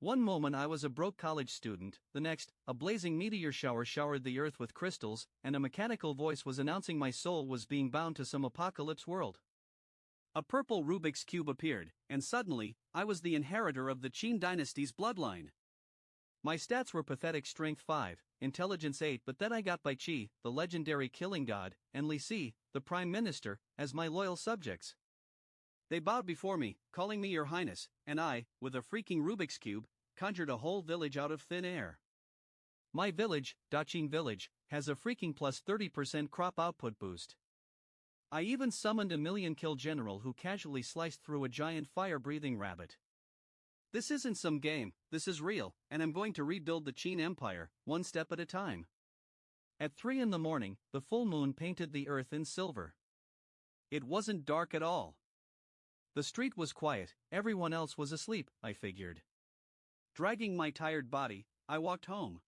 One moment I was a broke college student, the next, a blazing meteor shower showered the earth with crystals, and a mechanical voice was announcing my soul was being bound to some apocalypse world. A purple Rubik's Cube appeared, and suddenly, I was the inheritor of the Qin dynasty's bloodline. My stats were pathetic: strength 5, intelligence 8, but then I got Bai Qi, the legendary killing god, and Li Si, the prime minister, as my loyal subjects. They bowed before me, calling me Your Highness, and I, with a freaking Rubik's Cube, conjured a whole village out of thin air. My village, Daqin Village, has a freaking plus 30% crop output boost. I even summoned a million-kill general who casually sliced through a giant fire-breathing rabbit. This isn't some game, this is real, and I'm going to rebuild the Qin Empire, one step at a time. At 3 in the morning, the full moon painted the earth in silver. It wasn't dark at all. The street was quiet, everyone else was asleep, I figured. Dragging my tired body, I walked home.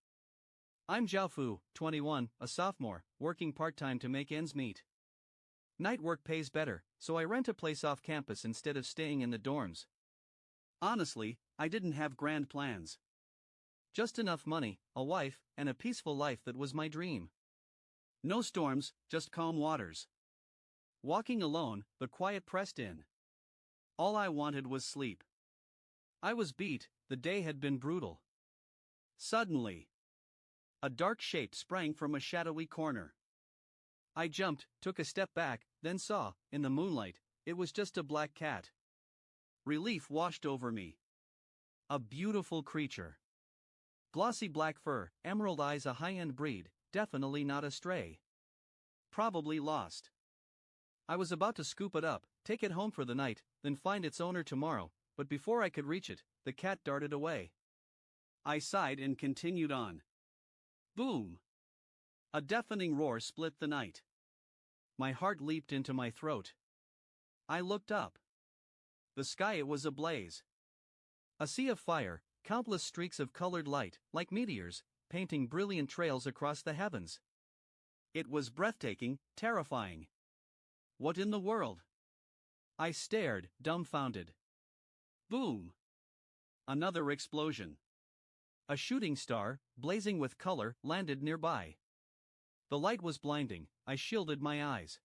I'm Zhaofu, 21, a sophomore, working part-time to make ends meet. Night work pays better, so I rent a place off campus instead of staying in the dorms. Honestly, I didn't have grand plans. Just enough money, a wife, and a peaceful life that was my dream. No storms, just calm waters. Walking alone, the quiet pressed in. All I wanted was sleep. I was beat, the day had been brutal. Suddenly, a dark shape sprang from a shadowy corner. I jumped, took a step back, then saw, in the moonlight, it was just a black cat. Relief washed over me. A beautiful creature. Glossy black fur, emerald eyes, a high-end breed, definitely not a stray. Probably lost. I was about to scoop it up, take it home for the night, then find its owner tomorrow, but before I could reach it, the cat darted away. I sighed and continued on. Boom! A deafening roar split the night. My heart leaped into my throat. I looked up. The sky was ablaze. A sea of fire, countless streaks of colored light, like meteors, painting brilliant trails across the heavens. It was breathtaking, terrifying. What in the world? I stared, dumbfounded. Boom! Another explosion. A shooting star, blazing with color, landed nearby. The light was blinding, I shielded my eyes.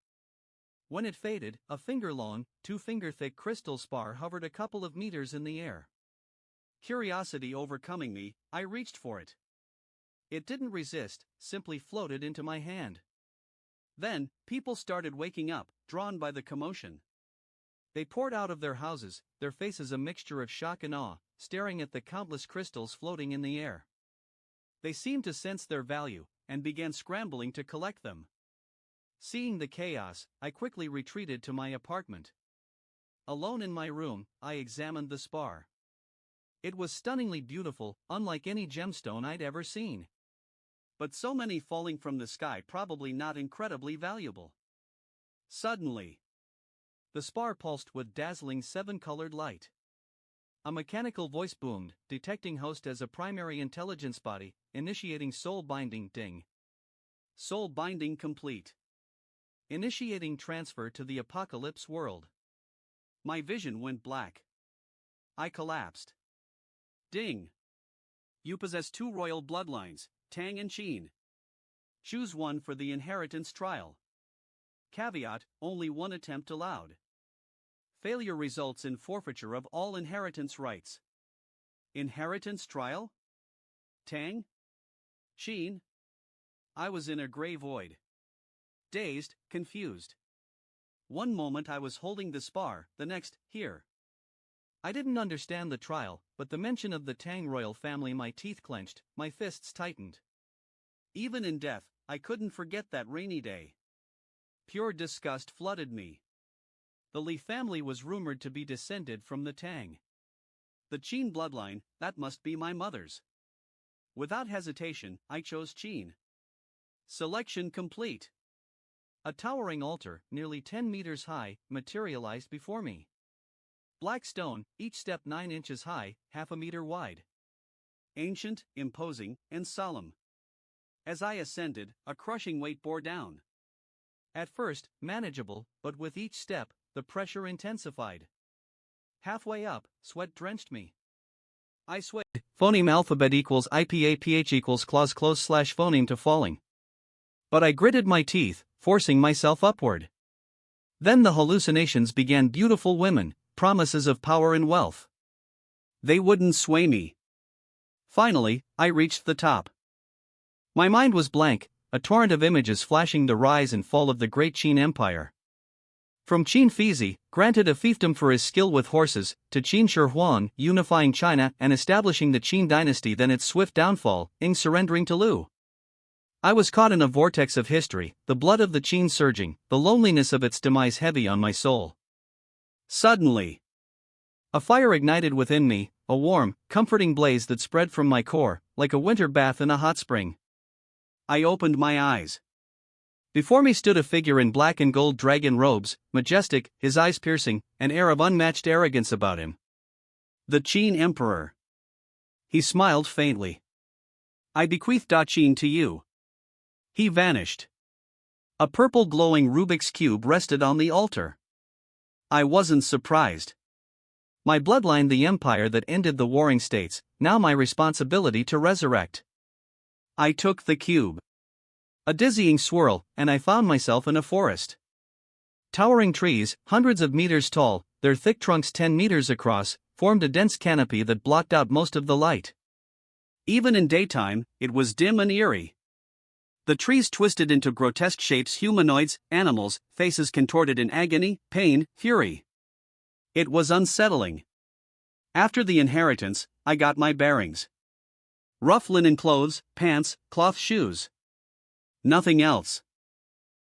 When it faded, a finger-long, 2-finger-thick crystal spar hovered a couple of meters in the air. Curiosity overcoming me, I reached for it. It didn't resist, simply floated into my hand. Then, people started waking up, drawn by the commotion. They poured out of their houses, their faces a mixture of shock and awe, staring at the countless crystals floating in the air. They seemed to sense their value, and began scrambling to collect them. Seeing the chaos, I quickly retreated to my apartment. Alone in my room, I examined the spar. It was stunningly beautiful, unlike any gemstone I'd ever seen. But so many falling from the sky, probably not incredibly valuable. Suddenly, the spar pulsed with dazzling 7-colored light. A mechanical voice boomed, detecting host as a primary intelligence body, initiating soul binding. Ding. Soul binding complete. Initiating transfer to the apocalypse world. My vision went black. I collapsed. Ding. You possess 2 royal bloodlines, Tang and Qin. Choose one for the inheritance trial. Caveat, only one attempt allowed. Failure results in forfeiture of all inheritance rights. Inheritance trial? Tang? Qin? I was in a gray void. Dazed, confused. One moment I was holding the spar, the next, here. I didn't understand the trial, but the mention of the Tang royal family, my teeth clenched, my fists tightened. Even in death, I couldn't forget that rainy day. Pure disgust flooded me. The Li family was rumored to be descended from the Tang. The Qin bloodline, that must be my mother's. Without hesitation, I chose Qin. Selection complete. A towering altar, nearly 10 meters high, materialized before me. Black stone, each step 9 inches high, half a meter wide. Ancient, imposing, and solemn. As I ascended, a crushing weight bore down. At first, manageable, but with each step, the pressure intensified. Halfway up, sweat drenched me. I swayed. Phoneme alphabet equals IPAPH equals clause close slash phoneme to falling. But I gritted my teeth, forcing myself upward. Then the hallucinations began. Beautiful women, promises of power and wealth. They wouldn't sway me. Finally, I reached the top. My mind was blank, a torrent of images flashing the rise and fall of the great Qin Empire. From Qin Fizi, granted a fiefdom for his skill with horses, to Qin Shi Huang, unifying China and establishing the Qin dynasty, then its swift downfall, Ing surrendering to Lu. I was caught in a vortex of history, the blood of the Qin surging, the loneliness of its demise heavy on my soul. Suddenly, a fire ignited within me, a warm, comforting blaze that spread from my core, like a winter bath in a hot spring. I opened my eyes. Before me stood a figure in black and gold dragon robes, majestic, his eyes piercing, an air of unmatched arrogance about him. The Qin Emperor. He smiled faintly. I bequeath Qin to you. He vanished. A purple glowing Rubik's Cube rested on the altar. I wasn't surprised. My bloodline, the empire that ended the warring states, now my responsibility to resurrect. I took the cube. A dizzying swirl, and I found myself in a forest. Towering trees, hundreds of meters tall, their thick trunks 10 meters across, formed a dense canopy that blocked out most of the light. Even in daytime, it was dim and eerie. The trees twisted into grotesque shapes, humanoids, animals, faces contorted in agony, pain, fury. It was unsettling. After the inheritance, I got my bearings. Rough linen clothes, pants, cloth shoes. Nothing else.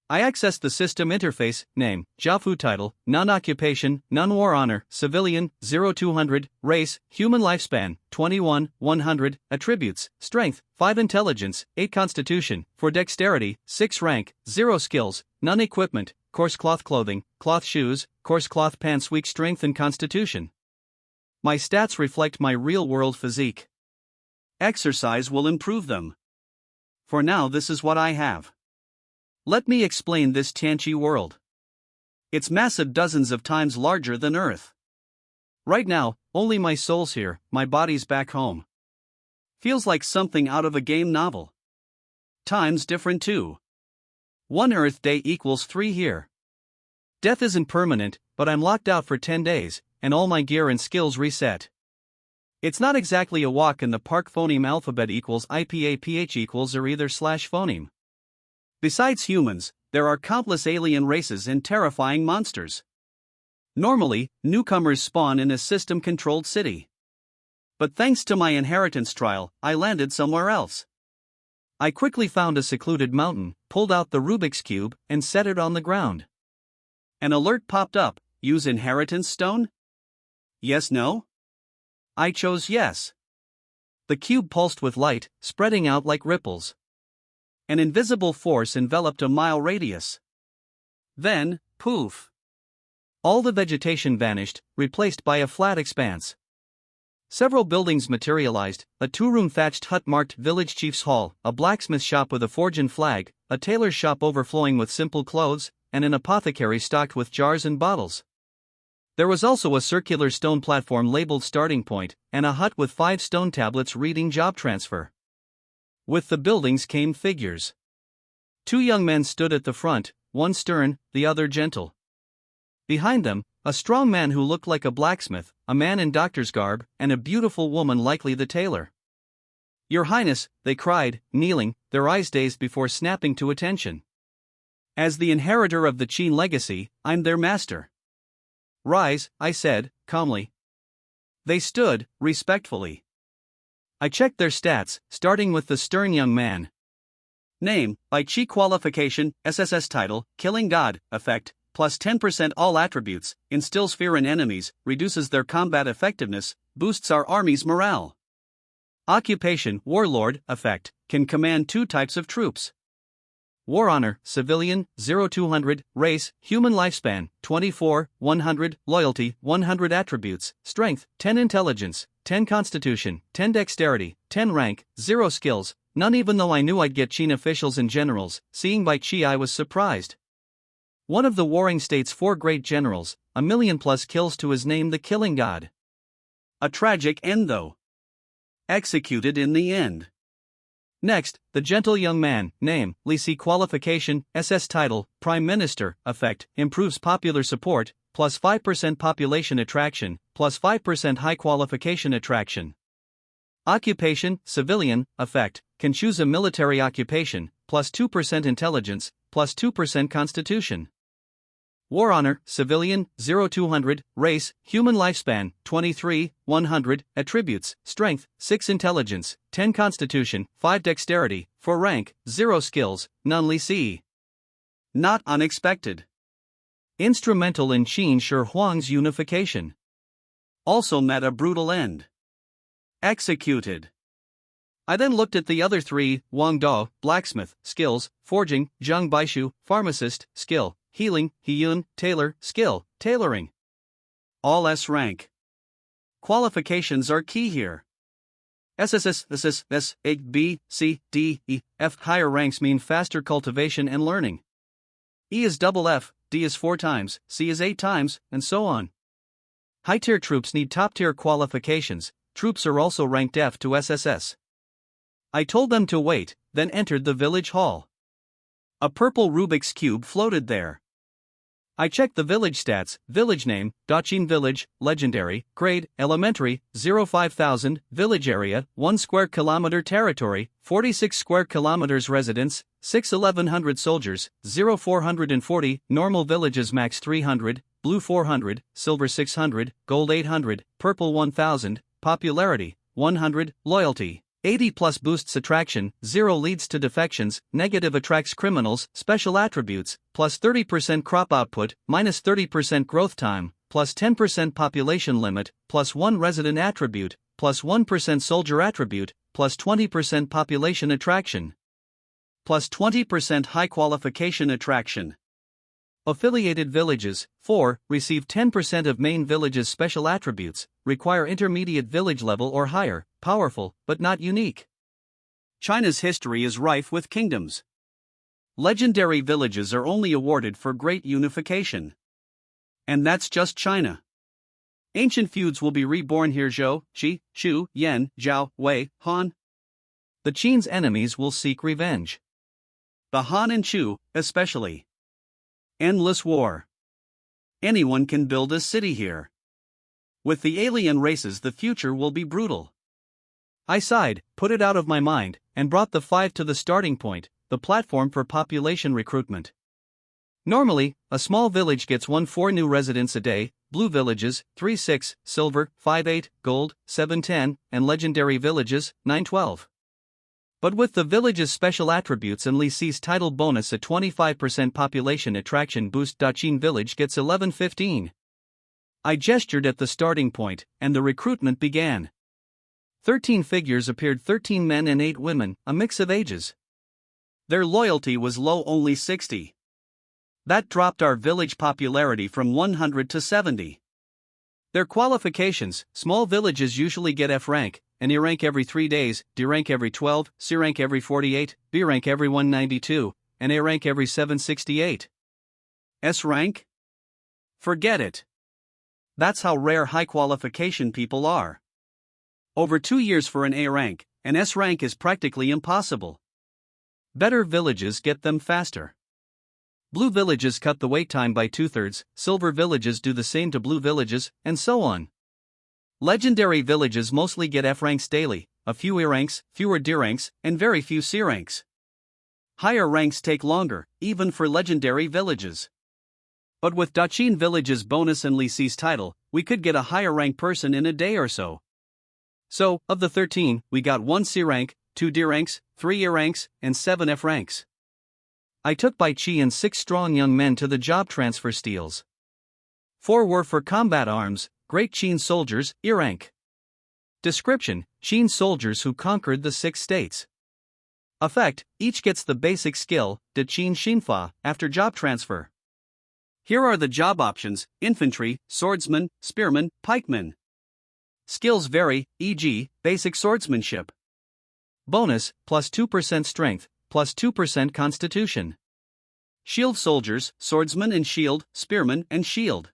I accessed the system interface, name, Jiafu title, non-occupation, non-war honor, civilian, 0200, race, human lifespan, 21, 100, attributes, strength, 5 intelligence, 8 constitution, for dexterity, 6 rank, 0 skills, none equipment, coarse cloth clothing, cloth shoes, coarse cloth pants, weak strength and constitution. My stats reflect my real-world physique. Exercise will improve them. For now, this is what I have. Let me explain this Tianqi world. It's massive, dozens of times larger than Earth. Right now, only my soul's here, my body's back home. Feels like something out of a game novel. Time's different too. 1 Earth day equals 3 here. Death isn't permanent, but I'm locked out for 10 days, and all my gear and skills reset. It's not exactly a walk in the park. Phoneme alphabet equals IPAPH equals or either slash phoneme. Besides humans, there are countless alien races and terrifying monsters. Normally, newcomers spawn in a system-controlled city. But thanks to my inheritance trial, I landed somewhere else. I quickly found a secluded mountain, pulled out the Rubik's Cube, and set it on the ground. An alert popped up: use inheritance stone? Yes, no? I chose yes. The cube pulsed with light, spreading out like ripples. An invisible force enveloped a mile radius. Then, poof! All the vegetation vanished, replaced by a flat expanse. Several buildings materialized: a 2-room thatched hut marked Village Chief's Hall, a blacksmith shop with a forge and flag, a tailor's shop overflowing with simple clothes, and an apothecary stocked with jars and bottles. There was also a circular stone platform labeled starting point, and a hut with 5 stone tablets reading job transfer. With the buildings came figures. 2 young men stood at the front, one stern, the other gentle. Behind them, a strong man who looked like a blacksmith, a man in doctor's garb, and a beautiful woman likely the tailor. Your Highness, they cried, kneeling, their eyes dazed before snapping to attention. As the inheritor of the Qin legacy, I'm their master. Rise, I said, calmly. They stood, respectfully. I checked their stats, starting with the stern young man. Name, by Qi qualification, SSS title, Killing God, effect, plus 10% all attributes, instills fear in enemies, reduces their combat effectiveness, boosts our army's morale. Occupation, Warlord, effect, can command 2 types of troops. War honor, civilian, 0200, race, human lifespan, 24, 100, loyalty, 100 attributes, strength, 10 intelligence, 10 constitution, 10 dexterity, 10 rank, 0 skills, none. Even though I knew I'd get Qin officials and generals, seeing by Qi I was surprised. One of the warring states' 4 great generals, 1 million+ kills to his name, the Killing God. A tragic end though. Executed in the end. Next, the gentle young man, name, Lisi qualification, SS title, Prime Minister, effect, improves popular support, plus 5% population attraction, plus 5% high qualification attraction. Occupation, civilian, effect, can choose a military occupation, plus 2% intelligence, plus 2% constitution. War honor, civilian, 0-200, race, human lifespan, 23, 100, attributes, strength, 6 intelligence, 10 constitution, 5 dexterity, 4 rank, 0 skills, none Lisi. Not unexpected. Instrumental in Qin Shi Huang's unification. Also met a brutal end. Executed. I then looked at the other 3, Wang Dao, blacksmith, skills, forging, Zhang Baishu, pharmacist, skill, healing, Hiyun, tailor, skill, tailoring. All S rank. Qualifications are key here. SSSS, A, B, C, D, E, F. Higher ranks mean faster cultivation and learning. E is double F, D is 4 times, C is 8 times, and so on. High-tier troops need top-tier qualifications. Troops are also ranked F to SSS. I told them to wait, then entered the village hall. A purple Rubik's Cube floated there. I checked the village stats, village name, Daqin Village, legendary, grade, elementary, 05,000, village area, 1 square kilometer territory, 46 square kilometers residents, 1100 soldiers, 0440, normal villages max 300, blue 400, silver 600, gold 800, purple 1000, popularity, 100, loyalty. 80 plus boosts attraction, 0 leads to defections, negative attracts criminals, special attributes, plus 30% crop output, minus 30% growth time, plus 10% population limit, plus 1 resident attribute, plus 1% soldier attribute, plus 20% population attraction, plus 20% high qualification attraction. Affiliated villages, 4, receive 10% of main village's special attributes, require intermediate village level or higher, powerful, but not unique. China's history is rife with kingdoms. Legendary villages are only awarded for great unification. And that's just China. Ancient feuds will be reborn here: Zhou, Qi, Shu, Yan, Zhao, Wei, Han. The Qin's enemies will seek revenge. The Han and Chu, especially. Endless war. Anyone can build a city here. With the alien races, the future will be brutal. I sighed, put it out of my mind, and brought the 5 to the starting point, the platform for population recruitment. Normally, a small village gets 1-4 new residents a day, blue villages, 3-6, silver, 5-8, gold, 7-10, and legendary villages, 9-12. But with the village's special attributes and Lisi's title bonus, a 25% population attraction boost, Daqin Village gets 11-15. I gestured at the starting point, and the recruitment began. 13 figures appeared, 13 men and 8 women, a mix of ages. Their loyalty was low, only 60. That dropped our village popularity from 100 to 70. Their qualifications: small villages usually get F rank, an E rank every 3 days, D rank every 12, C rank every 48, B rank every 192, and A rank every 768. S rank? Forget it. That's how rare high qualification people are. Over 2 years for an A rank, an S rank is practically impossible. Better villages get them faster. Blue villages cut the wait time by 2/3, silver villages do the same to blue villages, and so on. Legendary villages mostly get F ranks daily, a few E ranks, fewer D ranks, and very few C ranks. Higher ranks take longer, even for legendary villages. But with Daqin Village's bonus and Lisi's title, we could get a higher rank person in a day or so. So, of the 13, we got 1 C rank, 2 D ranks, 3 E ranks, and 7 F ranks. I took Bai Qi and 6 strong young men to the job transfer steels. 4 were for combat arms, great Qin soldiers, E rank. Description: Qin soldiers who conquered the 6 states. Effect: each gets the basic skill, De Qin Xinfa, after job transfer. Here are the job options: infantry, swordsman, spearman, pikeman. Skills vary, e.g., basic swordsmanship. Bonus: plus 2% strength, plus 2% constitution. Shield soldiers, swordsman and shield, spearman and shield.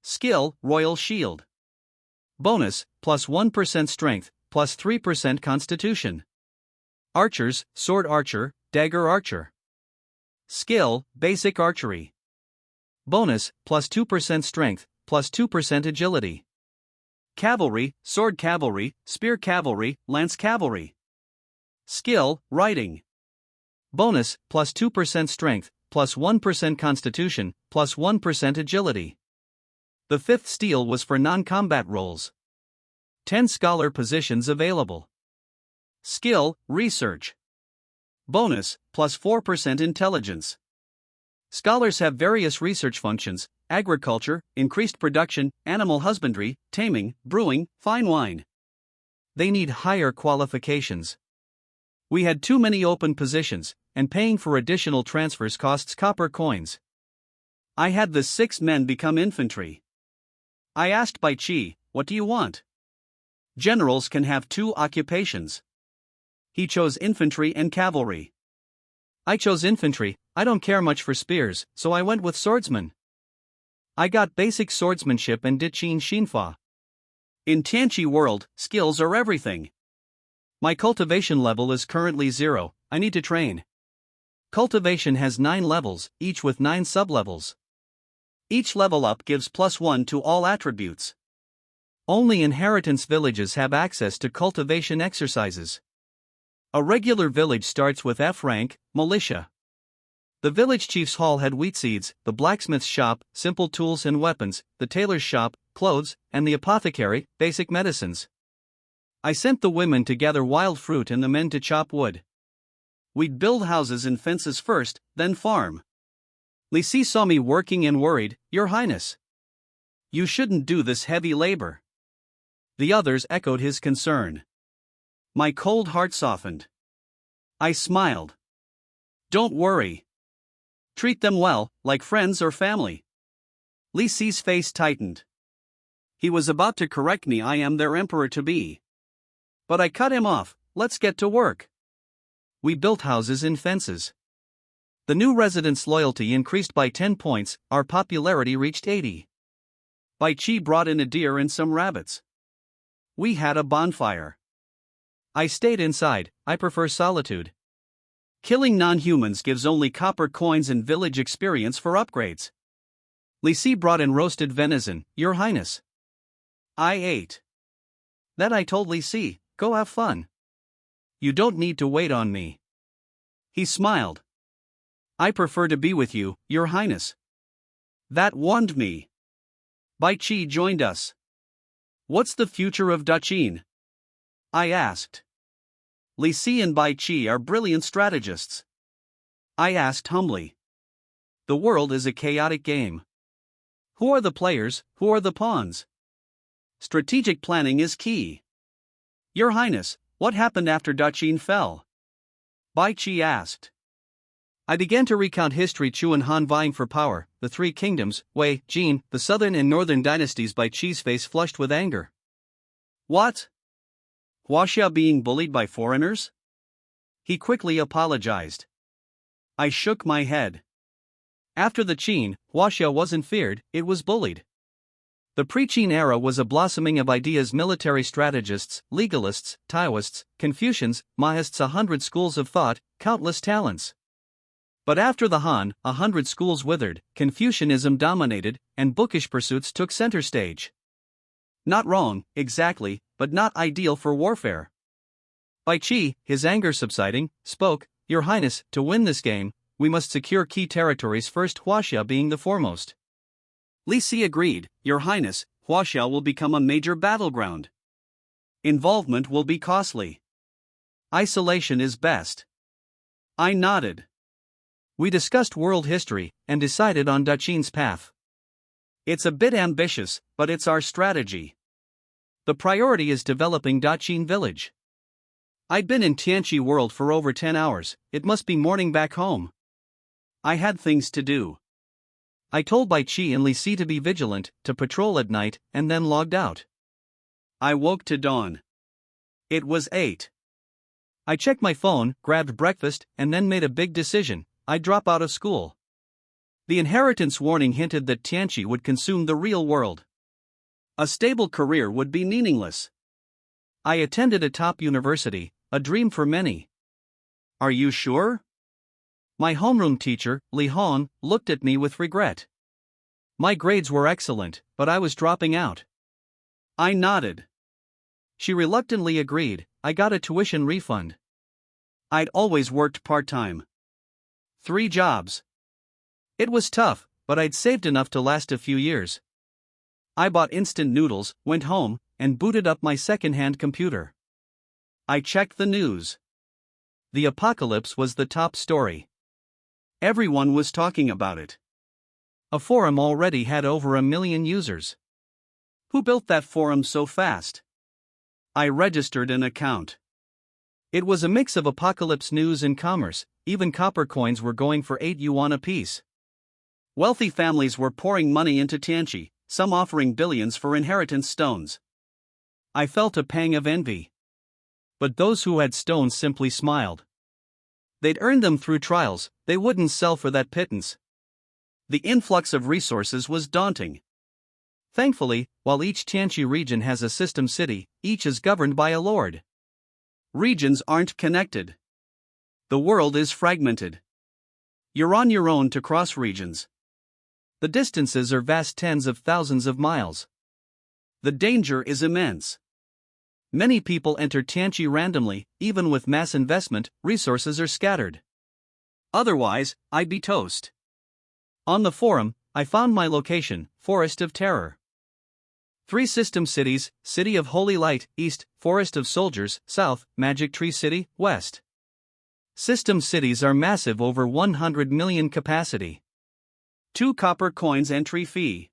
Skill: royal shield. Bonus: plus 1% strength, plus 3% constitution. Archers, sword archer, dagger archer. Skill, basic archery. Bonus, plus 2% strength, plus 2% agility. Cavalry, sword cavalry, spear cavalry, lance cavalry. Skill, riding. Bonus, plus 2% strength, plus 1% constitution, plus 1% agility. The fifth steal was for non-combat roles. 10 scholar positions available. Skill, research. Bonus, plus 4% intelligence. Scholars have various research functions: agriculture, increased production, animal husbandry, taming, brewing, fine wine. They need higher qualifications. We had too many open positions, and paying for additional transfers costs copper coins. I had the 6 men become infantry. I asked Bai Chi, "What do you want?" Generals can have 2 occupations. He chose infantry and cavalry. I chose infantry. I don't care much for spears, so I went with swordsman. I got basic swordsmanship and Dichin Shinfa. In Tianqi world, skills are everything. My cultivation level is currently 0, I need to train. Cultivation has 9 levels, each with 9 sublevels. Each level up gives +1 to all attributes. Only inheritance villages have access to cultivation exercises. A regular village starts with F rank, militia. The village chief's hall had wheat seeds, the blacksmith's shop, simple tools and weapons, the tailor's shop, clothes, and the apothecary, basic medicines. I sent the women to gather wild fruit and the men to chop wood. We'd build houses and fences first, then farm. Li Si saw me working and worried, "Your Highness, you shouldn't do this heavy labor." The others echoed his concern. My cold heart softened. I smiled. "Don't worry. Treat them well, like friends or family." Li Si's face tightened. He was about to correct me, "I am their emperor-to-be." But I cut him off, "Let's get to work." We built houses and fences. The new residents' loyalty increased by 10 points, our popularity reached 80. Bai Chi brought in a deer and some rabbits. We had a bonfire. I stayed inside, I prefer solitude. Killing non-humans gives only copper coins and village experience for upgrades. Li Si brought in roasted venison, "Your Highness." I ate. Then I told Li Si, "Go have fun. You don't need to wait on me." He smiled. "I prefer to be with you, Your Highness." That warmed me. Bai Chi joined us. "What's the future of Dachin?" I asked. Li Si and Bai Chi are brilliant strategists. I asked humbly. The world is a chaotic game. Who are the players, who are the pawns? Strategic planning is key. Your Highness, what happened after Dachin fell? Bai Chi asked. I began to recount history. Chu and Han vying for power, the 3 kingdoms, Wei, Jin, the southern and northern dynasties. Bai Chi's face flushed with anger. What? Huaxia being bullied by foreigners? He quickly apologized. I shook my head. After the Qin, Huaxia wasn't feared, it was bullied. The pre-Qin era was a blossoming of ideas: military strategists, legalists, Taoists, Confucians, Mahists, 100 schools of thought, countless talents. But after the Han, 100 schools withered, Confucianism dominated, and bookish pursuits took center stage. Not wrong, exactly, but not ideal for warfare. Bai Chi, his anger subsiding, spoke, "Your Highness, to win this game, we must secure key territories first, Huaxia being the foremost." Li Si agreed, "Your Highness, Huaxia will become a major battleground. Involvement will be costly. Isolation is best." I nodded. We discussed world history, and decided on Dachin's path. It's a bit ambitious, but it's our strategy. The priority is developing Dachin village. I'd been in Tianqi world for over 10 hours, it must be morning back home. I had things to do. I told Bai Chi and Li Si to be vigilant, to patrol at night, and then logged out. I woke to dawn. It was 8. I checked my phone, grabbed breakfast, and then made a big decision: I'd drop out of school. The inheritance warning hinted that Tianqi would consume the real world. A stable career would be meaningless. I attended a top university, a dream for many. Are you sure? My homeroom teacher, Li Hong, looked at me with regret. My grades were excellent, but I was dropping out. I nodded. She reluctantly agreed. I got a tuition refund. I'd always worked part-time. 3 jobs. It was tough, but I'd saved enough to last a few years. I bought instant noodles, went home, and booted up my second-hand computer. I checked the news. The apocalypse was the top story. Everyone was talking about it. A forum already had over 1 million users. Who built that forum so fast? I registered an account. It was a mix of apocalypse news and commerce. Even copper coins were going for 8 yuan apiece. Wealthy families were pouring money into Tianqi, some offering billions for inheritance stones. I felt a pang of envy. But those who had stones simply smiled. They'd earned them through trials, they wouldn't sell for that pittance. The influx of resources was daunting. Thankfully, while each Tianqi region has a system city, each is governed by a lord. Regions aren't connected. The world is fragmented. You're on your own to cross regions. The distances are vast, tens of thousands of miles. The danger is immense. Many people enter Tianqi randomly, even with mass investment, resources are scattered. Otherwise, I'd be toast. On the forum, I found my location, Forest of Terror. 3 system cities: City of Holy Light, East; Forest of Soldiers, South; Magic Tree City, West. System cities are massive, over 100 million capacity. 2 copper coins entry fee.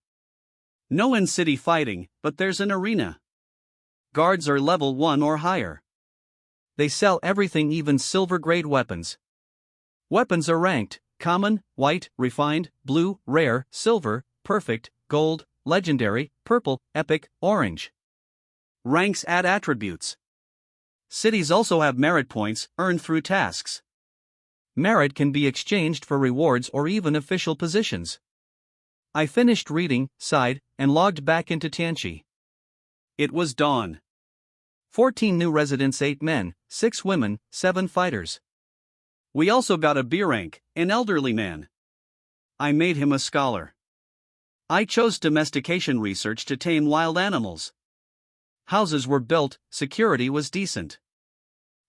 No in-city fighting, but there's an arena. Guards are level 1 or higher. They sell everything, even silver-grade weapons. Weapons are ranked: common, white, refined, blue, rare, silver, perfect, gold, legendary, purple, epic, orange. Ranks add attributes. Cities also have merit points, earned through tasks. Merit can be exchanged for rewards or even official positions. I finished reading, sighed, and logged back into Tianqi. It was dawn. 14 new residents, 8 men, 6 women, 7 fighters. We also got a B rank, an elderly man. I made him a scholar. I chose domestication research to tame wild animals. Houses were built, security was decent.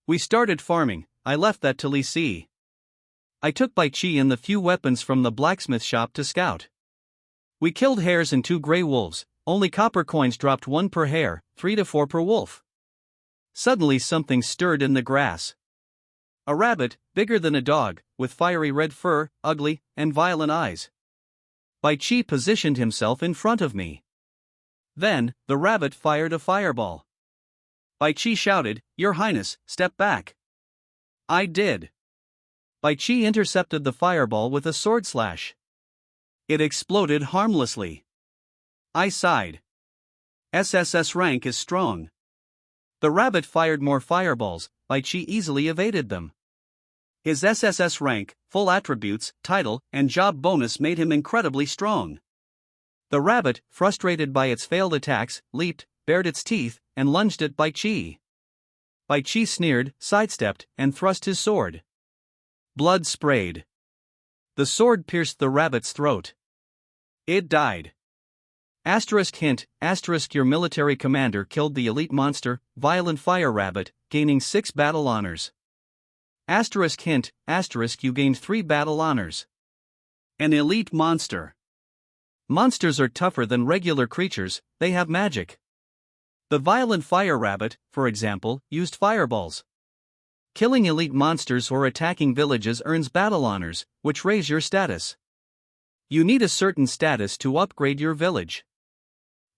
We started farming. I left that to Li Si. I took Bai Chi and the few weapons from the blacksmith shop to scout. We killed hares and 2 gray wolves. Only copper coins dropped, 1 per hare, 3 to 4 per wolf. Suddenly something stirred in the grass. A rabbit, bigger than a dog, with fiery red fur, ugly, and violent eyes. Bai Chi positioned himself in front of me. Then, the rabbit fired a fireball. Bai Chi shouted, "Your Highness, step back." I did. Bai Chi intercepted the fireball with a sword slash. It exploded harmlessly. I sighed. SSS rank is strong. The rabbit fired more fireballs. Bai Chi easily evaded them. His SSS rank, full attributes, title, and job bonus made him incredibly strong. The rabbit, frustrated by its failed attacks, leaped, bared its teeth, and lunged at Bai Chi. Bai Chi sneered, sidestepped, and thrust his sword. Blood sprayed. The sword pierced the rabbit's throat. It died. Hint, your military commander killed the elite monster, Violent Fire Rabbit, gaining 6 battle honors. Hint, you gained 3 battle honors. An elite monster. Monsters are tougher than regular creatures, they have magic. The Violent Fire Rabbit, for example, used fireballs. Killing elite monsters or attacking villages earns battle honors, which raise your status. You need a certain status to upgrade your village.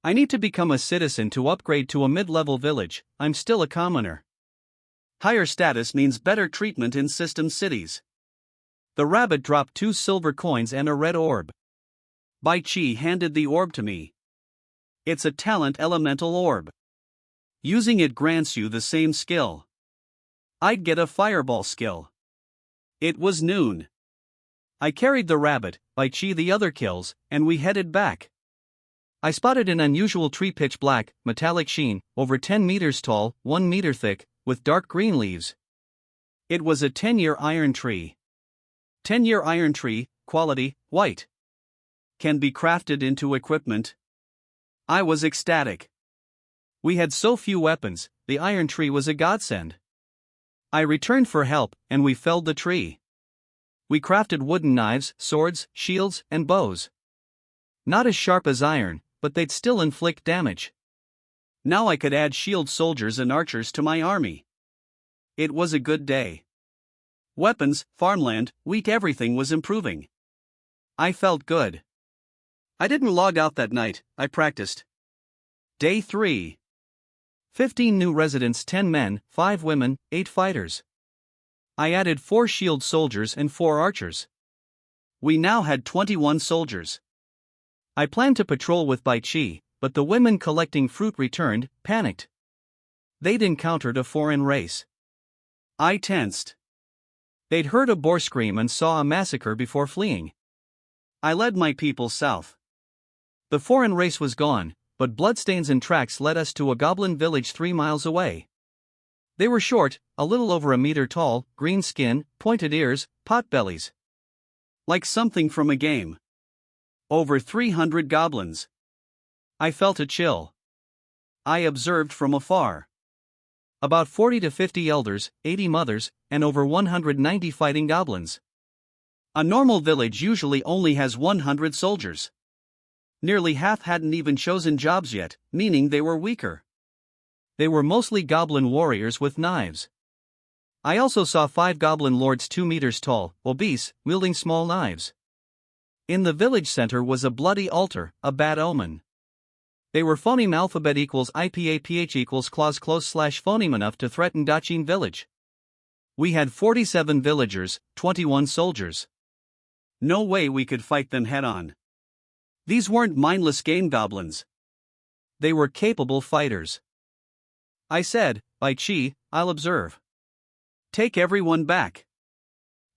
I need to become a citizen to upgrade to a mid-level village. I'm still a commoner. Higher status means better treatment in system cities. The rabbit dropped 2 silver coins and a red orb. Bai Chi handed the orb to me. It's a talent elemental orb. Using it grants you the same skill. I'd get a fireball skill. It was noon. I carried the rabbit, Bai Chi the other kills, and we headed back. I spotted an unusual tree, pitch black, metallic sheen, over 10 meters tall, 1 meter thick, with dark green leaves. It was a 10-year iron tree. 10-year iron tree, quality, white. Can be crafted into equipment. I was ecstatic. We had so few weapons, the iron tree was a godsend. I returned for help, and we felled the tree. We crafted wooden knives, swords, shields, and bows. Not as sharp as iron, but they'd still inflict damage. Now I could add shield soldiers and archers to my army. It was a good day. Weapons, farmland, wheat, everything was improving. I felt good. I didn't log out that night, I practiced. Day 3. 15 new residents, 10 men, 5 women, 8 fighters. I added 4 shield soldiers and 4 archers. We now had 21 soldiers. I planned to patrol with Bai Chi, but the women collecting fruit returned, panicked. They'd encountered a foreign race. I tensed. They'd heard a boar scream and saw a massacre before fleeing. I led my people south. The foreign race was gone, but bloodstains and tracks led us to a goblin village 3 miles away. They were short, a little over a meter tall, green skin, pointed ears, pot bellies. Like something from a game. Over 300 goblins. I felt a chill. I observed from afar. About 40 to 50 elders, 80 mothers, and over 190 fighting goblins. A normal village usually only has 100 soldiers. Nearly half hadn't even chosen jobs yet, meaning they were weaker. They were mostly goblin warriors with knives. I also saw 5 goblin lords 2 meters tall, obese, wielding small knives. In the village center was a bloody altar, a bad omen. They were phoneme alphabet equals IPAPH equals clause close slash phoneme enough to threaten Dachin village. We had 47 villagers, 21 soldiers. No way we could fight them head on. These weren't mindless game goblins. They were capable fighters. I said, Bai Chi, I'll observe. Take everyone back.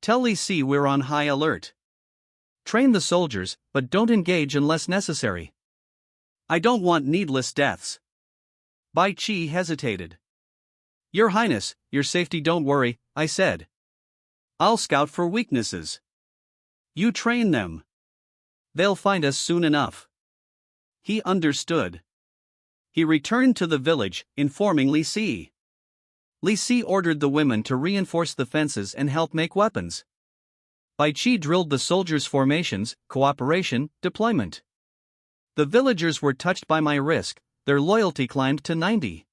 Tell Li Si we're on high alert. Train the soldiers, but don't engage unless necessary. I don't want needless deaths. Bai Chi hesitated. Your Highness, your safety, don't worry, I said. I'll scout for weaknesses. You train them. They'll find us soon enough. He understood. He returned to the village, informing Li Si. Li Si ordered the women to reinforce the fences and help make weapons. Bai Chi drilled the soldiers' formations, cooperation, deployment. The villagers were touched by my risk, their loyalty climbed to 90.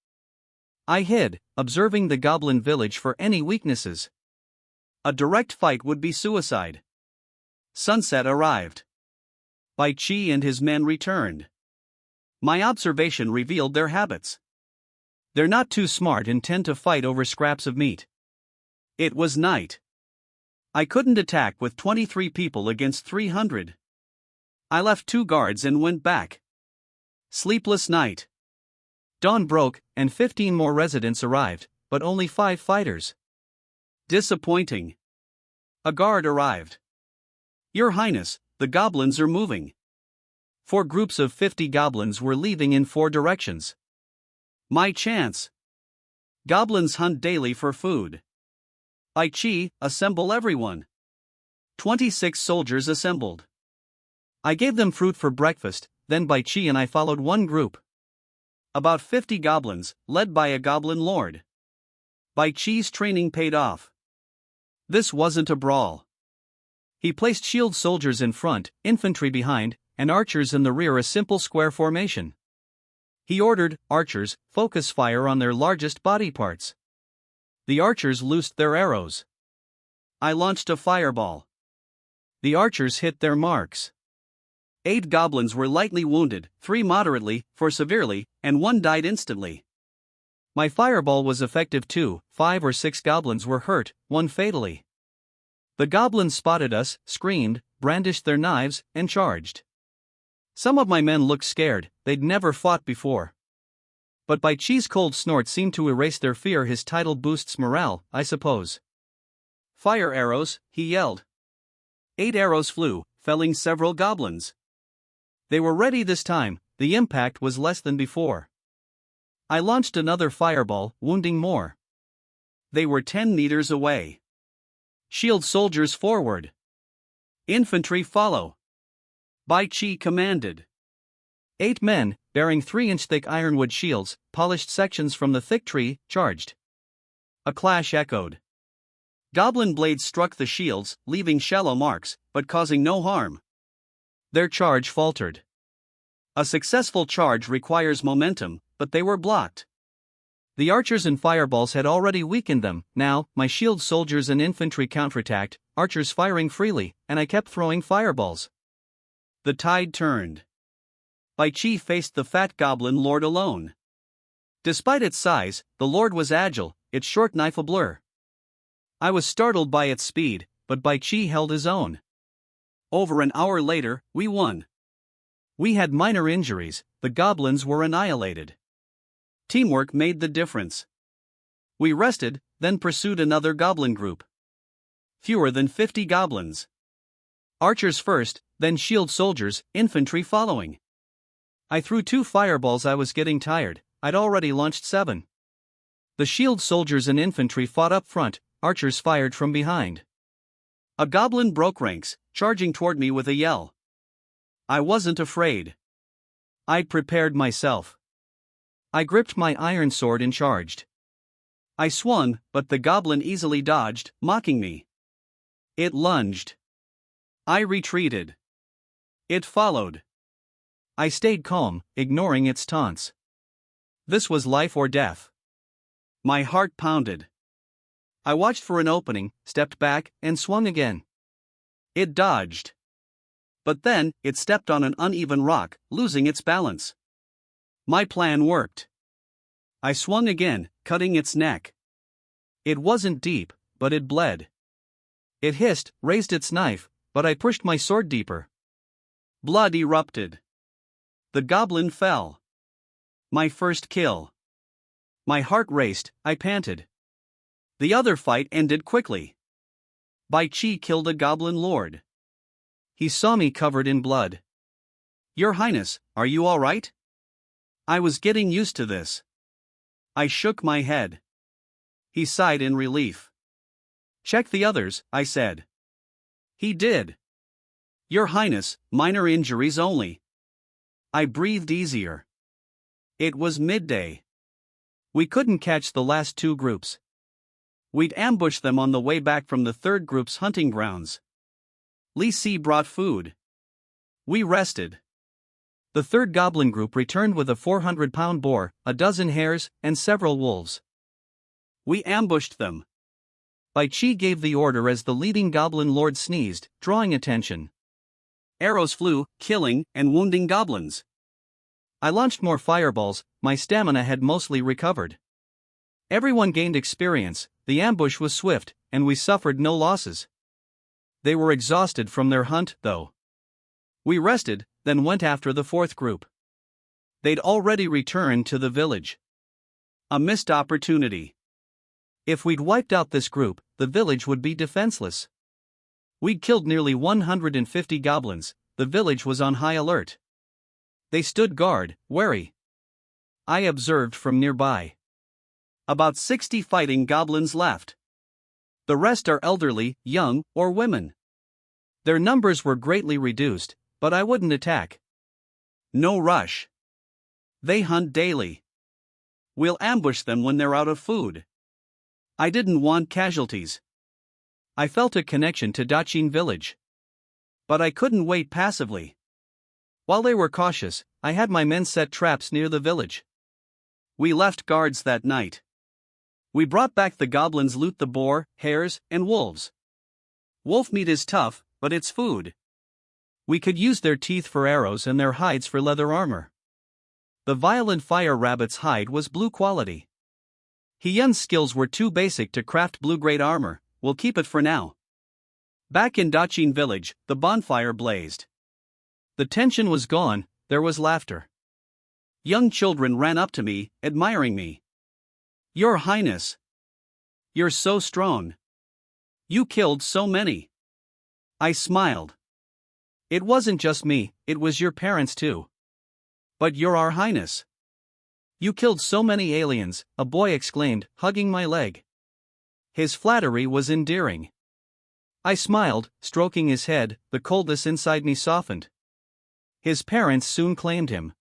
I hid, observing the goblin village for any weaknesses. A direct fight would be suicide. Sunset arrived. Bai Chi and his men returned. My observation revealed their habits. They're not too smart and tend to fight over scraps of meat. It was night. I couldn't attack with 23 people against 300. I left 2 guards and went back. Sleepless night. Dawn broke, and 15 more residents arrived, but only 5 fighters. Disappointing. A guard arrived. Your Highness, the goblins are moving. 4 groups of 50 goblins were leaving in 4 directions. My chance. Goblins hunt daily for food. Bai Chi, assemble everyone. 26 soldiers assembled. I gave them fruit for breakfast, then Bai Chi and I followed one group. About 50 goblins, led by a goblin lord. Bai Chi's training paid off. This wasn't a brawl. He placed shield soldiers in front, infantry behind, and archers in the rear, a simple square formation. He ordered archers focus fire on their largest body parts. The archers loosed their arrows. I launched a fireball. The archers hit their marks. 8 goblins were lightly wounded, 3 moderately, 4 severely, and 1 died instantly. My fireball was effective too. 5 or 6 goblins were hurt, 1 fatally. The goblins spotted us, screamed, brandished their knives, and charged. Some of my men looked scared, they'd never fought before. But Bai Chi's cold snort seemed to erase their fear. His title boosts morale, I suppose. Fire arrows, he yelled. 8 arrows flew, felling several goblins. They were ready this time, the impact was less than before. I launched another fireball, wounding more. They were 10 meters away. Shield soldiers forward. Infantry follow. Bai Chi commanded. 8 men, bearing 3-inch thick ironwood shields, polished sections from the thick tree, charged. A clash echoed. Goblin blades struck the shields, leaving shallow marks, but causing no harm. Their charge faltered. A successful charge requires momentum, but they were blocked. The archers and fireballs had already weakened them. Now, my shield soldiers and infantry counterattacked, archers firing freely, and I kept throwing fireballs. The tide turned. Bai Chi faced the fat goblin lord alone. Despite its size, the lord was agile, its short knife a blur. I was startled by its speed, but Bai Chi held his own. Over an hour later, we won. We had minor injuries, the goblins were annihilated. Teamwork made the difference. We rested, then pursued another goblin group. Fewer than 50 goblins. Archers first, then shield soldiers, infantry following. I threw 2 fireballs. I was getting tired, I'd already launched 7. The shield soldiers and infantry fought up front, archers fired from behind. A goblin broke ranks, charging toward me with a yell. I wasn't afraid. I'd prepared myself. I gripped my iron sword and charged. I swung, but the goblin easily dodged, mocking me. It lunged. I retreated. It followed. I stayed calm, ignoring its taunts. This was life or death. My heart pounded. I watched for an opening, stepped back, and swung again. It dodged. But then, it stepped on an uneven rock, losing its balance. My plan worked. I swung again, cutting its neck. It wasn't deep, but it bled. It hissed, raised its knife, but I pushed my sword deeper. Blood erupted. The goblin fell. My first kill. My heart raced, I panted. The other fight ended quickly. Bai Chi killed a goblin lord. He saw me covered in blood. Your Highness, are you all right? I was getting used to this. I shook my head. He sighed in relief. Check the others, I said. He did. Your Highness, minor injuries only. I breathed easier. It was midday. We couldn't catch the last 2 groups. We'd ambush them on the way back from the 3rd group's hunting grounds. Li Si brought food. We rested. The 3rd goblin group returned with a 400-pound boar, a dozen hares, and several wolves. We ambushed them. Bai Chi gave the order as the leading goblin lord sneezed, drawing attention. Arrows flew, killing and wounding goblins. I launched more fireballs, my stamina had mostly recovered. Everyone gained experience, the ambush was swift, and we suffered no losses. They were exhausted from their hunt, though. We rested, then went after the 4th group. They'd already returned to the village. A missed opportunity. If we'd wiped out this group, the village would be defenseless. We'd killed nearly 150 goblins, the village was on high alert. They stood guard, wary. I observed from nearby. About 60 fighting goblins left. The rest are elderly, young, or women. Their numbers were greatly reduced, but I wouldn't attack. No rush. They hunt daily. We'll ambush them when they're out of food. I didn't want casualties. I felt a connection to Dachin village. But I couldn't wait passively. While they were cautious, I had my men set traps near the village. We left guards that night. We brought back the goblins' loot: the boar, hares, and wolves. Wolf meat is tough, but it's food. We could use their teeth for arrows and their hides for leather armor. The violent fire rabbit's hide was blue quality. Hyun's skills were too basic to craft blue-grade armor, we'll keep it for now. Back in Dachin village, the bonfire blazed. The tension was gone, there was laughter. Young children ran up to me, admiring me. Your Highness! You're so strong. You killed so many. I smiled. It wasn't just me, it was your parents too. But you're our highness. You killed so many aliens, a boy exclaimed, hugging my leg. His flattery was endearing. I smiled, stroking his head, the coldness inside me softened. His parents soon claimed him.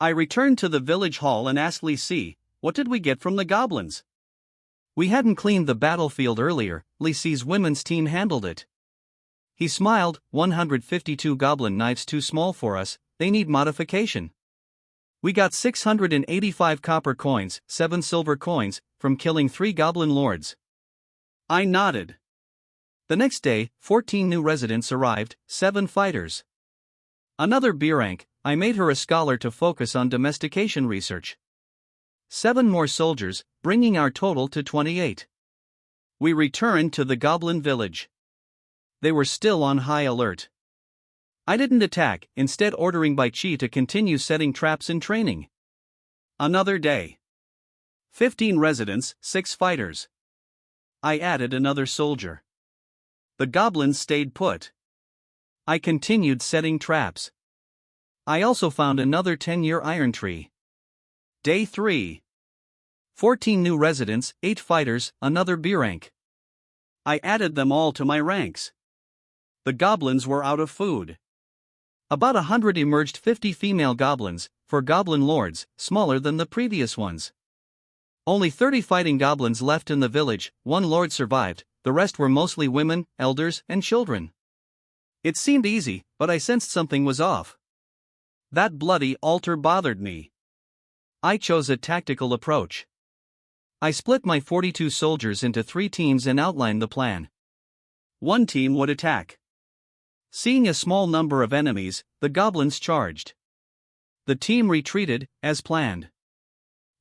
I returned to the village hall and asked Li Si, what did we get from the goblins? We hadn't cleaned the battlefield earlier, Li Si's women's team handled it. He smiled, 152 goblin knives too small for us, they need modification. We got 685 copper coins, 7 silver coins, from killing 3 goblin lords. I nodded. The next day, 14 new residents arrived, 7 fighters. Another B rank, I made her a scholar to focus on domestication research. 7 more soldiers, bringing our total to 28. We returned to the goblin village. They were still on high alert. I didn't attack, instead ordering Bai Qi to continue setting traps and training. Another day. 15 residents, 6 fighters. I added another soldier. The goblins stayed put. I continued setting traps. I also found another 10-year iron tree. Day 3. 14 new residents, 8 fighters, another B rank. I added them all to my ranks. The goblins were out of food. About 100 emerged, 50 female goblins, for goblin lords, smaller than the previous ones. Only 30 fighting goblins left in the village, 1 lord survived, the rest were mostly women, elders, and children. It seemed easy, but I sensed something was off. That bloody altar bothered me. I chose a tactical approach. I split my 42 soldiers into 3 teams and outlined the plan. 1 team would attack. Seeing a small number of enemies, the goblins charged. The team retreated, as planned.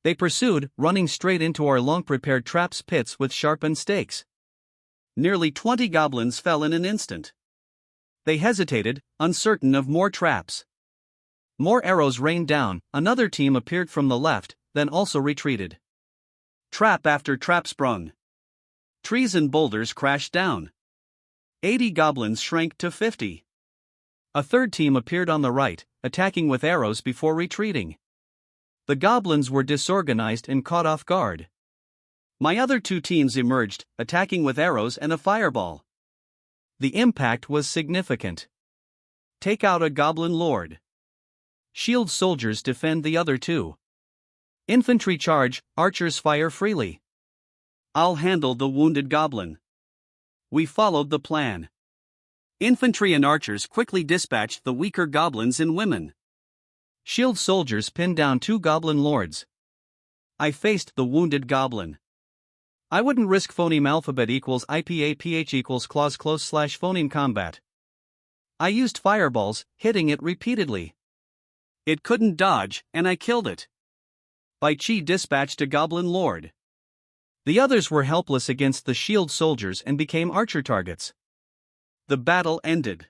They pursued, running straight into our long-prepared traps pits with sharpened stakes. Nearly 20 goblins fell in an instant. They hesitated, uncertain of more traps. More arrows rained down, another team appeared from the left, then also retreated. Trap after trap sprung. Trees and boulders crashed down. 80 goblins shrank to 50. A third team appeared on the right, attacking with arrows before retreating. The goblins were disorganized and caught off guard. My other 2 teams emerged, attacking with arrows and a fireball. The impact was significant. Take out a goblin lord. Shield soldiers defend the other 2. Infantry charge, archers fire freely. I'll handle the wounded goblin. We followed the plan. Infantry and archers quickly dispatched the weaker goblins and women. Shield soldiers pinned down 2 goblin lords. I faced the wounded goblin. I wouldn't risk phoneme alphabet equals IPA PH equals clause close slash phoneme combat. I used fireballs, hitting it repeatedly. It couldn't dodge, and I killed it. Bai Qi dispatched a goblin lord. The others were helpless against the shield soldiers and became archer targets. The battle ended.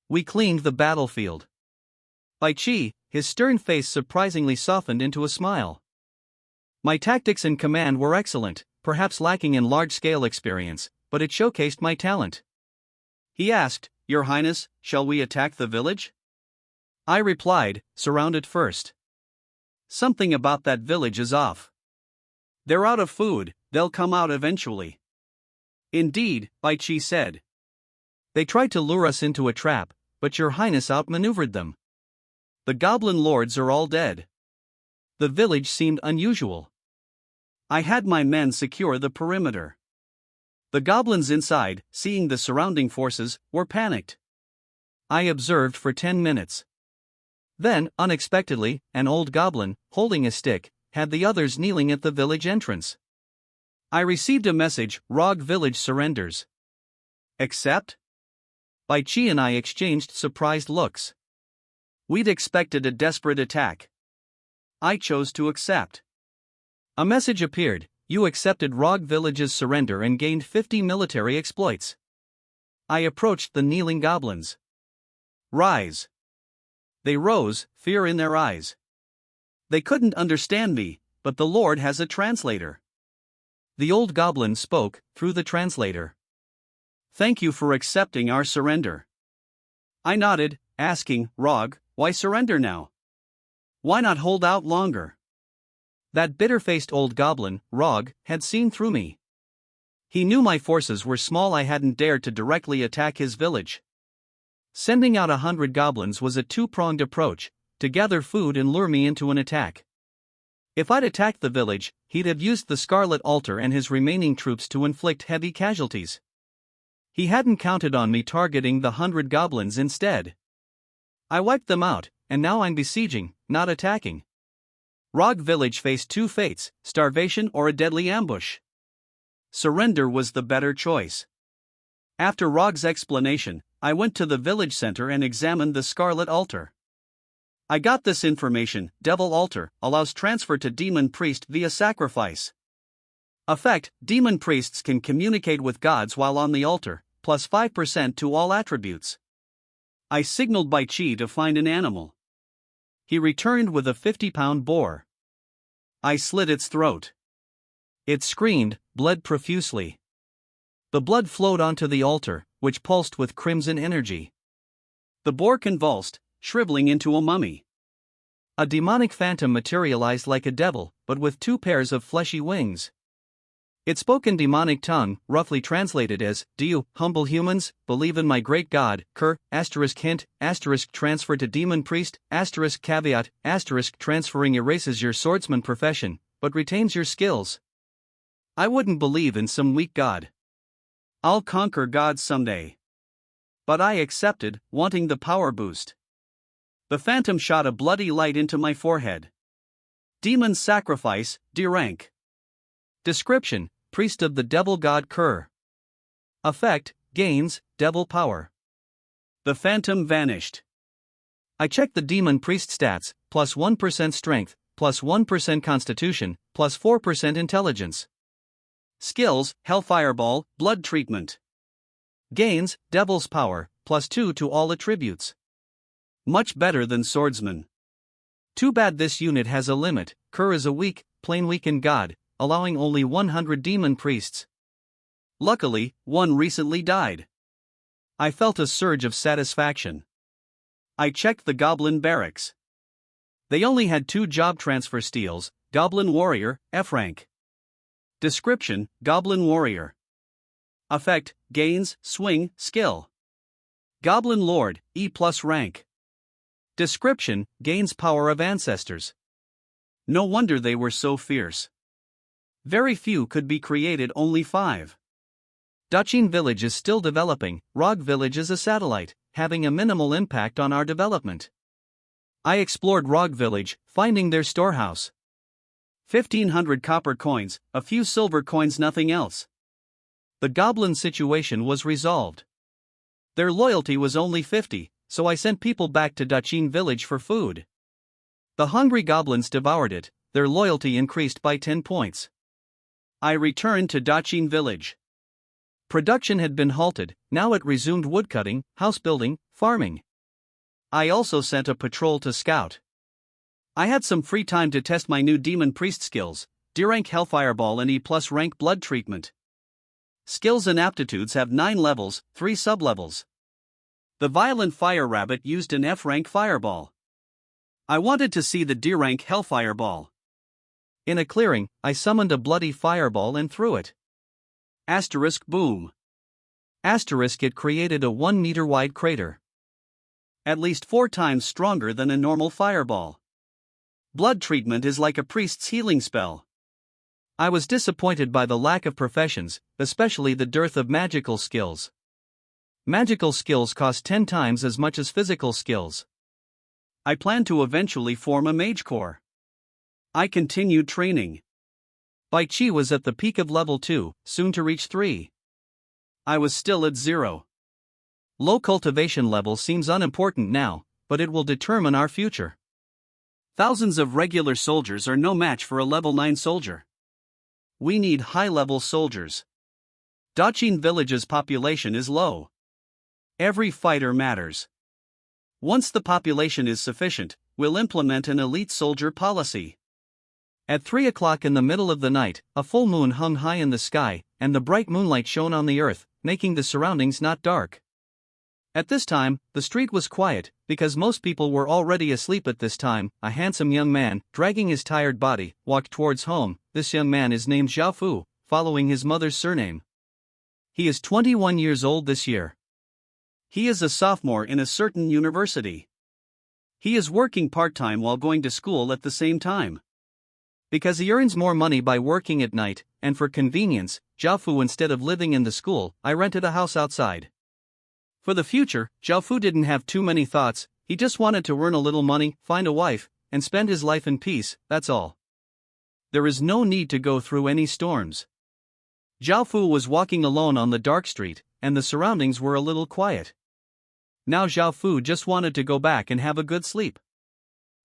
We cleaned the battlefield. Bai Qi, his stern face surprisingly softened into a smile. My tactics and command were excellent, perhaps lacking in large-scale experience, but it showcased my talent. He asked, Your Highness, shall we attack the village? I replied, surrounded first. Something about that village is off. They're out of food, they'll come out eventually. Indeed, Bai Qi said. They tried to lure us into a trap, but Your Highness outmaneuvered them. The goblin lords are all dead. The village seemed unusual. I had my men secure the perimeter. The goblins inside, seeing the surrounding forces, were panicked. I observed for 10 minutes. Then, unexpectedly, an old goblin, holding a stick, had the others kneeling at the village entrance. I received a message, Rog village surrenders. Accept? Bai Qi and I exchanged surprised looks. We'd expected a desperate attack. I chose to accept. A message appeared, you accepted Rog village's surrender and gained 50 military exploits. I approached the kneeling goblins. Rise. They rose, fear in their eyes. They couldn't understand me, but the Lord has a translator. The old goblin spoke, through the translator. Thank you for accepting our surrender. I nodded, asking, Rog, why surrender now? Why not hold out longer? That bitter-faced old goblin, Rog, had seen through me. He knew my forces were small. I hadn't dared to directly attack his village. Sending out 100 goblins was a two-pronged approach, to gather food and lure me into an attack. If I'd attacked the village, he'd have used the Scarlet Altar and his remaining troops to inflict heavy casualties. He hadn't counted on me targeting the 100 goblins instead. I wiped them out, and now I'm besieging, not attacking. Rog village faced two fates, starvation or a deadly ambush. Surrender was the better choice. After Rog's explanation, I went to the village center and examined the Scarlet Altar. I got this information: Devil Altar allows transfer to Demon Priest via sacrifice. Effect: Demon Priests can communicate with gods while on the altar, plus 5% to all attributes. I signaled Bai Chi to find an animal. He returned with a 50-pound boar. I slit its throat. It screamed, bled profusely. The blood flowed onto the altar, which pulsed with crimson energy. The boar convulsed, shriveling into a mummy. A demonic phantom materialized like a devil, but with 2 pairs of fleshy wings. It spoke in demonic tongue, roughly translated as, "Do you, humble humans, believe in my great god, Ker, hint, transfer to demon priest, caveat, transferring erases your swordsman profession, but retains your skills. I wouldn't believe in some weak god. I'll conquer gods someday." But I accepted, wanting the power boost. The phantom shot a bloody light into my forehead. Demon sacrifice, D rank. Description: Priest of the devil god Ker. Effect: gains, devil power. The phantom vanished. I checked the demon priest stats: plus 1% strength, plus 1% constitution, plus 4% intelligence. Skills: Hellfireball, blood treatment. Gains: devil's power, plus 2 to all attributes. Much better than swordsman. Too bad this unit has a limit. Ker is a weak, plain weakened god, allowing only 100 demon priests. Luckily, one recently died. I felt a surge of satisfaction. I checked the goblin barracks. They only had 2 job transfer steals: Goblin Warrior, F rank. Description: Goblin Warrior. Effect: gains, swing, skill. Goblin Lord, E+ rank. Description: gains power of ancestors. No wonder they were so fierce. Very few could be created, only 5. Dachin village is still developing. Rog village is a satellite, having a minimal impact on our development. I explored Rog village, finding their storehouse. 1,500 copper coins, a few silver coins, nothing else. The goblin situation was resolved. Their loyalty was only 50, so I sent people back to Dachin village for food. The hungry goblins devoured it, their loyalty increased by 10 points. I returned to Dachin village. Production had been halted, now it resumed woodcutting, house building, farming. I also sent a patrol to scout. I had some free time to test my new demon priest skills: D rank Hellfireball and E+ rank blood treatment. Skills and aptitudes have 9 levels, 3 sublevels. The violent fire rabbit used an F rank fireball. I wanted to see the D rank Hellfireball. In a clearing, I summoned a bloody fireball and threw it. Boom. It created a 1-meter wide crater. At least 4 times stronger than a normal fireball. Blood treatment is like a priest's healing spell. I was disappointed by the lack of professions, especially the dearth of magical skills. Magical skills cost 10 times as much as physical skills. I plan to eventually form a mage corps. I continued training. Bai Chi was at the peak of level 2, soon to reach 3. I was still at 0. Low cultivation level seems unimportant now, but it will determine our future. Thousands of regular soldiers are no match for a level 9 soldier. We need high-level soldiers. Dachin village's population is low. Every fighter matters. Once the population is sufficient, we'll implement an elite soldier policy. At 3 o'clock in the middle of the night, a full moon hung high in the sky, and the bright moonlight shone on the earth, making the surroundings not dark. At this time, the street was quiet, because most people were already asleep at this time. A handsome young man, dragging his tired body, walked towards home. This young man is named Zhao Fu, following his mother's surname. He is 21 years old this year. He is a sophomore in a certain university. He is working part-time while going to school at the same time. Because he earns more money by working at night, and for convenience, Zhao Fu, instead of living in the school, I rented a house outside. For the future, Zhao Fu didn't have too many thoughts. He just wanted to earn a little money, find a wife, and spend his life in peace, that's all. There is no need to go through any storms. Zhao Fu was walking alone on the dark street, and the surroundings were a little quiet. Now Zhao Fu just wanted to go back and have a good sleep.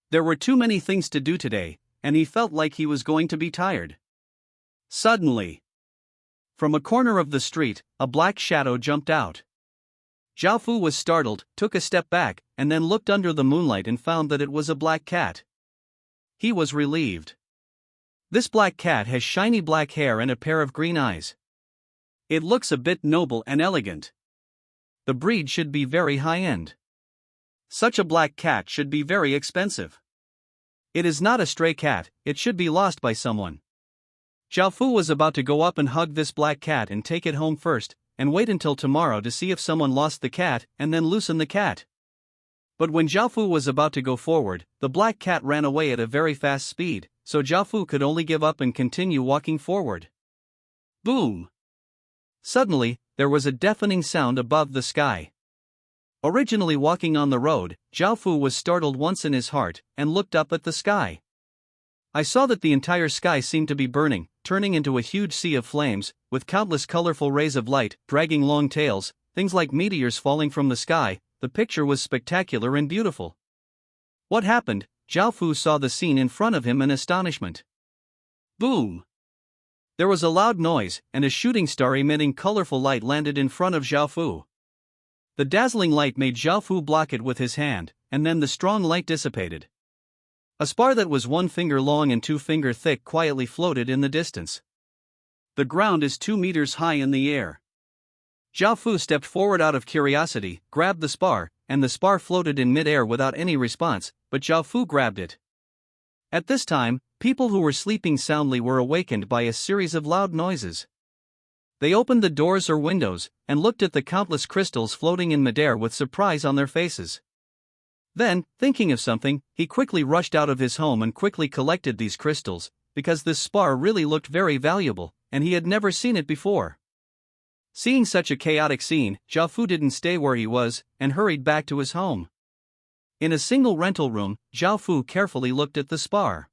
There were too many things to do today, and he felt like he was going to be tired. Suddenly, from a corner of the street, a black shadow jumped out. Zhao Fu was startled, took a step back, and then looked under the moonlight and found that it was a black cat. He was relieved. This black cat has shiny black hair and a pair of green eyes. It looks a bit noble and elegant. The breed should be very high-end. Such a black cat should be very expensive. It is not a stray cat, it should be lost by someone. Zhao Fu was about to go up and hug this black cat and take it home first, and wait until tomorrow to see if someone lost the cat and then loosen the cat. But when Zhao Fu was about to go forward, the black cat ran away at a very fast speed, so Zhao Fu could only give up and continue walking forward. Boom! Suddenly, there was a deafening sound above the sky. Originally walking on the road, Zhao Fu was startled once in his heart and looked up at the sky. I saw that the entire sky seemed to be burning, turning into a huge sea of flames, with countless colorful rays of light dragging long tails, things like meteors falling from the sky. The picture was spectacular and beautiful. What happened? Zhao Fu saw the scene in front of him in astonishment. Boom! There was a loud noise, and a shooting star emitting colorful light landed in front of Zhao Fu. The dazzling light made Zhao Fu block it with his hand, and then the strong light dissipated. A spar that was 1 finger long and 2 finger thick quietly floated in the distance. The ground is 2 meters high in the air. Zhao Fu stepped forward out of curiosity, grabbed the spar, and the spar floated in mid-air without any response, but Zhao Fu grabbed it. At this time, people who were sleeping soundly were awakened by a series of loud noises. They opened the doors or windows, and looked at the countless crystals floating in midair with surprise on their faces. Then, thinking of something, he quickly rushed out of his home and quickly collected these crystals, because this spar really looked very valuable, and he had never seen it before. Seeing such a chaotic scene, Zhao Fu didn't stay where he was, and hurried back to his home. In a single rental room, Zhao Fu carefully looked at the spar.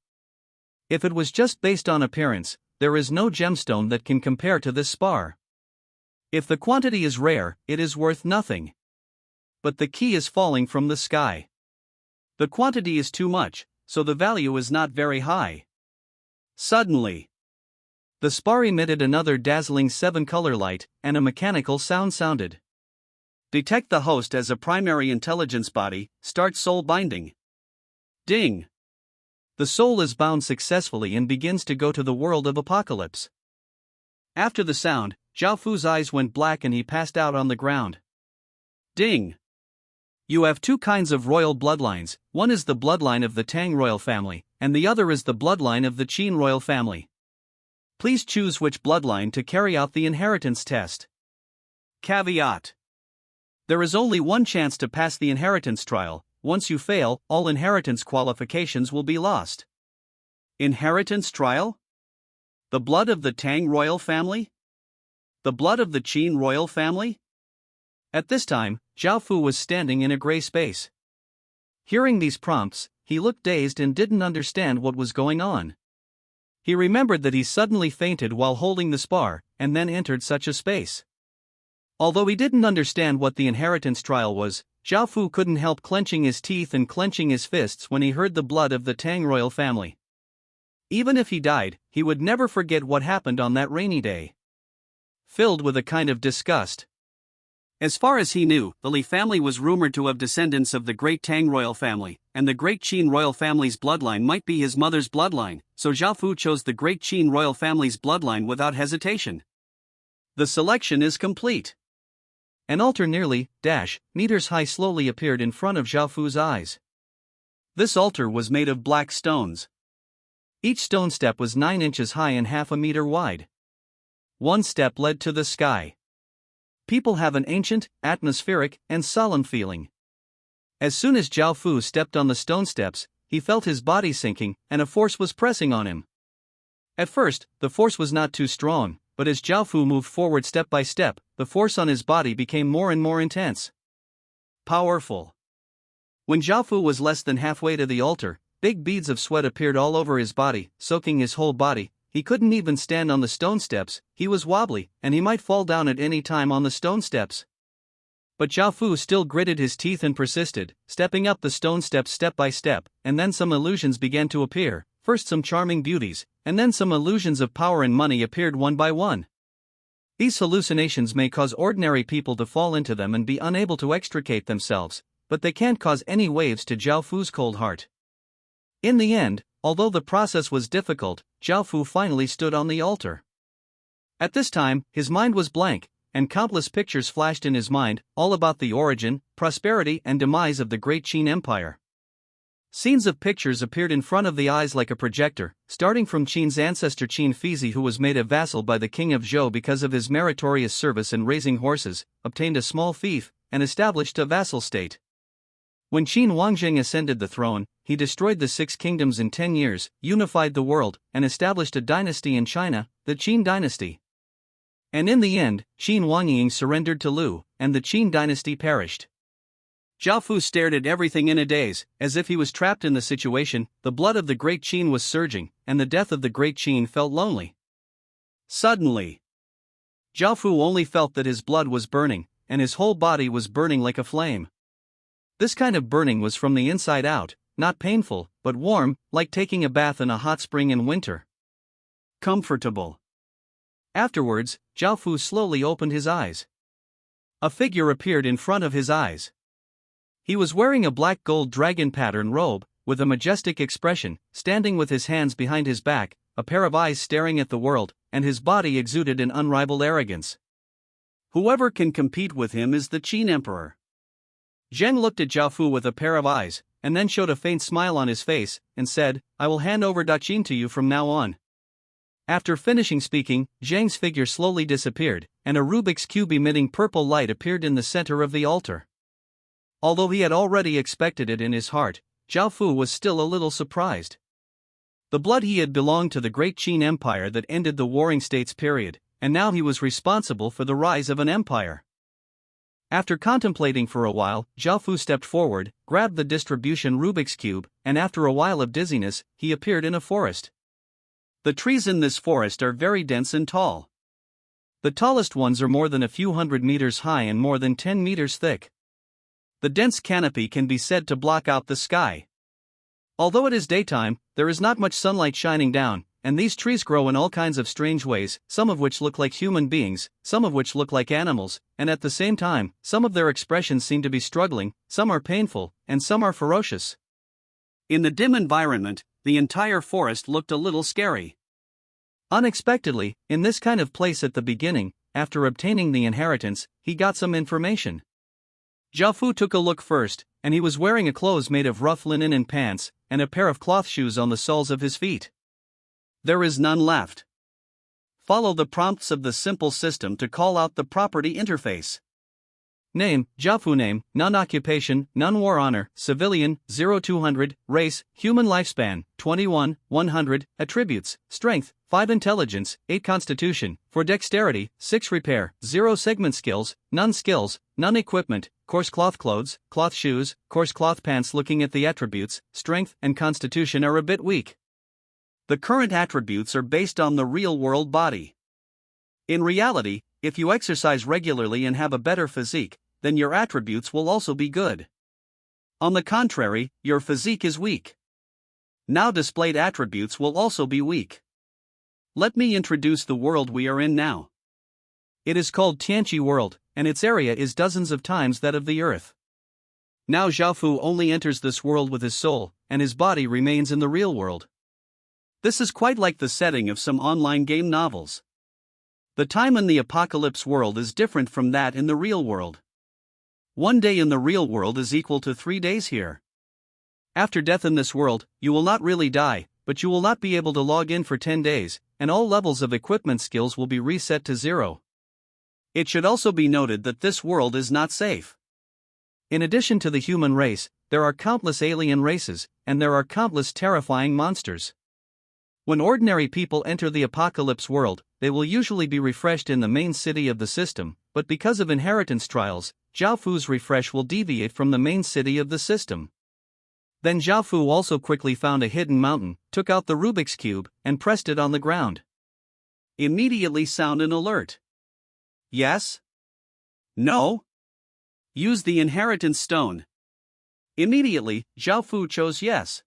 If it was just based on appearance, there is no gemstone that can compare to this spar. If the quantity is rare, it is worth nothing. But the key is falling from the sky. The quantity is too much, so the value is not very high. Suddenly, the spar emitted another dazzling 7-color light, and a mechanical sound sounded. Detect the host as a primary intelligence body, start soul binding. Ding! The soul is bound successfully and begins to go to the world of apocalypse. After the sound, Zhao Fu's eyes went black and he passed out on the ground. Ding! You have 2 kinds of royal bloodlines, one is the bloodline of the Tang royal family, and the other is the bloodline of the Qin royal family. Please choose which bloodline to carry out the inheritance test. Caveat: there is only one chance to pass the inheritance trial. Once you fail, all inheritance qualifications will be lost. Inheritance trial? The blood of the Tang royal family? The blood of the Qin royal family? At this time, Zhao Fu was standing in a gray space. Hearing these prompts, he looked dazed and didn't understand what was going on. He remembered that he suddenly fainted while holding the spar, and then entered such a space. Although he didn't understand what the inheritance trial was, Zhao Fu couldn't help clenching his teeth and clenching his fists when he heard the blood of the Tang royal family. Even if he died, he would never forget what happened on that rainy day. Filled with a kind of disgust. As far as he knew, the Li family was rumored to have descendants of the great Tang royal family, and the great Qin royal family's bloodline might be his mother's bloodline, so Zhao Fu chose the great Qin royal family's bloodline without hesitation. The selection is complete. An altar nearly meters high slowly appeared in front of Zhao Fu's eyes. This altar was made of black stones. Each stone step was 9 inches high and half a meter wide. One step led to the sky. People have an ancient, atmospheric, and solemn feeling. As soon as Zhao Fu stepped on the stone steps, he felt his body sinking, and a force was pressing on him. At first, the force was not too strong, but as Zhao Fu moved forward step by step, the force on his body became more and more intense. Powerful. When Zhao Fu was less than halfway to the altar, big beads of sweat appeared all over his body, soaking his whole body. He couldn't even stand on the stone steps, he was wobbly, and he might fall down at any time on the stone steps. But Zhao Fu still gritted his teeth and persisted, stepping up the stone steps step by step, and then some illusions began to appear, first some charming beauties, and then some illusions of power and money appeared one by one. These hallucinations may cause ordinary people to fall into them and be unable to extricate themselves, but they can't cause any waves to Zhao Fu's cold heart. In the end, although the process was difficult, Zhao Fu finally stood on the altar. At this time, his mind was blank, and countless pictures flashed in his mind, all about the origin, prosperity, and demise of the great Qin Empire. Scenes of pictures appeared in front of the eyes like a projector, starting from Qin's ancestor Qin Fizi, who was made a vassal by the king of Zhou because of his meritorious service in raising horses, obtained a small fief, and established a vassal state. When Qin Wangjing ascended the throne, he destroyed the 6 kingdoms in 10 years, unified the world, and established a dynasty in China, the Qin dynasty. And in the end, Qin Wangying surrendered to Lu, and the Qin dynasty perished. Zhao Fu stared at everything in a daze, as if he was trapped in the situation. The blood of the great Qin was surging, and the death of the great Qin felt lonely. Suddenly, Zhao Fu only felt that his blood was burning, and his whole body was burning like a flame. This kind of burning was from the inside out, not painful, but warm, like taking a bath in a hot spring in winter. Comfortable. Afterwards, Zhao Fu slowly opened his eyes. A figure appeared in front of his eyes. He was wearing a black gold dragon pattern robe, with a majestic expression, standing with his hands behind his back, a pair of eyes staring at the world, and his body exuded an unrivaled arrogance. Whoever can compete with him is the Qin Emperor. Zheng looked at Zhao Fu with a pair of eyes, and then showed a faint smile on his face, and said, "I will hand over Daqin to you from now on." After finishing speaking, Zheng's figure slowly disappeared, and a Rubik's cube emitting purple light appeared in the center of the altar. Although he had already expected it in his heart, Zhao Fu was still a little surprised. The blood he had belonged to the great Qin Empire that ended the Warring States period, and now he was responsible for the rise of an empire. After contemplating for a while, Zhao Fu stepped forward, grabbed the distribution Rubik's cube, and after a while of dizziness, he appeared in a forest. The trees in this forest are very dense and tall. The tallest ones are more than a few hundred meters high and more than 10 meters thick. The dense canopy can be said to block out the sky. Although it is daytime, there is not much sunlight shining down, and these trees grow in all kinds of strange ways, some of which look like human beings, some of which look like animals, and at the same time, some of their expressions seem to be struggling, some are painful, and some are ferocious. In the dim environment, the entire forest looked a little scary. Unexpectedly, in this kind of place at the beginning, after obtaining the inheritance, he got some information. Zhao Fu took a look first, and he was wearing a clothes made of rough linen and pants, and a pair of cloth shoes on the soles of his feet. There is none left. Follow the prompts of the simple system to call out the property interface. Name, Zhao Fu name, none occupation, none war honor, civilian, 0200, race, human lifespan, 21, 100, attributes, strength, 5 intelligence, 8 constitution, for dexterity, 6 repair, 0 segment skills, none equipment, coarse cloth clothes, cloth shoes, coarse cloth pants. Looking at the attributes, strength and constitution are a bit weak. The current attributes are based on the real-world body. In reality, if you exercise regularly and have a better physique, then your attributes will also be good. On the contrary, your physique is weak. Now displayed attributes will also be weak. Let me introduce the world we are in now. It is called Tianqi World, and its area is dozens of times that of the Earth. Now Zhao Fu only enters this world with his soul, and his body remains in the real world. This is quite like the setting of some online game novels. The time in the apocalypse world is different from that in the real world. 1 day in the real world is equal to 3 days here. After death in this world, you will not really die, but you will not be able to log in for 10 days, and all levels of equipment skills will be reset to 0. It should also be noted that this world is not safe. In addition to the human race, there are countless alien races, and there are countless terrifying monsters. When ordinary people enter the apocalypse world, they will usually be refreshed in the main city of the system, but because of inheritance trials, Zhao Fu's refresh will deviate from the main city of the system. Then Zhao Fu also quickly found a hidden mountain, took out the Rubik's Cube, and pressed it on the ground. Immediately sound an alert. Yes? No? Use the inheritance stone. Immediately, Zhao Fu chose yes.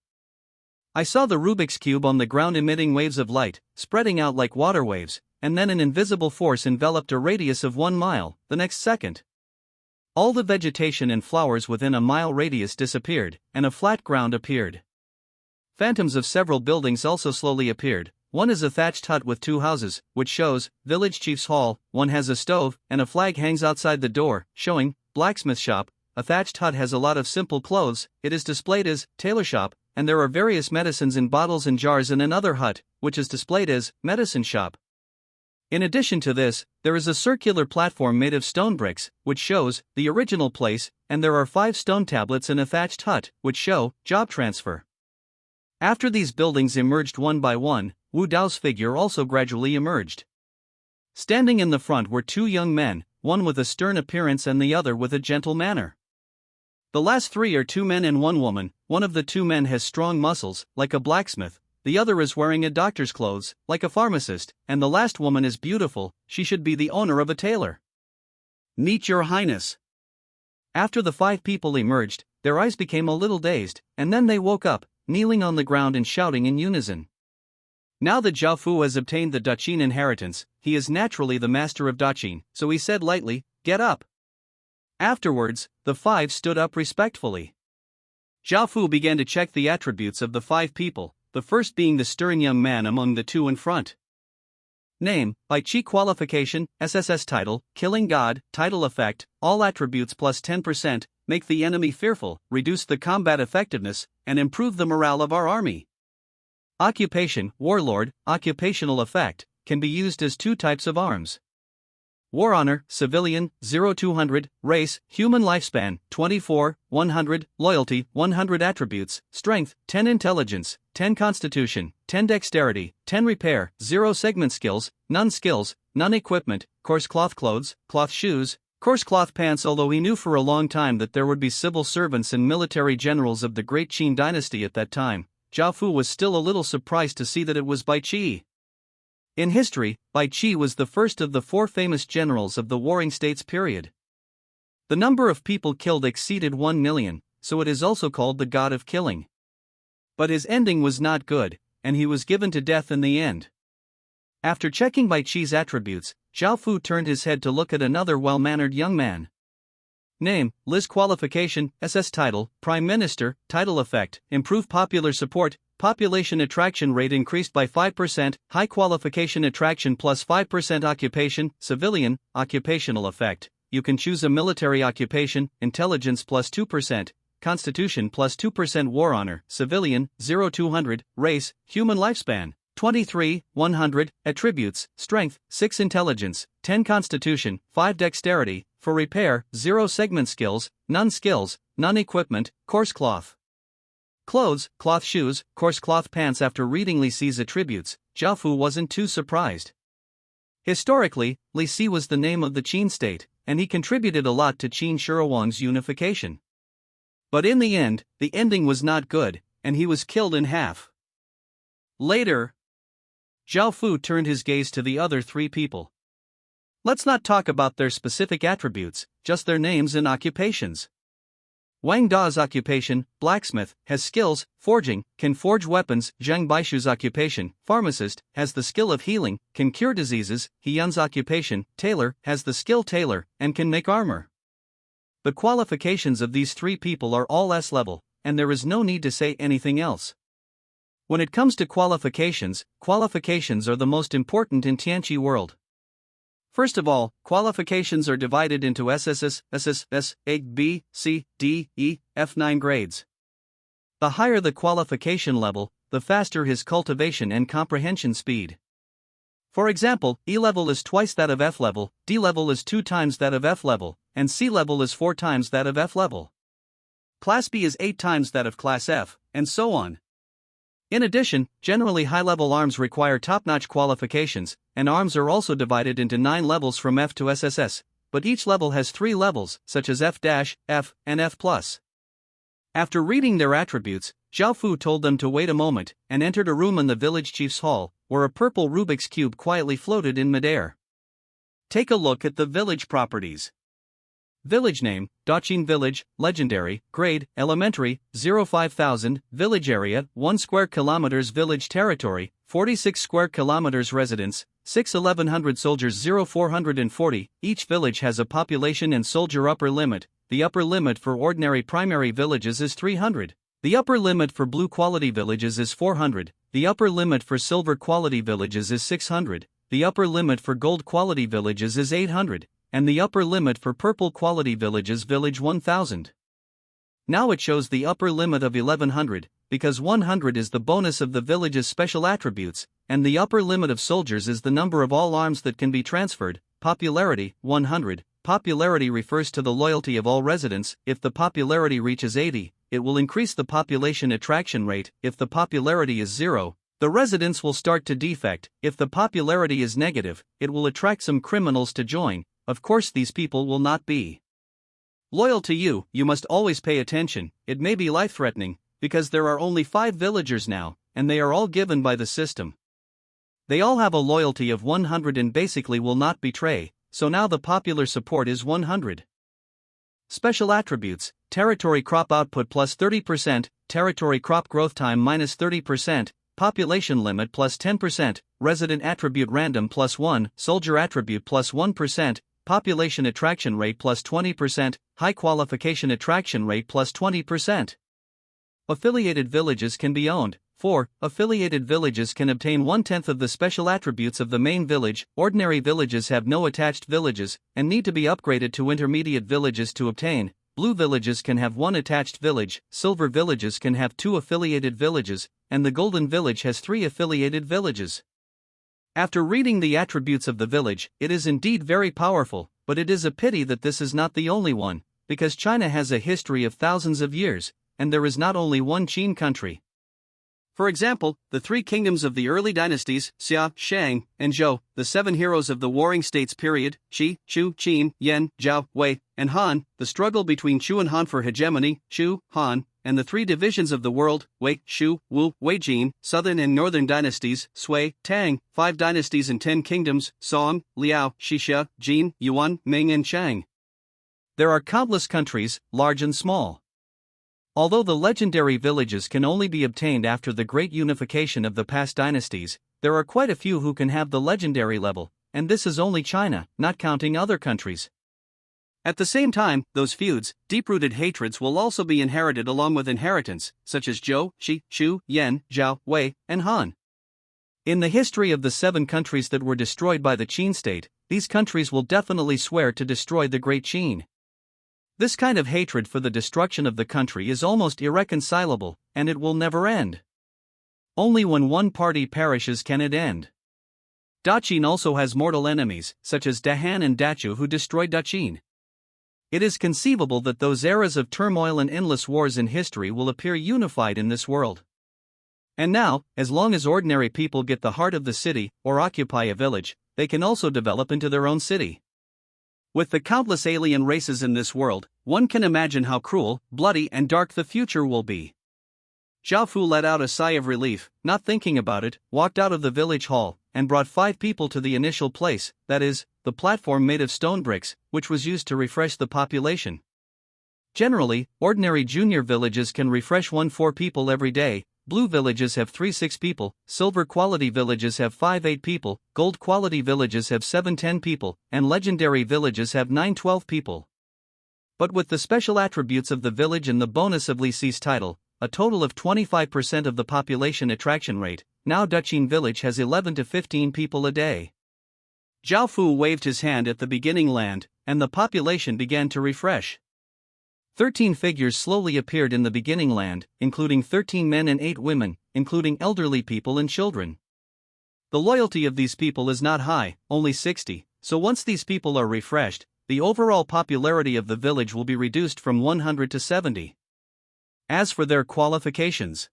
I saw the Rubik's Cube on the ground emitting waves of light, spreading out like water waves, and then an invisible force enveloped a radius of 1 mile, the next second. All the vegetation and flowers within a mile radius disappeared, and a flat ground appeared. Phantoms of several buildings also slowly appeared. One is a thatched hut with 2 houses, which shows village chief's hall. One has a stove, and a flag hangs outside the door, showing blacksmith shop. A thatched hut has a lot of simple clothes. It is displayed as tailor shop, and there are various medicines in bottles and jars in another hut, which is displayed as medicine shop. In addition to this, there is a circular platform made of stone bricks, which shows the original place, and there are 5 stone tablets in a thatched hut, which show job transfer. After these buildings emerged one by one, Wu Dao's figure also gradually emerged. Standing in the front were 2 young men, one with a stern appearance and the other with a gentle manner. The last 3 are 2 men and 1 woman. One of the 2 men has strong muscles, like a blacksmith. The other is wearing a doctor's clothes, like a pharmacist, and the last woman is beautiful. She should be the owner of a tailor. Meet your highness. After the 5 people emerged, their eyes became a little dazed, and then they woke up, kneeling on the ground and shouting in unison. Now that Zhao Fu has obtained the Daqin inheritance, he is naturally the master of Daqin, so he said lightly, "Get up." Afterwards, the 5 stood up respectfully. Zhao Fu began to check the attributes of the 5 people, the first being the stern young man among the 2 in front. Name, Bai Qi qualification, SSS title, Killing God, title effect, all attributes plus 10%, make the enemy fearful, reduce the combat effectiveness, and improve the morale of our army. Occupation, Warlord, occupational effect, can be used as 2 types of arms. War Honor, Civilian, 0-200, Race, Human Lifespan, 24, 100, Loyalty, 100 Attributes, Strength, 10 Intelligence, 10 Constitution, 10 Dexterity, 10 Repair, 0 Segment Skills, none Equipment, coarse cloth clothes, cloth shoes, coarse cloth pants. Although he knew for a long time that there would be civil servants and military generals of the Great Qin dynasty at that time, Zhao Fu was still a little surprised to see that it was Bai Qi. In history, Bai Qi was the first of the 4 famous generals of the Warring States period. The number of people killed exceeded 1 million, so it is also called the God of Killing. But his ending was not good, and he was given to death in the end. After checking Bai Qi's attributes, Zhao Fu turned his head to look at another well-mannered young man. Name, Liz qualification, SS title, Prime Minister, title effect, improve popular support, population attraction rate increased by 5%, high qualification attraction plus 5% occupation, civilian, occupational effect. You can choose a military occupation, intelligence plus 2%, constitution plus 2%, war honor, civilian, 0-200, race, human lifespan, 23, 100, attributes, strength, 6 intelligence, 10 constitution, 5 dexterity, for repair, 0 segment skills, none equipment, coarse cloth clothes, cloth shoes, coarse cloth pants. After reading Li Si's attributes, Zhao Fu wasn't too surprised. Historically, Li Si was the name of the Qin state, and he contributed a lot to Qin Shirawang's unification. But in the end, the ending was not good, and he was killed in half. Later, Zhao Fu turned his gaze to the other 3 people. Let's not talk about their specific attributes, just their names and occupations. Wang Da's occupation, blacksmith, has skills, forging, can forge weapons. Zhang Baishu's occupation, pharmacist, has the skill of healing, can cure diseases. He Yun's occupation, tailor, has the skill tailor, and can make armor. The qualifications of these 3 people are all S level, and there is no need to say anything else. When it comes to qualifications are the most important in Tianqi world. First of all, qualifications are divided into SSSS A, B, C, D, E, F9 grades. The higher the qualification level, the faster his cultivation and comprehension speed. For example, E level is twice that of F level, D level is 2 times that of F level, and C level is 4 times that of F level. Class B is 8 times that of Class F, and so on. In addition, generally high-level arms require top-notch qualifications, and arms are also divided into 9 levels from F to SSS, but each level has 3 levels, such as F-, F, and F+. After reading their attributes, Zhao Fu told them to wait a moment, and entered a room in the village chief's hall, where a purple Rubik's Cube quietly floated in midair. Take a look at the village properties. Village name, Daqin Village, Legendary, Grade, Elementary, 05000, Village Area, 1 square kilometers. Village Territory, 46 square kilometers. Residents, 1100 Soldiers 0440, each village has a population and soldier upper limit. The upper limit for ordinary primary villages is 300. The upper limit for blue quality villages is 400. The upper limit for silver quality villages is 600. The upper limit for gold quality villages is 800. And the upper limit for purple quality villages village 1000. Now it shows the upper limit of 1100, because 100 is the bonus of the village's special attributes, and the upper limit of soldiers is the number of all arms that can be transferred. Popularity, 100. Popularity refers to the loyalty of all residents. If the popularity reaches 80, it will increase the population attraction rate. If the popularity is 0, the residents will start to defect. If the popularity is negative, it will attract some criminals to join. Of course, these people will not be loyal to you. You must always pay attention. It may be life-threatening, because there are only 5 villagers now, and they are all given by the system. They all have a loyalty of 100 and basically will not betray, so now the popular support is 100. Special attributes: territory crop output plus 30%, territory crop growth time minus 30%, population limit plus 10%, resident attribute random plus 1, soldier attribute plus 1%, population attraction rate plus 20%, high qualification attraction rate plus 20%. Affiliated villages can be owned. 4. Affiliated villages can obtain 1/10 of the special attributes of the main village. Ordinary villages have no attached villages, and need to be upgraded to intermediate villages to obtain. Blue villages can have 1 attached village, silver villages can have 2 affiliated villages, and the golden village has 3 affiliated villages. After reading the attributes of the village, it is indeed very powerful, but it is a pity that this is not the only one, because China has a history of thousands of years, and there is not only one Qin country. For example, the 3 kingdoms of the early dynasties, Xia, Shang, and Zhou, the 7 heroes of the Warring States period, Qi, Chu, Qin, Yan, Zhao, Wei, and Han, the struggle between Chu and Han for hegemony, Chu, Han, and the 3 divisions of the world, Wei, Shu, Wu, Wei Jin, southern and northern dynasties, Sui, Tang, 5 dynasties and 10 kingdoms, Song, Liao, Xixia, Jin, Yuan, Ming and Shang. There are countless countries, large and small. Although the legendary villages can only be obtained after the great unification of the past dynasties, there are quite a few who can have the legendary level, and this is only China, not counting other countries. At the same time, those feuds, deep-rooted hatreds will also be inherited along with inheritance, such as Zhou, Xi, Shu, Yan, Zhao, Wei, and Han. In the history of the 7 countries that were destroyed by the Qin state, these countries will definitely swear to destroy the Great Qin. This kind of hatred for the destruction of the country is almost irreconcilable, and it will never end. Only when one party perishes can it end. Daqin also has mortal enemies, such as Dahan and Dachu, who destroyed Daqin. It is conceivable that those eras of turmoil and endless wars in history will appear unified in this world. And now, as long as ordinary people get the heart of the city, or occupy a village, they can also develop into their own city. With the countless alien races in this world, one can imagine how cruel, bloody and dark the future will be. Zhao Fu let out a sigh of relief, not thinking about it, walked out of the village hall, and brought 5 people to the initial place, that is, the platform made of stone bricks, which was used to refresh the population. Generally, ordinary junior villages can refresh 1-4 people every day. Blue villages have 3-6 people, silver quality villages have 5-8 people, gold quality villages have 7-10 people, and legendary villages have 9-12 people. But with the special attributes of the village and the bonus of Li Si's title, a total of 25% of the population attraction rate, now Daqin village has 11 to 15 people a day. Zhao Fu waved his hand at the beginning land, and the population began to refresh. 13 figures slowly appeared in the beginning land, including 13 men and 8 women, including elderly people and children. The loyalty of these people is not high, only 60, so once these people are refreshed, the overall popularity of the village will be reduced from 100 to 70. As for their qualifications,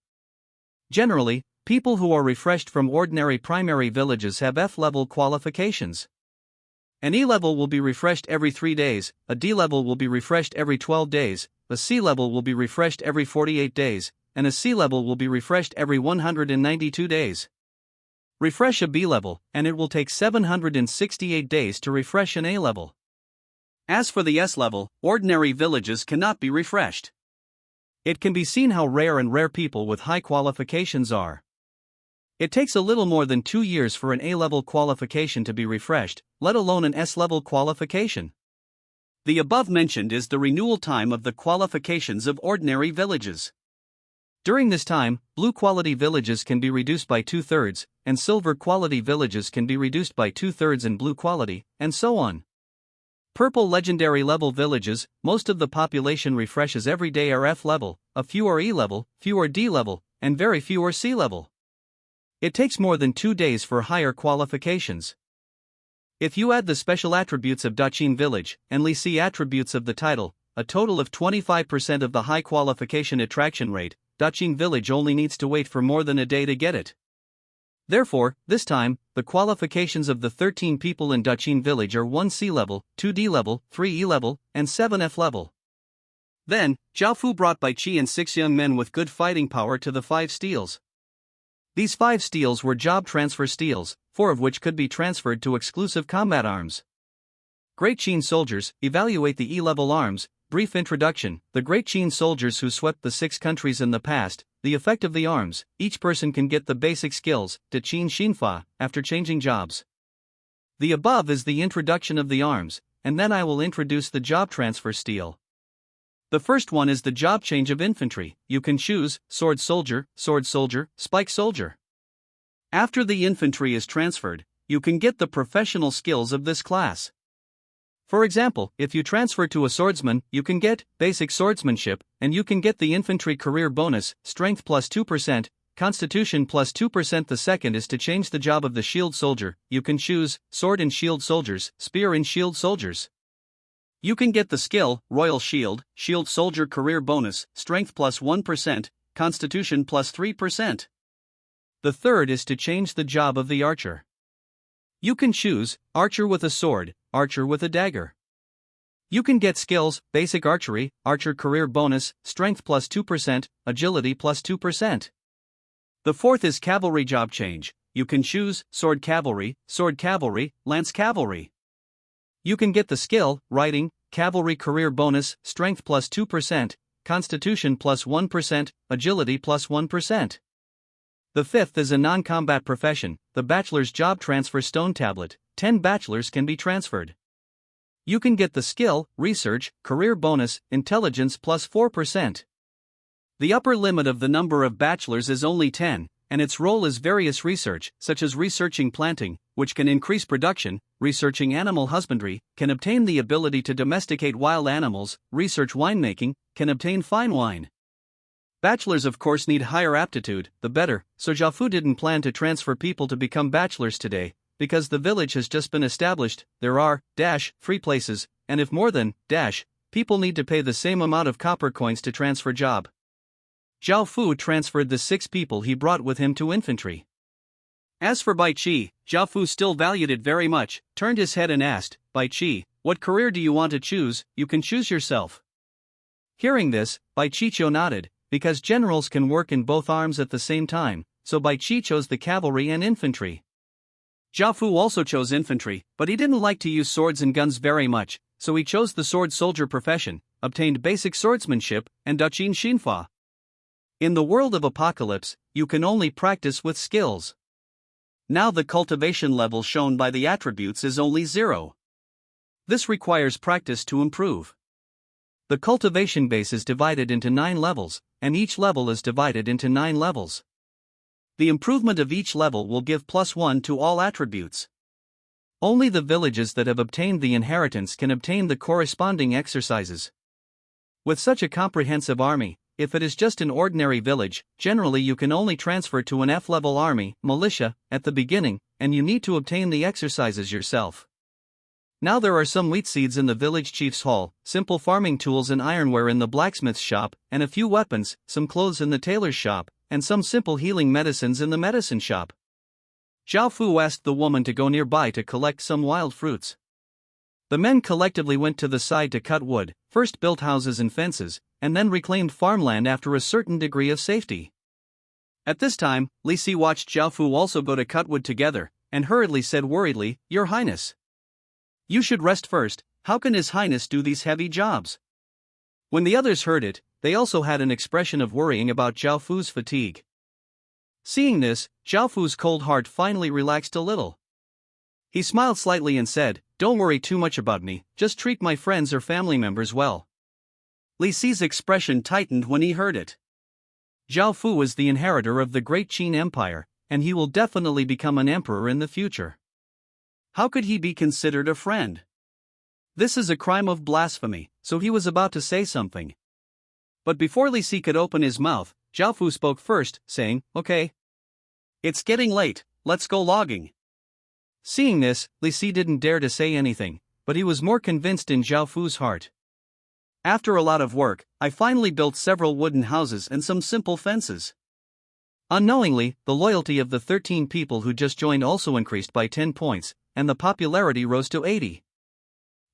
generally, people who are refreshed from ordinary primary villages have F-level qualifications. An E-level will be refreshed every 3 days, a D-level will be refreshed every 12 days, a C-level will be refreshed every 48 days, and a C-level will be refreshed every 192 days. Refresh a B-level, and it will take 768 days to refresh an A-level. As for the S-level, ordinary villages cannot be refreshed. It can be seen how rare people with high qualifications are. It takes a little more than 2 years for an A-level qualification to be refreshed, let alone an S-level qualification. The above mentioned is the renewal time of the qualifications of ordinary villages. During this time, blue quality villages can be reduced by 2/3, and silver quality villages can be reduced by 2/3 and blue quality, and so on. Purple legendary level villages, most of the population refreshes every day are F level, a few are E level, few are D level, and very few are C level. It takes more than 2 days for higher qualifications. If you add the special attributes of Daqin village and Li Si attributes of the title, a total of 25% of the high qualification attraction rate, Daqin village only needs to wait for more than a day to get it. Therefore, this time, the qualifications of the 13 people in Daqin village are 1 C level, 2 D level, 3 E level, and 7 F level. Then, Zhao Fu brought Bai Qi and 6 young men with good fighting power to the 5 steels. These 5 steels were job transfer steels, 4 of which could be transferred to exclusive combat arms. Great Qin soldiers, evaluate the E-level arms. Brief introduction: the Great Qin soldiers who swept the 6 countries in the past. The effect of the arms: each person can get the basic skills, De Qin Xinfa, after changing jobs. The above is the introduction of the arms, and then I will introduce the job transfer steel. The first one is the job change of infantry. You can choose sword soldier, spike soldier. After the infantry is transferred, you can get the professional skills of this class. For example, if you transfer to a swordsman, you can get basic swordsmanship, and you can get the infantry career bonus, strength plus 2%, constitution plus 2%. The second is to change the job of the shield soldier. You can choose sword and shield soldiers, spear and shield soldiers. You can get the skill, Royal Shield, Shield Soldier Career Bonus, Strength plus 1%, Constitution plus 3%. The third is to change the job of the archer. You can choose Archer with a sword, Archer with a dagger. You can get skills, Basic Archery, Archer Career Bonus, Strength plus 2%, Agility plus 2%. The fourth is Cavalry Job Change. You can choose Sword Cavalry, Lance Cavalry. You can get the skill, Riding, Cavalry Career Bonus, Strength plus 2%, Constitution plus 1%, Agility plus 1%. The fifth is a non-combat profession, the Bachelor's Job Transfer Stone Tablet. 10 bachelors can be transferred. You can get the skill, Research, Career Bonus, Intelligence plus 4%. The upper limit of the number of bachelors is only 10, and its role is various research, such as researching planting, which can increase production, researching animal husbandry, can obtain the ability to domesticate wild animals, research winemaking, can obtain fine wine. Bachelors of course need higher aptitude, the better, so Zhao Fu didn't plan to transfer people to become bachelors today, because the village has just been established. There are, free places, and if more than, people need to pay the same amount of copper coins to transfer job. Zhao Fu transferred the 6 people he brought with him to infantry. As for Bai Qi, Zhao Fu still valued it very much, turned his head and asked, Bai Qi, what career do you want to choose? You can choose yourself. Hearing this, Bai Qi nodded, because generals can work in both arms at the same time, so Bai Qi chose the cavalry and infantry. Zhao Fu also chose infantry, but he didn't like to use swords and guns very much, so he chose the sword soldier profession, obtained basic swordsmanship, and Daqin Xinfa. In the world of apocalypse, you can only practice with skills. Now the cultivation level shown by the attributes is only 0. This requires practice to improve. The cultivation base is divided into 9 levels, and each level is divided into 9 levels. The improvement of each level will give +1 to all attributes. Only the villages that have obtained the inheritance can obtain the corresponding exercises. With such a comprehensive army, if it is just an ordinary village, generally you can only transfer to an F-level army, militia, at the beginning, and you need to obtain the exercises yourself. Now there are some wheat seeds in the village chief's hall, simple farming tools and ironware in the blacksmith's shop, and a few weapons, some clothes in the tailor's shop, and some simple healing medicines in the medicine shop. Zhao Fu asked the woman to go nearby to collect some wild fruits. The men collectively went to the side to cut wood, first built houses and fences, and then reclaimed farmland after a certain degree of safety. At this time, Li Si watched Zhao Fu also go to cut wood together, and hurriedly said worriedly, "Your Highness, you should rest first. How can His Highness do these heavy jobs?" When the others heard it, they also had an expression of worrying about Zhao Fu's fatigue. Seeing this, Zhao Fu's cold heart finally relaxed a little. He smiled slightly and said, "Don't worry too much about me, just treat my friends or family members well." Li Si's expression tightened when he heard it. Zhao Fu is the inheritor of the great Qin Empire, and he will definitely become an emperor in the future. How could he be considered a friend? This is a crime of blasphemy, so he was about to say something. But before Li Si could open his mouth, Zhao Fu spoke first, saying, "Okay. It's getting late, let's go logging." Seeing this, Li Si didn't dare to say anything, but he was more convinced in Zhao Fu's heart. "After a lot of work, I finally built several wooden houses and some simple fences." Unknowingly, the loyalty of the 13 people who just joined also increased by 10 points, and the popularity rose to 80.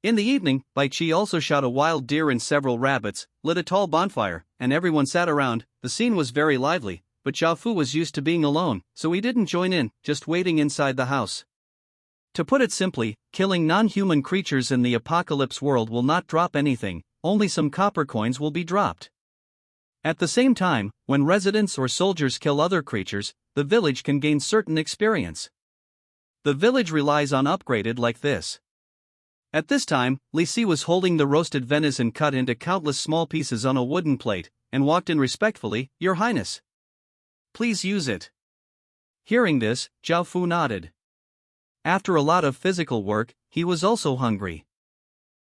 In the evening, Bai Qi also shot a wild deer and several rabbits, lit a tall bonfire, and everyone sat around. The scene was very lively, but Zhao Fu was used to being alone, so he didn't join in, just waiting inside the house. To put it simply, killing non-human creatures in the apocalypse world will not drop anything, only some copper coins will be dropped. At the same time, when residents or soldiers kill other creatures, the village can gain certain experience. The village relies on upgraded like this. At this time, Li Si was holding the roasted venison cut into countless small pieces on a wooden plate, and walked in respectfully, "Your Highness, please use it." Hearing this, Zhao Fu nodded. After a lot of physical work, he was also hungry.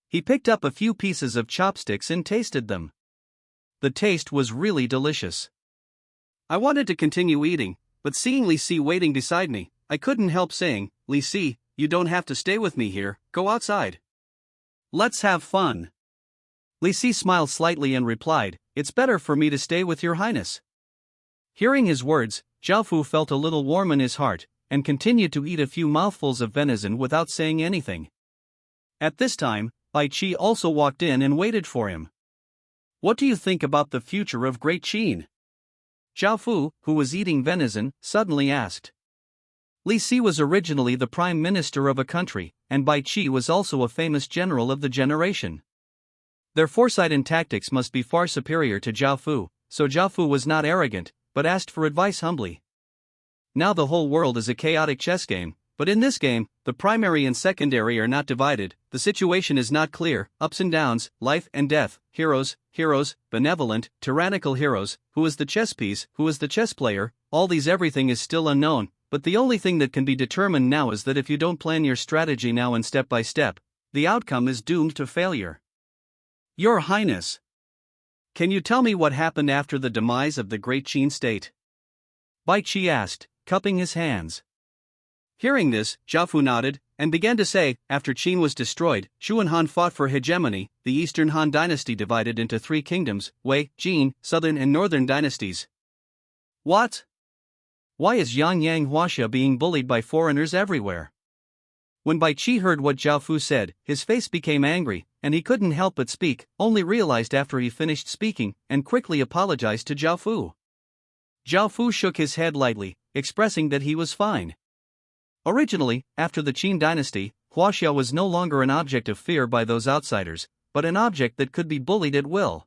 He picked up a few pieces of chopsticks and tasted them. The taste was really delicious. I wanted to continue eating, but seeing Li Si waiting beside me, I couldn't help saying, "Li Si, you don't have to stay with me here, go outside. Let's have fun." Li Si smiled slightly and replied, "It's better for me to stay with your Highness." Hearing his words, Zhao Fu felt a little warm in his heart, and continued to eat a few mouthfuls of venison without saying anything. At this time, Bai Qi also walked in and waited for him. "What do you think about the future of Great Qin?" Zhao Fu, who was eating venison, suddenly asked. Li Si was originally the prime minister of a country, and Bai Qi was also a famous general of the generation. Their foresight and tactics must be far superior to Zhao Fu, so Zhao Fu was not arrogant, but asked for advice humbly. Now the whole world is a chaotic chess game, but in this game, the primary and secondary are not divided, the situation is not clear, ups and downs, life and death, heroes, benevolent, tyrannical heroes, who is the chess piece, who is the chess player, all these everything is still unknown, but the only thing that can be determined now is that if you don't plan your strategy now and step by step, the outcome is doomed to failure. Your Highness, can you tell me what happened after the demise of the Great Qin state? Bai Qi asked, cupping his hands. Hearing this, Zhao Fu nodded, and began to say, after Qin was destroyed, Shu and Han fought for hegemony, the Eastern Han dynasty divided into 3 kingdoms, Wei, Jin, Southern and Northern dynasties. What? Why is Yang Huaxia being bullied by foreigners everywhere? When Bai Qi heard what Zhao Fu said, his face became angry, and he couldn't help but speak, only realized after he finished speaking, and quickly apologized to Zhao Fu. Zhao Fu shook his head lightly, expressing that he was fine. Originally, after the Qin dynasty, Huaxia was no longer an object of fear by those outsiders, but an object that could be bullied at will.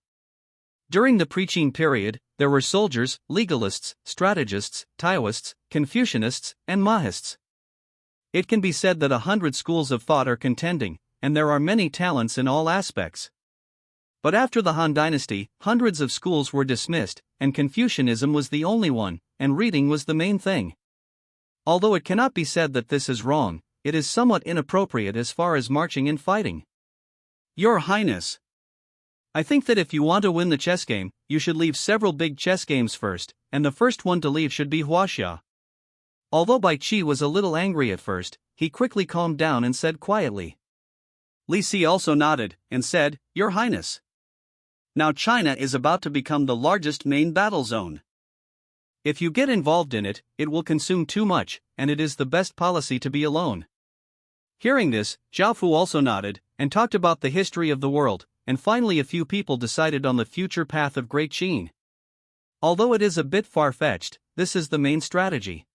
During the pre-Qin period, there were soldiers, legalists, strategists, Taoists, Confucianists, and Mahists. It can be said that 100 schools of thought are contending, and there are many talents in all aspects. But after the Han dynasty, hundreds of schools were dismissed, and Confucianism was the only one, and reading was the main thing. Although it cannot be said that this is wrong, it is somewhat inappropriate as far as marching and fighting. Your Highness, I think that if you want to win the chess game, you should leave several big chess games first, and the first one to leave should be Huaxia. Although Bai Qi was a little angry at first, he quickly calmed down and said quietly. Li Si also nodded and said, Your Highness. Now China is about to become the largest main battle zone. If you get involved in it, it will consume too much, and it is the best policy to be alone. Hearing this, Zhao Fu also nodded, and talked about the history of the world, and finally a few people decided on the future path of Great Qin. Although it is a bit far-fetched, this is the main strategy.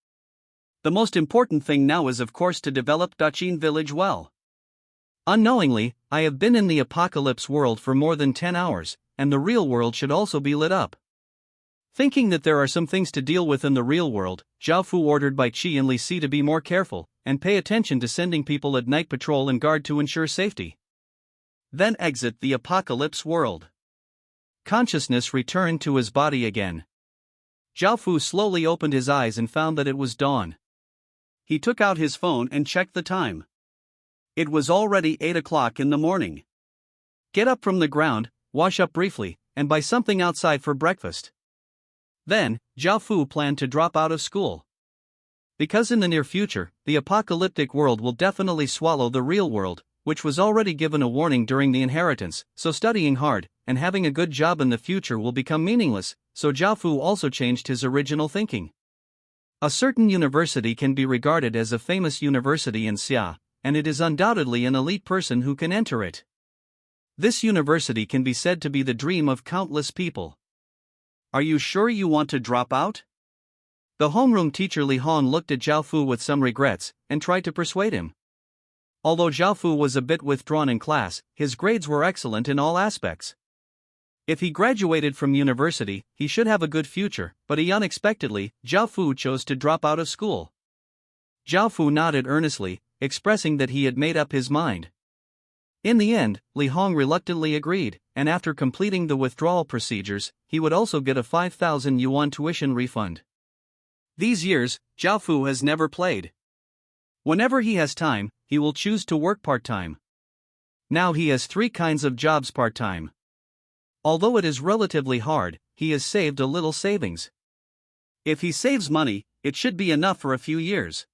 The most important thing now is of course to develop Daqin village well. Unknowingly, I have been in the apocalypse world for more than 10 hours, and the real world should also be lit up. Thinking that there are some things to deal with in the real world, Zhao Fu ordered Bai Qi and Li Si to be more careful, and pay attention to sending people at night patrol and guard to ensure safety. Then exit the apocalypse world. Consciousness returned to his body again. Zhao Fu slowly opened his eyes and found that it was dawn. He took out his phone and checked the time. It was already 8 o'clock in the morning. Get up from the ground, wash up briefly, and buy something outside for breakfast. Then, Zhao Fu planned to drop out of school. Because in the near future, the apocalyptic world will definitely swallow the real world, which was already given a warning during the inheritance, so studying hard, and having a good job in the future will become meaningless, so Zhao Fu also changed his original thinking. A certain university can be regarded as a famous university in Xia, and it is undoubtedly an elite person who can enter it. This university can be said to be the dream of countless people. Are you sure you want to drop out? The homeroom teacher Li Hong looked at Zhao Fu with some regrets, and tried to persuade him. Although Zhao Fu was a bit withdrawn in class, his grades were excellent in all aspects. If he graduated from university, he should have a good future, but unexpectedly, Zhao Fu chose to drop out of school. Zhao Fu nodded earnestly, expressing that he had made up his mind. In the end, Li Hong reluctantly agreed, and after completing the withdrawal procedures, he would also get a 5,000 yuan tuition refund. These years, Zhao Fu has never played. Whenever he has time, he will choose to work part-time. Now he has 3 kinds of jobs part-time. Although it is relatively hard, he has saved a little savings. If he saves money, it should be enough for a few years.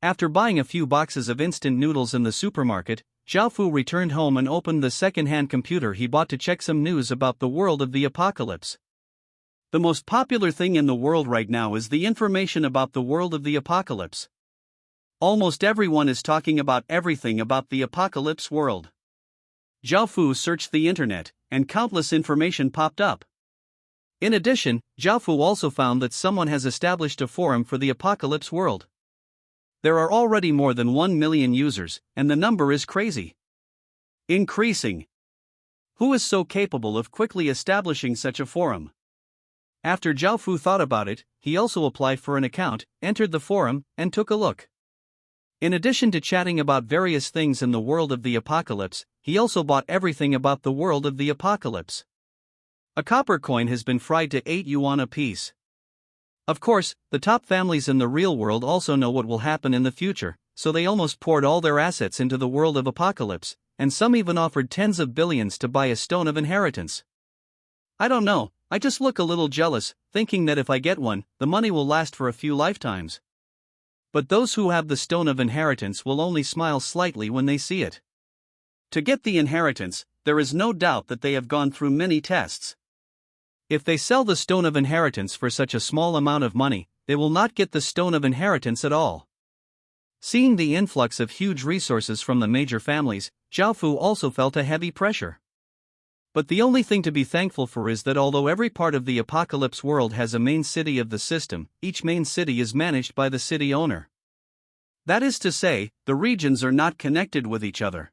After buying a few boxes of instant noodles in the supermarket, Zhao Fu returned home and opened the second-hand computer he bought to check some news about the world of the apocalypse. The most popular thing in the world right now is the information about the world of the apocalypse. Almost everyone is talking about everything about the apocalypse world. Zhao Fu searched the internet, and countless information popped up. In addition, Zhao Fu also found that someone has established a forum for the apocalypse world. There are already more than 1 million users, and the number is crazy. Increasing. Who is so capable of quickly establishing such a forum? After Zhao Fu thought about it, he also applied for an account, entered the forum, and took a look. In addition to chatting about various things in the world of the apocalypse, he also bought everything about the world of the apocalypse. A copper coin has been fried to 8 yuan apiece. Of course, the top families in the real world also know what will happen in the future, so they almost poured all their assets into the world of apocalypse, and some even offered tens of billions to buy a stone of inheritance. I don't know, I just look a little jealous, thinking that if I get one, the money will last for a few lifetimes. But those who have the stone of inheritance will only smile slightly when they see it. To get the inheritance, there is no doubt that they have gone through many tests. If they sell the stone of inheritance for such a small amount of money, they will not get the stone of inheritance at all. Seeing the influx of huge resources from the major families, Zhao Fu also felt a heavy pressure. But the only thing to be thankful for is that although every part of the apocalypse world has a main city of the system, each main city is managed by the city owner. That is to say, the regions are not connected with each other.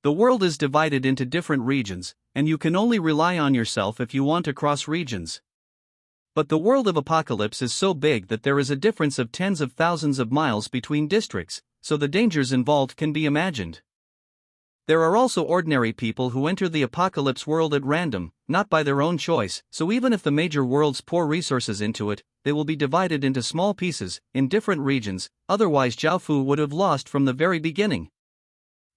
The world is divided into different regions, and you can only rely on yourself if you want to cross regions. But the world of apocalypse is so big that there is a difference of tens of thousands of miles between districts, so the dangers involved can be imagined. There are also ordinary people who enter the apocalypse world at random, not by their own choice, so even if the major worlds pour resources into it, they will be divided into small pieces, in different regions, otherwise Jiaofu would have lost from the very beginning.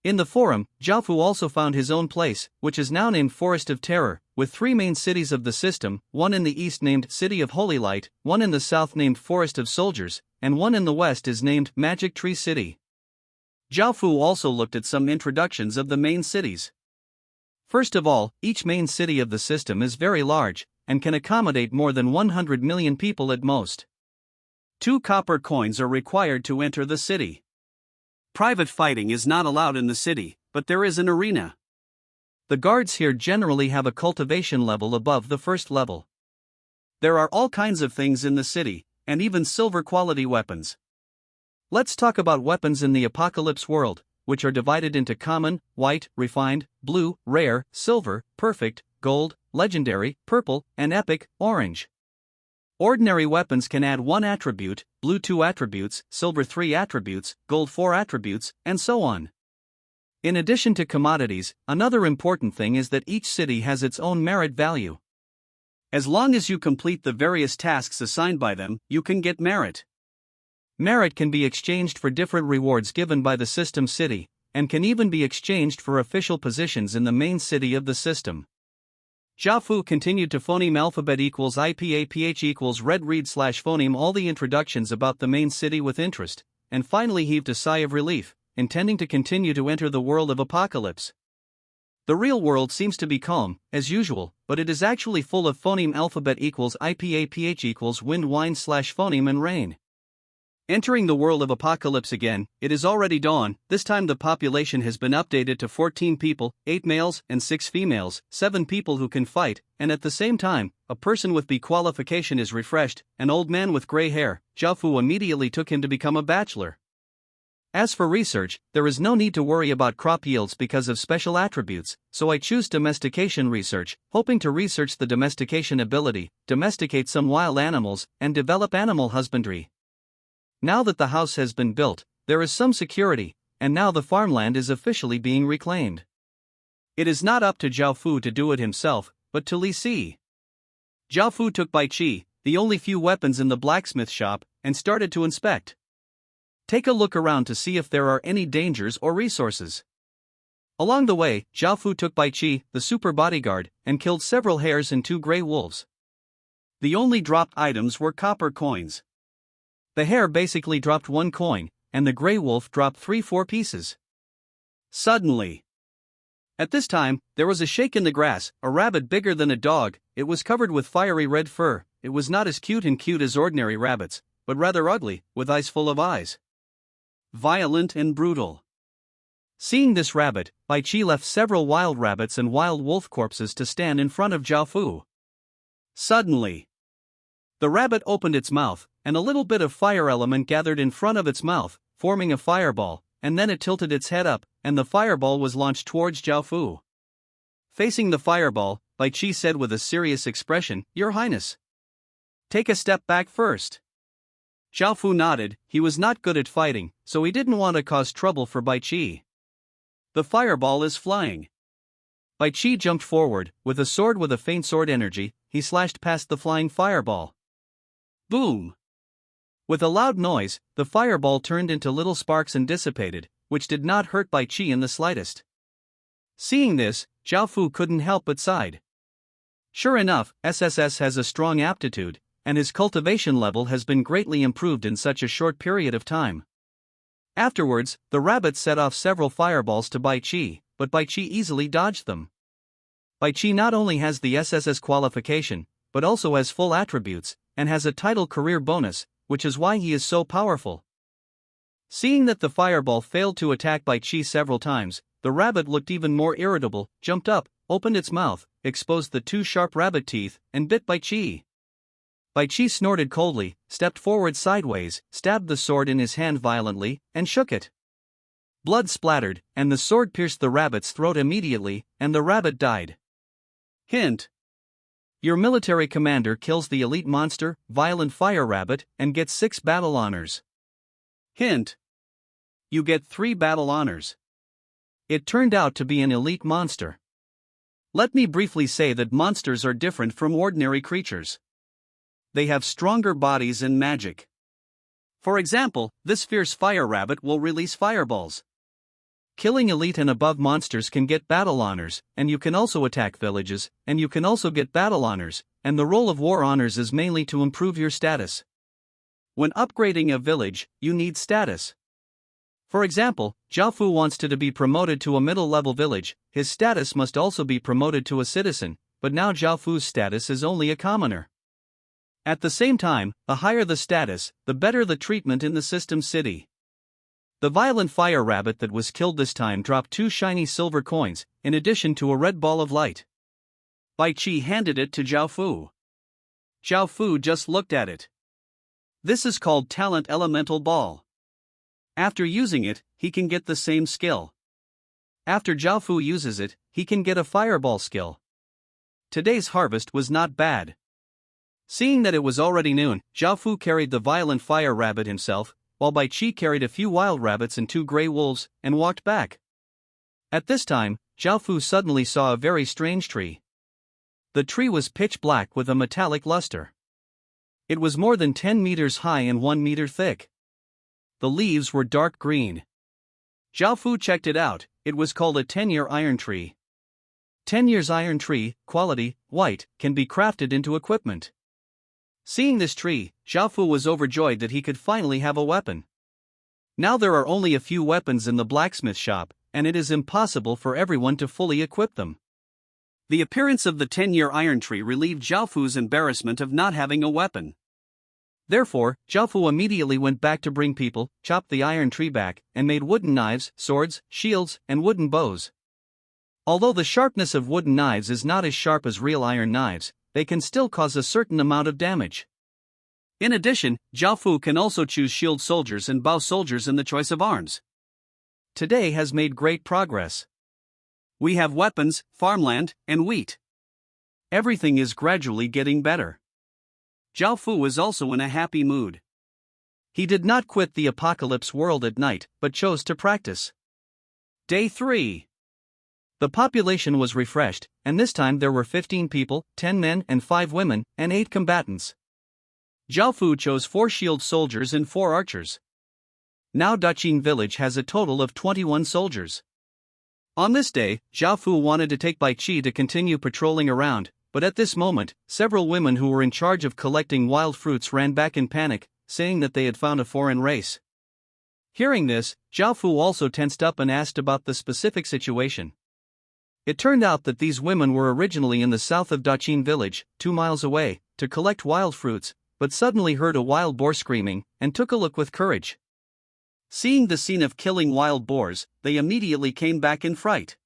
In the forum, Jiaofu also found his own place, which is now named Forest of Terror, with 3 main cities of the system, one in the east named City of Holy Light, one in the south named Forest of Soldiers, and one in the west is named Magic Tree City. Jiaofu also looked at some introductions of the main cities. First of all, each main city of the system is very large, and can accommodate more than 100 million people at most. 2 copper coins are required to enter the city. Private fighting is not allowed in the city, but there is an arena. The guards here generally have a cultivation level above the first level. There are all kinds of things in the city, and even silver quality weapons. Let's talk about weapons in the apocalypse world, which are divided into common, white, refined, blue, rare, silver, perfect, gold, legendary, purple, and epic, orange. Ordinary weapons can add 1 attribute, blue 2 attributes, silver 3 attributes, gold 4 attributes, and so on. In addition to commodities, another important thing is that each city has its own merit value. As long as you complete the various tasks assigned by them, you can get merit. Merit can be exchanged for different rewards given by the system city, and can even be exchanged for official positions in the main city of the system. Jiaofu continued to phoneme alphabet equals IPAPH equals red read / phoneme all the introductions about the main city with interest, and finally heaved a sigh of relief, intending to continue to enter the world of apocalypse. The real world seems to be calm, as usual, but it is actually full of phoneme alphabet equals IPAPH equals wind wine / phoneme and rain. Entering the world of apocalypse again, it is already dawn. This time the population has been updated to 14 people, 8 males and 6 females, 7 people who can fight, and at the same time, a person with B qualification is refreshed, an old man with gray hair. Jiaofu immediately took him to become a bachelor. As for research, there is no need to worry about crop yields because of special attributes, so I choose domestication research, hoping to research the domestication ability, domesticate some wild animals, and develop animal husbandry. Now that the house has been built, there is some security, and now the farmland is officially being reclaimed. It is not up to Jiaofu to do it himself, but to Li Si. Jiaofu took Bai Qi, the only few weapons in the blacksmith shop, and started to inspect. Take a look around to see if there are any dangers or resources. Along the way, Jiaofu took Bai Qi, the super bodyguard, and killed several hares and 2 gray wolves. The only dropped items were copper coins. The hare basically dropped 1 coin, and the gray wolf dropped 3-4 pieces. Suddenly, at this time, there was a shake in the grass, a rabbit bigger than a dog. It was covered with fiery red fur. It was not as cute as ordinary rabbits, but rather ugly, with eyes full of eyes. Violent and brutal. Seeing this rabbit, Bai Qi left several wild rabbits and wild wolf corpses to stand in front of Jiaofu. Suddenly, the rabbit opened its mouth, and a little bit of fire element gathered in front of its mouth, forming a fireball, and then it tilted its head up, and the fireball was launched towards Jiaofu. Facing the fireball, Bai Qi said with a serious expression, "Your Highness, take a step back first." Jiaofu nodded. He was not good at fighting, so he didn't want to cause trouble for Bai Qi. The fireball is flying. Bai Qi jumped forward, with a sword with a faint sword energy, he slashed past the flying fireball. Boom! With a loud noise, the fireball turned into little sparks and dissipated, which did not hurt Bai Qi in the slightest. Seeing this, Jiaofu couldn't help but sighed. Sure enough, SSS has a strong aptitude, and his cultivation level has been greatly improved in such a short period of time. Afterwards, the rabbit set off several fireballs to Bai Qi, but Bai Qi easily dodged them. Bai Qi not only has the SSS qualification, but also has full attributes, and has a title career bonus, which is why he is so powerful. Seeing that the fireball failed to attack Bai Qi several times, the rabbit looked even more irritable, jumped up, opened its mouth, exposed the 2 sharp rabbit teeth, and bit Bai Qi. Bai Qi snorted coldly, stepped forward sideways, stabbed the sword in his hand violently, and shook it. Blood splattered, and the sword pierced the rabbit's throat immediately, and the rabbit died. Hint: your military commander kills the elite monster, Violent Fire Rabbit, and gets 6 battle honors. Hint: you get 3 battle honors. It turned out to be an elite monster. Let me briefly say that monsters are different from ordinary creatures. They have stronger bodies and magic. For example, this fierce fire rabbit will release fireballs. Killing elite and above monsters can get battle honors, and you can also attack villages, and you can also get battle honors, and the role of war honors is mainly to improve your status. When upgrading a village, you need status. For example, Jiaofu wants to be promoted to a middle-level village, his status must also be promoted to a citizen, but now Jiaofu's status is only a commoner. At the same time, the higher the status, the better the treatment in the system city. The violent fire rabbit that was killed this time dropped 2 shiny silver coins, in addition to a red ball of light. Bai Qi handed it to Jiaofu. Jiaofu just looked at it. This is called Talent Elemental Ball. After using it, he can get the same skill. After Jiaofu uses it, he can get a fireball skill. Today's harvest was not bad. Seeing that it was already noon, Jiaofu carried the violent fire rabbit himself, while Bai Qi carried a few wild rabbits and 2 gray wolves, and walked back. At this time, Jiaofu suddenly saw a very strange tree. The tree was pitch black with a metallic luster. It was more than 10 meters high and 1 meter thick. The leaves were dark green. Jiaofu checked it out, it was called a 10-year iron tree. 10 years iron tree, quality, white, can be crafted into equipment. Seeing this tree, Jiaofu was overjoyed that he could finally have a weapon. Now there are only a few weapons in the blacksmith shop, and it is impossible for everyone to fully equip them. The appearance of the 10-year iron tree relieved Jiaofu's embarrassment of not having a weapon. Therefore, Jiaofu immediately went back to bring people, chopped the iron tree back, and made wooden knives, swords, shields, and wooden bows. Although the sharpness of wooden knives is not as sharp as real iron knives, they can still cause a certain amount of damage. In addition, Jiaofu can also choose shield soldiers and bow soldiers in the choice of arms. Today has made great progress. We have weapons, farmland, and wheat. Everything is gradually getting better. Jiaofu was also in a happy mood. He did not quit the apocalypse world at night, but chose to practice. Day 3. The population was refreshed, and this time there were 15 people, 10 men and 5 women, and 8 combatants. Jiaofu chose 4 shield soldiers and 4 archers. Now Daqin village has a total of 21 soldiers. On this day, Jiaofu wanted to take Bai Qi to continue patrolling around, but at this moment, several women who were in charge of collecting wild fruits ran back in panic, saying that they had found a foreign race. Hearing this, Jiaofu also tensed up and asked about the specific situation. It turned out that these women were originally in the south of Daqin village, 2 miles away, to collect wild fruits, but suddenly heard a wild boar screaming, and took a look with courage. Seeing the scene of killing wild boars, they immediately came back in fright.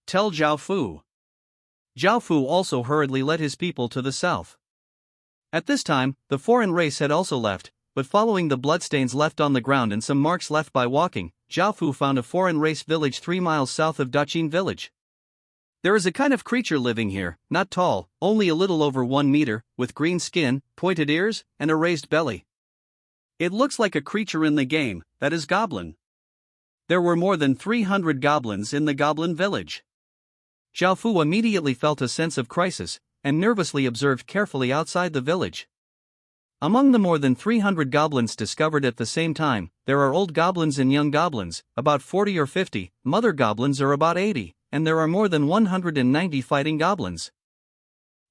Tell Jiaofu. Jiaofu also hurriedly led his people to the south. At this time, the foreign race had also left, but following the bloodstains left on the ground and some marks left by walking, Jiaofu found a foreign race village 3 miles south of Daqin village. There is a kind of creature living here, not tall, only a little over 1 meter, with green skin, pointed ears, and a raised belly. It looks like a creature in the game, that is goblin. There were more than 300 goblins in the goblin village. Jiaofu immediately felt a sense of crisis, and nervously observed carefully outside the village. Among the more than 300 goblins discovered at the same time, there are old goblins and young goblins, about 40 or 50, mother goblins are about 80, and there are more than 190 fighting goblins.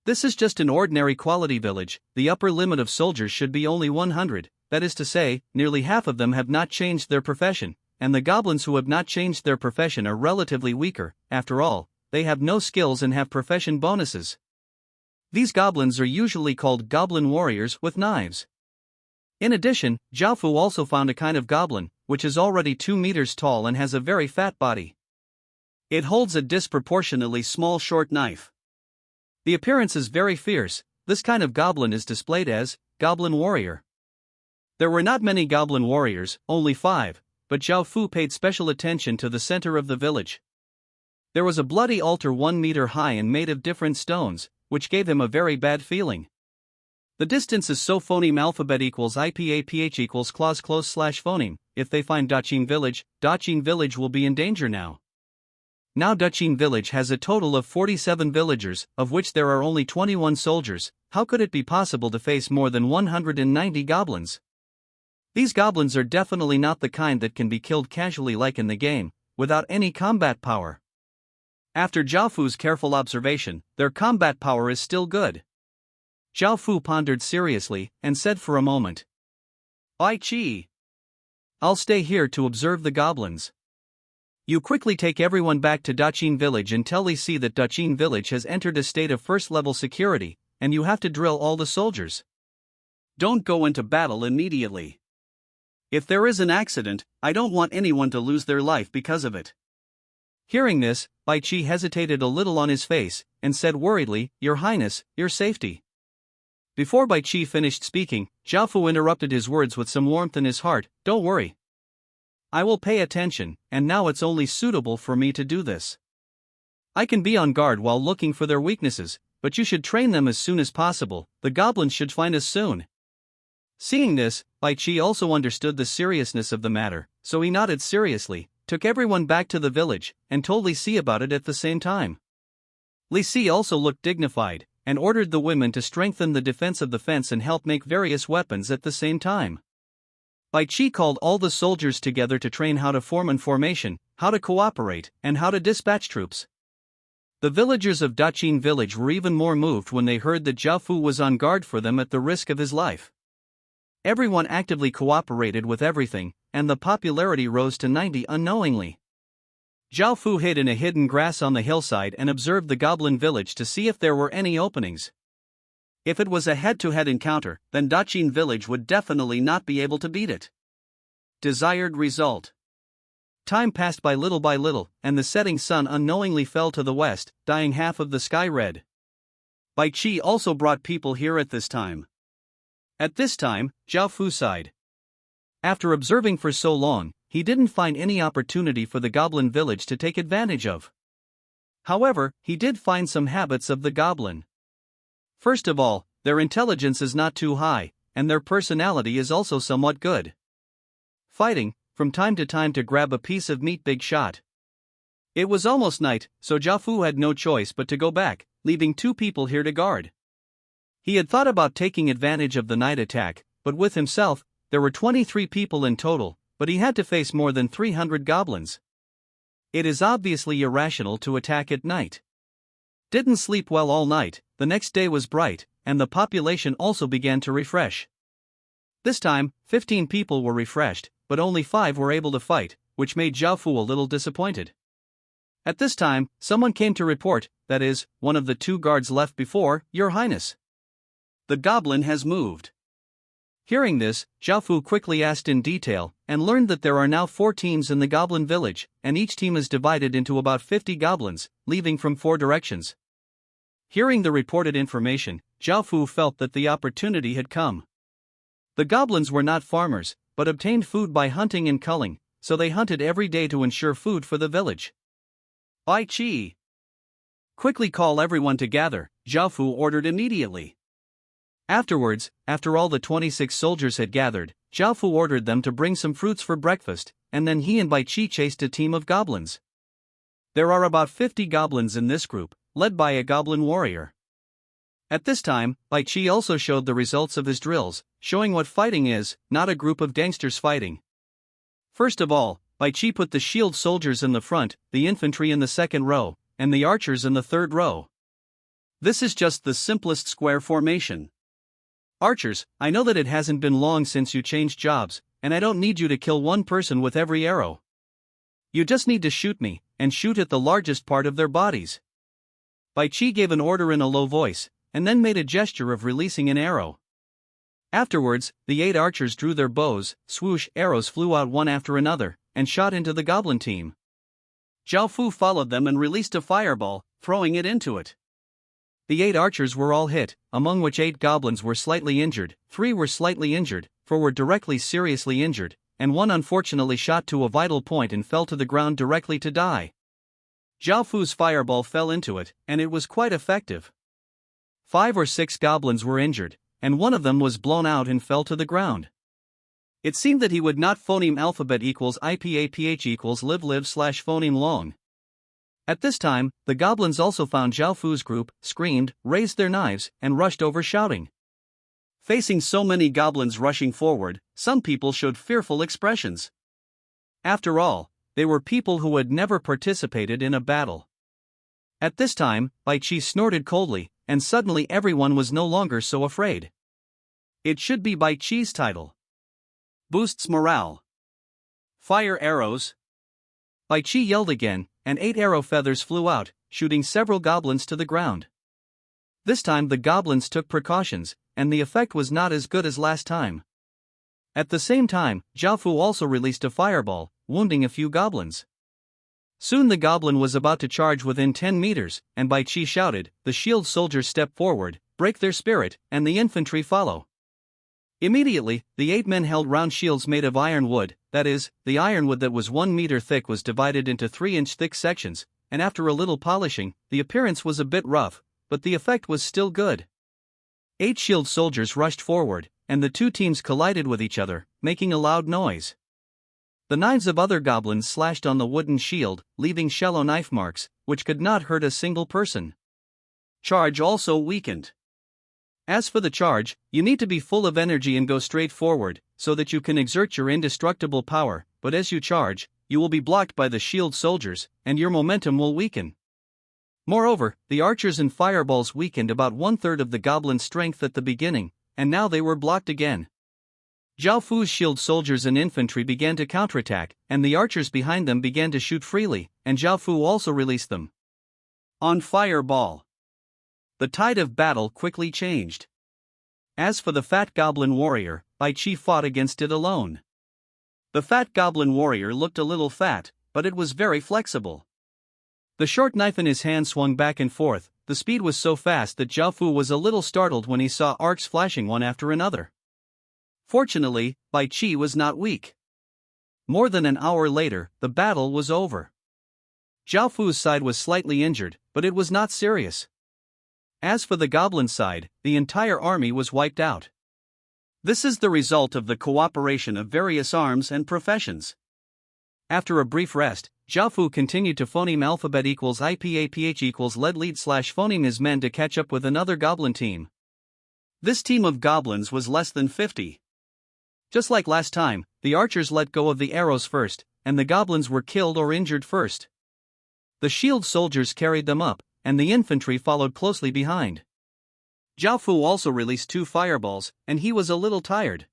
This is just an ordinary quality village, the upper limit of soldiers should be only 100, that is to say, nearly half of them have not changed their profession, and the goblins who have not changed their profession are relatively weaker. After all, they have no skills and have profession bonuses. These goblins are usually called goblin warriors with knives. In addition, Jiaofu also found a kind of goblin, which is already 2 meters tall and has a very fat body. It holds a disproportionately small short knife. The appearance is very fierce. This kind of goblin is displayed as goblin warrior. There were not many goblin warriors, only 5, but Jiaofu paid special attention to the center of the village. There was a bloody altar 1 meter high and made of different stones, which gave him a very bad feeling. The distance is so phoneme alphabet equals IPAPH equals clause close slash phoneme. If they find Daqin village will be in danger now. now Dachin village has a total of 47 villagers, of which there are only 21 soldiers. How could it be possible to face more than 190 goblins? These goblins are definitely not the kind that can be killed casually like in the game, without any combat power. After Zhao Fu's careful observation, their combat power is still good. Zhao Fu pondered seriously, and said for a moment, "Ai Chi. I'll stay here to observe the goblins. You quickly take everyone back to Dachin village and tell Li Si that Dachin village has entered a state of first-level security, and you have to drill all the soldiers. Don't go into battle immediately. If there is an accident, I don't want anyone to lose their life because of it." Hearing this, Bai Qi hesitated a little on his face, and said worriedly, "Your Highness, your safety." Before Bai Qi finished speaking, Zhao Fu interrupted his words with some warmth in his heart. "Don't worry. I will pay attention, and now it's only suitable for me to do this. I can be on guard while looking for their weaknesses, but you should train them as soon as possible. The goblins should find us soon." Seeing this, Bai Qi also understood the seriousness of the matter, so he nodded seriously, took everyone back to the village, and told Li Si about it at the same time. Li Si also looked dignified, and ordered the women to strengthen the defense of the fence and help make various weapons at the same time. Bai Qi called all the soldiers together to train how to form in formation, how to cooperate, and how to dispatch troops. The villagers of Dachin village were even more moved when they heard that Zhao Fu was on guard for them at the risk of his life. Everyone actively cooperated with everything, and the popularity rose to 90 unknowingly. Zhao Fu hid in a hidden grass on the hillside and observed the goblin village to see if there were any openings. If it was a head-to-head encounter, then Dachin village would definitely not be able to beat it. Desired result. Time passed by little, and the setting sun unknowingly fell to the west, dyeing half of the sky red. Bai Qi also brought people here at this time. At this time, Zhao Fu sighed. After observing for so long, he didn't find any opportunity for the goblin village to take advantage of. However, he did find some habits of the goblin. First of all, their intelligence is not too high, and their personality is also somewhat good. Fighting, from time to grab a piece of meat big shot. It was almost night, so Zhao Fu had no choice but to go back, leaving 2 people here to guard. He had thought about taking advantage of the night attack, but with himself, there were 23 people in total, but he had to face more than 300 goblins. It is obviously irrational to attack at night. Didn't sleep well all night. The next day was bright, and the population also began to refresh. This time, 15 people were refreshed, but only 5 were able to fight, which made Zhao Fu a little disappointed. At this time, someone came to report, that is, one of the 2 guards left before, "Your Highness. The goblin has moved." Hearing this, Zhao Fu quickly asked in detail, and learned that there are now 4 teams in the goblin village, and each team is divided into about 50 goblins, leaving from 4 directions. Hearing the reported information, Zhao Fu felt that the opportunity had come. The goblins were not farmers, but obtained food by hunting and culling, so they hunted every day to ensure food for the village. "Ai Chi. Quickly call everyone to gather," Zhao Fu ordered immediately. Afterwards, after all the 26 soldiers had gathered, Zhao Fu ordered them to bring some fruits for breakfast, and then he and Bai Qi chased a team of goblins. There are about 50 goblins in this group, led by a goblin warrior. At this time, Bai Qi also showed the results of his drills, showing what fighting is, not a group of gangsters fighting. First of all, Bai Qi put the shield soldiers in the front, the infantry in the second row, and the archers in the third row. This is just the simplest square formation. Archers, I know that it hasn't been long since you changed jobs, and I don't need you to kill one person with every arrow. You just need to shoot me, and shoot at the largest part of their bodies. Bai Qi gave an order in a low voice, and then made a gesture of releasing an arrow. Afterwards, the 8 archers drew their bows, swoosh, arrows flew out one after another, and shot into the goblin team. Zhao Fu followed them and released a fireball, throwing it into it. The 8 archers were all hit, among which 8 goblins were slightly injured, 3 were slightly injured, 4 were directly seriously injured, and 1 unfortunately shot to a vital point and fell to the ground directly to die. Zhao Fu's fireball fell into it, and it was quite effective. 5 or 6 goblins were injured, and 1 of them was blown out and fell to the ground. It seemed that he would not phoneme alphabet equals IPAPH equals live/phoneme long. At this time, the goblins also found Zhao Fu's group, screamed, raised their knives, and rushed over shouting. Facing so many goblins rushing forward, some people showed fearful expressions. After all, they were people who had never participated in a battle. At this time, Bai Qi snorted coldly, and suddenly everyone was no longer so afraid. It should be Bai Qi's title. Boosts morale. Fire arrows. Bai Qi yelled again, and 8 arrow feathers flew out, shooting several goblins to the ground. This time the goblins took precautions, and the effect was not as good as last time. At the same time, Zhao Fu also released a fireball, wounding a few goblins. Soon the goblin was about to charge within 10 meters, and Bai Qi shouted, "The shield soldiers step forward, break their spirit, and the infantry follow." Immediately, the 8 men held round shields made of iron wood, that is, the ironwood that was 1 meter thick was divided into 3-inch thick sections, and after a little polishing, the appearance was a bit rough, but the effect was still good. 8 shield soldiers rushed forward, and the 2 teams collided with each other, making a loud noise. The knives of other goblins slashed on the wooden shield, leaving shallow knife marks, which could not hurt a single person. Charge also weakened. As for the charge, you need to be full of energy and go straight forward, so that you can exert your indestructible power, but as you charge, you will be blocked by the shield soldiers, and your momentum will weaken. Moreover, the archers and fireballs weakened about 1/3 of the goblin's strength at the beginning, and now they were blocked again. Zhao Fu's shield soldiers and infantry began to counterattack, and the archers behind them began to shoot freely, and Zhao Fu also released them. On fireball. The tide of battle quickly changed. As for the fat goblin warrior, Bai Qi fought against it alone. The fat goblin warrior looked a little fat, but it was very flexible. The short knife in his hand swung back and forth. The speed was so fast that Zhao Fu was a little startled when he saw arcs flashing one after another. Fortunately, Bai Qi was not weak. More than an hour later, the battle was over. Zhao Fu's side was slightly injured, but it was not serious. As for the goblin side, the entire army was wiped out. This is the result of the cooperation of various arms and professions. After a brief rest, Zhao Fu continued to phoneme alphabet equals IPAPH equals lead lead slash phoneme his men to catch up with another goblin team. This team of goblins was less than 50. Just like last time, the archers let go of the arrows first, and the goblins were killed or injured first. The shield soldiers carried them up, and the infantry followed closely behind. Zhao Fu also released 2 fireballs, and he was a little tired.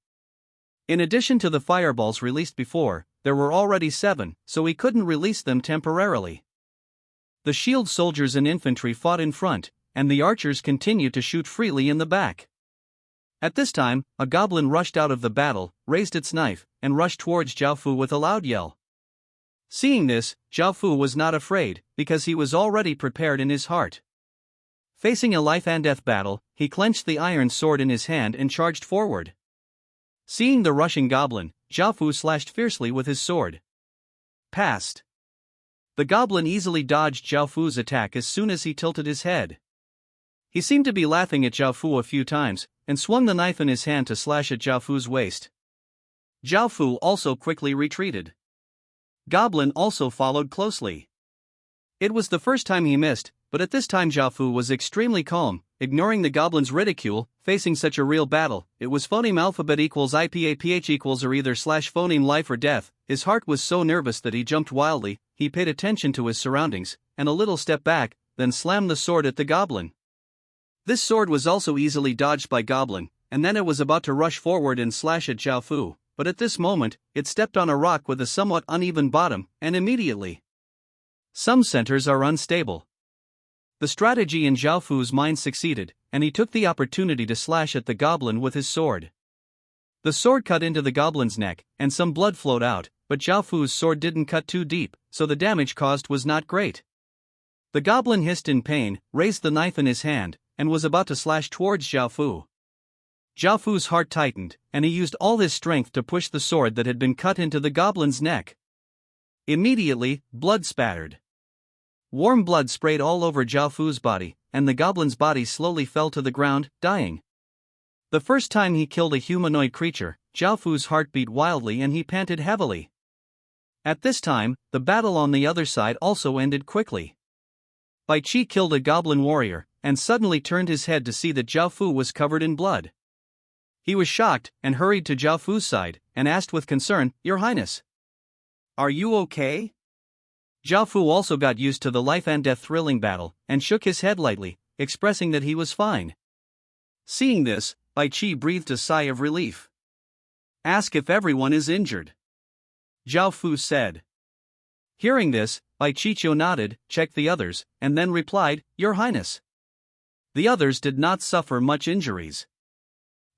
In addition to the fireballs released before, there were already 7, so he couldn't release them temporarily. The shield soldiers and infantry fought in front, and the archers continued to shoot freely in the back. At this time, a goblin rushed out of the battle, raised its knife, and rushed towards Zhao Fu with a loud yell. Seeing this, Zhao Fu was not afraid, because he was already prepared in his heart. Facing a life-and-death battle, he clenched the iron sword in his hand and charged forward. Seeing the rushing goblin, Zhao Fu slashed fiercely with his sword. Passed. The goblin easily dodged Zhao Fu's attack as soon as he tilted his head. He seemed to be laughing at Zhao Fu a few times, and swung the knife in his hand to slash at Zhao Fu's waist. Zhao Fu also quickly retreated. Goblin also followed closely. It was the first time he missed, but at this time Zhao Fu was extremely calm, ignoring the goblin's ridicule. Facing such a real battle, it was phoneme alphabet equals IPAPH equals or either slash phoneme life or death. His heart was so nervous that he jumped wildly. He paid attention to his surroundings, and a little step back, then slammed the sword at the goblin. This sword was also easily dodged by goblin, and then it was about to rush forward and slash at Zhao Fu, but at this moment, it stepped on a rock with a somewhat uneven bottom, and immediately. Some centers are unstable. The strategy in Zhao Fu's mind succeeded, and he took the opportunity to slash at the goblin with his sword. The sword cut into the goblin's neck, and some blood flowed out, but Zhao Fu's sword didn't cut too deep, so the damage caused was not great. The goblin hissed in pain, raised the knife in his hand, and was about to slash towards Zhao Fu. Zhao Fu's heart tightened, and he used all his strength to push the sword that had been cut into the goblin's neck. Immediately, blood spattered. Warm blood sprayed all over Zhao Fu's body, and the goblin's body slowly fell to the ground, dying. The first time he killed a humanoid creature, Zhao Fu's heart beat wildly and he panted heavily. At this time, the battle on the other side also ended quickly. Bai Qi killed a goblin warrior, and suddenly turned his head to see that Zhao Fu was covered in blood. He was shocked, and hurried to Zhao Fu's side, and asked with concern, "Your Highness, are you okay?" Zhao Fu also got used to the life-and-death thrilling battle, and shook his head lightly, expressing that he was fine. Seeing this, Bai Qi breathed a sigh of relief. "Ask if everyone is injured," Zhao Fu said. Hearing this, Bai Qiqiu nodded, checked the others, and then replied, "Your Highness." The others did not suffer much injuries.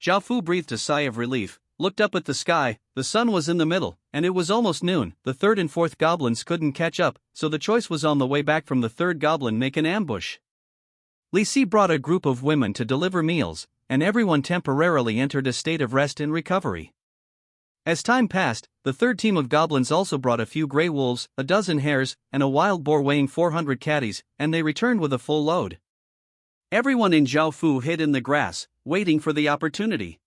Zhao Fu breathed a sigh of relief, looked up at the sky. The sun was in the middle, and it was almost noon. The third and fourth goblins couldn't catch up, so the choice was on the way back from the third goblin make an ambush. Li Si brought a group of women to deliver meals, and everyone temporarily entered a state of rest and recovery. As time passed, the third team of goblins also brought a few grey wolves, a dozen hares, and a wild boar weighing 400 catties, and they returned with a full load. Everyone in Zhao Fu hid in the grass, waiting for the opportunity.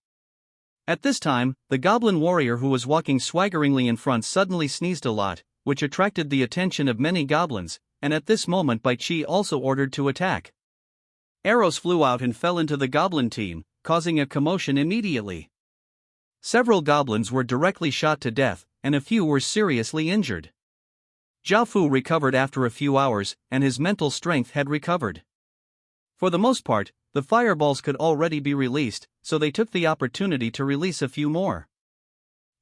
At this time, the goblin warrior who was walking swaggeringly in front suddenly sneezed a lot, which attracted the attention of many goblins, and at this moment Bai Qi also ordered to attack. Arrows flew out and fell into the goblin team, causing a commotion immediately. Several goblins were directly shot to death, and a few were seriously injured. Zhao Fu recovered after a few hours, and his mental strength had recovered. For the most part, the fireballs could already be released, so they took the opportunity to release a few more.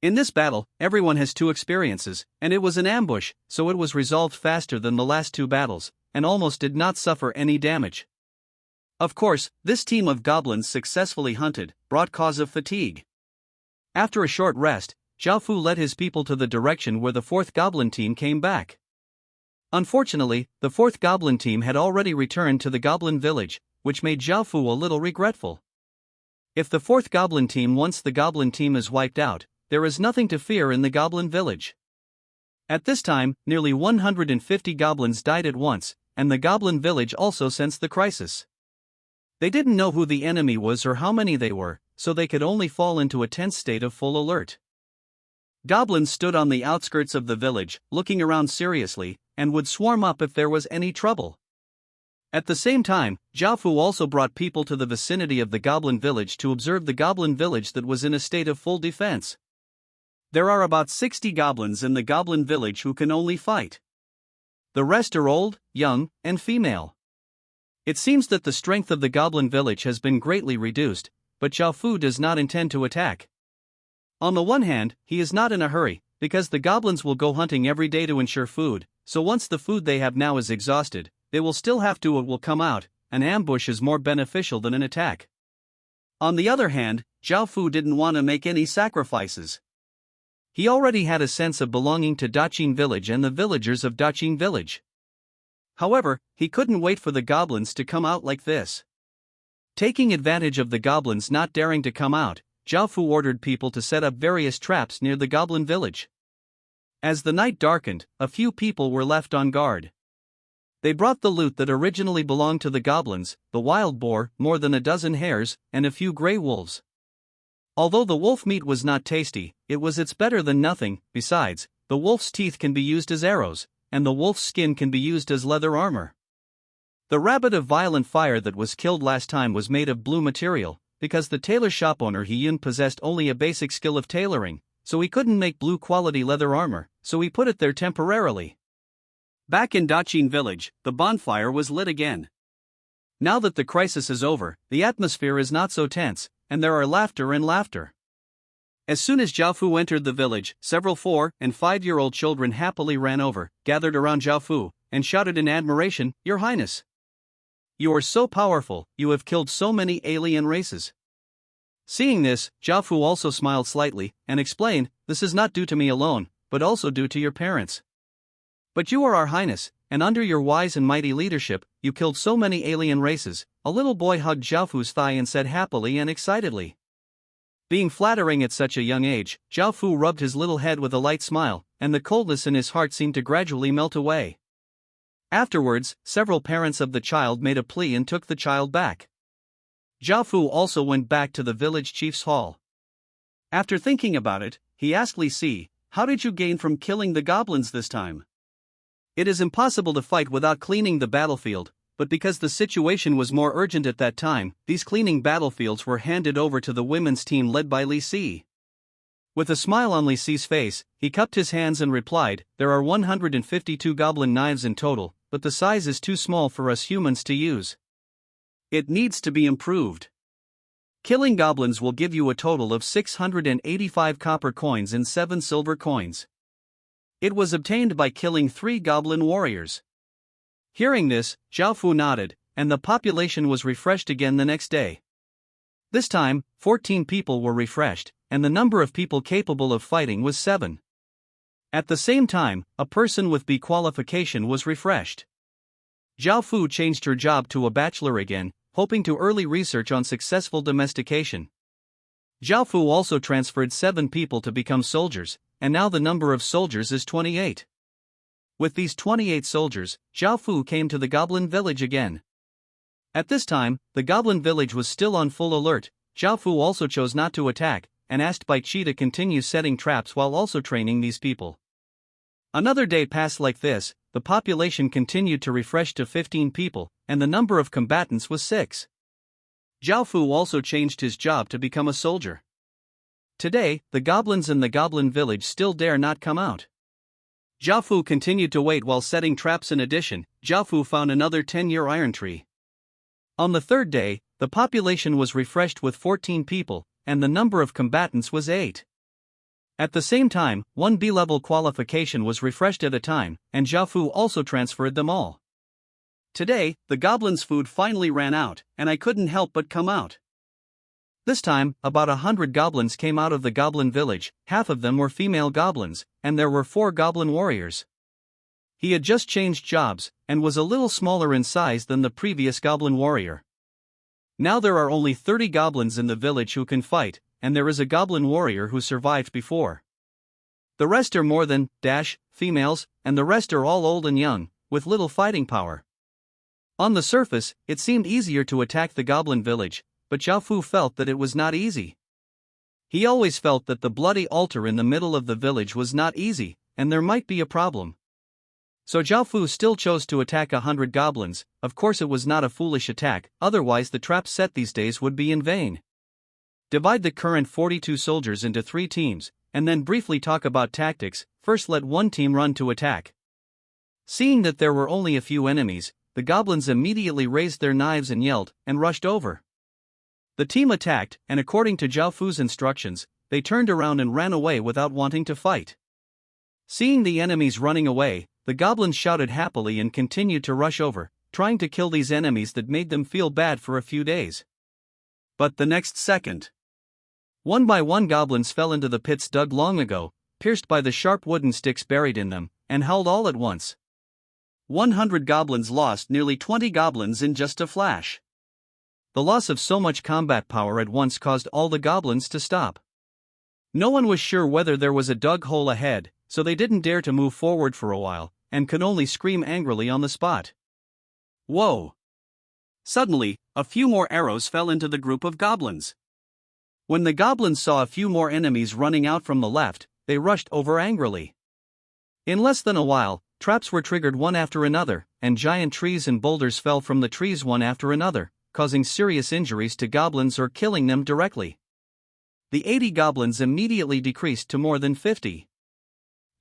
In this battle, everyone has two experiences, and it was an ambush, so it was resolved faster than the last two battles, and almost did not suffer any damage. Of course, this team of goblins successfully hunted, brought cause of fatigue. After a short rest, Zhao Fu led his people to the direction where the fourth goblin team came back. Unfortunately, the fourth goblin team had already returned to the goblin village, which made Zhao Fu a little regretful. If the fourth goblin team once the goblin team is wiped out, there is nothing to fear in the goblin village. At this time, nearly 150 goblins died at once, and the goblin village also sensed the crisis. They didn't know who the enemy was or how many they were, so they could only fall into a tense state of full alert. Goblins stood on the outskirts of the village, looking around seriously, and would swarm up if there was any trouble. At the same time, Zhao Fu also brought people to the vicinity of the goblin village to observe the goblin village that was in a state of full defense. There are about 60 goblins in the goblin village who can only fight. The rest are old, young, and female. It seems that the strength of the goblin village has been greatly reduced, but Zhao Fu does not intend to attack. On the one hand, he is not in a hurry, because the goblins will go hunting every day to ensure food, so once the food they have now is exhausted, they will still have to it will come out. An ambush is more beneficial than an attack. On the other hand, Zhao Fu didn't want to make any sacrifices. He already had a sense of belonging to Daqing village and the villagers of Daqing village. However, he couldn't wait for the goblins to come out like this. Taking advantage of the goblins not daring to come out, Zhao Fu ordered people to set up various traps near the goblin village. As the night darkened, a few people were left on guard. They brought the loot that originally belonged to the goblins, the wild boar, more than a dozen hares, and a few grey wolves. Although the wolf meat was not tasty, it's better than nothing. Besides, the wolf's teeth can be used as arrows, and the wolf's skin can be used as leather armor. The rabbit of violent fire that was killed last time was made of blue material, because the tailor shop owner He Yun possessed only a basic skill of tailoring, so he couldn't make blue quality leather armor, so he put it there temporarily. Back in Daqing village, the bonfire was lit again. Now that the crisis is over, the atmosphere is not so tense, and there are laughter. As soon as Zhao Fu entered the village, several 4- and 5-year-old children happily ran over, gathered around Zhao Fu, and shouted in admiration, "Your Highness! You are so powerful, you have killed so many alien races." Seeing this, Zhao Fu also smiled slightly, and explained, "This is not due to me alone, but also due to your parents. But you are our Highness, and under your wise and mighty leadership, you killed so many alien races." A little boy hugged Zhao Fu's thigh and said happily and excitedly. Being flattering at such a young age, Zhao Fu rubbed his little head with a light smile, and the coldness in his heart seemed to gradually melt away. Afterwards, several parents of the child made a plea and took the child back. Zhao Fu also went back to the village chief's hall. After thinking about it, he asked Li Si, "How did you gain from killing the goblins this time?" It is impossible to fight without cleaning the battlefield, but because the situation was more urgent at that time, these cleaning battlefields were handed over to the women's team led by Li Si. With a smile on Li Si's face, he cupped his hands and replied, "There are 152 goblin knives in total, but the size is too small for us humans to use. It needs to be improved. Killing goblins will give you a total of 685 copper coins and 7 silver coins. It was obtained by killing 3 goblin warriors." Hearing this, Zhao Fu nodded, and the population was refreshed again the next day. This time, 14 people were refreshed, and the number of people capable of fighting was 7. At the same time, a person with B qualification was refreshed. Zhao Fu changed her job to a bachelor again, hoping to early research on successful domestication. Zhao Fu also transferred 7 people to become soldiers, and now the number of soldiers is 28. With these 28 soldiers, Zhao Fu came to the goblin village again. At this time, the goblin village was still on full alert. Zhao Fu also chose not to attack, and asked Bai Qi to continue setting traps while also training these people. Another day passed like this. The population continued to refresh to 15 people, and the number of combatants was 6. Zhao Fu also changed his job to become a soldier. Today, the goblins in the goblin village still dare not come out. Zhao Fu continued to wait while setting traps. In addition, Zhao Fu found another 10-year iron tree. On the third day, the population was refreshed with 14 people, and the number of combatants was 8. At the same time, 1 B-level qualification was refreshed at a time, and Zhao Fu also transferred them all. Today, the goblins' food finally ran out, and I couldn't help but come out. This time, about 100 goblins came out of the goblin village. Half of them were female goblins, and there were 4 goblin warriors. He had just changed jobs, and was a little smaller in size than the previous goblin warrior. Now there are only 30 goblins in the village who can fight, and there is a goblin warrior who survived before. The rest are more than females, and the rest are all old and young, with little fighting power. On the surface, it seemed easier to attack the goblin village, but Zhao Fu felt that it was not easy. He always felt that the bloody altar in the middle of the village was not easy, and there might be a problem. So Zhao Fu still chose to attack 100 goblins. Of course it was not a foolish attack, otherwise the traps set these days would be in vain. Divide the current 42 soldiers into 3 teams, and then briefly talk about tactics. First let one team run to attack. Seeing that there were only a few enemies, the goblins immediately raised their knives and yelled, and rushed over. The team attacked, and according to Zhao Fu's instructions, they turned around and ran away without wanting to fight. Seeing the enemies running away, the goblins shouted happily and continued to rush over, trying to kill these enemies that made them feel bad for a few days. But the next second, one by one goblins fell into the pits dug long ago, pierced by the sharp wooden sticks buried in them, and howled all at once. 100 goblins lost nearly 20 goblins in just a flash. The loss of so much combat power at once caused all the goblins to stop. No one was sure whether there was a dug hole ahead, so they didn't dare to move forward for a while, and could only scream angrily on the spot. Whoa! Suddenly, a few more arrows fell into the group of goblins. When the goblins saw a few more enemies running out from the left, they rushed over angrily. In less than a while, traps were triggered one after another, and giant trees and boulders fell from the trees one after another, causing serious injuries to goblins or killing them directly. The 80 goblins immediately decreased to more than 50.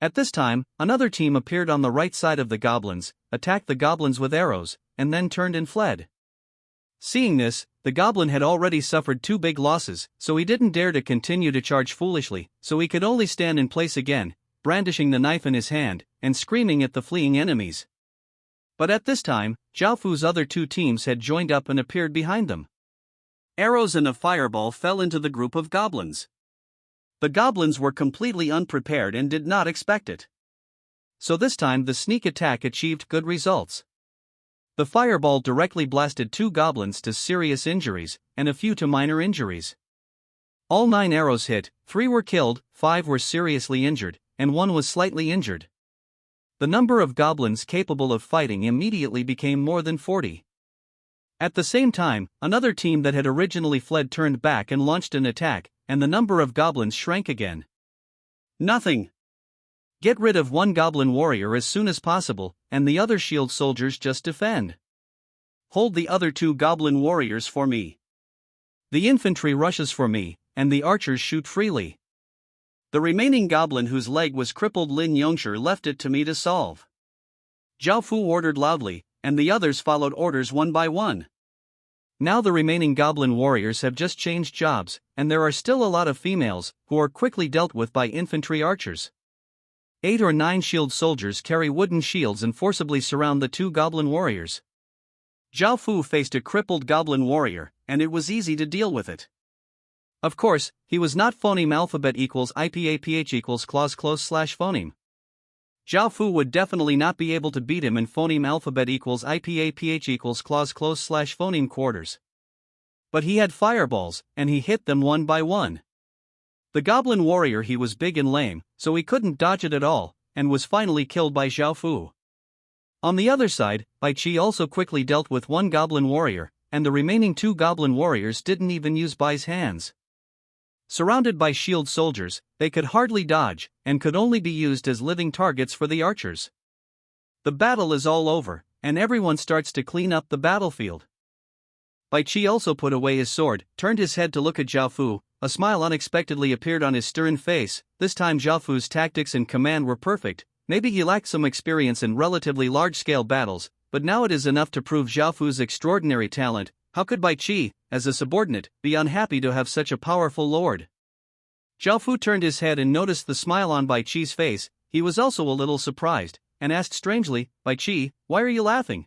At this time, another team appeared on the right side of the goblins, attacked the goblins with arrows, and then turned and fled. Seeing this, the goblin had already suffered 2 big losses, so he didn't dare to continue to charge foolishly, so he could only stand in place again, brandishing the knife in his hand, and screaming at the fleeing enemies. But at this time, Zhao Fu's other 2 teams had joined up and appeared behind them. Arrows and a fireball fell into the group of goblins. The goblins were completely unprepared and did not expect it. So this time the sneak attack achieved good results. The fireball directly blasted 2 goblins to serious injuries, and a few to minor injuries. All 9 arrows hit, 3 were killed, 5 were seriously injured, and 1 was slightly injured. The number of goblins capable of fighting immediately became more than 40. At the same time, another team that had originally fled turned back and launched an attack, and the number of goblins shrank again. Nothing. Get rid of one goblin warrior as soon as possible, and the other shield soldiers just defend. Hold the other 2 goblin warriors for me. The infantry rushes for me, and the archers shoot freely. The remaining goblin whose leg was crippled Lin Yongshi left it to me to solve. Zhao Fu ordered loudly, and the others followed orders one by one. Now the remaining goblin warriors have just changed jobs, and there are still a lot of females, who are quickly dealt with by infantry archers. 8 or 9 shield soldiers carry wooden shields and forcibly surround the 2 goblin warriors. Zhao Fu faced a crippled goblin warrior, and it was easy to deal with it. Of course, he was not phoneme alphabet equals IPAPH equals clause close slash phoneme. Zhao Fu would definitely not be able to beat him in phoneme alphabet equals IPAPH equals clause close slash phoneme quarters. But he had fireballs, and he hit them one by one. The goblin warrior he was big and lame, so he couldn't dodge it at all, and was finally killed by Zhao Fu. On the other side, Bai Qi also quickly dealt with one goblin warrior, and the remaining 2 goblin warriors didn't even use Bai's hands. Surrounded by shield soldiers, they could hardly dodge, and could only be used as living targets for the archers. The battle is all over, and everyone starts to clean up the battlefield. Bai Qi also put away his sword, turned his head to look at Zhao Fu. A smile unexpectedly appeared on his stern face. This time Zhao Fu's tactics and command were perfect. Maybe he lacked some experience in relatively large-scale battles, but now it is enough to prove Zhao Fu's extraordinary talent. How could Bai Qi, as a subordinate, be unhappy to have such a powerful lord? Zhao Fu turned his head and noticed the smile on Bai Qi's face. He was also a little surprised, and asked strangely, Bai Qi, why are you laughing?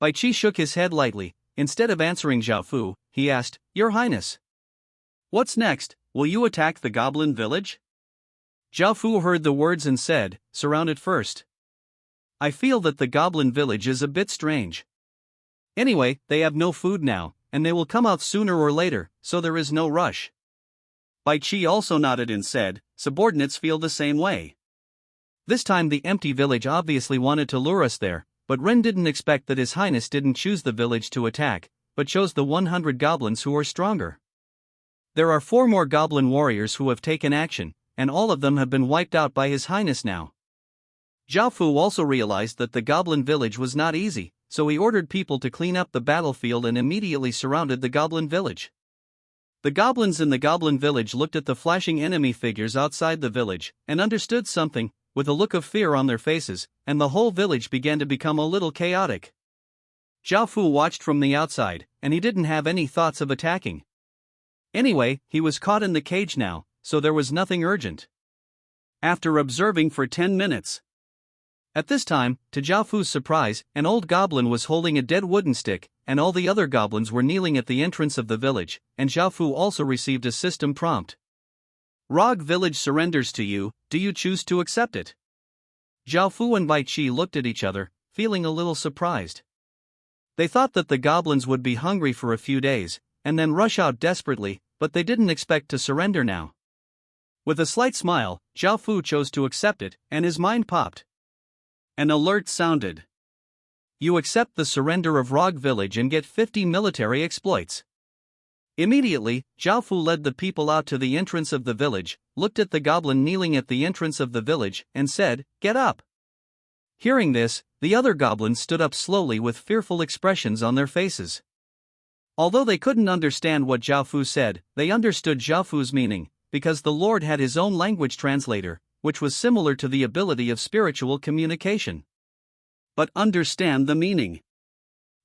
Bai Qi shook his head lightly. Instead of answering Zhao Fu, he asked, Your Highness. What's next? Will you attack the goblin village? Zhao Fu heard the words and said, Surround it first. I feel that the goblin village is a bit strange. Anyway, they have no food now, and they will come out sooner or later, so there is no rush. Bai Qi also nodded and said, Subordinates feel the same way. This time the empty village obviously wanted to lure us there, but Ren didn't expect that His Highness didn't choose the village to attack, but chose the 100 goblins who are stronger. There are 4 more goblin warriors who have taken action, and all of them have been wiped out by His Highness now. Zhao Fu also realized that the goblin village was not easy, so he ordered people to clean up the battlefield and immediately surrounded the goblin village. The goblins in the goblin village looked at the flashing enemy figures outside the village, and understood something, with a look of fear on their faces, and the whole village began to become a little chaotic. Zhao Fu watched from the outside, and he didn't have any thoughts of attacking. Anyway, he was caught in the cage now, so there was nothing urgent. After observing for 10 minutes. At this time, to Zhao Fu's surprise, an old goblin was holding a dead wooden stick, and all the other goblins were kneeling at the entrance of the village, and Zhao Fu also received a system prompt. Rog village surrenders to you, do you choose to accept it? Zhao Fu and Bai Qi looked at each other, feeling a little surprised. They thought that the goblins would be hungry for a few days, and then rush out desperately, but they didn't expect to surrender now. With a slight smile, Zhao Fu chose to accept it, and his mind popped. An alert sounded. You accept the surrender of Rog village and get 50 military exploits. Immediately, Zhao Fu led the people out to the entrance of the village, looked at the goblin kneeling at the entrance of the village, and said, Get up! Hearing this, the other goblins stood up slowly with fearful expressions on their faces. Although they couldn't understand what Zhao Fu said, they understood Zhao Fu's meaning, because the Lord had his own language translator, which was similar to the ability of spiritual communication. But understand the meaning.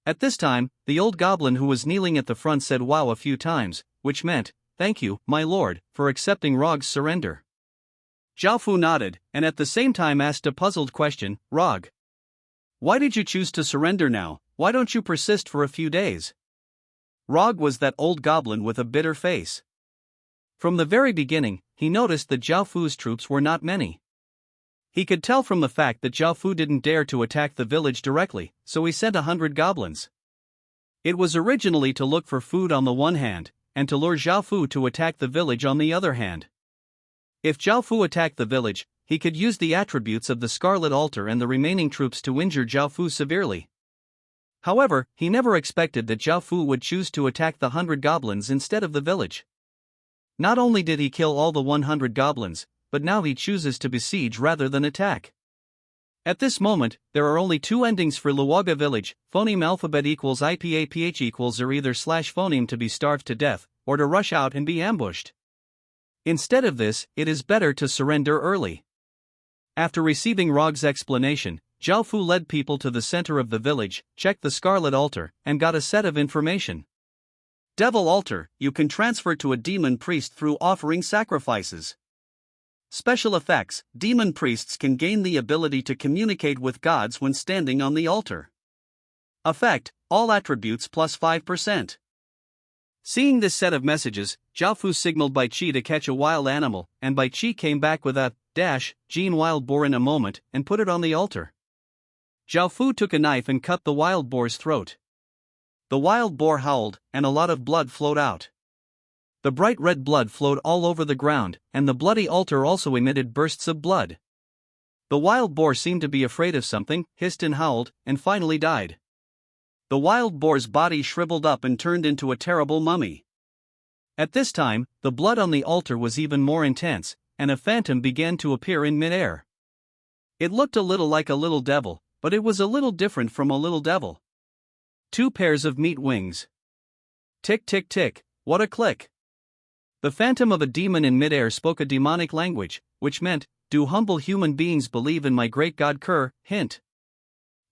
At this time, the old goblin who was kneeling at the front said wow a few times, which meant, Thank you, my lord, for accepting Rog's surrender. Zhao Fu nodded, and at the same time asked a puzzled question, Rog. Why did you choose to surrender now? Why don't you persist for a few days? Rog was that old goblin with a bitter face. From the very beginning, he noticed that Zhao Fu's troops were not many. He could tell from the fact that Zhao Fu didn't dare to attack the village directly, so he sent 100 goblins. It was originally to look for food on the one hand, and to lure Zhao Fu to attack the village on the other hand. If Zhao Fu attacked the village, he could use the attributes of the Scarlet Altar and the remaining troops to injure Zhao Fu severely. However, he never expected that Zhao Fu would choose to attack the 100 goblins instead of the village. Not only did he kill all the 100 goblins, but now he chooses to besiege rather than attack. At this moment, there are only two endings for Luwaga village: phoneme alphabet equals IPAPH equals or either slash phoneme to be starved to death, or to rush out and be ambushed. Instead of this, it is better to surrender early. After receiving Rog's explanation, Zhao Fu led people to the center of the village, checked the Scarlet Altar, and got a set of information. Devil Altar, you can transfer to a demon priest through offering sacrifices. Special effects: demon priests can gain the ability to communicate with gods when standing on the altar. Effect: all attributes plus 5%. Seeing this set of messages, Zhao Fu signaled Bai Qi to catch a wild animal, and Bai Qi came back with a gene wild boar in a moment and put it on the altar. Zhao Fu took a knife and cut the wild boar's throat. The wild boar howled, and a lot of blood flowed out. The bright red blood flowed all over the ground, and the bloody altar also emitted bursts of blood. The wild boar seemed to be afraid of something, hissed and howled, and finally died. The wild boar's body shriveled up and turned into a terrible mummy. At this time, the blood on the altar was even more intense, and a phantom began to appear in midair. It looked a little like a little devil, but it was a little different from a little devil. 2 pairs of meat wings. Tick tick tick, what a click! The phantom of a demon in midair spoke a demonic language, which meant, "Do humble human beings believe in my great god Kerr?" Hint.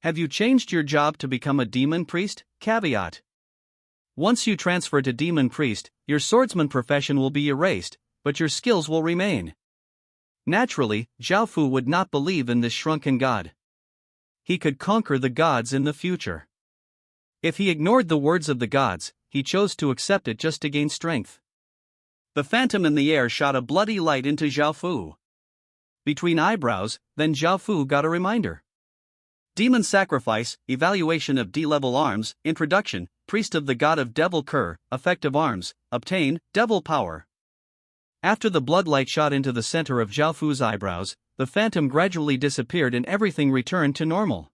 Have you changed your job to become a demon priest? Caveat. Once you transfer to demon priest, your swordsman profession will be erased, but your skills will remain. Naturally, Zhao Fu would not believe in this shrunken god. He could conquer the gods in the future. If he ignored the words of the gods, he chose to accept it just to gain strength. The phantom in the air shot a bloody light into Zhao Fu. Between eyebrows, then Zhao Fu got a reminder. Demon sacrifice, evaluation of D-level arms, introduction, priest of the god of devil Kerr, effective arms, obtain, devil power. After the bloodlight shot into the center of Zhao Fu's eyebrows, the phantom gradually disappeared and everything returned to normal.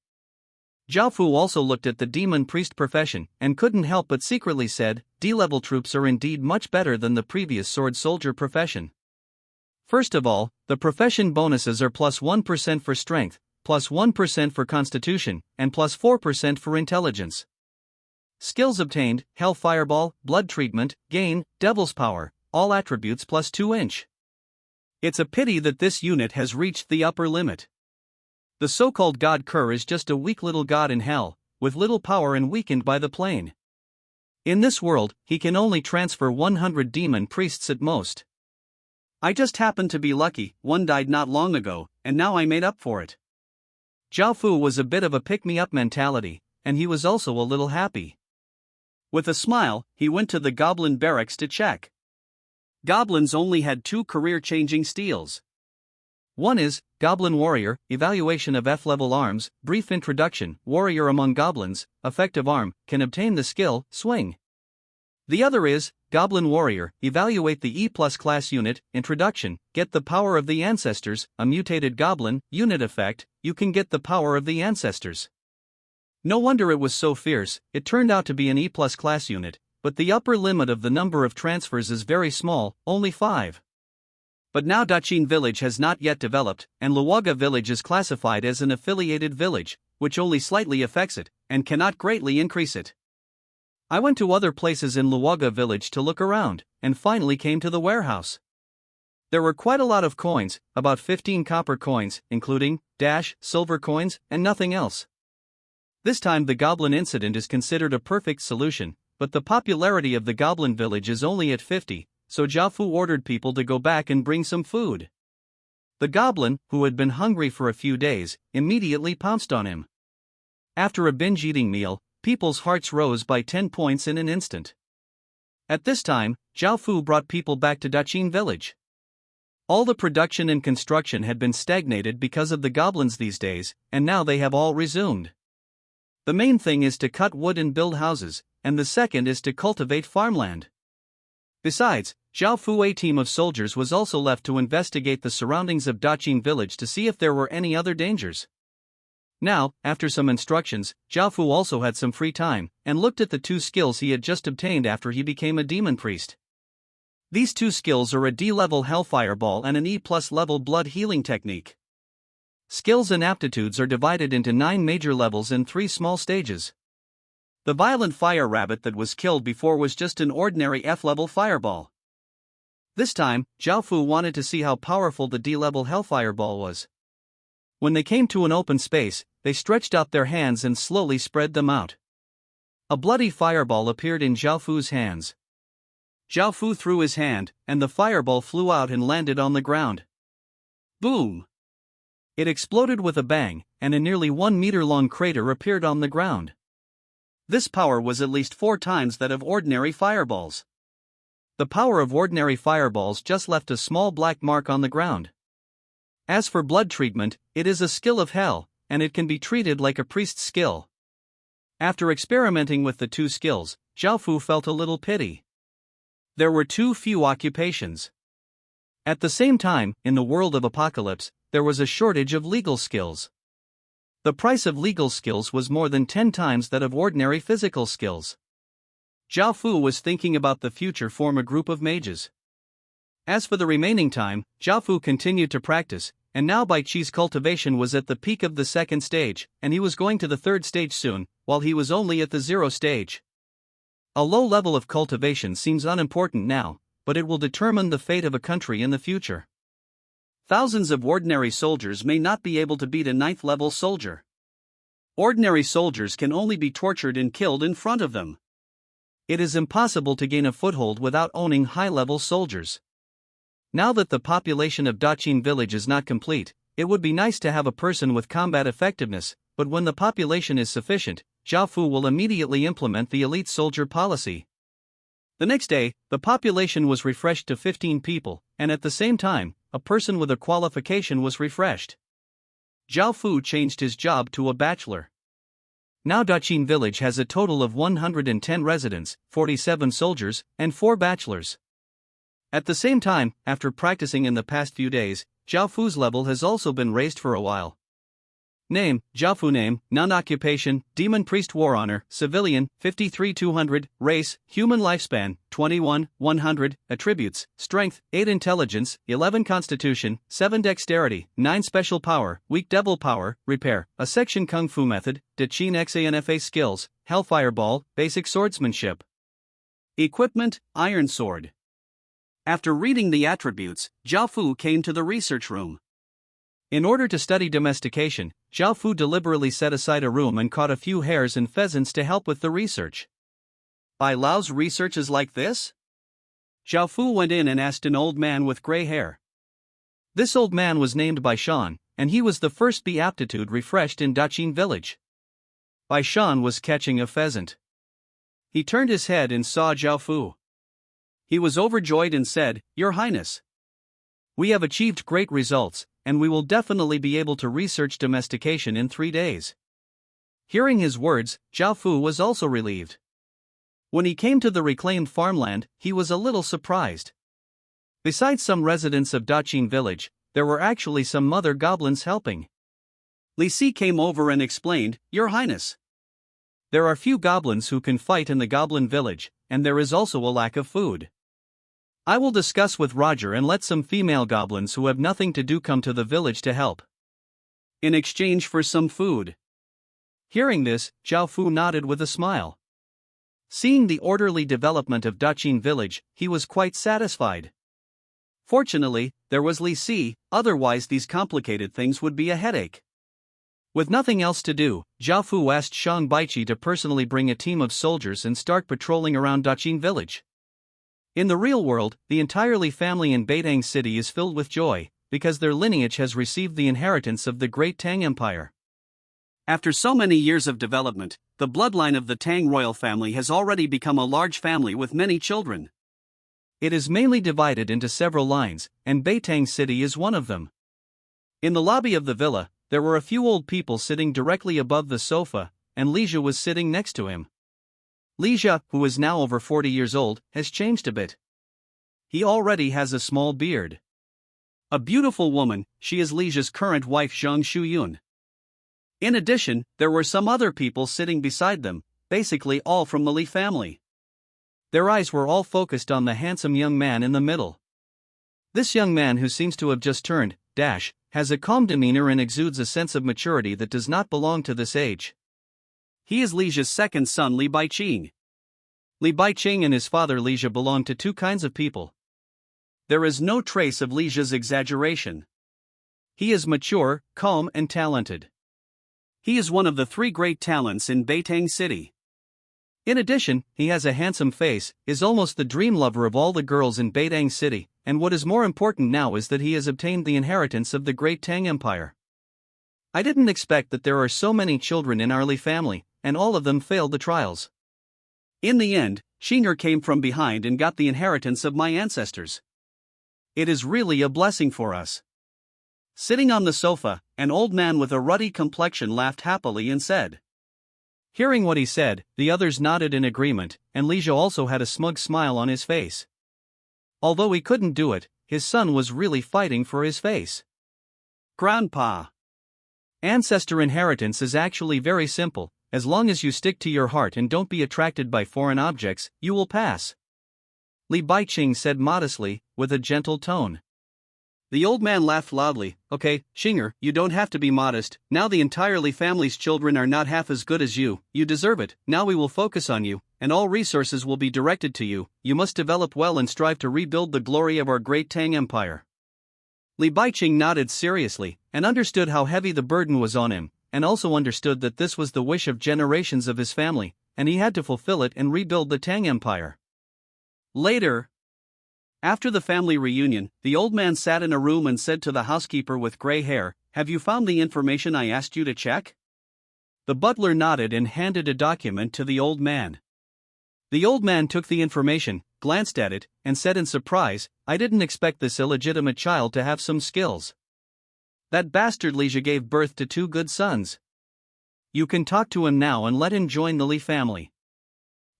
Zhao Fu also looked at the demon priest profession, and couldn't help but secretly said, D-level troops are indeed much better than the previous sword soldier profession. First of all, the profession bonuses are plus 1% for strength, plus 1% for constitution, and plus 4% for intelligence. Skills obtained: Hell Fireball, Blood Treatment, Gain, Devil's Power, all attributes plus 2 inch. It's a pity that this unit has reached the upper limit. The so-called god Kerr is just a weak little god in hell, with little power and weakened by the plane. In this world, he can only transfer 100 demon priests at most. I just happened to be lucky, one died not long ago, and now I made up for it. Zhao Fu was a bit of a pick-me-up mentality, and he was also a little happy. With a smile, he went to the goblin barracks to check. Goblins only had 2 career-changing steals. One is, Goblin Warrior, evaluation of F-level arms, brief introduction, warrior among goblins, effective arm, can obtain the skill, swing. The other is, Goblin Warrior, evaluate the E+ class unit, introduction, get the power of the ancestors, a mutated goblin, unit effect, you can get the power of the ancestors. No wonder it was so fierce, it turned out to be an E+ class unit, but the upper limit of the number of transfers is very small, only 5. But now Daqin village has not yet developed, and Luwaga village is classified as an affiliated village, which only slightly affects it, and cannot greatly increase it. I went to other places in Luwaga village to look around, and finally came to the warehouse. There were quite a lot of coins, about 15 copper coins, including silver coins, and nothing else. This time the goblin incident is considered a perfect solution, but the popularity of the goblin village is only at 50, so Zhao Fu ordered people to go back and bring some food. The goblin, who had been hungry for a few days, immediately pounced on him. After a binge-eating meal, people's hearts rose by 10 points in an instant. At this time, Zhao Fu brought people back to Daqin village. All the production and construction had been stagnated because of the goblins these days, and now they have all resumed. The main thing is to cut wood and build houses, and the second is to cultivate farmland. Besides, Zhao Fu's team of soldiers was also left to investigate the surroundings of Daqin village to see if there were any other dangers. Now, after some instructions, Zhao Fu also had some free time, and looked at the 2 skills he had just obtained after he became a demon priest. These two skills are a D-level Hellfire Ball and an E+ level Blood Healing Technique. Skills and aptitudes are divided into 9 major levels and 3 small stages. The violent fire rabbit that was killed before was just an ordinary F-level fireball. This time, Zhao Fu wanted to see how powerful the D-level Hellfire Ball was. When they came to an open space, they stretched out their hands and slowly spread them out. A bloody fireball appeared in Zhao Fu's hands. Zhao Fu threw his hand, and the fireball flew out and landed on the ground. Boom! It exploded with a bang, and a nearly 1-meter-long crater appeared on the ground. This power was at least 4 times that of ordinary fireballs. The power of ordinary fireballs just left a small black mark on the ground. As for blood treatment, it is a skill of hell, and it can be treated like a priest's skill. After experimenting with the 2 skills, Zhao Fu felt a little pity. There were too few occupations. At the same time, in the world of Apocalypse, there was a shortage of legal skills. The price of legal skills was more than 10 times that of ordinary physical skills. Zhao Fu was thinking about the future form a group of mages. As for the remaining time, Zhao Fu continued to practice, and now Bai Chi's cultivation was at the peak of the 2nd stage, and he was going to the 3rd stage soon, while he was only at the 0 stage. A low level of cultivation seems unimportant now, but it will determine the fate of a country in the future. Thousands of ordinary soldiers may not be able to beat a 9th level soldier. Ordinary soldiers can only be tortured and killed in front of them. It is impossible to gain a foothold without owning high-level soldiers. Now that the population of Daqin village is not complete, it would be nice to have a person with combat effectiveness, but when the population is sufficient, Zhao Fu will immediately implement the elite soldier policy. The next day, the population was refreshed to 15 people, and at the same time, a person with a qualification was refreshed. Zhao Fu changed his job to a bachelor. Now Daqin village has a total of 110 residents, 47 soldiers, and 4 bachelors. At the same time, after practicing in the past few days, Zhao Fu's level has also been raised for a while. Name, Zhao Fu. Name, non-occupation, Demon Priest. War Honor, Civilian, 53-200, Race, Human Lifespan, 21-100, Attributes, Strength, 8 Intelligence, 11 Constitution, 7 Dexterity, 9 Special Power, Weak Devil Power, Repair, a Section Kung Fu Method, Daqin Xanfa Skills, Hellfire Ball, Basic Swordsmanship. Equipment, Iron Sword. After reading the attributes, Zhao Fu came to the research room. In order to study domestication, Zhao Fu deliberately set aside a room and caught a few hares and pheasants to help with the research. Bai Lao's research is like this? Zhao Fu went in and asked an old man with gray hair. This old man was named Bai Shan, and he was the first B aptitude refreshed in Daqin village. Bai Shan was catching a pheasant. He turned his head and saw Zhao Fu. He was overjoyed and said, "Your Highness, we have achieved great results, and we will definitely be able to research domestication in 3 days." Hearing his words, Zhao Fu was also relieved. When he came to the reclaimed farmland, he was a little surprised. Besides some residents of Daqin village, there were actually some mother goblins helping. Li Si came over and explained, "Your Highness, there are few goblins who can fight in the goblin village, and there is also a lack of food. I will discuss with Roger and let some female goblins who have nothing to do come to the village to help, in exchange for some food." Hearing this, Zhao Fu nodded with a smile. Seeing the orderly development of Daqin village, he was quite satisfied. Fortunately, there was Li Si, otherwise these complicated things would be a headache. With nothing else to do, Zhao Fu asked Shang Baichi to personally bring a team of soldiers and start patrolling around Daqin village. In the real world, the entirely family in Beitang City is filled with joy, because their lineage has received the inheritance of the great Tang Empire. After so many years of development, the bloodline of the Tang royal family has already become a large family with many children. It is mainly divided into several lines, and Beitang City is one of them. In the lobby of the villa, there were a few old people sitting directly above the sofa, and Lija was sitting next to him. Lija, who is now over 40 years old, has changed a bit. He already has a small beard. A beautiful woman, she is Lija's current wife Zhang Shuyun. In addition, there were some other people sitting beside them, basically all from the Li family. Their eyes were all focused on the handsome young man in the middle. This young man, who seems to have just turned, has a calm demeanor and exudes a sense of maturity that does not belong to this age. He is Li Zhe's second son, Li Baiqing. Li Baiqing and his father Li Zhe belong to two kinds of people. There is no trace of Li Zhe's exaggeration. He is mature, calm, and talented. He is one of the three great talents in Beitang City. In addition, he has a handsome face, is almost the dream lover of all the girls in Beitang City, and what is more important now is that he has obtained the inheritance of the Great Tang Empire. I didn't expect that there are so many children in our Li family, and all of them failed the trials. In the end, Xing'er came from behind and got the inheritance of my ancestors. It is really a blessing for us. Sitting on the sofa, an old man with a ruddy complexion laughed happily and said. Hearing what he said, the others nodded in agreement, and Li Zhe also had a smug smile on his face. Although he couldn't do it, his son was really fighting for his face. Grandpa. Ancestor inheritance is actually very simple. As long as you stick to your heart and don't be attracted by foreign objects, you will pass. Li Baiqing said modestly, with a gentle tone. The old man laughed loudly. Okay, Xing'er, you don't have to be modest. Now the entire Li family's children are not half as good as you. You deserve it. Now we will focus on you, and all resources will be directed to you. You must develop well and strive to rebuild the glory of our great Tang Empire. Li Baiqing nodded seriously, and understood how heavy the burden was on him, and also understood that this was the wish of generations of his family, and he had to fulfill it and rebuild the Tang Empire. Later, after the family reunion, the old man sat in a room and said to the housekeeper with gray hair, "Have you found the information I asked you to check?" The butler nodded and handed a document to the old man. The old man took the information, glanced at it, and said in surprise, "I didn't expect this illegitimate child to have some skills. That bastard Li Zhe gave birth to two good sons. You can talk to him now and let him join the Li family.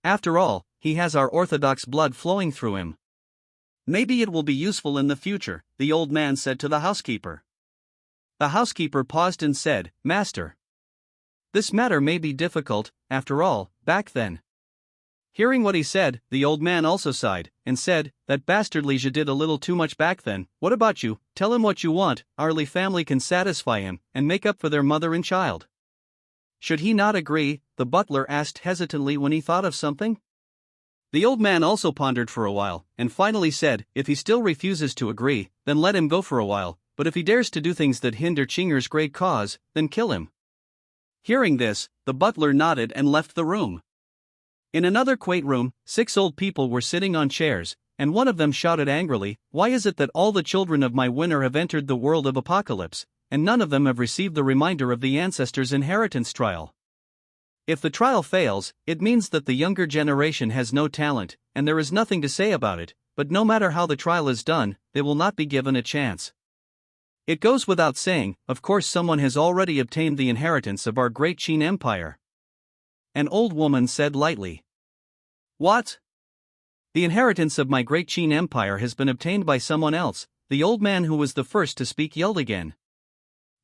After all, he has our orthodox blood flowing through him. Maybe it will be useful in the future," the old man said to the housekeeper. The housekeeper paused and said, "Master, this matter may be difficult, after all, back then." Hearing what he said, the old man also sighed, and said, "That bastard Li Zhe did a little too much back then. What about you? Tell him what you want, our Li family can satisfy him, and make up for their mother and child." Should he not agree? The butler asked hesitantly when he thought of something. The old man also pondered for a while, and finally said, "If he still refuses to agree, then let him go for a while, but if he dares to do things that hinder Xing'er's great cause, then kill him." Hearing this, the butler nodded and left the room. In another quaint room, 6 old people were sitting on chairs, and one of them shouted angrily, "Why is it that all the children of my winter have entered the world of apocalypse, and none of them have received the reminder of the ancestors' inheritance trial? If the trial fails, it means that the younger generation has no talent, and there is nothing to say about it, but no matter how the trial is done, they will not be given a chance. It goes without saying, of course someone has already obtained the inheritance of our great Qin Empire." An old woman said lightly. "What? The inheritance of my great Qin Empire has been obtained by someone else," the old man who was the first to speak yelled again.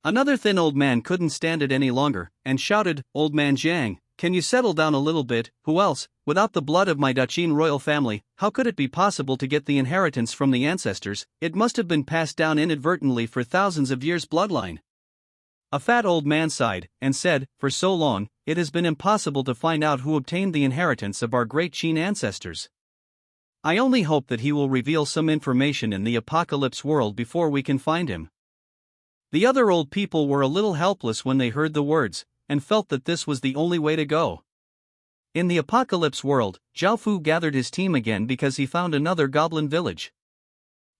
Another thin old man couldn't stand it any longer, and shouted, "Old man Jiang, can you settle down a little bit? Who else, without the blood of my Daqin royal family, how could it be possible to get the inheritance from the ancestors? It must have been passed down inadvertently for thousands of years' bloodline." A fat old man sighed, and said, "For so long, it has been impossible to find out who obtained the inheritance of our great Qin ancestors. I only hope that he will reveal some information in the apocalypse world before we can find him." The other old people were a little helpless when they heard the words, and felt that this was the only way to go. In the apocalypse world, Zhao Fu gathered his team again because he found another goblin village.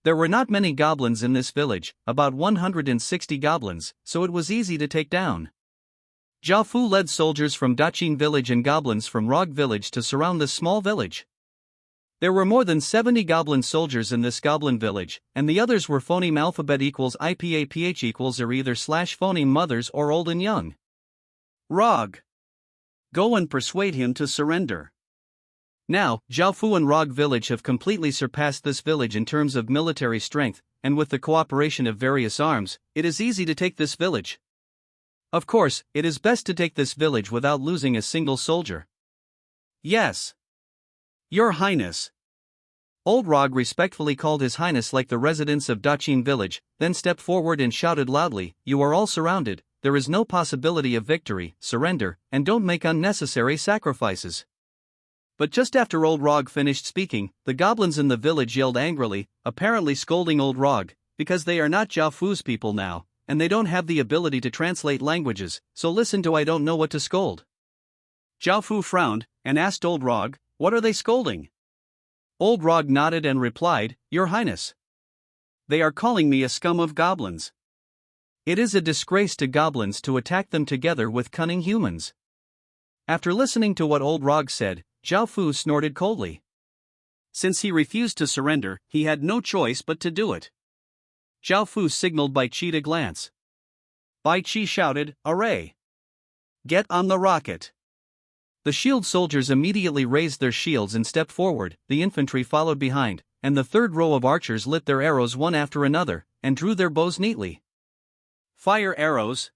There were not many goblins in this village, about 160 goblins, so it was easy to take down. Zhao Fu led soldiers from Daqin village and goblins from Rog village to surround this small village. There were more than 70 goblin soldiers in this goblin village, and the others were phoneme alphabet equals IPAPH equals or either slash phoneme mothers or old and young. Rog. Go and persuade him to surrender. Now, Zhao Fu and Rog village have completely surpassed this village in terms of military strength, and with the cooperation of various arms, it is easy to take this village. Of course, it is best to take this village without losing a single soldier. Yes. Your Highness. Old Rog respectfully called His Highness like the residents of Dachin village, then stepped forward and shouted loudly, "You are all surrounded, there is no possibility of victory, surrender, and don't make unnecessary sacrifices." But just after Old Rog finished speaking, the goblins in the village yelled angrily, apparently scolding Old Rog, because they are not Jiao Fu's people now, and they don't have the ability to translate languages, so listen to I don't know what to scold. Jiao Fu frowned, and asked Old Rog, "What are they scolding?" Old Rog nodded and replied, "Your Highness. They are calling me a scum of goblins. It is a disgrace to goblins to attack them together with cunning humans." After listening to what Old Rog said, Jiao Fu snorted coldly. Since he refused to surrender, he had no choice but to do it. Jiao Fu signaled Bai Qi to glance. Bai Qi shouted, "Array! Get on the rocket!" The shield soldiers immediately raised their shields and stepped forward, the infantry followed behind, and the third row of archers lit their arrows one after another, and drew their bows neatly. Fire arrows!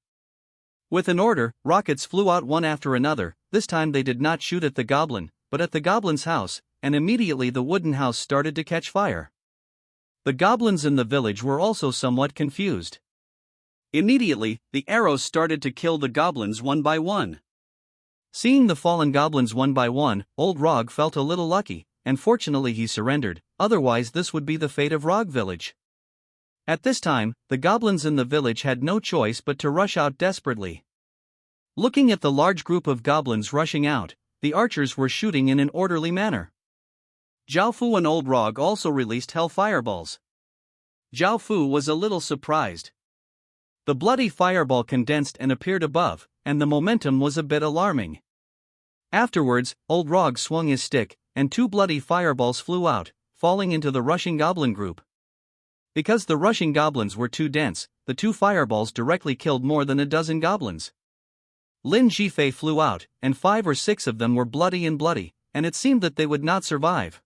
With an order, rockets flew out one after another. This time they did not shoot at the goblin, but at the goblin's house, and immediately the wooden house started to catch fire. The goblins in the village were also somewhat confused. Immediately, the arrows started to kill the goblins one by one. Seeing the fallen goblins one by one, Old Rog felt a little lucky, and fortunately he surrendered, otherwise this would be the fate of Rog Village. At this time, the goblins in the village had no choice but to rush out desperately. Looking at the large group of goblins rushing out, the archers were shooting in an orderly manner. Jiao Fu and Old Rog also released hell fireballs. Jiao Fu was a little surprised. The bloody fireball condensed and appeared above, and the momentum was a bit alarming. Afterwards, Old Rog swung his stick, and two bloody fireballs flew out, falling into the rushing goblin group. Because the rushing goblins were too dense, the two fireballs directly killed more than a dozen goblins. Lin Jifei flew out, and 5 or 6 of them were bloody, and it seemed that they would not survive.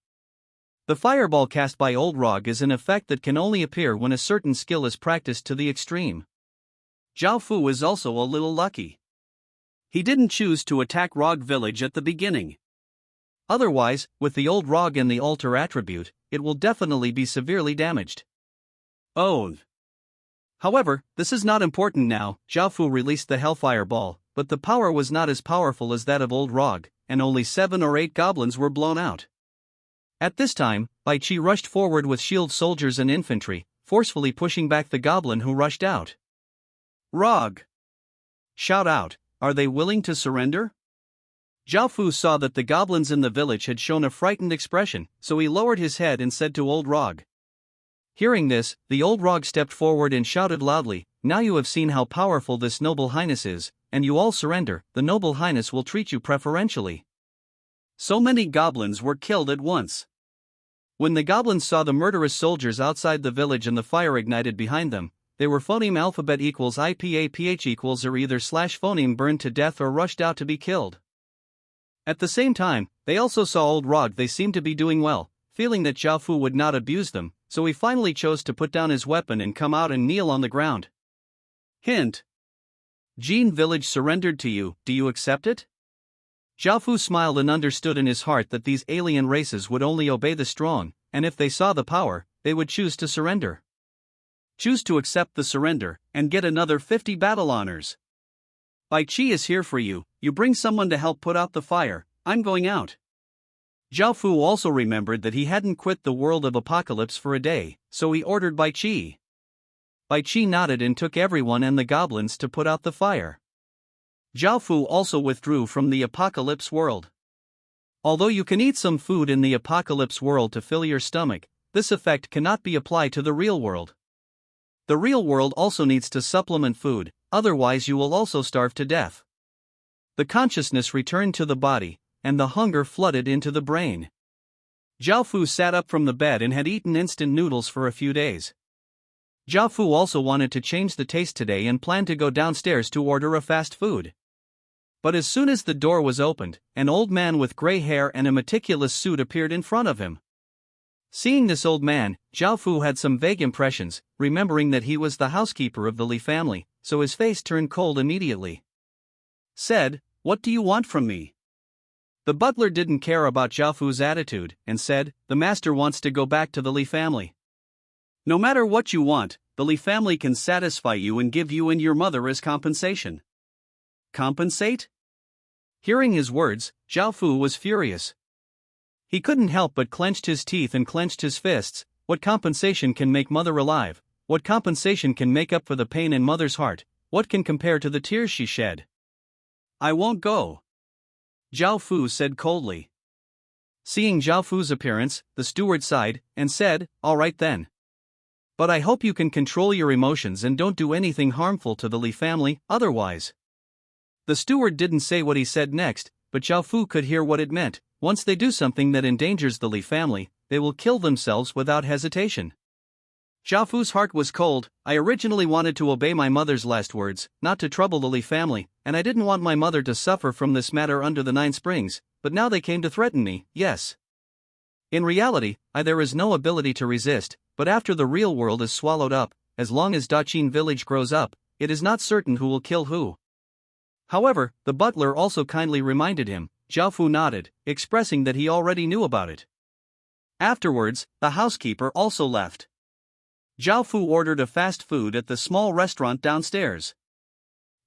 The fireball cast by Old Rog is an effect that can only appear when a certain skill is practiced to the extreme. Jiao Fu is also a little lucky. He didn't choose to attack Rog Village at the beginning. Otherwise, with the Old Rog and the altar attribute, it will definitely be severely damaged. Oh. However, this is not important now. Jiao Fu released the Hellfire Ball, but the power was not as powerful as that of Old Rog, and only 7 or 8 goblins were blown out. At this time, Bai Qi rushed forward with shield soldiers and infantry, forcefully pushing back the goblin who rushed out. Rog! Shout out, are they willing to surrender? Jiao Fu saw that the goblins in the village had shown a frightened expression, so he lowered his head and said to Old Rog. Hearing this, the Old Rog stepped forward and shouted loudly, "Now you have seen how powerful this noble highness is, and you all surrender, the noble highness will treat you preferentially." So many goblins were killed at once. When the goblins saw the murderous soldiers outside the village and the fire ignited behind them, they were phoneme alphabet equals IPAPH equals or either slash phoneme burned to death or rushed out to be killed. At the same time, they also saw Old Rog. They seemed to be doing well, feeling that Jiao Fu would not abuse them, so he finally chose to put down his weapon and come out and kneel on the ground. Hint. Jin Village surrendered to you, do you accept it? Jiao Fu smiled and understood in his heart that these alien races would only obey the strong, and if they saw the power, they would choose to surrender. Choose to accept the surrender, and get another 50 battle honors. Bai Qi is here for you, you bring someone to help put out the fire, I'm going out. Jiao Fu also remembered that he hadn't quit the world of apocalypse for a day, so he ordered Bai Qi. Bai Qi nodded and took everyone and the goblins to put out the fire. Jiao Fu also withdrew from the apocalypse world. Although you can eat some food in the apocalypse world to fill your stomach, this effect cannot be applied to the real world. The real world also needs to supplement food, otherwise you will also starve to death. The consciousness returned to the body, and the hunger flooded into the brain. Jiao Fu sat up from the bed and had eaten instant noodles for a few days. Jiao Fu also wanted to change the taste today and planned to go downstairs to order a fast food. But as soon as the door was opened, an old man with gray hair and a meticulous suit appeared in front of him. Seeing this old man, Jiao Fu had some vague impressions, remembering that he was the housekeeper of the Li family, so his face turned cold immediately. Said, "What do you want from me?" The butler didn't care about Zhao Fu's attitude and said, "The master wants to go back to the Li family. No matter what you want, the Li family can satisfy you and give you and your mother as compensation." Compensate? Hearing his words, Zhao Fu was furious. He couldn't help but clenched his teeth and clenched his fists. What compensation can make mother alive? What compensation can make up for the pain in mother's heart? What can compare to the tears she shed? "I won't go," Zhao Fu said coldly. Seeing Zhao Fu's appearance, the steward sighed and said, "All right then. But I hope you can control your emotions and don't do anything harmful to the Li family, otherwise." The steward didn't say what he said next, but Zhao Fu could hear what it meant. Once they do something that endangers the Li family, they will kill themselves without hesitation. Zhao Fu's heart was cold. "I originally wanted to obey my mother's last words, not to trouble the Li family, and I didn't want my mother to suffer from this matter under the 9 springs, but now they came to threaten me, yes. In reality, there is no ability to resist, but after the real world is swallowed up, as long as Daqin village grows up, it is not certain who will kill who." However, the butler also kindly reminded him. Zhao Fu nodded, expressing that he already knew about it. Afterwards, the housekeeper also left. Zhao Fu ordered a fast food at the small restaurant downstairs.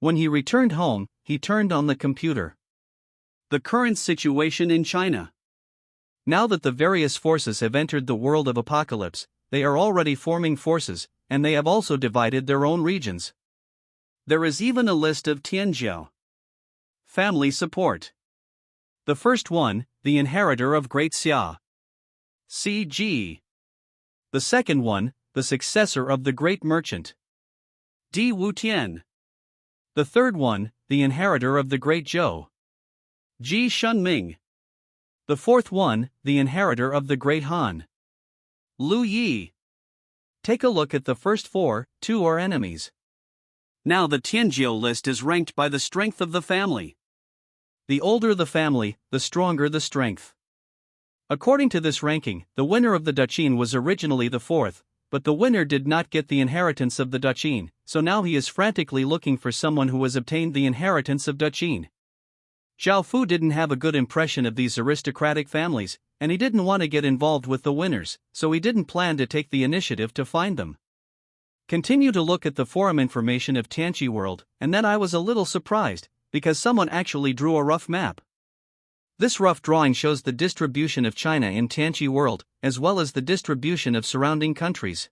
When he returned home, he turned on the computer. The current situation in China. Now that the various forces have entered the world of apocalypse, they are already forming forces, and they have also divided their own regions. There is even a list of Tianjiao family support. The first one, the inheritor of Great Xia, CG. The second one, the successor of the great merchant, Di Wutian. The third one, the inheritor of the great Zhou, Ji Shunming. The fourth one, the inheritor of the great Han, Lu Yi. Take a look at the first 4, 2 are enemies. Now the Tianjiao list is ranked by the strength of the family. The older the family, the stronger the strength. According to this ranking, the winner of the Daqin was originally the 4th, but the winner did not get the inheritance of the Daqin, so now he is frantically looking for someone who has obtained the inheritance of Daqin. Zhao Fu didn't have a good impression of these aristocratic families, and he didn't want to get involved with the winners, so he didn't plan to take the initiative to find them. Continue to look at the forum information of Tianqi World, and then I was a little surprised, because someone actually drew a rough map. This rough drawing shows the distribution of China in Tianqi World, as well as the distribution of surrounding countries.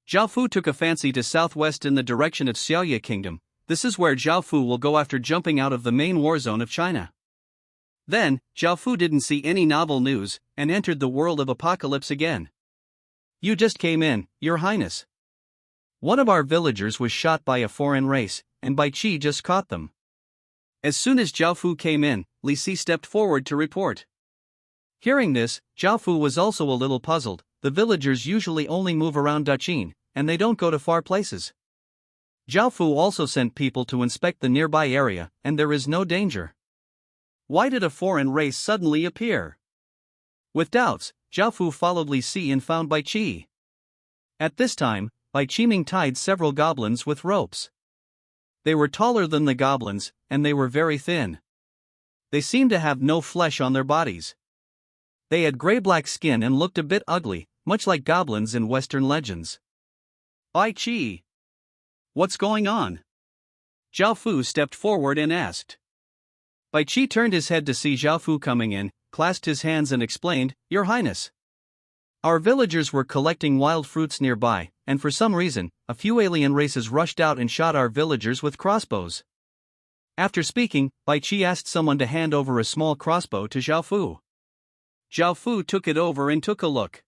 Zhao Fu took a fancy to southwest in the direction of Xiaoye Kingdom. This is where Zhao Fu will go after jumping out of the main war zone of China. Then, Zhao Fu didn't see any novel news, and entered the world of apocalypse again. "You just came in, Your Highness. One of our villagers was shot by a foreign race, and Bai Qi just caught them." As soon as Zhao Fu came in, Li Si stepped forward to report. Hearing this, Zhao Fu was also a little puzzled. The villagers usually only move around Daqin, and they don't go to far places. Zhao Fu also sent people to inspect the nearby area, and there is no danger. Why did a foreign race suddenly appear? With doubts, Zhao Fu followed Li Si and found Bai Qi. At this time, Bai Qiming tied several goblins with ropes. They were taller than the goblins, and they were very thin. They seemed to have no flesh on their bodies. They had gray-black skin and looked a bit ugly, much like goblins in Western legends. "Bai Qi, what's going on?" Zhao Fu stepped forward and asked. Bai Qi turned his head to see Zhao Fu coming in, clasped his hands and explained, "Your Highness. Our villagers were collecting wild fruits nearby, and for some reason, a few alien races rushed out and shot our villagers with crossbows." After speaking, Bai Qi asked someone to hand over a small crossbow to Zhao Fu. Zhao Fu took it over and took a look.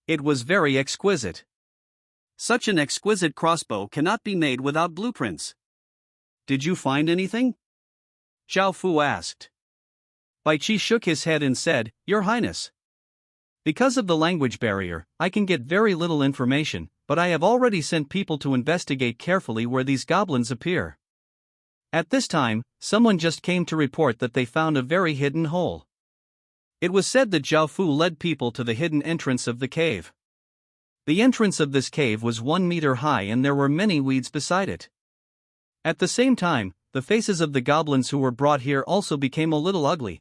It was very exquisite. Such an exquisite crossbow cannot be made without blueprints. "Did you find anything?" Zhao Fu asked. Bai Qi shook his head and said, "Your Highness. Because of the language barrier, I can get very little information, but I have already sent people to investigate carefully where these goblins appear." At this time, someone just came to report that they found a very hidden hole. It was said that Zhao Fu led people to the hidden entrance of the cave. The entrance of this cave was 1 meter high and there were many weeds beside it. At the same time, the faces of the goblins who were brought here also became a little ugly,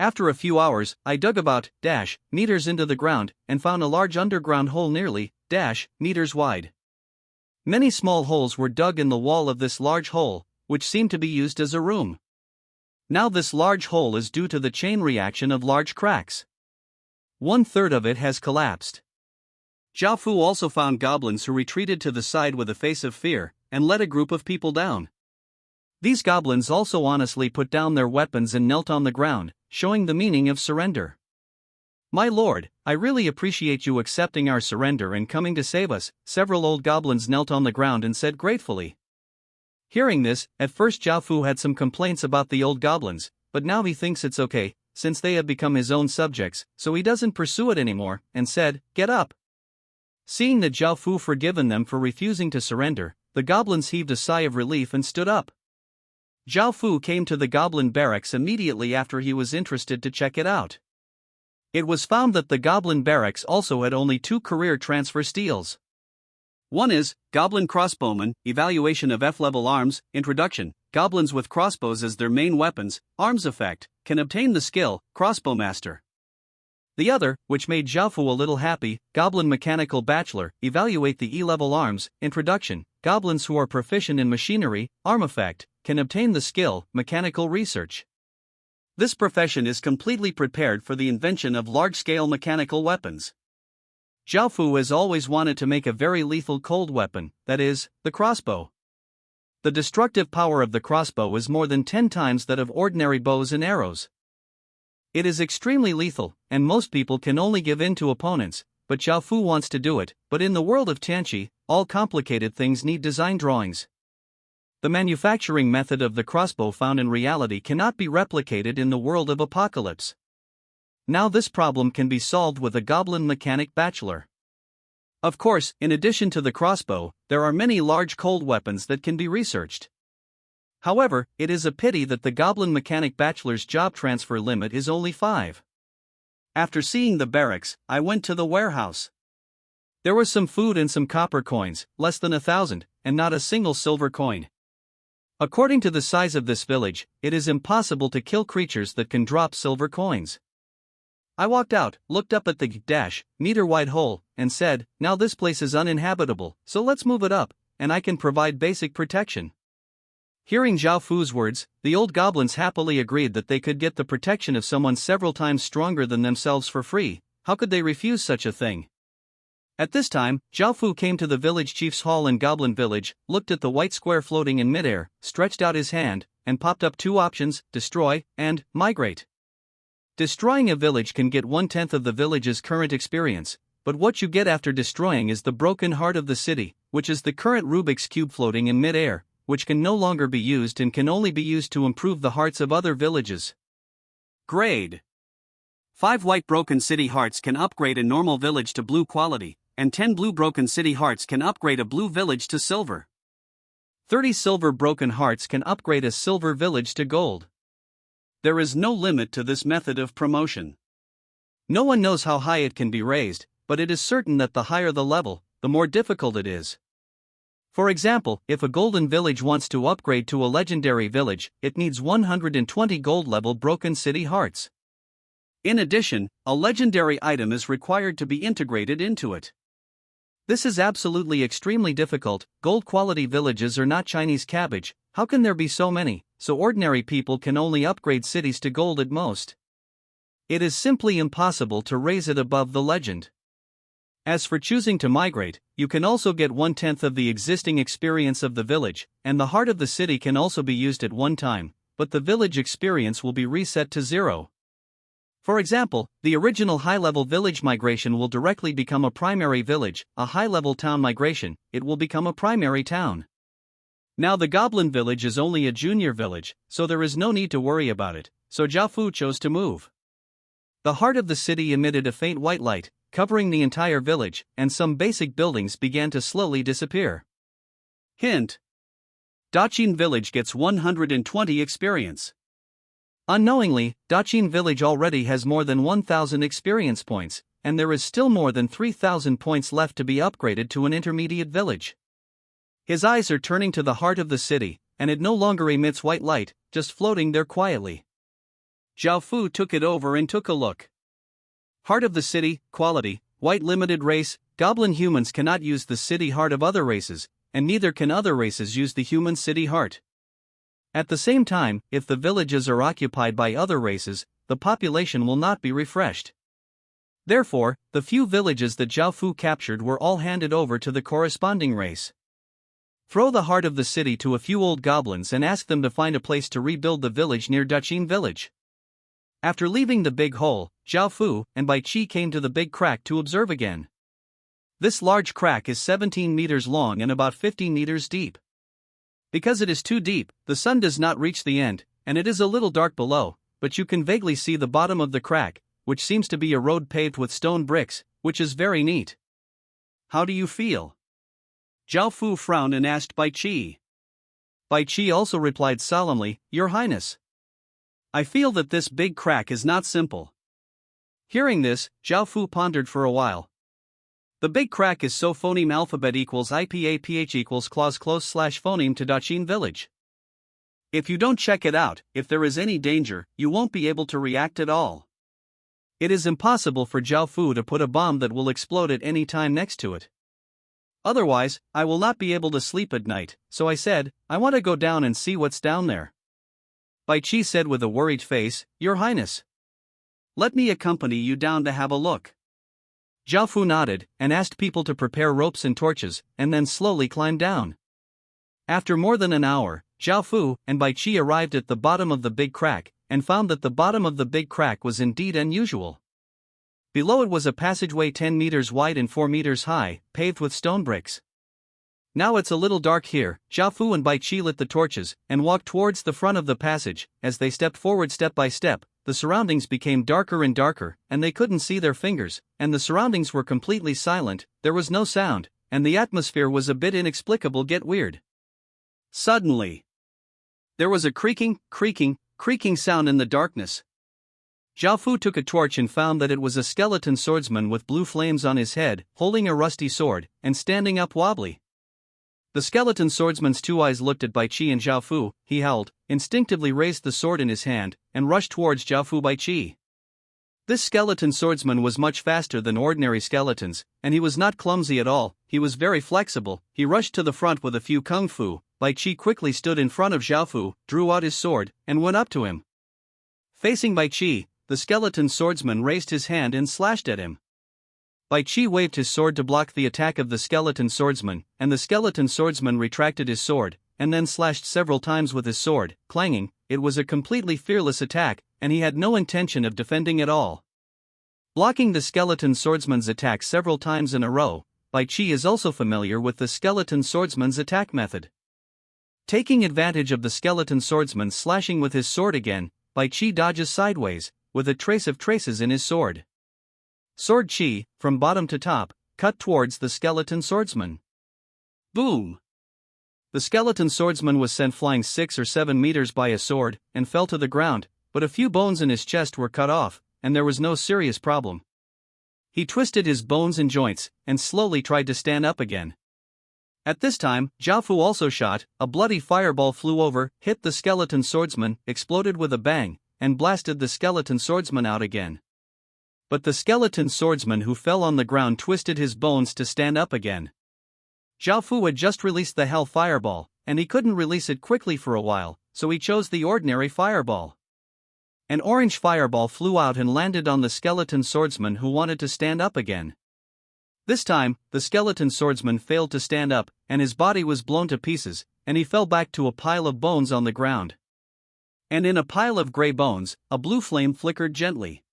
After a few hours, I dug about meters into the ground and found a large underground hole nearly meters wide. Many small holes were dug in the wall of this large hole, which seemed to be used as a room. Now this large hole is due to the chain reaction of large cracks. 1/3 of it has collapsed. Zhao Fu also found goblins who retreated to the side with a face of fear and let a group of people down. These goblins also honestly put down their weapons and knelt on the ground, showing the meaning of surrender. "My lord, I really appreciate you accepting our surrender and coming to save us," several old goblins knelt on the ground and said gratefully. Hearing this, at first Zhao Fu had some complaints about the old goblins, but now he thinks it's okay, since they have become his own subjects, so he doesn't pursue it anymore, and said, "Get up." Seeing that Zhao Fu forgiven them for refusing to surrender, the goblins heaved a sigh of relief and stood up. Zhao Fu came to the goblin barracks immediately after he was interested to check it out. It was found that the goblin barracks also had only 2 career transfer steals. One is Goblin Crossbowman, Evaluation of F-level Arms, Introduction. Goblins with crossbows as their main weapons, Arms Effect, can obtain the skill, Crossbowmaster. The other, which made Zhao Fu a little happy, Goblin Mechanical Bachelor, Evaluate the E-level Arms, Introduction. Goblins who are proficient in machinery, Arm Effect, can obtain the skill, Mechanical Research. This profession is completely prepared for the invention of large-scale mechanical weapons. Zhao Fu has always wanted to make a very lethal cold weapon, that is, the crossbow. The destructive power of the crossbow is more than 10 times that of ordinary bows and arrows. It is extremely lethal, and most people can only give in to opponents, but Zhao Fu wants to do it. But in the world of Tianqi, all complicated things need design drawings. The manufacturing method of the crossbow found in reality cannot be replicated in the world of Apocalypse. Now this problem can be solved with a Goblin Mechanic Bachelor. Of course, in addition to the crossbow, there are many large cold weapons that can be researched. However, it is a pity that the Goblin Mechanic Bachelor's job transfer limit is only 5. After seeing the barracks, I went to the warehouse. There was some food and some copper coins, less than 1,000, and not a single silver coin. According to the size of this village, it is impossible to kill creatures that can drop silver coins. I walked out, looked up at the meter-wide hole, and said, "Now this place is uninhabitable, so let's move it up, and I can provide basic protection." Hearing Zhao Fu's words, the old goblins happily agreed that they could get the protection of someone several times stronger than themselves for free. How could they refuse such a thing? At this time, Zhao Fu came to the village chief's hall in Goblin Village, looked at the white square floating in midair, stretched out his hand, and popped up 2 options, destroy and migrate. Destroying a village can get 1/10 of the village's current experience, but what you get after destroying is the broken heart of the city, which is the current Rubik's Cube floating in midair, which can no longer be used and can only be used to improve the hearts of other villages. Grade 5 white broken city hearts can upgrade a normal village to blue quality, and 10 blue broken city hearts can upgrade a blue village to silver. 30 silver broken hearts can upgrade a silver village to gold. There is no limit to this method of promotion. No one knows how high it can be raised, but it is certain that the higher the level, the more difficult it is. For example, if a golden village wants to upgrade to a legendary village, it needs 120 gold level broken city hearts. In addition, a legendary item is required to be integrated into it. This is absolutely extremely difficult. Gold quality villages are not Chinese cabbage. How can there be so many? So ordinary people can only upgrade cities to gold at most. It is simply impossible to raise it above the legend. As for choosing to migrate, you can also get 1/10 of the existing experience of the village, and the heart of the city can also be used at one time, but the village experience will be reset to 0. For example, the original high-level village migration will directly become a primary village, a high-level town migration, it will become a primary town. Now the Goblin Village is only a junior village, so there is no need to worry about it, so Zhao Fu chose to move. The heart of the city emitted a faint white light, covering the entire village, and some basic buildings began to slowly disappear. Hint: Daqin Village gets 120 experience. Unknowingly, Daqin Village already has more than 1,000 experience points, and there is still more than 3,000 points left to be upgraded to an intermediate village. His eyes are turning to the heart of the city, and it no longer emits white light, just floating there quietly. Zhao Fu took it over and took a look. Heart of the city, quality, white limited race, goblin humans cannot use the city heart of other races, and neither can other races use the human city heart. At the same time, if the villages are occupied by other races, the population will not be refreshed. Therefore, the few villages that Zhao Fu captured were all handed over to the corresponding race. Throw the heart of the city to a few old goblins and ask them to find a place to rebuild the village near Daqin village. After leaving the big hole, Zhao Fu and Bai Qi came to the big crack to observe again. This large crack is 17 meters long and about 15 meters deep. Because it is too deep, the sun does not reach the end, and it is a little dark below, but you can vaguely see the bottom of the crack, which seems to be a road paved with stone bricks, which is very neat. How do you feel? Zhao Fu frowned and asked Bai Qi. Bai Qi also replied solemnly, Your Highness, I feel that this big crack is not simple. Hearing this, Zhao Fu pondered for a while. The big crack is so phoneme alphabet equals IPAPH equals clause close slash phoneme to Daqin village. If you don't check it out, if there is any danger, you won't be able to react at all. It is impossible for Zhao Fu to put a bomb that will explode at any time next to it. Otherwise, I will not be able to sleep at night, so I said, I want to go down and see what's down there. Bai Qi said with a worried face, Your Highness, let me accompany you down to have a look. Zhao Fu nodded, and asked people to prepare ropes and torches, and then slowly climbed down. After more than an hour, Zhao Fu and Bai Qi arrived at the bottom of the big crack, and found that the bottom of the big crack was indeed unusual. Below it was a passageway 10 meters wide and 4 meters high, paved with stone bricks. Now it's a little dark here. Zhao Fu and Bai Qi lit the torches, and walked towards the front of the passage. As they stepped forward step by step, the surroundings became darker and darker, and they couldn't see their fingers, and the surroundings were completely silent, there was no sound, and the atmosphere was a bit inexplicable yet weird. Suddenly, there was a creaking sound in the darkness. Zhao Fu took a torch and found that it was a skeleton swordsman with blue flames on his head, holding a rusty sword, and standing up wobbly. The skeleton swordsman's two eyes looked at Bai Qi and Zhao Fu. He howled, instinctively raised the sword in his hand, and rushed towards Zhao Fu Bai Qi. This skeleton swordsman was much faster than ordinary skeletons, and he was not clumsy at all, he was very flexible. He rushed to the front with a few kung fu. Bai Qi quickly stood in front of Zhao Fu, drew out his sword, and went up to him. Facing Bai Qi, the skeleton swordsman raised his hand and slashed at him. Bai Qi waved his sword to block the attack of the skeleton swordsman, and the skeleton swordsman retracted his sword, and then slashed several times with his sword, clanging. It was a completely fearless attack, and he had no intention of defending at all. Blocking the skeleton swordsman's attack several times in a row, Bai Qi is also familiar with the skeleton swordsman's attack method. Taking advantage of the skeleton swordsman slashing with his sword again, Bai Qi dodges sideways, with a trace of traces in his sword. Sword Qi, from bottom to top, cut towards the skeleton swordsman. Boom! The skeleton swordsman was sent flying 6 or 7 meters by a sword, and fell to the ground, but a few bones in his chest were cut off, and there was no serious problem. He twisted his bones and joints, and slowly tried to stand up again. At this time, Zhao Fu also shot. A bloody fireball flew over, hit the skeleton swordsman, exploded with a bang, and blasted the skeleton swordsman out again. But the skeleton swordsman who fell on the ground twisted his bones to stand up again. Zhao Fu had just released the hell fireball, and he couldn't release it quickly for a while, so he chose the ordinary fireball. An orange fireball flew out and landed on the skeleton swordsman who wanted to stand up again. This time, the skeleton swordsman failed to stand up, and his body was blown to pieces, and he fell back to a pile of bones on the ground. And in a pile of gray bones, a blue flame flickered gently.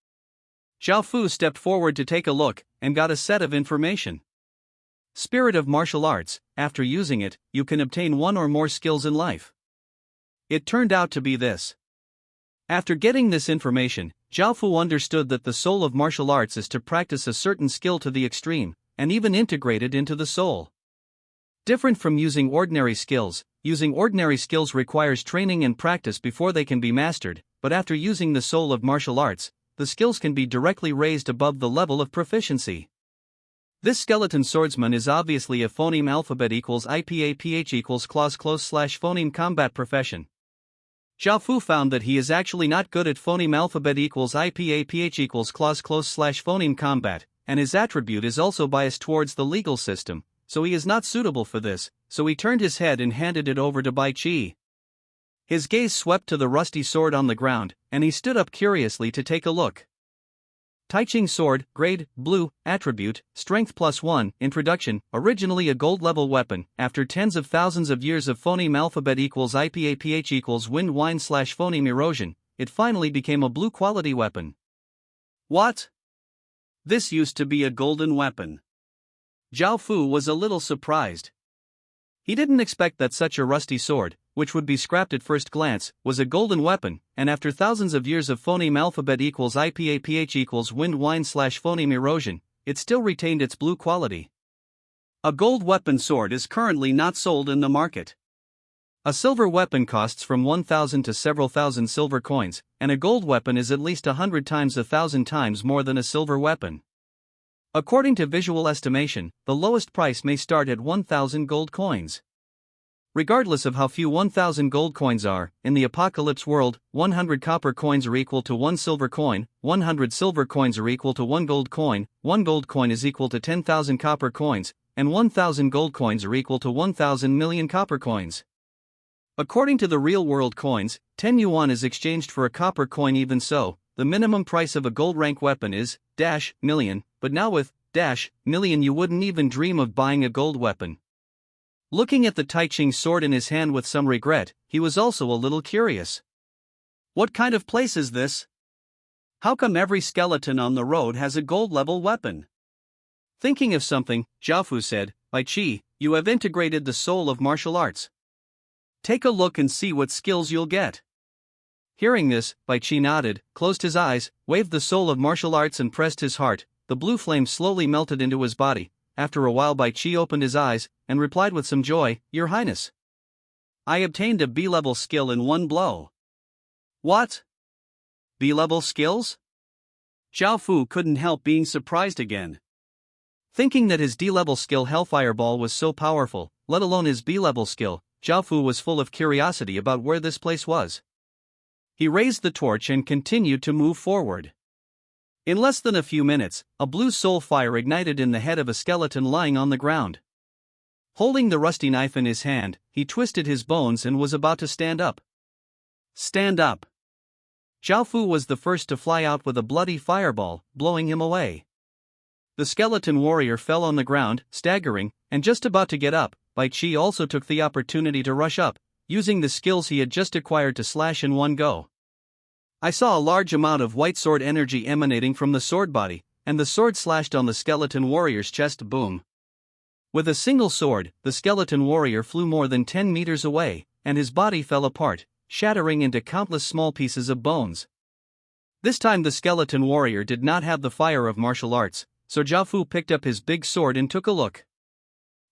Zhao Fu stepped forward to take a look, and got a set of information. Spirit of martial arts. After using it, you can obtain one or more skills in life. It turned out to be this. After getting this information, Zhao Fu understood that the soul of martial arts is to practice a certain skill to the extreme, and even integrate it into the soul. Different from using ordinary skills requires training and practice before they can be mastered, but after using the soul of martial arts, the skills can be directly raised above the level of proficiency. This skeleton swordsman is obviously a phoneme alphabet equals IPAPH equals clause close slash phoneme combat profession. Zhao Fu found that he is actually not good at phoneme alphabet equals IPAPH equals clause close / phoneme combat, and his attribute is also biased towards the legal system, so he is not suitable for this, so he turned his head and handed it over to Bai Qi. His gaze swept to the rusty sword on the ground, and he stood up curiously to take a look. Taiching Sword, Grade, Blue, Attribute, Strength +1, Introduction, originally a gold-level weapon, after tens of thousands of years of phoneme alphabet equals IPAPH equals wind whine / phoneme erosion, it finally became a blue-quality weapon. What? This used to be a golden weapon. Zhao Fu was a little surprised. He didn't expect that such a rusty sword, which would be scrapped at first glance, was a golden weapon, and after thousands of years of phoneme alphabet equals IPAPH equals wind whine / phoneme erosion, it still retained its blue quality. A gold weapon sword is currently not sold in the market. A silver weapon costs from 1,000 to several thousand silver coins, and a gold weapon is at least 100 times 1,000 times more than a silver weapon. According to visual estimation, the lowest price may start at 1,000 gold coins. Regardless of how few 1,000 gold coins are, in the apocalypse world, 100 copper coins are equal to 1 silver coin, 100 silver coins are equal to 1 gold coin, 1 gold coin is equal to 10,000 copper coins, and 1,000 gold coins are equal to 1,000 million copper coins. According to the real-world coins, 10 yuan is exchanged for a copper coin. Even so, the minimum price of a gold rank weapon is -million, but now with -million you wouldn't even dream of buying a gold weapon. Looking at the Taiching sword in his hand with some regret, he was also a little curious. What kind of place is this? How come every skeleton on the road has a gold-level weapon? Thinking of something, Zhao Fu said, Bai Qi, you have integrated the soul of martial arts. Take a look and see what skills you'll get. Hearing this, Bai Qi nodded, closed his eyes, waved the soul of martial arts and pressed his heart. The blue flame slowly melted into his body. After a while Bai Qi opened his eyes, and replied with some joy, Your Highness, I obtained a B-level skill in one blow. What? B-level skills? Zhao Fu couldn't help being surprised again. Thinking that his D-level skill Hellfire Ball was so powerful, let alone his B-level skill, Zhao Fu was full of curiosity about where this place was. He raised the torch and continued to move forward. In less than a few minutes, a blue soul fire ignited in the head of a skeleton lying on the ground. Holding the rusty knife in his hand, he twisted his bones and was about to stand up. Stand up! Zhao Fu was the first to fly out with a bloody fireball, blowing him away. The skeleton warrior fell on the ground, staggering, and just about to get up. Bai Qi also took the opportunity to rush up, using the skills he had just acquired to slash in one go. I saw a large amount of white sword energy emanating from the sword body, and the sword slashed on the skeleton warrior's chest. Boom! With a single sword, the skeleton warrior flew more than 10 meters away, and his body fell apart, shattering into countless small pieces of bones. This time the skeleton warrior did not have the fire of martial arts, so Zhao Fu picked up his big sword and took a look.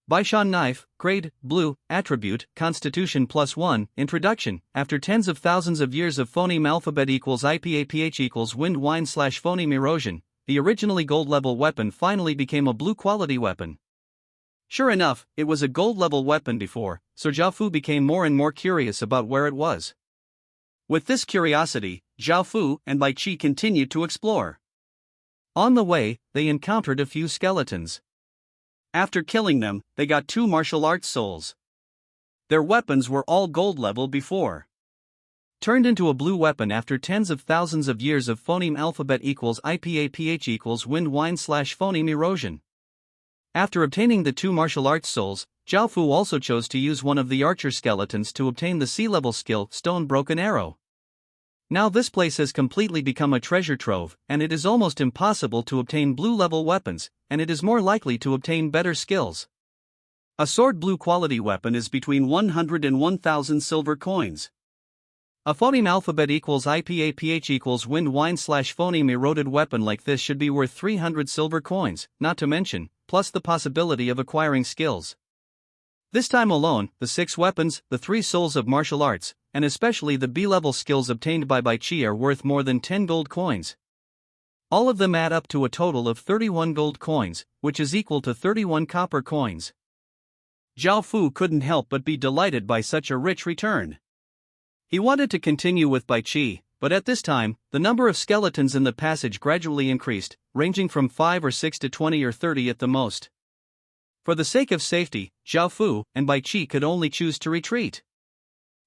Baishan Knife, Grade, Blue, Attribute, Constitution +1, Introduction. After tens of thousands of years of phoneme alphabet equals IPAPH equals wind whine / phoneme erosion, the originally gold-level weapon finally became a blue-quality weapon. Sure enough, it was a gold-level weapon before, so Zhao Fu became more and more curious about where it was. With this curiosity, Zhao Fu and Bai Qi continued to explore. On the way, they encountered a few skeletons. After killing them, they got 2 martial arts souls. Their weapons were all gold level before. Turned into a blue weapon after tens of thousands of years of phoneme alphabet equals IPAPH equals wind whine / phoneme erosion. After obtaining the 2 martial arts souls, Zhao Fu also chose to use one of the archer skeletons to obtain the C-level skill Stone Broken Arrow. Now this place has completely become a treasure trove, and it is almost impossible to obtain blue-level weapons, and it is more likely to obtain better skills. A sword blue quality weapon is between 100 and 1,000 silver coins. A phoneme alphabet equals IPAPH equals wind whine / phoneme eroded weapon like this should be worth 300 silver coins, not to mention, plus the possibility of acquiring skills. This time alone, the 6 weapons, the 3 souls of martial arts, and especially the B-level skills obtained by Bai Qi are worth more than 10 gold coins. All of them add up to a total of 31 gold coins, which is equal to 31 copper coins. Zhao Fu couldn't help but be delighted by such a rich return. He wanted to continue with Bai Chi, but at this time, the number of skeletons in the passage gradually increased, ranging from 5 or 6 to 20 or 30 at the most. For the sake of safety, Zhao Fu and Bai Chi could only choose to retreat.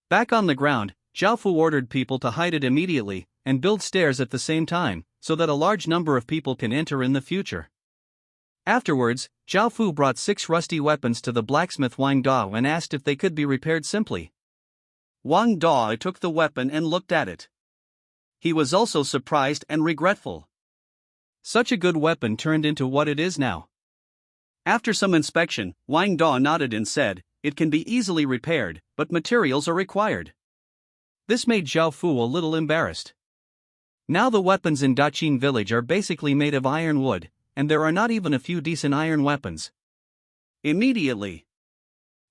Back on the ground, Zhao Fu ordered people to hide it immediately and build stairs at the same time, so that a large number of people can enter in the future. Afterwards, Zhao Fu brought 6 rusty weapons to the blacksmith Wang Dao and asked if they could be repaired simply. Wang Dao took the weapon and looked at it. He was also surprised and regretful. Such a good weapon turned into what it is now. After some inspection, Wang Dao nodded and said, "It can be easily repaired, but materials are required." This made Zhao Fu a little embarrassed. Now the weapons in Daqin village are basically made of iron wood, and there are not even a few decent iron weapons. Immediately,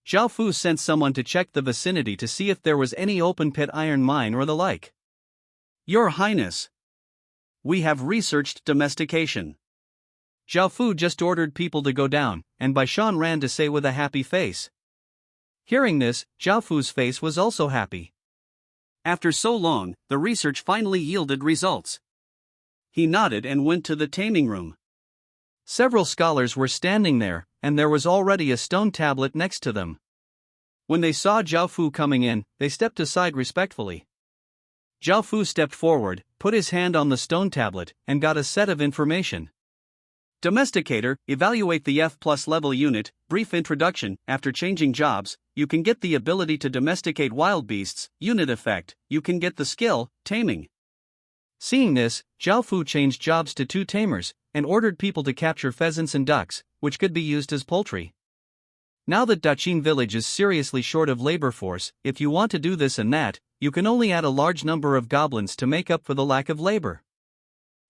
Zhao Fu sent someone to check the vicinity to see if there was any open pit iron mine or the like. "Your Highness, we have researched domestication." Zhao Fu just ordered people to go down, and Bai Shan ran to say with a happy face. Hearing this, Zhao Fu's face was also happy. After so long, the research finally yielded results. He nodded and went to the taming room. Several scholars were standing there, and there was already a stone tablet next to them. When they saw Zhao Fu coming in, they stepped aside respectfully. Zhao Fu stepped forward, put his hand on the stone tablet, and got a set of information. Domesticator, evaluate the F+ level unit, brief introduction. After changing jobs, you can get the ability to domesticate wild beasts. Unit effect, you can get the skill, taming. Seeing this, Zhao Fu changed jobs to 2 tamers, and ordered people to capture pheasants and ducks, which could be used as poultry. Now that Daqin village is seriously short of labor force, if you want to do this and that, you can only add a large number of goblins to make up for the lack of labor.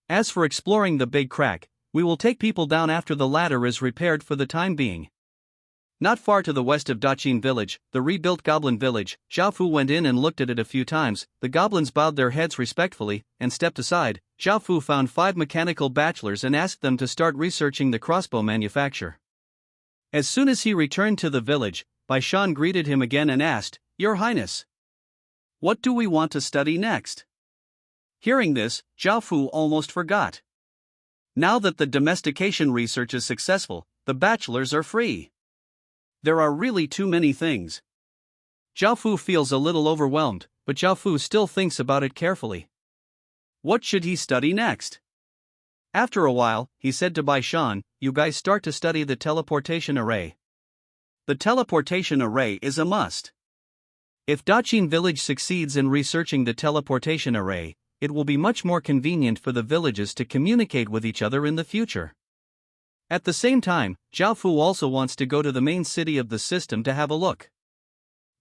As for exploring the big crack, we will take people down after the ladder is repaired for the time being. Not far to the west of Daqin village, the rebuilt goblin village, Zhao Fu went in and looked at it a few times. The goblins bowed their heads respectfully and stepped aside. Zhao Fu found 5 mechanical bachelors and asked them to start researching the crossbow manufacture. As soon as he returned to the village, Bai Shan greeted him again and asked, "Your Highness, what do we want to study next?" Hearing this, Zhao Fu almost forgot. Now that the domestication research is successful, the bachelors are free. There are really too many things. Zhao Fu feels a little overwhelmed, but Zhao Fu still thinks about it carefully. What should he study next? After a while, he said to Bai Shan, "You guys start to study the teleportation array. The teleportation array is a must. If Daqin village succeeds in researching the teleportation array, it will be much more convenient for the villages to communicate with each other in the future." At the same time, Zhao Fu also wants to go to the main city of the system to have a look.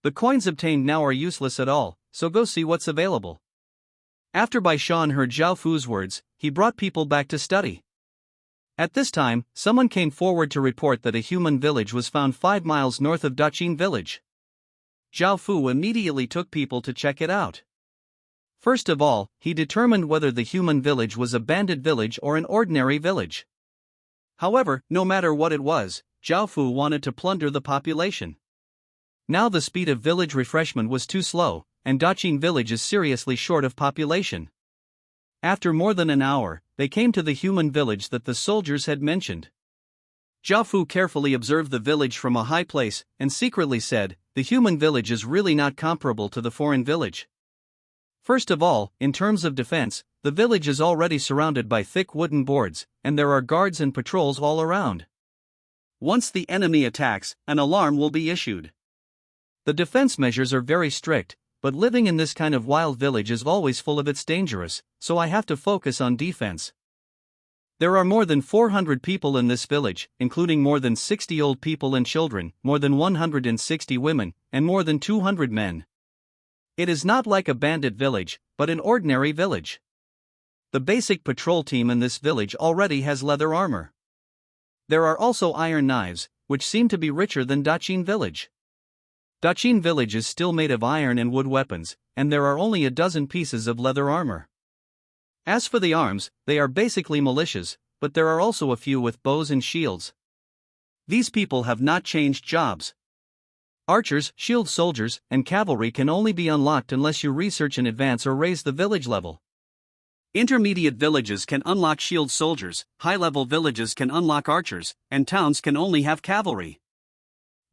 The coins obtained now are useless at all, so go see what's available. After Bai Shan heard Zhao Fu's words, he brought people back to study. At this time, someone came forward to report that a human village was found 5 miles north of Daqin village. Zhao Fu immediately took people to check it out. First of all, he determined whether the human village was a bandit village or an ordinary village. However, no matter what it was, Zhao Fu wanted to plunder the population. Now the speed of village refreshment was too slow, and Daqin village is seriously short of population. After more than an hour, they came to the human village that the soldiers had mentioned. Zhao Fu carefully observed the village from a high place, and secretly said, "The human village is really not comparable to the foreign village." First of all, in terms of defense, the village is already surrounded by thick wooden boards, and there are guards and patrols all around. Once the enemy attacks, an alarm will be issued. The defense measures are very strict, but living in this kind of wild village is always full of its dangerous, so I have to focus on defense. There are more than 400 people in this village, including more than 60 old people and children, more than 160 women, and more than 200 men. It is not like a bandit village, but an ordinary village. The basic patrol team in this village already has leather armor. There are also iron knives, which seem to be richer than Daqin village. Daqin village is still made of iron and wood weapons, and there are only a dozen pieces of leather armor. As for the arms, they are basically militias, but there are also a few with bows and shields. These people have not changed jobs. Archers, shield soldiers, and cavalry can only be unlocked unless you research in advance or raise the village level. Intermediate villages can unlock shield soldiers, high-level villages can unlock archers, and towns can only have cavalry.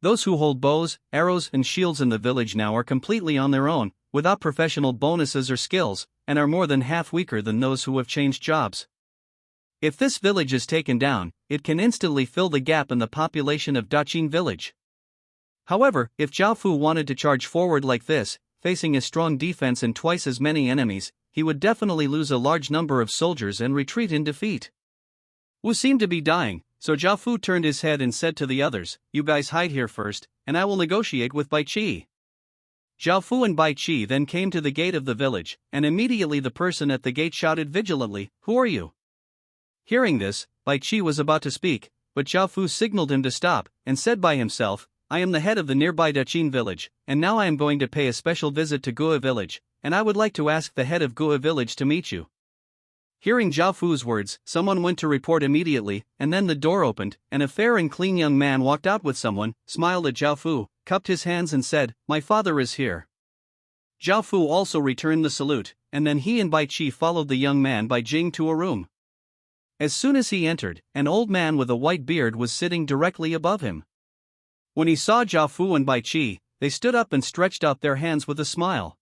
Those who hold bows, arrows, and shields in the village now are completely on their own, without professional bonuses or skills, and are more than half weaker than those who have changed jobs. If this village is taken down, it can instantly fill the gap in the population of Daqing village. However, if Zhao Fu wanted to charge forward like this, facing a strong defense and twice as many enemies, he would definitely lose a large number of soldiers and retreat in defeat. Wu seemed to be dying, so Zhao Fu turned his head and said to the others, "You guys hide here first, and I will negotiate with Bai Qi." Zhao Fu and Bai Qi then came to the gate of the village, and immediately the person at the gate shouted vigilantly, "Who are you?" Hearing this, Bai Qi was about to speak, but Zhao Fu signaled him to stop, and said by himself, "I am the head of the nearby Daqing village, and now I am going to pay a special visit to Guo village, and I would like to ask the head of Guo village to meet you." Hearing Zhao Fu's words, someone went to report immediately, and then the door opened, and a fair and clean young man walked out with someone, smiled at Zhao Fu, cupped his hands and said, "My father is here." Zhao Fu also returned the salute, and then he and Bai Qi followed the young man by Jing to a room. As soon as he entered, an old man with a white beard was sitting directly above him. When he saw Zhao Fu and Bai Qi, they stood up and stretched out their hands with a smile.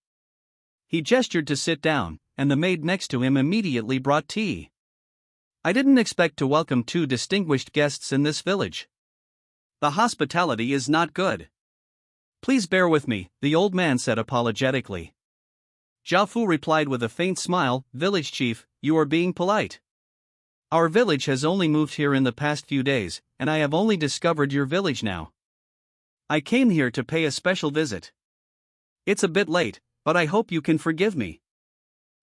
He gestured to sit down, and the maid next to him immediately brought tea. "I didn't expect to welcome two distinguished guests in this village. The hospitality is not good. Please bear with me," the old man said apologetically. Zhao Fu replied with a faint smile, "Village chief, you are being polite. Our village has only moved here in the past few days, and I have only discovered your village now. I came here to pay a special visit. It's a bit late, but I hope you can forgive me."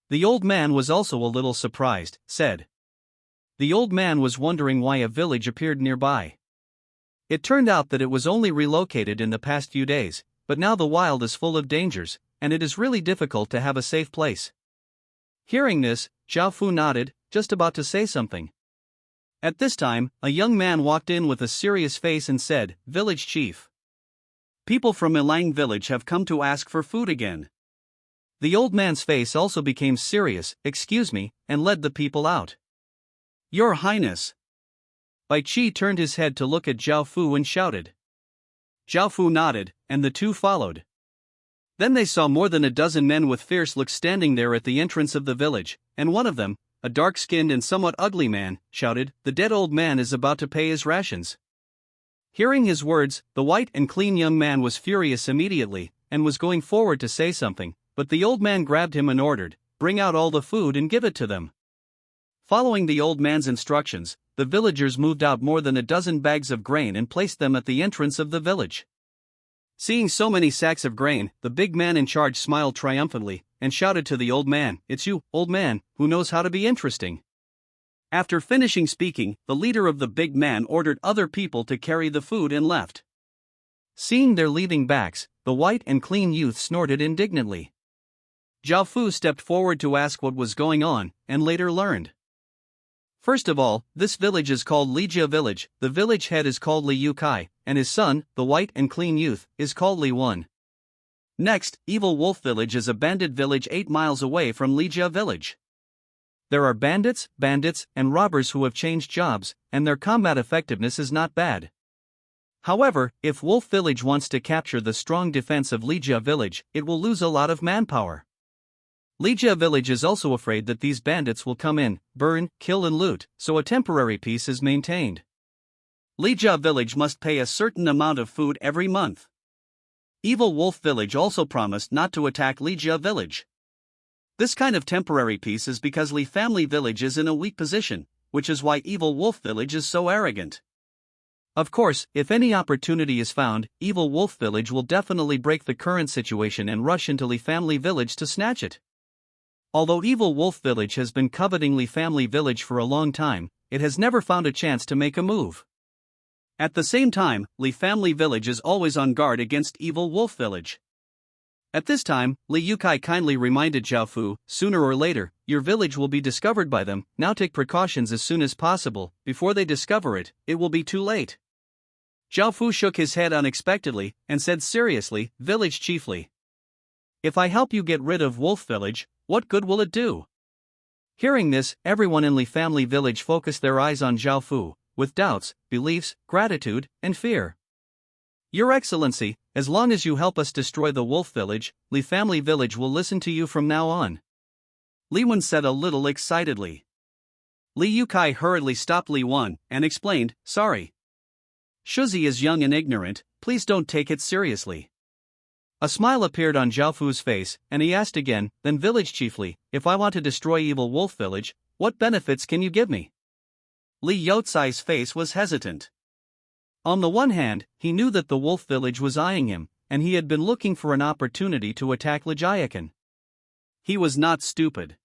The old man was also a little surprised, said. The old man was wondering why a village appeared nearby. It turned out that it was only relocated in the past few days, but now the wild is full of dangers, and it is really difficult to have a safe place. Hearing this, Zhao Fu nodded, just about to say something. At this time, a young man walked in with a serious face and said, "Village chief. People from Ilang village have come to ask for food again." The old man's face also became serious, "Excuse me," and led the people out. "Your Highness." Bai Qi turned his head to look at Zhao Fu and shouted. Zhao Fu nodded, and the two followed. Then they saw more than a dozen men with fierce looks standing there at the entrance of the village, and one of them, a dark-skinned and somewhat ugly man, shouted, "The dead old man is about to pay his rations." Hearing his words, the white and clean young man was furious immediately, and was going forward to say something, but the old man grabbed him and ordered, "Bring out all the food and give it to them." Following the old man's instructions, the villagers moved out more than a dozen bags of grain and placed them at the entrance of the village. Seeing so many sacks of grain, the big man in charge smiled triumphantly, and shouted to the old man, "It's you, old man, who knows how to be interesting." After finishing speaking, the leader of the big man ordered other people to carry the food and left. Seeing their leaving backs, the white and clean youth snorted indignantly. Zhao Fu stepped forward to ask what was going on, and later learned. First of all, this village is called Lijia village, the village head is called Li Yukai, and his son, the white and clean youth, is called Li Wan. Next, Evil Wolf village is a bandit village 8 miles away from Lijia village. There are bandits, and robbers who have changed jobs, and their combat effectiveness is not bad. However, if Wolf village wants to capture the strong defense of Lijia village, it will lose a lot of manpower. Lijia village is also afraid that these bandits will come in, burn, kill and loot, so a temporary peace is maintained. Lijia village must pay a certain amount of food every month. Evil Wolf village also promised not to attack Lijia village. This kind of temporary peace is because Li family village is in a weak position, which is why Evil Wolf village is so arrogant. Of course, if any opportunity is found, Evil Wolf village will definitely break the current situation and rush into Li family village to snatch it. Although Evil Wolf village has been coveting Li family village for a long time, it has never found a chance to make a move. At the same time, Li family village is always on guard against Evil Wolf village. At this time, Li Yukai kindly reminded Zhao Fu, "Sooner or later, your village will be discovered by them, now take precautions as soon as possible, before they discover it, it will be too late." Zhao Fu shook his head unexpectedly and said seriously, "Village chiefly. If I help you get rid of Wolf Village, what good will it do?" Hearing this, everyone in Li Family Village focused their eyes on Zhao Fu, with doubts, beliefs, gratitude, and fear. "Your Excellency, as long as you help us destroy the Wolf Village, Li Family Village will listen to you from now on," Li Wen said a little excitedly. Li Yukai hurriedly stopped Li Wen and explained, "Sorry. Shuzi is young and ignorant, please don't take it seriously." A smile appeared on Zhao Fu's face, and he asked again, "Then village chiefly, if I want to destroy evil Wolf Village, what benefits can you give me?" Li Youcai's face was hesitant. On the one hand, he knew that the Wolf Village was eyeing him, and he had been looking for an opportunity to attack Lijiakan. He was not stupid.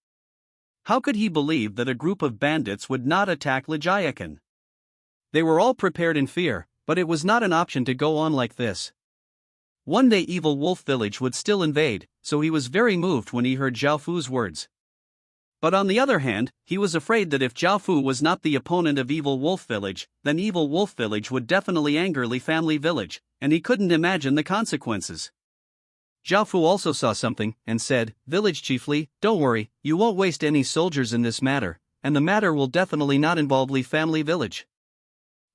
How could he believe that a group of bandits would not attack Lijiakan? They were all prepared in fear, but it was not an option to go on like this. One day evil Wolf Village would still invade, so he was very moved when he heard Zhao Fu's words. But on the other hand, he was afraid that if Zhao Fu was not the opponent of evil Wolf Village, then evil Wolf Village would definitely anger Li Family Village, and he couldn't imagine the consequences. Zhao Fu also saw something, and said, "Village chiefly, don't worry, you won't waste any soldiers in this matter, and the matter will definitely not involve Li Family Village."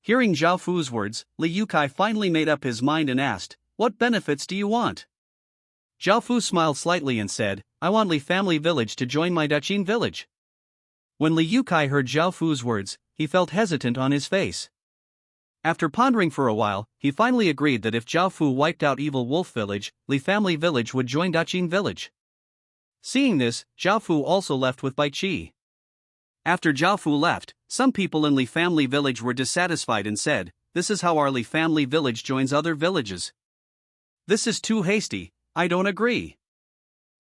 Hearing Zhao Fu's words, Li Yukai finally made up his mind and asked, "What benefits do you want?" Zhao Fu smiled slightly and said, "I want Li Family Village to join my Daqin village." When Li Yukai heard Zhao Fu's words, he felt hesitant on his face. After pondering for a while, he finally agreed that if Zhao Fu wiped out evil Wolf Village, Li Family Village would join Daqin village. Seeing this, Zhao Fu also left with Bai Qi. After Zhao Fu left, some people in Li Family Village were dissatisfied and said, "This is how our Li Family Village joins other villages. This is too hasty, I don't agree."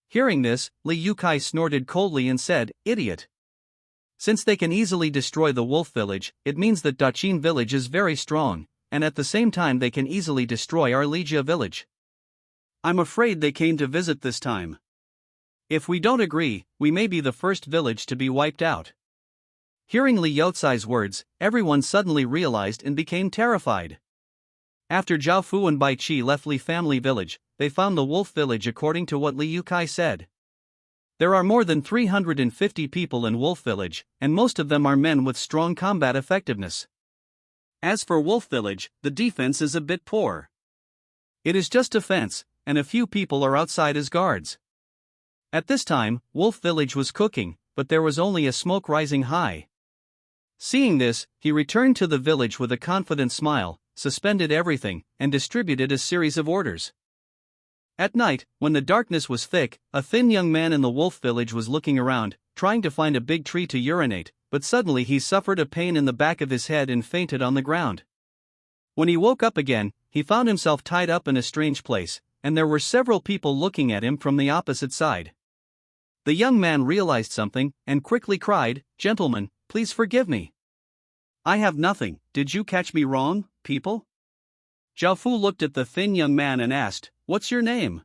Hearing this, Li Yukai snorted coldly and said, "Idiot. Since they can easily destroy the Wolf Village, it means that Daqin village is very strong, and at the same time they can easily destroy our Lijia village. I'm afraid they came to visit this time. If we don't agree, we may be the first village to be wiped out." Hearing Li Youcai's words, everyone suddenly realized and became terrified. After Zhao Fu and Bai Qi left Li Family Village, they found the Wolf Village according to what Li Yukai said. There are more than 350 people in Wolf Village, and most of them are men with strong combat effectiveness. As for Wolf Village, the defense is a bit poor. It is just a fence, and a few people are outside as guards. At this time, Wolf Village was cooking, but there was only a smoke rising high. Seeing this, he returned to the village with a confident smile, suspended everything, and distributed a series of orders. At night, when the darkness was thick, a thin young man in the Wolf Village was looking around, trying to find a big tree to urinate, but suddenly he suffered a pain in the back of his head and fainted on the ground. When he woke up again, he found himself tied up in a strange place, and there were several people looking at him from the opposite side. The young man realized something, and quickly cried, "Gentlemen, please forgive me. I have nothing, did you catch me wrong, people?" Zhao Fu looked at the thin young man and asked, "What's your name?"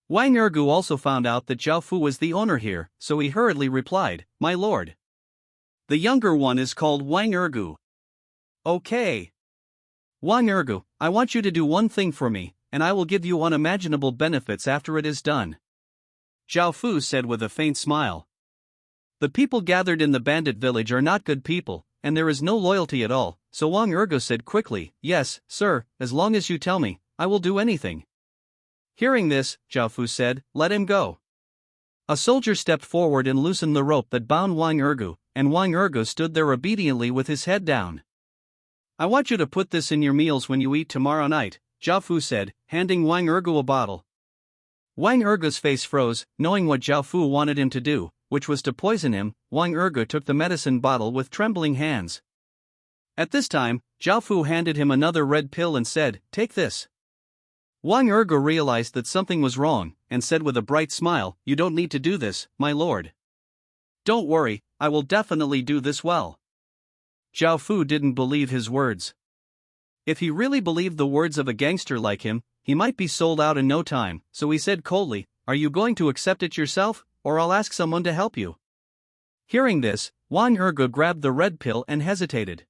Wang Ergu also found out that Zhao Fu was the owner here, so he hurriedly replied, "My lord. The younger one is called Wang Ergu." "Okay. Wang Ergu, I want you to do one thing for me, and I will give you unimaginable benefits after it is done," Zhao Fu said with a faint smile. The people gathered in the bandit village are not good people, and there is no loyalty at all, so Wang Ergu said quickly, "Yes, sir, as long as you tell me, I will do anything." Hearing this, Zhao Fu said, "Let him go." A soldier stepped forward and loosened the rope that bound Wang Ergu, and Wang Ergu stood there obediently with his head down. "I want you to put this in your meals when you eat tomorrow night," Zhao Fu said, handing Wang Ergu a bottle. Wang Ergu's face froze, knowing what Zhao Fu wanted him to do, which was to poison him. Wang Ergu took the medicine bottle with trembling hands. At this time, Zhao Fu handed him another red pill and said, "Take this." Wang Ergu realized that something was wrong, and said with a bright smile, "You don't need to do this, my lord. Don't worry, I will definitely do this well." Zhao Fu didn't believe his words. If he really believed the words of a gangster like him, he might be sold out in no time, so he said coldly, "Are you going to accept it yourself, or I'll ask someone to help you?" Hearing this, Wang Ergu grabbed the red pill and hesitated.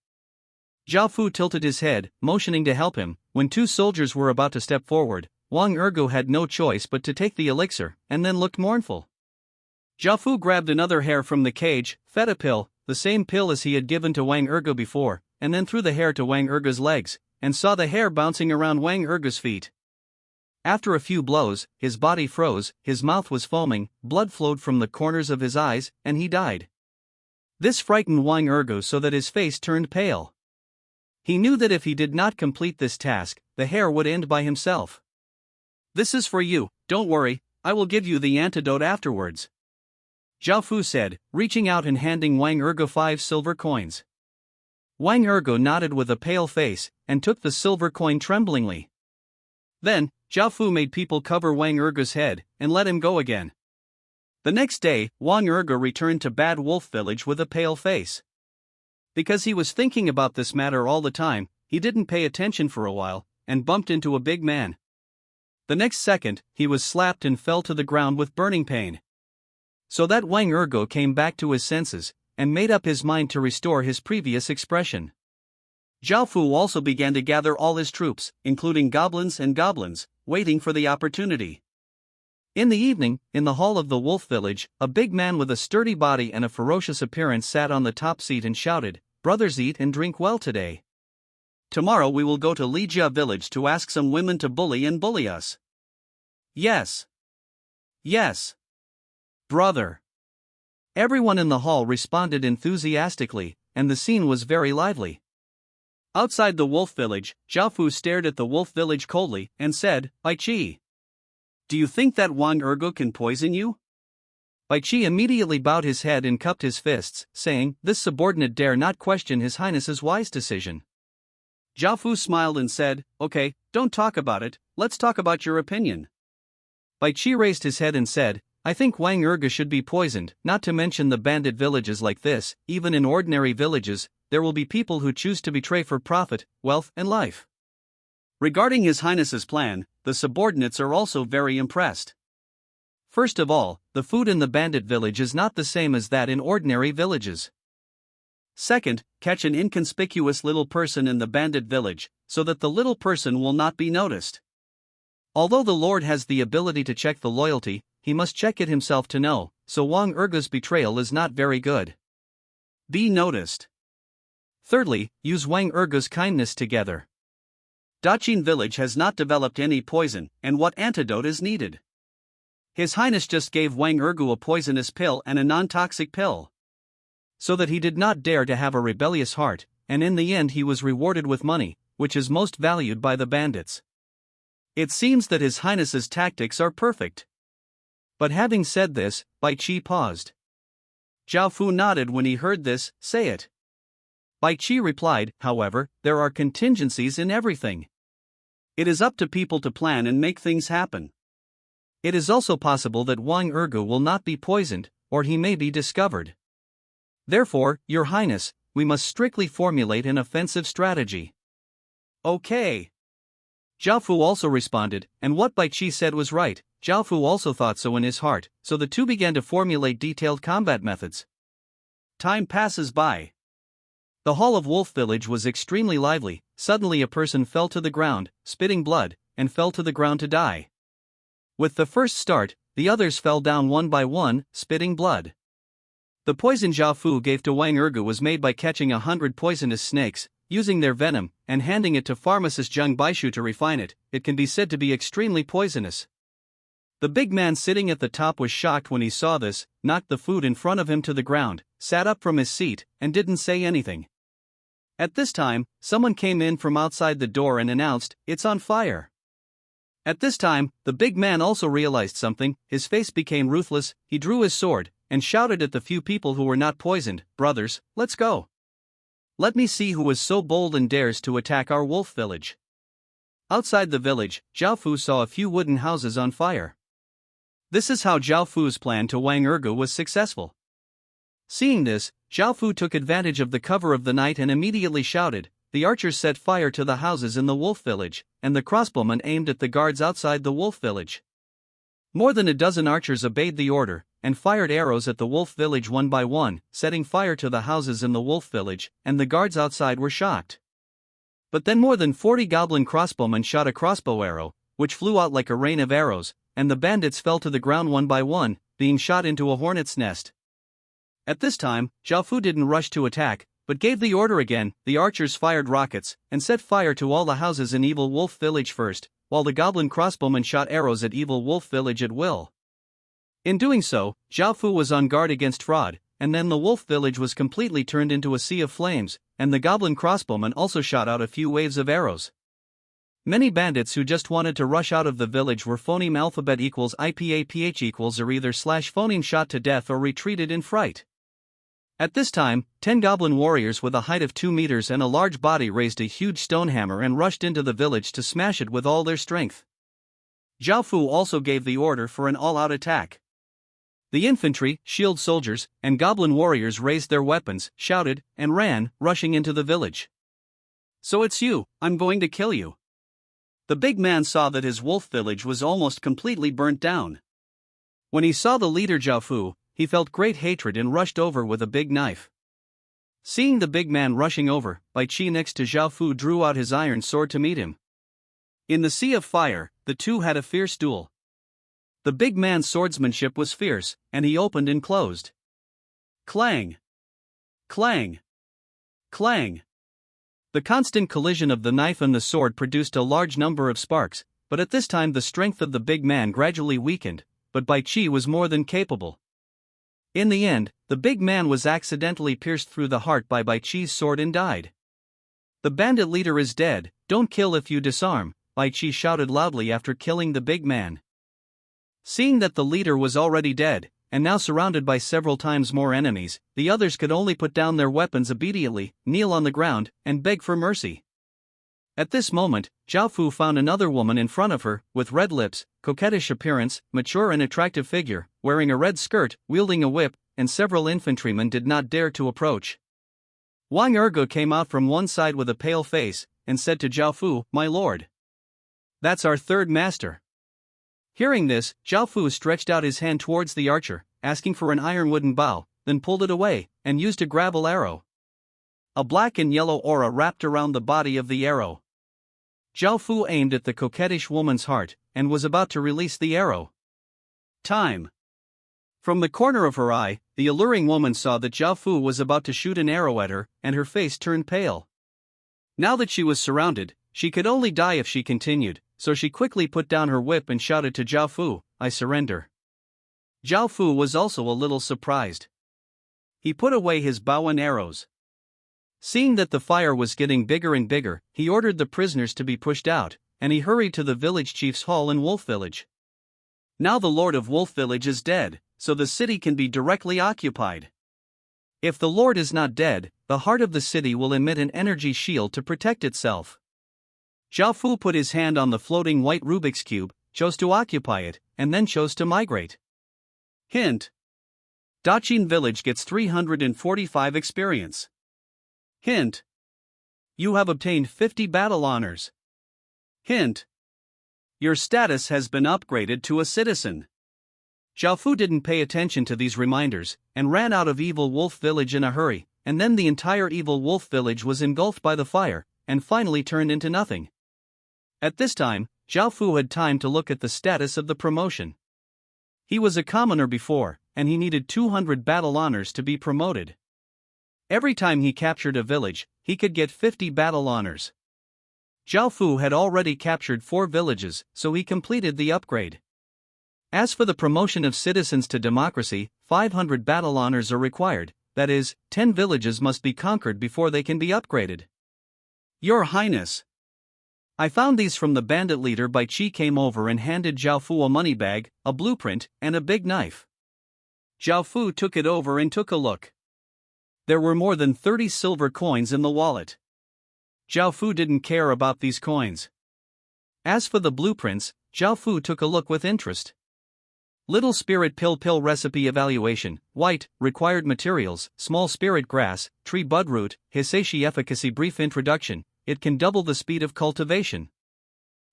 Zhao Fu tilted his head, motioning to help him. When two soldiers were about to step forward, Wang Ergo had no choice but to take the elixir, and then looked mournful. Zhao Fu grabbed another hare from the cage, fed a pill, the same pill as he had given to Wang Ergo before, and then threw the hare to Wang Ergo's legs, and saw the hare bouncing around Wang Ergo's feet. After a few blows, his body froze, his mouth was foaming, blood flowed from the corners of his eyes, and he died. This frightened Wang Ergo so that his face turned pale. He knew that if he did not complete this task, the hare would end by himself. "This is for you, don't worry, I will give you the antidote afterwards," Zhao Fu said, reaching out and handing Wang Ergo 5 silver coins. Wang Ergo nodded with a pale face, and took the silver coin tremblingly. Then, Zhao Fu made people cover Wang Ergo's head, and let him go again. The next day, Wang Ergo returned to Bad Wolf Village with a pale face. Because he was thinking about this matter all the time, he didn't pay attention for a while, and bumped into a big man. The next second, he was slapped and fell to the ground with burning pain. So that Wang Ergo came back to his senses, and made up his mind to restore his previous expression. Zhao Fu also began to gather all his troops, including goblins, waiting for the opportunity. In the evening, in the hall of the wolf village, a big man with a sturdy body and a ferocious appearance sat on the top seat and shouted, "Brothers, eat and drink well today. Tomorrow we will go to Lijia village to ask some women to bully us." "Yes. Yes. Brother." Everyone in the hall responded enthusiastically, and the scene was very lively. Outside the wolf village, Zhao Fu stared at the wolf village coldly, and said, "Bai Qi, do you think that Wang Ergo can poison you?" Bai Qi immediately bowed his head and cupped his fists, saying, "This subordinate dare not question His Highness's wise decision." Zhao Fu smiled and said, "Okay, don't talk about it, let's talk about your opinion." Bai Qi raised his head and said, "I think Wang Ergo should be poisoned, not to mention the bandit villages like this. Even in ordinary villages, there will be people who choose to betray for profit, wealth, and life." Regarding His Highness's plan, the subordinates are also very impressed. First of all, the food in the bandit village is not the same as that in ordinary villages. Second, catch an inconspicuous little person in the bandit village, so that the little person will not be noticed. Although the Lord has the ability to check the loyalty, he must check it himself to know, so Wang Ergo's betrayal is not very good. Be noticed. Thirdly, use Wang Ergo's kindness together. Daqin village has not developed any poison, and what antidote is needed? His Highness just gave Wang Ergo a poisonous pill and a non-toxic pill, so that he did not dare to have a rebellious heart, and in the end he was rewarded with money, which is most valued by the bandits. It seems that His Highness's tactics are perfect. But having said this, Bai Qi paused. Zhao Fu nodded when he heard this. "Say it." Bai Qi replied, "However, there are contingencies in everything. It is up to people to plan and make things happen. It is also possible that Wang Ergo will not be poisoned, or he may be discovered. Therefore, Your Highness, we must strictly formulate an offensive strategy." "Okay." Zhao Fu also responded, and what Bai Qi said was right. Zhao Fu also thought so in his heart, so the two began to formulate detailed combat methods. Time passes by. The hall of Wolf Village was extremely lively. Suddenly a person fell to the ground, spitting blood, and fell to the ground to die. With the first start, the others fell down one by one, spitting blood. The poison Zhao Fu gave to Wang Ergo was made by catching 100 poisonous snakes, using their venom, and handing it to pharmacist Zheng Baishu to refine it. It can be said to be extremely poisonous. The big man sitting at the top was shocked when he saw this, knocked the food in front of him to the ground, sat up from his seat, and didn't say anything. At this time, someone came in from outside the door and announced, "It's on fire." At this time, the big man also realized something. His face became ruthless. He drew his sword, and shouted at the few people who were not poisoned, "Brothers, let's go. Let me see who is so bold and dares to attack our wolf village." Outside the village, Zhao Fu saw a few wooden houses on fire. This is how Zhao Fu's plan to Wang Ergo was successful. Seeing this, Zhao Fu took advantage of the cover of the night and immediately shouted. The archers set fire to the houses in the wolf village, and the crossbowmen aimed at the guards outside the wolf village. More than a dozen archers obeyed the order, and fired arrows at the wolf village one by one, setting fire to the houses in the wolf village, and the guards outside were shocked. But then more than 40 goblin crossbowmen shot a crossbow arrow, which flew out like a rain of arrows, and the bandits fell to the ground one by one, being shot into a hornet's nest. At this time, Zhao Fu didn't rush to attack, but gave the order again. The archers fired rockets, and set fire to all the houses in Evil Wolf Village first, while the goblin crossbowmen shot arrows at Evil Wolf Village at will. In doing so, Zhao Fu was on guard against fraud, and then the wolf village was completely turned into a sea of flames, and the goblin crossbowmen also shot out a few waves of arrows. Many bandits who just wanted to rush out of the village were phoneme alphabet equals IPAPH equals or either slash phoneme shot to death or retreated in fright. At this time, 10 goblin warriors with a height of 2 meters and a large body raised a huge stone hammer and rushed into the village to smash it with all their strength. Zhao Fu also gave the order for an all-out attack. The infantry, shield soldiers, and goblin warriors raised their weapons, shouted, and ran, rushing into the village. "So it's you, I'm going to kill you." The big man saw that his wolf village was almost completely burnt down. When he saw the leader Zhao Fu, he felt great hatred and rushed over with a big knife. Seeing the big man rushing over, Bai Qi next to Zhao Fu drew out his iron sword to meet him. In the sea of fire, the two had a fierce duel. The big man's swordsmanship was fierce, and he opened and closed. Clang! Clang! Clang! The constant collision of the knife and the sword produced a large number of sparks, but at this time the strength of the big man gradually weakened, but Bai Qi was more than capable. In the end, the big man was accidentally pierced through the heart by Bai Qi's sword and died. "The bandit leader is dead, don't kill if you disarm," Bai Qi shouted loudly after killing the big man. Seeing that the leader was already dead, and now surrounded by several times more enemies, the others could only put down their weapons obediently, kneel on the ground, and beg for mercy. At this moment, Zhao Fu found another woman in front of her, with red lips, coquettish appearance, mature and attractive figure, wearing a red skirt, wielding a whip, and several infantrymen did not dare to approach. Wang Ergo came out from one side with a pale face, and said to Zhao Fu, "My lord, that's our third master." Hearing this, Zhao Fu stretched out his hand towards the archer, asking for an iron wooden bow, then pulled it away, and used a gravel arrow. A black and yellow aura wrapped around the body of the arrow. Zhao Fu aimed at the coquettish woman's heart, and was about to release the arrow. Time. From the corner of her eye, the alluring woman saw that Zhao Fu was about to shoot an arrow at her, and her face turned pale. Now that she was surrounded, she could only die if she continued, so she quickly put down her whip and shouted to Zhao Fu, "I surrender." Zhao Fu was also a little surprised. He put away his bow and arrows. Seeing that the fire was getting bigger and bigger, he ordered the prisoners to be pushed out, and he hurried to the village chief's hall in Wolf Village. Now the Lord of Wolf Village is dead, so the city can be directly occupied. If the Lord is not dead, the heart of the city will emit an energy shield to protect itself. Zhao Fu put his hand on the floating white Rubik's Cube, chose to occupy it, and then chose to migrate. Hint. Daqin Village gets 345 experience. Hint. You have obtained 50 battle honors. Hint. Your status has been upgraded to a citizen. Zhao Fu didn't pay attention to these reminders, and ran out of Evil Wolf Village in a hurry, and then the entire Evil Wolf Village was engulfed by the fire, and finally turned into nothing. At this time, Zhao Fu had time to look at the status of the promotion. He was a commoner before, and he needed 200 battle honors to be promoted. Every time he captured a village, he could get 50 battle honors. Zhao Fu had already captured 4 villages, so he completed the upgrade. As for the promotion of citizens to democracy, 500 battle honors are required, that is, 10 villages must be conquered before they can be upgraded. Your Highness, I found these from the bandit leader. Bai Qi came over and handed Zhao Fu a money bag, a blueprint, and a big knife. Zhao Fu took it over and took a look. There were more than 30 silver coins in the wallet. Zhao Fu didn't care about these coins. As for the blueprints, Zhao Fu took a look with interest. Little spirit pill recipe evaluation, white, required materials, small spirit grass, tree budroot, Hisashi efficacy. Brief introduction, it can double the speed of cultivation.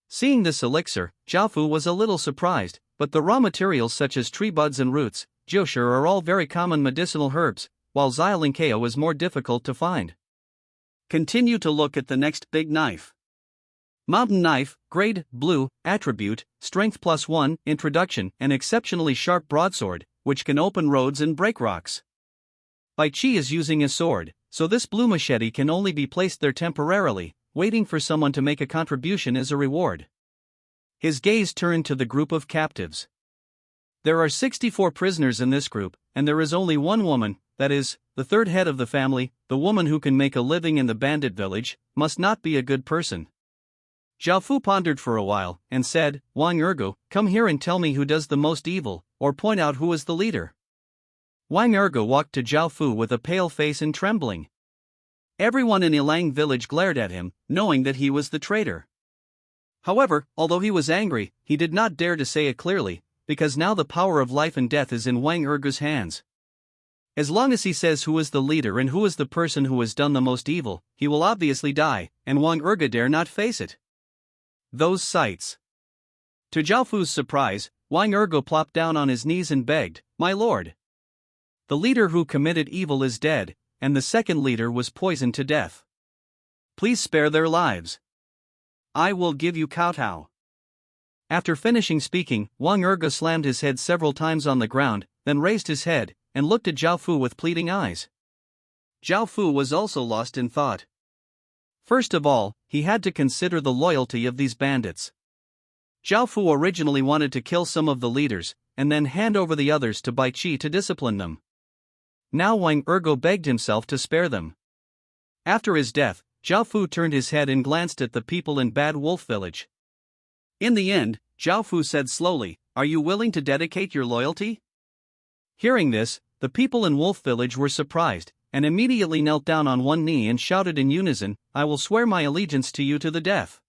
Seeing this elixir, Zhao Fu was a little surprised, but the raw materials such as tree buds and roots, jiushi are all very common medicinal herbs, while Xialinkeo is more difficult to find. Continue to look at the next big knife. Mountain knife, grade, blue, attribute, strength +1, introduction, an exceptionally sharp broadsword, which can open roads and break rocks. Baichi is using a sword, so this blue machete can only be placed there temporarily, waiting for someone to make a contribution as a reward. His gaze turned to the group of captives. There are 64 prisoners in this group, and there is only one woman, that is, the third head of the family, the woman who can make a living in the bandit village, must not be a good person. Zhao Fu pondered for a while, and said, Wang Ergo, come here and tell me who does the most evil, or point out who is the leader. Wang Ergo walked to Zhao Fu with a pale face and trembling. Everyone in Ilang village glared at him, knowing that he was the traitor. However, although he was angry, he did not dare to say it clearly, because now the power of life and death is in Wang Ergo's hands. As long as he says who is the leader and who is the person who has done the most evil, he will obviously die, and Wang Ergo dare not face it. Those sights. To Zhao Fu's surprise, Wang Ergo plopped down on his knees and begged, My lord. The leader who committed evil is dead, and the second leader was poisoned to death. Please spare their lives. I will give you kowtow. After finishing speaking, Wang Ergo slammed his head several times on the ground, then raised his head, and looked at Zhao Fu with pleading eyes. Zhao Fu was also lost in thought. First of all, he had to consider the loyalty of these bandits. Zhao Fu originally wanted to kill some of the leaders, and then hand over the others to Baichi to discipline them. Now Wang Ergo begged himself to spare them. After his death, Zhao Fu turned his head and glanced at the people in Bad Wolf Village. In the end, Zhao Fu said slowly, Are you willing to dedicate your loyalty? Hearing this, the people in Wolf Village were surprised, and immediately knelt down on one knee and shouted in unison, I will swear my allegiance to you to the death.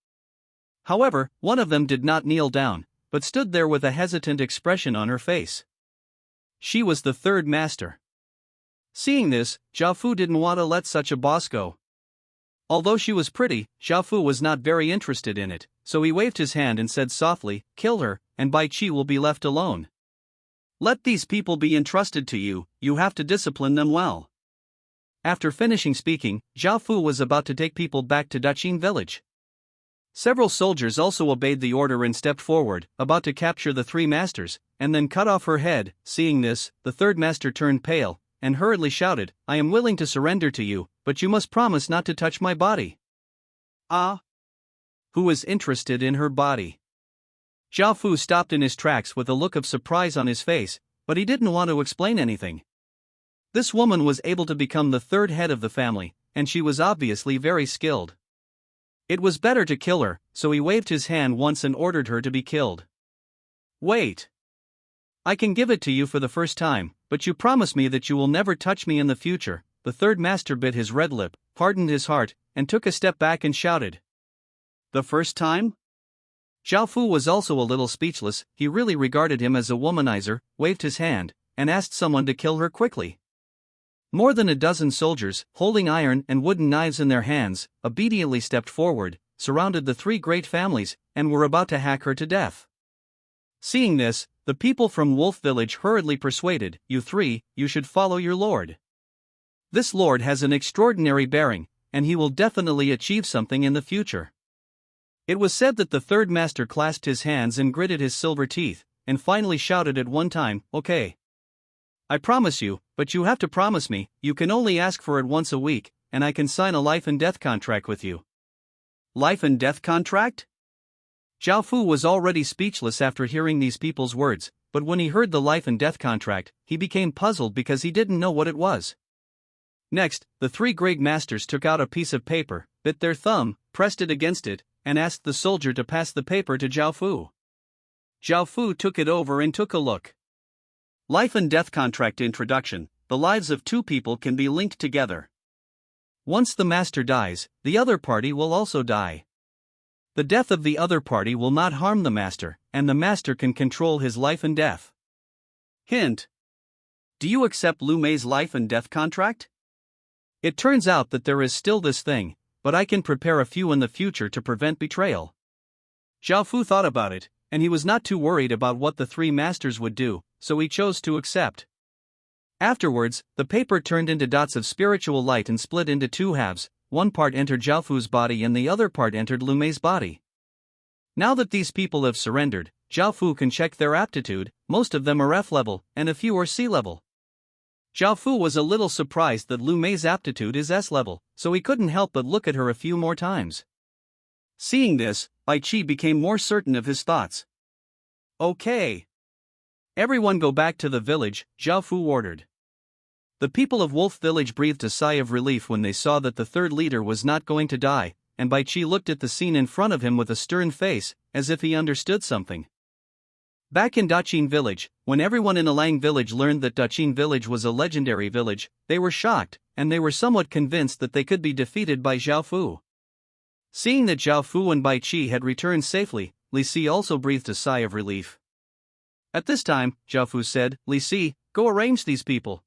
However, one of them did not kneel down, but stood there with a hesitant expression on her face. She was the third master. Seeing this, Zhao Fu didn't want to let such a boss go. Although she was pretty, Zhao Fu was not very interested in it, so he waved his hand and said softly, Kill her, and Baichi will be left alone. Let these people be entrusted to you, you have to discipline them well. After finishing speaking, Zhao Fu was about to take people back to Daqin village. Several soldiers also obeyed the order and stepped forward, about to capture the three masters, and then cut off her head. Seeing this, the third master turned pale, and hurriedly shouted, I am willing to surrender to you, but you must promise not to touch my body. Ah? Who is interested in her body? Zhao Fu stopped in his tracks with a look of surprise on his face, but he didn't want to explain anything. This woman was able to become the third head of the family, and she was obviously very skilled. It was better to kill her, so he waved his hand once and ordered her to be killed. Wait. I can give it to you for the first time, but you promise me that you will never touch me in the future. The third master bit his red lip, hardened his heart, and took a step back and shouted. The first time? Zhao Fu was also a little speechless. He really regarded him as a womanizer, waved his hand, and asked someone to kill her quickly. More than a dozen soldiers, holding iron and wooden knives in their hands, obediently stepped forward, surrounded the three great families, and were about to hack her to death. Seeing this, the people from Wolf Village hurriedly persuaded, You three, you should follow your lord. This lord has an extraordinary bearing, and he will definitely achieve something in the future. It was said that the third master clasped his hands and gritted his silver teeth, and finally shouted at one time, Okay. I promise you, but you have to promise me, you can only ask for it once a week, and I can sign a life and death contract with you. Life and death contract? Zhao Fu was already speechless after hearing these people's words, but when he heard the life and death contract, he became puzzled because he didn't know what it was. Next, the three great masters took out a piece of paper, bit their thumb, pressed it against it, and asked the soldier to pass the paper to Zhao Fu. Zhao Fu took it over and took a look. Life and death contract introduction. The lives of two people can be linked together. Once the master dies, the other party will also die. The death of the other party will not harm the master, and the master can control his life and death. Hint. Do you accept Lu Mei's life and death contract? It turns out that there is still this thing, but I can prepare a few in the future to prevent betrayal. Zhao Fu thought about it, and he was not too worried about what the three masters would do, so he chose to accept. Afterwards, the paper turned into dots of spiritual light and split into two halves, one part entered Zhao Fu's body and the other part entered Lu Mei's body. Now that these people have surrendered, Zhao Fu can check their aptitude. Most of them are F level, and a few are C level. Zhao Fu was a little surprised that Lu Mei's aptitude is S level, so he couldn't help but look at her a few more times. Seeing this, Bai Qi became more certain of his thoughts. Okay. Everyone go back to the village, Zhao Fu ordered. The people of Wolf Village breathed a sigh of relief when they saw that the third leader was not going to die, and Bai Qi looked at the scene in front of him with a stern face, as if he understood something. Back in Daqin Village, when everyone in Alang Village learned that Daqin Village was a legendary village, they were shocked, and they were somewhat convinced that they could be defeated by Zhao Fu. Seeing that Zhao Fu and Bai Qi had returned safely, Li Si also breathed a sigh of relief. At this time, Zhao Fu said, "Li Si, go arrange these people."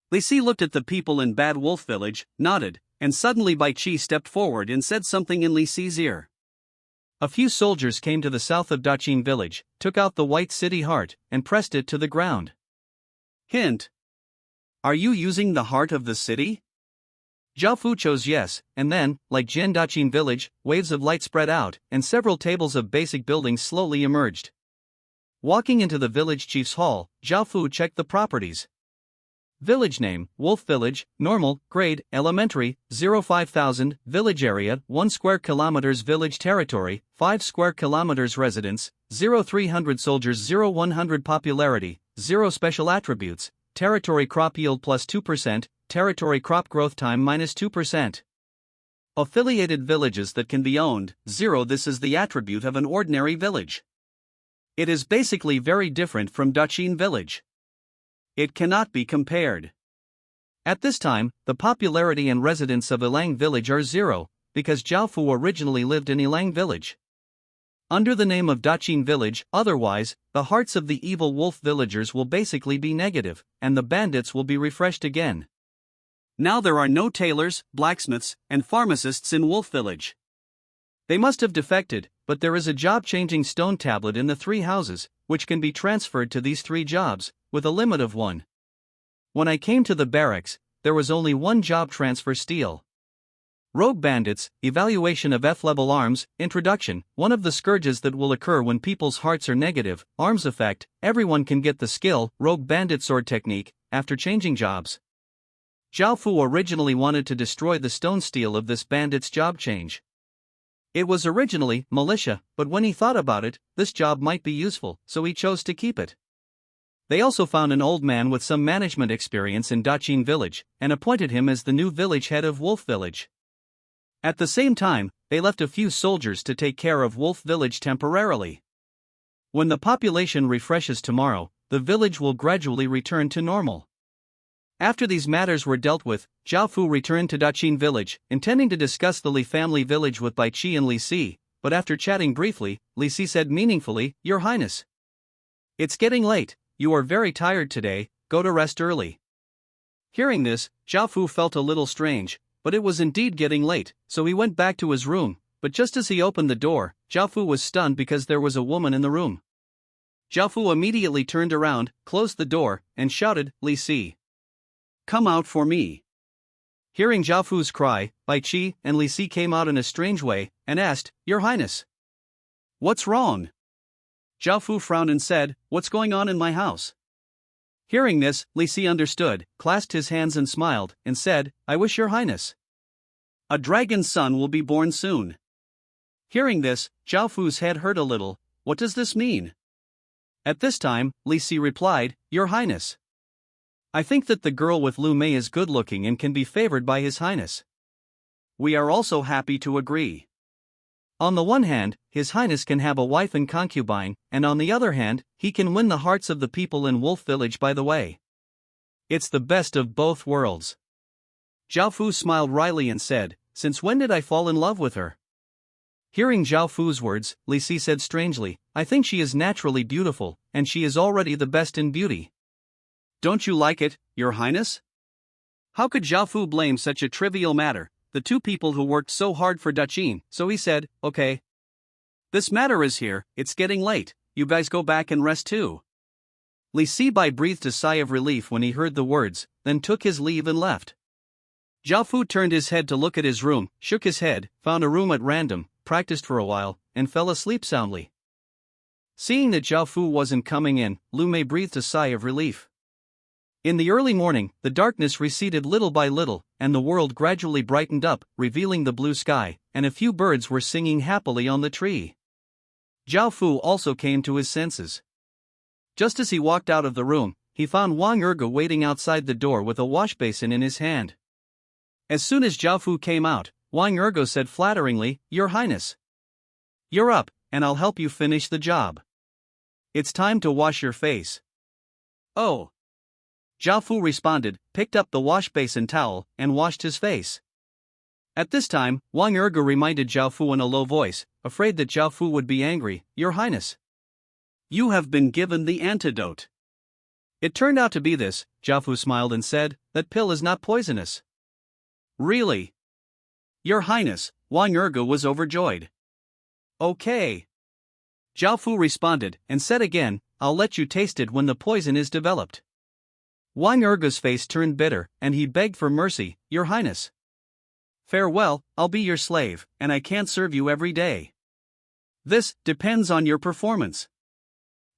Li Si looked at the people in Bad Wolf Village, nodded, and suddenly Bai Qi stepped forward and said something in Li Si's ear. A few soldiers came to the south of Daqin Village, took out the white city heart, and pressed it to the ground. Hint. Are you using the heart of the city? Zhao Fu chose yes, and then, like Jian Daqin Village, waves of light spread out, and several tables of basic buildings slowly emerged. Walking into the village chief's hall, Zhao Fu checked the properties. Village name, Wolf Village, normal, grade, elementary, 05,000, village area, 1 square kilometers village territory, 5 square kilometers residence, 0300 soldiers 0100 popularity, 0 special attributes, territory crop yield plus 2%, territory crop growth time minus 2%. Affiliated villages that can be owned, 0. This is the attribute of an ordinary village. It is basically very different from Daqin Village. It cannot be compared. At this time, the popularity and residents of Ilang Village are 0, because Zhao Fu originally lived in Ilang Village. Under the name of Daqin Village, otherwise, the hearts of the evil wolf villagers will basically be negative, and the bandits will be refreshed again. Now there are no tailors, blacksmiths, and pharmacists in Wolf Village. They must have defected, but there is a job-changing stone tablet in the 3 houses, which can be transferred to these 3 jobs, with a limit of 1. When I came to the barracks, there was only 1 job transfer steal. Rogue Bandits, Evaluation of F-level arms, Introduction. One of the scourges that will occur when people's hearts are negative, arms effect. Everyone can get the skill, Rogue Bandit sword technique, after changing jobs. Zhao Fu originally wanted to destroy the stone steel of this bandit's job change. It was originally militia, but when he thought about it, this job might be useful, so he chose to keep it. They also found an old man with some management experience in Daqin Village, and appointed him as the new village head of Wolf Village. At the same time, they left a few soldiers to take care of Wolf Village temporarily. When the population refreshes tomorrow, the village will gradually return to normal. After these matters were dealt with, Zhao Fu returned to Daqin Village, intending to discuss the Li family village with Bai Qi and Li Si, but after chatting briefly, Li Si said meaningfully, "Your Highness. It's getting late, you are very tired today, go to rest early." Hearing this, Zhao Fu felt a little strange, but it was indeed getting late, so he went back to his room, but just as he opened the door, Zhao Fu was stunned because there was a woman in the room. Zhao Fu immediately turned around, closed the door, and shouted, "Li Si. Come out for me." Hearing Zhao Fu's cry, Bai Qi and Li Si came out in a strange way, and asked, "Your Highness. What's wrong?" Zhao Fu frowned and said, "What's going on in my house?" Hearing this, Li Si understood, clasped his hands and smiled, and said, "I wish Your Highness. A dragon's son will be born soon." Hearing this, Zhao Fu's head hurt a little. What does this mean? At this time, Li Si replied, "Your Highness. I think that the girl with Lu Mei is good-looking and can be favored by His Highness. We are also happy to agree. On the one hand, His Highness can have a wife and concubine, and on the other hand, he can win the hearts of the people in Wolf Village by the way. It's the best of both worlds." Zhao Fu smiled wryly and said, "Since when did I fall in love with her?" Hearing Zhao Fu's words, Li Si said strangely, "I think she is naturally beautiful, and she is already the best in beauty." "Don't you like it, Your Highness?" How could Zhao Fu blame such a trivial matter, the 2 people who worked so hard for Daqin, so he said, "Okay. This matter is here, it's getting late, you guys go back and rest too." Li Si breathed a sigh of relief when he heard the words, then took his leave and left. Zhao Fu turned his head to look at his room, shook his head, found a room at random, practiced for a while, and fell asleep soundly. Seeing that Zhao Fu wasn't coming in, Lu Mei breathed a sigh of relief. In the early morning, the darkness receded little by little, and the world gradually brightened up, revealing the blue sky, and a few birds were singing happily on the tree. Zhao Fu also came to his senses. Just as he walked out of the room, he found Wang Erge waiting outside the door with a washbasin in his hand. As soon as Zhao Fu came out, Wang Erge said flatteringly, "Your Highness, you're up, and I'll help you finish the job. It's time to wash your face." "Oh." Zhao Fu responded, picked up the washbasin towel, and washed his face. At this time, Wang Erge reminded Zhao Fu in a low voice, afraid that Zhao Fu would be angry, "Your Highness, you have been given the antidote." It turned out to be this. Zhao Fu smiled and said, "That pill is not poisonous." "Really?" "Your Highness," Wang Erge was overjoyed. "Okay." Zhao Fu responded, and said again, "I'll let you taste it when the poison is developed." Wang Erge's face turned bitter, and he begged for mercy, "Your Highness, farewell, I'll be your slave, and I can't serve you every day. This depends on your performance."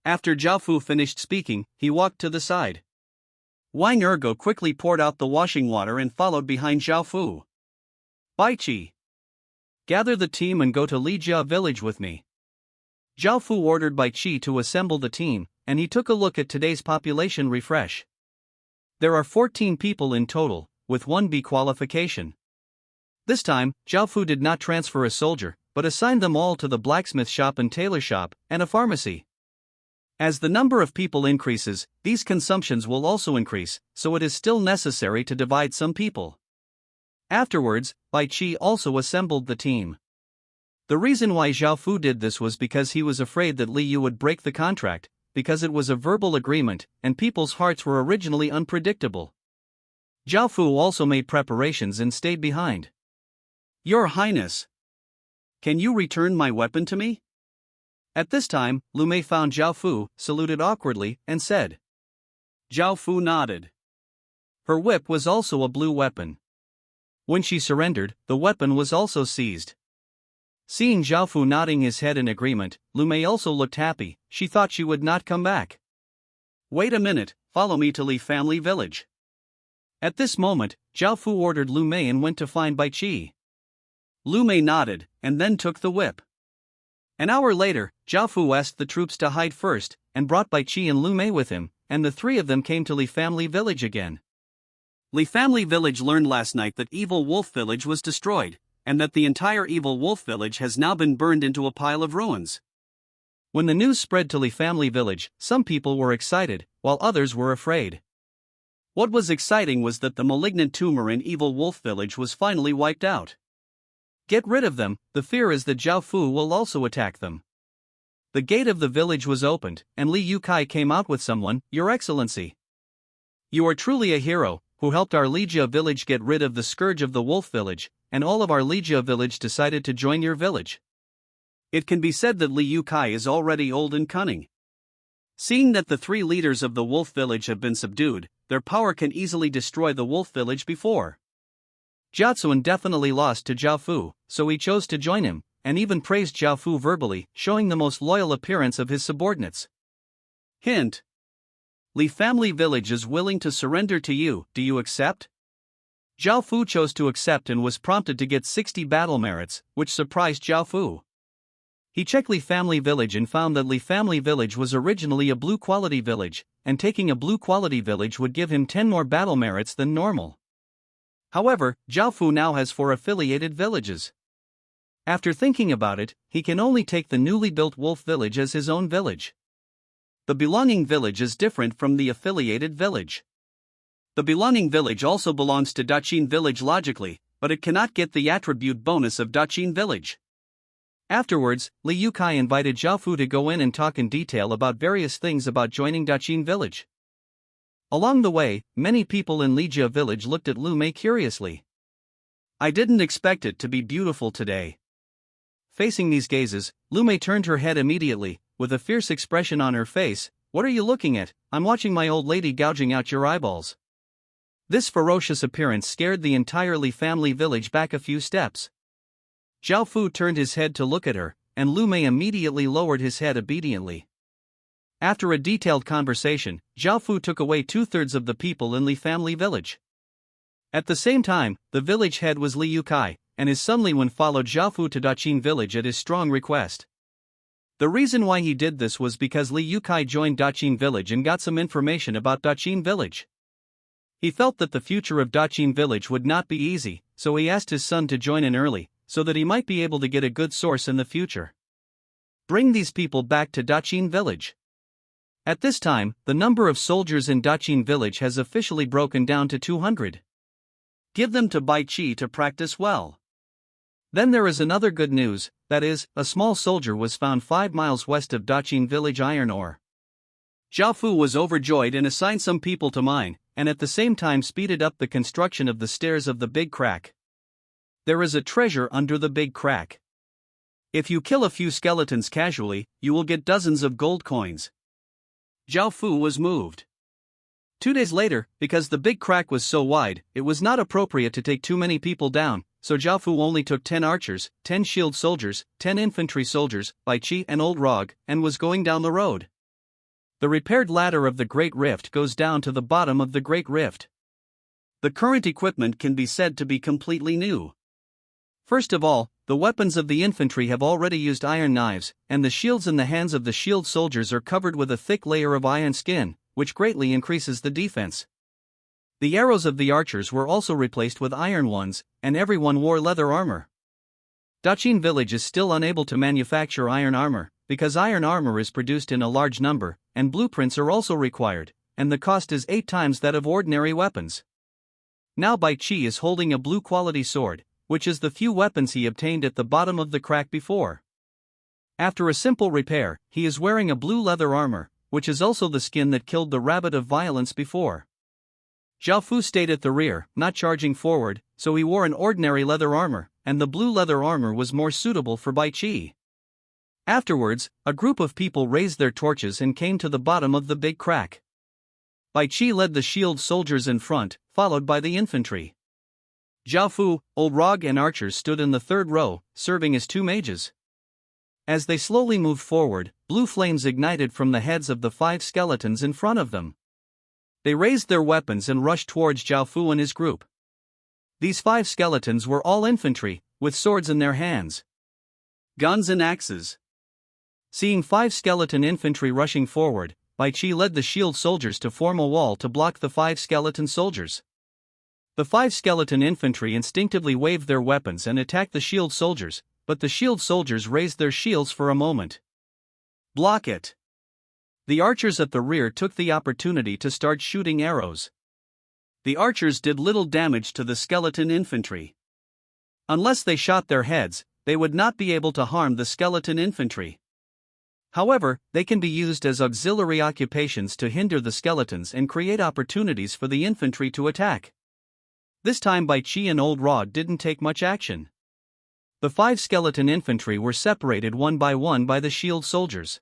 After Zhao Fu finished speaking, he walked to the side. Wang Erge quickly poured out the washing water and followed behind Zhao Fu. "Bai Qi, gather the team and go to Lijia village with me." Zhao Fu ordered Bai Qi to assemble the team, and he took a look at today's population refresh. There are 14 people in total, with 1 B qualification. This time, Zhao Fu did not transfer a soldier, but assigned them all to the blacksmith shop and tailor shop, and a pharmacy. As the number of people increases, these consumptions will also increase, so it is still necessary to divide some people. Afterwards, Bai Qi also assembled the team. The reason why Zhao Fu did this was because he was afraid that Li Yu would break the contract, because it was a verbal agreement, and people's hearts were originally unpredictable. Zhao Fu also made preparations and stayed behind. "Your Highness, can you return my weapon to me?" At this time, Lu Mei found Zhao Fu, saluted awkwardly, and said. Zhao Fu nodded. Her whip was also a blue weapon. When she surrendered, the weapon was also seized. Seeing Zhao Fu nodding his head in agreement, Lu Mei also looked happy. She thought she would not come back. "Wait a minute, follow me to Li family village." At this moment, Zhao Fu ordered Lu Mei and went to find Bai Qi. Lu Mei nodded, and then took the whip. An hour later, Zhao Fu asked the troops to hide first, and brought Bai Qi and Lu Mei with him, and the 3 of them came to Li family village again. Li family village learned last night that Evil Wolf village was destroyed, and that the entire Evil Wolf village has now been burned into a pile of ruins. When the news spread to Li family village, some people were excited, while others were afraid. What was exciting was that the malignant tumor in Evil Wolf village was finally wiped out. Get rid of them. The fear is that Zhao Fu will also attack them. The gate of the village was opened, and Li Yukai came out with someone, "Your Excellency, you are truly a hero, who helped our Lijia village get rid of the scourge of the wolf village, and all of our Lijia village decided to join your village." It can be said that Li Yukai is already old and cunning. Seeing that the 3 leaders of the wolf village have been subdued, their power can easily destroy the wolf village before. Jiazuan definitely lost to Zhao Fu, so he chose to join him, and even praised Zhao Fu verbally, showing the most loyal appearance of his subordinates. Hint: Li family village is willing to surrender to you, do you accept? Zhao Fu chose to accept and was prompted to get 60 battle merits, which surprised Zhao Fu. He checked Li family village and found that Li family village was originally a blue quality village, and taking a blue quality village would give him 10 more battle merits than normal. However, Zhao Fu now has 4 affiliated villages. After thinking about it, he can only take the newly built wolf village as his own village. The belonging village is different from the affiliated village. The belonging village also belongs to Daqin village logically, but it cannot get the attribute bonus of Daqin village. Afterwards, Li Yukai invited Zhao Fu to go in and talk in detail about various things about joining Daqin village. Along the way, many people in Lijia village looked at Lu Mei curiously. "I didn't expect it to be beautiful today." Facing these gazes, Lu Mei turned her head immediately, with a fierce expression on her face. "What are you looking at? I'm watching my old lady gouging out your eyeballs." This ferocious appearance scared the entire Li family village back a few steps. Zhao Fu turned his head to look at her, and Lu Mei immediately lowered his head obediently. After a detailed conversation, Zhao Fu took away 2/3 of the people in Li family village. At the same time, the village head was Li Yukai, and his son Li Wen followed Zhao Fu to Daqin village at his strong request. The reason why he did this was because Li Yukai joined Daqin village and got some information about Daqin village. He felt that the future of Daqin village would not be easy, so he asked his son to join in early, so that he might be able to get a good source in the future. Bring these people back to Daqin village. At this time, the number of soldiers in Daqin village has officially broken down to 200. Give them to Bai Qi to practice well. Then there is another good news, that is, a small soldier was found 5 miles west of Daqin village iron ore. Zhao Fu was overjoyed and assigned some people to mine, and at the same time speeded up the construction of the stairs of the Big Crack. There is a treasure under the Big Crack. If you kill a few skeletons casually, you will get dozens of gold coins. Zhao Fu was moved. 2 days later, because the Big Crack was so wide, it was not appropriate to take too many people down, so Zhao Fu only took 10 archers, 10 shield soldiers, 10 infantry soldiers, Bai Qi and Old Rog, and was going down the road. The repaired ladder of the Great Rift goes down to the bottom of the Great Rift. The current equipment can be said to be completely new. First of all, the weapons of the infantry have already used iron knives, and the shields in the hands of the shield soldiers are covered with a thick layer of iron skin, which greatly increases the defense. The arrows of the archers were also replaced with iron ones, and everyone wore leather armor. Daqin village is still unable to manufacture iron armor, because iron armor is produced in a large number, and blueprints are also required, and the cost is 8 times that of ordinary weapons. Now Bai Qi is holding a blue quality sword, which is the few weapons he obtained at the bottom of the crack before. After a simple repair, he is wearing a blue leather armor, which is also the skin that killed the rabbit of violence before. Zhao Fu stayed at the rear, not charging forward, so he wore an ordinary leather armor, and the blue leather armor was more suitable for Bai Qi. Afterwards, a group of people raised their torches and came to the bottom of the Big Crack. Bai Qi led the shield soldiers in front, followed by the infantry. Zhao Fu, Old Rog and archers stood in the 3rd row, serving as 2 mages. As they slowly moved forward, blue flames ignited from the heads of the 5 skeletons in front of them. They raised their weapons and rushed towards Zhao Fu and his group. These 5 skeletons were all infantry, with swords in their hands, guns and axes. Seeing 5 skeleton infantry rushing forward, Bai Qi led the shield soldiers to form a wall to block the 5 skeleton soldiers. The 5 skeleton infantry instinctively waved their weapons and attacked the shield soldiers, but the shield soldiers raised their shields for a moment. Block it! The archers at the rear took the opportunity to start shooting arrows. The archers did little damage to the skeleton infantry. Unless they shot their heads, they would not be able to harm the skeleton infantry. However, they can be used as auxiliary occupations to hinder the skeletons and create opportunities for the infantry to attack. This time Bai Qi and Old Rod didn't take much action. The 5 skeleton infantry were separated one by the shield soldiers.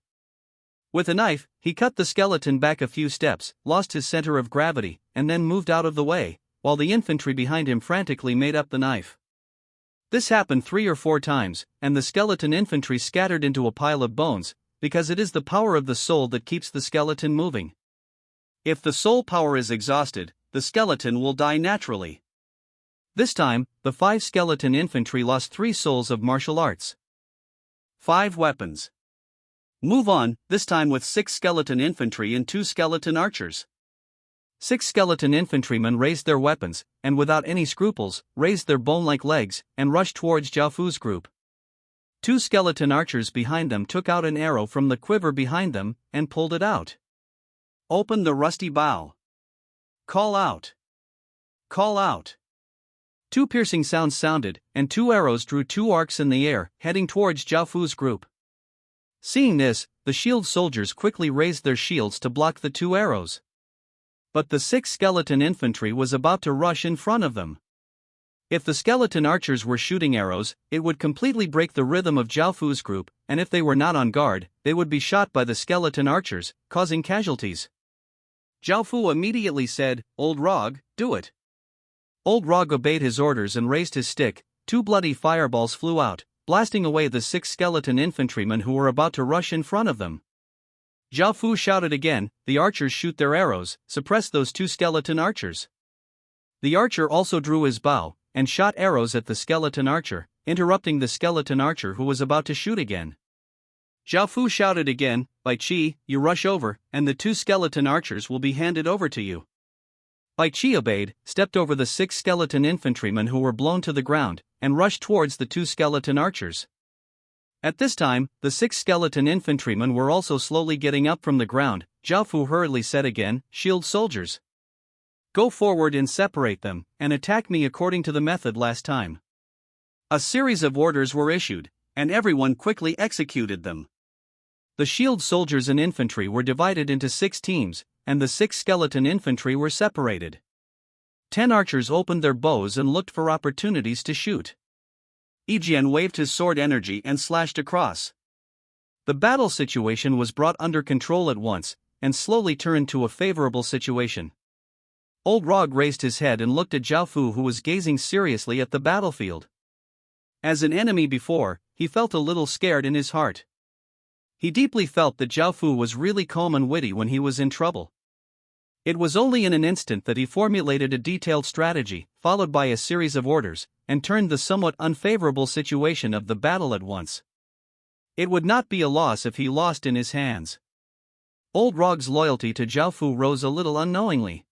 With a knife, he cut the skeleton back a few steps, lost his center of gravity, and then moved out of the way, while the infantry behind him frantically made up the knife. This happened 3 or 4 times, and the skeleton infantry scattered into a pile of bones, because it is the power of the soul that keeps the skeleton moving. If the soul power is exhausted, the skeleton will die naturally. This time, the 5 skeleton infantry lost 3 souls of martial arts. 5 weapons. Move on, this time with 6 skeleton infantry and 2 skeleton archers. 6 skeleton infantrymen raised their weapons, and without any scruples, raised their bone-like legs, and rushed towards Zhao Fu's group. 2 skeleton archers behind them took out an arrow from the quiver behind them, and pulled it out. Open the rusty bow. Call out. Call out. 2 piercing sounds sounded, and 2 arrows drew 2 arcs in the air, heading towards Zhao Fu's group. Seeing this, the shield soldiers quickly raised their shields to block the 2 arrows. But the 6 skeleton infantry was about to rush in front of them. If the skeleton archers were shooting arrows, it would completely break the rhythm of Zhao Fu's group, and if they were not on guard, they would be shot by the skeleton archers, causing casualties. Zhao Fu immediately said, "Old Rog, do it." Old Rog obeyed his orders and raised his stick. 2 bloody fireballs flew out, blasting away the 6 skeleton infantrymen who were about to rush in front of them. Zhao Fu shouted again, "The archers shoot their arrows, suppress those 2 skeleton archers." The archer also drew his bow, and shot arrows at the skeleton archer, interrupting the skeleton archer who was about to shoot again. Zhao Fu shouted again, "Bai Qi, you rush over, and the 2 skeleton archers will be handed over to you." Bai Qi obeyed, stepped over the 6 skeleton infantrymen who were blown to the ground, and rushed towards the 2 skeleton archers. At this time, the 6 skeleton infantrymen were also slowly getting up from the ground. Zhao Fu hurriedly said again, "Shield soldiers, go forward and separate them, and attack me according to the method last time." A series of orders were issued, and everyone quickly executed them. The shield soldiers and infantry were divided into 6 teams, and the 6 skeleton infantry were separated. 10 archers opened their bows and looked for opportunities to shoot. Yijian waved his sword energy and slashed across. The battle situation was brought under control at once, and slowly turned to a favorable situation. Old Rog raised his head and looked at Zhao Fu, who was gazing seriously at the battlefield. As an enemy before, he felt a little scared in his heart. He deeply felt that Zhao Fu was really calm and witty when he was in trouble. It was only in an instant that he formulated a detailed strategy, followed by a series of orders, and turned the somewhat unfavorable situation of the battle at once. It would not be a loss if he lost in his hands. Old Rog's loyalty to Zhao Fu rose a little unknowingly.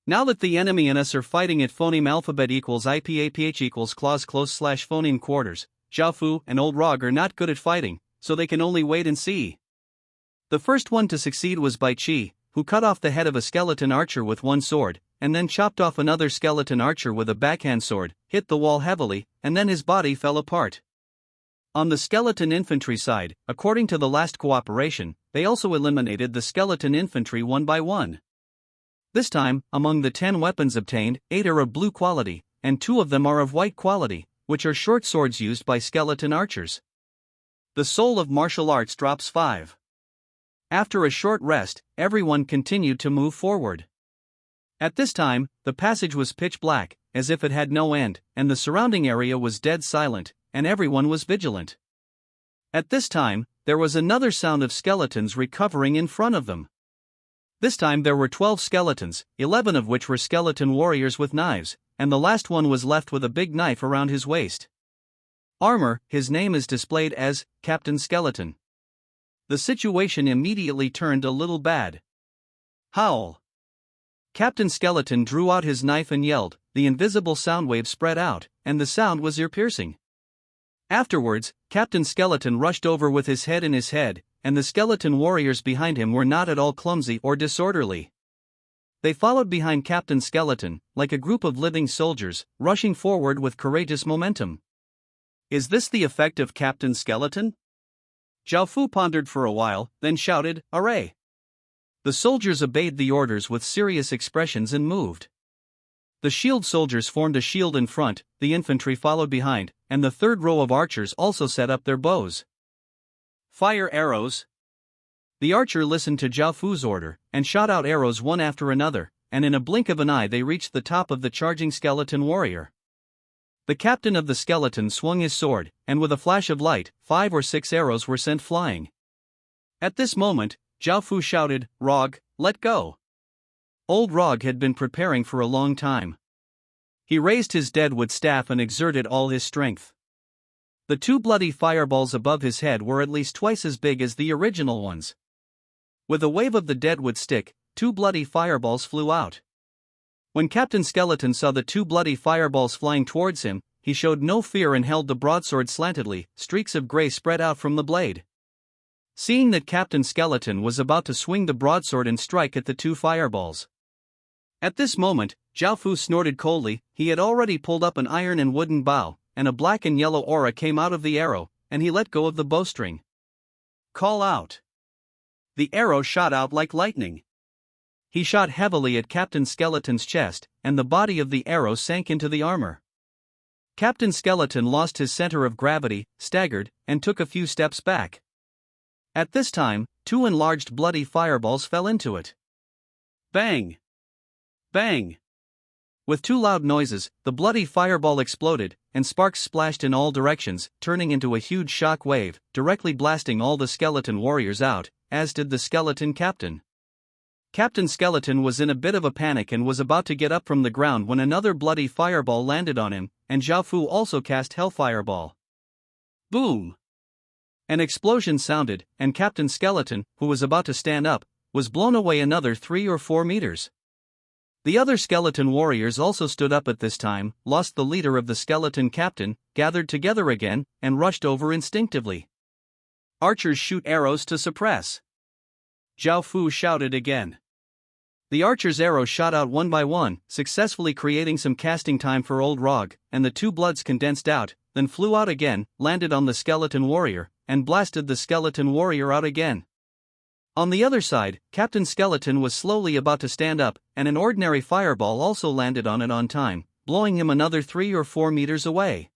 Now that the enemy and us are fighting at phoneme alphabet equals IPAPH equals clause close / phoneme quarters, Zhao Fu and Old Rog are not good at fighting, so they can only wait and see. The first one to succeed was Bai Qi, who cut off the head of a skeleton archer with one sword, and then chopped off another skeleton archer with a backhand sword, hit the wall heavily, and then his body fell apart. On the skeleton infantry side, according to the last cooperation, they also eliminated the skeleton infantry one by one. This time, among the 10 weapons obtained, 8 are of blue quality, and 2 of them are of white quality, which are short swords used by skeleton archers. The soul of martial arts drops 5. After a short rest, everyone continued to move forward. At this time, the passage was pitch black, as if it had no end, and the surrounding area was dead silent, and everyone was vigilant. At this time, there was another sound of skeletons recovering in front of them. This time there were 12 skeletons, 11 of which were skeleton warriors with knives, and the last one was left with a big knife around his waist. Armor, his name is displayed as Captain Skeleton. The situation immediately turned a little bad. Howl! Captain Skeleton drew out his knife and yelled. The invisible sound wave spread out, and the sound was ear-piercing. Afterwards, Captain Skeleton rushed over with his head in his head, and the skeleton warriors behind him were not at all clumsy or disorderly. They followed behind Captain Skeleton, like a group of living soldiers, rushing forward with courageous momentum. Is this the effect of Captain Skeleton? Zhao Fu pondered for a while, then shouted, "Array!" The soldiers obeyed the orders with serious expressions and moved. The shield soldiers formed a shield in front, the infantry followed behind, and the third row of archers also set up their bows. Fire arrows! The archer listened to Zhao Fu's order, and shot out arrows one after another, and in a blink of an eye they reached the top of the charging skeleton warrior. The captain of the skeleton swung his sword, and with a flash of light, 5 or 6 arrows were sent flying. At this moment, Zhao Fu shouted, "Rog, let go!" Old Rog had been preparing for a long time. He raised his deadwood staff and exerted all his strength. The 2 bloody fireballs above his head were at least twice as big as the original ones. With a wave of the deadwood stick, 2 bloody fireballs flew out. When Captain Skeleton saw the 2 bloody fireballs flying towards him, he showed no fear and held the broadsword slantedly. Streaks of gray spread out from the blade. Seeing that Captain Skeleton was about to swing the broadsword and strike at the 2 fireballs. At this moment, Zhao Fu snorted coldly. He had already pulled up an iron and wooden bow, and a black and yellow aura came out of the arrow, and he let go of the bowstring. Call out! The arrow shot out like lightning. He shot heavily at Captain Skeleton's chest, and the body of the arrow sank into the armor. Captain Skeleton lost his center of gravity, staggered, and took a few steps back. At this time, 2 enlarged bloody fireballs fell into it. Bang! Bang! With two loud noises, the bloody fireball exploded, and sparks splashed in all directions, turning into a huge shock wave, directly blasting all the skeleton warriors out, as did the skeleton captain. Captain Skeleton was in a bit of a panic and was about to get up from the ground when another bloody fireball landed on him, and Zhao Fu also cast Hellfire Ball. Boom! An explosion sounded, and Captain Skeleton, who was about to stand up, was blown away another 3 or 4 meters. The other skeleton warriors also stood up at this time, lost the leader of the skeleton captain, gathered together again, and rushed over instinctively. Archers shoot arrows to suppress. Zhao Fu shouted again. The archer's arrows shot out one by one, successfully creating some casting time for Old Rog, and the two bloods condensed out, then flew out again, landed on the skeleton warrior, and blasted the skeleton warrior out again. On the other side, Captain Skeleton was slowly about to stand up, and an ordinary fireball also landed on it on time, blowing him another 3 or 4 meters away.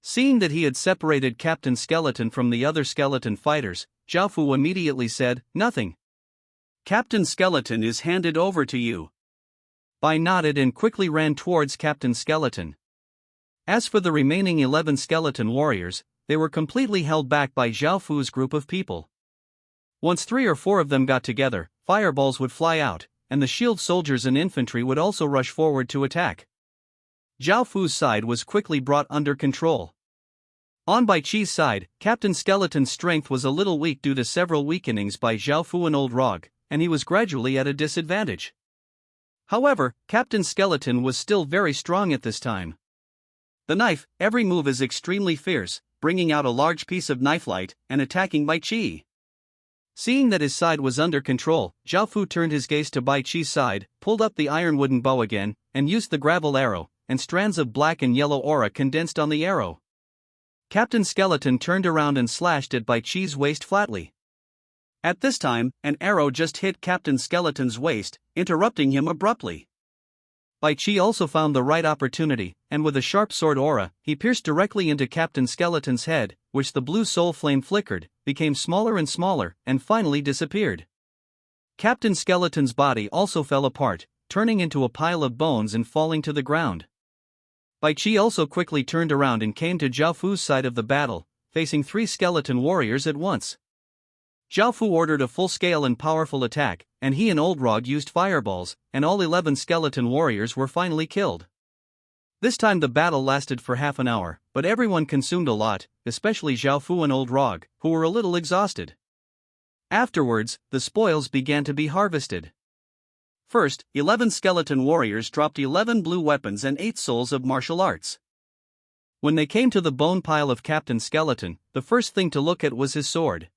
Seeing that he had separated Captain Skeleton from the other skeleton fighters, Zhao Fu immediately said, "Nothing. Captain Skeleton is handed over to you." Bai nodded and quickly ran towards Captain Skeleton. As for the remaining 11 skeleton warriors, they were completely held back by Zhao Fu's group of people. Once 3 or 4 of them got together, fireballs would fly out, and the shield soldiers and infantry would also rush forward to attack. Zhao Fu's side was quickly brought under control. On Bai Chi's side, Captain Skeleton's strength was a little weak due to several weakenings by Zhao Fu and Old Rog, and he was gradually at a disadvantage. However, Captain Skeleton was still very strong at this time. The knife, every move is extremely fierce, bringing out a large piece of knife light and attacking Bai Chi. Seeing that his side was under control, Zhao Fu turned his gaze to Bai Chi's side, pulled up the iron wooden bow again, and used the gravel arrow, and strands of black and yellow aura condensed on the arrow. Captain Skeleton turned around and slashed at Bai Chi's waist flatly. At this time, an arrow just hit Captain Skeleton's waist, interrupting him abruptly. Bai Chi also found the right opportunity, and with a sharp sword aura, he pierced directly into Captain Skeleton's head, which the blue soul flame flickered, became smaller and smaller, and finally disappeared. Captain Skeleton's body also fell apart, turning into a pile of bones and falling to the ground. Bai Chi also quickly turned around and came to Zhao Fu's side of the battle, facing 3 skeleton warriors at once. Zhao Fu ordered a full-scale and powerful attack, and he and Old Rog used fireballs, and all 11 skeleton warriors were finally killed. This time the battle lasted for half an hour, but everyone consumed a lot, especially Zhao Fu and Old Rog, who were a little exhausted. Afterwards, the spoils began to be harvested. First, 11 skeleton warriors dropped 11 blue weapons and 8 souls of martial arts. When they came to the bone pile of Captain Skeleton, the first thing to look at was his sword.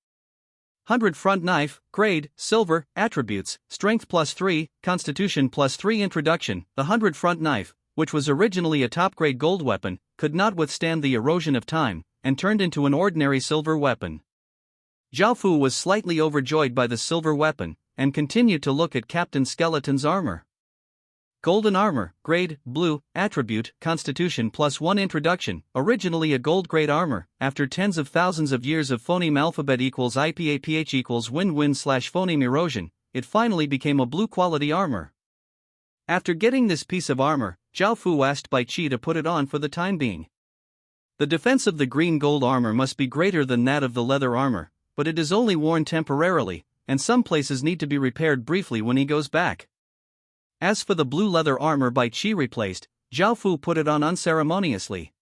100 front knife, grade, silver, attributes, strength +3, constitution +3 introduction. The 100 front knife, which was originally a top-grade gold weapon, could not withstand the erosion of time, and turned into an ordinary silver weapon. Zhao Fu was slightly overjoyed by the silver weapon, and continued to look at Captain Skeleton's armor. Golden armor, grade, blue, attribute, constitution +1 introduction, originally a gold grade armor, after tens of thousands of years of phoneme alphabet equals IPAPH equals win-win/phoneme erosion, it finally became a blue quality armor. After getting this piece of armor, Zhao Fu asked Bai Chi to put it on for the time being. The defense of the green gold armor must be greater than that of the leather armor, but it is only worn temporarily, and some places need to be repaired briefly when he goes back. As for the blue leather armor Bai Chi replaced, Zhao Fu put it on unceremoniously.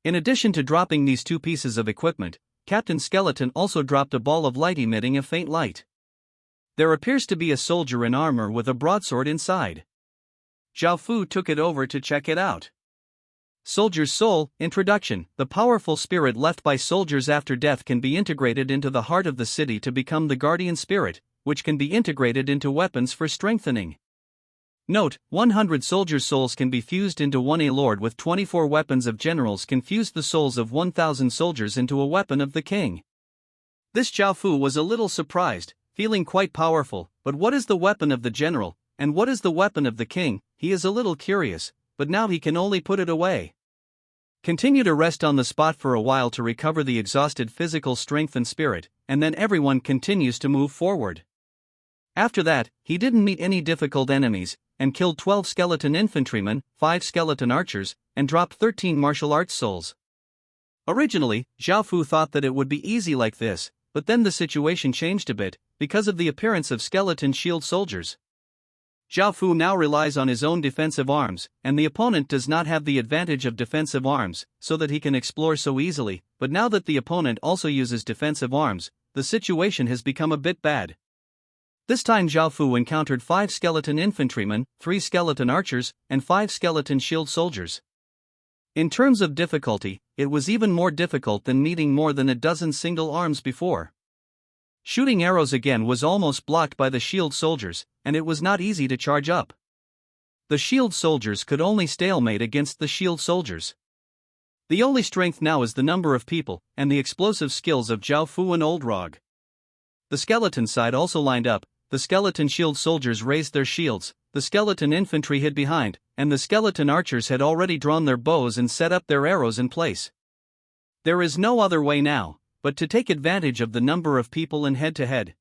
In addition to dropping these 2 pieces of equipment, Captain Skeleton also dropped a ball of light emitting a faint light. There appears to be a soldier in armor with a broadsword inside. Zhao Fu took it over to check it out. Soldier's Soul, Introduction. The powerful spirit left by soldiers after death can be integrated into the heart of the city to become the guardian spirit, which can be integrated into weapons for strengthening. Note, 100 soldiers' souls can be fused into one. A lord with 24 weapons of generals can fuse the souls of 1,000 soldiers into a weapon of the king. This Zhao Fu was a little surprised, feeling quite powerful, but what is the weapon of the general, and what is the weapon of the king? He is a little curious, but now he can only put it away. Continue to rest on the spot for a while to recover the exhausted physical strength and spirit, and then everyone continues to move forward. After that, he didn't meet any difficult enemies, and killed 12 skeleton infantrymen, 5 skeleton archers, and dropped 13 martial arts souls. Originally, Zhao Fu thought that it would be easy like this, but then the situation changed a bit, because of the appearance of skeleton shield soldiers. Zhao Fu now relies on his own defensive arms, and the opponent does not have the advantage of defensive arms, so that he can explore so easily, but now that the opponent also uses defensive arms, the situation has become a bit bad. This time Zhao Fu encountered 5 skeleton infantrymen, 3 skeleton archers, and 5 skeleton shield soldiers. In terms of difficulty, it was even more difficult than meeting more than a dozen single arms before. Shooting arrows again was almost blocked by the shield soldiers, and it was not easy to charge up. The shield soldiers could only stalemate against the shield soldiers. The only strength now is the number of people, and the explosive skills of Zhao Fu and Old Rog. The skeleton side also lined up, the skeleton shield soldiers raised their shields, the skeleton infantry hid behind, and the skeleton archers had already drawn their bows and set up their arrows in place. There is no other way now but to take advantage of the number of people in head-to-head.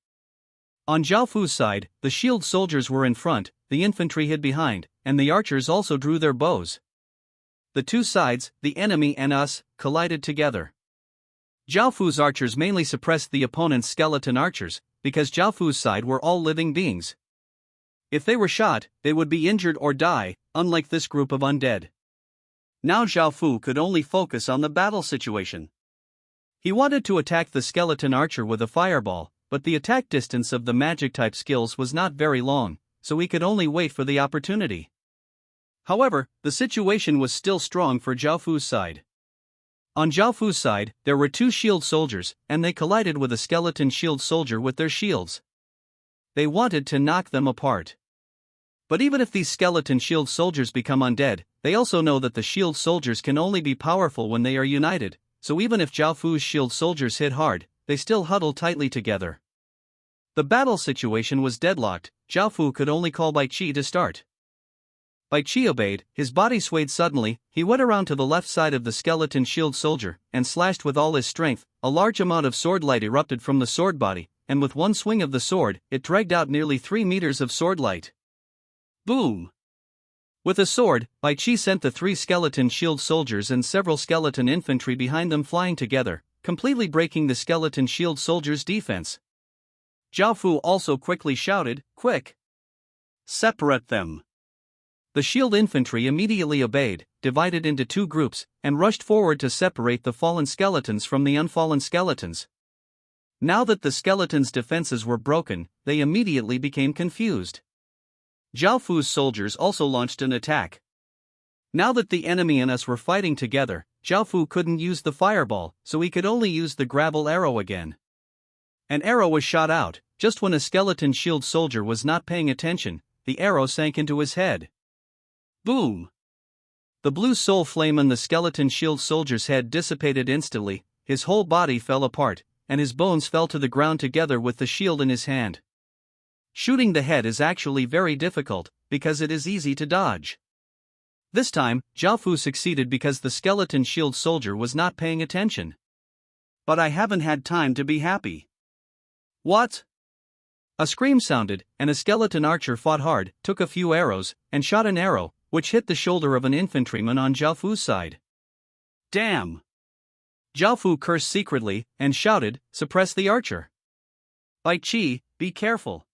On Zhao Fu's side, the shield soldiers were in front, the infantry hid behind, and the archers also drew their bows. The two sides, the enemy and us, collided together. Zhao Fu's archers mainly suppressed the opponent's skeleton archers, because Zhao Fu's side were all living beings. If they were shot, they would be injured or die, unlike this group of undead. Now Zhao Fu could only focus on the battle situation. He wanted to attack the skeleton archer with a fireball, but the attack distance of the magic-type skills was not very long, so he could only wait for the opportunity. However, the situation was still strong for Zhao Fu's side. On Zhao Fu's side, there were 2 shield soldiers, and they collided with a skeleton shield soldier with their shields. They wanted to knock them apart. But even if these skeleton shield soldiers become undead, they also know that the shield soldiers can only be powerful when they are united, so even if Zhao Fu's shield soldiers hit hard, they still huddle tightly together. The battle situation was deadlocked. Zhao Fu could only call Bai Qi to start. Bai Qi obeyed, his body swayed suddenly, he went around to the left side of the skeleton shield soldier, and slashed with all his strength. A large amount of sword light erupted from the sword body, and with one swing of the sword, it dragged out nearly 3 meters of sword light. Boom! With a sword, Bai Qi sent the 3 skeleton shield soldiers and several skeleton infantry behind them flying together, completely breaking the skeleton shield soldiers' defense. Zhao Fu also quickly shouted, "Quick! Separate them!" The shield infantry immediately obeyed, divided into 2 groups, and rushed forward to separate the fallen skeletons from the unfallen skeletons. Now that the skeletons' defenses were broken, they immediately became confused. Zhao Fu's soldiers also launched an attack. Now that the enemy and us were fighting together, Zhao Fu couldn't use the fireball, so he could only use the gravel arrow again. An arrow was shot out. Just when a skeleton shield soldier was not paying attention, the arrow sank into his head. Boom! The blue soul flame on the skeleton shield soldier's head dissipated instantly, his whole body fell apart, and his bones fell to the ground together with the shield in his hand. Shooting the head is actually very difficult, because it is easy to dodge. This time, Zhao Fu succeeded because the skeleton shield soldier was not paying attention. But I haven't had time to be happy. What? A scream sounded, and a skeleton archer fought hard, took a few arrows, and shot an arrow, which hit the shoulder of an infantryman on Zhao Fu's side. Damn! Zhao Fu cursed secretly, and shouted, "Suppress the archer!" Bai Qi, be careful!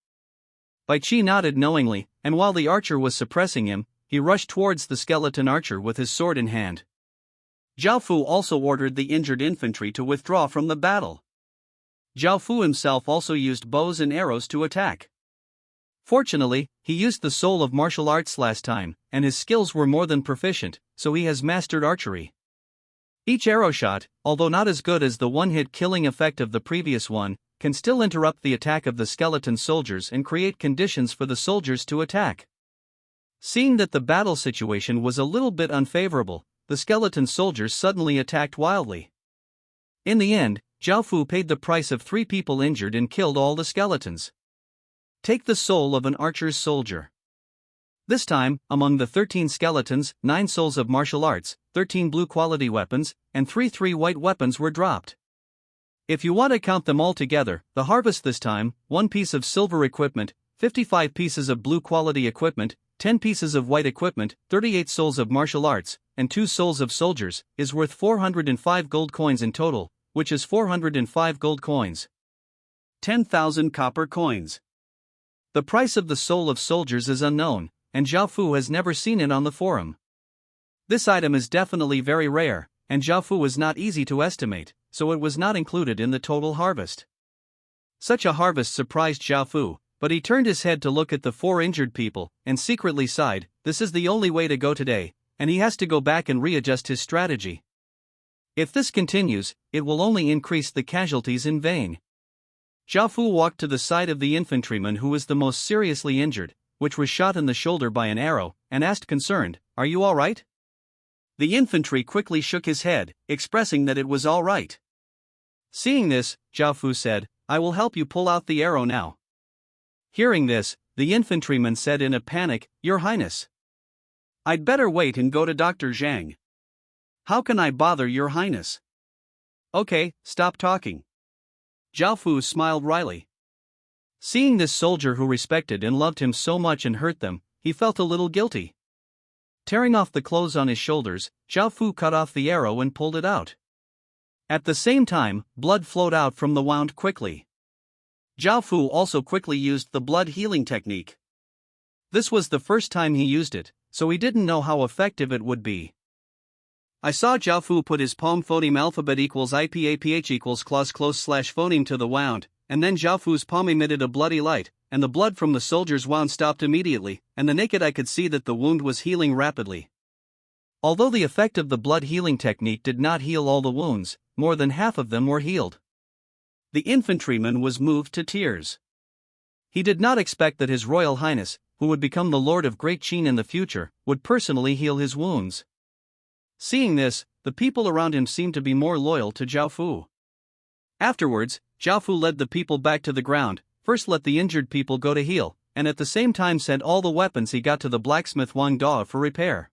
Bai Qi nodded knowingly, and while the archer was suppressing him, he rushed towards the skeleton archer with his sword in hand. Zhao Fu also ordered the injured infantry to withdraw from the battle. Zhao Fu himself also used bows and arrows to attack. Fortunately, he used the soul of martial arts last time, and his skills were more than proficient, so he has mastered archery. Each arrow shot, although not as good as the one-hit killing effect of the previous one, can still interrupt the attack of the skeleton soldiers and create conditions for the soldiers to attack. Seeing that the battle situation was a little bit unfavorable, the skeleton soldiers suddenly attacked wildly. In the end, Zhao Fu paid the price of 3 people injured and killed all the skeletons. Take the soul of an archer's soldier. This time, among the 13 skeletons, 9 souls of martial arts, 13 blue quality weapons, and 3 white weapons were dropped. If you want to count them all together, the harvest this time, 1 piece of silver equipment, 55 pieces of blue quality equipment, 10 pieces of white equipment, 38 souls of martial arts, and 2 souls of soldiers, is worth 405 gold coins in total, which is 405 gold coins. 10,000 copper coins. The price of the soul of soldiers is unknown, and Zhao Fu has never seen it on the forum. This item is definitely very rare, and Zhao Fu was not easy to estimate, so it was not included in the total harvest. Such a harvest surprised Zhao Fu, but he turned his head to look at the 4 injured people, and secretly sighed, this is the only way to go today, and he has to go back and readjust his strategy. If this continues, it will only increase the casualties in vain. Zhao Fu walked to the side of the infantryman who was the most seriously injured, which was shot in the shoulder by an arrow, and asked concerned, "Are you all right?" The infantry quickly shook his head, expressing that it was all right. Seeing this, Zhao Fu said, "I will help you pull out the arrow now." Hearing this, the infantryman said in a panic, "Your Highness, I'd better wait and go to Dr. Zhang." "How can I bother your Highness?" "Okay, stop talking." Zhao Fu smiled wryly. Seeing this soldier who respected and loved him so much and hurt them, he felt a little guilty. Tearing off the clothes on his shoulders, Zhao Fu cut off the arrow and pulled it out. At the same time, blood flowed out from the wound quickly. Zhao Fu also quickly used the blood healing technique. This was the first time he used it, so he didn't know how effective it would be. I saw Zhao Fu put his palm phoneme alphabet equals IPAPH equals clause close slash phoneme to the wound, and then Zhao Fu's palm emitted a bloody light, and the blood from the soldier's wound stopped immediately, and the naked eye could see that the wound was healing rapidly. Although the effect of the blood healing technique did not heal all the wounds, more than half of them were healed. The infantryman was moved to tears. He did not expect that His Royal Highness, who would become the Lord of Great Qin in the future, would personally heal his wounds. Seeing this, the people around him seemed to be more loyal to Zhao Fu. Afterwards, Zhao Fu led the people back to the ground, first let the injured people go to heal, and at the same time sent all the weapons he got to the blacksmith Wang Da for repair.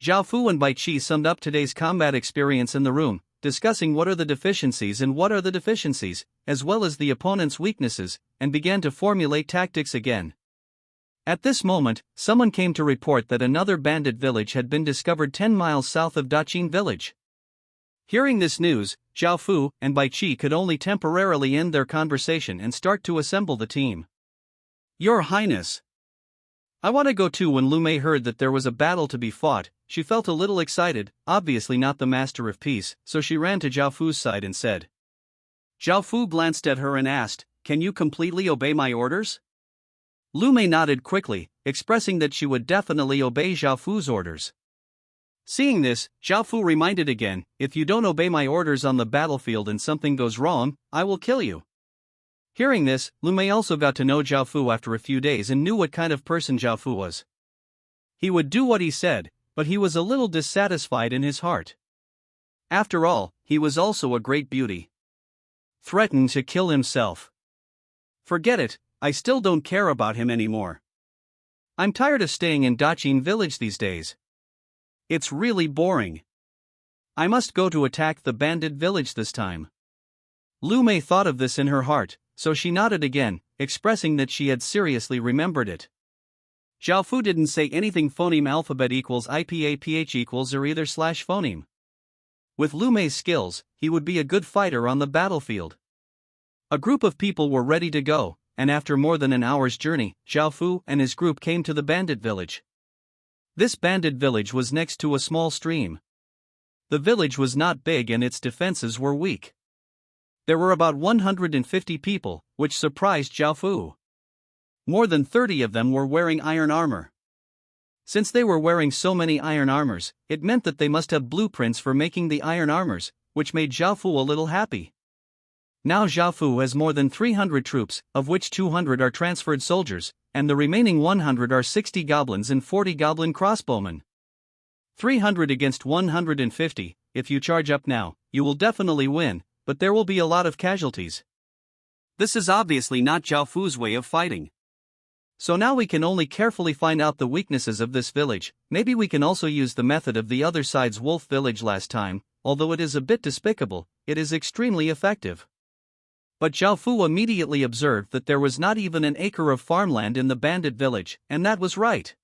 Zhao Fu and Bai Qi summed up today's combat experience in the room, discussing what are the deficiencies and what are the deficiencies, as well as the opponent's weaknesses, and began to formulate tactics again. At this moment, someone came to report that another bandit village had been discovered 10 miles south of Daqin village. Hearing this news, Zhao Fu and Bai Qi could only temporarily end their conversation and start to assemble the team. "Your Highness, I want to go too." When Lu Mei heard that there was a battle to be fought, she felt a little excited, obviously not the master of peace, so she ran to Zhao Fu's side and said. Zhao Fu glanced at her and asked, "Can you completely obey my orders?" Lu Mei nodded quickly, expressing that she would definitely obey Zhao Fu's orders. Seeing this, Zhao Fu reminded again, "If you don't obey my orders on the battlefield and something goes wrong, I will kill you." Hearing this, Lu Mei also got to know Zhao Fu after a few days and knew what kind of person Zhao Fu was. He would do what he said, but he was a little dissatisfied in his heart. After all, he was also a great beauty. Threatened to kill himself. Forget it, I still don't care about him anymore. I'm tired of staying in Daqin village these days. It's really boring. I must go to attack the bandit village this time. Lu Mei thought of this in her heart, so she nodded again, expressing that she had seriously remembered it. Zhao Fu didn't say anything phoneme alphabet equals IPAPH equals or either slash phoneme. With Lu Mei's skills, he would be a good fighter on the battlefield. A group of people were ready to go, and after more than an hour's journey, Zhao Fu and his group came to the bandit village. This bandit village was next to a small stream. The village was not big and its defenses were weak. There were about 150 people, which surprised Zhao Fu. More than 30 of them were wearing iron armor. Since they were wearing so many iron armors, it meant that they must have blueprints for making the iron armors, which made Zhao Fu a little happy. Now Zhao Fu has more than 300 troops, of which 200 are transferred soldiers, and the remaining 100 are 60 goblins and 40 goblin crossbowmen. 300 against 150, if you charge up now, you will definitely win, but there will be a lot of casualties. This is obviously not Zhao Fu's way of fighting. So now we can only carefully find out the weaknesses of this village. Maybe we can also use the method of the other side's wolf village last time, although it is a bit despicable, it is extremely effective. But Zhao Fu immediately observed that there was not even an acre of farmland in the bandit village, and that was right.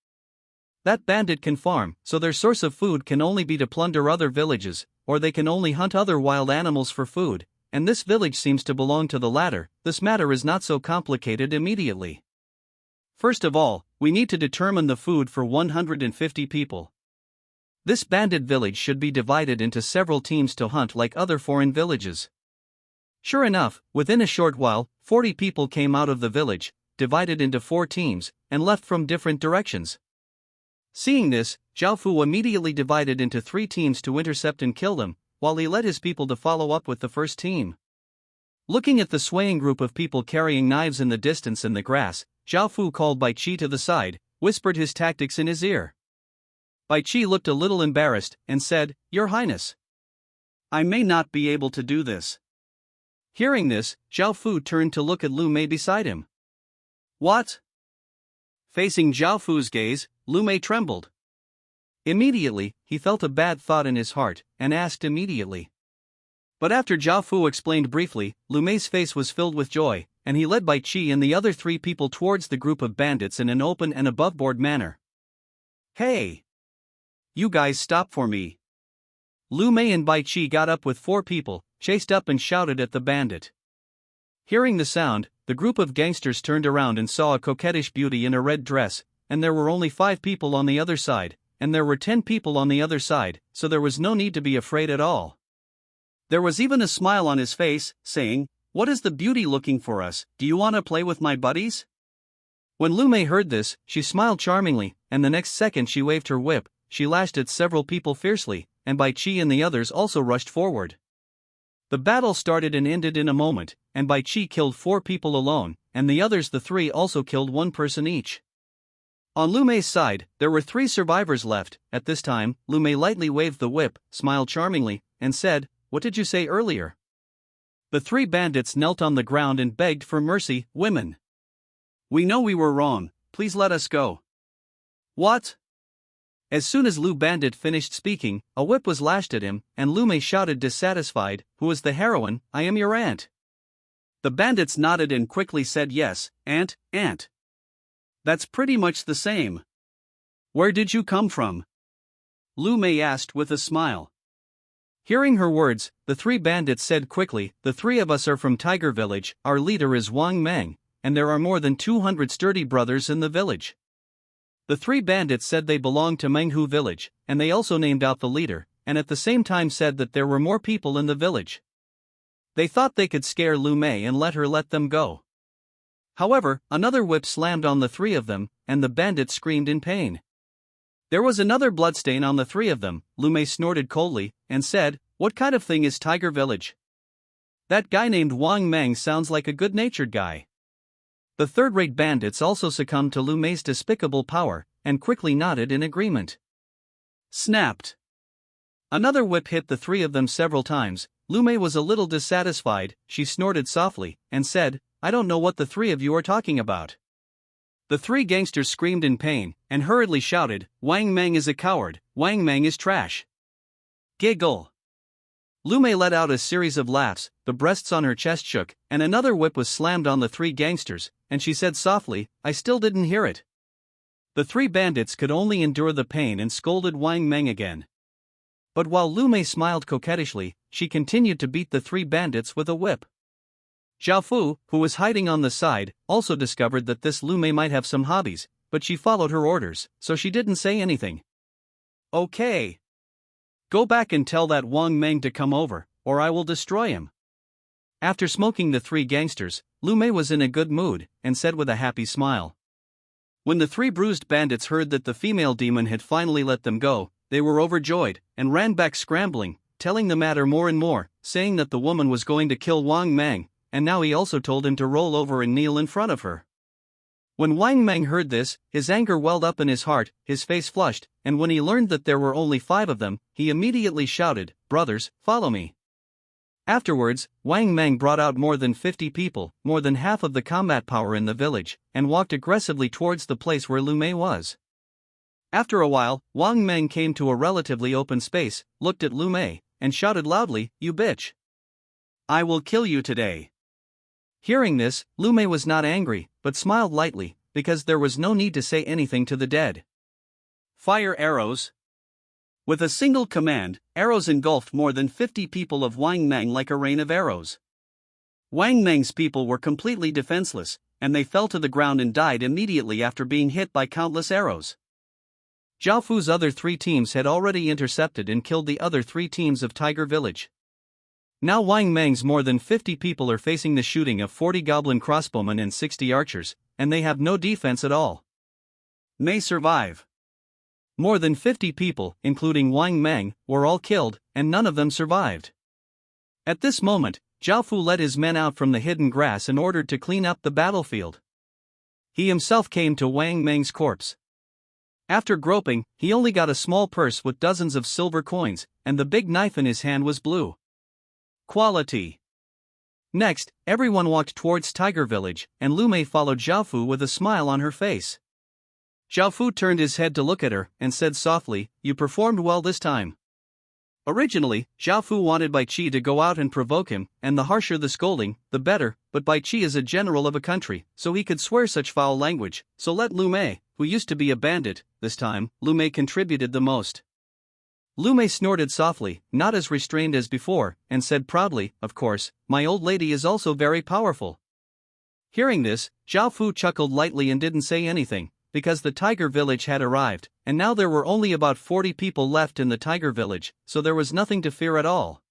That bandit can farm, so their source of food can only be to plunder other villages, or they can only hunt other wild animals for food, and this village seems to belong to the latter. This matter is not so complicated immediately. First of all, we need to determine the food for 150 people. This bandit village should be divided into several teams to hunt like other foreign villages. Sure enough, within a short while, 40 people came out of the village, divided into 4 teams, and left from different directions. Seeing this, Zhao Fu immediately divided into 3 teams to intercept and kill them, while he led his people to follow up with the first team. Looking at the swaying group of people carrying knives in the distance in the grass, Zhao Fu called Bai Qi to the side, whispered his tactics in his ear. Bai Qi looked a little embarrassed, and said, "Your Highness, I may not be able to do this." Hearing this, Zhao Fu turned to look at Lu Mei beside him. "What?" Facing Zhao Fu's gaze, Lu Mei trembled. Immediately, he felt a bad thought in his heart, and asked immediately. But after Zhao Fu explained briefly, Lu Mei's face was filled with joy, and he led Bai Qi and the other 3 people towards the group of bandits in an open and aboveboard manner. "Hey! You guys stop for me." Lu Mei and Bai Qi got up with 4 people, chased up and shouted at the bandit. Hearing the sound, the group of gangsters turned around and saw a coquettish beauty in a red dress, and there were only 5 people on the other side, and there were 10 people on the other side, so there was no need to be afraid at all. There was even a smile on his face, saying, "What is the beauty looking for us? Do you want to play with my buddies?" When Lu Mei heard this, she smiled charmingly, and the next second she waved her whip. She lashed at several people fiercely, and Bai Qi and the others also rushed forward. The battle started and ended in a moment, and Bai Qi killed 4 people alone, and the others the 3 also killed 1 person each. On Lu Mei's side, there were 3 survivors left. At this time, Lu Mei lightly waved the whip, smiled charmingly, and said, "What did you say earlier?" The 3 bandits knelt on the ground and begged for mercy. "Women, we know we were wrong, please let us go." "What?" As soon as Lu Bandit finished speaking, a whip was lashed at him, and Lu Mei shouted dissatisfied, "Who is the heroine? I am your aunt." The bandits nodded and quickly said, "Yes, aunt, aunt. That's pretty much the same." "Where did you come from?" Lu Mei asked with a smile. Hearing her words, the 3 bandits said quickly, "The 3 of us are from Tiger Village, our leader is Wang Meng, and there are more than 200 sturdy brothers in the village." The 3 bandits said they belonged to Menghu village, and they also named out the leader, and at the same time said that there were more people in the village. They thought they could scare Lu Mei and let them go. However, another whip slammed on the 3 of them, and the bandits screamed in pain. There was another bloodstain on the 3 of them. Lu Mei snorted coldly, and said, "What kind of thing is Tiger Village? That guy named Wang Meng sounds like a good-natured guy." The third-rate bandits also succumbed to Lu Mei's despicable power, and quickly nodded in agreement. Snapped. Another whip hit the 3 of them several times. Lu Mei was a little dissatisfied. She snorted softly, and said, "I don't know what the 3 of you are talking about." The 3 gangsters screamed in pain, and hurriedly shouted, "Wang Meng is a coward, Wang Meng is trash." Giggle. Lu Mei let out a series of laughs, the breasts on her chest shook, and another whip was slammed on the 3 gangsters, and she said softly, "I still didn't hear it." The 3 bandits could only endure the pain and scolded Wang Meng again. But while Lu Mei smiled coquettishly, she continued to beat the 3 bandits with a whip. Zhao Fu, who was hiding on the side, also discovered that this Lu Mei might have some hobbies, but she followed her orders, so she didn't say anything. "Okay. Go back and tell that Wang Meng to come over, or I will destroy him." After smoking the 3 gangsters, Lu Mei was in a good mood, and said with a happy smile. When the 3 bruised bandits heard that the female demon had finally let them go, they were overjoyed, and ran back scrambling, telling the matter more and more, saying that the woman was going to kill Wang Meng, and now he also told him to roll over and kneel in front of her. When Wang Meng heard this, his anger welled up in his heart, his face flushed, and when he learned that there were only 5 of them, he immediately shouted, "Brothers, follow me." Afterwards, Wang Meng brought out more than 50 people, more than half of the combat power in the village, and walked aggressively towards the place where Lu Mei was. After a while, Wang Meng came to a relatively open space, looked at Lu Mei, and shouted loudly, "You bitch! I will kill you today." Hearing this, Lu Mei was not angry, but smiled lightly, because there was no need to say anything to the dead. Fire arrows. With a single command, arrows engulfed more than 50 people of Wang Mang like a rain of arrows. Wang Mang's people were completely defenseless, and they fell to the ground and died immediately after being hit by countless arrows. Zhao Fu's other 3 teams had already intercepted and killed the other 3 teams of Tiger Village. Now Wang Mang's more than 50 people are facing the shooting of 40 goblin crossbowmen and 60 archers, and they have no defense at all. May survive. More than 50 people, including Wang Mang, were all killed, and none of them survived. At this moment, Zhao Fu led his men out from the hidden grass and ordered to clean up the battlefield. He himself came to Wang Mang's corpse. After groping, he only got a small purse with dozens of silver coins, and the big knife in his hand was blue. Quality. Next, everyone walked towards Tiger Village, and Lu Mei followed Zhao Fu with a smile on her face. Zhao Fu turned his head to look at her, and said softly, "You performed well this time." Originally, Zhao Fu wanted Bai Qi to go out and provoke him, and the harsher the scolding, the better, but Bai Qi is a general of a country, so he could swear such foul language, so let Lu Mei, who used to be a bandit, this time, Lu Mei contributed the most. Lu Mei snorted softly, not as restrained as before, and said proudly, "Of course, my old lady is also very powerful." Hearing this, Zhao Fu chuckled lightly and didn't say anything, because the Tiger Village had arrived, and now there were only about 40 people left in the Tiger Village, so there was nothing to fear at all.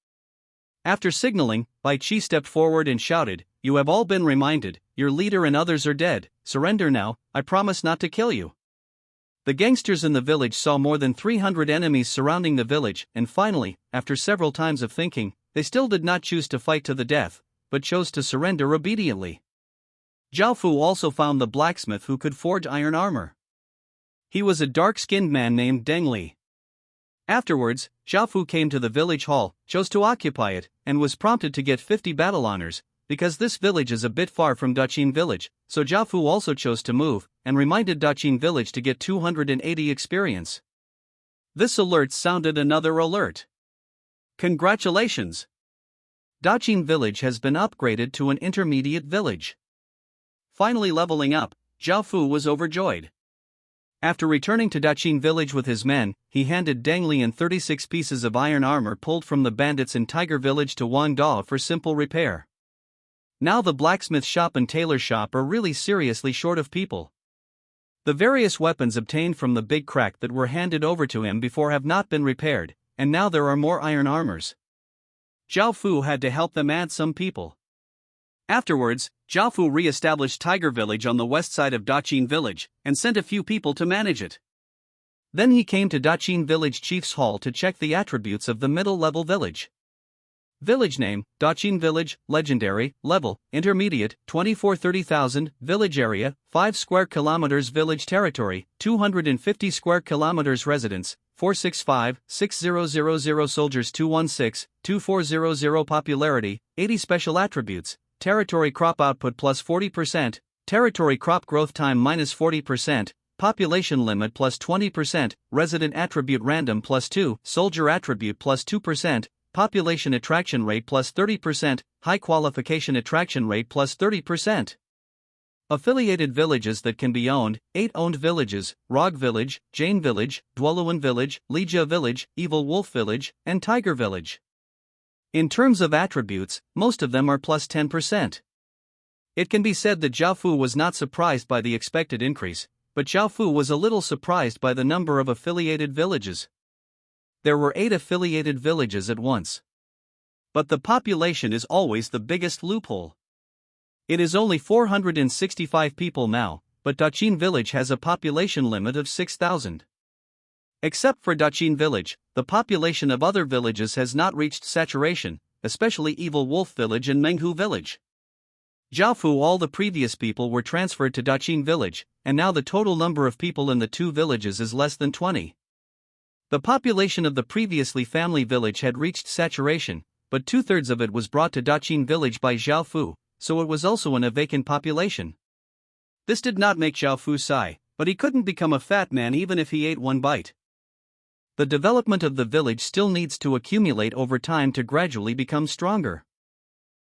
After signaling, Bai Qi stepped forward and shouted, "You have all been reminded, your leader and others are dead, surrender now, I promise not to kill you." The gangsters in the village saw more than 300 enemies surrounding the village, and finally, after several times of thinking, they still did not choose to fight to the death, but chose to surrender obediently. Zhao Fu also found the blacksmith who could forge iron armor. He was a dark-skinned man named Deng Li. Afterwards, Zhao Fu came to the village hall, chose to occupy it, and was prompted to get 50 battle honors, because this village is a bit far from Daqin village, so Zhao Fu also chose to move, and reminded Daqin village to get 280 experience. This alert sounded another alert. Congratulations! Daqin village has been upgraded to an intermediate village. Finally leveling up, Zhao Fu was overjoyed. After returning to Daqin village with his men, he handed Deng Li and 36 pieces of iron armor pulled from the bandits in Tiger village to Wang Da for simple repair. Now the blacksmith shop and tailor shop are really seriously short of people. The various weapons obtained from the big crack that were handed over to him before have not been repaired, and now there are more iron armors. Zhao Fu had to help them add some people. Afterwards, Zhao Fu re-established Tiger Village on the west side of Daqin Village, and sent a few people to manage it. Then he came to Daqin Village Chief's Hall to check the attributes of the middle-level village. Village name, Daqin Village, Legendary, Level, Intermediate, 24-30,000, Village Area, 5 square kilometers. Village Territory, 250 square kilometers. Residents, 465-6000. Soldiers 216-2400. Popularity, 80. Special attributes, Territory crop output plus 40%, Territory crop growth time minus 40%, Population limit plus 20%, Resident attribute random plus 2, Soldier attribute plus 2%, Population attraction rate plus 30%, High qualification attraction rate plus 30%. Affiliated villages that can be owned, 8 owned villages, Rog Village, Jain Village, Dwelluan Village, Lija Village, Evil Wolf Village, and Tiger Village. In terms of attributes, most of them are plus 10%. It can be said that Zhao Fu was not surprised by the expected increase, but Zhao Fu was a little surprised by the number of affiliated villages. There were 8 affiliated villages at once. But the population is always the biggest loophole. It is only 465 people now, but Daqin Village has a population limit of 6,000. Except for Daqin Village, the population of other villages has not reached saturation, especially Evil Wolf Village and Menghu Village. Zhao Fu, all the previous people were transferred to Daqin Village, and now the total number of people in the 2 villages is less than 20. The population of the previously family village had reached saturation, but 2/3 of it was brought to Daqin Village by Zhao Fu, so it was also in a vacant population. This did not make Zhao Fu sigh, but he couldn't become a fat man even if he ate one bite. The development of the village still needs to accumulate over time to gradually become stronger.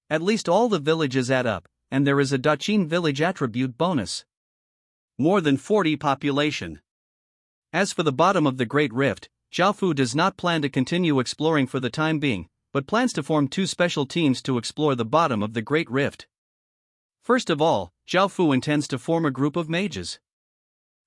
At least all the villages add up, and there is a Daqin village attribute bonus. More than 40 population. As for the bottom of the Great Rift, Zhao Fu does not plan to continue exploring for the time being, but plans to form two special teams to explore the bottom of the Great Rift. First of all, Zhao Fu intends to form a group of mages.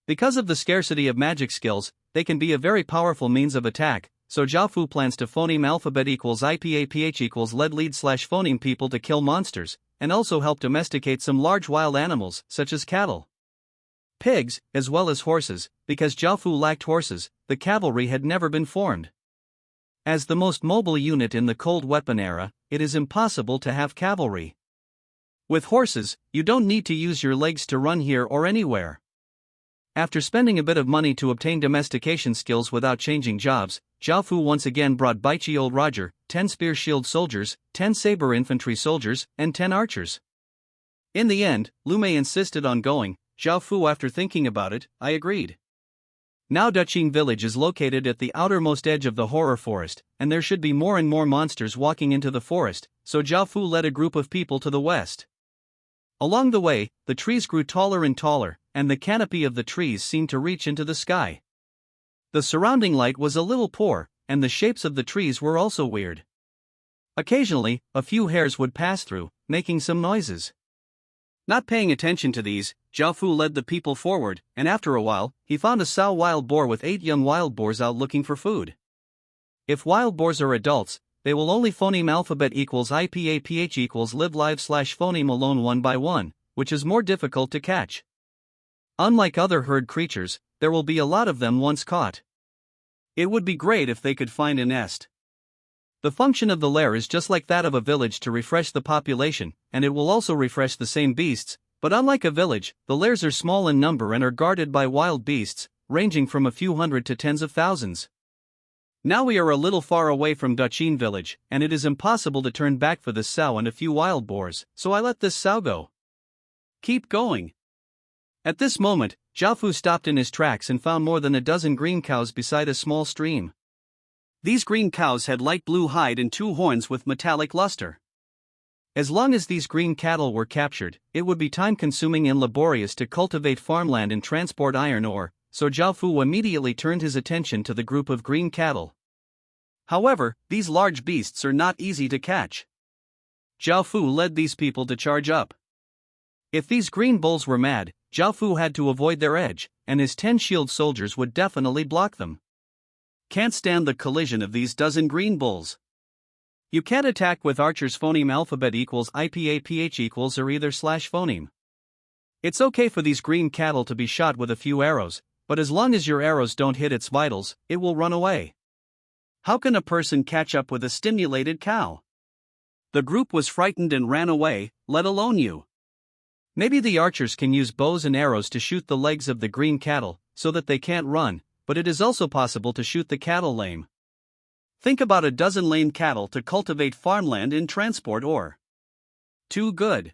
Because of the scarcity of magic skills, they can be a very powerful means of attack, so Zhao Fu plans to phoneme alphabet equals IPAPH equals lead slash phoneme people to kill monsters, and also help domesticate some large wild animals, such as cattle, pigs, as well as horses. Because Zhao Fu lacked horses, the cavalry had never been formed. As the most mobile unit in the cold weapon era, it is impossible to have cavalry. With horses, you don't need to use your legs to run here or anywhere. After spending a bit of money to obtain domestication skills without changing jobs, Zhao Fu once again brought Baichi Old Roger, 10 spear shield soldiers, 10 saber infantry soldiers, and 10 archers. In the end, Lu Mei insisted on going. Zhao Fu, after thinking about it, I agreed. Now Duqing village is located at the outermost edge of the horror forest, and there should be more and more monsters walking into the forest, so Zhao Fu led a group of people to the west. Along the way, the trees grew taller and taller, and the canopy of the trees seemed to reach into the sky. The surrounding light was a little poor, and the shapes of the trees were also weird. Occasionally, a few hares would pass through, making some noises. Not paying attention to these, Zhao Fu led the people forward, and after a while, he found a sow wild boar with 8 young wild boars out looking for food. If wild boars are adults, they will only phoneme alphabet equals IPAPH equals live live slash phoneme alone one by one, which is more difficult to catch. Unlike other herd creatures, there will be a lot of them once caught. It would be great if they could find a nest. The function of the lair is just like that of a village to refresh the population, and it will also refresh the same beasts, but unlike a village, the lairs are small in number and are guarded by wild beasts, ranging from a few hundred to tens of thousands. Now we are a little far away from Duqing village, and it is impossible to turn back for this sow and a few wild boars, so I let this sow go. Keep going. At this moment, Zhao Fu stopped in his tracks and found more than a dozen green cows beside a small stream. These green cows had light blue hide and 2 horns with metallic luster. As long as these green cattle were captured, it would be time-consuming and laborious to cultivate farmland and transport iron ore, so Zhao Fu immediately turned his attention to the group of green cattle. However, these large beasts are not easy to catch. Zhao Fu led these people to charge up. If these green bulls were mad, Zhao Fu had to avoid their edge, and his 10 shield soldiers would definitely block them. Can't stand the collision of these dozen green bulls. You can't attack with archers phoneme alphabet equals IPAPH equals or either slash phoneme. It's okay for these green cattle to be shot with a few arrows, but as long as your arrows don't hit its vitals, it will run away. How can a person catch up with a stimulated cow? The group was frightened and ran away, let alone you. Maybe the archers can use bows and arrows to shoot the legs of the green cattle, so that they can't run, but it is also possible to shoot the cattle lame. Think about a dozen lame cattle to cultivate farmland and transport ore. Too good.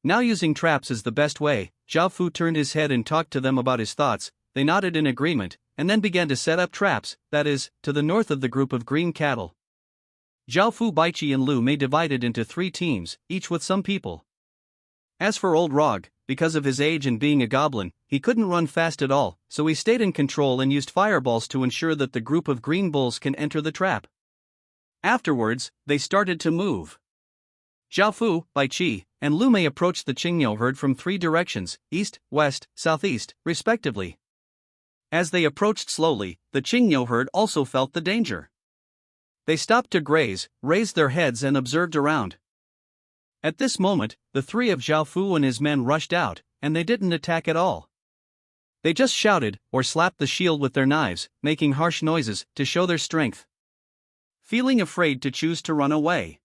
Now using traps is the best way. Zhao Fu turned his head and talked to them about his thoughts. They nodded in agreement, and then began to set up traps, that is, to the north of the group of green cattle. Zhao Fu, Baichi and Lu Mei divided into 3 teams, each with some people. As for Old Rog, because of his age and being a goblin, he couldn't run fast at all, so he stayed in control and used fireballs to ensure that the group of green bulls can enter the trap. Afterwards, they started to move. Zhao Fu, Baichi, and Lu Mei approached the Qingniu herd from 3 directions, east, west, southeast, respectively. As they approached slowly, the Qingniu herd also felt the danger. They stopped to graze, raised their heads and observed around. At this moment, the 3 of Zhao Fu and his men rushed out, and they didn't attack at all. They just shouted, or slapped the shield with their knives, making harsh noises, to show their strength. Feeling afraid to choose to run away.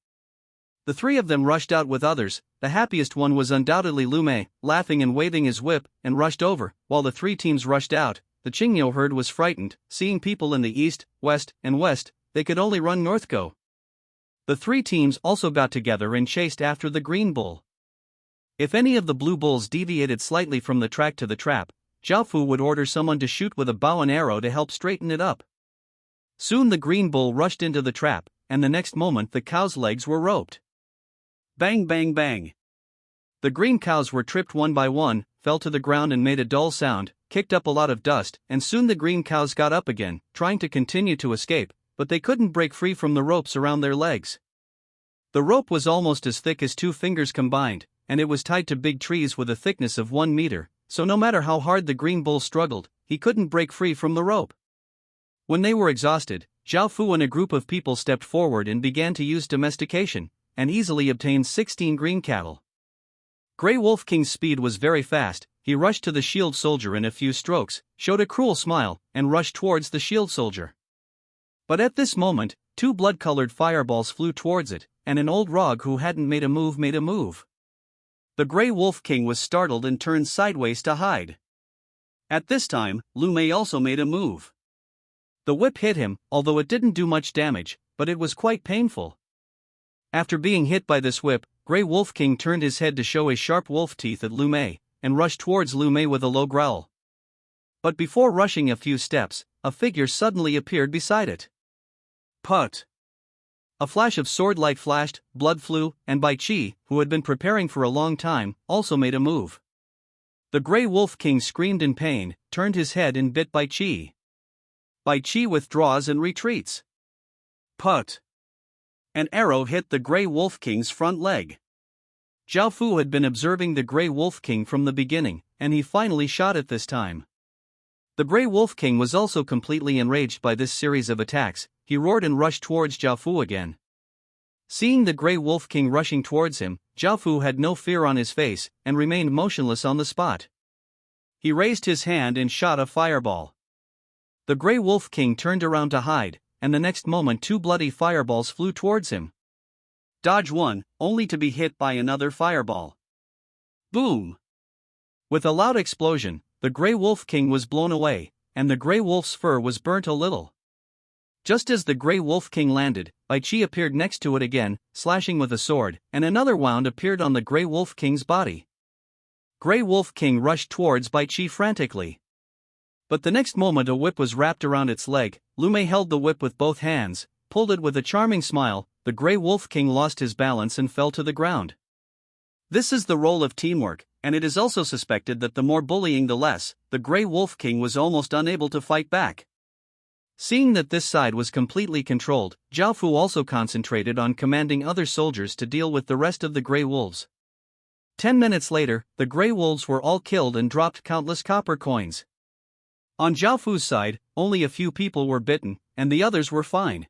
The 3 of them rushed out with others. The happiest one was undoubtedly Lu Mei, laughing and waving his whip, and rushed over. While the 3 teams rushed out, the Qingniu herd was frightened, seeing people in the east, west, and west. They could only run north go. The 3 teams also got together and chased after the green bull. If any of the blue bulls deviated slightly from the track to the trap, Zhao Fu would order someone to shoot with a bow and arrow to help straighten it up. Soon the green bull rushed into the trap, and the next moment the cow's legs were roped. Bang bang bang. The green cows were tripped one by one, fell to the ground and made a dull sound, kicked up a lot of dust, and soon the green cows got up again, trying to continue to escape, but they couldn't break free from the ropes around their legs. The rope was almost as thick as 2 fingers combined, and it was tied to big trees with a thickness of 1 meter, so no matter how hard the green bull struggled, he couldn't break free from the rope. When they were exhausted, Zhao Fu and a group of people stepped forward and began to use domestication, and easily obtained 16 green cattle. Grey Wolf King's speed was very fast. He rushed to the shield soldier in a few strokes, showed a cruel smile, and rushed towards the shield soldier. But at this moment, 2 blood-colored fireballs flew towards it, and an old rog who hadn't made a move made a move. The Grey Wolf King was startled and turned sideways to hide. At this time, Lu Mei also made a move. The whip hit him, although it didn't do much damage, but it was quite painful. After being hit by this whip, Grey Wolf King turned his head to show his sharp wolf teeth at Lu Mei, and rushed towards Lu Mei with a low growl. But before rushing a few steps, a figure suddenly appeared beside it. Put! A flash of sword light flashed, blood flew, and Bai Qi, who had been preparing for a long time, also made a move. The Grey Wolf King screamed in pain, turned his head and bit Bai Qi. Bai Qi withdraws and retreats. Put! An arrow hit the Grey Wolf King's front leg. Zhao Fu had been observing the Grey Wolf King from the beginning, and he finally shot it this time. The Grey Wolf King was also completely enraged by this series of attacks. He roared and rushed towards Zhao Fu again. Seeing the Grey Wolf King rushing towards him, Zhao Fu had no fear on his face, and remained motionless on the spot. He raised his hand and shot a fireball. The Grey Wolf King turned around to hide, and the next moment 2 bloody fireballs flew towards him. Dodge one, only to be hit by another fireball. Boom! With a loud explosion, the Grey Wolf King was blown away, and the Grey Wolf's fur was burnt a little. Just as the Grey Wolf King landed, Bai Qi appeared next to it again, slashing with a sword, and another wound appeared on the Grey Wolf King's body. Grey Wolf King rushed towards Bai Qi frantically. But the next moment a whip was wrapped around its leg. Lu Mei held the whip with both hands, pulled it with a charming smile. The Grey Wolf King lost his balance and fell to the ground. This is the role of teamwork, and it is also suspected that the more bullying the less. The Grey Wolf King was almost unable to fight back. Seeing that this side was completely controlled, Zhao Fu also concentrated on commanding other soldiers to deal with the rest of the Grey Wolves. 10 minutes later, the Grey Wolves were all killed and dropped countless copper coins. On Zhao Fu's side, only a few people were bitten, and the others were fine.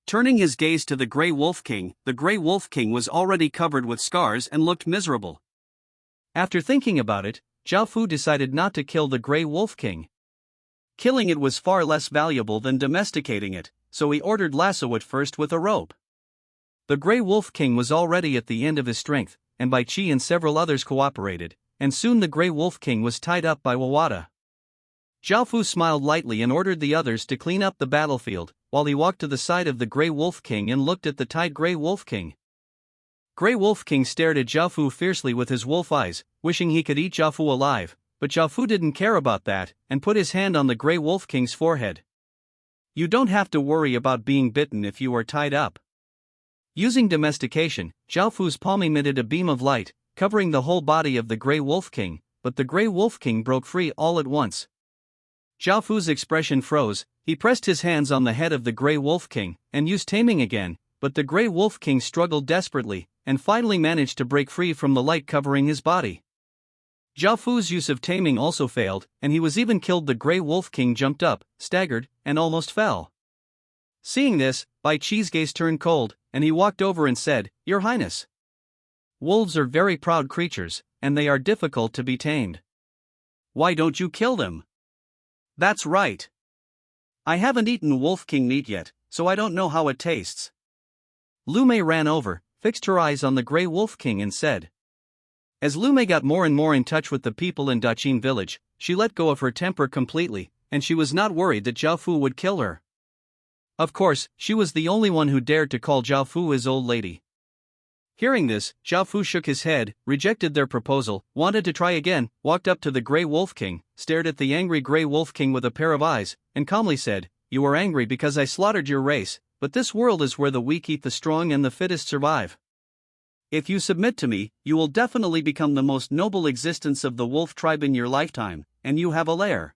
Turning his gaze to the Grey Wolf King was already covered with scars and looked miserable. After thinking about it, Zhao Fu decided not to kill the Grey Wolf King. Killing it was far less valuable than domesticating it, so he ordered lasso it first with a rope. The Grey Wolf King was already at the end of his strength, and Bai Qi and several others cooperated, and soon the Grey Wolf King was tied up by Wawada. Zhao Fu smiled lightly and ordered the others to clean up the battlefield, while he walked to the side of the Grey Wolf King and looked at the tied Grey Wolf King. Grey Wolf King stared at Zhao Fu fiercely with his wolf eyes, wishing he could eat Zhao Fu alive, but Zhao Fu didn't care about that, and put his hand on the Grey Wolf King's forehead. You don't have to worry about being bitten if you are tied up. Using domestication, Zhao Fu's palm emitted a beam of light, covering the whole body of the Grey Wolf King, but the Grey Wolf King broke free all at once. Zhao Fu's expression froze. He pressed his hands on the head of the Grey Wolf King, and used taming again, but the Grey Wolf King struggled desperately, and finally managed to break free from the light covering his body. Zhao Fu's use of taming also failed, and he was even killed. The Grey Wolf King jumped up, staggered, and almost fell. Seeing this, Bai Qi's gaze turned cold, and he walked over and said, "Your Highness, wolves are very proud creatures, and they are difficult to be tamed. Why don't you kill them?" "That's right. I haven't eaten Wolf King meat yet, so I don't know how it tastes." Lu Mei ran over, fixed her eyes on the Grey Wolf King and said. As Lu Mei got more and more in touch with the people in Daqin village, she let go of her temper completely, and she was not worried that Zhao Fu would kill her. Of course, she was the only one who dared to call Zhao Fu his old lady. Hearing this, Zhao Fu shook his head, rejected their proposal, wanted to try again, walked up to the Grey Wolf King, stared at the angry Grey Wolf King with a pair of eyes, and calmly said, "You are angry because I slaughtered your race, but this world is where the weak eat the strong and the fittest survive. If you submit to me, you will definitely become the most noble existence of the wolf tribe in your lifetime, and you have a lair.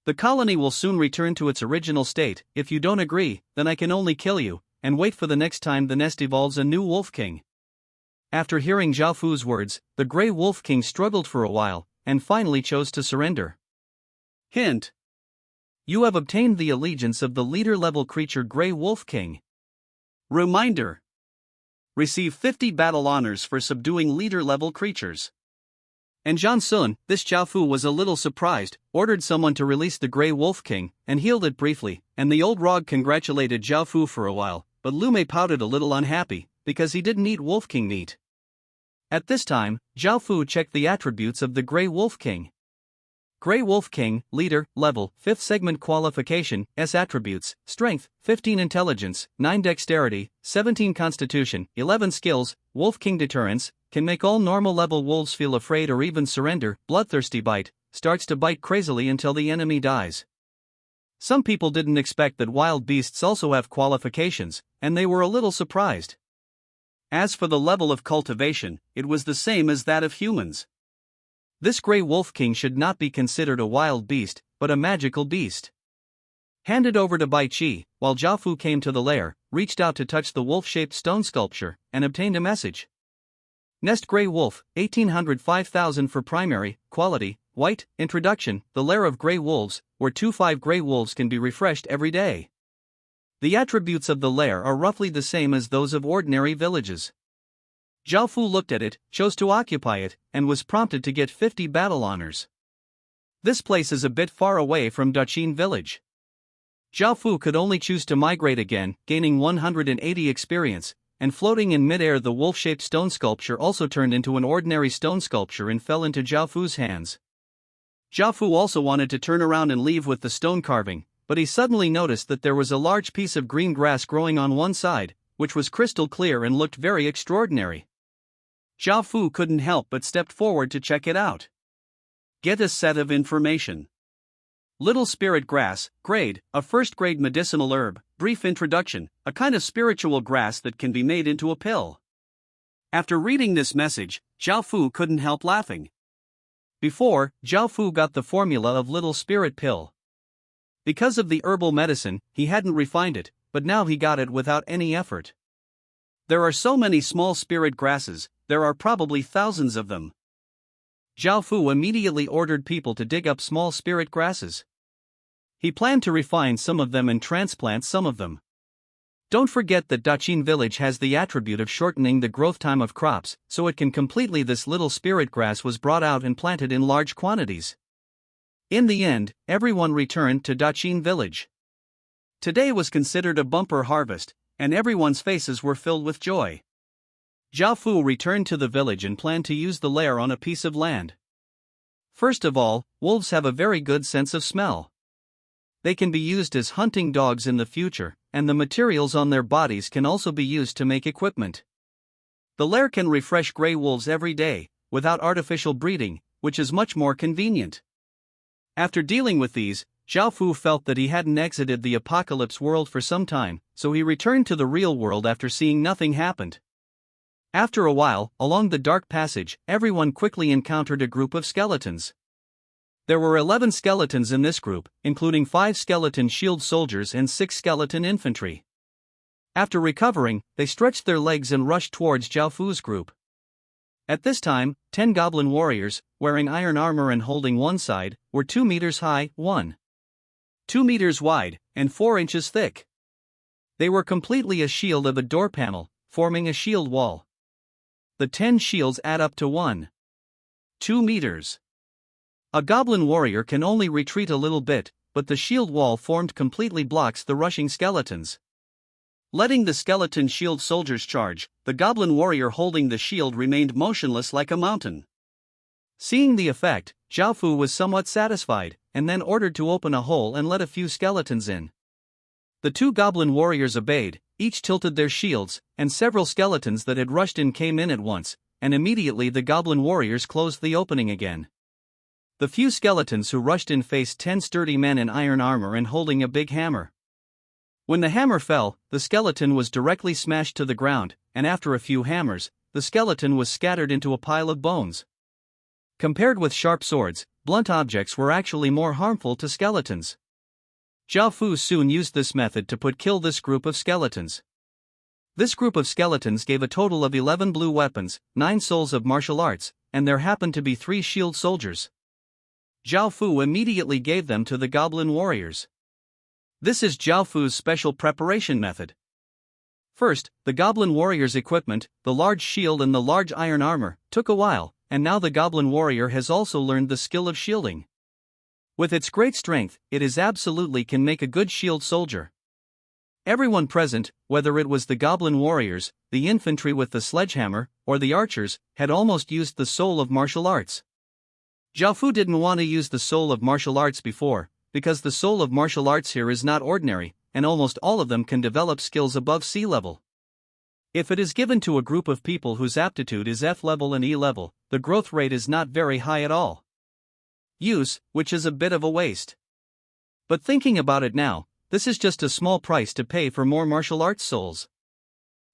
The colony will soon return to its original state. If you don't agree, then I can only kill you, and wait for the next time the nest evolves a new Wolf King." After hearing Zhao Fu's words, the Grey Wolf King struggled for a while, and finally chose to surrender. Hint: you have obtained the allegiance of the leader-level creature Grey Wolf King. Reminder: receive 50 battle honors for subduing leader-level creatures. And Zhang Sun, this Zhao Fu was a little surprised, ordered someone to release the Grey Wolf King, and healed it briefly, and the old Rog congratulated Zhao Fu for a while, but Lu Mei pouted a little unhappy, because he didn't eat Wolf King meat. At this time, Zhao Fu checked the attributes of the Grey Wolf King. Grey Wolf King, Leader, Level, 5th Segment Qualification, S Attributes, Strength, 15 Intelligence, 9 Dexterity, 17 Constitution, 11 Skills, Wolf King Deterrence, can make all normal level wolves feel afraid or even surrender, Bloodthirsty Bite, starts to bite crazily until the enemy dies. Some people didn't expect that wild beasts also have qualifications, and they were a little surprised. As for the level of cultivation, it was the same as that of humans. This Grey Wolf King should not be considered a wild beast, but a magical beast. Handed over to Bai Qi, while Zhao Fu came to the lair, reached out to touch the wolf-shaped stone sculpture, and obtained a message. Nest Grey Wolf, 1800 5000 for primary, quality, white, introduction, the lair of Grey Wolves, where 2-5 Grey Wolves can be refreshed every day. The attributes of the lair are roughly the same as those of ordinary villages. Zhao Fu looked at it, chose to occupy it, and was prompted to get 50 battle honors. This place is a bit far away from Daqin village. Zhao Fu could only choose to migrate again, gaining 180 experience, and floating in midair the wolf-shaped stone sculpture also turned into an ordinary stone sculpture and fell into Zhao Fu's hands. Zhao Fu also wanted to turn around and leave with the stone carving, but he suddenly noticed that there was a large piece of green grass growing on one side, which was crystal clear and looked very extraordinary. Zhao Fu couldn't help but stepped forward to check it out. Get a set of information. Little spirit grass, grade, a first-grade medicinal herb, brief introduction, a kind of spiritual grass that can be made into a pill. After reading this message, Zhao Fu couldn't help laughing. Before, Zhao Fu got the formula of little spirit pill. Because of the herbal medicine, he hadn't refined it, but now he got it without any effort. There are so many small spirit grasses, there are probably thousands of them. Zhao Fu immediately ordered people to dig up small spirit grasses. He planned to refine some of them and transplant some of them. Don't forget that Daqin village has the attribute of shortening the growth time of crops, so it can completely. This little spirit grass was brought out and planted in large quantities. In the end, everyone returned to Daqin village. Today was considered a bumper harvest, and everyone's faces were filled with joy. Zhao Fu returned to the village and planned to use the lair on a piece of land. First of all, wolves have a very good sense of smell. They can be used as hunting dogs in the future, and the materials on their bodies can also be used to make equipment. The lair can refresh Grey Wolves every day, without artificial breeding, which is much more convenient. After dealing with these, Zhao Fu felt that he hadn't exited the apocalypse world for some time, so he returned to the real world after seeing nothing happened. After a while, along the dark passage, everyone quickly encountered a group of skeletons. There were 11 skeletons in this group, including 5 skeleton shield soldiers and 6 skeleton infantry. After recovering, they stretched their legs and rushed towards Zhao Fu's group. At this time, 10 goblin warriors, wearing iron armor and holding one side, were 2 meters high, 2 meters wide, and 4 inches thick. They were completely a shield of a door panel, forming a shield wall. The 10 shields add up to 2 meters. A goblin warrior can only retreat a little bit, but the shield wall formed completely blocks the rushing skeletons. Letting the skeleton shield soldiers charge, the goblin warrior holding the shield remained motionless like a mountain. Seeing the effect, Zhao Fu was somewhat satisfied, and then ordered to open a hole and let a few skeletons in. The 2 goblin warriors obeyed, each tilted their shields, and several skeletons that had rushed in came in at once, and immediately the goblin warriors closed the opening again. The few skeletons who rushed in faced 10 sturdy men in iron armor and holding a big hammer. When the hammer fell, the skeleton was directly smashed to the ground, and after a few hammers, the skeleton was scattered into a pile of bones. Compared with sharp swords, blunt objects were actually more harmful to skeletons. Zhao Fu soon used this method to kill this group of skeletons. This group of skeletons gave a total of 11 blue weapons, 9 souls of martial arts, and there happened to be 3 shield soldiers. Zhao Fu immediately gave them to the goblin warriors. This is Zhao Fu's special preparation method. First, the goblin warrior's equipment, the large shield and the large iron armor, took a while, and now the goblin warrior has also learned the skill of shielding. With its great strength, it is absolutely can make a good shield soldier. Everyone present, whether it was the goblin warriors, the infantry with the sledgehammer, or the archers, had almost used the soul of martial arts. Zhao Fu didn't want to use the soul of martial arts before, because the soul of martial arts here is not ordinary, and almost all of them can develop skills above sea level. If it is given to a group of people whose aptitude is F level and E level, the growth rate is not very high at all. Which is a bit of a waste. But thinking about it now, this is just a small price to pay for more martial arts souls.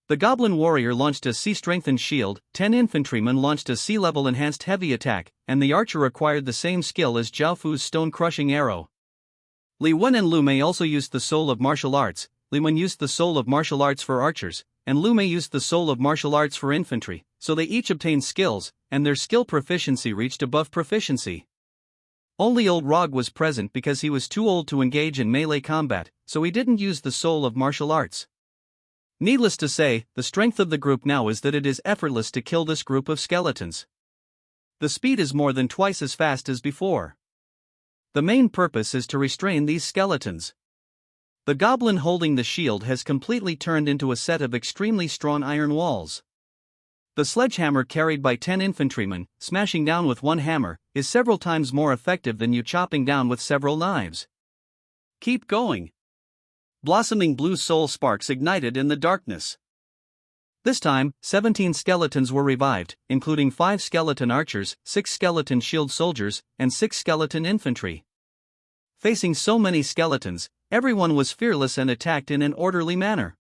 The goblin warrior launched a sea-strengthened shield, 10 infantrymen launched a sea-level enhanced heavy attack, and the archer acquired the same skill as Zhao Fu's stone-crushing arrow. Li Wen and Lu Mei also used the soul of martial arts. Li Wen used the soul of martial arts for archers, and Lu Mei used the soul of martial arts for infantry, so they each obtained skills, and their skill proficiency reached above proficiency. Only old Rog was present because he was too old to engage in melee combat, so he didn't use the soul of martial arts. Needless to say, the strength of the group now is that it is effortless to kill this group of skeletons. The speed is more than twice as fast as before. The main purpose is to restrain these skeletons. The goblin holding the shield has completely turned into a set of extremely strong iron walls. The sledgehammer carried by 10 infantrymen, smashing down with one hammer, is several times more effective than you chopping down with several knives. Keep going. Blossoming blue soul sparks ignited in the darkness. This time, 17 skeletons were revived, including 5 skeleton archers, 6 skeleton shield soldiers, and 6 skeleton infantry. Facing so many skeletons, everyone was fearless and attacked in an orderly manner.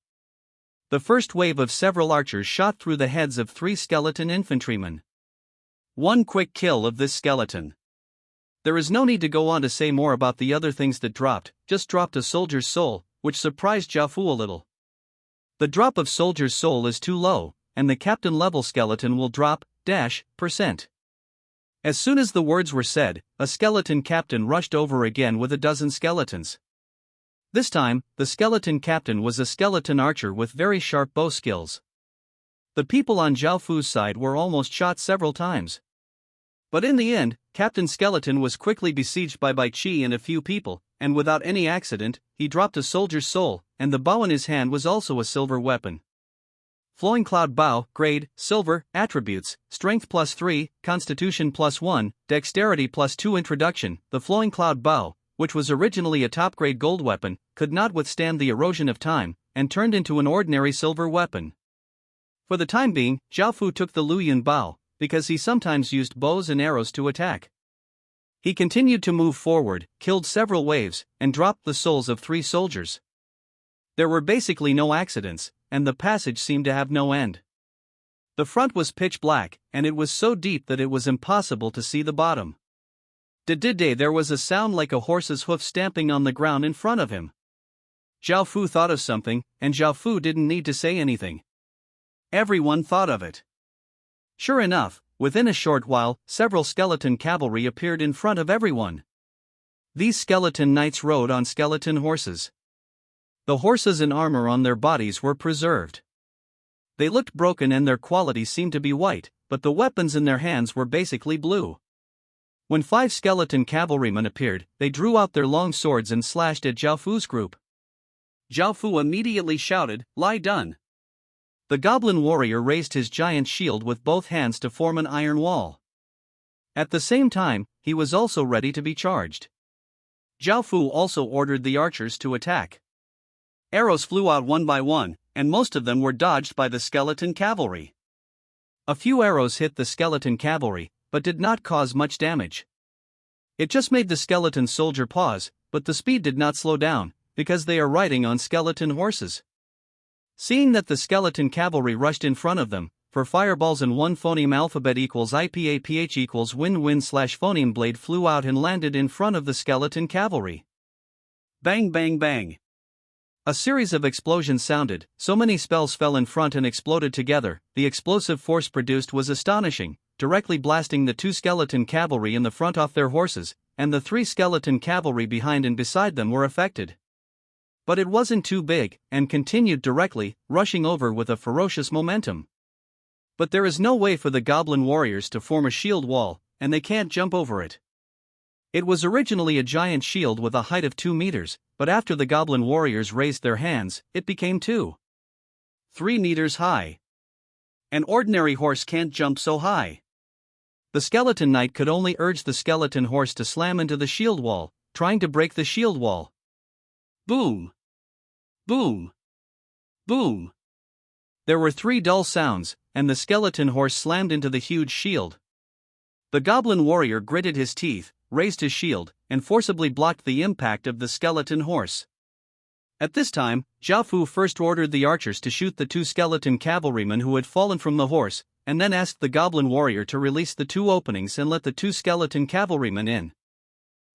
The first wave of several archers shot through the heads of 3 skeleton infantrymen. One quick kill of this skeleton. There is no need to go on to say more about the other things that dropped, just dropped a soldier's soul, which surprised Zhao Fu a little. The drop of soldier's soul is too low, and the captain level skeleton will drop, %. As soon as the words were said, a skeleton captain rushed over again with a dozen skeletons. This time, the skeleton captain was a skeleton archer with very sharp bow skills. The people on Zhao Fu's side were almost shot several times. But in the end, Captain Skeleton was quickly besieged by Bai Chi and a few people, and without any accident, he dropped a soldier's soul, and the bow in his hand was also a silver weapon. Flowing Cloud Bow, grade, silver, attributes, strength +3, constitution +1, dexterity +2 introduction. The Flowing Cloud Bow, which was originally a top-grade gold weapon, could not withstand the erosion of time, and turned into an ordinary silver weapon. For the time being, Zhao Fu took the Luyan Bow, because he sometimes used bows and arrows to attack. He continued to move forward, killed several waves, and dropped the souls of 3 soldiers. There were basically no accidents, and the passage seemed to have no end. The front was pitch black, and it was so deep that it was impossible to see the bottom. There was a sound like a horse's hoof stamping on the ground in front of him. Zhao Fu thought of something, and Zhao Fu didn't need to say anything. Everyone thought of it. Sure enough, within a short while, several skeleton cavalry appeared in front of everyone. These skeleton knights rode on skeleton horses. The horses and armor on their bodies were preserved. They looked broken and their quality seemed to be white, but the weapons in their hands were basically blue. When 5 skeleton cavalrymen appeared, they drew out their long swords and slashed at Zhao Fu's group. Zhao Fu immediately shouted, "Lie done." The goblin warrior raised his giant shield with both hands to form an iron wall. At the same time, he was also ready to be charged. Zhao Fu also ordered the archers to attack. Arrows flew out one by one, and most of them were dodged by the skeleton cavalry. A few arrows hit the skeleton cavalry, but did not cause much damage. It just made the skeleton soldier pause, but the speed did not slow down, because they are riding on skeleton horses. Seeing that the skeleton cavalry rushed in front of them, for fireballs and 1 phoneme alphabet equals IPAPH equals win-win slash phoneme blade flew out and landed in front of the skeleton cavalry. Bang bang bang. A series of explosions sounded, so many spells fell in front and exploded together. The explosive force produced was astonishing, directly blasting the 2 skeleton cavalry in the front off their horses, and the 3 skeleton cavalry behind and beside them were affected. But it wasn't too big, and continued directly, rushing over with a ferocious momentum. But there is no way for the goblin warriors to form a shield wall, and they can't jump over it. It was originally a giant shield with a height of 2 meters, but after the goblin warriors raised their hands, it became 3 meters high. An ordinary horse can't jump so high. The skeleton knight could only urge the skeleton horse to slam into the shield wall, trying to break the shield wall. Boom! Boom! Boom! There were 3 dull sounds, and the skeleton horse slammed into the huge shield. The goblin warrior gritted his teeth, raised his shield, and forcibly blocked the impact of the skeleton horse. At this time, Jiaofu first ordered the archers to shoot the 2 skeleton cavalrymen who had fallen from the horse, and then asked the goblin warrior to release the 2 openings and let the 2 skeleton cavalrymen in.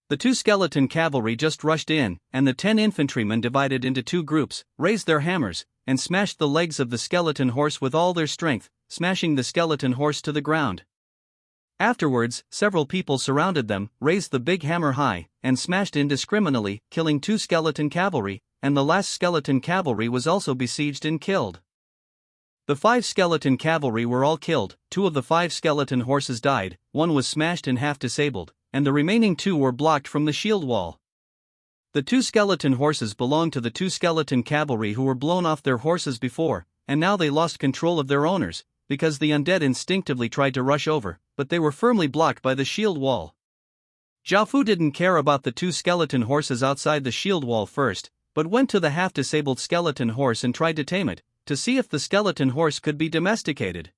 The 2 skeleton cavalry just rushed in, and the 10 infantrymen divided into 2 groups, raised their hammers, and smashed the legs of the skeleton horse with all their strength, smashing the skeleton horse to the ground. Afterwards, several people surrounded them, raised the big hammer high, and smashed indiscriminately, killing 2 skeleton cavalry, and the last skeleton cavalry was also besieged and killed. The 5 skeleton cavalry were all killed, 2 of the 5 skeleton horses died, 1 was smashed and half disabled, and the remaining 2 were blocked from the shield wall. The 2 skeleton horses belonged to the 2 skeleton cavalry who were blown off their horses before, and now they lost control of their owners, because the undead instinctively tried to rush over, but they were firmly blocked by the shield wall. Jiaofu didn't care about the 2 skeleton horses outside the shield wall first, but went to the half-disabled skeleton horse and tried to tame it, to see if the skeleton horse could be domesticated.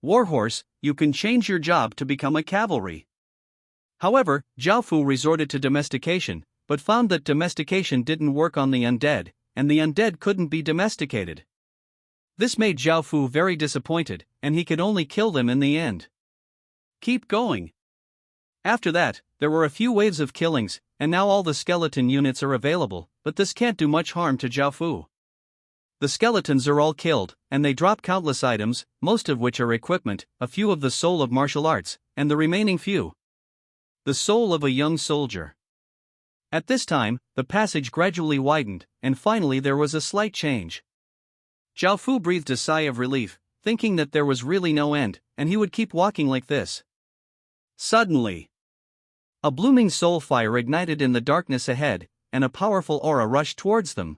Warhorse, you can change your job to become a cavalry. However, Jiaofu resorted to domestication, but found that domestication didn't work on the undead, and the undead couldn't be domesticated. This made Jiaofu very disappointed, and he could only kill them in the end. Keep going. After that, there were a few waves of killings, and now all the skeleton units are available, but this can't do much harm to Jiaofu. The skeletons are all killed, and they drop countless items, most of which are equipment, a few of the soul of martial arts, and the remaining few, the soul of a young soldier. At this time, the passage gradually widened, and finally there was a slight change. Jiaofu breathed a sigh of relief, thinking that there was really no end, and he would keep walking like this. Suddenly, a blooming soul fire ignited in the darkness ahead, and a powerful aura rushed towards them.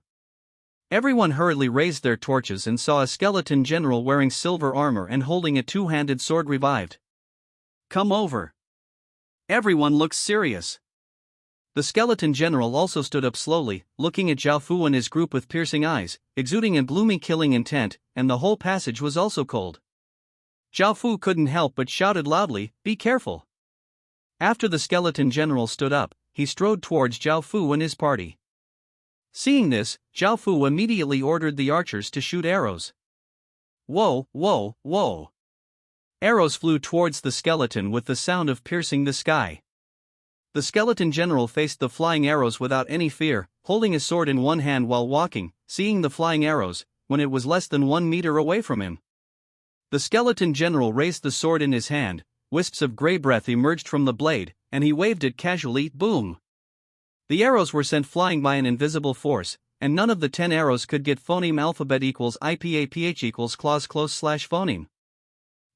Everyone hurriedly raised their torches and saw a skeleton general wearing silver armor and holding a 2-handed sword revived. Come over. Everyone looks serious. The skeleton general also stood up slowly, looking at Jiaofu and his group with piercing eyes, exuding a gloomy killing intent, and the whole passage was also cold. Jiaofu couldn't help but shouted loudly, "Be careful!" After the skeleton general stood up, he strode towards Jiaofu and his party. Seeing this, Jiaofu immediately ordered the archers to shoot arrows. Whoa, whoa, whoa! Arrows flew towards the skeleton with the sound of piercing the sky. The skeleton general faced the flying arrows without any fear, holding his sword in one hand while walking, seeing the flying arrows, when it was less than 1 meter away from him. The skeleton general raised the sword in his hand, wisps of gray breath emerged from the blade, and he waved it casually, boom! The arrows were sent flying by an invisible force, and none of the 10 arrows could get phoneme alphabet equals IPAPH equals clause close slash phoneme.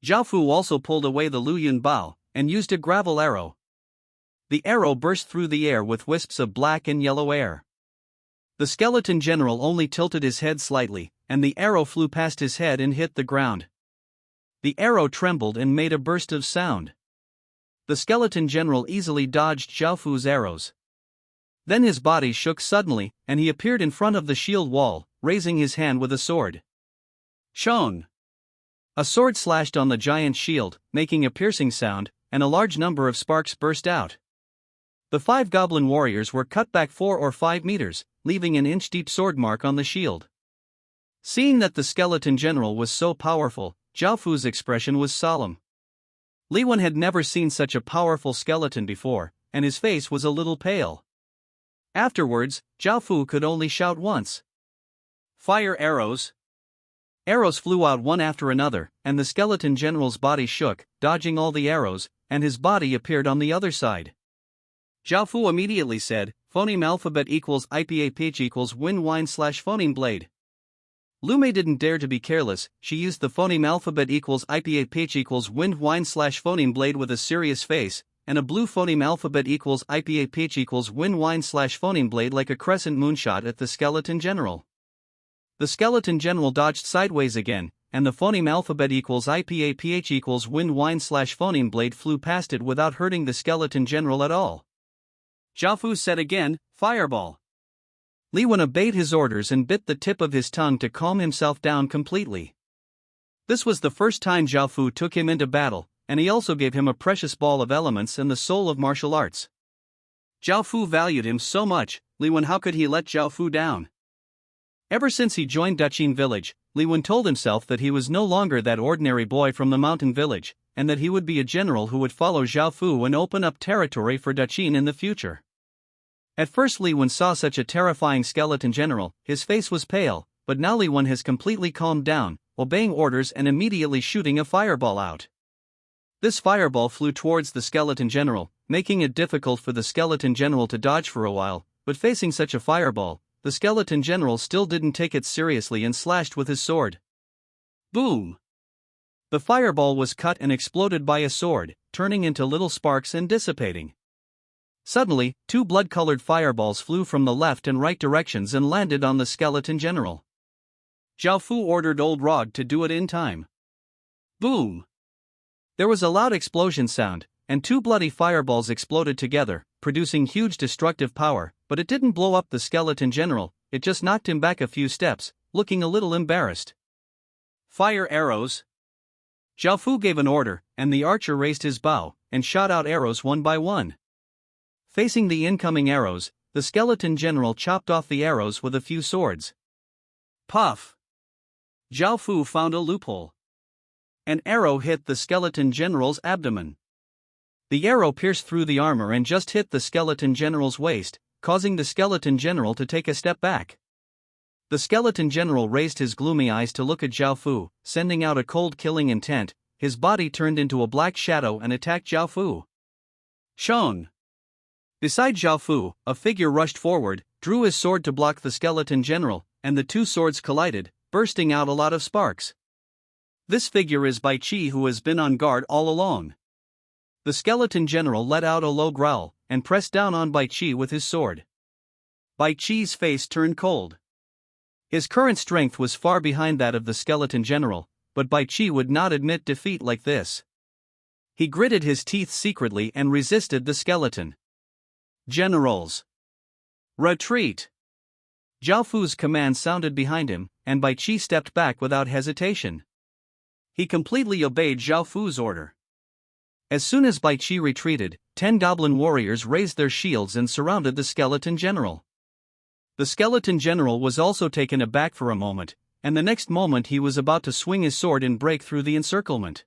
Jiaofu also pulled away the Luyun Bao, and used a gravel arrow. The arrow burst through the air with wisps of black and yellow air. The skeleton general only tilted his head slightly, and the arrow flew past his head and hit the ground. The arrow trembled and made a burst of sound. The skeleton general easily dodged Jiaofu's arrows. Then his body shook suddenly, and he appeared in front of the shield wall, raising his hand with a sword. Shong! A sword slashed on the giant shield, making a piercing sound, and a large number of sparks burst out. The 5 goblin warriors were cut back 4 or 5 meters, leaving an inch-deep sword mark on the shield. Seeing that the skeleton general was so powerful, Zhao Fu's expression was solemn. Li Wen had never seen such a powerful skeleton before, and his face was a little pale. Afterwards, Zhao Fu could only shout once. Fire arrows! Arrows flew out one after another, and the skeleton general's body shook, dodging all the arrows, and his body appeared on the other side. Zhao Fu immediately said, phoneme alphabet equals IPAPH equals win wine / phoneme blade. Lu Mei didn't dare to be careless, she used the phoneme alphabet equals IPAPH equals wind wine / phoneme blade with a serious face, and a blue phoneme alphabet equals IPAPH equals win wine / phoneme blade like a crescent moonshot at the skeleton general. The skeleton general dodged sideways again, and the phoneme alphabet equals IPAPH equals wind wine / phoneme blade flew past it without hurting the skeleton general at all. Zhao Fu said again, fireball. Li Wen obeyed his orders and bit the tip of his tongue to calm himself down completely. This was the first time Zhao Fu took him into battle, and he also gave him a precious ball of elements and the soul of martial arts. Zhao Fu valued him so much, Li Wen, how could he let Zhao Fu down? Ever since he joined Daqin village, Li Wen told himself that he was no longer that ordinary boy from the mountain village, and that he would be a general who would follow Zhao Fu and open up territory for Daqin in the future. At first Li Wen saw such a terrifying skeleton general, his face was pale, but now Li Wen has completely calmed down, obeying orders and immediately shooting a fireball out. This fireball flew towards the skeleton general, making it difficult for the skeleton general to dodge for a while, but facing such a fireball, the skeleton general still didn't take it seriously and slashed with his sword. Boom! The fireball was cut and exploded by a sword, turning into little sparks and dissipating. Suddenly, two blood-colored fireballs flew from the left and right directions and landed on the skeleton general. Zhao Fu ordered old Rog to do it in time. Boom! There was a loud explosion sound, and two bloody fireballs exploded together, producing huge destructive power, but it didn't blow up the skeleton general, it just knocked him back a few steps, looking a little embarrassed. Fire arrows! Zhao Fu gave an order, and the archer raised his bow, and shot out arrows one by one. Facing the incoming arrows, the skeleton general chopped off the arrows with a few swords. Puff! Zhao Fu found a loophole. An arrow hit the skeleton general's abdomen. The arrow pierced through the armor and just hit the skeleton general's waist, causing the skeleton general to take a step back. The skeleton general raised his gloomy eyes to look at Zhao Fu, sending out a cold killing intent. His body turned into a black shadow and attacked Zhao Fu. Shone! Beside Zhao Fu, a figure rushed forward, drew his sword to block the skeleton general, and the two swords collided, bursting out a lot of sparks. This figure is Bai Qi, who has been on guard all along. The skeleton general let out a low growl, and pressed down on Bai Qi with his sword. Bai Qi's face turned cold. His current strength was far behind that of the skeleton general, but Bai Qi would not admit defeat like this. He gritted his teeth secretly and resisted the skeleton. Generals! Retreat! Zhao Fu's command sounded behind him, and Bai Qi stepped back without hesitation. He completely obeyed Zhao Fu's order. As soon as Bai Qi retreated, 10 goblin warriors raised their shields and surrounded the skeleton general. The skeleton general was also taken aback for a moment, and the next moment he was about to swing his sword and break through the encirclement.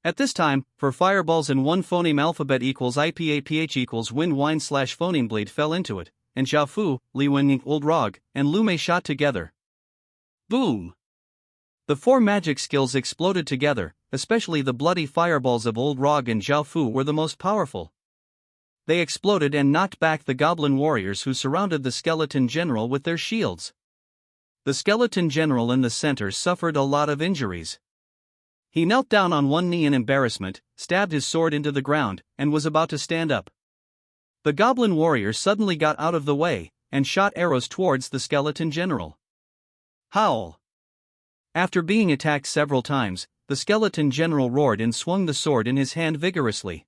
At this time, for fireballs and one phoneme alphabet equals IPAPH equals wind wine / phoneme blade fell into it, and Zhao Fu, Li Wen, Old Rog, and Lu Mei shot together. Boom! The four magic skills exploded together, especially the bloody fireballs of Old Rog and Zhao Fu were the most powerful. They exploded and knocked back the goblin warriors who surrounded the skeleton general with their shields. The skeleton general in the center suffered a lot of injuries. He knelt down on one knee in embarrassment, stabbed his sword into the ground, and was about to stand up. The goblin warrior suddenly got out of the way, and shot arrows towards the skeleton general. Howl! After being attacked several times, the skeleton general roared and swung the sword in his hand vigorously.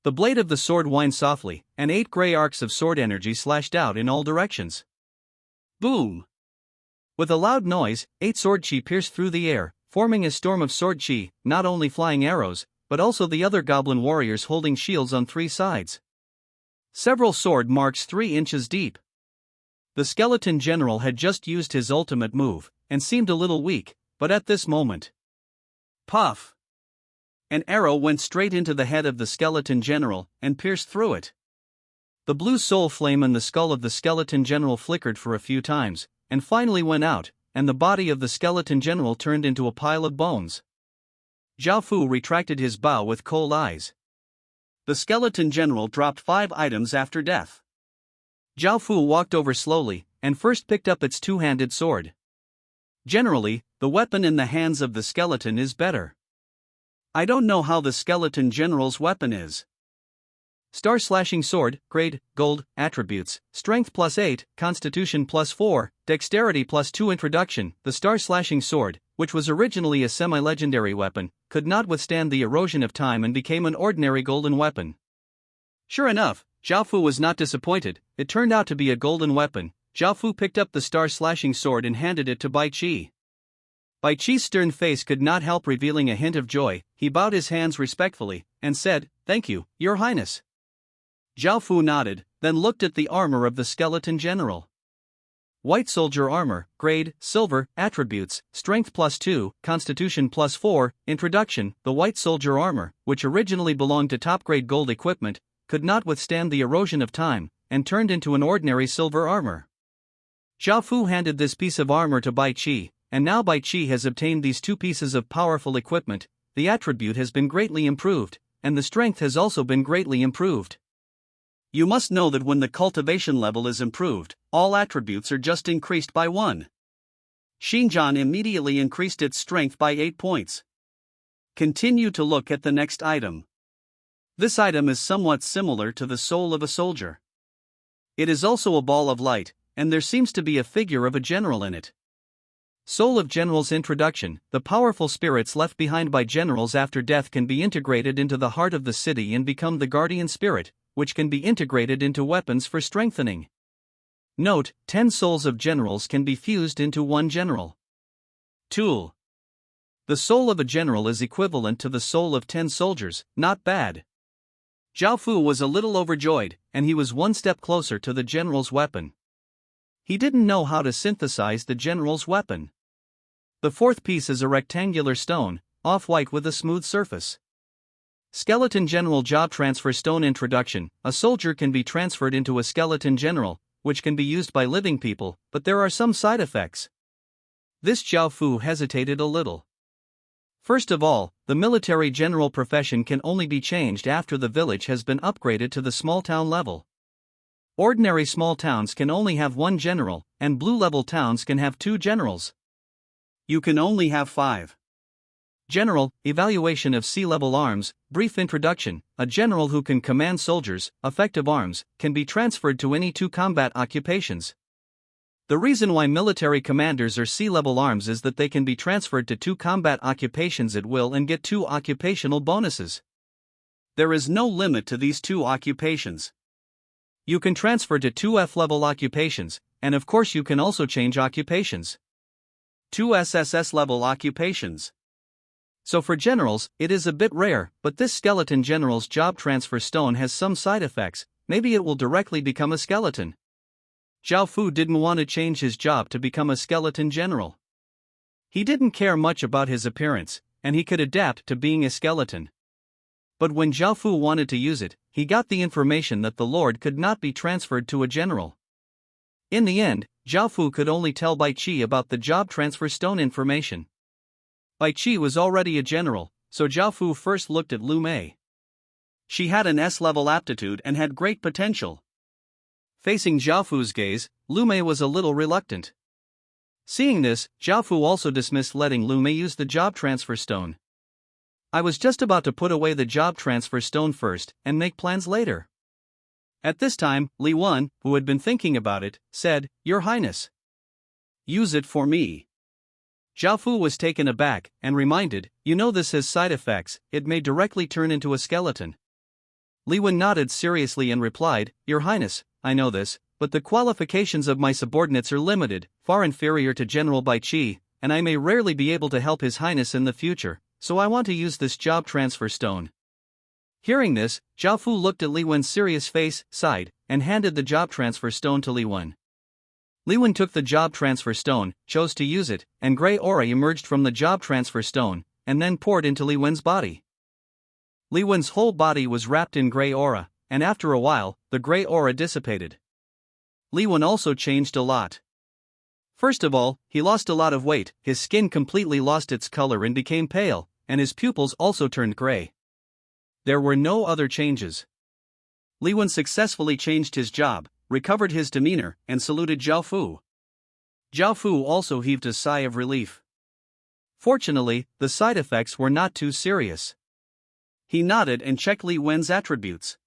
The blade of the sword whined softly, and 8 gray arcs of sword energy slashed out in all directions. Boom! With a loud noise, 8 sword chi pierced through the air, forming a storm of sword chi, not only flying arrows, but also the other goblin warriors holding shields on 3 sides. Several sword marks 3 inches deep. The skeleton general had just used his ultimate move, and seemed a little weak, but at this moment, Puff! An arrow went straight into the head of the skeleton general and pierced through it. The blue soul flame in the skull of the skeleton general flickered for a few times, and finally went out, and the body of the skeleton general turned into a pile of bones. Zhao Fu retracted his bow with cold eyes. The skeleton general dropped 5 items after death. Zhao Fu walked over slowly, and first picked up its two-handed sword. Generally, the weapon in the hands of the skeleton is better. I don't know how the skeleton general's weapon is. Star slashing sword, grade, gold, attributes, strength +8, constitution +4, dexterity +2. Introduction. The star slashing sword, which was originally a semi-legendary weapon, could not withstand the erosion of time and became an ordinary golden weapon. Sure enough, Zhao Fu was not disappointed. It turned out to be a golden weapon. Zhao Fu picked up the star slashing sword and handed it to Bai Qi. Bai Qi's stern face could not help revealing a hint of joy. He bowed his hands respectfully and said, "Thank you, Your Highness." Zhao Fu nodded, then looked at the armor of the skeleton general. White soldier armor, grade, silver, attributes, strength +2, constitution +4. Introduction. The white soldier armor, which originally belonged to top-grade gold equipment, could not withstand the erosion of time, and turned into an ordinary silver armor. Zhao Fu handed this piece of armor to Bai Qi, and now Bai Qi has obtained these 2 pieces of powerful equipment. The attribute has been greatly improved, and the strength has also been greatly improved. You must know that when the cultivation level is improved, all attributes are just increased by 1. Xinjiang immediately increased its strength by 8 points. Continue to look at the next item. This item is somewhat similar to the soul of a soldier. It is also a ball of light, and there seems to be a figure of a general in it. Soul of General's introduction. The powerful spirits left behind by generals after death can be integrated into the heart of the city and become the guardian spirit, which can be integrated into weapons for strengthening. Note, 10 souls of generals can be fused into 1 general. Tool. The soul of a general is equivalent to the soul of 10 soldiers. Not bad. Zhao Fu was a little overjoyed, and he was one step closer to the general's weapon. He didn't know how to synthesize the general's weapon. The 4th piece is a rectangular stone, off-white with a smooth surface. Skeleton General Job Transfer Stone. Introduction. A soldier can be transferred into a skeleton general, which can be used by living people, but there are some side effects. This Zhao Fu hesitated a little. First of all, the military general profession can only be changed after the village has been upgraded to the small town level. Ordinary small towns can only have 1 general, and blue-level towns can have 2 generals. You can only have 5. General, evaluation of sea-level arms. Brief introduction. A general who can command soldiers, effective arms, can be transferred to any 2 combat occupations. The reason why military commanders are sea-level arms is that they can be transferred to 2 combat occupations at will and get 2 occupational bonuses. There is no limit to these 2 occupations. You can transfer to 2 F-level occupations, and of course you can also change occupations. 2 SSS level occupations. So for generals, it is a bit rare, but this skeleton general's job transfer stone has some side effects. Maybe it will directly become a skeleton. Zhao Fu didn't want to change his job to become a skeleton general. He didn't care much about his appearance, and he could adapt to being a skeleton. But when Zhao Fu wanted to use it, he got the information that the Lord could not be transferred to a general. In the end, Zhao Fu could only tell Bai Qi about the job transfer stone information. Bai Qi was already a general, so Zhao Fu first looked at Lu Mei. She had an S-level aptitude and had great potential. Facing Zhao Fu's gaze, Lu Mei was a little reluctant. Seeing this, Zhao Fu also dismissed letting Lu Mei use the job transfer stone. I was just about to put away the job transfer stone first and make plans later. At this time, Li Wen, who had been thinking about it, said, "Your Highness, use it for me." Zhao Fu was taken aback and reminded, "You know this has side effects, it may directly turn into a skeleton." Li Wen nodded seriously and replied, "Your Highness, I know this, but the qualifications of my subordinates are limited, far inferior to General Bai Qi, and I may rarely be able to help His Highness in the future, so I want to use this job transfer stone." Hearing this, Zhao Fu looked at Li Wen's serious face, sighed, and handed the job transfer stone to Li Wen. Li Wen took the job transfer stone, chose to use it, and gray aura emerged from the job transfer stone, and then poured into Li Wen's body. Li Wen's whole body was wrapped in gray aura, and after a while, the gray aura dissipated. Li Wen also changed a lot. First of all, he lost a lot of weight, his skin completely lost its color and became pale, and his pupils also turned gray. There were no other changes. Li Wen successfully changed his job, recovered his demeanor, and saluted Zhao Fu. Zhao Fu also heaved a sigh of relief. Fortunately, the side effects were not too serious. He nodded and checked Li Wen's attributes.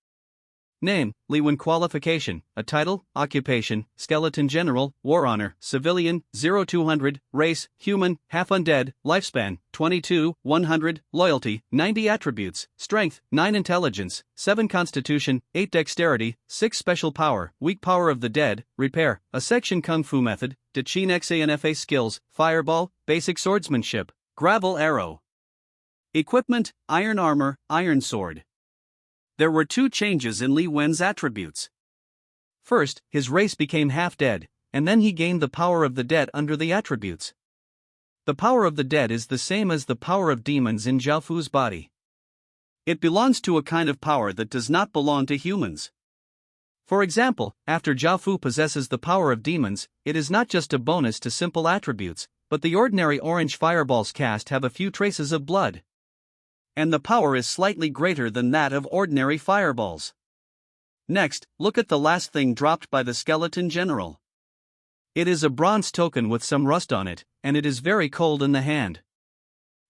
Name, Li Wen. Qualification, a title, occupation, skeleton general, war honor, civilian, 0200, race, human, half undead, lifespan, 22, 100, loyalty, 90 attributes, strength, 9 intelligence, 7 constitution, 8 dexterity, 6 special power, weak power of the dead, repair, a section kung fu method, De Chin Xanfa skills, fireball, basic swordsmanship, gravel arrow. Equipment, iron armor, iron sword. There were 2 changes in Li Wen's attributes. First, his race became half-dead, and then he gained the power of the dead under the attributes. The power of the dead is the same as the power of demons in Zhao Fu's body. It belongs to a kind of power that does not belong to humans. For example, after Zhao Fu possesses the power of demons, it is not just a bonus to simple attributes, but the ordinary orange fireballs cast have a few traces of blood. And the power is slightly greater than that of ordinary fireballs. Next, look at the last thing dropped by the skeleton general. It is a bronze token with some rust on it, and it is very cold in the hand.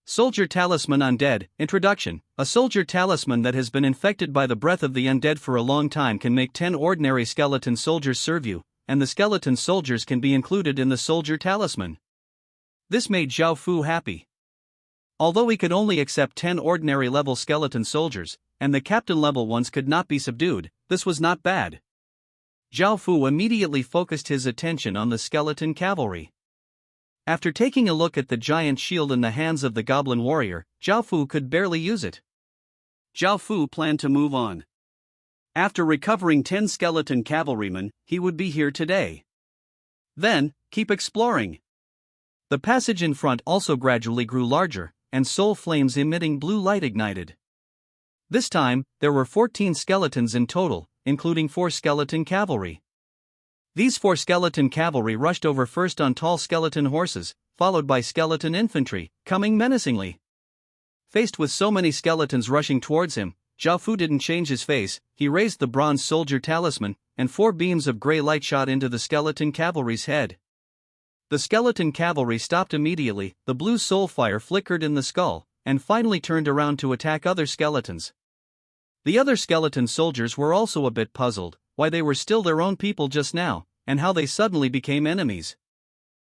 Soldier Talisman Undead. Introduction. A soldier talisman that has been infected by the breath of the undead for a long time can make 10 ordinary skeleton soldiers serve you, and the skeleton soldiers can be included in the soldier talisman. This made Zhao Fu happy. Although he could only accept 10 ordinary level skeleton soldiers, and the captain level ones could not be subdued, this was not bad. Zhao Fu immediately focused his attention on the skeleton cavalry. After taking a look at the giant shield in the hands of the goblin warrior, Zhao Fu could barely use it. Zhao Fu planned to move on. After recovering 10 skeleton cavalrymen, he would be here today. Then, keep exploring. The passage in front also gradually grew larger, and soul flames emitting blue light ignited. This time, there were 14 skeletons in total, including 4 skeleton cavalry. These 4 skeleton cavalry rushed over first on tall skeleton horses, followed by skeleton infantry, coming menacingly. Faced with so many skeletons rushing towards him, Zhao Fu didn't change his face. He raised the bronze soldier talisman, and 4 beams of gray light shot into the skeleton cavalry's head. The skeleton cavalry stopped immediately, the blue soul fire flickered in the skull, and finally turned around to attack other skeletons. The other skeleton soldiers were also a bit puzzled, why they were still their own people just now, and how they suddenly became enemies.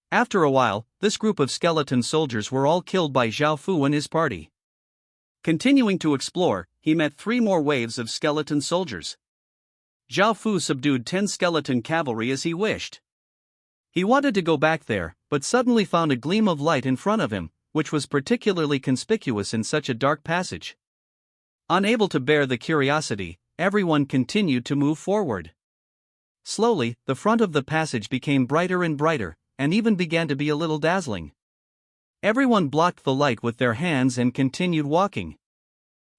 After a while, this group of skeleton soldiers were all killed by Zhao Fu and his party. Continuing to explore, he met 3 more waves of skeleton soldiers. Zhao Fu subdued 10 skeleton cavalry as he wished. He wanted to go back there, but suddenly found a gleam of light in front of him, which was particularly conspicuous in such a dark passage. Unable to bear the curiosity, everyone continued to move forward. Slowly, the front of the passage became brighter and brighter, and even began to be a little dazzling. Everyone blocked the light with their hands and continued walking.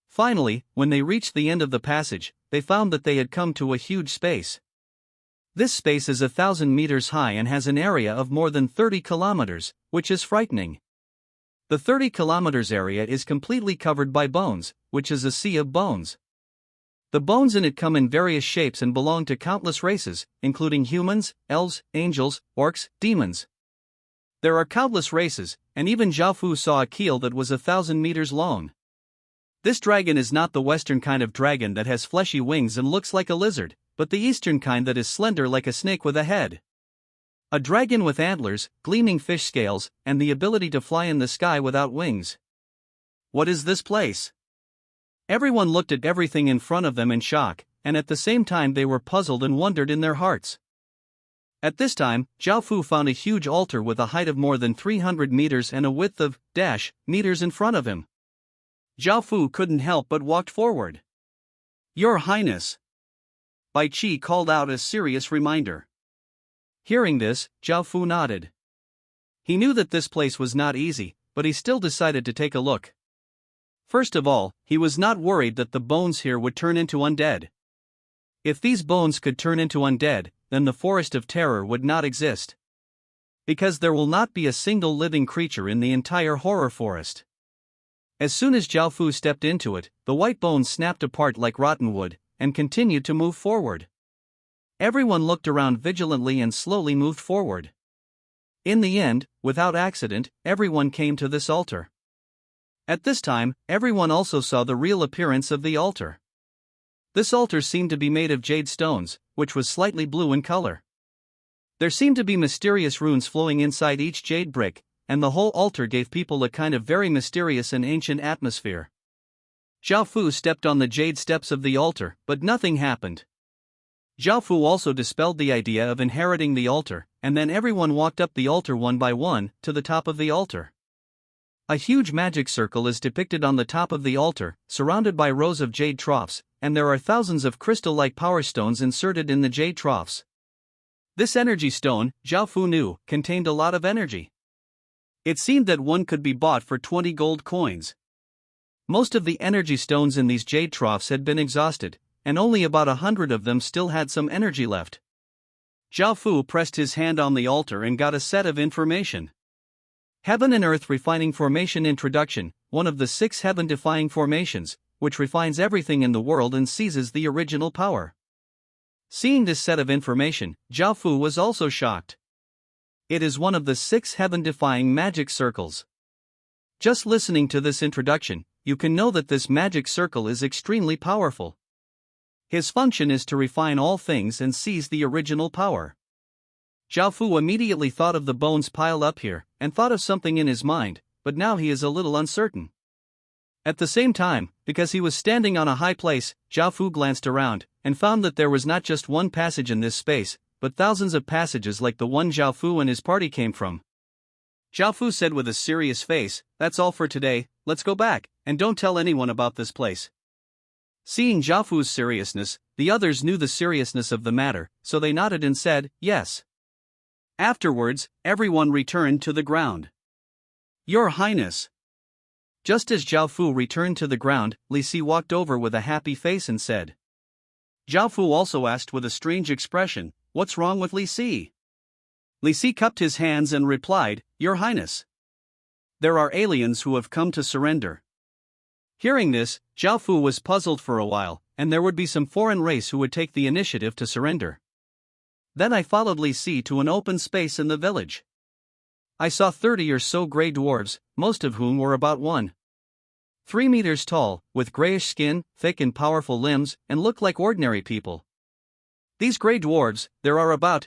Finally, when they reached the end of the passage, they found that they had come to a huge space. This space is 1,000 meters high and has an area of more than 30 kilometers, which is frightening. The 30 kilometers area is completely covered by bones, which is a sea of bones. The bones in it come in various shapes and belong to countless races, including humans, elves, angels, orcs, demons. There are countless races, and even Zhao Fu saw a keel that was 1,000 meters long. This dragon is not the Western kind of dragon that has fleshy wings and looks like a lizard, but the Eastern kind that is slender like a snake with a head. A dragon with antlers, gleaming fish scales, and the ability to fly in the sky without wings. What is this place? Everyone looked at everything in front of them in shock, and at the same time they were puzzled and wondered in their hearts. At this time, Zhao Fu found a huge altar with a height of more than 300 meters and a width of meters in front of him. Zhao Fu couldn't help but walked forward. "Your Highness!" Bai Qi called out a serious reminder. Hearing this, Zhao Fu nodded. He knew that this place was not easy, but he still decided to take a look. First of all, he was not worried that the bones here would turn into undead. If these bones could turn into undead, then the Forest of Terror would not exist. Because there will not be a single living creature in the entire horror forest. As soon as Zhao Fu stepped into it, the white bones snapped apart like rotten wood, and continued to move forward. Everyone looked around vigilantly and slowly moved forward. In the end, without accident, everyone came to this altar. At this time, everyone also saw the real appearance of the altar. This altar seemed to be made of jade stones, which was slightly blue in color. There seemed to be mysterious runes flowing inside each jade brick, and the whole altar gave people a kind of very mysterious and ancient atmosphere. Zhao Fu stepped on the jade steps of the altar, but nothing happened. Zhao Fu also dispelled the idea of inheriting the altar, and then everyone walked up the altar one by one, to the top of the altar. A huge magic circle is depicted on the top of the altar, surrounded by rows of jade troughs, and there are thousands of crystal-like power stones inserted in the jade troughs. This energy stone, Zhao Fu knew, contained a lot of energy. It seemed that one could be bought for 20 gold coins. Most of the energy stones in these jade troughs had been exhausted, and only about 100 of them still had some energy left. Zhao Fu pressed his hand on the altar and got a set of information. Heaven and Earth Refining Formation Introduction, one of the 6 heaven-defying formations, which refines everything in the world and seizes the original power. Seeing this set of information, Zhao Fu was also shocked. It is one of the 6 heaven-defying magic circles. Just listening to this introduction, you can know that this magic circle is extremely powerful. His function is to refine all things and seize the original power. Zhao Fu immediately thought of the bones piled up here, and thought of something in his mind, but now he is a little uncertain. At the same time, because he was standing on a high place, Zhao Fu glanced around, and found that there was not just one passage in this space, but thousands of passages like the one Zhao Fu and his party came from. Zhao Fu said with a serious face, "That's all for today, let's go back, and don't tell anyone about this place." Seeing Zhao Fu's seriousness, the others knew the seriousness of the matter, so they nodded and said, "Yes." Afterwards, everyone returned to the ground. "Your Highness." Just as Zhao Fu returned to the ground, Li Si walked over with a happy face and said. Zhao Fu also asked with a strange expression, "What's wrong with Li Si?" Li Si cupped his hands and replied, "Your Highness. There are aliens who have come to surrender." Hearing this, Zhao Fu was puzzled for a while, and there would be some foreign race who would take the initiative to surrender. Then I followed Li Si to an open space in the village. I saw 30 or so grey dwarves, most of whom were about 1.3 meters tall, with greyish skin, thick and powerful limbs, and looked like ordinary people. These grey dwarves, there are about,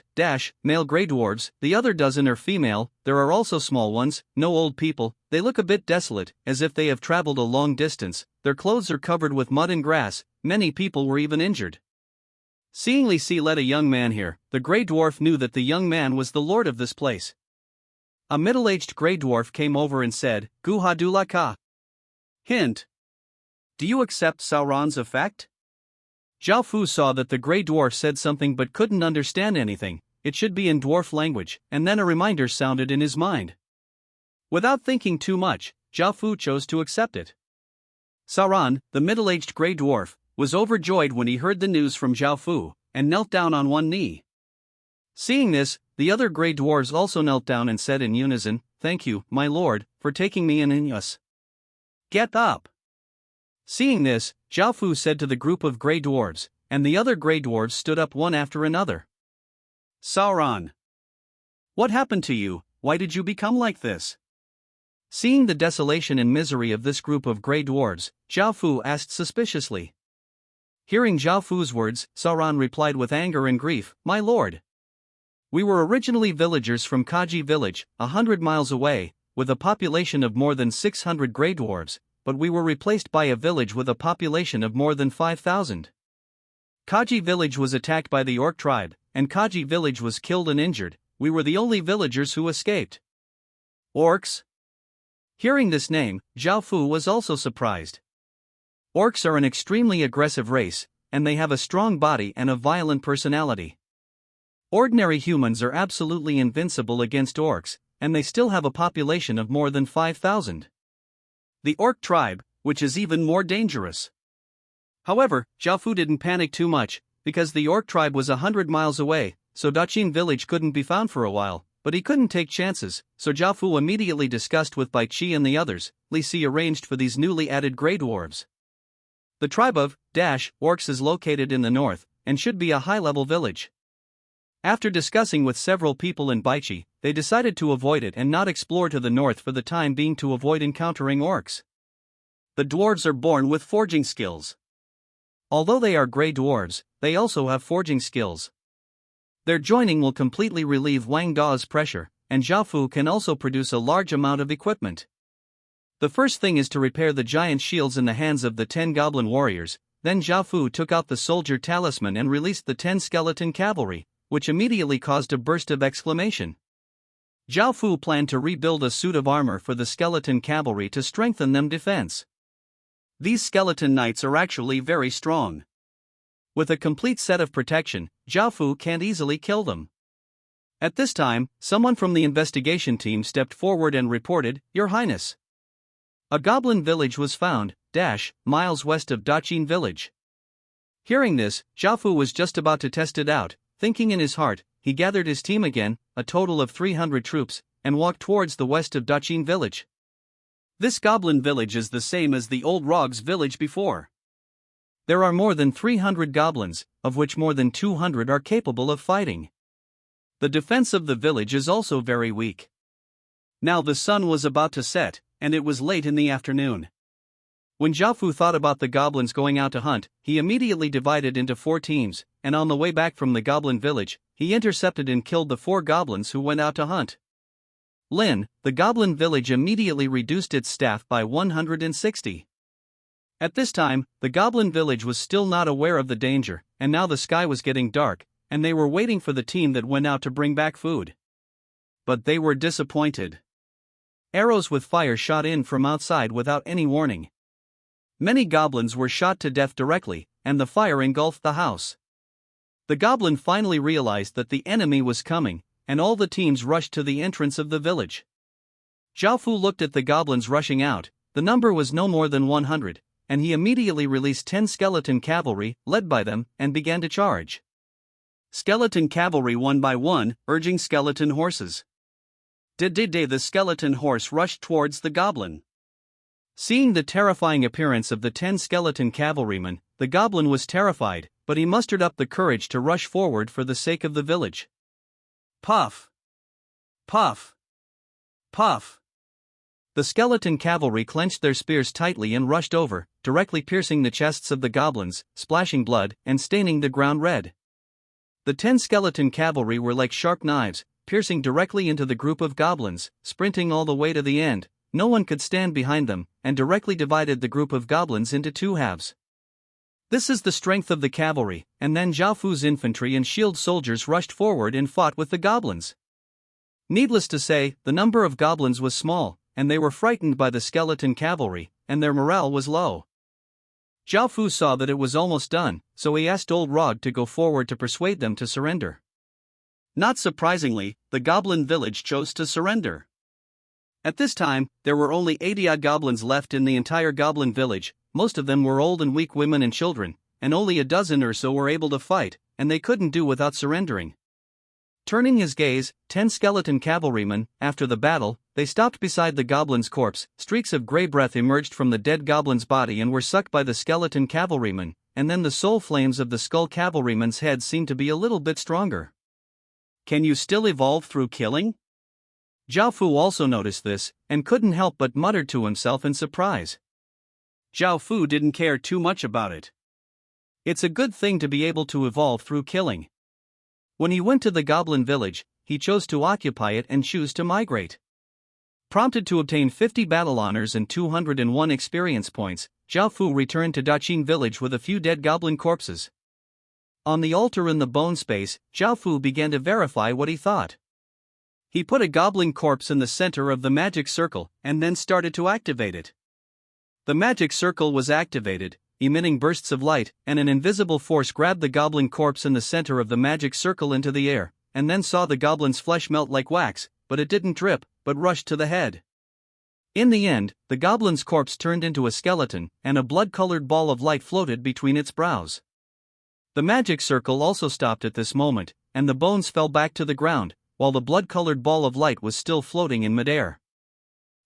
male grey dwarves, the other dozen are female, there are also small ones, no old people, they look a bit desolate, as if they have traveled a long distance, their clothes are covered with mud and grass, many people were even injured. Seeing Li Si led a young man here, the grey dwarf knew that the young man was the lord of this place. A middle-aged grey dwarf came over and said, "Guha Dula Ka." Hint. Do you accept Sauron's effect? Zhao Fu saw that the grey dwarf said something but couldn't understand anything, it should be in dwarf language, and then a reminder sounded in his mind. Without thinking too much, Zhao Fu chose to accept it. Sauron, the middle-aged grey dwarf, was overjoyed when he heard the news from Zhao Fu, and knelt down on one knee. Seeing this, the other grey dwarves also knelt down and said in unison, "Thank you, my lord, for taking me in us. Get up." Seeing this, Zhao Fu said to the group of grey dwarves, and the other grey dwarves stood up one after another. "Sauron! What happened to you? Why did you become like this?" Seeing the desolation and misery of this group of grey dwarves, Zhao Fu asked suspiciously. Hearing Zhao Fu's words, Sauron replied with anger and grief, "My lord. We were originally villagers from Kaji village, 100 miles away, with a population of more than 600 grey dwarves, but we were replaced by a village with a population of more than 5,000. Kaji village was attacked by the Orc tribe, and Kaji village was killed and injured. We were the only villagers who escaped." Orcs? Hearing this name, Zhao Fu was also surprised. Orcs are an extremely aggressive race, and they have a strong body and a violent personality. Ordinary humans are absolutely invincible against orcs, and they still have a population of more than 5,000. The orc tribe, which is even more dangerous. However, Jiaofu didn't panic too much, because the orc tribe was 100 miles away, so Daqin village couldn't be found for a while, but he couldn't take chances, so Jiaofu immediately discussed with Bai Qi and the others. Li Si arranged for these newly added grey dwarves. The tribe of orcs is located in the north, and should be a high-level village. After discussing with several people in Baichi, they decided to avoid it and not explore to the north for the time being to avoid encountering orcs. The dwarves are born with forging skills. Although they are grey dwarves, they also have forging skills. Their joining will completely relieve Wang Da's pressure, and Jiaofu can also produce a large amount of equipment. The first thing is to repair the giant shields in the hands of the 10 goblin warriors. Then Jiaofu took out the soldier talisman and released the 10 skeleton cavalry, which immediately caused a burst of exclamation. Jiaofu planned to rebuild a suit of armor for the skeleton cavalry to strengthen them defense. These skeleton knights are actually very strong. With a complete set of protection, Jiaofu can't easily kill them. At this time, someone from the investigation team stepped forward and reported, "Your Highness, a goblin village was found, miles west of Daqin village." Hearing this, Jiaofu was just about to test it out. Thinking in his heart, he gathered his team again, a total of 300 troops, and walked towards the west of Daqin village. This goblin village is the same as the old Rogues village before. There are more than 300 goblins, of which more than 200 are capable of fighting. The defense of the village is also very weak. Now the sun was about to set, and it was late in the afternoon. When Jiaofu thought about the goblins going out to hunt, he immediately divided into 4 teams, and on the way back from the goblin village, he intercepted and killed the 4 goblins who went out to hunt. The goblin village immediately reduced its staff by 160. At this time, the goblin village was still not aware of the danger, and now the sky was getting dark, and they were waiting for the team that went out to bring back food. But they were disappointed. Arrows with fire shot in from outside without any warning. Many goblins were shot to death directly, and the fire engulfed the house. The goblin finally realized that the enemy was coming, and all the teams rushed to the entrance of the village. Jiaofu looked at the goblins rushing out. The number was no more than 100, and he immediately released 10 skeleton cavalry, led by them, and began to charge. Skeleton cavalry one by one, urging skeleton horses. The skeleton horse rushed towards the goblin. Seeing the terrifying appearance of the 10 skeleton cavalrymen, the goblin was terrified, but he mustered up the courage to rush forward for the sake of the village. Puff! Puff! Puff! The skeleton cavalry clenched their spears tightly and rushed over, directly piercing the chests of the goblins, splashing blood, and staining the ground red. The 10 skeleton cavalry were like sharp knives, piercing directly into the group of goblins, sprinting all the way to the end. No one could stand behind them, and directly divided the group of goblins into 2 halves. This is the strength of the cavalry, and then Jiaofu's infantry and shield soldiers rushed forward and fought with the goblins. Needless to say, the number of goblins was small, and they were frightened by the skeleton cavalry, and their morale was low. Jiaofu saw that it was almost done, so he asked Old Rog to go forward to persuade them to surrender. Not surprisingly, the goblin village chose to surrender. At this time, there were only 80-odd goblins left in the entire goblin village. Most of them were old and weak women and children, and only a dozen or so were able to fight, and they couldn't do without surrendering. Turning his gaze, 10 skeleton cavalrymen, after the battle, they stopped beside the goblin's corpse. Streaks of grey breath emerged from the dead goblin's body and were sucked by the skeleton cavalryman, and then the soul flames of the skull cavalryman's head seemed to be a little bit stronger. Can you still evolve through killing? Jiaofu also noticed this, and couldn't help but muttered to himself in surprise. Jiaofu didn't care too much about it. It's a good thing to be able to evolve through killing. When he went to the goblin village, he chose to occupy it and choose to migrate. Prompted to obtain 50 battle honors and 201 experience points, Jiaofu returned to Daqin village with a few dead goblin corpses. On the altar in the bone space, Jiaofu began to verify what he thought. He put a goblin corpse in the center of the magic circle, and then started to activate it. The magic circle was activated, emitting bursts of light, and an invisible force grabbed the goblin corpse in the center of the magic circle into the air, and then saw the goblin's flesh melt like wax, but it didn't drip, but rushed to the head. In the end, the goblin's corpse turned into a skeleton, and a blood-colored ball of light floated between its brows. The magic circle also stopped at this moment, and the bones fell back to the ground, while the blood-colored ball of light was still floating in midair.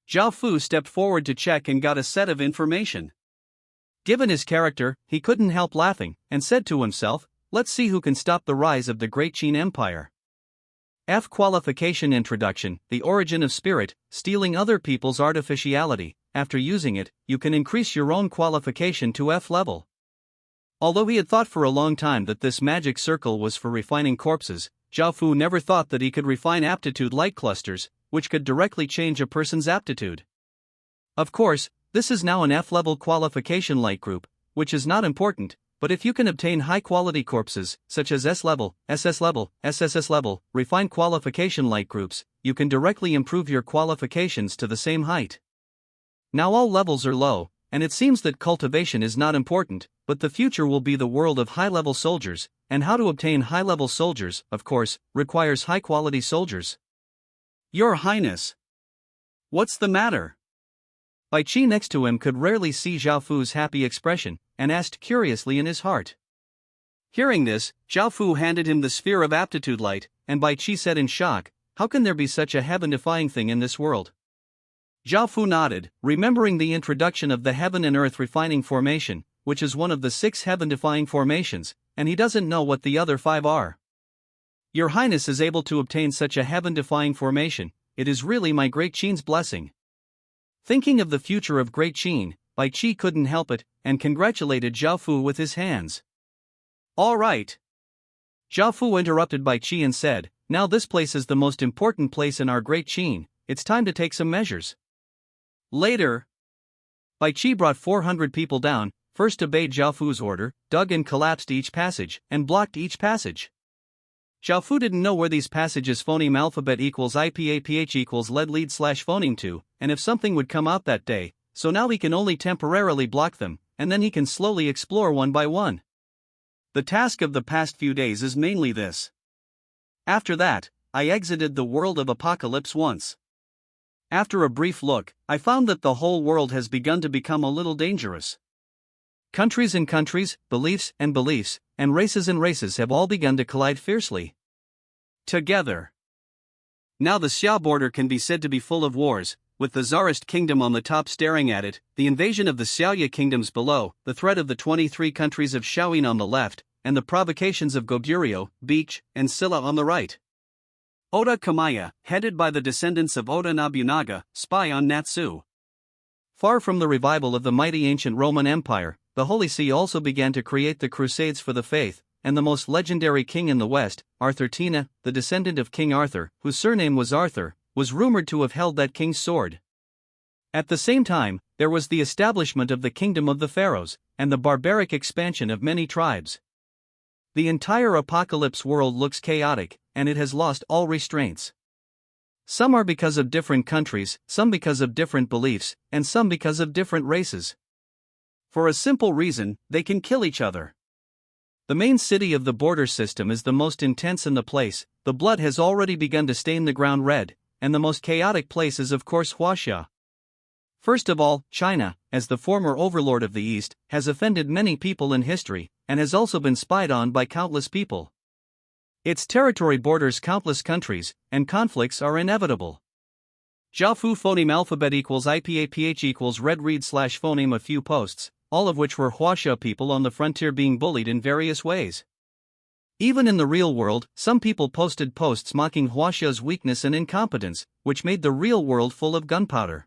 Zhao Fu stepped forward to check and got a set of information. Given his character, he couldn't help laughing, and said to himself, "Let's see who can stop the rise of the Great Qin Empire." F. Qualification Introduction: The origin of spirit, stealing other people's artificiality. After using it, you can increase your own qualification to F level. Although he had thought for a long time that this magic circle was for refining corpses, Zhao Fu never thought that he could refine aptitude light clusters, which could directly change a person's aptitude. Of course, this is now an F level qualification light group, which is not important. But if you can obtain high-quality corpses, such as S level, SS level, SSSS level, refined qualification light groups, you can directly improve your qualifications to the same height. Now all levels are low, and it seems that cultivation is not important, but the future will be the world of high-level soldiers, and how to obtain high-level soldiers, of course, requires high-quality soldiers. Your Highness. What's the matter? Bai Qi next to him could rarely see Zhao Fu's happy expression, and asked curiously in his heart. Hearing this, Zhao Fu handed him the sphere of aptitude light, and Bai Qi said in shock, "How can there be such a heaven-defying thing in this world?" Zhao Fu nodded, remembering the introduction of the heaven and earth refining formation, which is one of the 6 heaven-defying formations, and he doesn't know what the other 5 are. Your Highness is able to obtain such a heaven-defying formation. It is really my Great Qin's blessing. Thinking of the future of Great Qin, Bai Qi couldn't help it, and congratulated Zhao Fu with his hands. All right. Zhao Fu interrupted Bai Qi and said, "Now this place is the most important place in our Great Qin, it's time to take some measures." Later, Bai Qi brought 400 people down, first obeyed Zhao Fu's order, dug and collapsed each passage, and blocked each passage. Zhao Fu didn't know where these passages phoneme alphabet equals IPAPH equals lead slash phoneme 2, and if something would come out that day, so now he can only temporarily block them, and then he can slowly explore one by one. The task of the past few days is mainly this. After that, I exited the world of Apocalypse once. After a brief look, I found that the whole world has begun to become a little dangerous. Countries and countries, beliefs, and races have all begun to collide fiercely together. Now the Xiao border can be said to be full of wars, with the Tsarist kingdom on the top staring at it, the invasion of the Xiaoya kingdoms below, the threat of the 23 countries of Shaoyin on the left, and the provocations of Goguryeo, Beach, and Silla on the right. Oda Kamaya, headed by the descendants of Oda Nobunaga, spy on Natsu. Far from the revival of the mighty ancient Roman Empire, the Holy See also began to create the Crusades for the faith, and the most legendary king in the West, Arthur Tina, the descendant of King Arthur, whose surname was Arthur, was rumored to have held that king's sword. At the same time, there was the establishment of the kingdom of the pharaohs, and the barbaric expansion of many tribes. The entire apocalypse world looks chaotic, and it has lost all restraints. Some are because of different countries, some because of different beliefs, and some because of different races. For a simple reason, they can kill each other. The main city of the border system is the most intense in the place, the blood has already begun to stain the ground red, and the most chaotic place is of course Huaxia. First of all, China, as the former overlord of the East, has offended many people in history, and has also been spied on by countless people. Its territory borders countless countries, and conflicts are inevitable. Zhao Fu phoneme alphabet equals IPAPH equals red read slash phoneme a few posts, all of which were Huaxia people on the frontier being bullied in various ways. Even in the real world, some people posted posts mocking Huaxia's weakness and incompetence, which made the real world full of gunpowder.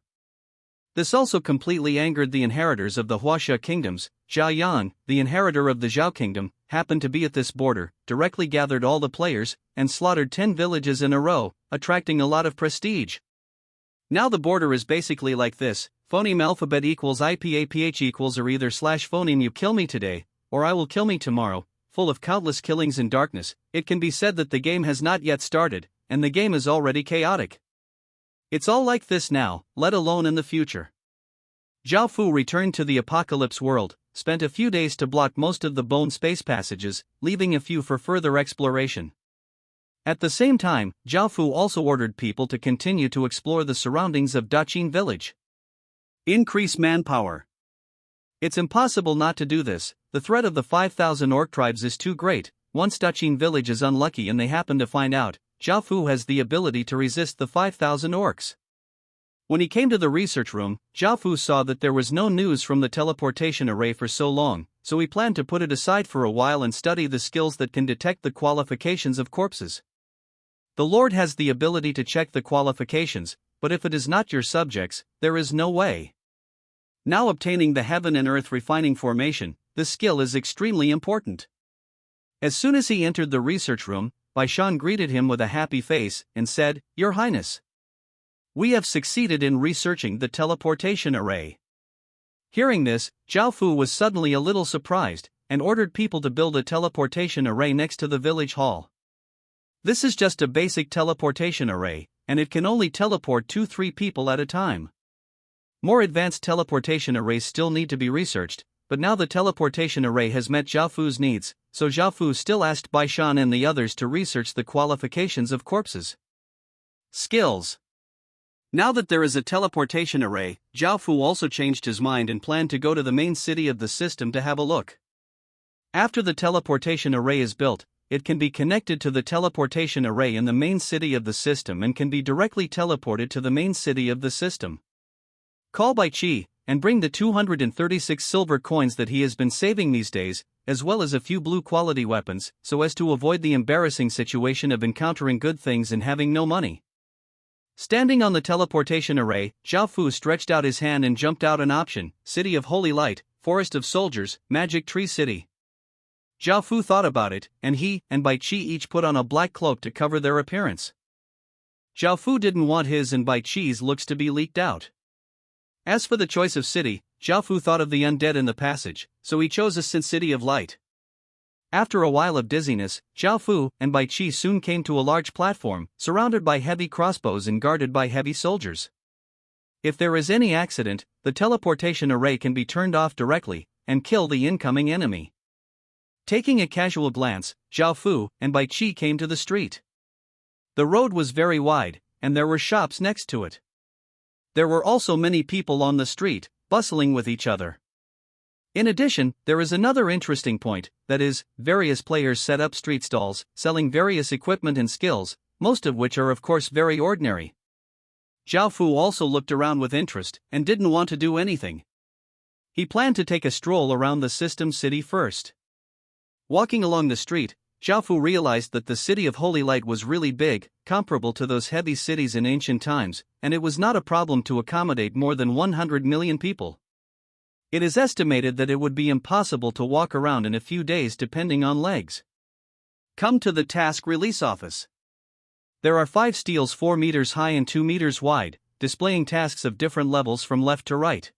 This also completely angered the inheritors of the Huaxia kingdoms. Zhao Yan, the inheritor of the Zhao kingdom, happened to be at this border, directly gathered all the players, and slaughtered 10 villages in a row, attracting a lot of prestige. Now the border is basically like this, phoneme alphabet equals IPAPH equals or either slash phoneme you kill me today, or I will kill me tomorrow, full of countless killings and darkness. It can be said that the game has not yet started, and the game is already chaotic. It's all like this now, let alone in the future. Zhao Fu returned to the apocalypse world, spent a few days to block most of the bone space passages, leaving a few for further exploration. At the same time, Zhao Fu also ordered people to continue to explore the surroundings of Daqin village. Increase manpower. It's impossible not to do this. The threat of the 5,000 orc tribes is too great. Once Daqin village is unlucky and they happen to find out, Zhao Fu has the ability to resist the 5,000 orcs. When he came to the research room, Zhao Fu saw that there was no news from the teleportation array for so long, so he planned to put it aside for a while and study the skills that can detect the qualifications of corpses. The Lord has the ability to check the qualifications, but if it is not your subjects, there is no way. Now obtaining the heaven and earth refining formation, this skill is extremely important. As soon as he entered the research room, Bai Shan greeted him with a happy face and said, "Your Highness, we have succeeded in researching the teleportation array." Hearing this, Zhao Fu was suddenly a little surprised, and ordered people to build a teleportation array next to the village hall. This is just a basic teleportation array, and it can only teleport 2-3 people at a time. More advanced teleportation arrays still need to be researched, but now the teleportation array has met Zhao Fu's needs, so Zhao Fu still asked Bai Shan and the others to research the qualifications of corpses. Skills. Now that there is a teleportation array, Zhao Fu also changed his mind and planned to go to the main city of the system to have a look. After the teleportation array is built, it can be connected to the teleportation array in the main city of the system and can be directly teleported to the main city of the system. Call Bai Qi, and bring the 236 silver coins that he has been saving these days, as well as a few blue quality weapons, so as to avoid the embarrassing situation of encountering good things and having no money. Standing on the teleportation array, Zhao Fu stretched out his hand and jumped out an option: City of Holy Light, Forest of Soldiers, Magic Tree City. Zhao Fu thought about it, and he and Bai Qi each put on a black cloak to cover their appearance. Zhao Fu didn't want his and Bai Qi's looks to be leaked out. As for the choice of city, Zhao Fu thought of the undead in the passage, so he chose a City of Light. After a while of dizziness, Zhao Fu and Bai Qi soon came to a large platform, surrounded by heavy crossbows and guarded by heavy soldiers. If there is any accident, the teleportation array can be turned off directly, and kill the incoming enemy. Taking a casual glance, Zhao Fu and Bai Qi came to the street. The road was very wide, and there were shops next to it. There were also many people on the street, bustling with each other. In addition, there is another interesting point, that is, various players set up street stalls, selling various equipment and skills, most of which are of course very ordinary. Zhao Fu also looked around with interest, and didn't want to do anything. He planned to take a stroll around the system city first. Walking along the street, Zhao Fu realized that the City of Holy Light was really big, comparable to those heavy cities in ancient times, and it was not a problem to accommodate more than 100 million people. It is estimated that it would be impossible to walk around in a few days depending on legs. Come to the task release office. There are 5 steels 4 meters high and 2 meters wide, displaying tasks of different levels from left to right.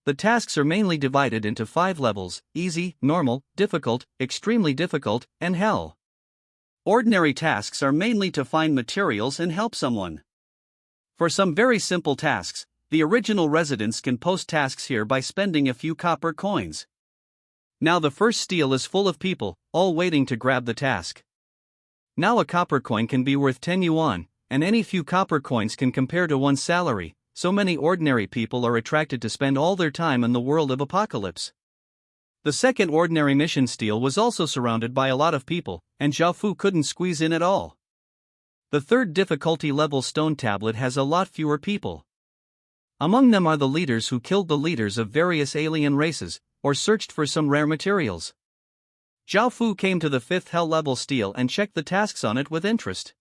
The tasks are mainly divided into 5 levels: easy, normal, difficult, extremely difficult, and hell. Ordinary tasks are mainly to find materials and help someone. For some very simple tasks, the original residents can post tasks here by spending a few copper coins. Now the first steel is full of people, all waiting to grab the task. Now a copper coin can be worth 10 yuan, and any few copper coins can compare to one's salary. So many ordinary people are attracted to spend all their time in the world of apocalypse. The second ordinary mission steel was also surrounded by a lot of people, and Zhao Fu couldn't squeeze in at all. The third difficulty level stone tablet has a lot fewer people. Among them are the leaders who killed the leaders of various alien races, or searched for some rare materials. Zhao Fu came to the 5th hell level steel and checked the tasks on it with interest.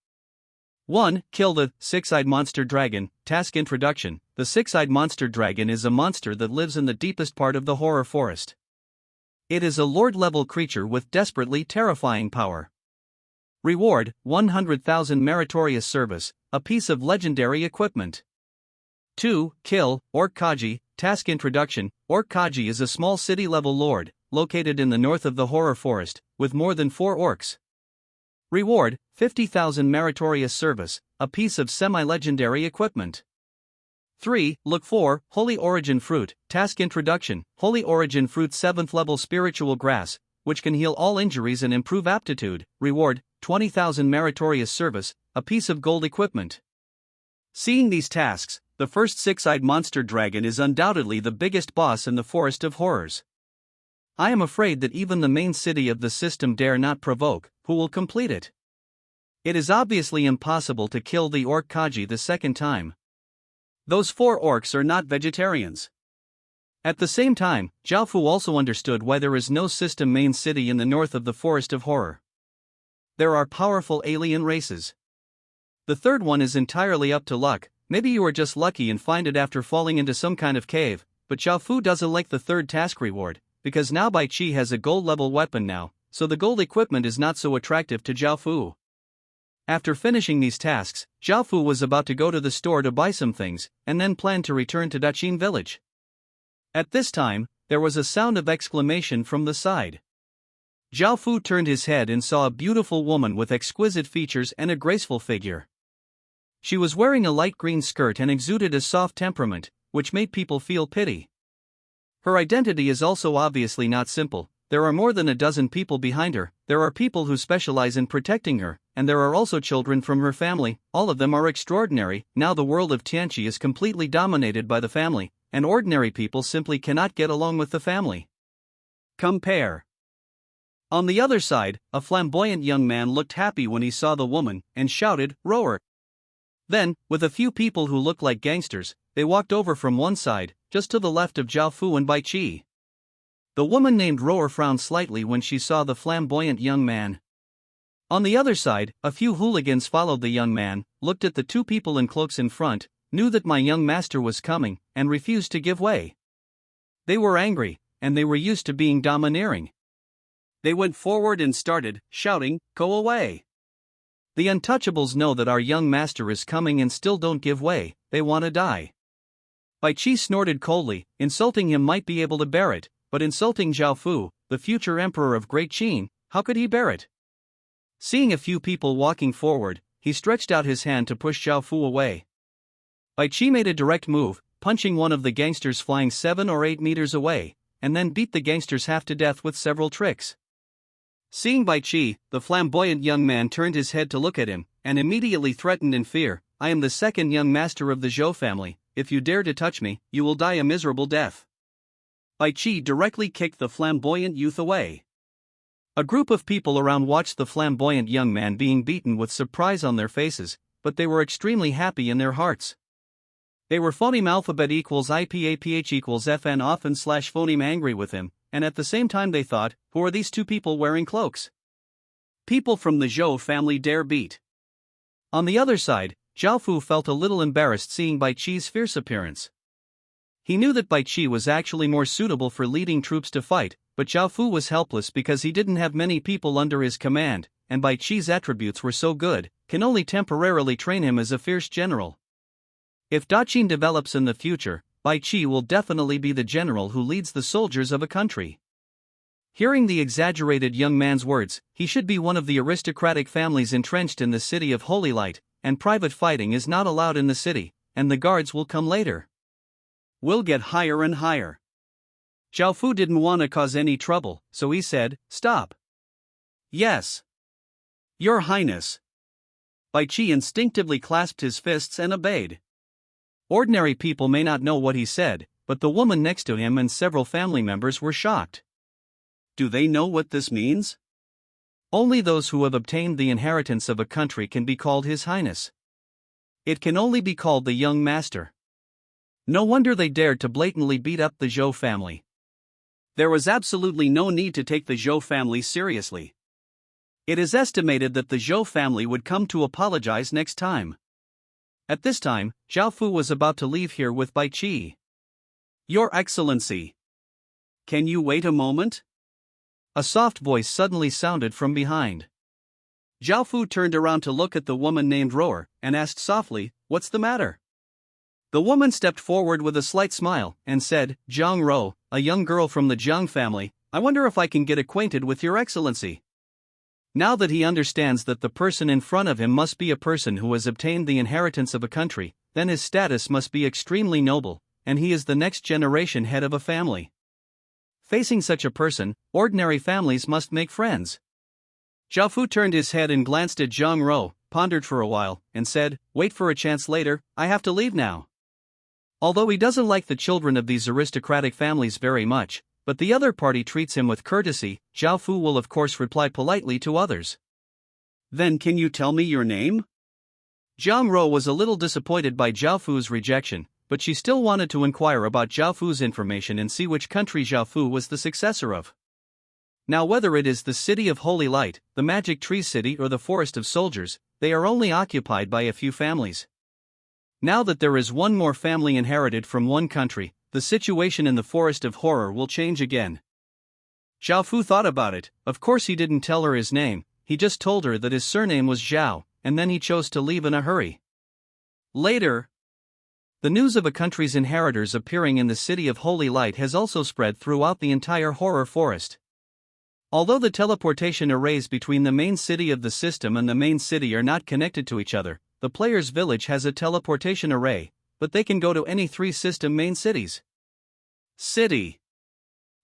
1. Kill the Six-Eyed Monster Dragon. Task Introduction. The Six-Eyed Monster Dragon is a monster that lives in the deepest part of the horror forest. It is a Lord-level creature with desperately terrifying power. Reward: 100,000 meritorious service, a piece of legendary equipment. 2. Kill Orc Kaji. Task Introduction. Orc Kaji is a small city-level lord, located in the north of the horror forest, with more than 4 orcs. Reward: 50,000 meritorious service, a piece of semi-legendary equipment. 3. Look for Holy Origin Fruit. Task Introduction. Holy Origin Fruit 7th level spiritual grass, which can heal all injuries and improve aptitude. Reward, 20,000 meritorious service, a piece of gold equipment. Seeing these tasks, the first six-eyed monster dragon is undoubtedly the biggest boss in the Forest of Horrors. I am afraid that even the main city of the system dare not provoke who will complete it. It is obviously impossible to kill the orc Kaji the second time. Those 4 orcs are not vegetarians. At the same time, Jiaofu also understood why there is no system main city in the north of the Forest of Horror. There are powerful alien races. The third one is entirely up to luck. Maybe you are just lucky and find it after falling into some kind of cave, but Jiaofu doesn't like the third task reward, because now Bai Qi has a gold-level weapon now, so the gold equipment is not so attractive to Jiaofu. After finishing these tasks, Jiaofu was about to go to the store to buy some things, and then planned to return to Daqin village. At this time, there was a sound of exclamation from the side. Jiaofu turned his head and saw a beautiful woman with exquisite features and a graceful figure. She was wearing a light green skirt and exuded a soft temperament, which made people feel pity. Her identity is also obviously not simple. There are more than a dozen people behind her. There are people who specialize in protecting her, and there are also children from her family. All of them are extraordinary. Now the world of Tianqi is completely dominated by the family, and ordinary people simply cannot get along with the family. Compare. On the other side, a flamboyant young man looked happy when he saw the woman, and shouted, "Rower!" Then, with a few people who looked like gangsters, they walked over from one side, just to the left of Jiaofu and Bai Qi. The woman named Rower frowned slightly when she saw the flamboyant young man. On the other side, a few hooligans followed the young man, looked at the 2 people in cloaks in front, knew that my young master was coming, and refused to give way. They were angry, and they were used to being domineering. They went forward and started shouting, "Go away!" The untouchables know that our young master is coming and still don't give way. They want to die. Bai Qi snorted coldly. Insulting him might be able to bear it, but insulting Jiaofu, the future emperor of Great Qin, how could he bear it? Seeing a few people walking forward, he stretched out his hand to push Jiaofu away. Bai Qi made a direct move, punching one of the gangsters flying 7 or 8 meters away, and then beat the gangsters half to death with several tricks. Seeing Bai Qi, the flamboyant young man turned his head to look at him, and immediately threatened in fear, "I am the second young master of the Zhou family. If you dare to touch me, you will die a miserable death." Bai Qi directly kicked the flamboyant youth away. A group of people around watched the flamboyant young man being beaten with surprise on their faces, but they were extremely happy in their hearts. They were phoneme alphabet equals IPAPH equals FN often / phoneme angry with him, and at the same time they thought, who are these 2 people wearing cloaks? People from the Zhou family dare beat. On the other side, Jiaofu felt a little embarrassed seeing Bai Qi's fierce appearance. He knew that Bai Qi was actually more suitable for leading troops to fight, but Jiaofu was helpless because he didn't have many people under his command, and Bai Qi's attributes were so good, can only temporarily train him as a fierce general. If Daqin develops in the future, Bai Qi will definitely be the general who leads the soldiers of a country. Hearing the exaggerated young man's words, he should be one of the aristocratic families entrenched in the city of Holy Light, and private fighting is not allowed in the city, and the guards will come later. We'll get higher and higher. Jiaofu didn't want to cause any trouble, so he said, "Stop." "Yes, Your Highness." Bai Qi instinctively clasped his fists and obeyed. Ordinary people may not know what he said, but the woman next to him and several family members were shocked. Do they know what this means? Only those who have obtained the inheritance of a country can be called His Highness. It can only be called the young master. No wonder they dared to blatantly beat up the Zhou family. There was absolutely no need to take the Zhou family seriously. It is estimated that the Zhou family would come to apologize next time. At this time, Jiaofu was about to leave here with Bai Qi. "Your Excellency, can you wait a moment?" A soft voice suddenly sounded from behind. Jiaofu turned around to look at the woman named Rower, and asked softly, "What's the matter?" The woman stepped forward with a slight smile, and said, "Zhang Rou, a young girl from the Zhang family, I wonder if I can get acquainted with your Excellency." Now that he understands that the person in front of him must be a person who has obtained the inheritance of a country, then his status must be extremely noble, and he is the next generation head of a family. facing such a person, ordinary families must make friends. Zhao Fu turned his head and glanced at Zhang Ro, pondered for a while, and said, "Wait for a chance later, I have to leave now." Although he doesn't like the children of these aristocratic families very much, but the other party treats him with courtesy, Zhao Fu will of course reply politely to others. "Then can you tell me your name?" Zhang Ro was a little disappointed by Zhao Fu's rejection, but she still wanted to inquire about Zhao Fu's information and see which country Zhao Fu was the successor of. Now whether it is the City of Holy Light, the Magic Tree City or the Forest of Soldiers, they are only occupied by a few families. Now that there is one more family inherited from one country, the situation in the Forest of Horror will change again. Zhao Fu thought about it. Of course he didn't tell her his name, he just told her that his surname was Zhao, and then he chose to leave in a hurry. Later, the news of a country's inheritors appearing in the City of Holy Light has also spread throughout the entire horror forest. Although the teleportation arrays between the main city of the system and the main city are not connected to each other, the player's village has a teleportation array, but they can go to any three system main cities.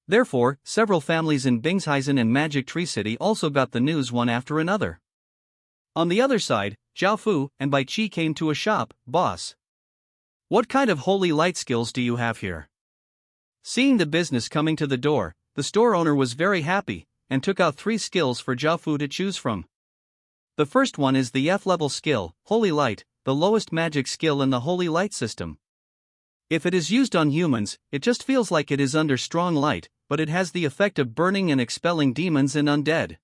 Therefore, several families in Bingsheisen and Magic Tree City also got the news one after another. On the other side, Zhao Fu and Bai Qi came to a shop. "Boss, what kind of holy light skills do you have here?" Seeing the business coming to the door, the store owner was very happy, and took out 3 skills for Zhao Fu to choose from. The first one is the F-level skill, Holy Light, the lowest magic skill in the Holy Light system. If it is used on humans, it just feels like it is under strong light, but it has the effect of burning and expelling demons and undead.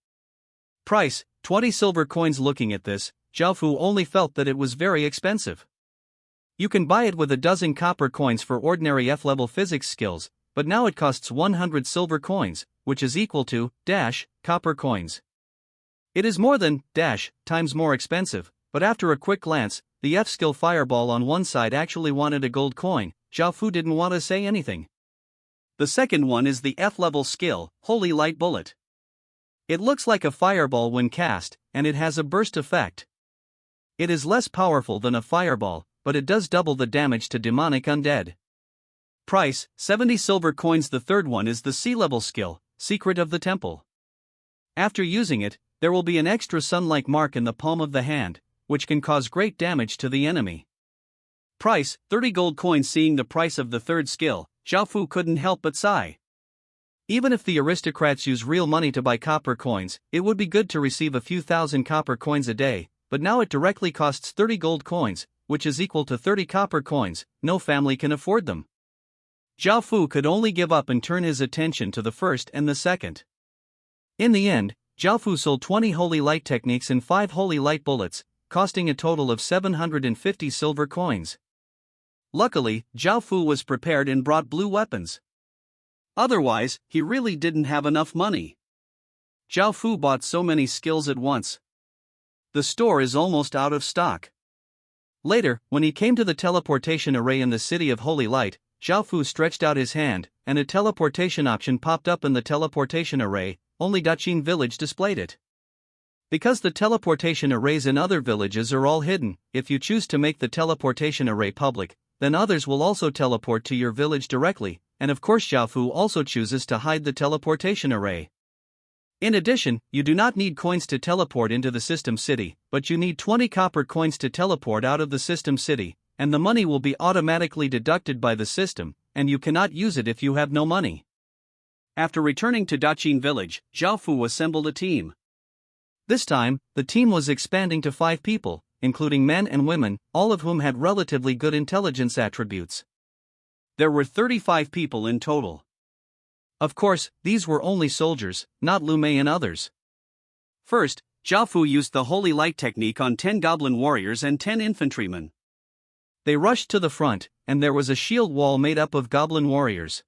Price, 20 silver coins. Looking at this, Zhao Fu only felt that it was very expensive. You can buy it with a dozen copper coins for ordinary F-level physics skills, but now it costs 100 silver coins, which is equal to copper coins. It is more than times more expensive, but after a quick glance, the F-skill Fireball on one side actually wanted a gold coin. Zhao Fu didn't want to say anything. The second one is the F-level skill, Holy Light Bullet. It looks like a fireball when cast, and it has a burst effect. It is less powerful than a fireball, but it does double the damage to demonic undead. Price, 70 silver coins. The third one is the C-level skill, Secret of the Temple. After using it, there will be an extra sun-like mark in the palm of the hand, which can cause great damage to the enemy. Price, 30 gold coins. Seeing the price of the third skill, Zhao Fu couldn't help but sigh. Even if the aristocrats use real money to buy copper coins, it would be good to receive a few thousand copper coins a day, but now it directly costs 30 gold coins, which is equal to 30 copper coins. No family can afford them. Zhao Fu could only give up and turn his attention to the first and the second. In the end, Zhao Fu sold 20 Holy Light techniques and 5 Holy Light bullets, costing a total of 750 silver coins. Luckily, Zhao Fu was prepared and brought blue weapons. Otherwise, he really didn't have enough money. Zhao Fu bought so many skills at once. The store is almost out of stock. Later, when he came to the teleportation array in the City of Holy Light, Zhao Fu stretched out his hand, and a teleportation option popped up in the teleportation array. Only Daqin village displayed it. Because the teleportation arrays in other villages are all hidden, if you choose to make the teleportation array public, then others will also teleport to your village directly, and of course Zhao Fu also chooses to hide the teleportation array. In addition, you do not need coins to teleport into the system city, but you need 20 copper coins to teleport out of the system city, and the money will be automatically deducted by the system, and you cannot use it if you have no money. After returning to Daqin village, Zhao Fu assembled a team. This time, the team was expanding to 5 people, including men and women, all of whom had relatively good intelligence attributes. There were 35 people in total. Of course, these were only soldiers, not Lu Mei and others. First, Zhao Fu used the Holy Light technique on 10 goblin warriors and 10 infantrymen. They rushed to the front, and there was a shield wall made up of goblin warriors.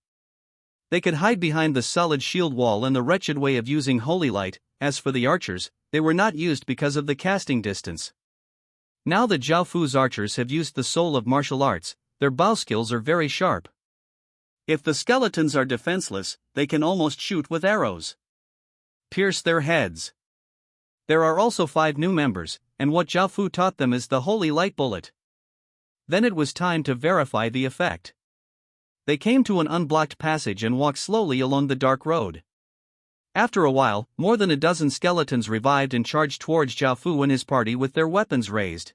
They could hide behind the solid shield wall and the wretched way of using Holy Light. As for the archers, they were not used because of the casting distance. Now that Zhao Fu's archers have used the soul of martial arts, their bow skills are very sharp. If the skeletons are defenseless, they can almost shoot with arrows. Pierce their heads. There are also 5 new members, and what Zhao Fu taught them is the Holy Light Bullet. Then it was time to verify the effect. they came to an unblocked passage and walked slowly along the dark road. After a while, more than a dozen skeletons revived and charged towards Zhao Fu and his party with their weapons raised.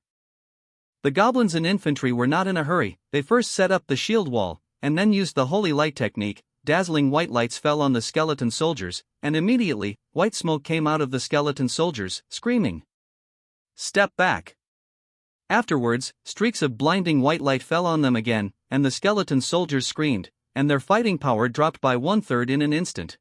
The goblins and infantry were not in a hurry. They first set up the shield wall, and then used the holy light technique. Dazzling white lights fell on the skeleton soldiers, and immediately, white smoke came out of the skeleton soldiers, screaming, "Step back!" Afterwards, streaks of blinding white light fell on them again, and the skeleton soldiers screamed, and their fighting power dropped by 1/3 in an instant.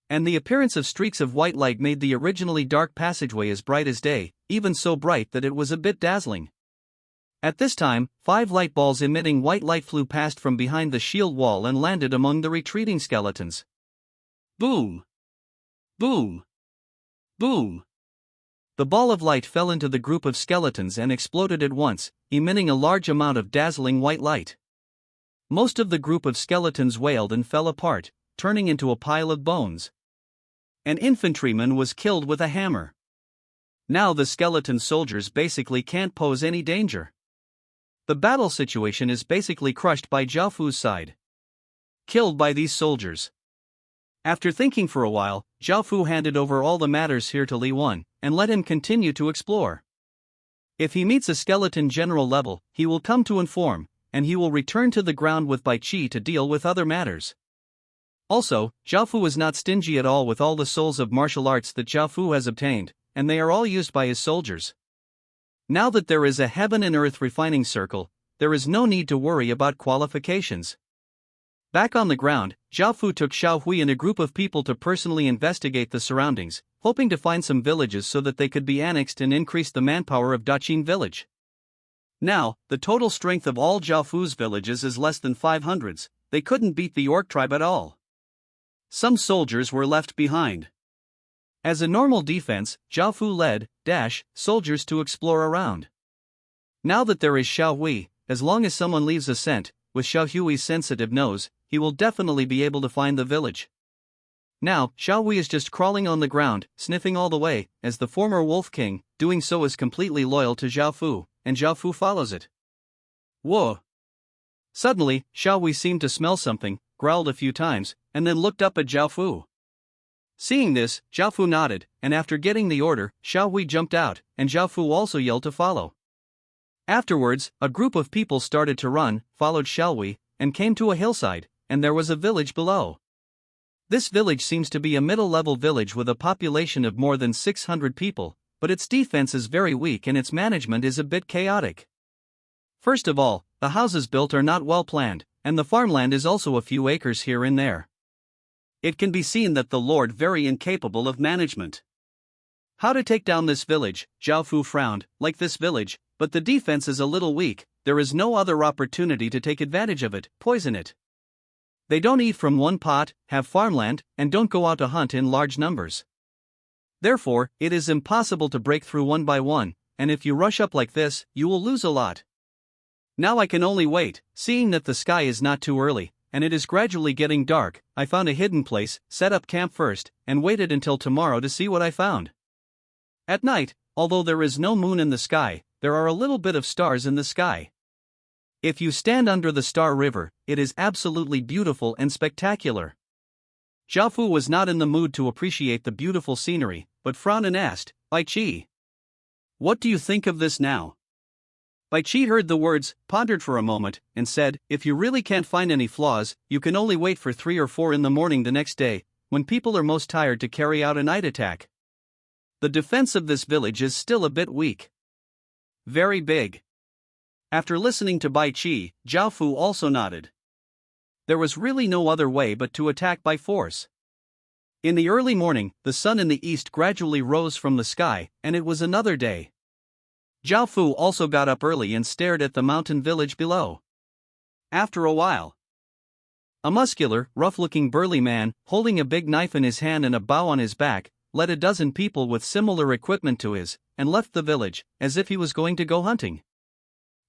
And the appearance of streaks of white light made the originally dark passageway as bright as day, even so bright that it was a bit dazzling. At this time, 5 light balls emitting white light flew past from behind the shield wall and landed among the retreating skeletons. Boom! Boom! Boom! The ball of light fell into the group of skeletons and exploded at once, emitting a large amount of dazzling white light. Most of the group of skeletons wailed and fell apart, turning into a pile of bones. An infantryman was killed with a hammer. Now the skeleton soldiers basically can't pose any danger. The battle situation is basically crushed by Zhao Fu's side. Killed by these soldiers. After thinking for a while, Zhao Fu handed over all the matters here to Li Wan, and let him continue to explore. If he meets a skeleton general level, he will come to inform, and he will return to the ground with Bai Qi to deal with other matters. Also, Zhao Fu is not stingy at all with all the souls of martial arts that Zhao Fu has obtained, and they are all used by his soldiers. Now that there is a heaven and earth refining circle, there is no need to worry about qualifications. Back on the ground, Zhao Fu took Xiao Hui and a group of people to personally investigate the surroundings, hoping to find some villages so that they could be annexed and increase the manpower of Daqing village. Now, the total strength of all Zhao Fu's villages is less than 500s, they couldn't beat the orc tribe at all. Some soldiers were left behind. As a normal defense, Zhao Fu led soldiers to explore around. Now that there is Xiao Hui, as long as someone leaves a scent, with Xiao Hui's sensitive nose, he will definitely be able to find the village. Now, Xiao Hui is just crawling on the ground, sniffing all the way, as the former Wolf King, doing so is completely loyal to Zhao Fu, and Zhao Fu follows it. Whoa! Suddenly, Xiao Hui seemed to smell something, growled a few times, and then looked up at Zhao Fu. Seeing this, Zhao Fu nodded, and after getting the order, Xiao Hui jumped out, and Zhao Fu also yelled to follow. Afterwards, a group of people started to run, followed Xiao Hui, and came to a hillside, and there was a village below. This village seems to be a middle-level village with a population of more than 600 people, but its defense is very weak and its management is a bit chaotic. First of all, the houses built are not well planned, and the farmland is also a few acres here and there. It can be seen that the Lord very incapable of management. How to take down this village? Zhao Fu frowned, like this village, but the defense is a little weak, there is no other opportunity to take advantage of it, poison it. They don't eat from one pot, have farmland, and don't go out to hunt in large numbers. Therefore, it is impossible to break through one by one, and if you rush up like this, you will lose a lot. Now I can only wait, seeing that the sky is not too early, and it is gradually getting dark. I found a hidden place, set up camp first, and waited until tomorrow to see what I found. At night, although there is no moon in the sky, there are a little bit of stars in the sky. If you stand under the Star River, it is absolutely beautiful and spectacular. Zhao Fu was not in the mood to appreciate the beautiful scenery, but frowned and asked, Bai Qi, what do you think of this now? Bai Qi heard the words, pondered for a moment, and said, if you really can't find any flaws, you can only wait for 3 or 4 in the morning the next day, when people are most tired to carry out a night attack. The defense of this village is still a bit weak. Very big. After listening to Bai Qi, Zhao Fu also nodded. There was really no other way but to attack by force. In the early morning, the sun in the east gradually rose from the sky, and it was another day. Zhao Fu also got up early and stared at the mountain village below. After a while, a muscular, rough-looking burly man, holding a big knife in his hand and a bow on his back, led a dozen people with similar equipment to his, and left the village, as if he was going to go hunting.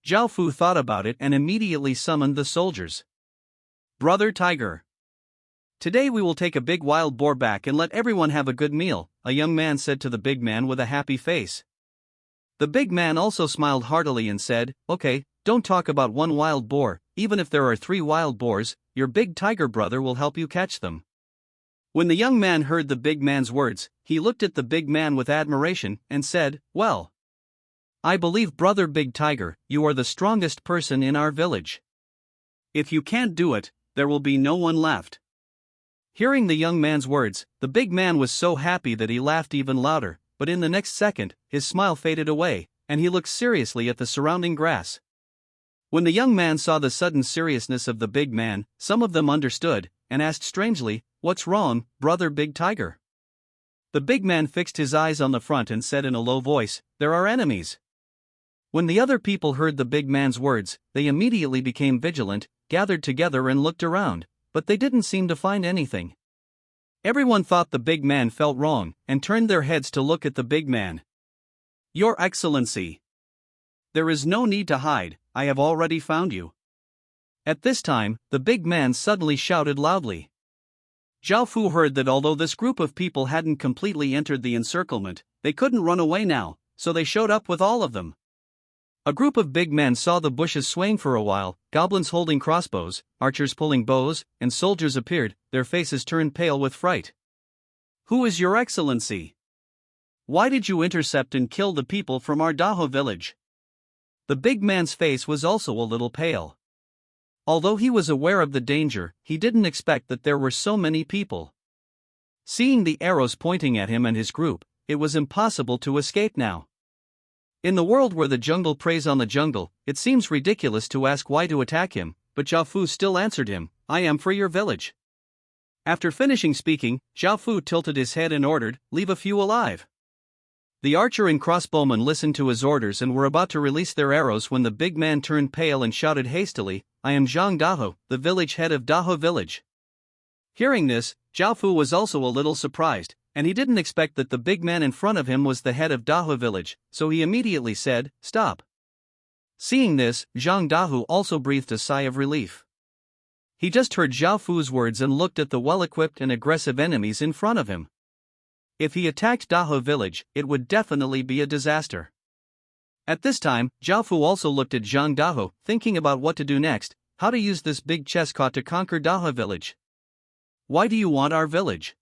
Zhao Fu thought about it and immediately summoned the soldiers. Brother Tiger, today we will take a big wild boar back and let everyone have a good meal, a young man said to the big man with a happy face. The big man also smiled heartily and said, okay, don't talk about one wild boar, even if there are 3 wild boars, your big tiger brother will help you catch them. When the young man heard the big man's words, he looked at the big man with admiration and said, "Well, I believe, brother Big Tiger, you are the strongest person in our village. If you can't do it, there will be no one left." Hearing the young man's words, the big man was so happy that he laughed even louder, but in the next second, his smile faded away, and he looked seriously at the surrounding grass. When the young man saw the sudden seriousness of the big man, some of them understood, and asked strangely, "What's wrong, brother Big Tiger?" The big man fixed his eyes on the front and said in a low voice, "There are enemies." When the other people heard the big man's words, they immediately became vigilant, gathered together and looked around, but they didn't seem to find anything. Everyone thought the big man felt wrong, and turned their heads to look at the big man. "Your Excellency, there is no need to hide, I have already found you." At this time, the big man suddenly shouted loudly. Zhao Fu heard that although this group of people hadn't completely entered the encirclement, they couldn't run away now, so they showed up with all of them. A group of big men saw the bushes swaying for a while, goblins holding crossbows, archers pulling bows, and soldiers appeared, their faces turned pale with fright. "Who is your Excellency? Why did you intercept and kill the people from our Daho village?" The big man's face was also a little pale. Although he was aware of the danger, he didn't expect that there were so many people. Seeing the arrows pointing at him and his group, it was impossible to escape now. In the world where the jungle preys on the jungle, it seems ridiculous to ask why to attack him, but Zhao Fu still answered him, "I am for your village." After finishing speaking, Zhao Fu tilted his head and ordered, "Leave a few alive." The archer and crossbowman listened to his orders and were about to release their arrows when the big man turned pale and shouted hastily, "I am Zhang Daho, the village head of Daho village." Hearing this, Zhao Fu was also a little surprised, and he didn't expect that the big man in front of him was the head of Daho village, so he immediately said, "Stop." Seeing this, Zhang Dahu also breathed a sigh of relief. He just heard Zhao Fu's words and looked at the well-equipped and aggressive enemies in front of him. If he attacked Daho village, it would definitely be a disaster. At this time, Zhao Fu also looked at Zhang Daho, thinking about what to do next, how to use this big chess caught to conquer Daho village. "Why do you want our village?"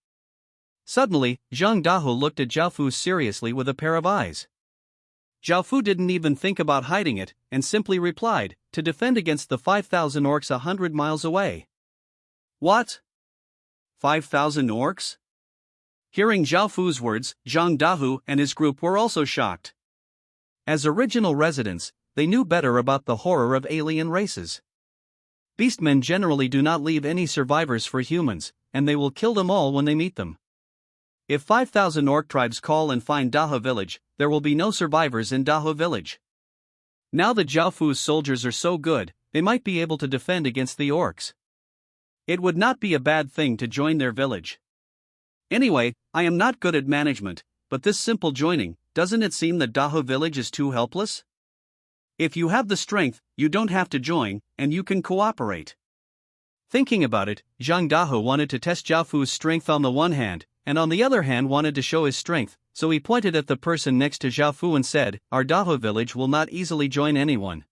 Suddenly, Zhang Daho looked at Zhao Fu seriously with a pair of eyes. Zhao Fu didn't even think about hiding it, and simply replied, "To defend against the 5,000 orcs 100 miles away." "What? 5,000 orcs?" Hearing Zhao Fu's words, Zhang Dahu and his group were also shocked. As original residents, they knew better about the horror of alien races. Beastmen generally do not leave any survivors for humans, and they will kill them all when they meet them. If 5,000 orc tribes call and find Daho village, there will be no survivors in Daho village. Now that Zhao Fu's soldiers are so good, they might be able to defend against the orcs. It would not be a bad thing to join their village. Anyway, I am not good at management, but this simple joining, doesn't it seem that Daho village is too helpless? If you have the strength, you don't have to join, and you can cooperate. Thinking about it, Zhang Daho wanted to test Zhao Fu's strength on the one hand, and on the other hand wanted to show his strength, so he pointed at the person next to Zhao Fu and said, "Our Daho village will not easily join anyone.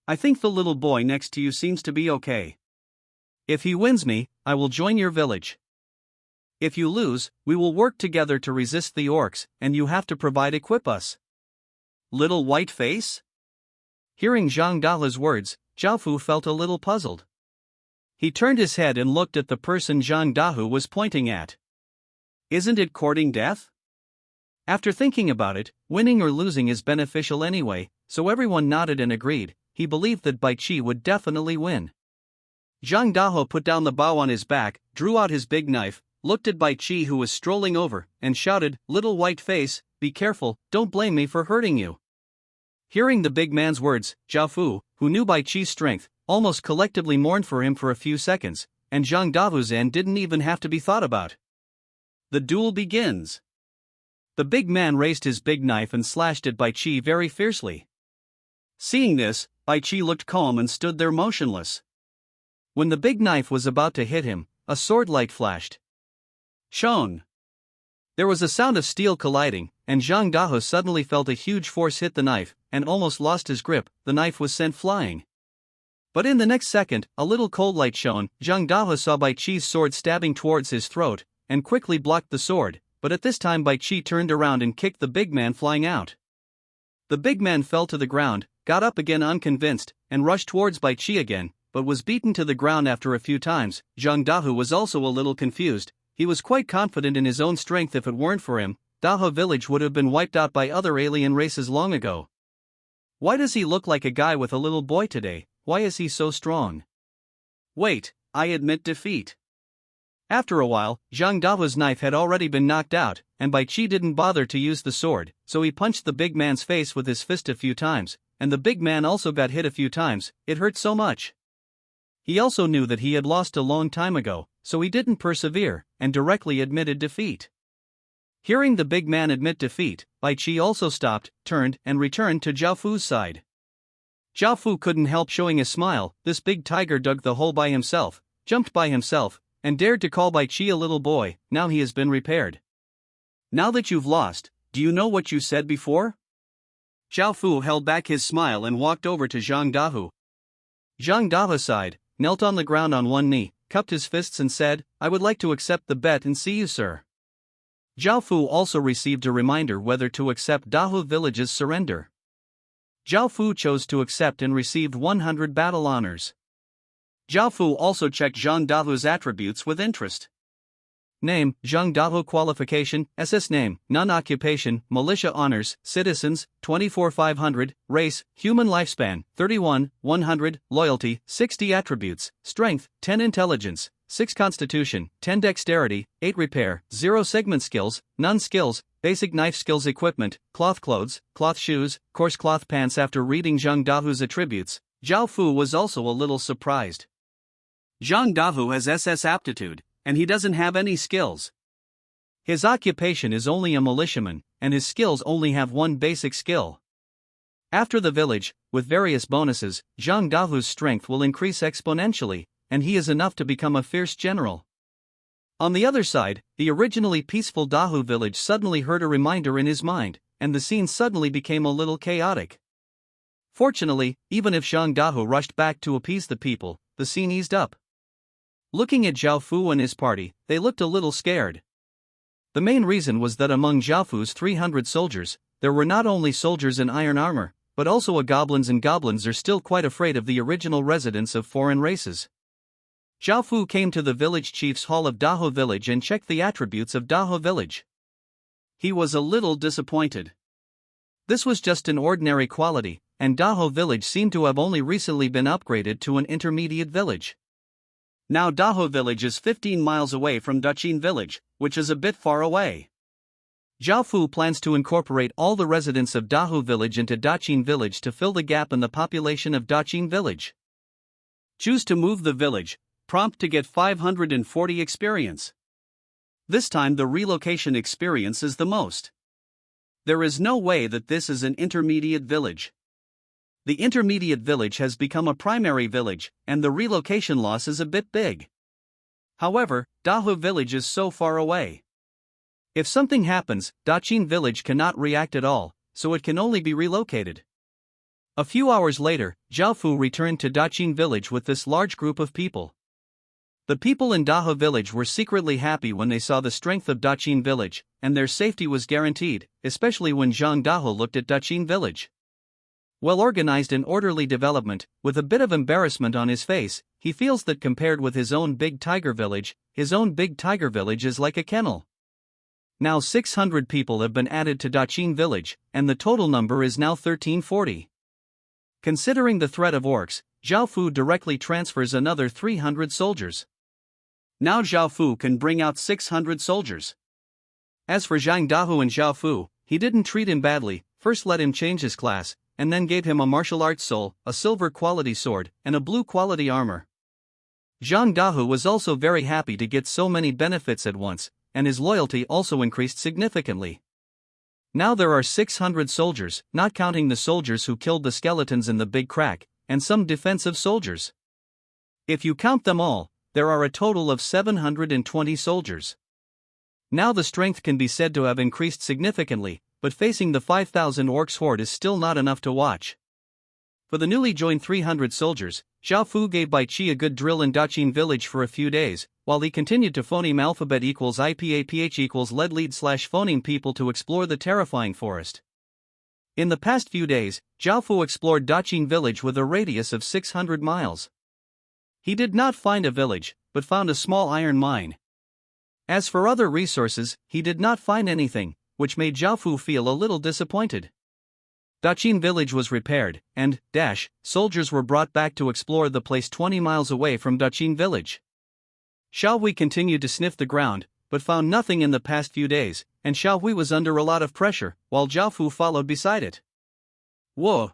I think the little boy next to you seems to be okay. If he wins me, I will join your village. If you lose, we will work together to resist the orcs, and you have to equip us." Little white face? Hearing Zhang Daho's words, Zhao Fu felt a little puzzled. He turned his head and looked at the person Zhang Dahu was pointing at. Isn't it courting death? After thinking about it, winning or losing is beneficial anyway, so everyone nodded and agreed. He believed that Bai Qi would definitely win. Zhang Daho put down the bow on his back, drew out his big knife, looked at Bai Qi who was strolling over, and shouted, "Little white face, be careful, don't blame me for hurting you." Hearing the big man's words, Zhao Fu, who knew Bai Qi's strength, almost collectively mourned for him for a few seconds, and Zhang Dahu's end didn't even have to be thought about. The duel begins. The big man raised his big knife and slashed at Bai Qi very fiercely. Seeing this, Bai Qi looked calm and stood there motionless. When the big knife was about to hit him, a sword light flashed. Shone. There was a sound of steel colliding, and Zhang Daho suddenly felt a huge force hit the knife, and almost lost his grip, the knife was sent flying. But in the next second, a little cold light shone. Zhang Dahe saw Bai Qi's sword stabbing towards his throat, and quickly blocked the sword, but at this time Bai Qi turned around and kicked the big man flying out. The big man fell to the ground, got up again unconvinced, and rushed towards Bai Qi again, but was beaten to the ground after a few times. Zhang Dahe was also a little confused. He was quite confident in his own strength. If it weren't for him, Dahe village would have been wiped out by other alien races long ago. Why does he look like a guy with a little boy today? Why is he so strong? Wait, I admit defeat. After a while, Zhang Dahe's knife had already been knocked out, and Bai Qi didn't bother to use the sword, so he punched the big man's face with his fist a few times, and the big man also got hit a few times. It hurt so much. He also knew that he had lost a long time ago, so he didn't persevere, and directly admitted defeat. Hearing the big man admit defeat, Bai Qi also stopped, turned, and returned to Zhao Fu's side. Zhao Fu couldn't help showing a smile. This big tiger dug the hole by himself, jumped by himself, and dared to call Bai Qi a little boy. Now he has been repaired. Now that you've lost, do you know what you said before? Zhao Fu held back his smile and walked over to Zhang Dahe. Zhang Dahe sighed, knelt on the ground on one knee, cupped his fists and said, "I would like to accept the bet and see you, sir." Zhao Fu also received a reminder whether to accept Dahe village's surrender. Zhao Fu chose to accept and received 100 battle honors. Zhao Fu also checked Zhang Dahe's attributes with interest. Name, Zhang Dahe. Qualification, SS. Name, non-occupation, militia. Honors, citizens, 24,500, race, human. Lifespan, 31, 100, loyalty, 60. Attributes, strength, 10. Intelligence, 6. Constitution, 10. Dexterity, 8. Repair, 0. Segment skills, none. Skills, basic knife skills. Equipment, cloth clothes, cloth shoes, coarse cloth pants. After reading Zhang Dahe's attributes, Zhao Fu was also a little surprised. Zhang Dahe has SS aptitude, and he doesn't have any skills. His occupation is only a militiaman, and his skills only have one basic skill. After the village, with various bonuses, Zhang Dahe's strength will increase exponentially, and he is enough to become a fierce general. On the other side, the originally peaceful Dahe village suddenly heard a reminder in his mind, and the scene suddenly became a little chaotic. Fortunately, even if Zhang Dahe rushed back to appease the people, the scene eased up. Looking at Zhao Fu and his party, they looked a little scared. The main reason was that among Zhao Fu's 300 soldiers, there were not only soldiers in iron armor, but also goblins, and goblins are still quite afraid of the original residents of foreign races. Zhao Fu came to the village chief's hall of Dahe village and checked the attributes of Dahe village. He was a little disappointed. This was just an ordinary quality, and Dahe village seemed to have only recently been upgraded to an intermediate village. Now Dahe village is 15 miles away from Daqin village, which is a bit far away. Zhao Fu plans to incorporate all the residents of Dahe village into Daqin village to fill the gap in the population of Daqin village. Choose to move the village, prompt to get 540 experience. This time the relocation experience is the most. There is no way that this is an intermediate village. The intermediate village has become a primary village, and the relocation loss is a bit big. However, Dahe village is so far away. If something happens, Daqin village cannot react at all, so it can only be relocated. A few hours later, Zhao Fu returned to Daqin village with this large group of people. The people in Dahe village were secretly happy when they saw the strength of Daqin village, and their safety was guaranteed, especially when Zhang Dahe looked at Daqin village. Well-organized and orderly development, with a bit of embarrassment on his face, he feels that compared with his own big tiger village, his own big tiger village is like a kennel. Now 600 people have been added to Daqin village, and the total number is now 1340. Considering the threat of orcs, Zhao Fu directly transfers another 300 soldiers. Now Zhao Fu can bring out 600 soldiers. As for Zhang Dahe and Zhao Fu, he didn't treat him badly, first let him change his class, and then gave him a martial arts soul, a silver quality sword, and a blue quality armor. Zhang Dahe was also very happy to get so many benefits at once, and his loyalty also increased significantly. Now there are 600 soldiers, not counting the soldiers who killed the skeletons in the big crack, and some defensive soldiers. If you count them all, there are a total of 720 soldiers. Now the strength can be said to have increased significantly, but facing the 5,000 orcs horde is still not enough to watch. For the newly joined 300 soldiers, Zhao Fu gave Bai Qi a good drill in Daqin village for a few days, while he continued to phoneme alphabet equals IPAPH equals lead slash phoneme people to explore the terrifying forest. In the past few days, Zhao Fu explored Daqin village with a radius of 600 miles. He did not find a village, but found a small iron mine. As for other resources, he did not find anything, which made Zhao Fu feel a little disappointed. Daqin village was repaired, and, soldiers were brought back to explore the place 20 miles away from Daqin village. Xiao Hui continued to sniff the ground, but found nothing in the past few days, and Xiao Hui was under a lot of pressure, while Zhao Fu followed beside it. Whoa!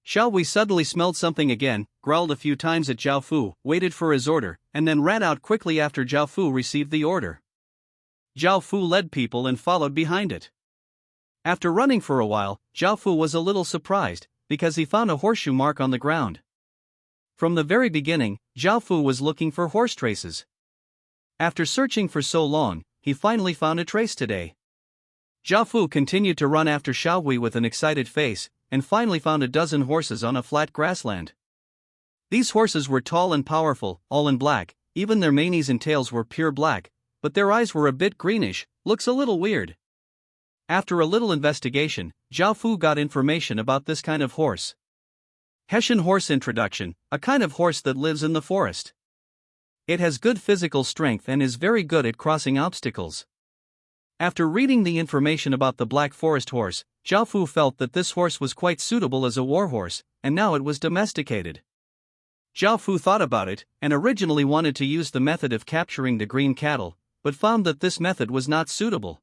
Xiao Hui suddenly smelled something again, growled a few times at Zhao Fu, waited for his order, and then ran out quickly after Zhao Fu received the order. Zhao Fu led people and followed behind it. After running for a while, Zhao Fu was a little surprised, because he found a horseshoe mark on the ground. From the very beginning, Zhao Fu was looking for horse traces. After searching for so long, he finally found a trace today. Zhao Fu continued to run after Xiao Hui with an excited face, and finally found a dozen horses on a flat grassland. These horses were tall and powerful, all in black, even their manes and tails were pure black, but their eyes were a bit greenish, looks a little weird. After a little investigation, Zhao Fu got information about this kind of horse. Hessian horse introduction, a kind of horse that lives in the forest. It has good physical strength and is very good at crossing obstacles. After reading the information about the black forest horse, Zhao Fu felt that this horse was quite suitable as a war horse, and now it was domesticated. Zhao Fu thought about it, and originally wanted to use the method of capturing the green cattle, but found that this method was not suitable.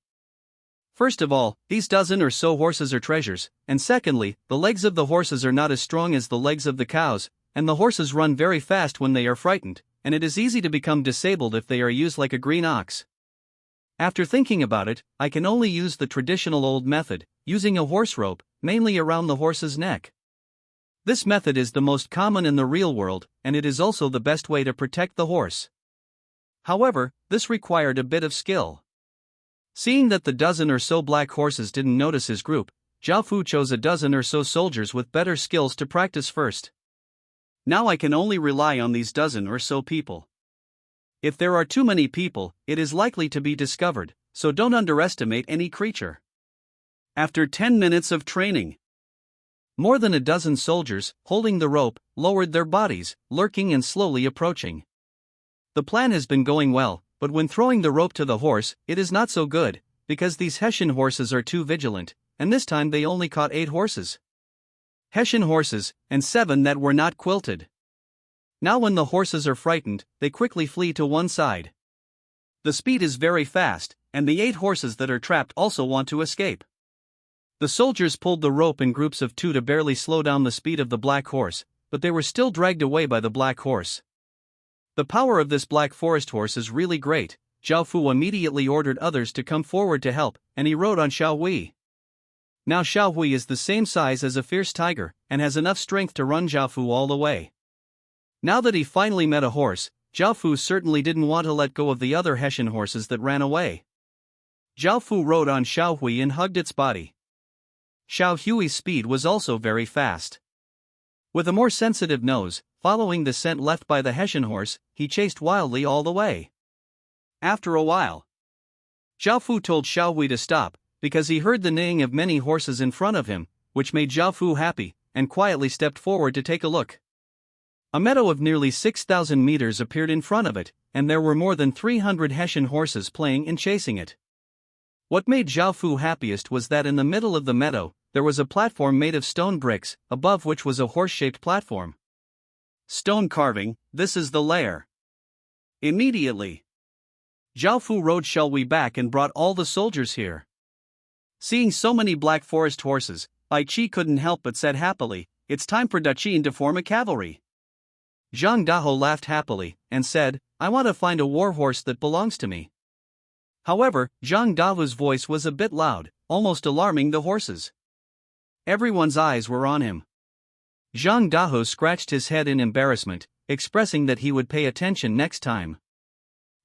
First of all, these dozen or so horses are treasures, and secondly, the legs of the horses are not as strong as the legs of the cows, and the horses run very fast when they are frightened, and it is easy to become disabled if they are used like a green ox. After thinking about it, I can only use the traditional old method, using a horse rope, mainly around the horse's neck. This method is the most common in the real world, and it is also the best way to protect the horse. However, this required a bit of skill. Seeing that the dozen or so black horses didn't notice his group, Zhao Fu chose a dozen or so soldiers with better skills to practice first. Now I can only rely on these dozen or so people. If there are too many people, it is likely to be discovered, so don't underestimate any creature. After 10 minutes of training, more than a dozen soldiers, holding the rope, lowered their bodies, lurking and slowly approaching. The plan has been going well, but when throwing the rope to the horse, it is not so good, because these Hessian horses are too vigilant, and this time they only caught 8 horses. Hessian horses, and 7 that were not quilted. Now when the horses are frightened, they quickly flee to one side. The speed is very fast, and the 8 horses that are trapped also want to escape. The soldiers pulled the rope in groups of 2 to barely slow down the speed of the black horse, but they were still dragged away by the black horse. The power of this black forest horse is really great. Zhao Fu immediately ordered others to come forward to help, and he rode on Xiao Hui. Now Xiao Hui is the same size as a fierce tiger, and has enough strength to run Zhao Fu all the way. Now that he finally met a horse, Zhao Fu certainly didn't want to let go of the other Hessian horses that ran away. Zhao Fu rode on Xiao Hui and hugged its body. Xiao Hui's speed was also very fast. With a more sensitive nose, following the scent left by the Hessian horse, he chased wildly all the way. After a while, Zhao Fu told Xiao Hui to stop, because he heard the neighing of many horses in front of him, which made Zhao Fu happy, and quietly stepped forward to take a look. A meadow of nearly 6,000 meters appeared in front of it, and there were more than 300 Hessian horses playing and chasing it. What made Zhao Fu happiest was that in the middle of the meadow, there was a platform made of stone bricks, above which was a horse-shaped platform. Stone carving, this is the lair. Immediately, Zhao Fu rode Xiao Hui back and brought all the soldiers here. Seeing so many black forest horses, Bai Qi couldn't help but said happily, "It's time for Daqin to form a cavalry." Zhang Daho laughed happily, and said, "I want to find a war horse that belongs to me." However, Zhang Daho's voice was a bit loud, almost alarming the horses. Everyone's eyes were on him. Zhang Daho scratched his head in embarrassment, expressing that he would pay attention next time.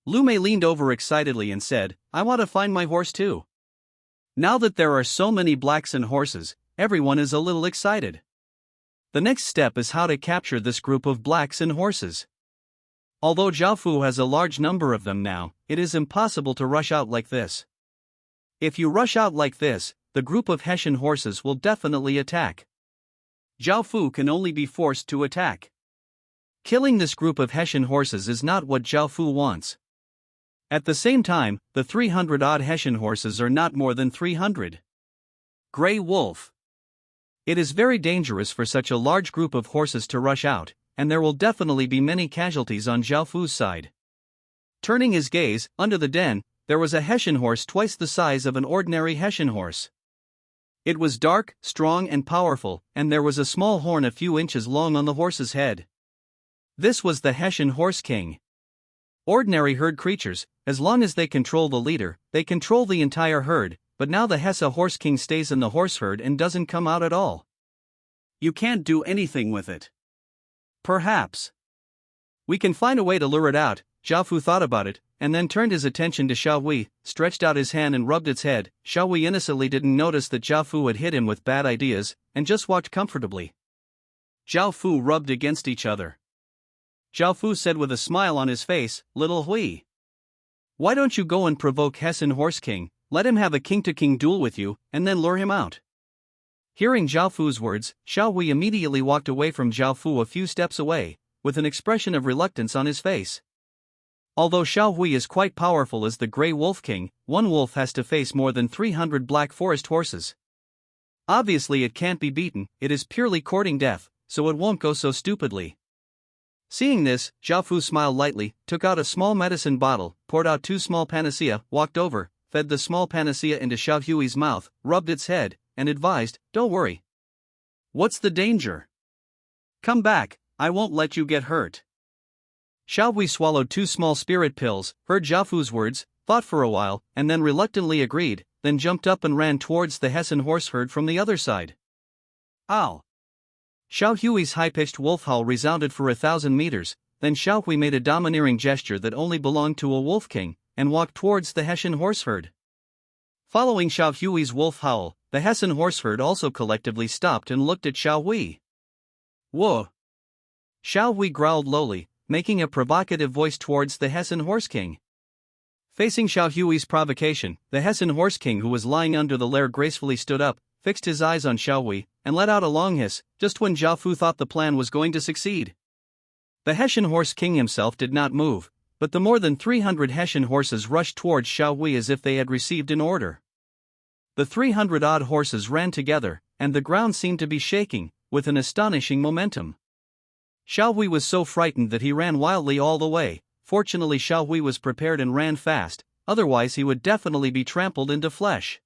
Lu Mei leaned over excitedly and said, "I want to find my horse too." Now that there are so many blacks and horses, everyone is a little excited. The next step is how to capture this group of blacks and horses. Although Jiaofu has a large number of them now, it is impossible to rush out like this. If you rush out like this, the group of Hessian horses will definitely attack. Jiaofu can only be forced to attack. Killing this group of Hessian horses is not what Jiaofu wants. At the same time, the 300-odd Hessian horses are not more than 300. Grey Wolf. It is very dangerous for such a large group of horses to rush out, and there will definitely be many casualties on Jiaofu's side. Turning his gaze, under the den, there was a Hessian horse twice the size of an ordinary Hessian horse. It was dark, strong and powerful, and there was a small horn a few inches long on the horse's head. This was the Hessian Horse King. Ordinary herd creatures, as long as they control the leader, they control the entire herd, but now the Hesse Horse King stays in the horse herd and doesn't come out at all. You can't do anything with it. Perhaps we can find a way to lure it out. Jiaofu thought about it, and then turned his attention to Xiaohui, stretched out his hand and rubbed its head. Xiaohui innocently didn't notice that Jiaofu had hit him with bad ideas, and just walked comfortably. Jiaofu rubbed against each other. Jiaofu said with a smile on his face, "Little Hui, why don't you go and provoke Hessian Horse King, let him have a king-to-king duel with you, and then lure him out?" Hearing Jiaofu's words, Xiaohui immediately walked away from Jiaofu a few steps away, with an expression of reluctance on his face. Although Xiaohui is quite powerful as the Grey Wolf King, one wolf has to face more than 300 black forest horses. Obviously it can't be beaten, it is purely courting death, so it won't go so stupidly. Seeing this, Jiaofu smiled lightly, took out a small medicine bottle, poured out 2 small panacea, walked over, fed the small panacea into Xiaohui's mouth, rubbed its head, and advised, "Don't worry. What's the danger? Come back, I won't let you get hurt." Xiaohui swallowed 2 small spirit pills, heard Jiaofu's words, thought for a while, and then reluctantly agreed, then jumped up and ran towards the Hessian horse herd from the other side. Ow! Xiaohui's high-pitched wolf howl resounded for 1,000 meters, then Xiaohui made a domineering gesture that only belonged to a wolf king, and walked towards the Hessian horse herd. Following Xiaohui's wolf howl, the Hessian horse herd also collectively stopped and looked at Xiaohui. "Whoa!" Xiaohui growled lowly, making a provocative voice towards the Hessian Horse King. Facing Xiaohui's provocation, the Hessian Horse King, who was lying under the lair, gracefully stood up, fixed his eyes on Xiaohui, and let out a long hiss, just when Jiaofu thought the plan was going to succeed. The Hessian Horse King himself did not move, but the more than 300 Hessian horses rushed towards Xiaohui as if they had received an order. The 300-odd horses ran together, and the ground seemed to be shaking, with an astonishing momentum. Xiaohui was so frightened that he ran wildly all the way. Fortunately Xiaohui was prepared and ran fast, otherwise he would definitely be trampled into flesh.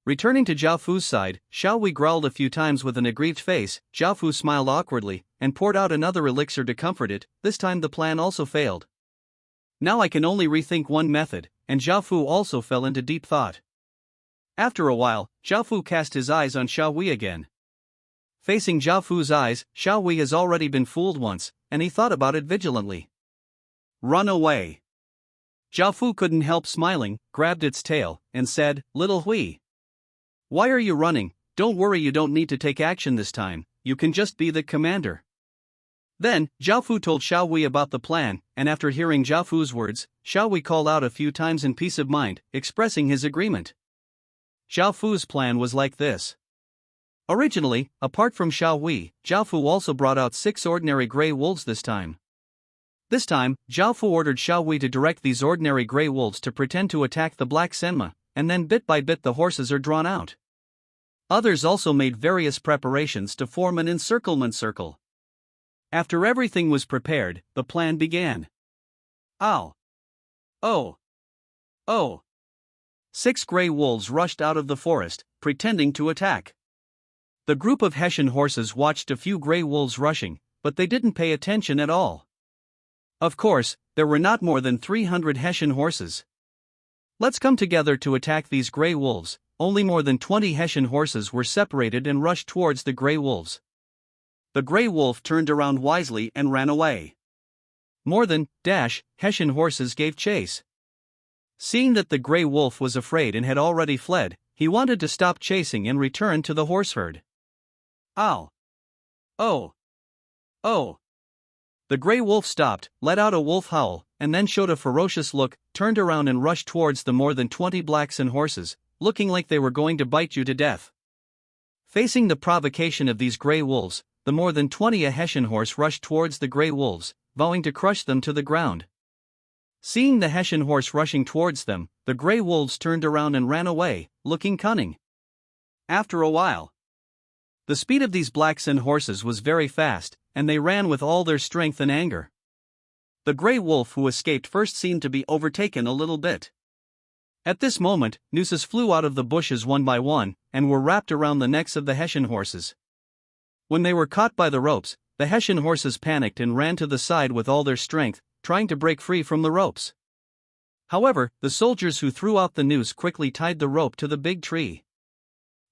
Returning to Jiaofu's side, Xiaohui growled a few times with an aggrieved face. Jiaofu smiled awkwardly, and poured out another elixir to comfort it. This time the plan also failed. Now I can only rethink one method, and Jiaofu also fell into deep thought. After a while, Jiaofu cast his eyes on Xiaohui again. Facing Jiaofu's eyes, Xiaohui has already been fooled once, and he thought about it vigilantly. "Run away." Jiaofu couldn't help smiling, grabbed its tail, and said, "Little Hui, why are you running? Don't worry, you don't need to take action this time, you can just be the commander." Then, Jiaofu told Xiaohui about the plan, and after hearing Jiaofu's words, Xiaohui called out a few times in peace of mind, expressing his agreement. Jiaofu's plan was like this. Originally, apart from Xiaohui, Jiaofu also brought out 6 ordinary grey wolves this time. This time, Jiaofu ordered Xiaohui to direct these ordinary grey wolves to pretend to attack the black senma, and then bit by bit the horses are drawn out. Others also made various preparations to form an encirclement circle. After everything was prepared, the plan began. Ow! Oh! Oh! 6 grey wolves rushed out of the forest, pretending to attack. The group of Hessian horses watched a few grey wolves rushing, but they didn't pay attention at all. Of course, there were not more than 300 Hessian horses. "Let's come together to attack these grey wolves." Only more than 20 Hessian horses were separated and rushed towards the grey wolves. The grey wolf turned around wisely and ran away. More than Hessian horses gave chase. Seeing that the grey wolf was afraid and had already fled, He wanted to stop chasing and return to the horse herd. Ow! Oh! Oh! The gray wolf stopped, let out a wolf howl, and then showed a ferocious look, turned around and rushed towards the more than 20 blacks and horses, looking like they were going to bite you to death. Facing the provocation of these gray wolves, the more than 20 a Hessian horse rushed towards the gray wolves, vowing to crush them to the ground. Seeing the Hessian horse rushing towards them, the gray wolves turned around and ran away, looking cunning. After a while, the speed of these blacks and horses was very fast, and they ran with all their strength and anger. The gray wolf who escaped first seemed to be overtaken a little bit. At this moment, nooses flew out of the bushes one by one, and were wrapped around the necks of the Hessian horses. When they were caught by the ropes, the Hessian horses panicked and ran to the side with all their strength, trying to break free from the ropes. However, the soldiers who threw out the noose quickly tied the rope to the big tree.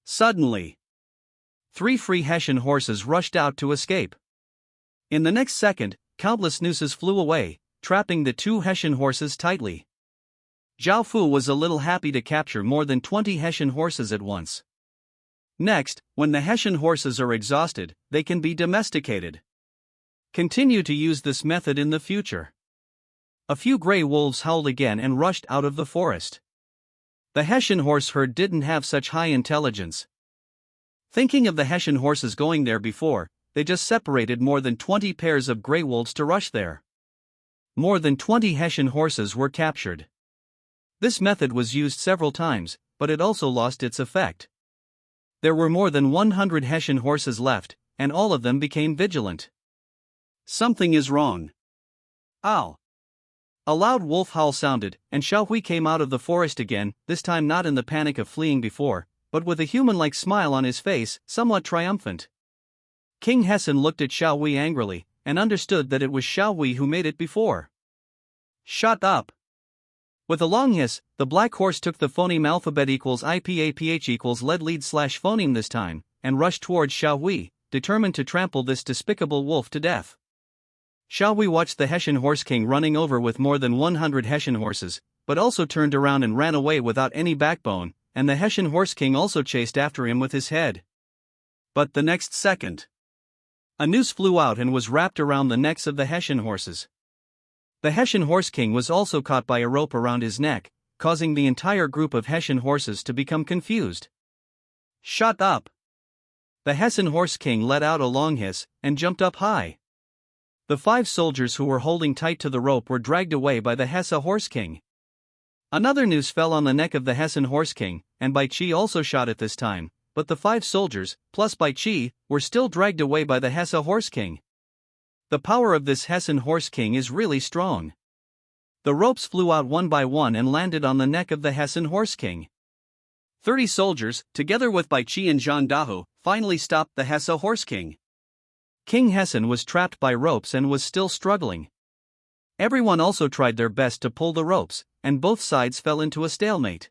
Suddenly, 3 free Hessian horses rushed out to escape. In the next second, countless nooses flew away, trapping the 2 Hessian horses tightly. Zhao Fu was a little happy to capture more than 20 Hessian horses at once. Next, when the Hessian horses are exhausted, they can be domesticated. Continue to use this method in the future. A few gray wolves howled again and rushed out of the forest. The Hessian horse herd didn't have such high intelligence. Thinking of the Hessian horses going there before, they just separated more than 20 pairs of gray wolves to rush there. More than 20 Hessian horses were captured. This method was used several times, but it also lost its effect. There were more than 100 Hessian horses left, and all of them became vigilant. Something is wrong. Ow! A loud wolf howl sounded, and Xiao Hui came out of the forest again, this time not in the panic of fleeing before, but with a human-like smile on his face, somewhat triumphant. King Hessen looked at Xiao Hui angrily, and understood that it was Xiao Hui who made it before. Shut up! With a long hiss, the black horse took the phoneme alphabet equals IPAPH equals lead slash phoneme this time, and rushed towards Xiao Hui, determined to trample this despicable wolf to death. Xiao Hui watched the Hessian horse king running over with more than 100 Hessian horses, but also turned around and ran away without any backbone, and the Hessian horse king also chased after him with his head. But the next second, a noose flew out and was wrapped around the necks of the Hessian horses. The Hessian horse king was also caught by a rope around his neck, causing the entire group of Hessian horses to become confused. Shut up! The Hessian horse king let out a long hiss, and jumped up high. The 5 soldiers who were holding tight to the rope were dragged away by the Hesse horse king. Another noose fell on the neck of the Hessian horse king, and Bai Qi also shot at this time, but the 5 soldiers, plus Bai Qi, were still dragged away by the Hesse horse king. The power of this Hessian horse king is really strong. The ropes flew out one by one and landed on the neck of the Hessian horse king. 30 soldiers, together with Bai Qi and Zhang Dahu, finally stopped the Hesse horse king. King Hessen was trapped by ropes and was still struggling. Everyone also tried their best to pull the ropes, and both sides fell into a stalemate.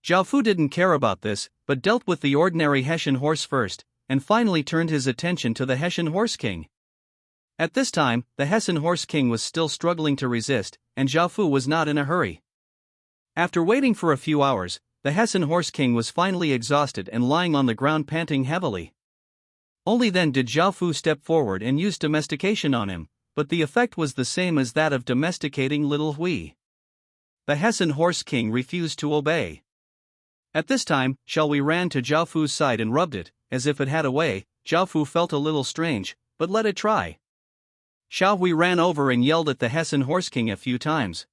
Zhao Fu didn't care about this, but dealt with the ordinary Hessian horse first, and finally turned his attention to the Hessian horse king. At this time, the Hessian horse king was still struggling to resist, and Zhao Fu was not in a hurry. After waiting for a few hours, the Hessian horse king was finally exhausted and lying on the ground panting heavily. Only then did Zhao Fu step forward and use domestication on him, but the effect was the same as that of domesticating little Hui. The Hessian horse king refused to obey. At this time, Xiao Hui ran to Zhao Fu's side and rubbed it, as if it had a way. Zhao Fu felt a little strange, but let it try. Xiao Hui ran over and yelled at the Hessian horse king a few times.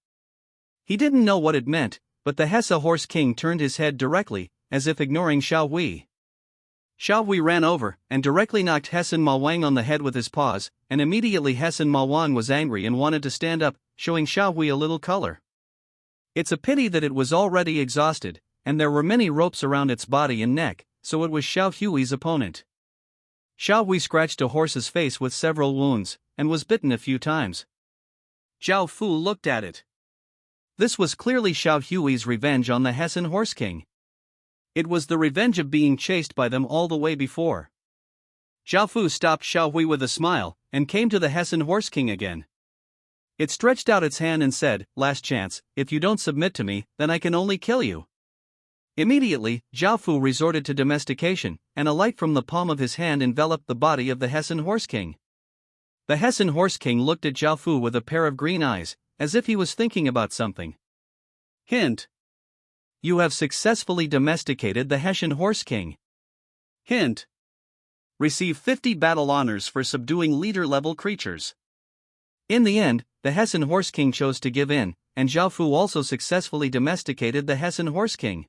He didn't know what it meant, but the Hesse horse king turned his head directly, as if ignoring Xiao Hui. Xiao Hui ran over, and directly knocked Hessian Ma Wang on the head with his paws, and immediately Hessian Ma Wang was angry and wanted to stand up, showing Xiao Hui a little color. It's a pity that it was already exhausted, and there were many ropes around its body and neck, so it was Xiao Hui's opponent. Xiao Hui scratched a horse's face with several wounds, and was bitten a few times. Zhao Fu looked at it. This was clearly Xiao Hui's revenge on the Hessian horse king. It was the revenge of being chased by them all the way before. Zhao Fu stopped Xiao Hui with a smile, and came to the Hessian horse king again. It stretched out its hand and said, "Last chance, if you don't submit to me, then I can only kill you." Immediately, Zhao Fu resorted to domestication, and a light from the palm of his hand enveloped the body of the Hessian Horse King. The Hessian Horse King looked at Zhao Fu with a pair of green eyes, as if he was thinking about something. Hint. You have successfully domesticated the Hessian Horse King. Hint. Receive 50 battle honors for subduing leader-level creatures. In the end, the Hessian Horse King chose to give in, and Zhao Fu also successfully domesticated the Hessian Horse King.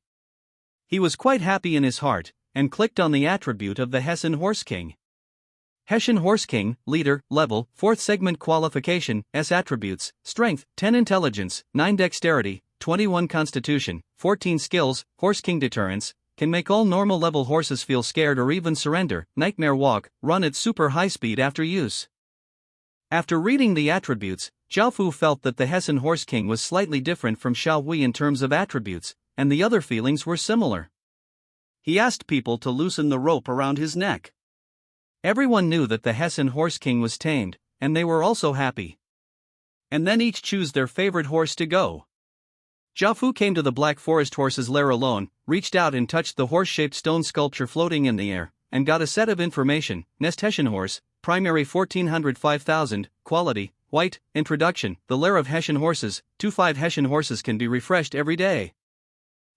He was quite happy in his heart, and clicked on the attribute of the Hessian Horse King. Hessian Horse King, Leader, Level, 4th Segment Qualification, S Attributes, Strength, 10 Intelligence, 9 Dexterity, 21 Constitution, 14 Skills, Horse King Deterrence, can make all normal level horses feel scared or even surrender, Nightmare Walk, run at super high speed after use. After reading the attributes, Zhao Fu felt that the Hessian Horse King was slightly different from Xiao Hui in terms of attributes, and the other feelings were similar. He asked people to loosen the rope around his neck. Everyone knew that the Hessian Horse King was tamed, and they were also happy. And then each choose their favorite horse to go. Zhao Fu came to the Black Forest Horse's lair alone, reached out and touched the horse-shaped stone sculpture floating in the air, and got a set of information: Nest Hessian Horse, Primary 1400-5000, Quality, White, Introduction, the lair of Hessian horses, 2-5 Hessian horses can be refreshed every day.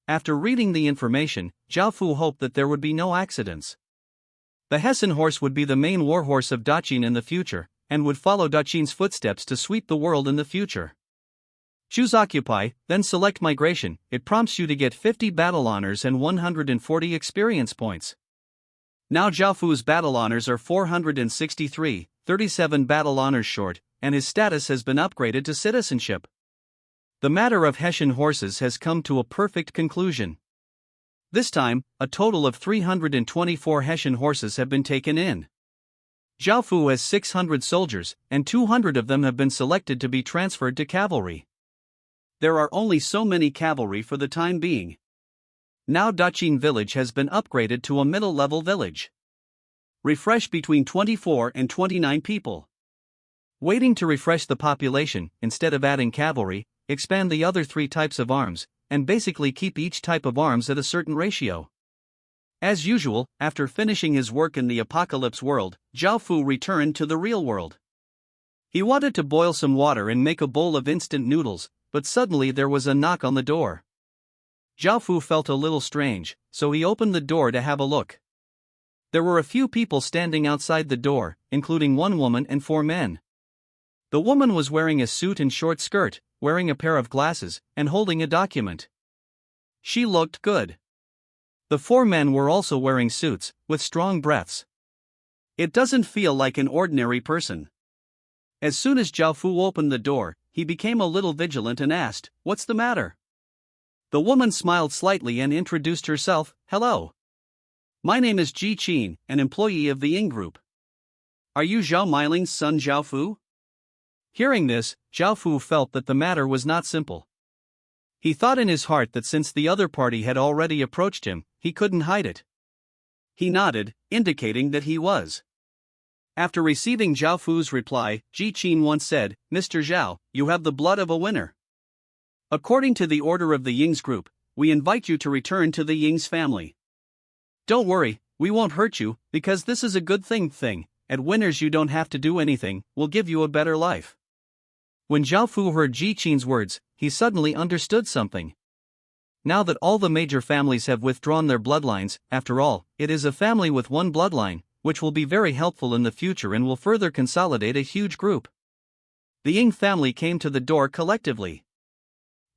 After reading the information, Zhao Fu hoped that there would be no accidents. The Hessian horse would be the main warhorse of Daqin in the future, and would follow Daqin's footsteps to sweep the world in the future. Choose Occupy, then select Migration. It prompts you to get 50 battle honors and 140 experience points. Now Zhao Fu's battle honors are 463, 37 battle honors short, and his status has been upgraded to citizenship. The matter of Hessian horses has come to a perfect conclusion. This time, a total of 324 Hessian horses have been taken in. Zhao Fu has 600 soldiers, and 200 of them have been selected to be transferred to cavalry. There are only so many cavalry for the time being. Now Daqin village has been upgraded to a middle-level village. Refresh between 24 and 29 people. Waiting to refresh the population, instead of adding cavalry, expand the other 3 types of arms, and basically keep each type of arms at a certain ratio. As usual, after finishing his work in the apocalypse world, Zhao Fu returned to the real world. He wanted to boil some water and make a bowl of instant noodles, but suddenly there was a knock on the door. Zhao Fu felt a little strange, so he opened the door to have a look. There were a few people standing outside the door, including 1 woman and 4 men. The woman was wearing a suit and short skirt, wearing a pair of glasses, and holding a document. She looked good. The 4 men were also wearing suits, with strong breaths. It doesn't feel like an ordinary person. As soon as Zhao Fu opened the door, he became a little vigilant and asked, "What's the matter?" The woman smiled slightly and introduced herself, "Hello. My name is Ji Qin, an employee of the Ying Group. Are you Zhao Meiling's son Zhao Fu?" Hearing this, Zhao Fu felt that the matter was not simple. He thought in his heart that since the other party had already approached him, he couldn't hide it. He nodded, indicating that he was. After receiving Zhao Fu's reply, Ji Qin once said, "Mr. Zhao, you have the blood of a winner. According to the order of the Ying's group, we invite you to return to the Ying's family. Don't worry, we won't hurt you, because this is a good thing. At winners you don't have to do anything, we'll give you a better life." When Zhao Fu heard Ji Qin's words, he suddenly understood something. Now that all the major families have withdrawn their bloodlines, after all, it is a family with one bloodline, which will be very helpful in the future and will further consolidate a huge group. The Ying family came to the door collectively.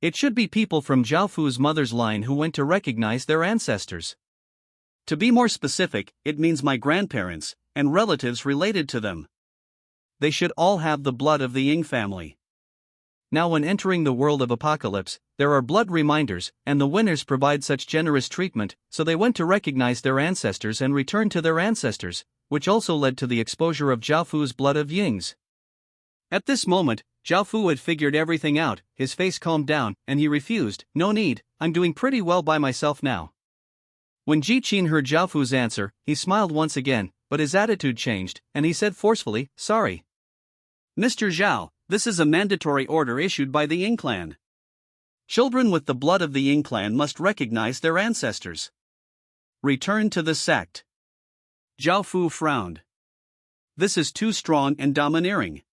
It should be people from Zhao Fu's mother's line who went to recognize their ancestors. To be more specific, it means my grandparents, and relatives related to them. They should all have the blood of the Ying family. Now when entering the world of Apocalypse, there are blood reminders, and the winners provide such generous treatment, so they went to recognize their ancestors and return to their ancestors, which also led to the exposure of Zhao Fu's blood of Ying's. At this moment, Zhao Fu had figured everything out, his face calmed down, and he refused, "No need, I'm doing pretty well by myself now." When Ji Qin heard Zhao Fu's answer, he smiled once again, but his attitude changed, and he said forcefully, "Sorry. Mr. Zhao, this is a mandatory order issued by the Ying clan. Children with the blood of the Ying clan must recognize their ancestors. Return to the sect. Zhao Fu frowned. This is too strong and domineering.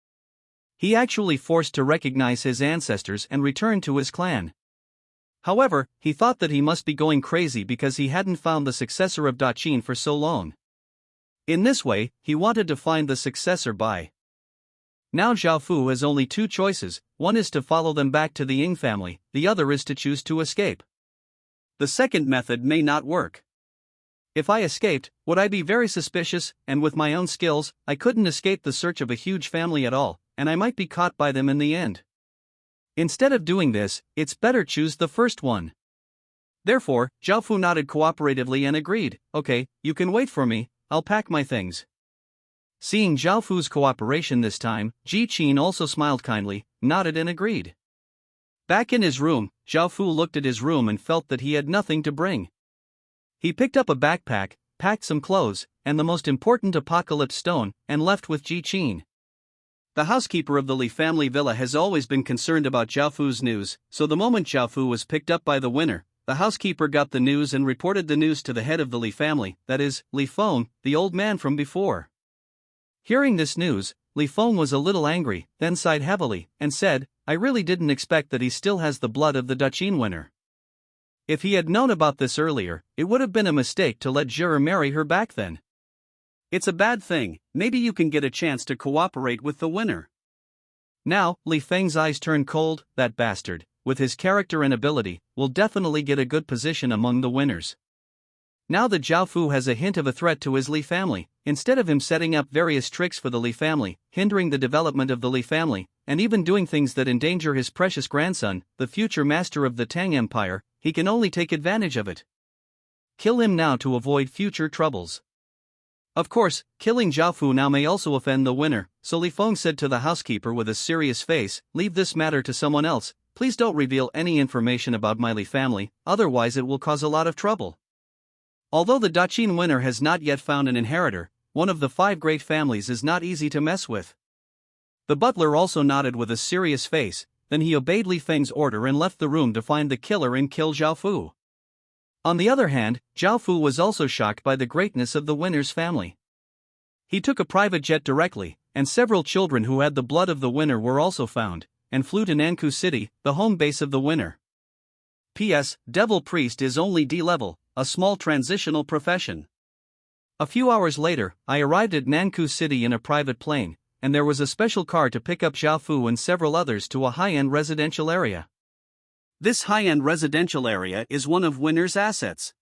He actually forced to recognize his ancestors and return to his clan. However, he thought that he must be going crazy because he hadn't found the successor of Daqin for so long. In this way, he wanted to find the successor by. Now Zhao Fu has only two choices, one is to follow them back to the Ying family, the other is to choose to escape. The second method may not work. If I escaped, would I be very suspicious, and with my own skills, I couldn't escape the search of a huge family at all, and I might be caught by them in the end. Instead of doing this, it's better choose the first one. Therefore, Zhao Fu nodded cooperatively and agreed, okay, you can wait for me, I'll pack my things. Seeing Zhao Fu's cooperation this time, Ji Qin also smiled kindly, nodded and agreed. Back in his room, Zhao Fu looked at his room and felt that he had nothing to bring. He picked up a backpack, packed some clothes, and the most important apocalypse stone, and left with Ji Qin. The housekeeper of the Li family villa has always been concerned about Zhao Fu's news, so the moment Zhao Fu was picked up by the winner, the housekeeper got the news and reported the news to the head of the Li family, that is, Li Feng, the old man from before. Hearing this news, Li Feng was a little angry, then sighed heavily, and said, I really didn't expect that he still has the blood of the Daqin winner. If he had known about this earlier, it would have been a mistake to let Zhira marry her back then. It's a bad thing, maybe you can get a chance to cooperate with the winner. Now, Li Feng's eyes turned cold, that bastard, with his character and ability, will definitely get a good position among the winners. Now that Zhao Fu has a hint of a threat to his Li family, instead of him setting up various tricks for the Li family, hindering the development of the Li family, and even doing things that endanger his precious grandson, the future master of the Tang Empire, he can only take advantage of it. Kill him now to avoid future troubles. Of course, killing Zhao Fu now may also offend the winner, so Li Feng said to the housekeeper with a serious face, leave this matter to someone else, please don't reveal any information about my Li family, otherwise it will cause a lot of trouble. Although the Daqin winner has not yet found an inheritor, one of the 5 great families is not easy to mess with. The butler also nodded with a serious face, then he obeyed Li Feng's order and left the room to find the killer and kill Zhao Fu. On the other hand, Zhao Fu was also shocked by the greatness of the winner's family. He took a private jet directly, and several children who had the blood of the winner were also found, and flew to Nankou City, the home base of the winner. P.S. Devil Priest is only D-level, a small transitional profession. A few hours later, I arrived at Nankou City in a private plane, and there was a special car to pick up Zhao Fu and several others to a high-end residential area. This high-end residential area is one of Winner's assets.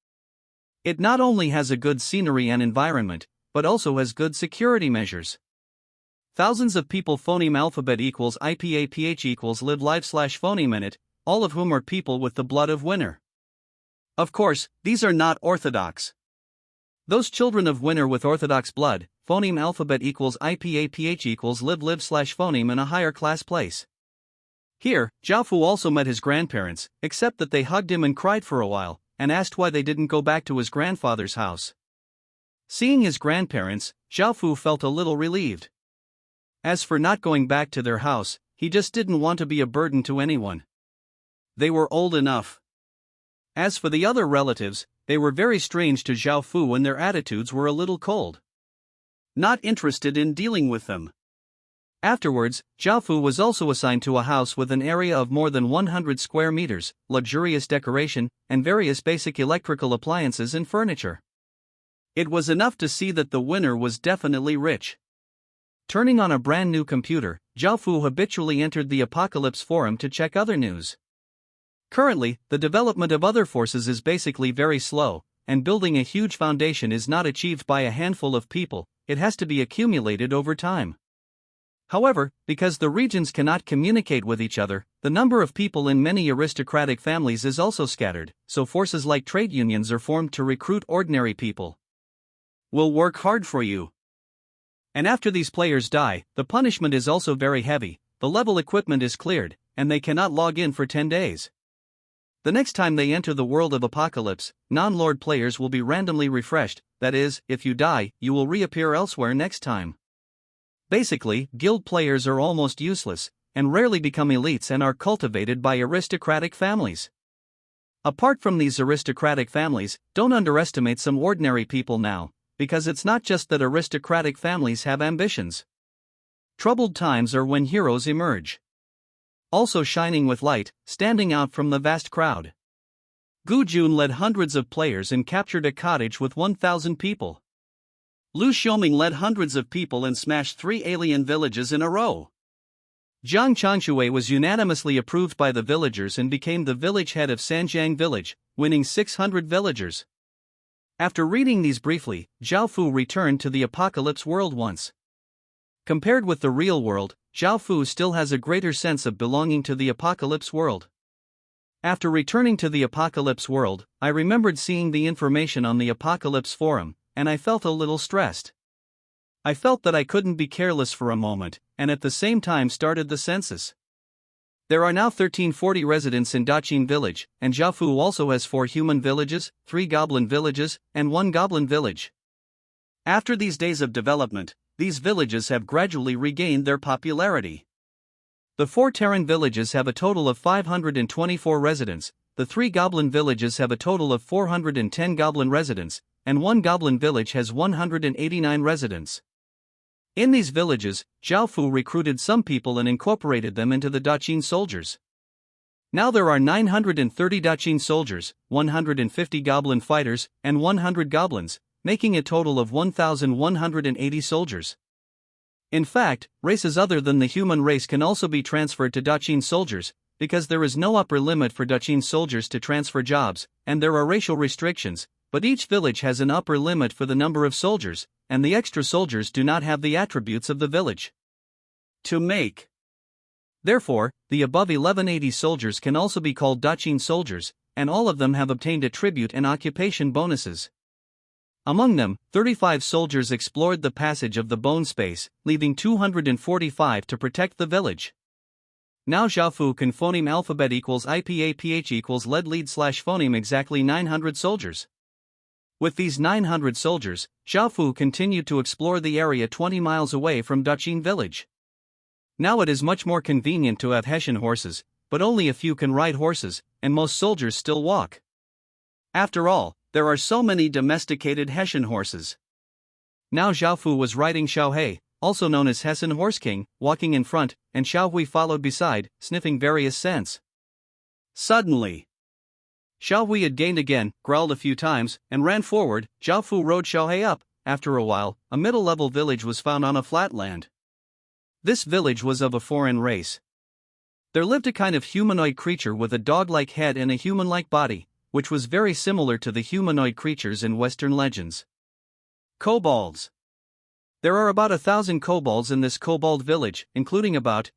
It not only has a good scenery and environment, but also has good security measures. Thousands of people phoneme alphabet equals IPAPH equals live live/phoneme minute, all of whom are people with the blood of Winner. Of course, these are not orthodox. Those children of Winner with orthodox blood, phoneme alphabet equals IPAPH equals live live/phoneme in a higher class place. Here, Zhao Fu also met his grandparents, except that they hugged him and cried for a while, and asked why they didn't go back to his grandfather's house. Seeing his grandparents, Zhao Fu felt a little relieved. As for not going back to their house, he just didn't want to be a burden to anyone. They were old enough. As for the other relatives, they were very strange to Zhao Fu and their attitudes were a little cold. Not interested in dealing with them. Afterwards, Zhao Fu was also assigned to a house with an area of more than 100 square meters, luxurious decoration, and various basic electrical appliances and furniture. It was enough to see that the winner was definitely rich. Turning on a brand new computer, Zhao Fu habitually entered the Apocalypse forum to check other news. Currently, the development of other forces is basically very slow, and building a huge foundation is not achieved by a handful of people, it has to be accumulated over time. However, because the regions cannot communicate with each other, the number of people in many aristocratic families is also scattered, so forces like trade unions are formed to recruit ordinary people. We'll work hard for you. And after these players die, the punishment is also very heavy, the level equipment is cleared, and they cannot log in for 10 days. The next time they enter the world of Apocalypse, non-Lord players will be randomly refreshed, that is, if you die, you will reappear elsewhere next time. Basically, guild players are almost useless, and rarely become elites and are cultivated by aristocratic families. Apart from these aristocratic families, don't underestimate some ordinary people now, because it's not just that aristocratic families have ambitions. Troubled times are when heroes emerge. Also shining with light, standing out from the vast crowd. Gu Jun led hundreds of players and captured a cottage with 1,000 people. Lu Xiaoming led hundreds of people and smashed 3 alien villages in a row. Jiang Changshui was unanimously approved by the villagers and became the village head of Sanjiang village, winning 600 villagers. After reading these briefly, Zhao Fu returned to the apocalypse world once. Compared with the real world, Zhao Fu still has a greater sense of belonging to the apocalypse world. After returning to the apocalypse world, I remembered seeing the information on the apocalypse forum, and I felt a little stressed. I felt that I couldn't be careless for a moment, and at the same time started the census. There are now 1340 residents in Daqin village, and Zhao Fu also has 4 human villages, 3 goblin villages, and 1 goblin village. After these days of development, these villages have gradually regained their popularity. The 4 Terran villages have a total of 524 residents, the 3 goblin villages have a total of 410 goblin residents, and 1 goblin village has 189 residents. In these villages, Zhao Fu recruited some people and incorporated them into the Daqin soldiers. Now there are 930 Daqin soldiers, 150 goblin fighters, and 100 goblins, making a total of 1,180 soldiers. In fact, races other than the human race can also be transferred to Daqin soldiers, because there is no upper limit for Daqin soldiers to transfer jobs, and there are racial restrictions, but each village has an upper limit for the number of soldiers, and the extra soldiers do not have the attributes of the village to make. Therefore, the above 1180 soldiers can also be called Daqin soldiers, and all of them have obtained attribute and occupation bonuses. Among them, 35 soldiers explored the passage of the bone space, leaving 245 to protect the village. Now Zhao Fu can phoneme alphabet equals IPAPH equals lead slash phoneme exactly 900 soldiers. With these 900 soldiers, Zhao Fu continued to explore the area 20 miles away from Daqin village. Now it is much more convenient to have Hessian horses, but only a few can ride horses, and most soldiers still walk. After all, there are so many domesticated Hessian horses. Now Zhao Fu was riding Xiao He, also known as Hessian Horse King, walking in front, and Xiao Hui followed beside, sniffing various scents. Suddenly, Xiao Hui had gained again, growled a few times, and ran forward. Zhao Fu rode Xiao He up. After a while, a middle-level village was found on a flat land. This village was of a foreign race. There lived a kind of humanoid creature with a dog-like head and a human-like body, which was very similar to the humanoid creatures in Western legends. Kobolds. There are about 1,000 kobolds in this kobold village, including about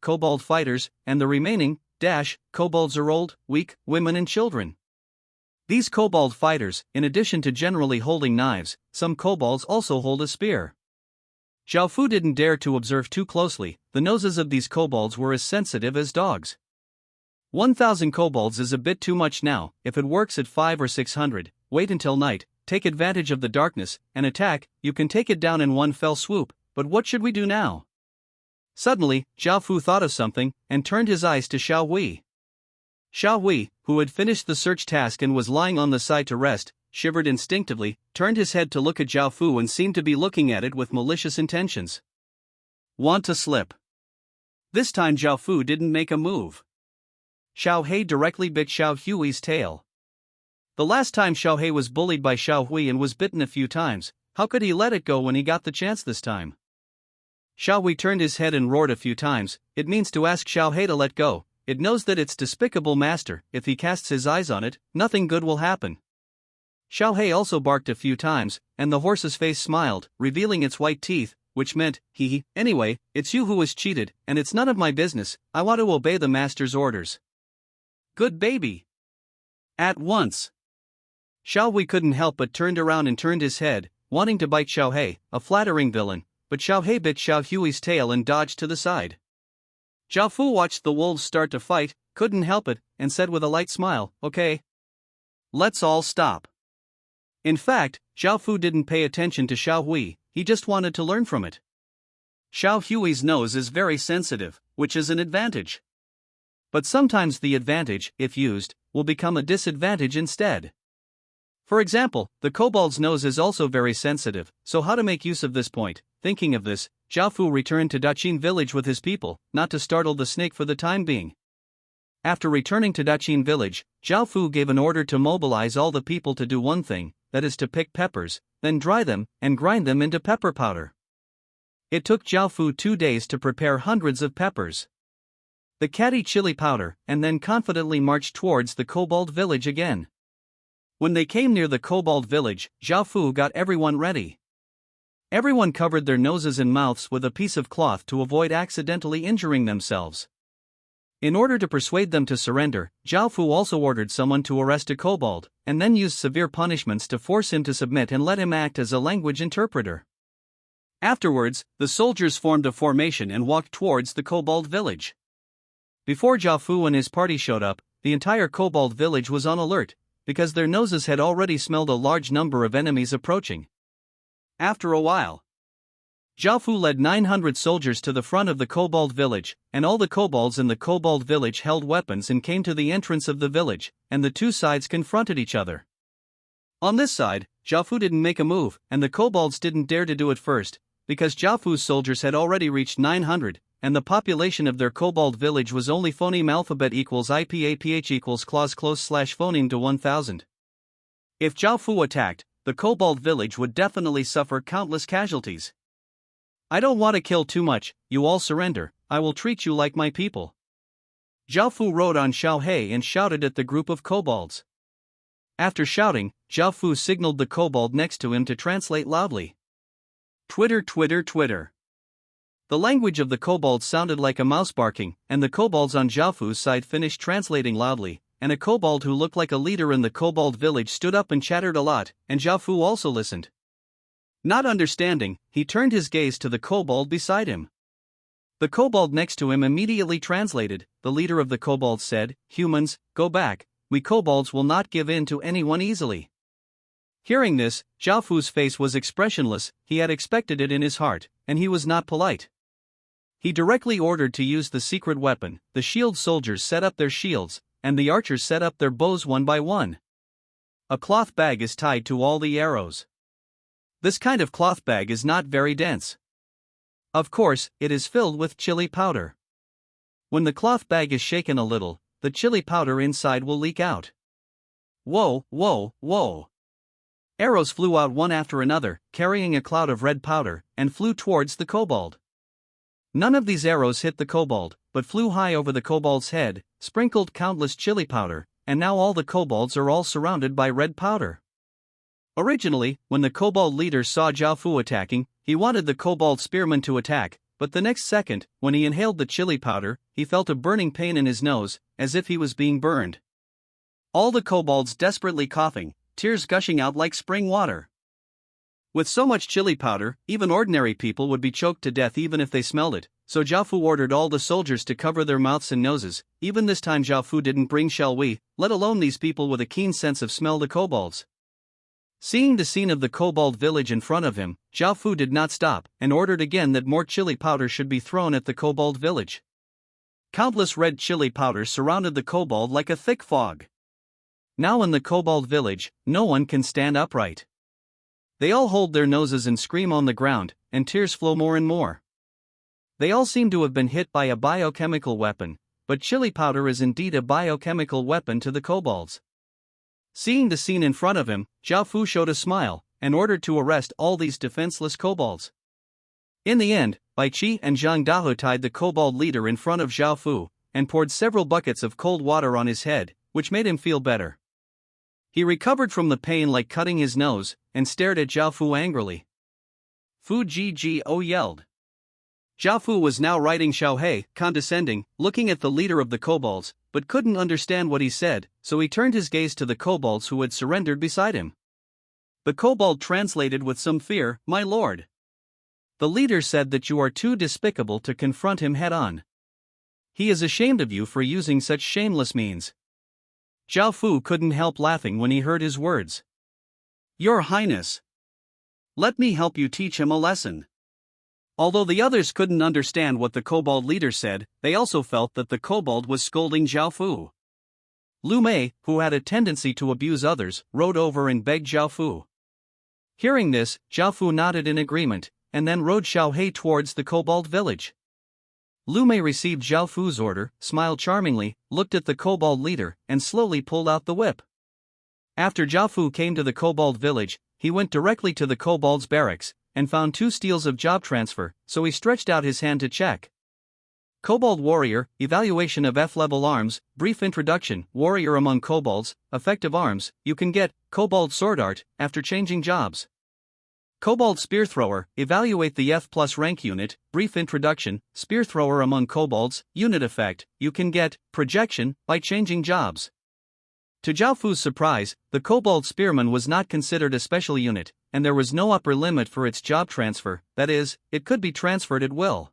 kobold fighters, and the remaining kobolds are old, weak, women and children. These kobold fighters, in addition to generally holding knives, some kobolds also hold a spear. Zhao Fu didn't dare to observe too closely. The noses of these kobolds were as sensitive as dogs. 1,000 kobolds is a bit too much now. If it works at 500 or 600, wait until night, take advantage of the darkness, and attack. You can take it down in one fell swoop, but what should we do now? Suddenly, Zhao Fu thought of something, and turned his eyes to Xiao Hui. Xiao Hui, who had finished the search task and was lying on the side to rest, shivered instinctively, turned his head to look at Zhao Fu and seemed to be looking at it with malicious intentions. Want to slip? This time Zhao Fu didn't make a move. Xiao He directly bit Xiao Hui's tail. The last time Xiao He was bullied by Xiao Hui and was bitten a few times, how could he let it go when he got the chance this time? Xiao Hui turned his head and roared a few times. It means to ask Xiao He to let go. It knows that its despicable master, if he casts his eyes on it, nothing good will happen. Xiao He also barked a few times, and the horse's face smiled, revealing its white teeth, which meant, anyway, it's you who was cheated, and it's none of my business. I want to obey the master's orders. Good baby. At once. Xiao Hui couldn't help but turned around and turned his head, wanting to bite Xiao He, a flattering villain, but Xiao He bit Xiao Hui's tail and dodged to the side. Zhao Fu watched the wolves start to fight, couldn't help it, and said with a light smile, "Okay. Let's all stop." In fact, Zhao Fu didn't pay attention to Xiao Hui, he just wanted to learn from it. Xiao Hui's nose is very sensitive, which is an advantage. But sometimes the advantage, if used, will become a disadvantage instead. For example, the kobold's nose is also very sensitive, so how to make use of this point? Thinking of this, Zhao Fu returned to Daqin village with his people, not to startle the snake for the time being. After returning to Daqin village, Zhao Fu gave an order to mobilize all the people to do one thing, that is to pick peppers, then dry them, and grind them into pepper powder. It took Zhao Fu 2 days to prepare hundreds of peppers. The catty chili powder, and then confidently marched towards the kobold village again. When they came near the kobold village, Zhao Fu got everyone ready. Everyone covered their noses and mouths with a piece of cloth to avoid accidentally injuring themselves. In order to persuade them to surrender, Zhao Fu also ordered someone to arrest a kobold, and then used severe punishments to force him to submit and let him act as a language interpreter. Afterwards, the soldiers formed a formation and walked towards the kobold village. Before Zhao Fu and his party showed up, the entire kobold village was on alert, because their noses had already smelled a large number of enemies approaching. After a while, Zhao Fu led 900 soldiers to the front of the kobold village, and all the kobolds in the kobold village held weapons and came to the entrance of the village, and the two sides confronted each other. On this side, Zhao Fu didn't make a move, and the kobolds didn't dare to do it first, because Zhao Fu's soldiers had already reached 900, and the population of their kobold village was only phoneme alphabet equals IPAPH equals clause close slash phoneme to 1000. If Zhao Fu attacked, the kobold village would definitely suffer countless casualties. I don't want to kill too much, you all surrender, I will treat you like my people. Zhao Fu rode on Xiao He and shouted at the group of kobolds. After shouting, Zhao Fu signaled the kobold next to him to translate loudly. Twitter, Twitter, Twitter. The language of the kobolds sounded like a mouse barking, and the kobolds on Zhao Fu's side finished translating loudly, and a kobold who looked like a leader in the kobold village stood up and chattered a lot, and Zhao Fu also listened. Not understanding, he turned his gaze to the kobold beside him. The kobold next to him immediately translated. The leader of the kobolds said, "Humans, go back, we kobolds will not give in to anyone easily." Hearing this, Zhao Fu's face was expressionless, he had expected it in his heart, and he was not polite. He directly ordered to use the secret weapon. The shield soldiers set up their shields, and the archers set up their bows one by one. A cloth bag is tied to all the arrows. This kind of cloth bag is not very dense. Of course, it is filled with chili powder. When the cloth bag is shaken a little, the chili powder inside will leak out. Whoa, whoa, whoa. Arrows flew out one after another, carrying a cloud of red powder, and flew towards the kobold. None of these arrows hit the kobold, but flew high over the kobold's head, sprinkled countless chili powder, and now all the kobolds are all surrounded by red powder. Originally, when the kobold leader saw Zhao Fu attacking, he wanted the kobold spearman to attack, but the next second, when he inhaled the chili powder, he felt a burning pain in his nose, as if he was being burned. All the kobolds desperately coughing, tears gushing out like spring water. With so much chili powder, even ordinary people would be choked to death even if they smelled it, so Zhao Fu ordered all the soldiers to cover their mouths and noses. Even this time Zhao Fu didn't bring Xiao Wei, let alone these people with a keen sense of smell, the kobolds. Seeing the scene of the kobold village in front of him, Zhao Fu did not stop, and ordered again that more chili powder should be thrown at the kobold village. Countless red chili powders surrounded the kobold like a thick fog. Now in the kobold village, no one can stand upright. They all hold their noses and scream on the ground, and tears flow more and more. They all seem to have been hit by a biochemical weapon, but chili powder is indeed a biochemical weapon to the kobolds. Seeing the scene in front of him, Zhao Fu showed a smile, and ordered to arrest all these defenseless kobolds. In the end, Bai Qi and Zhang Dahe tied the kobold leader in front of Zhao Fu, and poured several buckets of cold water on his head, which made him feel better. He recovered from the pain like cutting his nose, and stared at Zhao Fu angrily. Fu Ggo yelled. Zhao Fu was now writing Xiao He, condescending, looking at the leader of the kobolds, but couldn't understand what he said, so he turned his gaze to the kobolds who had surrendered beside him. The kobold translated with some fear, "My lord. The leader said that you are too despicable to confront him head-on. He is ashamed of you for using such shameless means." Zhao Fu couldn't help laughing when he heard his words. "Your Highness, let me help you teach him a lesson." Although the others couldn't understand what the kobold leader said, they also felt that the kobold was scolding Zhao Fu. Lu Mei, who had a tendency to abuse others, rode over and begged Zhao Fu. Hearing this, Zhao Fu nodded in agreement, and then rode Xiao He towards the kobold village. Lu Mei received Zhao Fu's order, smiled charmingly, looked at the kobold leader, and slowly pulled out the whip. After Zhao Fu came to the kobold village, he went directly to the kobold's barracks, and found 2 steals of job transfer, so he stretched out his hand to check. Kobold Warrior, Evaluation of F-level arms, Brief Introduction, Warrior among kobolds, Effective arms, you can get, Kobold Sword Art, after changing jobs. Kobold Spear Thrower, Evaluate the F+ rank unit, Brief Introduction, Spear Thrower among kobolds, Unit Effect, you can get, Projection, by changing jobs. To Zhao Fu's surprise, the Kobold Spearman was not considered a special unit, and there was no upper limit for its job transfer, that is, it could be transferred at will.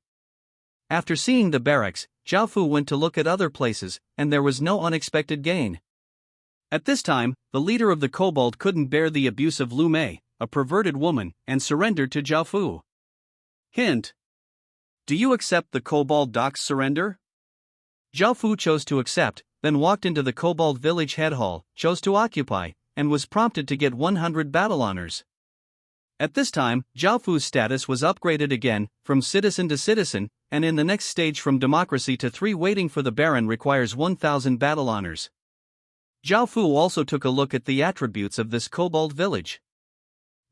After seeing the barracks, Zhao Fu went to look at other places, and there was no unexpected gain. At this time, the leader of the kobold couldn't bear the abuse of Lu Mei, a perverted woman, and surrendered to Zhao Fu. Hint: do you accept the kobold doc's surrender? Zhao Fu chose to accept, then walked into the kobold village head hall, chose to occupy, and was prompted to get 100 battle honors. At this time, Zhao Fu's status was upgraded again, from citizen to citizen, and in the next stage from democracy to 3 waiting for the Baron requires 1000 battle honors. Zhao Fu also took a look at the attributes of this kobold village.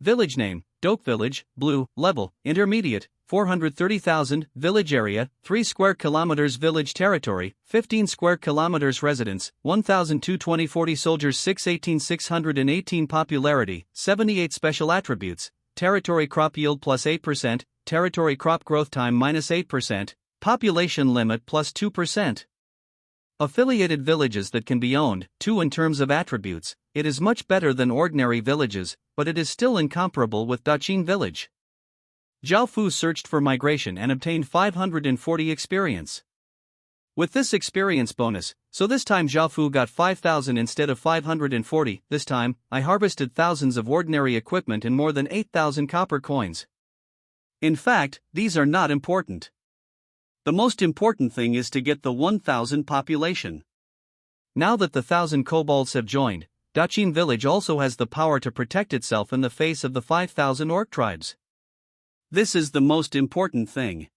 Village name, Doke Village, Blue, Level, Intermediate, 430,000, Village area, 3 square kilometers. Village territory, 15 square kilometers. Residents, 1,240 soldiers. 618 Popularity, 78 Special attributes, territory crop yield plus 8%, territory crop growth time minus 8%, population limit plus 2%. Affiliated villages that can be owned, 2 in terms of attributes, it is much better than ordinary villages, but it is still incomparable with Daqin village. Zhao Fu searched for migration and obtained 540 experience. With this experience bonus, so this time Zhao Fu got 5,000 instead of 540, this time, I harvested thousands of ordinary equipment and more than 8,000 copper coins. In fact, these are not important. The most important thing is to get the 1,000 population. Now that the 1,000 kobolds have joined, Daqin village also has the power to protect itself in the face of the 5,000 orc tribes. This is the most important thing.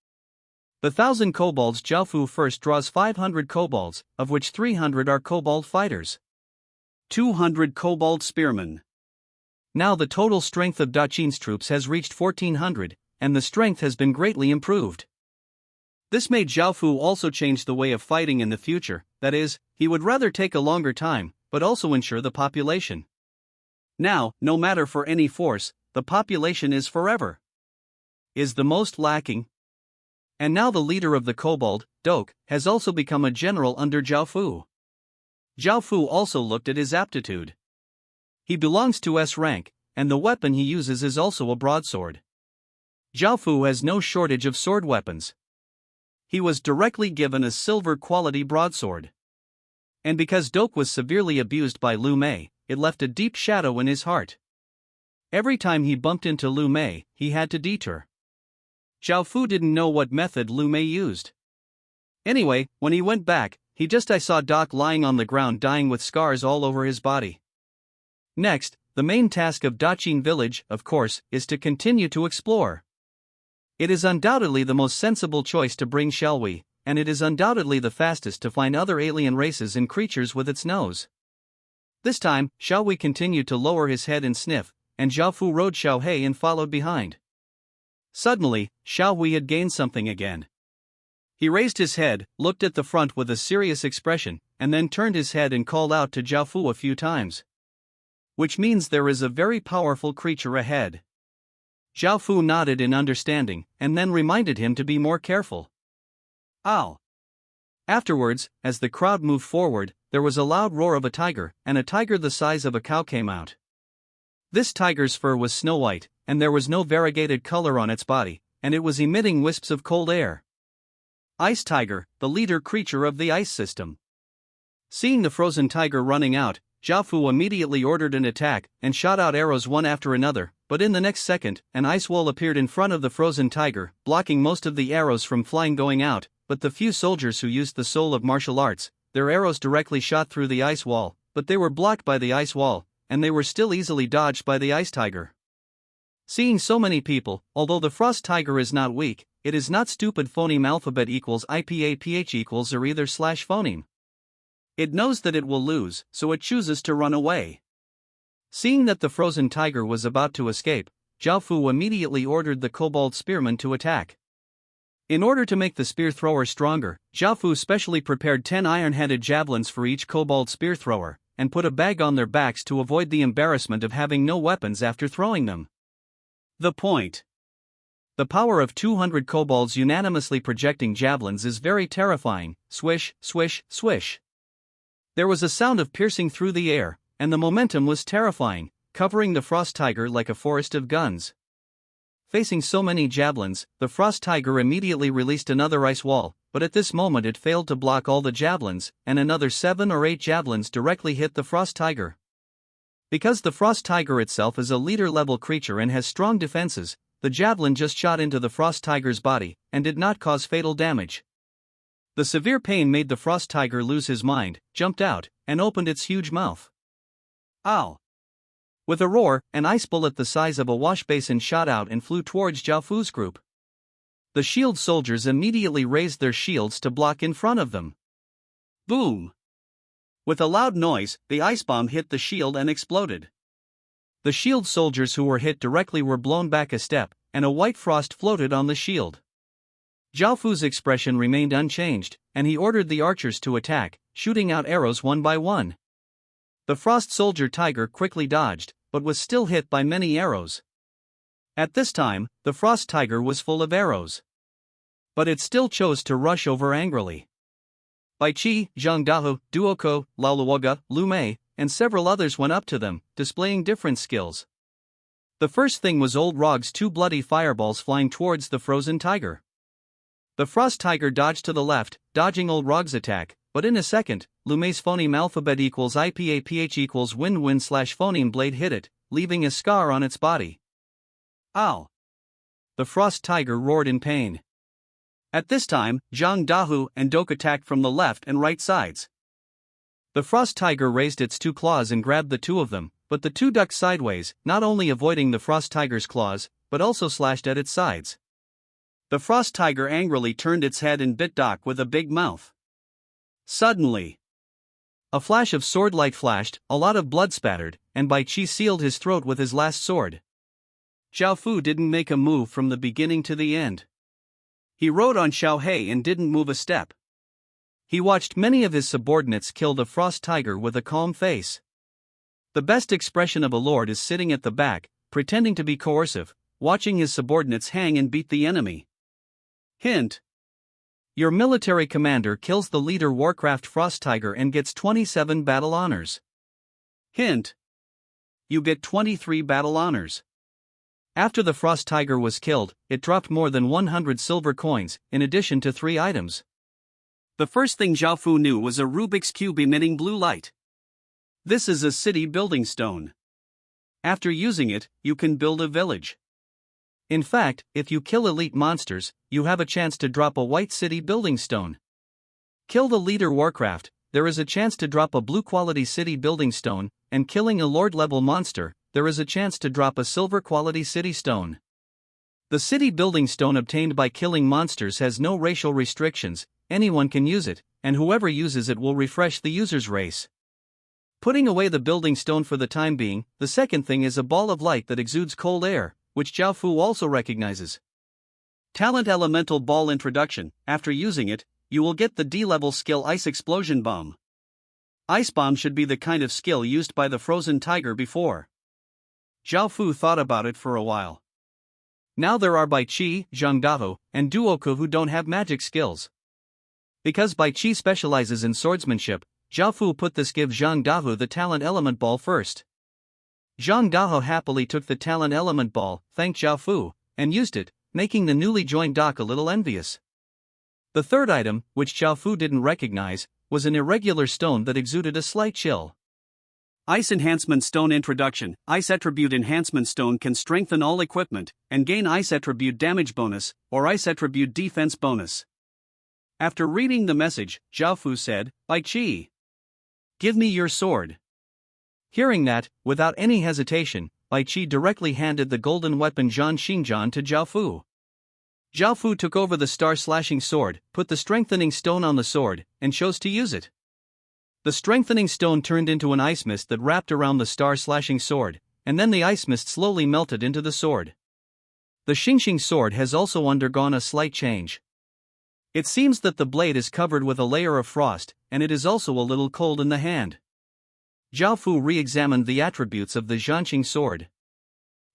The 1,000 kobolds. Zhao Fu first draws 500 kobolds, of which 300 are kobold fighters. 200 kobold spearmen. Now the total strength of Daqin's troops has reached 1,400, and the strength has been greatly improved. This made Zhao Fu also change the way of fighting in the future, that is, he would rather take a longer time, but also ensure the population. Now, no matter for any force, the population is forever. Is the most lacking. And now the leader of the kobold, Doke, has also become a general under Zhao Fu. Zhao Fu also looked at his aptitude. He belongs to S rank, and the weapon he uses is also a broadsword. Zhao Fu has no shortage of sword weapons. He was directly given a silver quality broadsword. And because Doke was severely abused by Lu Mei, it left a deep shadow in his heart. Every time he bumped into Lu Mei, he had to deter. Zhao Fu didn't know what method Lu Mei used. Anyway, when he went back, I saw Doc lying on the ground dying with scars all over his body. Next, the main task of Daqin village, of course, is to continue to explore. It is undoubtedly the most sensible choice to bring Xiaowei, and it is undoubtedly the fastest to find other alien races and creatures with its nose. This time, Xiaowei continued to lower his head and sniff, and Zhao Fu rode Xiao He and followed behind. Suddenly, Xiaowei had gained something again. He raised his head, looked at the front with a serious expression, and then turned his head and called out to Zhao Fu a few times. Which means there is a very powerful creature ahead. Zhao Fu nodded in understanding, and then reminded him to be more careful. Ow! Afterwards, as the crowd moved forward, there was a loud roar of a tiger, and a tiger the size of a cow came out. This tiger's fur was snow white, and there was no variegated color on its body, and it was emitting wisps of cold air. Ice Tiger, the leader creature of the ice system. Seeing the frozen tiger running out, Zhao Fu immediately ordered an attack and shot out arrows one after another, but in the next second, an ice wall appeared in front of the frozen tiger, blocking most of the arrows from flying going out, but the few soldiers who used the soul of martial arts, their arrows directly shot through the ice wall, but they were blocked by the ice wall, and they were still easily dodged by the ice tiger. Seeing so many people, although the frost tiger is not weak, it is not stupid. Phoneme alphabet equals IPAPH equals or either slash phoneme. It knows that it will lose, so it chooses to run away. Seeing that the frozen tiger was about to escape, Zhao Fu immediately ordered the kobold spearman to attack. In order to make the spear thrower stronger, Zhao Fu specially prepared 10 iron-headed javelins for each kobold spear thrower, and put a bag on their backs to avoid the embarrassment of having no weapons after throwing them. The point. The power of 200 kobolds unanimously projecting javelins is very terrifying. Swish, swish, swish. There was a sound of piercing through the air, and the momentum was terrifying, covering the frost tiger like a forest of guns. Facing so many javelins, the frost tiger immediately released another ice wall, but at this moment it failed to block all the javelins, and another 7 or 8 javelins directly hit the frost tiger. Because the frost tiger itself is a leader-level creature and has strong defenses, the javelin just shot into the frost tiger's body, and did not cause fatal damage. The severe pain made the frost tiger lose his mind, jumped out, and opened its huge mouth. Ow! With a roar, an ice bullet the size of a wash basin shot out and flew towards Zhao Fu's group. The shield soldiers immediately raised their shields to block in front of them. Boom! With a loud noise, the ice bomb hit the shield and exploded. The shield soldiers who were hit directly were blown back a step, and a white frost floated on the shield. Zhao Fu's expression remained unchanged, and he ordered the archers to attack, shooting out arrows one by one. The frost soldier tiger quickly dodged, but was still hit by many arrows. At this time, the frost tiger was full of arrows. But it still chose to rush over angrily. Bai Qi, Zhang Dahu, Duoko, Lao Luoga, Lu Mei, and several others went up to them, displaying different skills. The first thing was Old Rog's 2 bloody fireballs flying towards the frozen tiger. The frost tiger dodged to the left, dodging Old Rog's attack, but in a second, Lu Mei's phoneme alphabet equals IPAPH equals win-win slash phoneme blade hit it, leaving a scar on its body. Ow! The frost tiger roared in pain. At this time, Zhang Dahu and Dok attacked from the left and right sides. The frost tiger raised its 2 claws and grabbed the 2 of them, but the 2 ducked sideways, not only avoiding the frost tiger's claws, but also slashed at its sides. The frost tiger angrily turned its head and bit Dok with a big mouth. Suddenly, a flash of sword light flashed, a lot of blood spattered, and Bai Qi sealed his throat with his last sword. Zhao Fu didn't make a move from the beginning to the end. He rode on Xiao He and didn't move a step. He watched many of his subordinates kill the frost tiger with a calm face. The best expression of a lord is sitting at the back, pretending to be coercive, watching his subordinates hang and beat the enemy. Hint. Your military commander kills the leader Warcraft Frost Tiger and gets 27 battle honors. Hint. You get 23 battle honors. After the Frost Tiger was killed, it dropped more than 100 silver coins, in addition to 3 items. The first thing Zhao Fu knew was a Rubik's Cube emitting blue light. This is a city building stone. After using it, you can build a village. In fact, if you kill elite monsters, you have a chance to drop a white city building stone. Kill the leader Warcraft, there is a chance to drop a blue quality city building stone, and killing a lord level monster, there is a chance to drop a silver quality city stone. The city building stone obtained by killing monsters has no racial restrictions, anyone can use it, and whoever uses it will refresh the user's race. Putting away the building stone for the time being, the second thing is a ball of light that exudes cold air, which Zhao Fu also recognizes. Talent Elemental Ball Introduction. After using it, you will get the D-level skill Ice Explosion Bomb. Ice Bomb should be the kind of skill used by the frozen tiger before. Zhao Fu thought about it for a while. Now there are Bai Qi, Zhang Dahu, and Duoku who don't have magic skills. Because Bai Qi specializes in swordsmanship, Zhao Fu put this give Zhang Dahu the Talent Element Ball first. Zhang Dahu happily took the Talent Element Ball, thanked Zhao Fu, and used it, making the newly joined Dok a little envious. The third item, which Zhao Fu didn't recognize, was an irregular stone that exuded a slight chill. Ice Enhancement Stone Introduction. Ice Attribute Enhancement Stone can strengthen all equipment and gain Ice Attribute Damage Bonus or Ice Attribute Defense Bonus. After reading the message, Zhao Fu said, "Bai Qi, give me your sword." Hearing that, without any hesitation, Bai Qi directly handed the golden weapon Zhan Xingjian to Zhao Fu. Zhao Fu took over the star-slashing sword, put the strengthening stone on the sword, and chose to use it. The strengthening stone turned into an ice mist that wrapped around the star-slashing sword, and then the ice mist slowly melted into the sword. The Xingxing sword has also undergone a slight change. It seems that the blade is covered with a layer of frost, and it is also a little cold in the hand. Zhao Fu re-examined the attributes of the Zhanxing sword.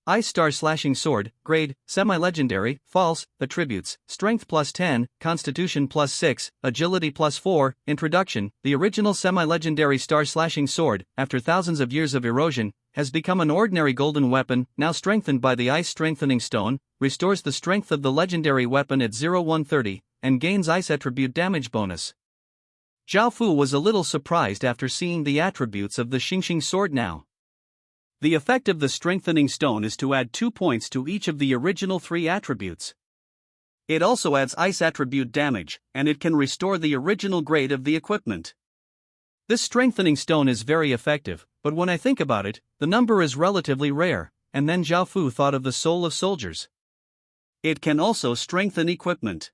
Ice Star Slashing Sword, Grade, Semi-Legendary, False, Attributes, Strength plus 10, Constitution plus 6, Agility plus 4, Introduction. The original semi-legendary Star Slashing Sword, after thousands of years of erosion, has become an ordinary golden weapon, now strengthened by the Ice Strengthening Stone, restores the strength of the legendary weapon at 0130, and gains Ice Attribute Damage Bonus. Zhao Fu was a little surprised after seeing the attributes of the Xingxing sword now. The effect of the strengthening stone is to add 2 points to each of the original 3 attributes. It also adds ice attribute damage, and it can restore the original grade of the equipment. This strengthening stone is very effective, but when I think about it, the number is relatively rare, and then Zhao Fu thought of the Soul of Soldiers. It can also strengthen equipment.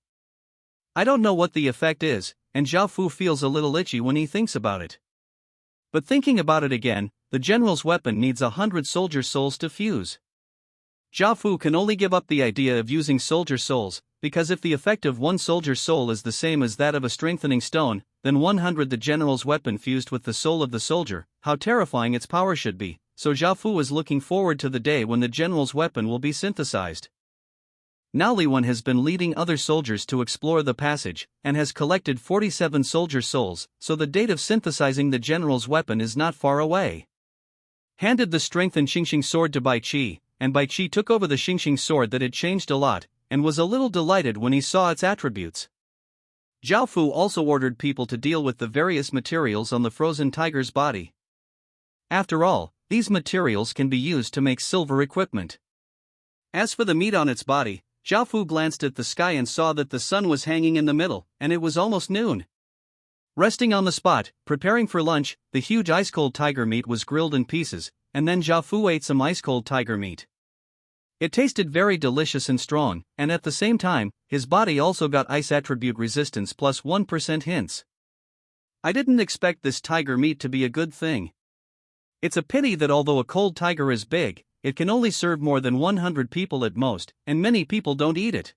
I don't know what the effect is, and Zhao Fu feels a little itchy when he thinks about it. But thinking about it again, the general's weapon needs 100 soldier souls to fuse. Zhao Fu can only give up the idea of using soldier souls, because if the effect of one soldier soul is the same as that of a strengthening stone, then 100 the general's weapon fused with the soul of the soldier, how terrifying its power should be, so Zhao Fu is looking forward to the day when the general's weapon will be synthesized. Now Li Wen has been leading other soldiers to explore the passage, and has collected 47 soldier souls, so the date of synthesizing the general's weapon is not far away. Handed the strengthened Xingxing sword to Bai Qi, and Bai Qi took over the Xingxing sword that had changed a lot, and was a little delighted when he saw its attributes. Zhao Fu also ordered people to deal with the various materials on the frozen tiger's body. After all, these materials can be used to make silver equipment. As for the meat on its body, Zhao Fu glanced at the sky and saw that the sun was hanging in the middle, and it was almost noon. Resting on the spot, preparing for lunch, the huge ice-cold tiger meat was grilled in pieces, and then Zhao Fu ate some ice-cold tiger meat. It tasted very delicious and strong, and at the same time, his body also got ice attribute resistance plus 1% hints. I didn't expect this tiger meat to be a good thing. It's a pity that although a cold tiger is big, it can only serve more than 100 people at most, and many people don't eat it.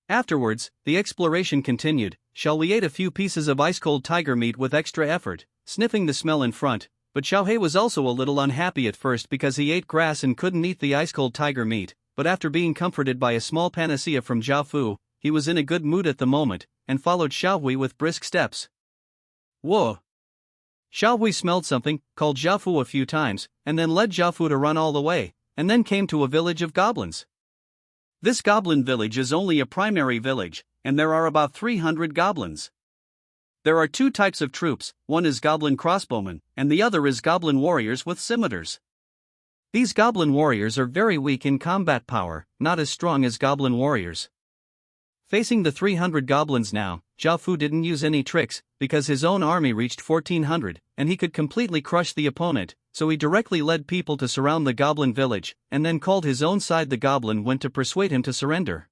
Afterwards, the exploration continued. Xiao Wei ate a few pieces of ice-cold tiger meat with extra effort, sniffing the smell in front, but Xiao He was also a little unhappy at first because he ate grass and couldn't eat the ice-cold tiger meat, but after being comforted by a small panacea from Zhao Fu, he was in a good mood at the moment, and followed Xiao Hui with brisk steps. Whoa! Xiao Hui smelled something, called Zhao Fu a few times, and then led Zhao Fu to run all the way, and then came to a village of goblins. This goblin village is only a primary village, and there are about 300 goblins. There are 2 types of troops, one is goblin crossbowmen, and the other is goblin warriors with scimitars. These goblin warriors are very weak in combat power, not as strong as goblin warriors. Facing the 300 goblins now, Zhao Fu didn't use any tricks, because his own army reached 1400, and he could completely crush the opponent, so he directly led people to surround the goblin village, and then called his own side the goblin went to persuade him to surrender.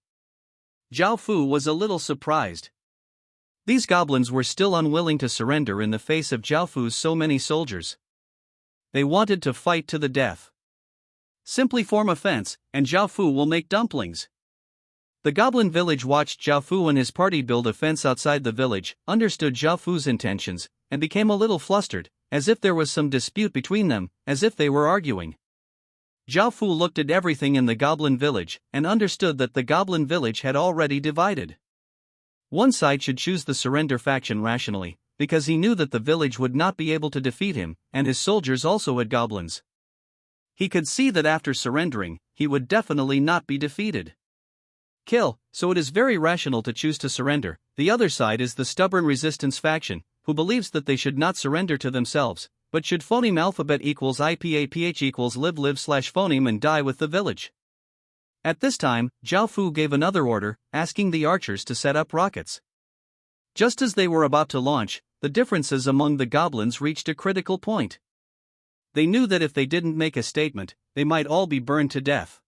Zhao Fu was a little surprised. These goblins were still unwilling to surrender in the face of Zhao Fu's so many soldiers. They wanted to fight to the death. Simply form a fence, and Zhao Fu will make dumplings. The goblin village watched Zhao Fu and his party build a fence outside the village, understood Zhao Fu's intentions, and became a little flustered, as if there was some dispute between them, as if they were arguing. Zhao Fu looked at everything in the goblin village, and understood that the goblin village had already divided. One side should choose the surrender faction rationally, because he knew that the village would not be able to defeat him, and his soldiers also had goblins. He could see that after surrendering, he would definitely not be defeated. Kill, so it is very rational to choose to surrender. The other side is the stubborn resistance faction, who believes that they should not surrender to themselves, but should phoneme alphabet equals IPAPH equals live/phoneme and die with the village. At this time, Zhao Fu gave another order, asking the archers to set up rockets. Just as they were about to launch, the differences among the goblins reached a critical point. They knew that if they didn't make a statement, they might all be burned to death.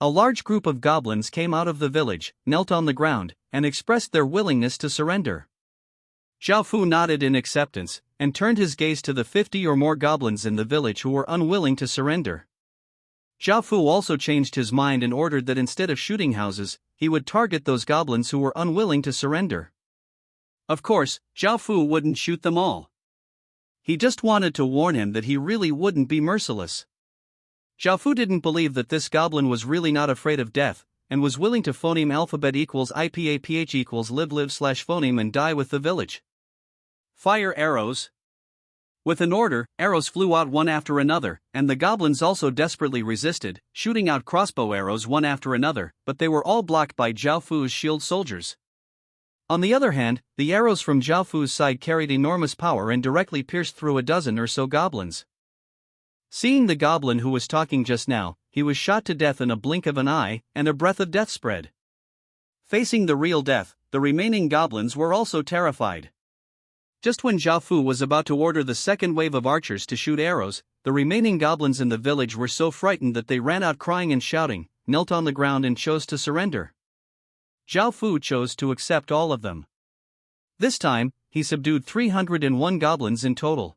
A large group of goblins came out of the village, knelt on the ground, and expressed their willingness to surrender. Zhao Fu nodded in acceptance, and turned his gaze to the 50 or more goblins in the village who were unwilling to surrender. Zhao Fu also changed his mind and ordered that instead of shooting houses, he would target those goblins who were unwilling to surrender. Of course, Zhao Fu wouldn't shoot them all. He just wanted to warn him that he really wouldn't be merciless. Zhao Fu didn't believe that this goblin was really not afraid of death, and was willing to phoneme alphabet equals IPAPH equals live/phoneme and die with the village. Fire arrows. With an order, arrows flew out one after another, and the goblins also desperately resisted, shooting out crossbow arrows one after another, but they were all blocked by Zhao Fu's shield soldiers. On the other hand, the arrows from Zhao Fu's side carried enormous power and directly pierced through a dozen or so goblins. Seeing the goblin who was talking just now, he was shot to death in a blink of an eye, and a breath of death spread. Facing the real death, the remaining goblins were also terrified. Just when Zhao Fu was about to order the second wave of archers to shoot arrows, the remaining goblins in the village were so frightened that they ran out crying and shouting, knelt on the ground and chose to surrender. Zhao Fu chose to accept all of them. This time, he subdued 301 goblins in total.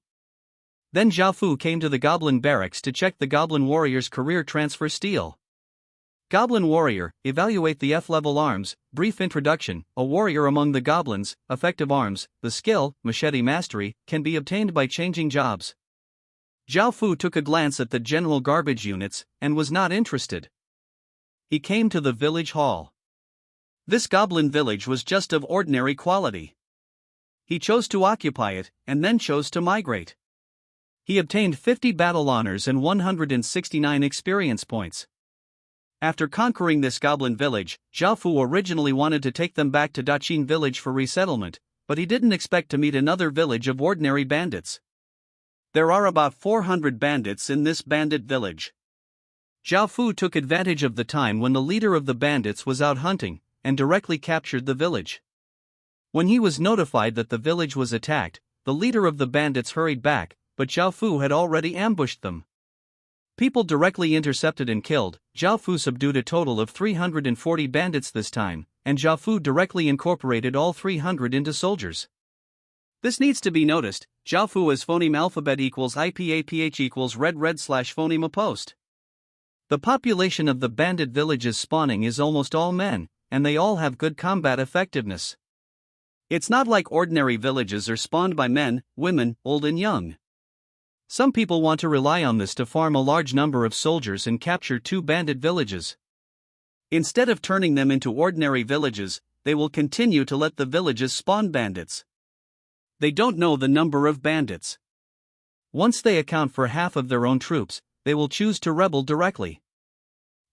Then Zhao Fu came to the goblin barracks to check the goblin warrior's career transfer steel. Goblin warrior, evaluate the F-level arms, brief introduction, a warrior among the goblins, effective arms, the skill, machete mastery, can be obtained by changing jobs. Zhao Fu took a glance at the general garbage units, and was not interested. He came to the village hall. This goblin village was just of ordinary quality. He chose to occupy it, and then chose to migrate. He obtained 50 battle honors and 169 experience points. After conquering this goblin village, Zhao Fu originally wanted to take them back to Daqin village for resettlement, but he didn't expect to meet another village of ordinary bandits. There are about 400 bandits in this bandit village. Zhao Fu took advantage of the time when the leader of the bandits was out hunting, and directly captured the village. When he was notified that the village was attacked, the leader of the bandits hurried back, but Zhao Fu had already ambushed them. People directly intercepted and killed. Zhao Fu subdued a total of 340 bandits this time, and Zhao Fu directly incorporated all 300 into soldiers. This needs to be noticed. Zhao Fu as phoneme alphabet equals IPAPH equals red/phoneme a post. The population of the bandit villages spawning is almost all men, and they all have good combat effectiveness. It's not like ordinary villages are spawned by men, women, old and young. Some people want to rely on this to farm a large number of soldiers and capture 2 bandit villages. Instead of turning them into ordinary villages, they will continue to let the villages spawn bandits. They don't know the number of bandits. Once they account for half of their own troops, they will choose to rebel directly.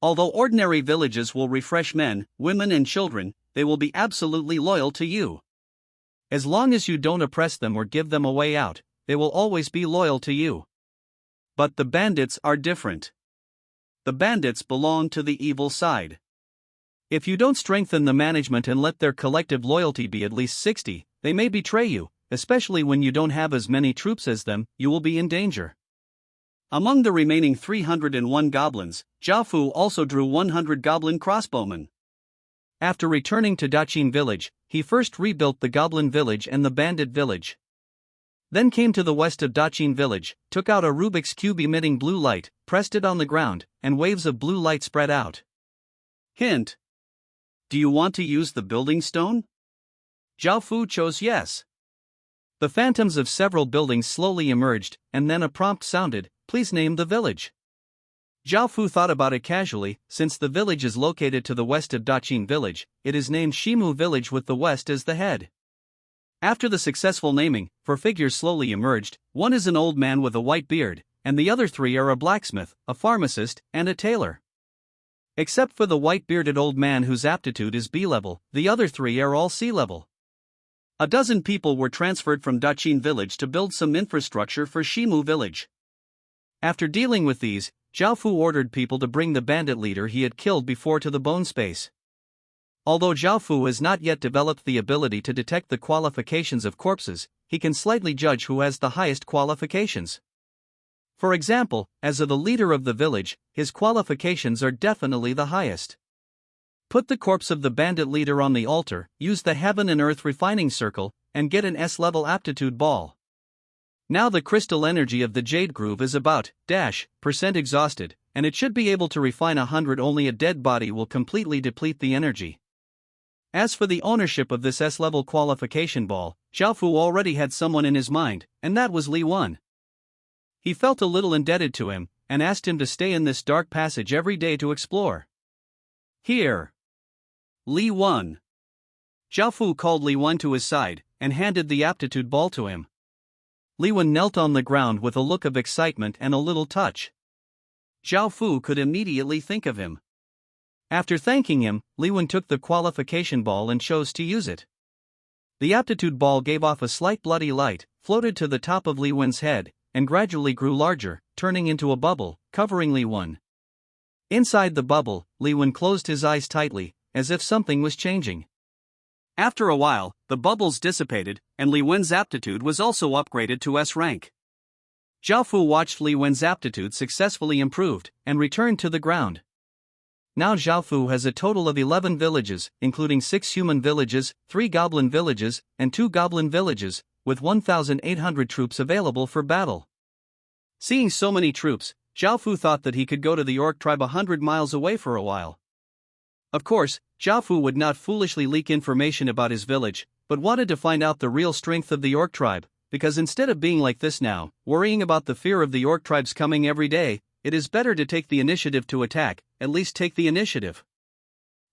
Although ordinary villages will refresh men, women and children, they will be absolutely loyal to you. As long as you don't oppress them or give them a way out, they will always be loyal to you. But the bandits are different. The bandits belong to the evil side. If you don't strengthen the management and let their collective loyalty be at least 60, they may betray you, especially when you don't have as many troops as them, you will be in danger. Among the remaining 301 goblins, Zhao Fu also drew 100 goblin crossbowmen. After returning to Daqin village, he first rebuilt the goblin village and the bandit village. Then came to the west of Daqin village, took out a Rubik's Cube emitting blue light, pressed it on the ground, and waves of blue light spread out. Hint. Do you want to use the building stone? Zhao Fu chose yes. The phantoms of several buildings slowly emerged, and then a prompt sounded, please name the village. Zhao Fu thought about it casually. Since the village is located to the west of Daqin village, it is named Shimu village with the west as the head. After the successful naming, 4 figures slowly emerged. One is an old man with a white beard, and the other 3 are a blacksmith, a pharmacist, and a tailor. Except for the white-bearded old man whose aptitude is B level, the other 3 are all C level. A dozen people were transferred from Dachin village to build some infrastructure for Shimu village. After dealing with these, Zhao Fu ordered people to bring the bandit leader he had killed before to the bone space. Although Zhao Fu has not yet developed the ability to detect the qualifications of corpses, he can slightly judge who has the highest qualifications. For example, as the leader of the village, his qualifications are definitely the highest. Put the corpse of the bandit leader on the altar, use the heaven and earth refining circle, and get an S-level aptitude ball. Now the crystal energy of the jade groove is about % exhausted, and it should be able to refine 100. Only a dead body will completely deplete the energy. As for the ownership of this S-level qualification ball, Zhao Fu already had someone in his mind, and that was Li Wen. He felt a little indebted to him, and asked him to stay in this dark passage every day to explore. Here. Li Wen. Zhao Fu called Li Wen to his side, and handed the aptitude ball to him. Li Wen knelt on the ground with a look of excitement and a little touch. Zhao Fu could immediately think of him. After thanking him, Li Wen took the qualification ball and chose to use it. The aptitude ball gave off a slight bloody light, floated to the top of Li Wen's head, and gradually grew larger, turning into a bubble, covering Li Wen. Inside the bubble, Li Wen closed his eyes tightly, as if something was changing. After a while, the bubbles dissipated, and Li Wen's aptitude was also upgraded to S rank. Zhao Fu watched Li Wen's aptitude successfully improved, and returned to the ground. Now Zhao Fu has a total of 11 villages, including 6 human villages, 3 goblin villages, and 2 goblin villages, with 1,800 troops available for battle. Seeing so many troops, Zhao Fu thought that he could go to the orc tribe 100 miles away for a while. Of course, Zhao Fu would not foolishly leak information about his village, but wanted to find out the real strength of the orc tribe, because instead of being like this now, worrying about the fear of the orc tribes coming every day, it is better to take the initiative to attack, at least take the initiative.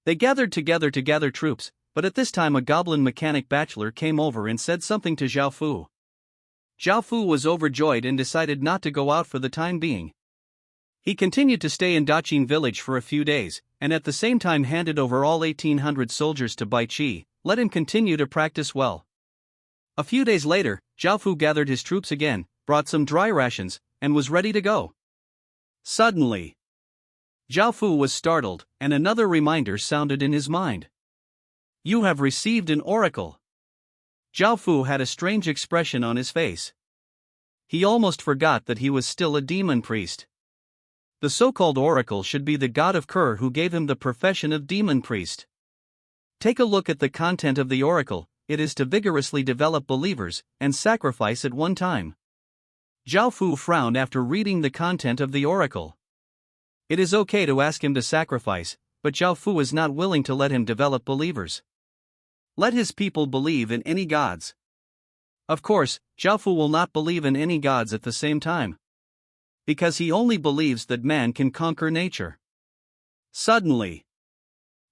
They gathered together to gather troops, but at this time a goblin mechanic bachelor came over and said something to Zhao Fu. Zhao Fu was overjoyed and decided not to go out for the time being. He continued to stay in Dachin village for a few days, and at the same time handed over all 1,800 soldiers to Bai Qi, let him continue to practice well. A few days later, Zhao Fu gathered his troops again, brought some dry rations, and was ready to go. Suddenly, Zhao Fu was startled, and another reminder sounded in his mind. You have received an oracle. Zhao Fu had a strange expression on his face. He almost forgot that he was still a demon priest. The so-called oracle should be the god of Kur who gave him the profession of demon priest. Take a look at the content of the oracle. It is to vigorously develop believers, and sacrifice at one time. Zhao Fu frowned after reading the content of the oracle. It is okay to ask him to sacrifice, but Zhao Fu is not willing to let him develop believers. Let his people believe in any gods. Of course, Zhao Fu will not believe in any gods at the same time. Because he only believes that man can conquer nature. Suddenly,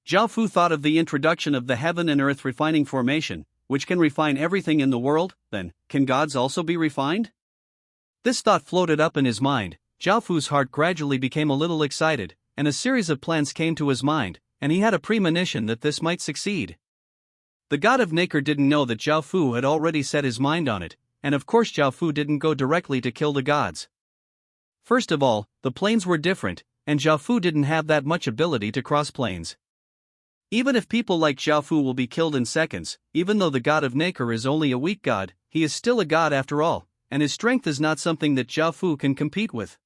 Zhao Fu thought of the introduction of the heaven and earth refining formation, which can refine everything in the world. Then, can gods also be refined? This thought floated up in his mind. Zhao Fu's heart gradually became a little excited, and a series of plans came to his mind, and he had a premonition that this might succeed. The god of nature didn't know that Zhao Fu had already set his mind on it, and of course Zhao Fu didn't go directly to kill the gods. First of all, the planes were different, and Zhao Fu didn't have that much ability to cross planes. Even if people like Zhao Fu will be killed in seconds, even though the god of nature is only a weak god, he is still a god after all, and his strength is not something that Zhao Fu can compete with.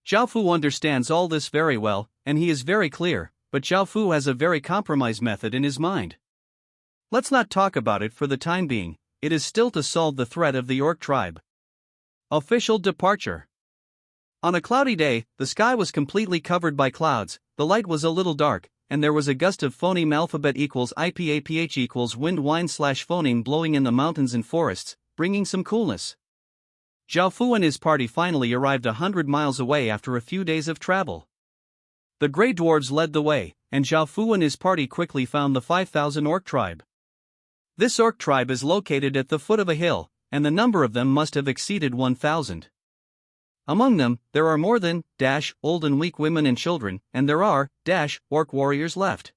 Zhao Fu understands all this very well, and he is very clear, but Zhao Fu has a very compromised method in his mind. Let's not talk about it for the time being. It is still to solve the threat of the orc tribe. Official departure. On a cloudy day, the sky was completely covered by clouds, the light was a little dark, and there was a gust of phoneme alphabet equals IPAPH equals wind wine/phoneme blowing in the mountains and forests, bringing some coolness. Zhao Fu and his party finally arrived 100 miles away after a few days of travel. The Grey Dwarves led the way, and Zhao Fu and his party quickly found the 5,000 orc tribe. This orc tribe is located at the foot of a hill, and the number of them must have exceeded 1,000. Among them, there are more than old and weak women and children, and there are orc warriors left.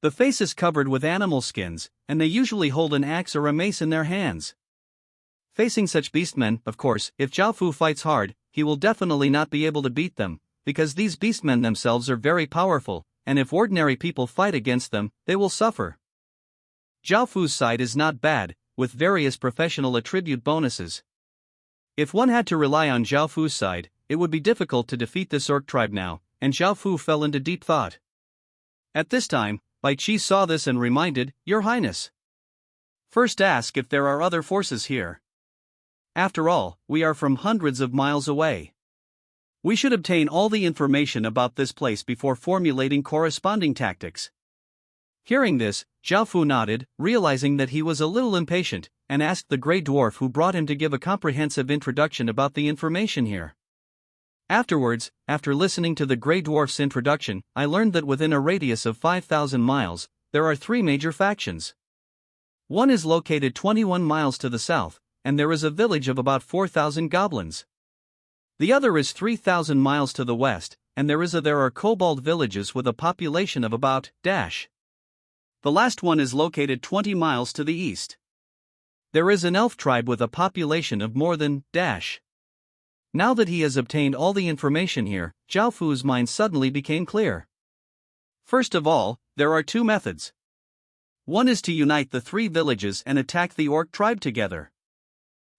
The face is covered with animal skins, and they usually hold an axe or a mace in their hands. Facing such beastmen, of course, if Zhao Fu fights hard, he will definitely not be able to beat them, because these beastmen themselves are very powerful, and if ordinary people fight against them, they will suffer. Zhao Fu's side is not bad, with various professional attribute bonuses. If one had to rely on Zhao Fu's side, it would be difficult to defeat this orc tribe now, and Zhao Fu fell into deep thought. At this time, Bai Qi saw this and reminded, "Your Highness, first ask if there are other forces here. After all, we are from hundreds of miles away. We should obtain all the information about this place before formulating corresponding tactics." Hearing this, Zhao Fu nodded, realizing that he was a little impatient, and asked the Grey Dwarf who brought him to give a comprehensive introduction about the information here. Afterwards, after listening to the Grey Dwarf's introduction, I learned that within a radius of 5,000 miles, there are 3 major factions. One is located 21 miles to the south, and there is a village of about 4,000 goblins. The other is 3,000 miles to the west, and there are kobold villages with a population of about dash. The last one is located 20 miles to the east. There is an elf tribe with a population of more than dash. Now that he has obtained all the information here, Zhao Fu's mind suddenly became clear. First of all, there are 2 methods. One is to unite the 3 villages and attack the orc tribe together.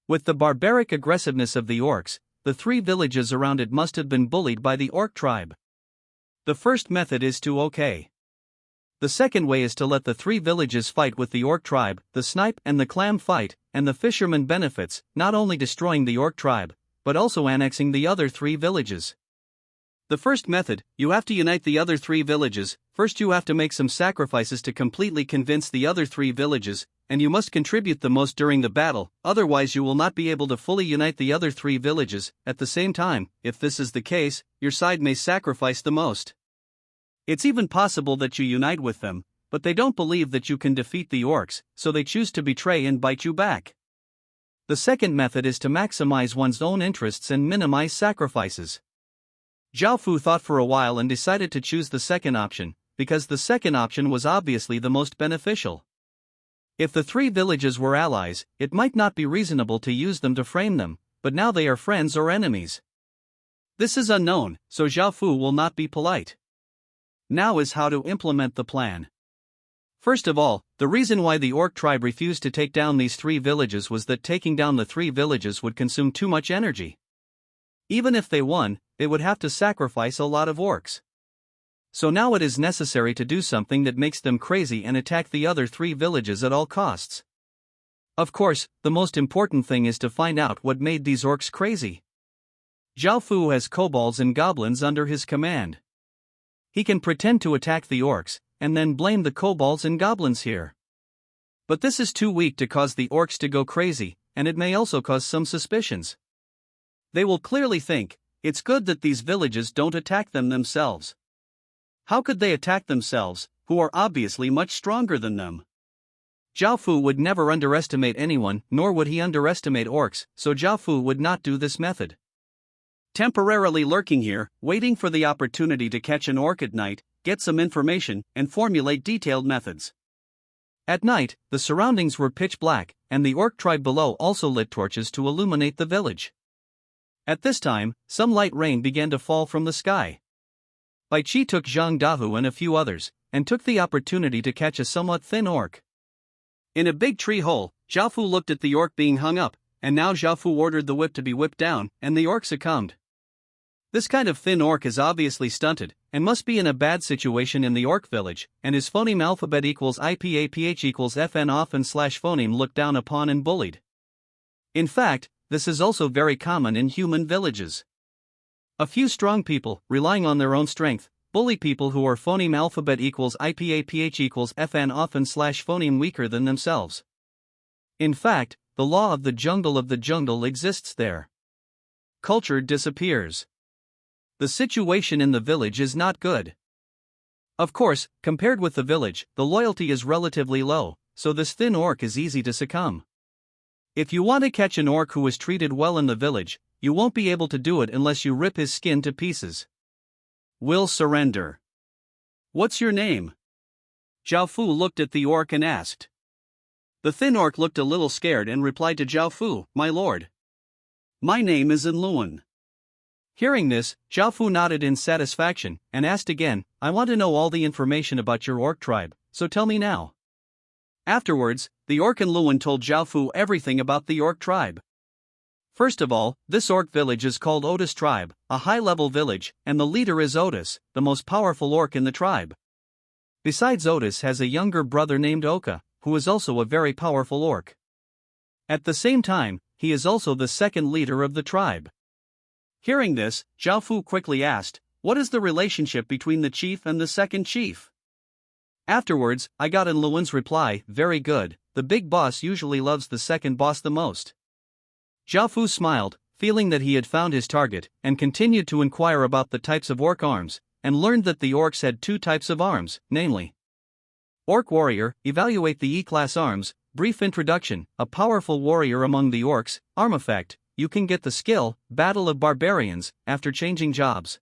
With the barbaric aggressiveness of the orcs, the 3 villages around it must have been bullied by the orc tribe. The first method is to okay. The second way is to let the 3 villages fight with the orc tribe, the snipe and the clam fight, and the fisherman benefits, not only destroying the orc tribe, but also annexing the other 3 villages. The first method, you have to unite the other 3 villages. First you have to make some sacrifices to completely convince the other 3 villages, and you must contribute the most during the battle, otherwise you will not be able to fully unite the other 3 villages. At the same time, if this is the case, your side may sacrifice the most. It's even possible that you unite with them, but they don't believe that you can defeat the orcs, so they choose to betray and bite you back. The second method is to maximize one's own interests and minimize sacrifices. Zhao Fu thought for a while and decided to choose the second option, because the second option was obviously the most beneficial. If the 3 villages were allies, it might not be reasonable to use them to frame them, but now they are friends or enemies. This is unknown, so Zhao Fu will not be polite. Now is how to implement the plan. First of all, the reason why the orc tribe refused to take down these 3 villages was that taking down the 3 villages would consume too much energy. Even if they won, they would have to sacrifice a lot of orcs. So now it is necessary to do something that makes them crazy and attack the other 3 villages at all costs. Of course, the most important thing is to find out what made these orcs crazy. Zhao Fu has kobolds and goblins under his command. He can pretend to attack the orcs, and then blame the kobolds and goblins here. But this is too weak to cause the orcs to go crazy, and it may also cause some suspicions. They will clearly think, it's good that these villages don't attack them themselves. How could they attack themselves, who are obviously much stronger than them? Zhao Fu would never underestimate anyone, nor would he underestimate orcs, so Zhao Fu would not do this method. Temporarily lurking here, waiting for the opportunity to catch an orc at night, get some information, and formulate detailed methods. At night, the surroundings were pitch black, and the orc tribe below also lit torches to illuminate the village. At this time, some light rain began to fall from the sky. Bai Qi took Zhang Dahu and a few others, and took the opportunity to catch a somewhat thin orc. In a big tree hole, Zhao Fu looked at the orc being hung up, and now Zhao Fu ordered the whip to be whipped down, and the orc succumbed. This kind of thin orc is obviously stunted, and must be in a bad situation in the orc village, and his phoneme alphabet equals IPAPH equals FN often / phoneme looked down upon and bullied. In fact, this is also very common in human villages. A few strong people, relying on their own strength, bully people who are phoneme alphabet equals IPAPH equals FN often / phoneme weaker than themselves. In fact, the law of the jungle exists there. Culture disappears. The situation in the village is not good. Of course, compared with the village, the loyalty is relatively low, so this thin orc is easy to succumb. If you want to catch an orc who is treated well in the village, you won't be able to do it unless you rip his skin to pieces. Will surrender. What's your name? Zhao Fu looked at the orc and asked. The thin orc looked a little scared and replied to Zhao Fu, "My lord. My name is Luan." Hearing this, Zhao Fu nodded in satisfaction and asked again, "I want to know all the information about your orc tribe, so tell me now." Afterwards, the orc and Luan told Zhao Fu everything about the orc tribe. First of all, this orc village is called Otis tribe, a high-level village, and the leader is Otis, the most powerful orc in the tribe. Besides, Otis has a younger brother named Oka, who is also a very powerful orc. At the same time, he is also the second leader of the tribe. Hearing this, Zhao Fu quickly asked, "What is the relationship between the chief and the second chief?" Afterwards, I got in Luan's reply, "Very good, the big boss usually loves the second boss the most." Zhao Fu smiled, feeling that he had found his target, and continued to inquire about the types of orc arms, and learned that the orcs had two types of arms, namely Orc Warrior. Evaluate the E-class arms. Brief introduction: a powerful warrior among the orcs. Arm effect: you can get the skill, Battle of Barbarians, after changing jobs.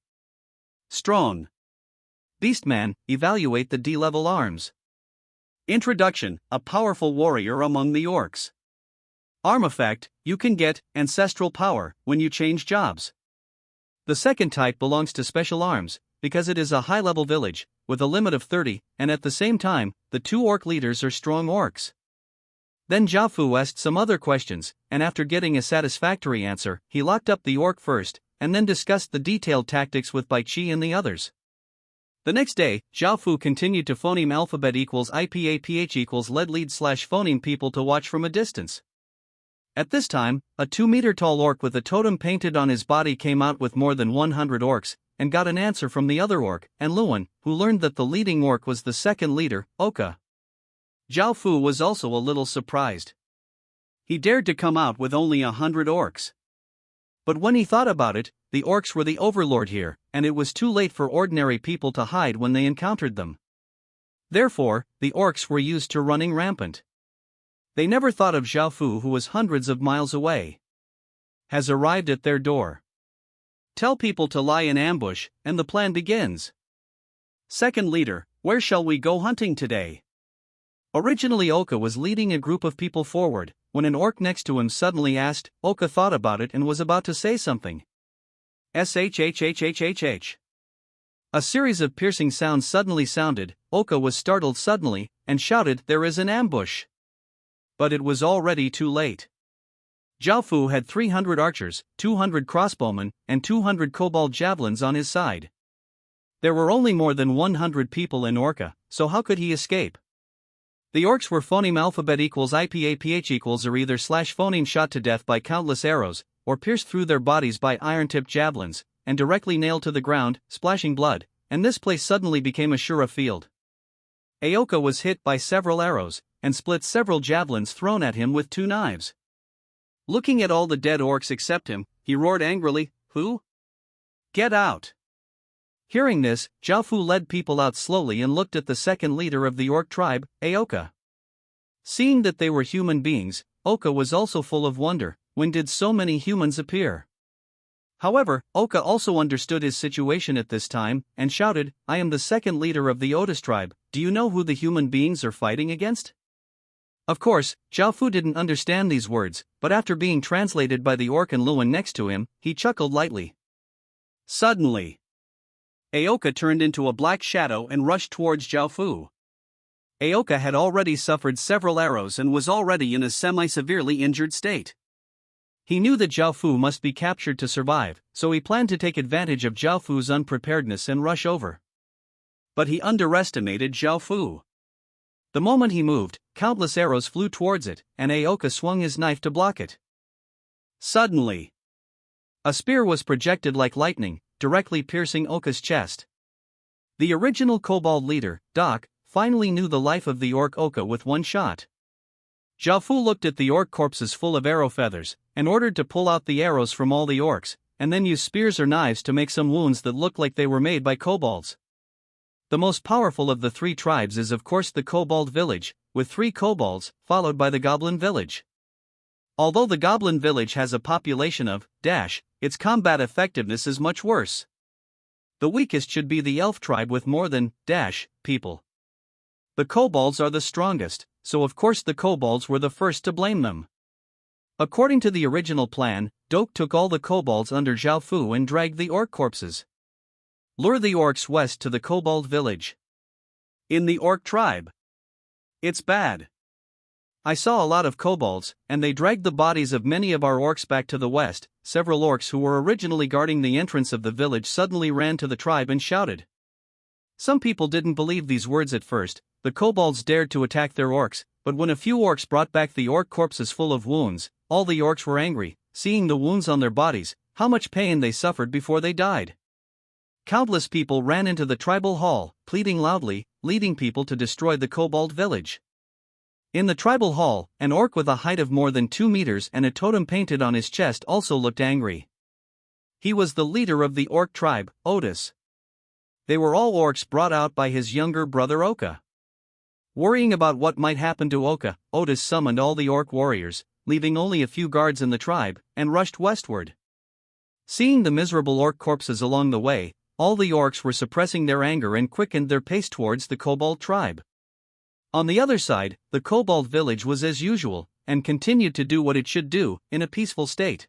Strong Beastman. Evaluate the D-level arms. Introduction: a powerful warrior among the orcs. Arm effect: you can get ancestral power when you change jobs. The second type belongs to special arms, because it is a high-level village, with a limit of 30, and at the same time, the two orc leaders are strong orcs. Then Zhao Fu asked some other questions, and after getting a satisfactory answer, he locked up the orc first, and then discussed the detailed tactics with Bai Qi and the others. The next day, Zhao Fu continued to phoneme alphabet equals IPAPH equals lead slash phoneme people to watch from a distance. At this time, a 2-meter-tall orc with a totem painted on his body came out with more than 100 orcs, and got an answer from the other orc, and Luan, who learned that the leading orc was the second leader, Oka. Zhao Fu was also a little surprised. He dared to come out with only 100 orcs. But when he thought about it, the orcs were the overlord here, and it was too late for ordinary people to hide when they encountered them. Therefore, the orcs were used to running rampant. They never thought of Zhao Fu, who was hundreds of miles away. Has arrived at their door. Tell people to lie in ambush, and the plan begins. Second leader, where shall we go hunting today? Originally Oka was leading a group of people forward, when an orc next to him suddenly asked. Oka thought about it and was about to say something. SHHHHHH. A series of piercing sounds suddenly sounded. Oka was startled suddenly, and shouted, "There is an ambush!" But it was already too late. Zhao Fu had 300 archers, 200 crossbowmen, and 200 cobalt javelins on his side. There were only more than 100 people in Orca, so how could he escape? The orcs were phoneme alphabet equals IPAPH equals or either slash phoneme shot to death by countless arrows, or pierced through their bodies by iron-tipped javelins, and directly nailed to the ground, splashing blood, and this place suddenly became a Shura field. Aoka was hit by several arrows, and split several javelins thrown at him with 2 knives. Looking at all the dead orcs except him, he roared angrily, "Who? Get out!" Hearing this, Zhao Fu led people out slowly and looked at the second leader of the orc tribe, Aoka. Seeing that they were human beings, Oka was also full of wonder. When did so many humans appear? However, Oka also understood his situation at this time, and shouted, "I am the second leader of the Otis tribe. Do you know who the human beings are fighting against?" Of course, Zhao Fu didn't understand these words, but after being translated by the orc and Luan next to him, he chuckled lightly. Suddenly, Aoka turned into a black shadow and rushed towards Zhao Fu. Aoka had already suffered several arrows and was already in a semi-severely injured state. He knew that Zhao Fu must be captured to survive, so he planned to take advantage of Zhao Fu's unpreparedness and rush over. But he underestimated Zhao Fu. The moment he moved, countless arrows flew towards it, and Aoka swung his knife to block it. Suddenly, a spear was projected like lightning, directly piercing Oka's chest. The original kobold leader, Doc, finally knew the life of the orc Oka with one shot. Zhao Fu looked at the orc corpses full of arrow feathers, and ordered to pull out the arrows from all the orcs, and then use spears or knives to make some wounds that looked like they were made by kobolds. The most powerful of the 3 tribes is of course the kobold village, with 3 kobolds, followed by the goblin village. Although the goblin village has a population of its combat effectiveness is much worse. The weakest should be the elf tribe with more than people. The kobolds are the strongest, so of course the kobolds were the first to blame them. According to the original plan, Doke took all the kobolds under Zhao Fu and dragged the orc corpses. Lure the orcs west to the kobold village. In the orc tribe. It's bad. I saw a lot of kobolds, and they dragged the bodies of many of our orcs back to the west. Several orcs who were originally guarding the entrance of the village suddenly ran to the tribe and shouted. Some people didn't believe these words at first. The kobolds dared to attack their orcs, but when a few orcs brought back the orc corpses full of wounds, all the orcs were angry, seeing the wounds on their bodies, how much pain they suffered before they died. Countless people ran into the tribal hall, pleading loudly, leading people to destroy the kobold village. In the tribal hall, an orc with a height of more than 2 meters and a totem painted on his chest also looked angry. He was the leader of the orc tribe, Otis. They were all orcs brought out by his younger brother Oka. Worrying about what might happen to Oka, Otis summoned all the orc warriors, leaving only a few guards in the tribe, and rushed westward. Seeing the miserable orc corpses along the way, all the orcs were suppressing their anger and quickened their pace towards the kobold tribe. On the other side, the kobold village was as usual, and continued to do what it should do, in a peaceful state.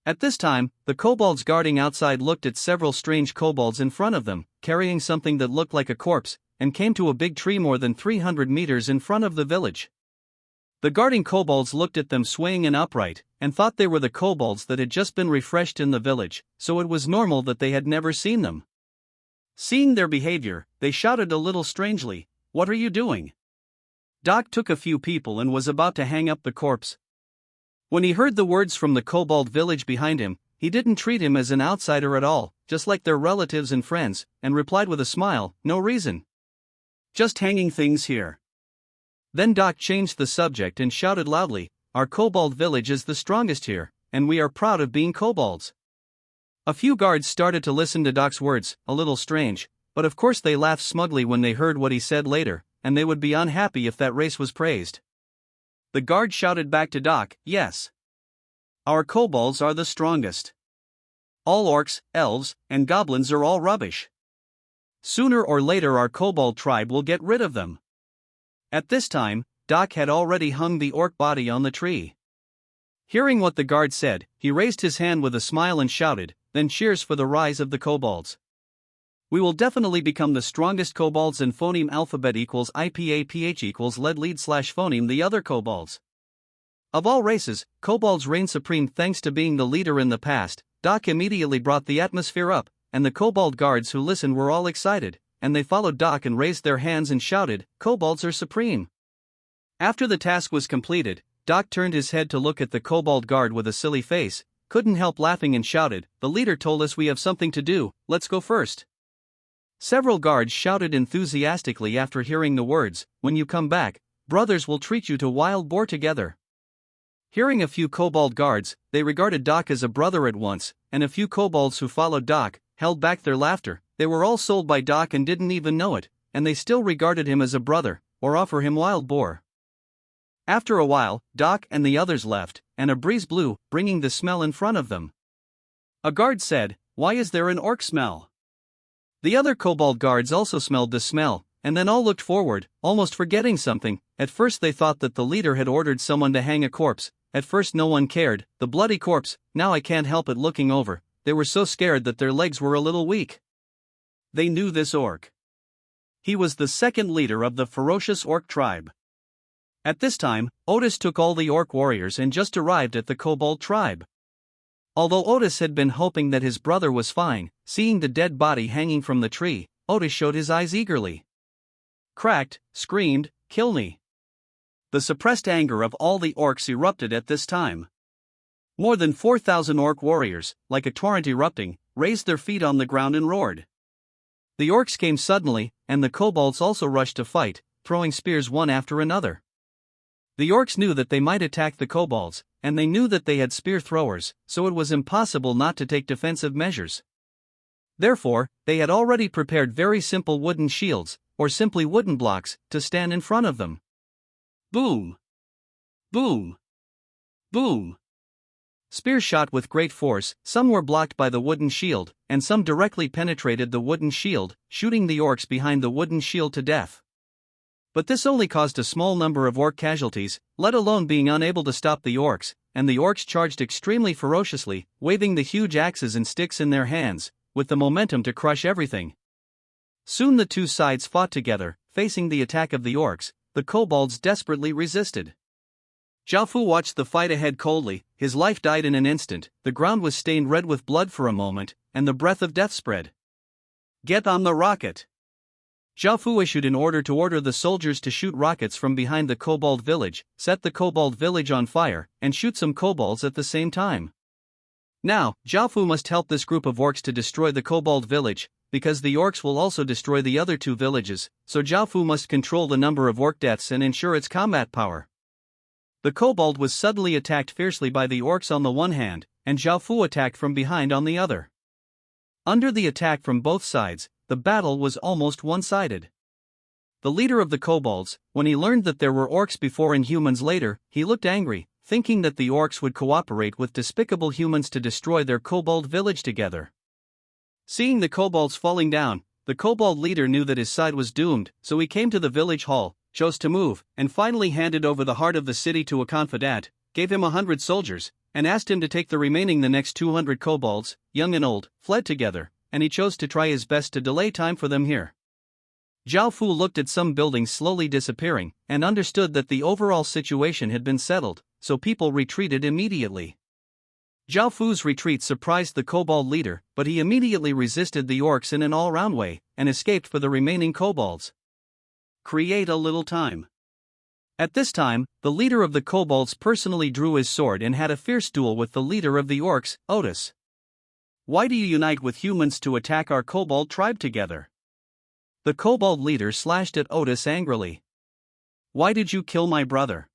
At this time, the kobolds guarding outside looked at several strange kobolds in front of them, carrying something that looked like a corpse, and came to a big tree more than 300 meters in front of the village. The guarding kobolds looked at them swaying and upright, and thought they were the kobolds that had just been refreshed in the village, so it was normal that they had never seen them. Seeing their behavior, they shouted a little strangely, "What are you doing?" Doc took a few people and was about to hang up the corpse. When he heard the words from the kobold village behind him, he didn't treat him as an outsider at all, just like their relatives and friends, and replied with a smile, "No reason. Just hanging things here." Then Doc changed the subject and shouted loudly, "Our kobold village is the strongest here, and we are proud of being kobolds." A few guards started to listen to Doc's words, a little strange, but of course they laughed smugly when they heard what he said later, and they would be unhappy if that race was praised. The guard shouted back to Doc, "Yes. Our kobolds are the strongest. All orcs, elves, and goblins are all rubbish. Sooner or later our kobold tribe will get rid of them." At this time, Doc had already hung the orc body on the tree. Hearing what the guard said, he raised his hand with a smile and shouted, "Then cheers for the rise of the kobolds. We will definitely become the strongest kobolds, and phoneme alphabet equals IPAPH equals lead /phoneme the other kobolds." Of all races, kobolds reign supreme thanks to being the leader in the past. Doc immediately brought the atmosphere up, and the kobold guards who listened were all excited, and they followed Doc and raised their hands and shouted, "Kobolds are supreme." After the task was completed, Doc turned his head to look at the kobold guard with a silly face, couldn't help laughing and shouted, "The leader told us we have something to do, let's go first." Several guards shouted enthusiastically after hearing the words, "When you come back, brothers will treat you to wild boar together." Hearing a few kobold guards, they regarded Doc as a brother at once, and a few kobolds who followed Doc held back their laughter. They were all sold by Doc and didn't even know it, and they still regarded him as a brother, or offer him wild boar. After a while, Doc and the others left, and a breeze blew, bringing the smell in front of them. A guard said, "Why is there an orc smell?" The other kobold guards also smelled the smell, and then all looked forward, almost forgetting something. At first they thought that the leader had ordered someone to hang a corpse. At first no one cared, the bloody corpse. Now I can't help it looking over. They were so scared that their legs were a little weak. They knew this orc. He was the second leader of the ferocious orc tribe. At this time, Otis took all the orc warriors and just arrived at the kobold tribe. Although Otis had been hoping that his brother was fine, seeing the dead body hanging from the tree, Otis showed his eyes eagerly. Cracked, screamed, "Kill me!" The suppressed anger of all the orcs erupted at this time. More than 4,000 orc warriors, like a torrent erupting, raised their feet on the ground and roared. The orcs came suddenly, and the kobolds also rushed to fight, throwing spears one after another. The orcs knew that they might attack the kobolds, and they knew that they had spear throwers, so it was impossible not to take defensive measures. Therefore, they had already prepared very simple wooden shields, or simply wooden blocks, to stand in front of them. Boom! Boom! Boom! Spears shot with great force. Some were blocked by the wooden shield, and some directly penetrated the wooden shield, shooting the orcs behind the wooden shield to death. But this only caused a small number of orc casualties, let alone being unable to stop the orcs, and the orcs charged extremely ferociously, waving the huge axes and sticks in their hands, with the momentum to crush everything. Soon the two sides fought together, facing the attack of the orcs. The kobolds desperately resisted. Zhao Fu watched the fight ahead coldly, his life died in an instant, the ground was stained red with blood for a moment, and the breath of death spread. "Get on the rocket!" Zhao Fu issued an order to order the soldiers to shoot rockets from behind the kobold village, set the kobold village on fire, and shoot some kobolds at the same time. Now, Zhao Fu must help this group of orcs to destroy the kobold village, because the orcs will also destroy the other two villages, so Zhao Fu must control the number of orc deaths and ensure its combat power. The kobold was suddenly attacked fiercely by the orcs on the one hand, and Zhao Fu attacked from behind on the other. Under the attack from both sides, the battle was almost one-sided. The leader of the kobolds, when he learned that there were orcs before and humans later, he looked angry, thinking that the orcs would cooperate with despicable humans to destroy their kobold village together. Seeing the kobolds falling down, the kobold leader knew that his side was doomed, so he came to the village hall, chose to move, and finally handed over the heart of the city to a confidant, gave him 100 soldiers, and asked him to take the remaining. The next 200 kobolds, young and old, fled together, and he chose to try his best to delay time for them here. Zhao Fu looked at some buildings slowly disappearing, and understood that the overall situation had been settled, so people retreated immediately. Zhao Fu's retreat surprised the kobold leader, but he immediately resisted the orcs in an all-round way, and escaped for the remaining kobolds. Create a little time. At this time, the leader of the kobolds personally drew his sword and had a fierce duel with the leader of the orcs, Otis. "Why do you unite with humans to attack our kobold tribe together?" The kobold leader slashed at Otis angrily. "Why did you kill my brother?"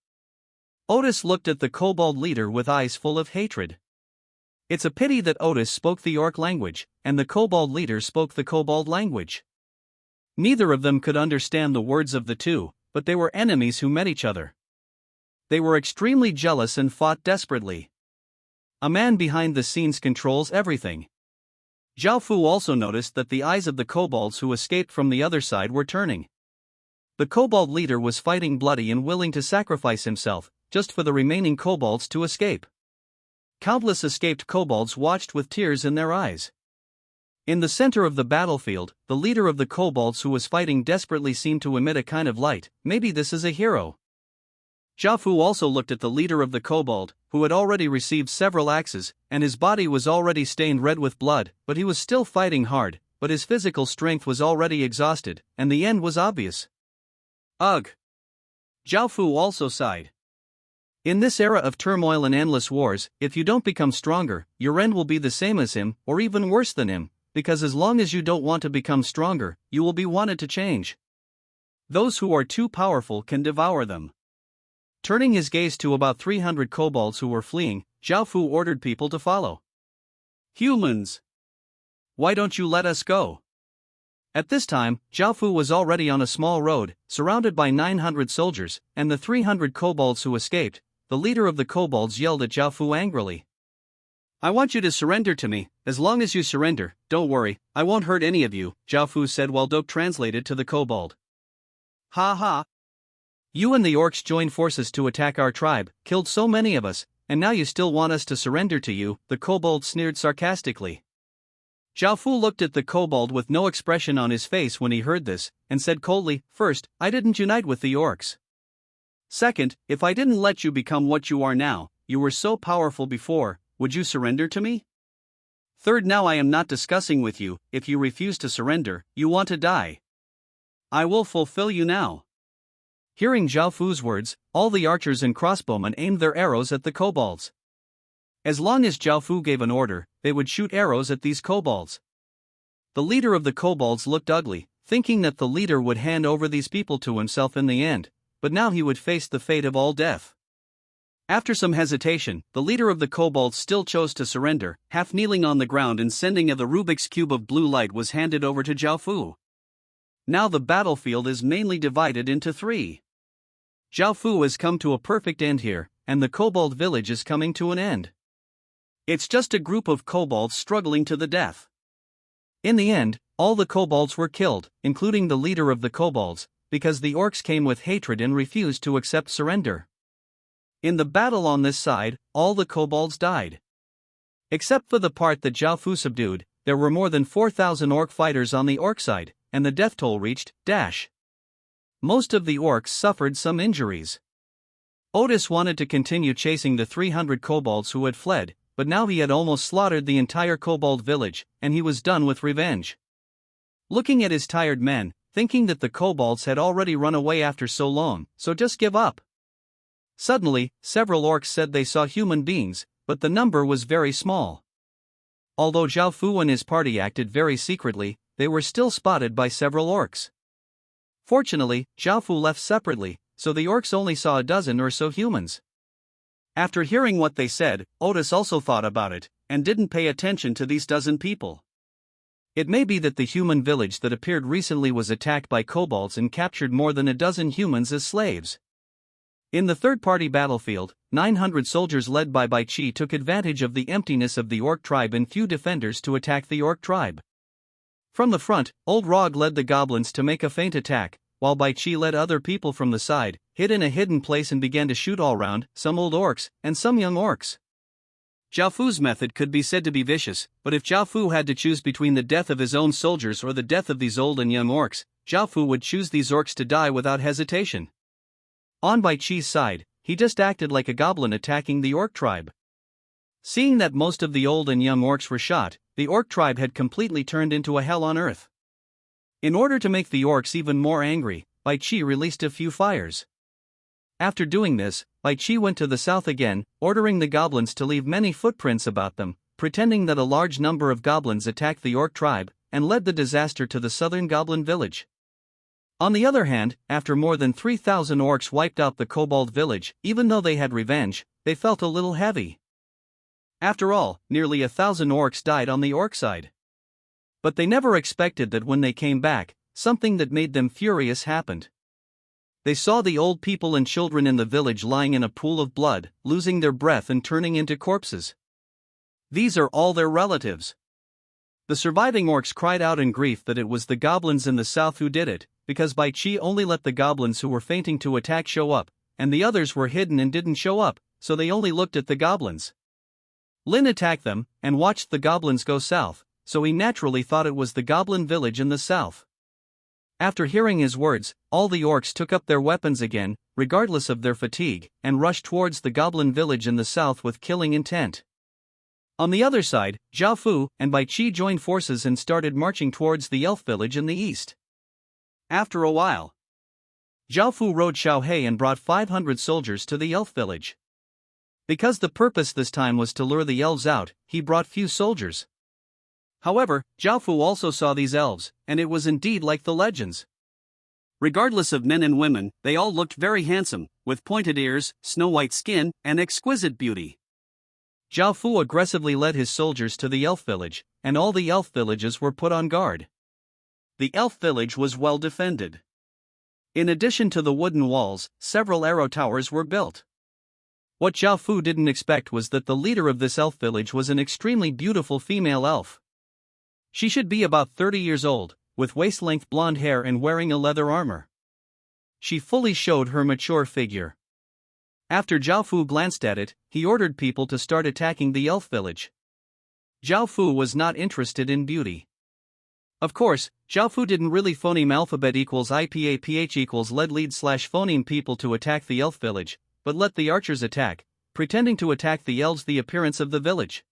Otis looked at the kobold leader with eyes full of hatred. It's a pity that Otis spoke the orc language, and the kobold leader spoke the kobold language. Neither of them could understand the words of the two, but they were enemies who met each other. They were extremely jealous and fought desperately. A man behind the scenes controls everything. Zhao Fu also noticed that the eyes of the kobolds who escaped from the other side were turning. The kobold leader was fighting bloody and willing to sacrifice himself, just for the remaining kobolds to escape. Countless escaped kobolds watched with tears in their eyes. In the center of the battlefield, the leader of the kobolds who was fighting desperately seemed to emit a kind of light. Maybe this is a hero. Zhao Fu also looked at the leader of the kobold, who had already received several axes, and his body was already stained red with blood, but he was still fighting hard, but his physical strength was already exhausted, and the end was obvious. Ugh! Zhao Fu also sighed. In this era of turmoil and endless wars, if you don't become stronger, your end will be the same as him, or even worse than him, because as long as you don't want to become stronger, you will be wanted to change. Those who are too powerful can devour them. Turning his gaze to about 300 kobolds who were fleeing, Zhao Fu ordered people to follow. "Humans! Why don't you let us go?" At this time, Zhao Fu was already on a small road, surrounded by 900 soldiers, and the 300 kobolds who escaped. The leader of the kobolds yelled at Zhao Fu angrily. "I want you to surrender to me. As long as you surrender, don't worry, I won't hurt any of you," Zhao Fu said while dope translated to the kobold. "Ha ha! You and the orcs joined forces to attack our tribe, killed so many of us, and now you still want us to surrender to you," the kobold sneered sarcastically. Zhao Fu looked at the kobold with no expression on his face when he heard this, and said coldly, "First, I didn't unite with the orcs. Second, if I didn't let you become what you are now, you were so powerful before, would you surrender to me? Third, now I am not discussing with you. If you refuse to surrender, you want to die. I will fulfill you now." Hearing Zhao Fu's words, all the archers and crossbowmen aimed their arrows at the kobolds. As long as Zhao Fu gave an order, they would shoot arrows at these kobolds. The leader of the kobolds looked ugly, thinking that the leader would hand over these people to himself in the end, but now he would face the fate of all death. After some hesitation, the leader of the kobolds still chose to surrender, half kneeling on the ground and sending the Rubik's Cube of blue light was handed over to Zhao Fu. Now the battlefield is mainly divided into three. Zhao Fu has come to a perfect end here, and the kobold village is coming to an end. It's just a group of kobolds struggling to the death. In the end, all the kobolds were killed, including the leader of the kobolds, because the orcs came with hatred and refused to accept surrender. In the battle on this side, all the kobolds died. Except for the part that Zhao Fu subdued, there were more than 4,000 orc fighters on the orc side, and the death toll reached dash. Most of the orcs suffered some injuries. Otis wanted to continue chasing the 300 kobolds who had fled, but now he had almost slaughtered the entire kobold village, and he was done with revenge. Looking at his tired men, thinking that the kobolds had already run away after so long, so just give up. Suddenly, several orcs said they saw human beings, but the number was very small. Although Zhao Fu and his party acted very secretly, they were still spotted by several orcs. Fortunately, Zhao Fu left separately, so the orcs only saw a dozen or so humans. After hearing what they said, Otis also thought about it, and didn't pay attention to these dozen people. It may be that the human village that appeared recently was attacked by kobolds and captured more than a dozen humans as slaves. In the third-party battlefield, 900 soldiers led by Bai Chi took advantage of the emptiness of the orc tribe and few defenders to attack the orc tribe. From the front, Old Rog led the goblins to make a feint attack, while Bai Chi led other people from the side, hid in a hidden place and began to shoot all round, some old orcs, and some young orcs. Zhao Fu's method could be said to be vicious, but if Zhao Fu had to choose between the death of his own soldiers or the death of these old and young orcs, Zhao Fu would choose these orcs to die without hesitation. On Bai Chi's side, he just acted like a goblin attacking the orc tribe. Seeing that most of the old and young orcs were shot, the orc tribe had completely turned into a hell on earth. In order to make the orcs even more angry, Bai Chi released a few fires. After doing this, Bai Chi went to the south again, ordering the goblins to leave many footprints about them, pretending that a large number of goblins attacked the orc tribe, and led the disaster to the southern goblin village. On the other hand, after more than 3,000 orcs wiped out the kobold village, even though they had revenge, they felt a little heavy. After all, nearly 1,000 orcs died on the orc side. But they never expected that when they came back, something that made them furious happened. They saw the old people and children in the village lying in a pool of blood, losing their breath and turning into corpses. These are all their relatives. The surviving orcs cried out in grief that it was the goblins in the south who did it, because Bai Chi only let the goblins who were fainting to attack show up, and the others were hidden and didn't show up, so they only looked at the goblins. Lin attacked them, and watched the goblins go south, so he naturally thought it was the goblin village in the south. After hearing his words, all the orcs took up their weapons again, regardless of their fatigue, and rushed towards the goblin village in the south with killing intent. On the other side, Zhao Fu and Bai Chi joined forces and started marching towards the elf village in the east. After a while, Zhao Fu rode Xiao He and brought 500 soldiers to the elf village. Because the purpose this time was to lure the elves out, he brought few soldiers. However, Zhao Fu also saw these elves, and it was indeed like the legends. Regardless of men and women, they all looked very handsome, with pointed ears, snow-white skin, and exquisite beauty. Zhao Fu aggressively led his soldiers to the elf village, and all the elf villages were put on guard. The elf village was well defended. In addition to the wooden walls, several arrow towers were built. What Zhao Fu didn't expect was that the leader of this elf village was an extremely beautiful female elf. She should be about 30 years old, with waist-length blonde hair and wearing a leather armor. She fully showed her mature figure. After Zhao Fu glanced at it, he ordered people to start attacking the elf village. Zhao Fu was not interested in beauty. Of course, Zhao Fu didn't really phoneme alphabet equals IPAPH equals lead slash phoneme people to attack the elf village, but let the archers attack, pretending to attack the elves the appearance of the village.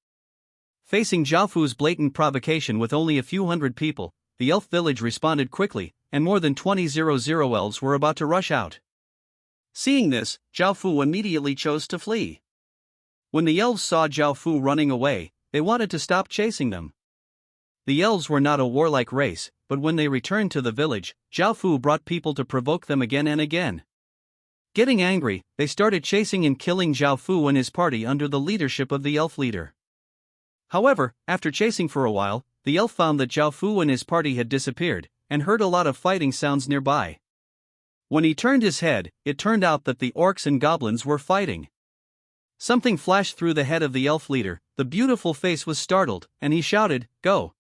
Facing Zhao Fu's blatant provocation with only a few hundred people, the elf village responded quickly, and more than 200 elves were about to rush out. Seeing this, Zhao Fu immediately chose to flee. When the elves saw Zhao Fu running away, they wanted to stop chasing them. The elves were not a warlike race, but when they returned to the village, Zhao Fu brought people to provoke them again and again. Getting angry, they started chasing and killing Zhao Fu and his party under the leadership of the elf leader. However, after chasing for a while, the elf found that Zhao Fu and his party had disappeared, and heard a lot of fighting sounds nearby. When he turned his head, it turned out that the orcs and goblins were fighting. Something flashed through the head of the elf leader, the beautiful face was startled, and he shouted, "Go!"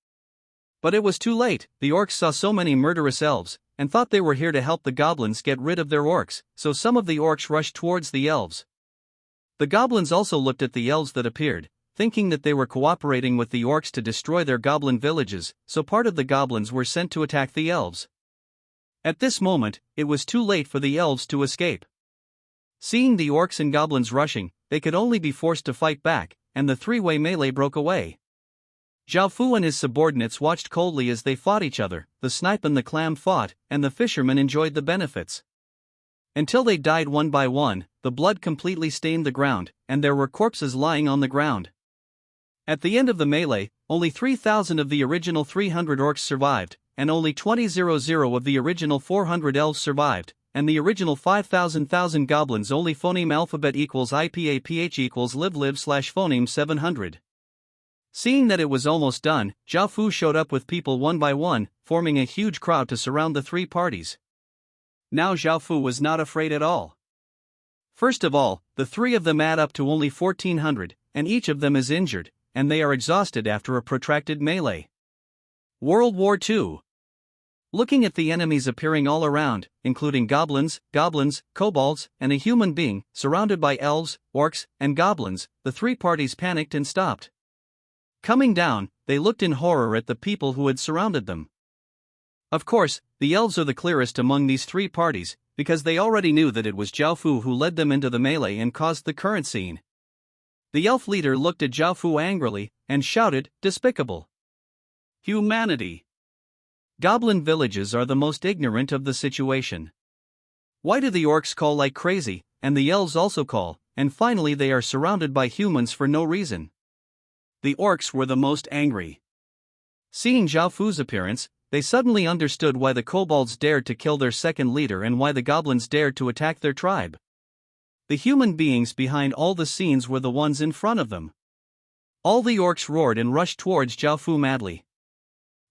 But it was too late, the orcs saw so many murderous elves, and thought they were here to help the goblins get rid of their orcs, so some of the orcs rushed towards the elves. The goblins also looked at the elves that appeared, thinking that they were cooperating with the orcs to destroy their goblin villages, so part of the goblins were sent to attack the elves. At this moment, it was too late for the elves to escape. Seeing the orcs and goblins rushing, they could only be forced to fight back, and the three-way melee broke away. Zhao Fu and his subordinates watched coldly as they fought each other, the snipe and the clam fought, and the fishermen enjoyed the benefits. Until they died one by one, the blood completely stained the ground, and there were corpses lying on the ground. At the end of the melee, only 3,000 of the original 300 orcs survived, and only 200 of the original 400 elves survived, and the original 5,000 goblins only. Phoneme alphabet equals IPAPH equals live/phoneme 700. Seeing that it was almost done, Zhao Fu showed up with people one by one, forming a huge crowd to surround the three parties. Now Zhao Fu was not afraid at all. First of all, the three of them add up to only 1,400, and each of them is injured, and they are exhausted after a protracted melee. World War II. Looking at the enemies appearing all around, including goblins, kobolds, and a human being, surrounded by elves, orcs, and goblins, the three parties panicked and stopped. Coming down, they looked in horror at the people who had surrounded them. Of course, the elves are the clearest among these three parties, because they already knew that it was Zhao Fu who led them into the melee and caused the current scene. The elf leader looked at Zhao Fu angrily, and shouted, "Despicable! Humanity! Goblin villages are the most ignorant of the situation. Why do the orcs call like crazy, and the elves also call, and finally they are surrounded by humans for no reason?" The orcs were the most angry. Seeing Zhao Fu's appearance, they suddenly understood why the kobolds dared to kill their second leader and why the goblins dared to attack their tribe. The human beings behind all the scenes were the ones in front of them. All the orcs roared and rushed towards Zhao Fu madly.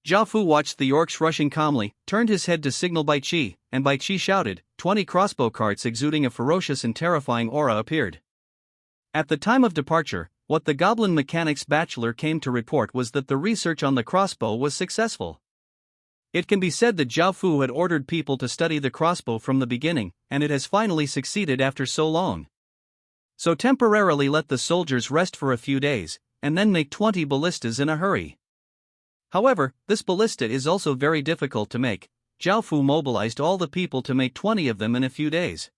Zhao Fu watched the orcs rushing calmly, turned his head to signal Bai Qi, and Bai Qi shouted. 20 crossbow carts exuding a ferocious and terrifying aura appeared. At the time of departure, what the Goblin Mechanics Bachelor came to report was that the research on the crossbow was successful. It can be said that Zhao Fu had ordered people to study the crossbow from the beginning, and it has finally succeeded after so long. So temporarily let the soldiers rest for a few days, and then make 20 ballistas in a hurry. However, this ballista is also very difficult to make. Zhao Fu mobilized all the people to make 20 of them in a few days.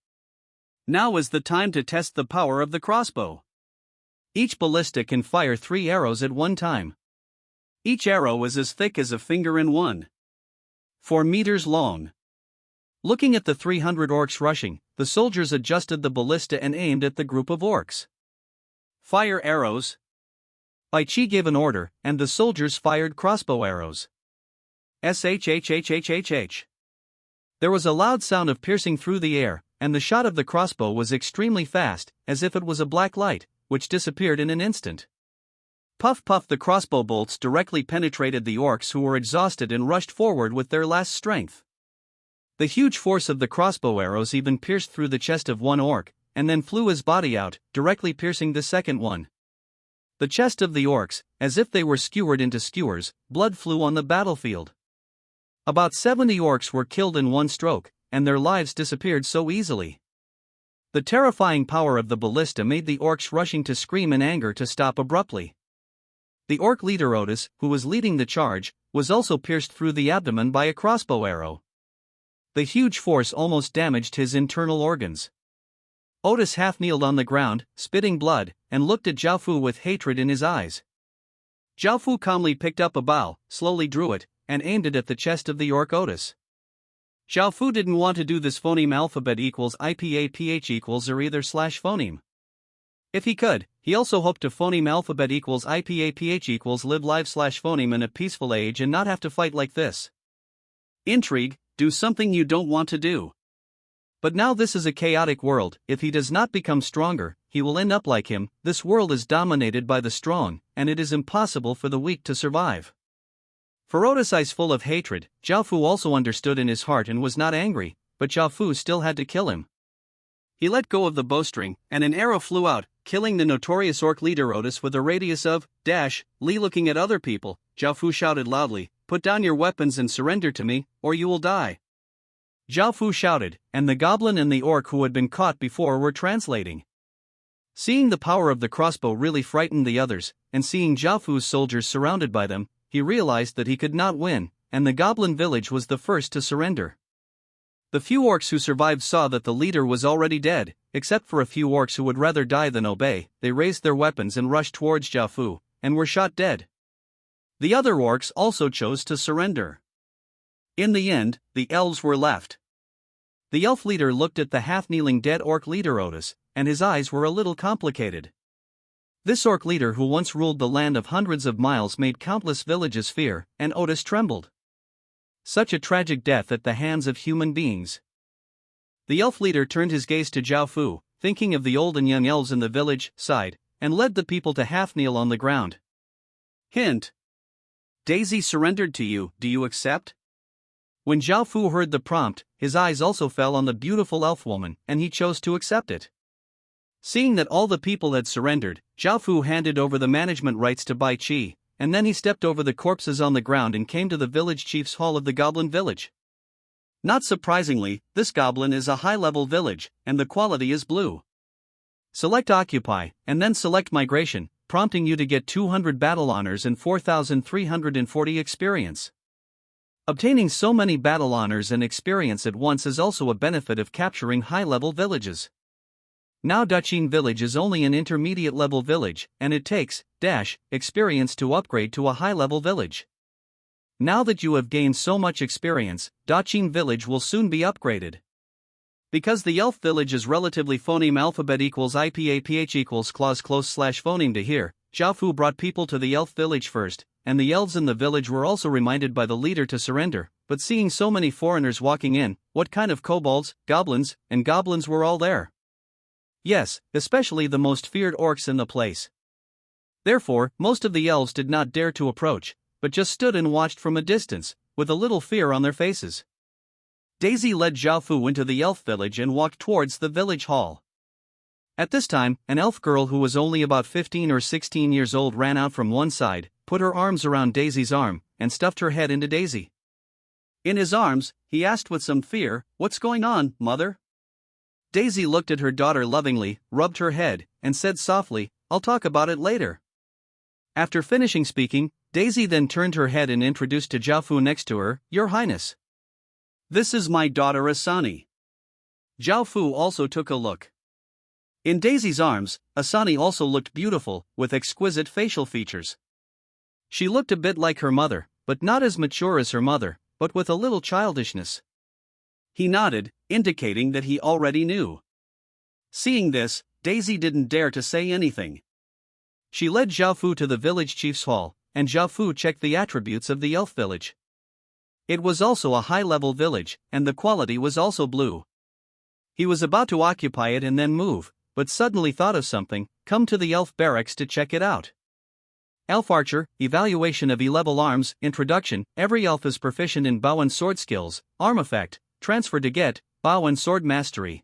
Now is the time to test the power of the crossbow. Each ballista can fire 3 arrows at one time. Each arrow is as thick as a finger and 1.4 meters long. Looking at the 300 orcs rushing, the soldiers adjusted the ballista and aimed at the group of orcs. Fire arrows. Bai Qi gave an order, and the soldiers fired crossbow arrows. SHHHHHH. There was a loud sound of piercing through the air, and the shot of the crossbow was extremely fast, as if it was a black light, which disappeared in an instant. Puff puff, the crossbow bolts directly penetrated the orcs who were exhausted and rushed forward with their last strength. The huge force of the crossbow arrows even pierced through the chest of one orc, and then flew his body out, directly piercing the second one. The chest of the orcs, as if they were skewered into skewers, blood flew on the battlefield. About 70 orcs were killed in one stroke, and their lives disappeared so easily. The terrifying power of the ballista made the orcs rushing to scream in anger to stop abruptly. The orc leader Otis, who was leading the charge, was also pierced through the abdomen by a crossbow arrow. The huge force almost damaged his internal organs. Otis half-kneeled on the ground, spitting blood, and looked at Zhao Fu with hatred in his eyes. Zhao Fu calmly picked up a bow, slowly drew it, and aimed it at the chest of the orc Otis. Zhao Fu didn't want to do this phoneme alphabet equals IPAPH equals or either slash phoneme. If he could, he also hoped to phoneme alphabet equals IPAPH equals live live slash phoneme in a peaceful age and not have to fight like this. Intrigue, do something you don't want to do. But now this is a chaotic world. If he does not become stronger, he will end up like him. This world is dominated by the strong, and it is impossible for the weak to survive. For Otis' eyes full of hatred, Zhao Fu also understood in his heart and was not angry, but Zhao Fu still had to kill him. He let go of the bowstring, and an arrow flew out, killing the notorious orc leader Otis with a radius of Li. Looking at other people, Zhao Fu shouted loudly, "Put down your weapons and surrender to me, or you will die." Zhao Fu shouted, and the goblin and the orc who had been caught before were translating. Seeing the power of the crossbow really frightened the others, and seeing Zhao Fu's soldiers surrounded by them, he realized that he could not win, and the goblin village was the first to surrender. The few orcs who survived saw that the leader was already dead, except for a few orcs who would rather die than obey. They raised their weapons and rushed towards Zhao Fu, and were shot dead. The other orcs also chose to surrender. In the end, the elves were left. The elf leader looked at the half-kneeling dead orc leader Otis, and his eyes were a little complicated. This orc leader who once ruled the land of hundreds of miles made countless villages fear, and Otis trembled. Such a tragic death at the hands of human beings. The elf leader turned his gaze to Zhao Fu, thinking of the old and young elves in the village, sighed, and led the people to half-kneel on the ground. Hint. Daisy surrendered to you, do you accept? When Zhao Fu heard the prompt, his eyes also fell on the beautiful elf woman, and he chose to accept it. Seeing that all the people had surrendered, Zhao Fu handed over the management rights to Bai Qi, and then he stepped over the corpses on the ground and came to the village chief's hall of the goblin village. Not surprisingly, this goblin is a high-level village, and the quality is blue. Select Occupy, and then select Migration, prompting you to get 200 battle honors and 4,340 experience. Obtaining so many battle honors and experience at once is also a benefit of capturing high-level villages. Now Daqing village is only an intermediate-level village, and it takes experience to upgrade to a high-level village. Now that you have gained so much experience, Daqing village will soon be upgraded. Because the elf village is relatively phoneme alphabet equals IPAPH equals clause close slash phoneme to here, Zhao Fu brought people to the elf village first, and the elves in the village were also reminded by the leader to surrender, but seeing so many foreigners walking in, what kind of kobolds, goblins, and goblins were all there? Yes, especially the most feared orcs in the place. Therefore, most of the elves did not dare to approach, but just stood and watched from a distance, with a little fear on their faces. Daisy led Zhao Fu into the elf village and walked towards the village hall. At this time, an elf girl who was only about 15 or 16 years old ran out from one side, put her arms around Daisy's arm, and stuffed her head into Daisy. In his arms, he asked with some fear, "What's going on, mother?" Daisy looked at her daughter lovingly, rubbed her head, and said softly, "I'll talk about it later." After finishing speaking, Daisy then turned her head and introduced to Zhao Fu next to her, "Your Highness. This is my daughter Asani." Zhao Fu also took a look. In Daisy's arms, Asani also looked beautiful, with exquisite facial features. She looked a bit like her mother, but not as mature as her mother, but with a little childishness. He nodded, indicating that he already knew. Seeing this, Daisy didn't dare to say anything. She led Zhao Fu to the village chief's hall, and Zhao Fu checked the attributes of the elf village. It was also a high-level village, and the quality was also blue. He was about to occupy it and then move, but suddenly thought of something, come to the elf barracks to check it out. Elf Archer, Evaluation of E-level Arms, Introduction, every elf is proficient in bow and sword skills, arm effect, transfer to get, bow and sword mastery.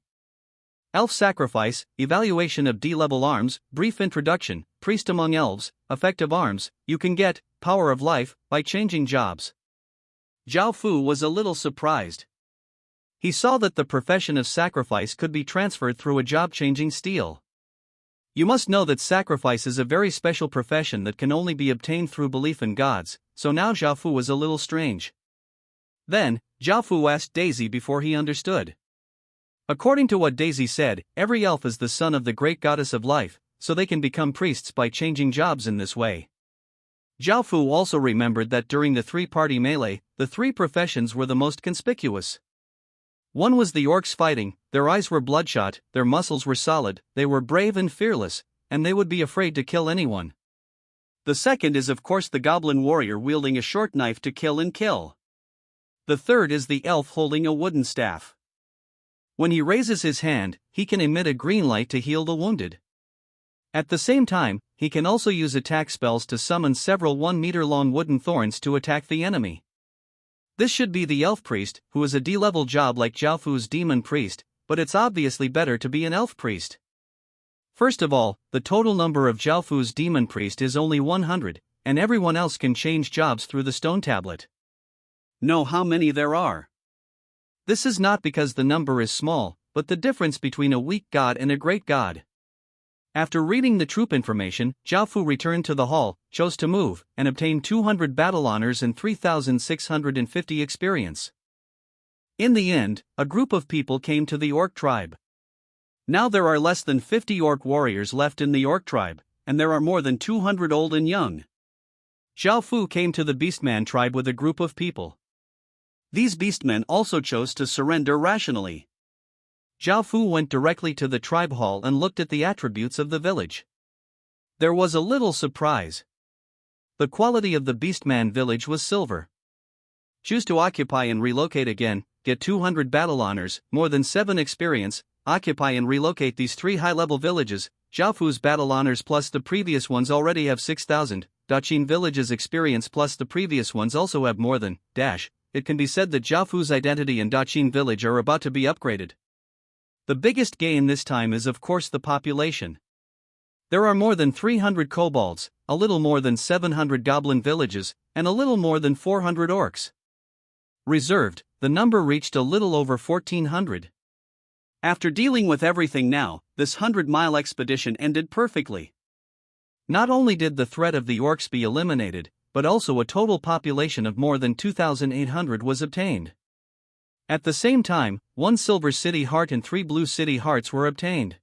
Elf Sacrifice, Evaluation of D-level arms, brief introduction, priest among elves, effective arms, you can get, power of life, by changing jobs. Zhao Fu was a little surprised. He saw that the profession of sacrifice could be transferred through a job-changing steal. You must know that sacrifice is a very special profession that can only be obtained through belief in gods, so now Zhao Fu was a little strange. Then, Zhao Fu asked Daisy before he understood. According to what Daisy said, every elf is the son of the great goddess of life, so they can become priests by changing jobs in this way. Zhao Fu also remembered that during the three-party melee, the three professions were the most conspicuous. One was the orcs fighting, their eyes were bloodshot, their muscles were solid, they were brave and fearless, and they would be afraid to kill anyone. The second is of course the goblin warrior wielding a short knife to kill and kill. The third is the elf holding a wooden staff. When he raises his hand, he can emit a green light to heal the wounded. At the same time, he can also use attack spells to summon several 1-meter-long wooden thorns to attack the enemy. This should be the elf priest, who is a D-level job like Zhao Fu's demon priest, but it's obviously better to be an elf priest. First of all, the total number of Zhao Fu's demon priest is only 100, and everyone else can change jobs through the stone tablet. Know how many there are. This is not because the number is small, but the difference between a weak god and a great god. After reading the troop information, Zhao Fu returned to the hall, chose to move, and obtained 200 battle honors and 3,650 experience. In the end, a group of people came to the orc tribe. Now there are less than 50 orc warriors left in the orc tribe, and there are more than 200 old and young. Zhao Fu came to the Beastman tribe with a group of people. These beastmen also chose to surrender rationally. Zhao Fu went directly to the tribe hall and looked at the attributes of the village. There was a little surprise. The quality of the Beastman village was silver. Choose to occupy and relocate again, get 200 battle honors, more than 7 experience, occupy and relocate these 3 high-level villages. Zhao Fu's battle honors plus the previous ones already have 6,000, Daqin village's experience plus the previous ones also have more than, it can be said that Zhao Fu's identity and Daqin village are about to be upgraded. The biggest gain this time is of course the population. There are more than 300 kobolds, a little more than 700 goblin villages, and a little more than 400 orcs. Reserved, the number reached a little over 1,400. After dealing with everything now, this 100-mile expedition ended perfectly. Not only did the threat of the orcs be eliminated, but also a total population of more than 2,800 was obtained. At the same time, 1 silver city heart and 3 blue city hearts were obtained.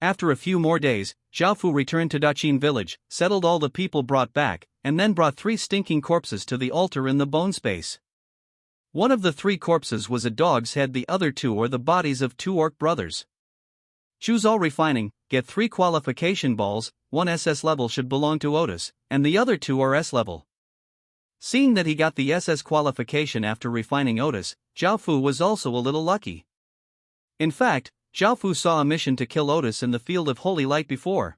After a few more days, Zhao Fu returned to Daqin village, settled all the people brought back, and then brought 3 stinking corpses to the altar in the bone space. One of the 3 corpses was a dog's head, the other 2 are the bodies of 2 orc brothers. Choose all refining, get 3 qualification balls, 1 SS level should belong to Otis, and the other 2 are S level. Seeing that he got the SS qualification after refining Otis, Zhao Fu was also a little lucky. In fact, Zhao Fu saw a mission to kill Otis in the field of holy light before.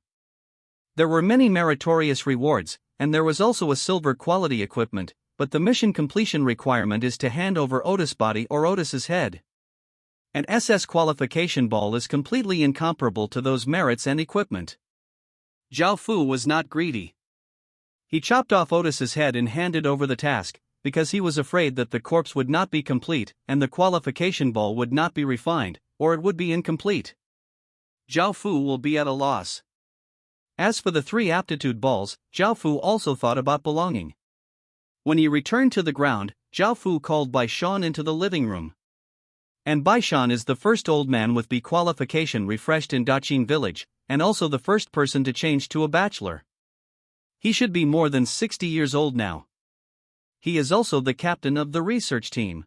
There were many meritorious rewards, and there was also a silver quality equipment, but the mission completion requirement is to hand over Otis' body or Otis's head. An SS qualification ball is completely incomparable to those merits and equipment. Zhao Fu was not greedy. He chopped off Otis's head and handed over the task, because he was afraid that the corpse would not be complete and the qualification ball would not be refined, or it would be incomplete. Zhao Fu will be at a loss. As for the 3 aptitude balls, Zhao Fu also thought about belonging. When he returned to the ground, Zhao Fu called Bai Shan into the living room. And Bai Shan is the first old man with B qualification refreshed in Daqin village, and also the first person to change to a bachelor. He should be more than 60 years old now. He is also the captain of the research team.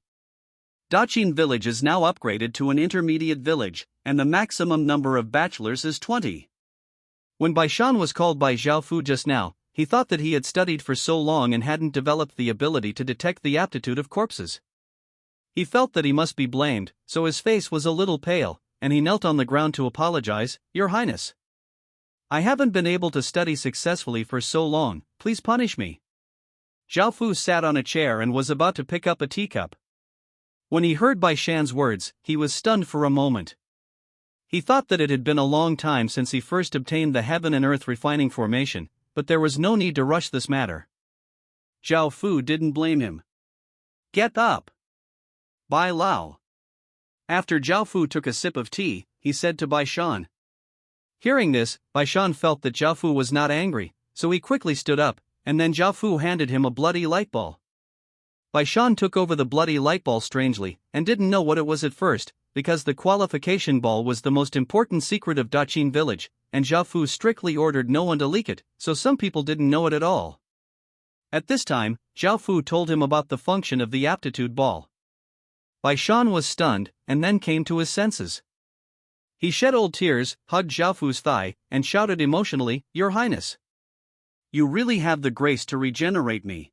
Daqin village is now upgraded to an intermediate village, and the maximum number of bachelors is 20. When Bai Shan was called by Zhao Fu just now, he thought that he had studied for so long and hadn't developed the ability to detect the aptitude of corpses. He felt that he must be blamed, so his face was a little pale, and he knelt on the ground to apologize. Your Highness, I haven't been able to study successfully for so long, please punish me. Zhao Fu sat on a chair and was about to pick up a teacup. When he heard Bai Shan's words, he was stunned for a moment. He thought that it had been a long time since he first obtained the heaven and earth refining formation, but there was no need to rush this matter. Zhao Fu didn't blame him. Get up, Bai Lao. After Zhao Fu took a sip of tea, he said to Bai Shan. Hearing this, Bai Shan felt that Zhao Fu was not angry, so he quickly stood up, and then Zhao Fu handed him a bloody light ball. Bai Shan took over the bloody light ball strangely, and didn't know what it was at first, because the qualification ball was the most important secret of Daqin village, and Zhao Fu strictly ordered no one to leak it, so some people didn't know it at all. At this time, Zhao Fu told him about the function of the aptitude ball. Bai Shan was stunned, and then came to his senses. He shed old tears, hugged Zhao Fu's thigh, and shouted emotionally, Your Highness, you really have the grace to regenerate me.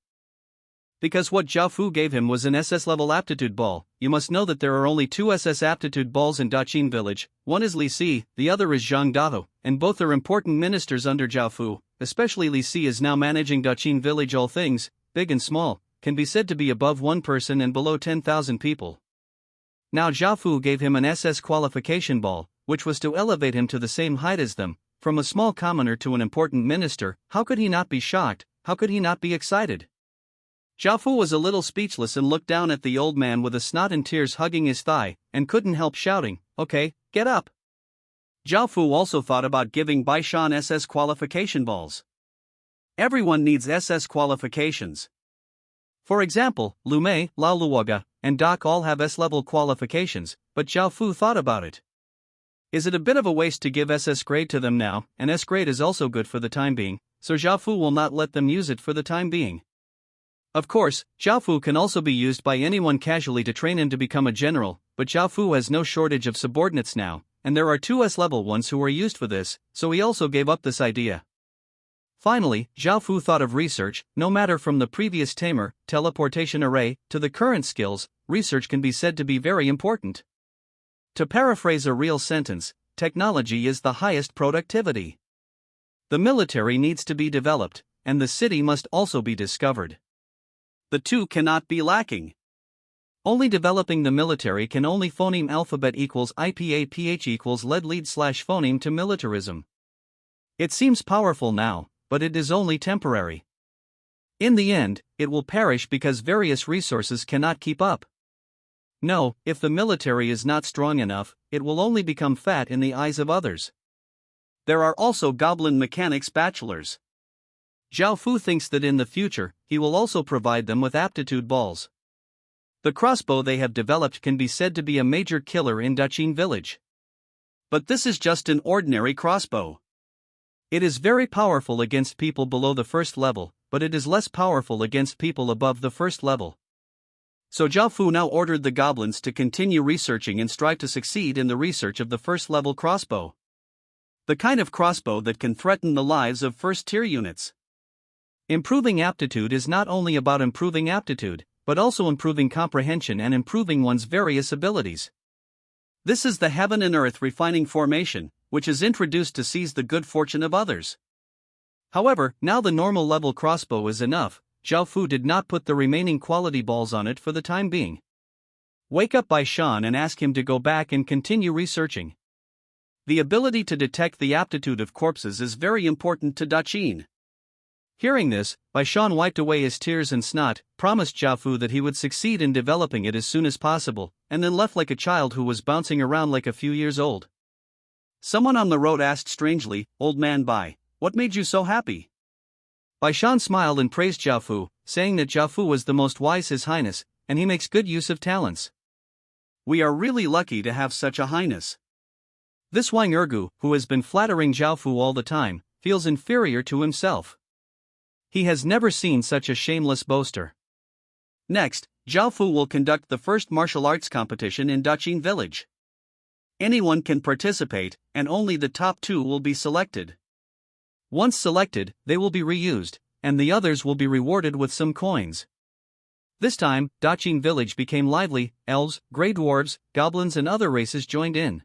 Because what Zhao Fu gave him was an SS-level aptitude ball. You must know that there are only 2 SS aptitude balls in Daqin village, one is Li Si, the other is Zhang Dao, and both are important ministers under Zhao Fu, especially Li Si is now managing Daqin village. All things, big and small, can be said to be above 1 person and below 10,000 people. Now Zhao Fu gave him an SS qualification ball, which was to elevate him to the same height as them, from a small commoner to an important minister. How could he not be shocked, how could he not be excited? Zhao Fu was a little speechless and looked down at the old man with a snot and tears hugging his thigh, and couldn't help shouting, "Okay, get up." Zhao Fu also thought about giving Baishan SS qualification balls. Everyone needs SS qualifications. For example, Lu Mei, Lao Luoga, and Doc all have S-level qualifications, but Zhao Fu thought about it. Is it a bit of a waste to give SS grade to them now, and S grade is also good for the time being, so Zhao Fu will not let them use it for the time being. Of course, Zhao Fu can also be used by anyone casually to train him to become a general, but Zhao Fu has no shortage of subordinates now, and there are 2 S-level ones who are used for this, so he also gave up this idea. Finally, Zhao Fu thought of research. No matter from the previous tamer, teleportation array, to the current skills, research can be said to be very important. To paraphrase a real sentence, technology is the highest productivity. The military needs to be developed, and the city must also be discovered. The two cannot be lacking. Only developing the military can only phoneme alphabet equals IPAPH equals lead slash phoneme to militarism. It seems powerful now, but it is only temporary. In the end, it will perish because various resources cannot keep up. No, if the military is not strong enough, it will only become fat in the eyes of others. There are also goblin mechanics bachelors. Zhao Fu thinks that in the future, he will also provide them with aptitude balls. The crossbow they have developed can be said to be a major killer in Daqin village. But this is just an ordinary crossbow. It is very powerful against people below the first level, but it is less powerful against people above the first level. So Zhao Fu now ordered the goblins to continue researching and strive to succeed in the research of the first level crossbow. The kind of crossbow that can threaten the lives of first-tier units. Improving aptitude is not only about improving aptitude, but also improving comprehension and improving one's various abilities. This is the heaven and earth refining formation, which is introduced to seize the good fortune of others. However, now the normal level crossbow is enough. Zhao Fu did not put the remaining quality balls on it for the time being. Wake up Baishan and ask him to go back and continue researching. The ability to detect the aptitude of corpses is very important to Daqin. Hearing this, Baishan wiped away his tears and snot, promised Zhao Fu that he would succeed in developing it as soon as possible, and then left like a child who was bouncing around like a few years old. Someone on the road asked strangely, "Old man Bai, what made you so happy?" Baishan smiled and praised Zhao Fu, saying that Zhao Fu was the most wise His Highness, and he makes good use of talents. We are really lucky to have such a highness. This Wang Ergu, who has been flattering Zhao Fu all the time, feels inferior to himself. He has never seen such a shameless boaster. Next, Zhao Fu will conduct the first martial arts competition in Daqin village. Anyone can participate, and only the top 2 will be selected. Once selected, they will be reused, and the others will be rewarded with some coins. This time, Daqin village became lively. Elves, grey dwarves, goblins and other races joined in.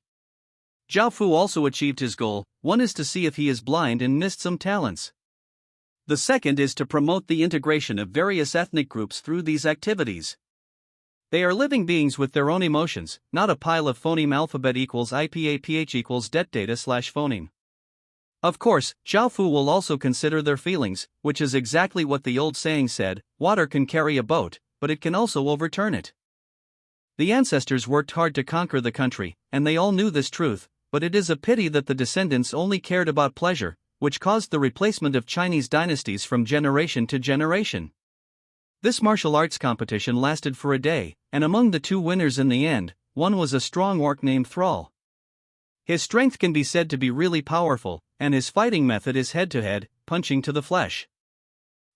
Zhao Fu also achieved his goal. One is to see if he is blind and missed some talents. The second is to promote the integration of various ethnic groups through these activities. They are living beings with their own emotions, not a pile of phoneme alphabet equals IPAPH equals det data slash phoneme. Of course, Zhao Fu will also consider their feelings, which is exactly what the old saying said: water can carry a boat, but it can also overturn it. The ancestors worked hard to conquer the country, and they all knew this truth, but it is a pity that the descendants only cared about pleasure, which caused the replacement of Chinese dynasties from generation to generation. This martial arts competition lasted for a day, and among the 2 winners in the end, one was a strong orc named Thrall. His strength can be said to be really powerful, and his fighting method is head-to-head, punching to the flesh.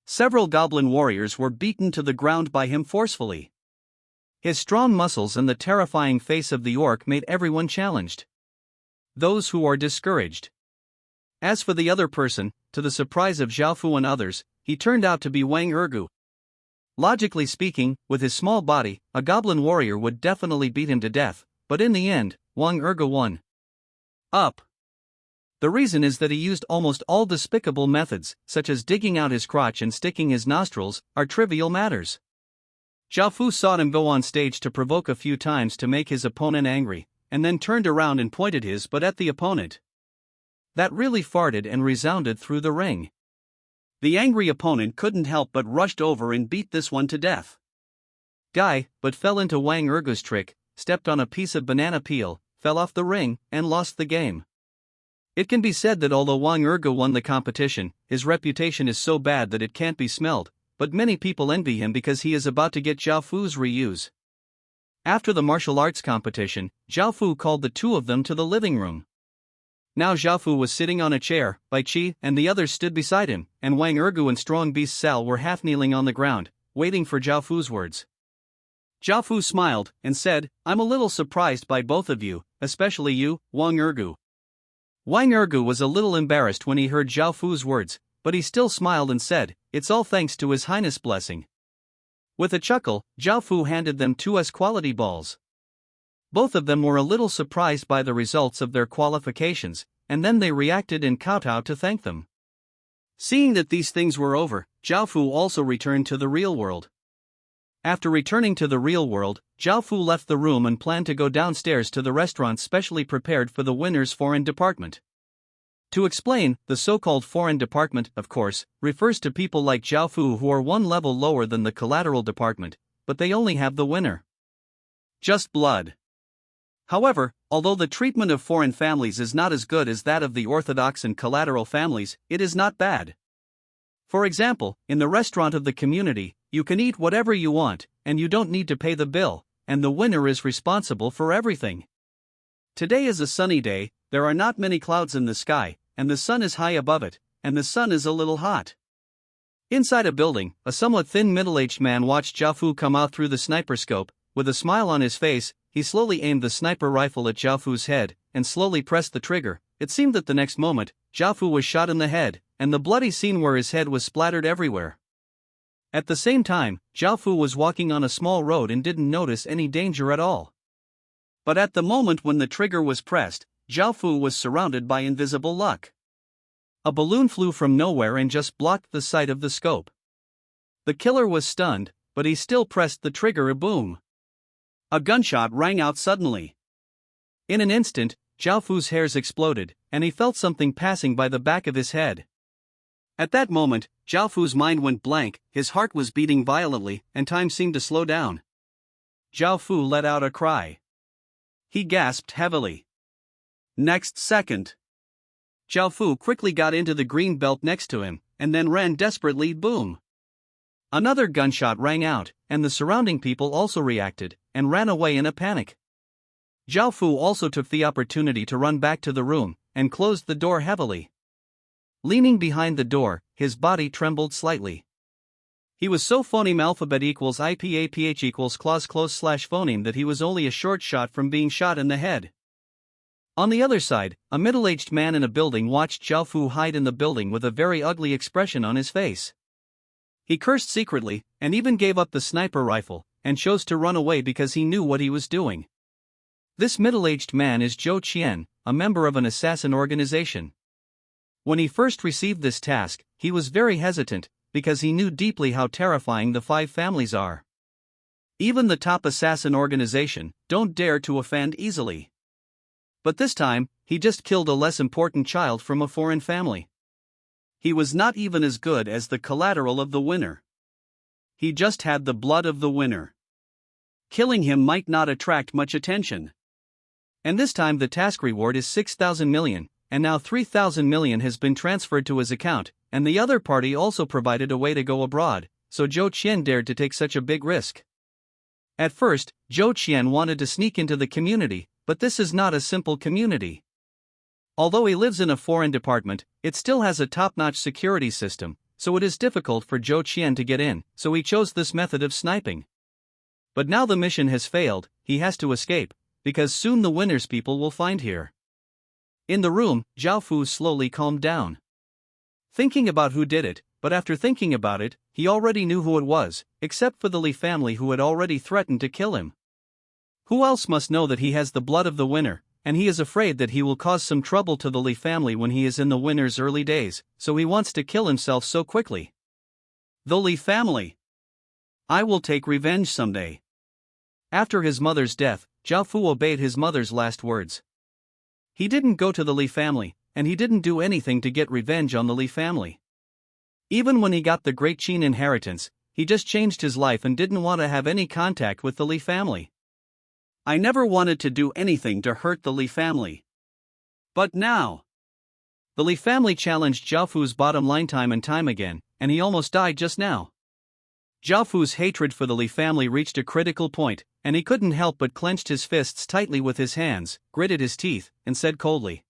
Several goblin warriors were beaten to the ground by him forcefully. His strong muscles and the terrifying face of the orc made everyone challenged. Those who are discouraged. As for the other person, to the surprise of Zhao Fu and others, he turned out to be Wang Ergu. Logically speaking, with his small body, a goblin warrior would definitely beat him to death, but in the end, Wang Ergu won. Up. The reason is that he used almost all despicable methods, such as digging out his crotch and sticking his nostrils, are trivial matters. Zhao Fu saw him go on stage to provoke a few times to make his opponent angry, and then turned around and pointed his butt at the opponent. That really farted and resounded through the ring. The angry opponent couldn't help but rushed over and beat this one to death. Guy, but fell into Wang Ergu's trick, stepped on a piece of banana peel, fell off the ring, and lost the game. It can be said that although Wang Ergu won the competition, his reputation is so bad that it can't be smelled, but many people envy him because he is about to get Zhao Fu's reuse. After the martial arts competition, Zhao Fu called the two of them to the living room. Now Zhao Fu was sitting on a chair, Bai Qi and the others stood beside him, and Wang Ergu and Strong Beast Sal were half kneeling on the ground, waiting for Zhao Fu's words. Zhao Fu smiled and said, "I'm a little surprised by both of you, especially you, Wang Ergu." Wang Ergu was a little embarrassed when he heard Zhao Fu's words, but he still smiled and said, "It's all thanks to His Highness' blessing." With a chuckle, Zhao Fu handed them 2S quality balls. Both of them were a little surprised by the results of their qualifications, and then they reacted and kowtowed to thank them. Seeing that these things were over, Zhao Fu also returned to the real world. After returning to the real world, Zhao Fu left the room and planned to go downstairs to the restaurant specially prepared for the winner's foreign department. To explain, the so-called foreign department, of course, refers to people like Zhao Fu who are one level lower than the collateral department, but they only have the winner. Just blood. However, although the treatment of foreign families is not as good as that of the orthodox and collateral families, it is not bad. For example, in the restaurant of the community, you can eat whatever you want, and you don't need to pay the bill, and the winner is responsible for everything. Today is a sunny day, there are not many clouds in the sky, and the sun is high above it, and the sun is a little hot. Inside a building, a somewhat thin middle-aged man watched Zhao Fu come out through the sniper scope. With a smile on his face, he slowly aimed the sniper rifle at Zhao Fu's head, and slowly pressed the trigger. It seemed that the next moment, Zhao Fu was shot in the head, and the bloody scene where his head was splattered everywhere. At the same time, Zhao Fu was walking on a small road and didn't notice any danger at all. But at the moment when the trigger was pressed, Zhao Fu was surrounded by invisible luck. A balloon flew from nowhere and just blocked the sight of the scope. The killer was stunned, but he still pressed the trigger. A boom. A gunshot rang out suddenly. In an instant, Zhao Fu's hairs exploded, and he felt something passing by the back of his head. At that moment, Zhao Fu's mind went blank, his heart was beating violently, and time seemed to slow down. Zhao Fu let out a cry. He gasped heavily. Next second, Zhao Fu quickly got into the green belt next to him, and then ran desperately. Boom! Another gunshot rang out, and the surrounding people also reacted, and ran away in a panic. Zhao Fu also took the opportunity to run back to the room, and closed the door heavily. Leaning behind the door, his body trembled slightly. He was so phoneme alphabet equals IPAPH equals clause close slash phoneme that he was only a short shot from being shot in the head. On the other side, a middle-aged man in a building watched Zhao Fu hide in the building with a very ugly expression on his face. He cursed secretly, and even gave up the sniper rifle, and chose to run away because he knew what he was doing. This middle-aged man is Zhou Qian, a member of an assassin organization. When he first received this task, he was very hesitant, because he knew deeply how terrifying the 5 families are. Even the top assassin organization don't dare to offend easily. But this time, he just killed a less important child from a foreign family. He was not even as good as the collateral of the winner. He just had the blood of the winner. Killing him might not attract much attention. And this time the task reward is 6,000 million, and now 3,000 million has been transferred to his account, and the other party also provided a way to go abroad, so Zhou Qian dared to take such a big risk. At first, Zhou Qian wanted to sneak into the community, but this is not a simple community. Although he lives in a foreign department, it still has a top-notch security system, so it is difficult for Zhou Qian to get in, so he chose this method of sniping. But now the mission has failed, he has to escape, because soon the winner's people will find here. In the room, Zhao Fu slowly calmed down. Thinking about who did it, but after thinking about it, he already knew who it was, except for the Li family who had already threatened to kill him. Who else must know that he has the blood of the winner, and he is afraid that he will cause some trouble to the Li family when he is in the winner's early days, so he wants to kill himself so quickly. The Li family. I will take revenge someday. After his mother's death, Zhao Fu obeyed his mother's last words. He didn't go to the Li family, and he didn't do anything to get revenge on the Li family. Even when he got the Great Qin inheritance, he just changed his life and didn't want to have any contact with the Li family. I never wanted to do anything to hurt the Li family. But now, the Li family challenged Zhao Fu's bottom line time and time again, and he almost died just now. Zhao Fu's hatred for the Li family reached a critical point, and he couldn't help but clenched his fists tightly with his hands, gritted his teeth, and said coldly.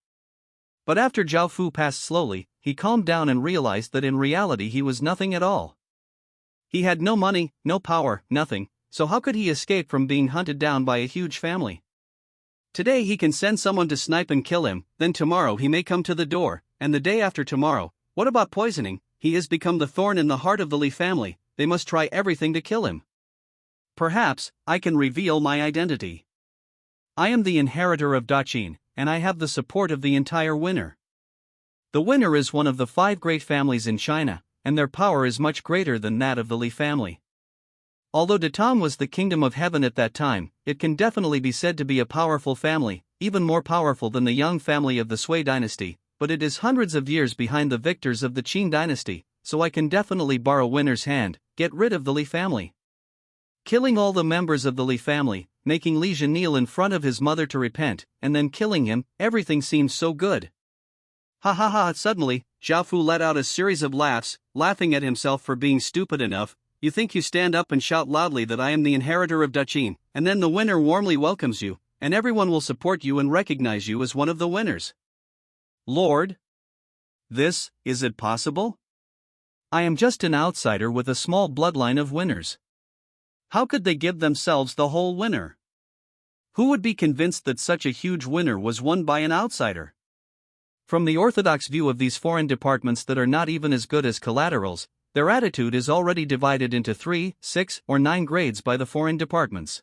But after Zhao Fu passed slowly, he calmed down and realized that in reality he was nothing at all. He had no money, no power, nothing, so how could he escape from being hunted down by a huge family? Today he can send someone to snipe and kill him, then tomorrow he may come to the door, and the day after tomorrow, what about poisoning? He has become the thorn in the heart of the Li family, they must try everything to kill him. Perhaps, I can reveal my identity. I am the inheritor of Daqin, and I have the support of the entire Winner. The Winner is one of the 5 great families in China, and their power is much greater than that of the Li family. Although Datong was the kingdom of heaven at that time, it can definitely be said to be a powerful family, even more powerful than the Yang family of the Sui dynasty, but it is hundreds of years behind the victors of the Qin dynasty, so I can definitely borrow Winner's hand, get rid of the Li family. Killing all the members of the Li family, making Li Zhen kneel in front of his mother to repent, and then killing him, everything seems so good. Ha ha ha! Suddenly, Zhao Fu let out a series of laughs, laughing at himself for being stupid enough. You think you stand up and shout loudly that I am the inheritor of Daqin, and then the Winner warmly welcomes you, and everyone will support you and recognize you as one of the winners. Lord? Is it possible? I am just an outsider with a small bloodline of winners. How could they give themselves the whole winner? Who would be convinced that such a huge winner was won by an outsider? From the orthodox view of these foreign departments that are not even as good as collaterals, their attitude is already divided into 3, 6, or 9 grades by the foreign departments.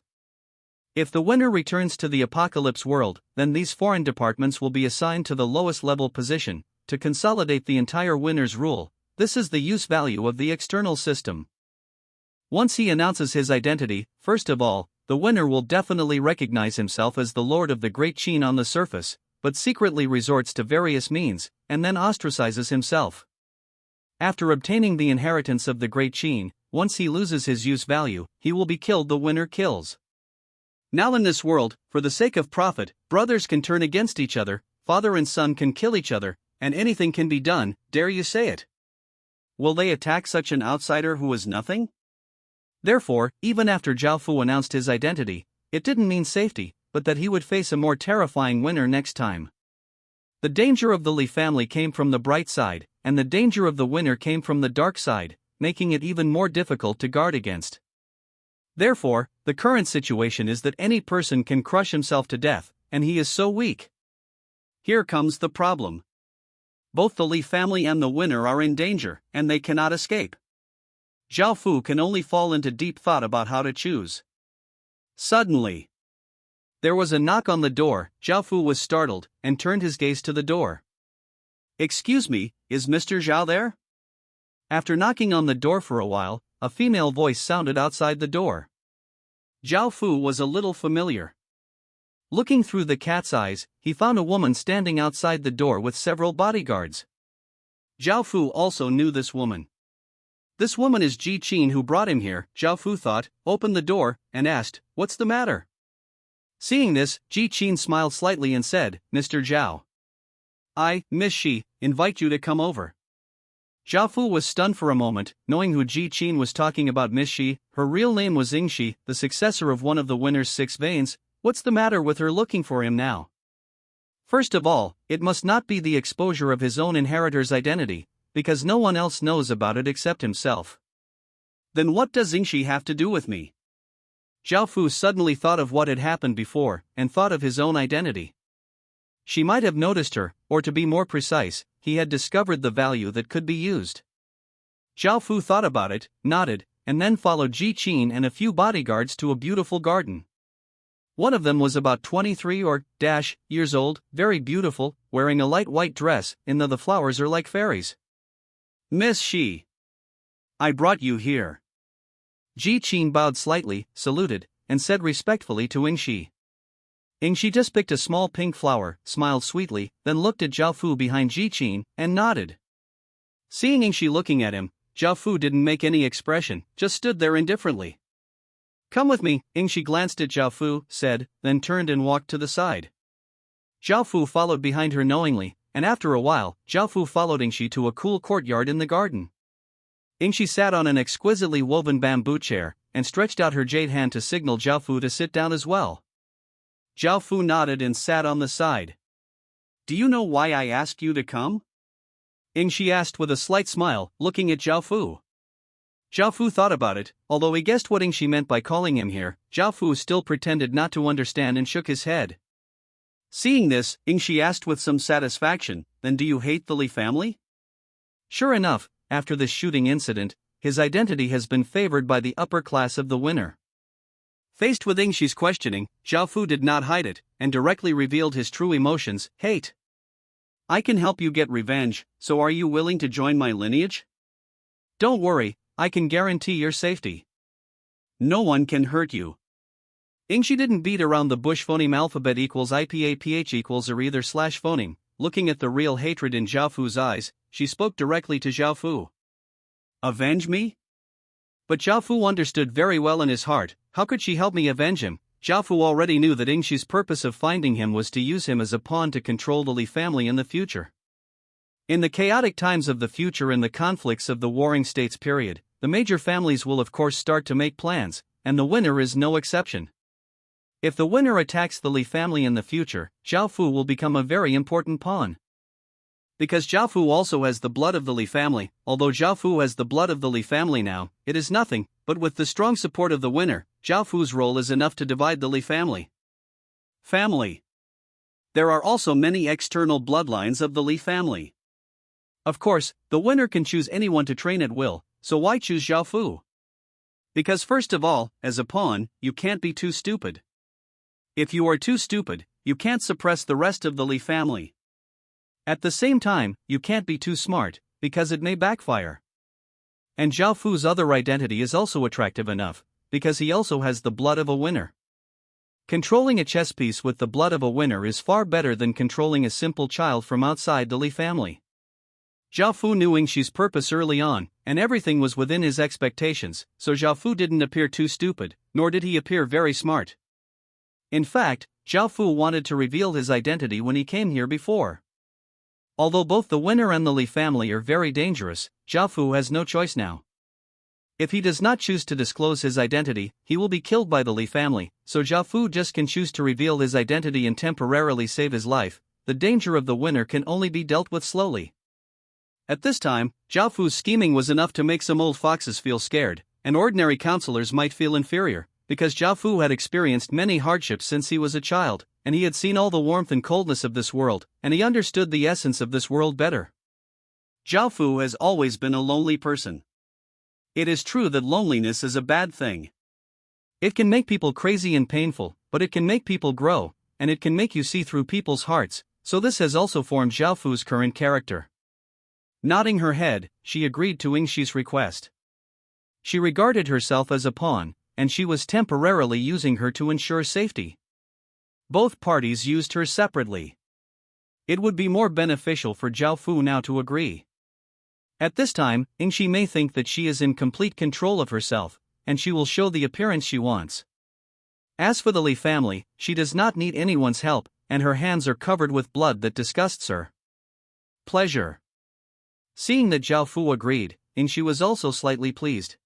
If the winner returns to the apocalypse world, then these foreign departments will be assigned to the lowest level position, to consolidate the entire winner's rule. This is the use value of the external system. Once he announces his identity, first of all, the winner will definitely recognize himself as the Lord of the Great Qin on the surface, but secretly resorts to various means, and then ostracizes himself. After obtaining the inheritance of the Great Qin, once he loses his use value, he will be killed. The winner kills. Now in this world, for the sake of profit, brothers can turn against each other, father and son can kill each other, and anything can be done, dare you say it? Will they attack such an outsider who is nothing? Therefore, even after Zhao Fu announced his identity, it didn't mean safety, but that he would face a more terrifying winner next time. The danger of the Li family came from the bright side, and the danger of the winner came from the dark side, making it even more difficult to guard against. Therefore, the current situation is that any person can crush himself to death, and he is so weak. Here comes the problem. Both the Li family and the winner are in danger, and they cannot escape. Zhao Fu can only fall into deep thought about how to choose. Suddenly, there was a knock on the door. Zhao Fu was startled, and turned his gaze to the door. Excuse me, is Mr. Zhao there? After knocking on the door for a while, a female voice sounded outside the door. Zhao Fu was a little familiar. Looking through the cat's eyes, he found a woman standing outside the door with several bodyguards. Zhao Fu also knew this woman. This woman is Ji Qin who brought him here, Zhao Fu thought, opened the door, and asked, "What's the matter?" Seeing this, Ji Qin smiled slightly and said, "Mr. Zhao. I, Miss Shi, invite you to come over." Zhao Fu was stunned for a moment, knowing who Ji Qin was talking about. Miss Shi, her real name was Ying Shi, the successor of one of the winner's 6 veins. What's the matter with her looking for him now? First of all, it must not be the exposure of his own inheritor's identity, because no one else knows about it except himself. Then what does Ying Shi have to do with me? Zhao Fu suddenly thought of what had happened before, and thought of his own identity. She might have noticed her, or to be more precise, he had discovered the value that could be used. Zhao Fu thought about it, nodded, and then followed Ji Qin and a few bodyguards to a beautiful garden. One of them was about 23 years old, very beautiful, wearing a light white dress, and the flowers are like fairies. Miss Shi, I brought you here. Ji Qin bowed slightly, saluted, and said respectfully to Ying Shi. Ying Shi just picked a small pink flower, smiled sweetly, then looked at Zhao Fu behind Ji Qin, and nodded. Seeing Ingshi looking at him, Zhao Fu didn't make any expression, just stood there indifferently. "Come with me," Ingshi glanced at Zhao Fu, said, then turned and walked to the side. Zhao Fu followed behind her knowingly, and after a while, Zhao Fu followed Ingshi to a cool courtyard in the garden. Ingshi sat on an exquisitely woven bamboo chair, and stretched out her jade hand to signal Zhao Fu to sit down as well. Zhao Fu nodded and sat on the side. "Do you know why I asked you to come?" Ingshi asked with a slight smile, looking at Zhao Fu. Zhao Fu thought about it. Although he guessed what Ingshi meant by calling him here, Zhao Fu still pretended not to understand and shook his head. Seeing this, Ingshi asked with some satisfaction, "Then do you hate the Li family?" Sure enough, after this shooting incident, his identity has been favored by the upper class of the winner. Faced with Ingshi's questioning, Zhao Fu did not hide it, and directly revealed his true emotions: hate. "I can help you get revenge, so are you willing to join my lineage?" "Don't worry, I can guarantee your safety. No one can hurt you." Ingshi didn't beat around the bush. Phoneme alphabet equals IPAPH equals or either slash phoneme. Looking at the real hatred in Zhao Fu's eyes, she spoke directly to Zhao Fu. "Avenge me?" But Zhao Fu understood very well in his heart, how could she help me avenge him? Zhao Fu already knew that Ingshi's purpose of finding him was to use him as a pawn to control the Li family in the future. In the chaotic times of the future and the conflicts of the warring states period, the major families will of course start to make plans, and the winner is no exception. If the winner attacks the Li family in the future, Zhao Fu will become a very important pawn. Because Zhao Fu also has the blood of the Li family, although Zhao Fu has the blood of the Li family now, it is nothing, but with the strong support of the winner, Zhao Fu's role is enough to divide the Li family. There are also many external bloodlines of the Li family. Of course, the winner can choose anyone to train at will, so why choose Zhao Fu? Because first of all, as a pawn, you can't be too stupid. If you are too stupid, you can't suppress the rest of the Li family. At the same time, you can't be too smart, because it may backfire. And Zhao Fu's other identity is also attractive enough, because he also has the blood of a winner. Controlling a chess piece with the blood of a winner is far better than controlling a simple child from outside the Li family. Zhao Fu knew Ingshi's purpose early on, and everything was within his expectations, so Zhao Fu didn't appear too stupid, nor did he appear very smart. In fact, Zhao Fu wanted to reveal his identity when he came here before. Although both the winner and the Li family are very dangerous, Zhao Fu has no choice now. If he does not choose to disclose his identity, he will be killed by the Li family, so Zhao Fu just can choose to reveal his identity and temporarily save his life. The danger of the winner can only be dealt with slowly. At this time, Zhao Fu's scheming was enough to make some old foxes feel scared, and ordinary counselors might feel inferior, because Zhao Fu had experienced many hardships since he was a child, and he had seen all the warmth and coldness of this world, and he understood the essence of this world better. Zhao Fu has always been a lonely person. It is true that loneliness is a bad thing. It can make people crazy and painful, but it can make people grow, and it can make you see through people's hearts, so this has also formed Zhao Fu's current character. Nodding her head, she agreed to Ingshi's request. She regarded herself as a pawn, and she was temporarily using her to ensure safety. Both parties used her separately. It would be more beneficial for Zhao Fu now to agree. At this time, Ingshi may think that she is in complete control of herself, and she will show the appearance she wants. As for the Li family, she does not need anyone's help, and her hands are covered with blood that disgusts her. Pleasure. Seeing that Zhao Fu agreed, Ingshi was also slightly pleased.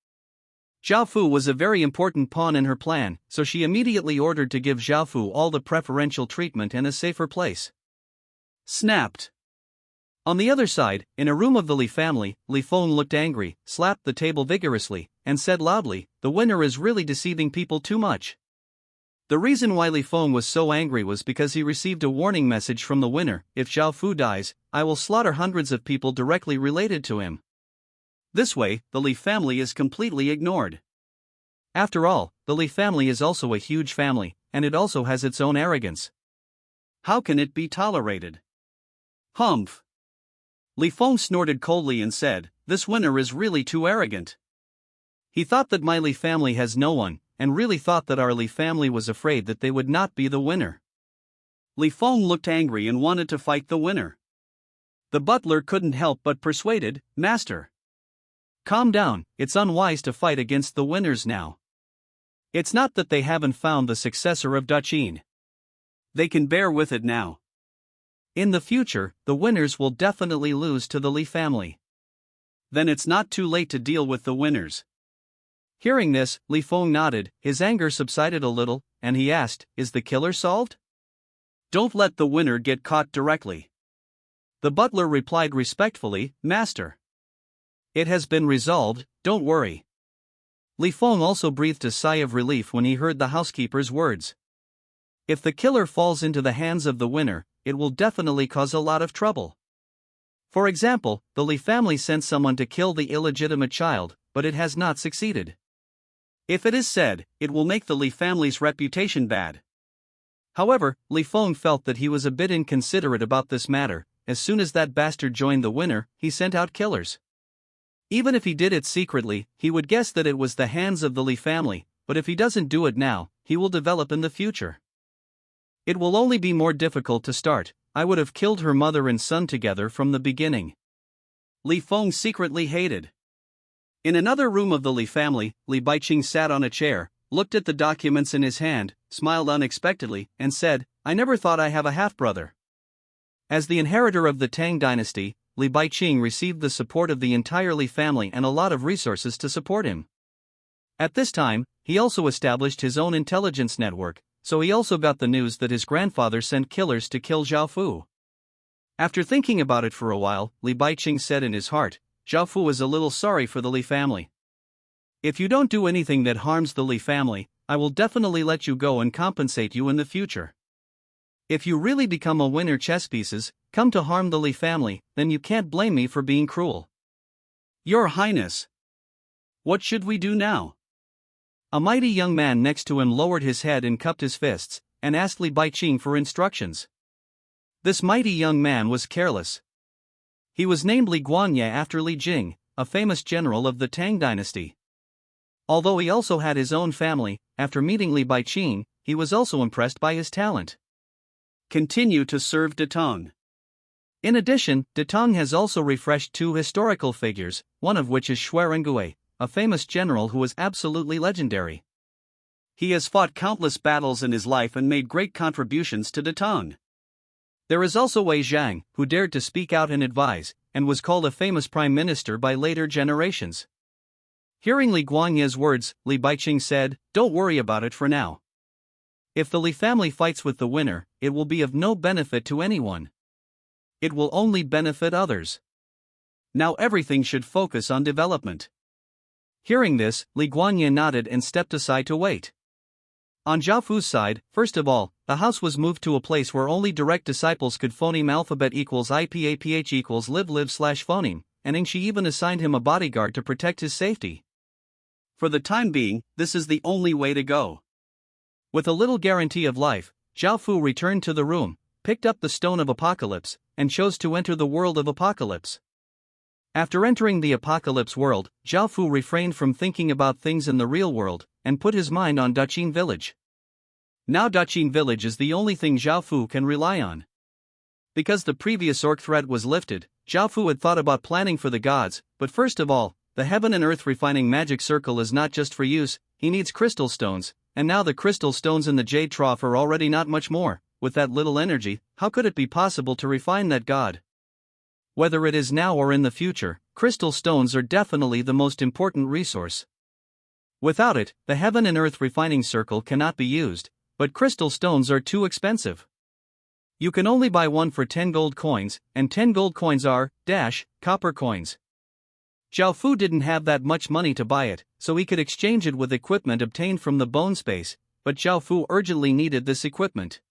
Zhao Fu was a very important pawn in her plan, so she immediately ordered to give Zhao Fu all the preferential treatment and a safer place. Snapped. On the other side, in a room of the Li family, Li Feng looked angry, slapped the table vigorously, and said loudly, "The winner is really deceiving people too much." The reason why Li Feng was so angry was because he received a warning message from the winner: "If Zhao Fu dies, I will slaughter hundreds of people directly related to him." This way, the Li family is completely ignored. After all, the Li family is also a huge family, and it also has its own arrogance. How can it be tolerated? Humph. Li Feng snorted coldly and said, "This winner is really too arrogant. He thought that my Li family has no one, and really thought that our Li family was afraid that they would not be the winner." Li Feng looked angry and wanted to fight the winner. The butler couldn't help but persuaded, "Master, calm down, it's unwise to fight against the winners now. It's not that they haven't found the successor of Dachine. They can bear with it now. In the future, the winners will definitely lose to the Li family. Then it's not too late to deal with the winners." Hearing this, Li Feng nodded, his anger subsided a little, and he asked, "Is the killer solved?" "Don't let the winner get caught directly." The butler replied respectfully, "Master, it has been resolved, don't worry." Li Feng also breathed a sigh of relief when he heard the housekeeper's words. If the killer falls into the hands of the winner, it will definitely cause a lot of trouble. For example, the Li family sent someone to kill the illegitimate child, but it has not succeeded. If it is said, it will make the Li family's reputation bad. However, Li Feng felt that he was a bit inconsiderate about this matter. As soon as that bastard joined the winner, he sent out killers. Even if he did it secretly, he would guess that it was the hands of the Li family, but if he doesn't do it now, he will develop in the future. It will only be more difficult to start. I would have killed her mother and son together from the beginning. Li Feng secretly hated. In another room of the Li family, Li Baiqing sat on a chair, looked at the documents in his hand, smiled unexpectedly, and said, "I never thought I have a half-brother." As the inheritor of the Tang dynasty, Li Baiqing received the support of the entire Li family and a lot of resources to support him. At this time, he also established his own intelligence network, so he also got the news that his grandfather sent killers to kill Zhao Fu. After thinking about it for a while, Li Baiqing said in his heart, "Zhao Fu is a little sorry for the Li family. If you don't do anything that harms the Li family, I will definitely let you go and compensate you in the future. If you really become a winner chess pieces, come to harm the Li family, then you can't blame me for being cruel." "Your Highness, what should we do now?" A mighty young man next to him lowered his head and cupped his fists, and asked Li Baiqing for instructions. This mighty young man was careless. He was named Li Guanye after Li Jing, a famous general of the Tang dynasty. Although he also had his own family, after meeting Li Baiqing, he was also impressed by his talent. Continue to serve Datong. In addition, Datong has also refreshed 2 historical figures, one of which is Xuerengui, a famous general who is absolutely legendary. He has fought countless battles in his life and made great contributions to Datong. There is also Wei Zhang, who dared to speak out and advise, and was called a famous prime minister by later generations. Hearing Li Guanye's words, Li Baiqing said, "Don't worry about it for now. If the Li family fights with the winner, it will be of no benefit to anyone. It will only benefit others. Now everything should focus on development." Hearing this, Li Guanye nodded and stepped aside to wait. On Zhao Fu's side, first of all, the house was moved to a place where only direct disciples could phoneme alphabet equals IPAPH equals live/phoneme, and Ingshi even assigned him a bodyguard to protect his safety. For the time being, this is the only way to go. With a little guarantee of life, Zhao Fu returned to the room, picked up the Stone of Apocalypse, and chose to enter the world of Apocalypse. After entering the Apocalypse world, Zhao Fu refrained from thinking about things in the real world, and put his mind on Daqin village. Now Daqin village is the only thing Zhao Fu can rely on. Because the previous orc threat was lifted, Zhao Fu had thought about planning for the gods, but first of all, the heaven and earth refining magic circle is not just for use, he needs crystal stones, and now the crystal stones in the jade trough are already not much more. With that little energy, how could it be possible to refine that god? Whether it is now or in the future, crystal stones are definitely the most important resource. Without it, the heaven and earth refining circle cannot be used, but crystal stones are too expensive. You can only buy one for 10 gold coins, and 10 gold coins are, copper coins. Zhao Fu didn't have that much money to buy it, so he could exchange it with equipment obtained from the bone space, but Zhao Fu urgently needed this equipment.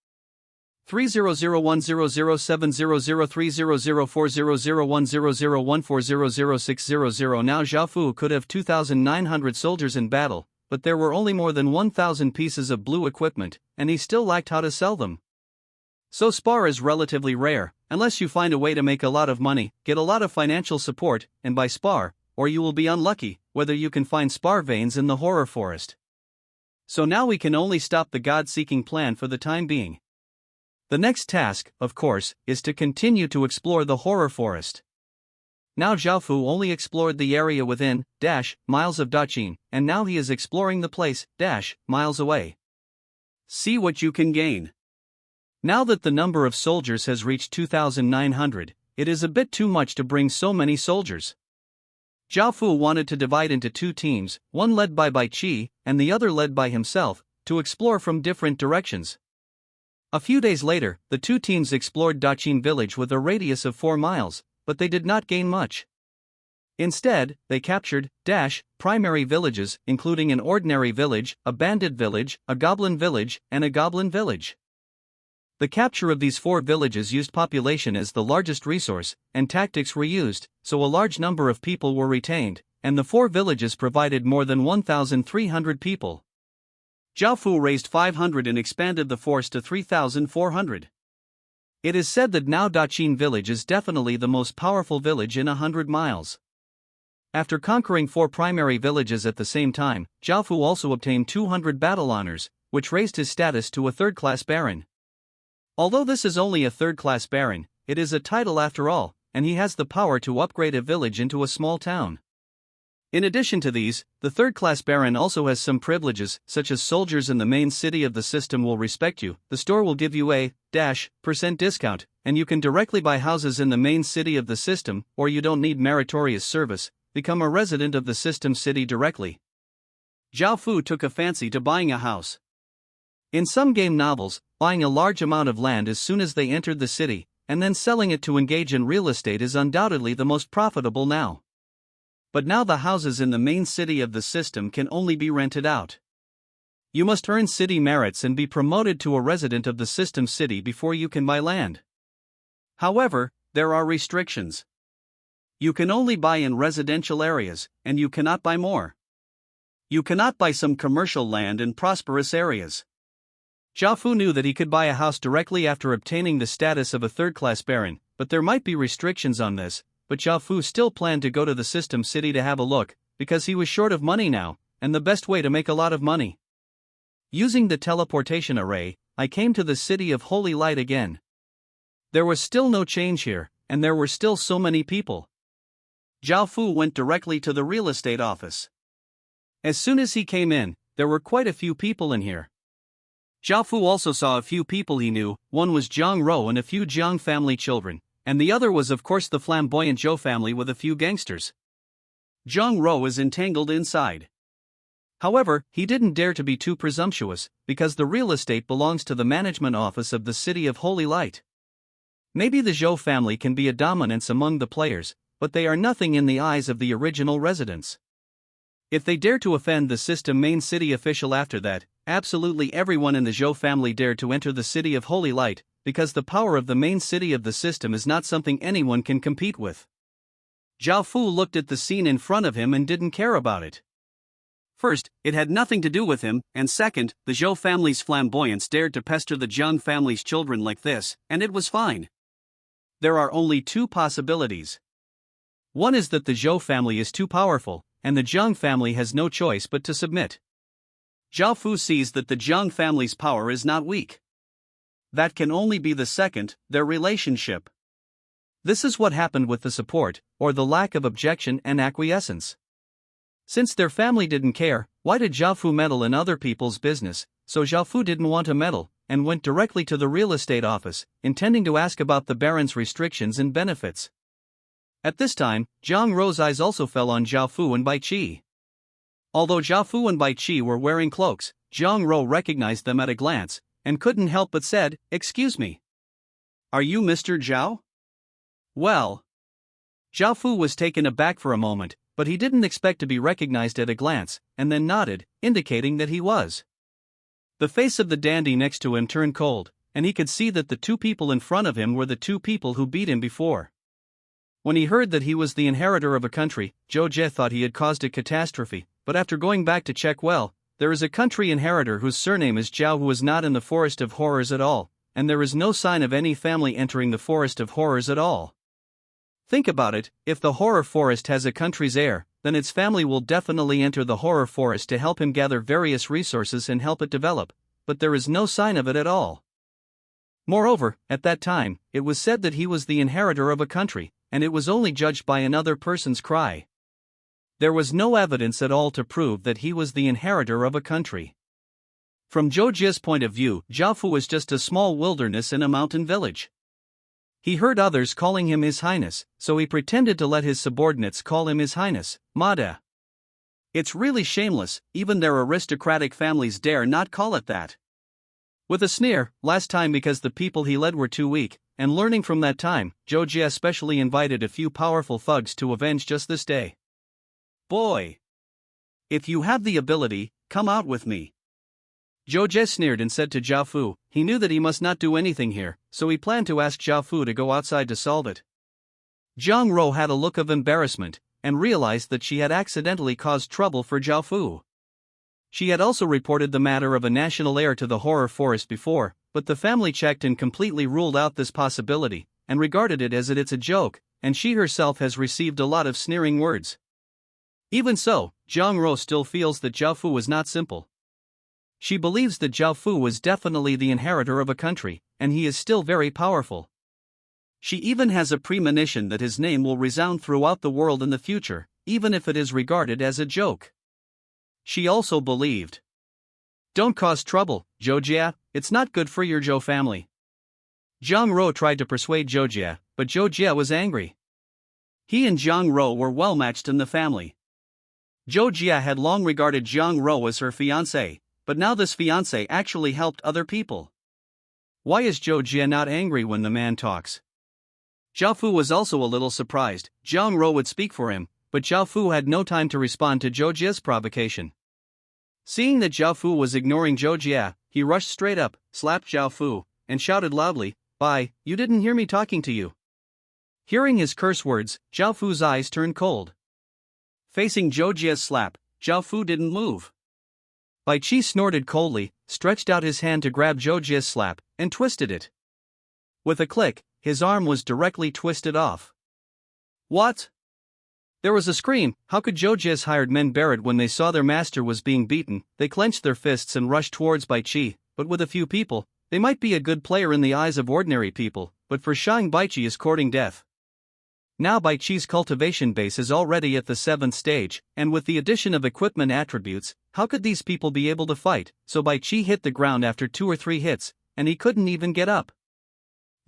30010070030040010010014006000. Now Zhao Fu could have 2,900 soldiers in battle, but there were only more than 1,000 pieces of blue equipment, and he still lacked how to sell them. So spar is relatively rare, unless you find a way to make a lot of money, get a lot of financial support, and buy spar, or you will be unlucky, whether you can find spar veins in the horror forest. So now we can only stop the god-seeking plan for the time being. The next task, of course, is to continue to explore the horror forest. Now Zhaofu only explored the area within miles of Daqing, and now he is exploring the place miles away. See what you can gain. Now that the number of soldiers has reached 2,900, it is a bit too much to bring so many soldiers. Zhaofu wanted to divide into two teams, one led by Bai Qi, and the other led by himself, to explore from different directions. A few days later, the two teams explored Daqing village with a radius of 4 miles, but they did not gain much. Instead, they captured primary villages, including an ordinary village, a bandit village, a goblin village, and a goblin village. The capture of these 4 villages used population as the largest resource, and tactics were used, so a large number of people were retained, and the 4 villages provided more than 1,300 people. Zhaofu raised 500 and expanded the force to 3,400. It is said that now Daqing village is definitely the most powerful village in 100 miles. After conquering 4 primary villages at the same time, Zhaofu also obtained 200 battle honors, which raised his status to a third-class baron. Although this is only a third-class baron, it is a title after all, and he has the power to upgrade a village into a small town. In addition to these, the third-class baron also has some privileges, such as soldiers in the main city of the system will respect you, the store will give you a % discount, and you can directly buy houses in the main city of the system, or you don't need meritorious service, become a resident of the system city directly. Zhaofu took a fancy to buying a house. In some game novels, buying a large amount of land as soon as they entered the city, and then selling it to engage in real estate is undoubtedly the most profitable now. But now the houses in the main city of the system can only be rented out. You must earn city merits and be promoted to a resident of the system city before you can buy land. However, there are restrictions. You can only buy in residential areas, and you cannot buy more. You cannot buy some commercial land in prosperous areas. Zhaofu knew that he could buy a house directly after obtaining the status of a third-class baron, but there might be restrictions on this, but Zhaofu still planned to go to the system city to have a look, because he was short of money now, and the best way to make a lot of money. Using the teleportation array, I came to the city of Holy Light again. There was still no change here, and there were still so many people. Zhaofu went directly to the real estate office. As soon as he came in, there were quite a few people in here. Zhaofu also saw a few people he knew, one was Zhang Rou and a few Jiang family children, and the other was of course the flamboyant Zhou family with a few gangsters. Zhang Rou is entangled inside. However, he didn't dare to be too presumptuous, because the real estate belongs to the management office of the city of Holy Light. Maybe the Zhou family can be a dominance among the players, but they are nothing in the eyes of the original residents. If they dare to offend the system main city official after that, absolutely everyone in the Zhou family dared to enter the city of Holy Light, because the power of the main city of the system is not something anyone can compete with. Zhaofu looked at the scene in front of him and didn't care about it. First, it had nothing to do with him, and second, the Zhou family's flamboyance dared to pester the Jiang family's children like this, and it was fine. There are only 2 possibilities. One is that the Zhou family is too powerful, and the Jiang family has no choice but to submit. Zhaofu sees that the Jiang family's power is not weak. That can only be the second, their relationship. This is what happened with the support, or the lack of objection and acquiescence. Since their family didn't care, why did Zhaofu meddle in other people's business? So Zhaofu didn't want to meddle, and went directly to the real estate office, intending to ask about the baron's restrictions and benefits. At this time, Zhang Rou's eyes also fell on Zhaofu and Bai Qi. Although Zhaofu and Bai Qi were wearing cloaks, Zhang Rou recognized them at a glance, and couldn't help but said, "Excuse me. Are you Mr. Zhao?" Well. Zhaofu was taken aback for a moment, but he didn't expect to be recognized at a glance, and then nodded, indicating that he was. The face of the dandy next to him turned cold, and he could see that the 2 people in front of him were the 2 people who beat him before. When he heard that he was the inheritor of a country, Zhou Jie thought he had caused a catastrophe, but after going back to check, well, there is a country inheritor whose surname is Zhao who is not in the Forest of Horrors at all, and there is no sign of any family entering the Forest of Horrors at all. Think about it, if the horror forest has a country's heir, then its family will definitely enter the horror forest to help him gather various resources and help it develop, but there is no sign of it at all. Moreover, at that time, it was said that he was the inheritor of a country, and it was only judged by another person's cry. There was no evidence at all to prove that he was the inheritor of a country. From Zhou Jie's point of view, Jiaofu was just a small wilderness in a mountain village. He heard others calling him His Highness, so he pretended to let his subordinates call him His Highness, Mada. It's really shameless, even their aristocratic families dare not call it that. With a sneer, last time because the people he led were too weak, and learning from that time, Zhou Jie especially invited a few powerful thugs to avenge just this day. Boy! If you have the ability, come out with me. Zhou Jie sneered and said to Jiaofu, he knew that he must not do anything here, so he planned to ask Jiaofu to go outside to solve it. Zhang Rou had a look of embarrassment, and realized that she had accidentally caused trouble for Jiaofu. She had also reported the matter of a national heir to the horror forest before, but the family checked and completely ruled out this possibility, and regarded it as it's a joke, and she herself has received a lot of sneering words. Even so, Zhang Rou still feels that Jiaofu was not simple. She believes that Jiaofu was definitely the inheritor of a country, and he is still very powerful. She even has a premonition that his name will resound throughout the world in the future, even if it is regarded as a joke. She also believed. Don't cause trouble, Zhou Jie, it's not good for your Zhou family. Zhang Rou tried to persuade Zhou Jie, but Zhou Jie was angry. He and Zhang Rou were well matched in the family. Zhou Jie had long regarded Zhang Rou as her fiancé, but now this fiancé actually helped other people. Why is Zhou Jie not angry when the man talks? Jiaofu was also a little surprised. Zhang Rou would speak for him, but Jiaofu had no time to respond to Zhou Jie's provocation. Seeing that Jiaofu was ignoring Zhou Jie, he rushed straight up, slapped Jiaofu, and shouted loudly, "Bye, you didn't hear me talking to you." Hearing his curse words, Jiaofu's eyes turned cold. Facing Zhou Jie's slap, Jiaofu didn't move. Bai Qi snorted coldly, stretched out his hand to grab Zhou Jie's slap, and twisted it. With a click, his arm was directly twisted off. What? There was a scream. How could Zhou Jie's hired men bear it when they saw their master was being beaten? They clenched their fists and rushed towards Bai Qi, but with a few people, they might be a good player in the eyes of ordinary people, but for Shang Bai Qi is courting death. Now Bai Qi's cultivation base is already at the 7th stage, and with the addition of equipment attributes, how could these people be able to fight? So Bai Qi hit the ground after 2 or 3 hits, and he couldn't even get up.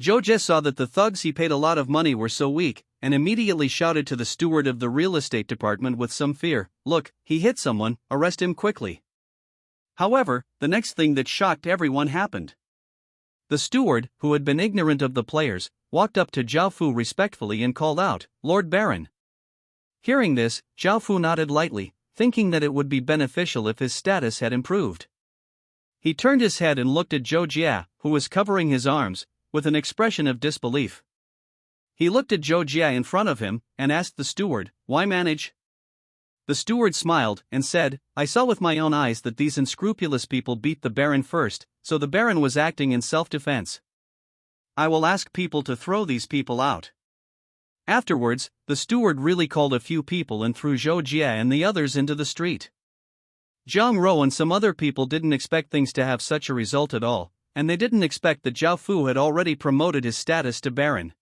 Zhou Jie saw that the thugs he paid a lot of money were so weak, and immediately shouted to the steward of the real estate department with some fear, "Look, he hit someone, arrest him quickly." However, the next thing that shocked everyone happened. The steward, who had been ignorant of the players, walked up to Jiaofu respectfully and called out, "Lord Baron." Hearing this, Jiaofu nodded lightly, thinking that it would be beneficial if his status had improved. He turned his head and looked at Zhou Jie, who was covering his arms, with an expression of disbelief. He looked at Zhou Jie in front of him, and asked the steward, "Why manage?" The steward smiled, and said, "I saw with my own eyes that these unscrupulous people beat the Baron first, so the Baron was acting in self-defense. I will ask people to throw these people out." Afterwards, the steward really called a few people and threw Zhou Jie and the others into the street. Zhang Rou and some other people didn't expect things to have such a result at all, and they didn't expect that Jiaofu had already promoted his status to Baron.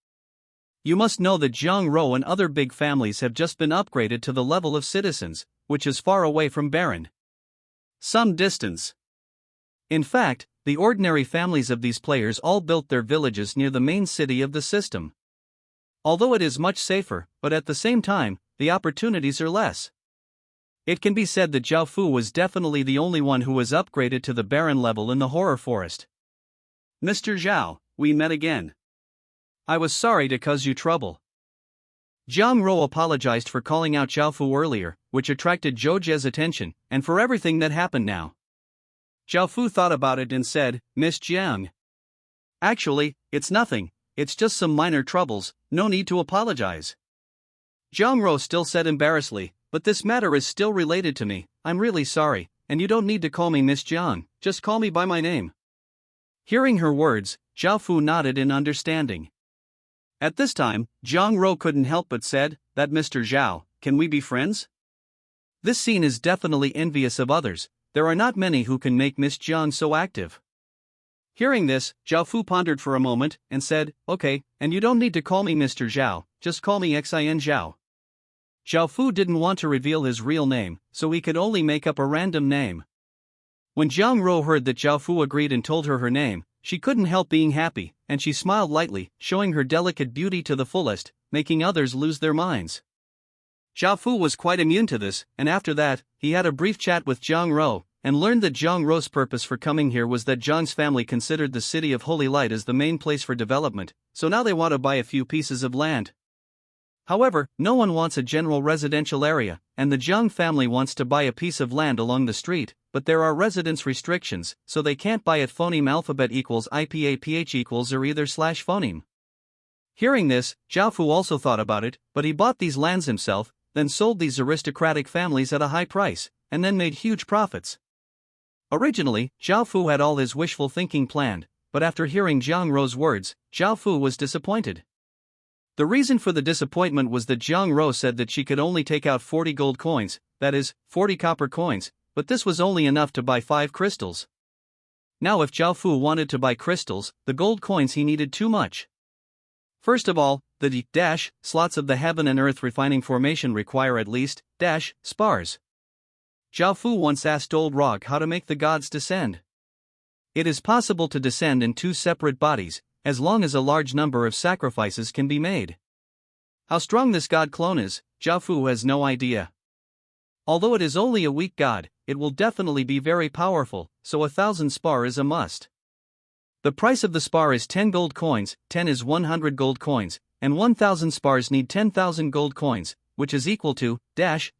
You must know that Zhang Rou and other big families have just been upgraded to the level of citizens, which is far away from Baron. Some distance. In fact, the ordinary families of these players all built their villages near the main city of the system. Although it is much safer, but at the same time, the opportunities are less. It can be said that Jiaofu was definitely the only one who was upgraded to the Baron level in the horror forest. "Mr. Zhao, we met again. I was sorry to cause you trouble." Zhang Rou apologized for calling out Jiaofu earlier, which attracted Zhou Jie's attention, and for everything that happened now. Jiaofu thought about it and said, "Miss Jiang. Actually, it's nothing, it's just some minor troubles, no need to apologize." Zhang Rou still said embarrassedly, "But this matter is still related to me, I'm really sorry, and you don't need to call me Miss Jiang, just call me by my name." Hearing her words, Jiaofu nodded in understanding. At this time, Zhang Rou couldn't help but said, "That Mr. Zhao, can we be friends?" This scene is definitely envious of others, there are not many who can make Miss Jiang so active. Hearing this, Zhao Fu pondered for a moment and said, "Okay, and you don't need to call me Mr. Zhao, just call me Xin Zhao." Zhao Fu didn't want to reveal his real name, so he could only make up a random name. When Jiang Rou heard that Zhao Fu agreed and told her name, she couldn't help being happy, and she smiled lightly, showing her delicate beauty to the fullest, making others lose their minds. Zhao Fu was quite immune to this, and after that, he had a brief chat with Jiang Rou, and learned that Jiang Rou's purpose for coming here was that Jiang's family considered the city of Holy Light as the main place for development, so now they want to buy a few pieces of land. However, no one wants a general residential area, and the Jiang family wants to buy a piece of land along the street, but there are residence restrictions, so they can't buy it. Phoneme alphabet equals IPAPH equals or either slash phoneme. Hearing this, Zhao Fu also thought about it, but he bought these lands himself, then sold these aristocratic families at a high price, and then made huge profits. Originally, Zhao Fu had all his wishful thinking planned, but after hearing Jiang Rou's words, Zhao Fu was disappointed. The reason for the disappointment was that Jiang Rou said that she could only take out 40 gold coins, that is, 40 copper coins, but this was only enough to buy 5 crystals. Now if Zhao Fu wanted to buy crystals, the gold coins he needed too much. First of all, the slots of the heaven and earth refining formation require at least spars. Zhao Fu once asked old Rog how to make the gods descend. It is possible to descend in 2 separate bodies, as long as a large number of sacrifices can be made. How strong this god clone is, Zhao Fu has no idea. Although it is only a weak god, it will definitely be very powerful, so 1,000 spar is a must. The price of the spar is 10 gold coins, 10 is 100 gold coins, and 1,000 spars need 10,000 gold coins, which is equal to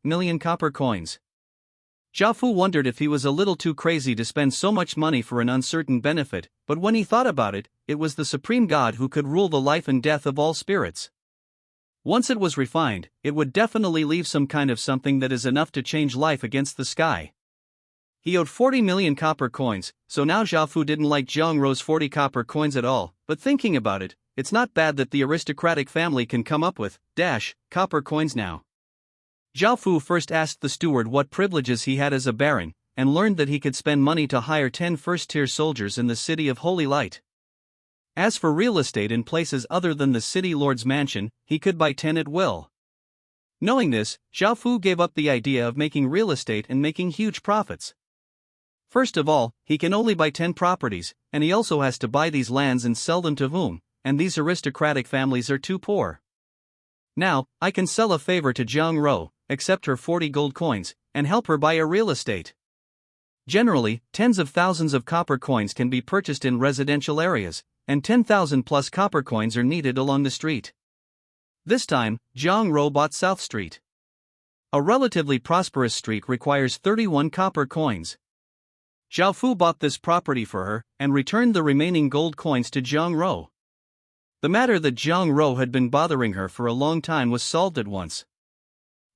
million copper coins. Zhao Fu wondered if he was a little too crazy to spend so much money for an uncertain benefit, but when he thought about it, it was the supreme god who could rule the life and death of all spirits. Once it was refined, it would definitely leave some kind of something that is enough to change life against the sky. He owed 40 million copper coins, so now Zhao Fu didn't like Jiang Rou's 40 copper coins at all, but thinking about it, it's not bad that the aristocratic family can come up with copper coins now. Zhao Fu first asked the steward what privileges he had as a baron, and learned that he could spend money to hire 10 first-tier soldiers in the city of Holy Light. As for real estate in places other than the city lord's mansion, he could buy 10 at will. Knowing this, Zhao Fu gave up the idea of making real estate and making huge profits. First of all, he can only buy 10 properties, and he also has to buy these lands and sell them to whom, and these aristocratic families are too poor. Now, I can sell a favor to Jiang Rou, accept her 40 gold coins, and help her buy a real estate. Generally, tens of thousands of copper coins can be purchased in residential areas, and 10,000 plus copper coins are needed along the street. This time, Jiang Rou bought South Street. A relatively prosperous street requires 31 copper coins. Zhao Fu bought this property for her, and returned the remaining gold coins to Jiang Rou. The matter that Jiang Rou had been bothering her for a long time was solved at once.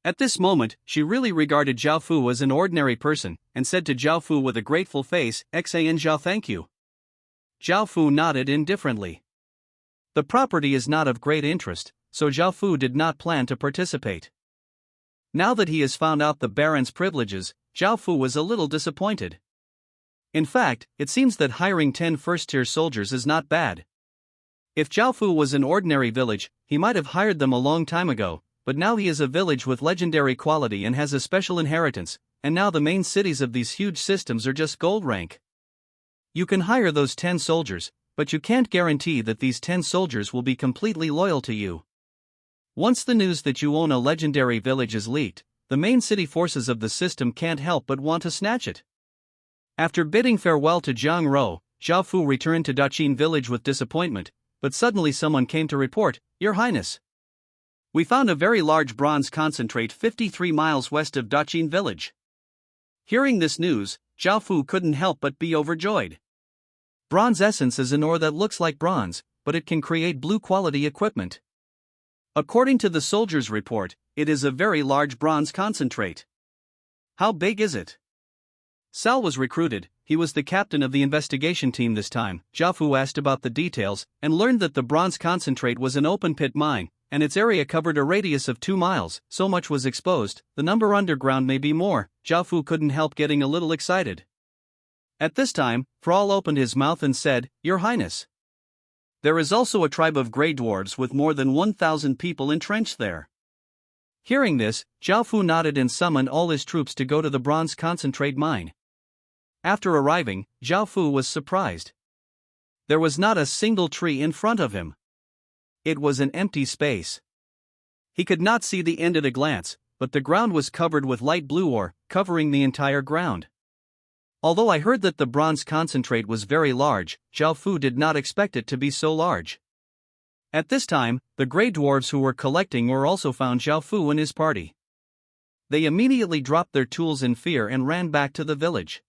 At this moment, she really regarded Zhao Fu as an ordinary person, and said to Zhao Fu with a grateful face, "Xin Zhao, thank you." Zhao Fu nodded indifferently. The property is not of great interest, so Zhao Fu did not plan to participate. Now that he has found out the baron's privileges, Zhao Fu was a little disappointed. In fact, it seems that hiring 10 first-tier soldiers is not bad. If Zhao Fu was an ordinary village, he might have hired them a long time ago, but now he is a village with legendary quality and has a special inheritance, and now the main cities of these huge systems are just gold rank. You can hire those 10 soldiers, but you can't guarantee that these 10 soldiers will be completely loyal to you. Once the news that you own a legendary village is leaked, the main city forces of the system can't help but want to snatch it. After bidding farewell to Jiang Rou, Zhao Fu returned to Daqin village with disappointment, but suddenly someone came to report, "Your Highness, we found a very large bronze concentrate 53 miles west of Daqin village." Hearing this news, Zhao Fu couldn't help but be overjoyed. Bronze essence is an ore that looks like bronze, but it can create blue-quality equipment. According to the soldier's report, it is a very large bronze concentrate. How big is it? Sal was recruited. He was the captain of the investigation team this time. Zhao Fu asked about the details, and learned that the bronze concentrate was an open-pit mine, and its area covered a radius of 2 miles, so much was exposed, the number underground may be more. Zhao Fu couldn't help getting a little excited. At this time, Thrall opened his mouth and said, "Your Highness. There is also a tribe of grey dwarves with more than 1,000 people entrenched there." Hearing this, Zhao Fu nodded and summoned all his troops to go to the bronze concentrate mine. After arriving, Zhao Fu was surprised. There was not a single tree in front of him. It was an empty space. He could not see the end at a glance, but the ground was covered with light blue ore, covering the entire ground. Although I heard that the bronze concentrate was very large, Zhao Fu did not expect it to be so large. At this time, the grey dwarves who were collecting ore also found Zhao Fu and his party. They immediately dropped their tools in fear and ran back to the village.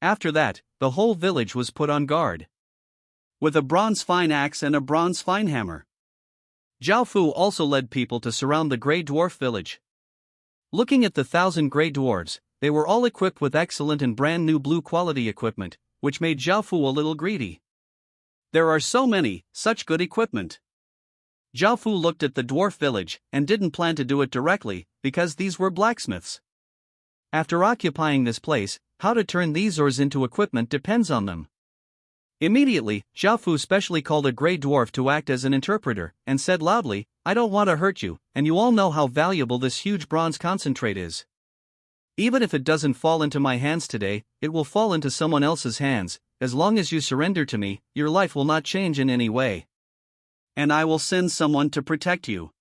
After that, the whole village was put on guard with a bronze fine axe and a bronze fine hammer. Zhao Fu also led people to surround the grey dwarf village. Looking at the 1,000 grey dwarves, they were all equipped with excellent and brand new blue quality equipment, which made Zhao Fu a little greedy. There are so many, such good equipment. Zhao Fu looked at the dwarf village and didn't plan to do it directly, because these were blacksmiths. After occupying this place, how to turn these ores into equipment depends on them. Immediately, Zhao Fu specially called a grey dwarf to act as an interpreter, and said loudly, "I don't want to hurt you, and you all know how valuable this huge bronze concentrate is. Even if it doesn't fall into my hands today, it will fall into someone else's hands. As long as you surrender to me, your life will not change in any way. And I will send someone to protect you."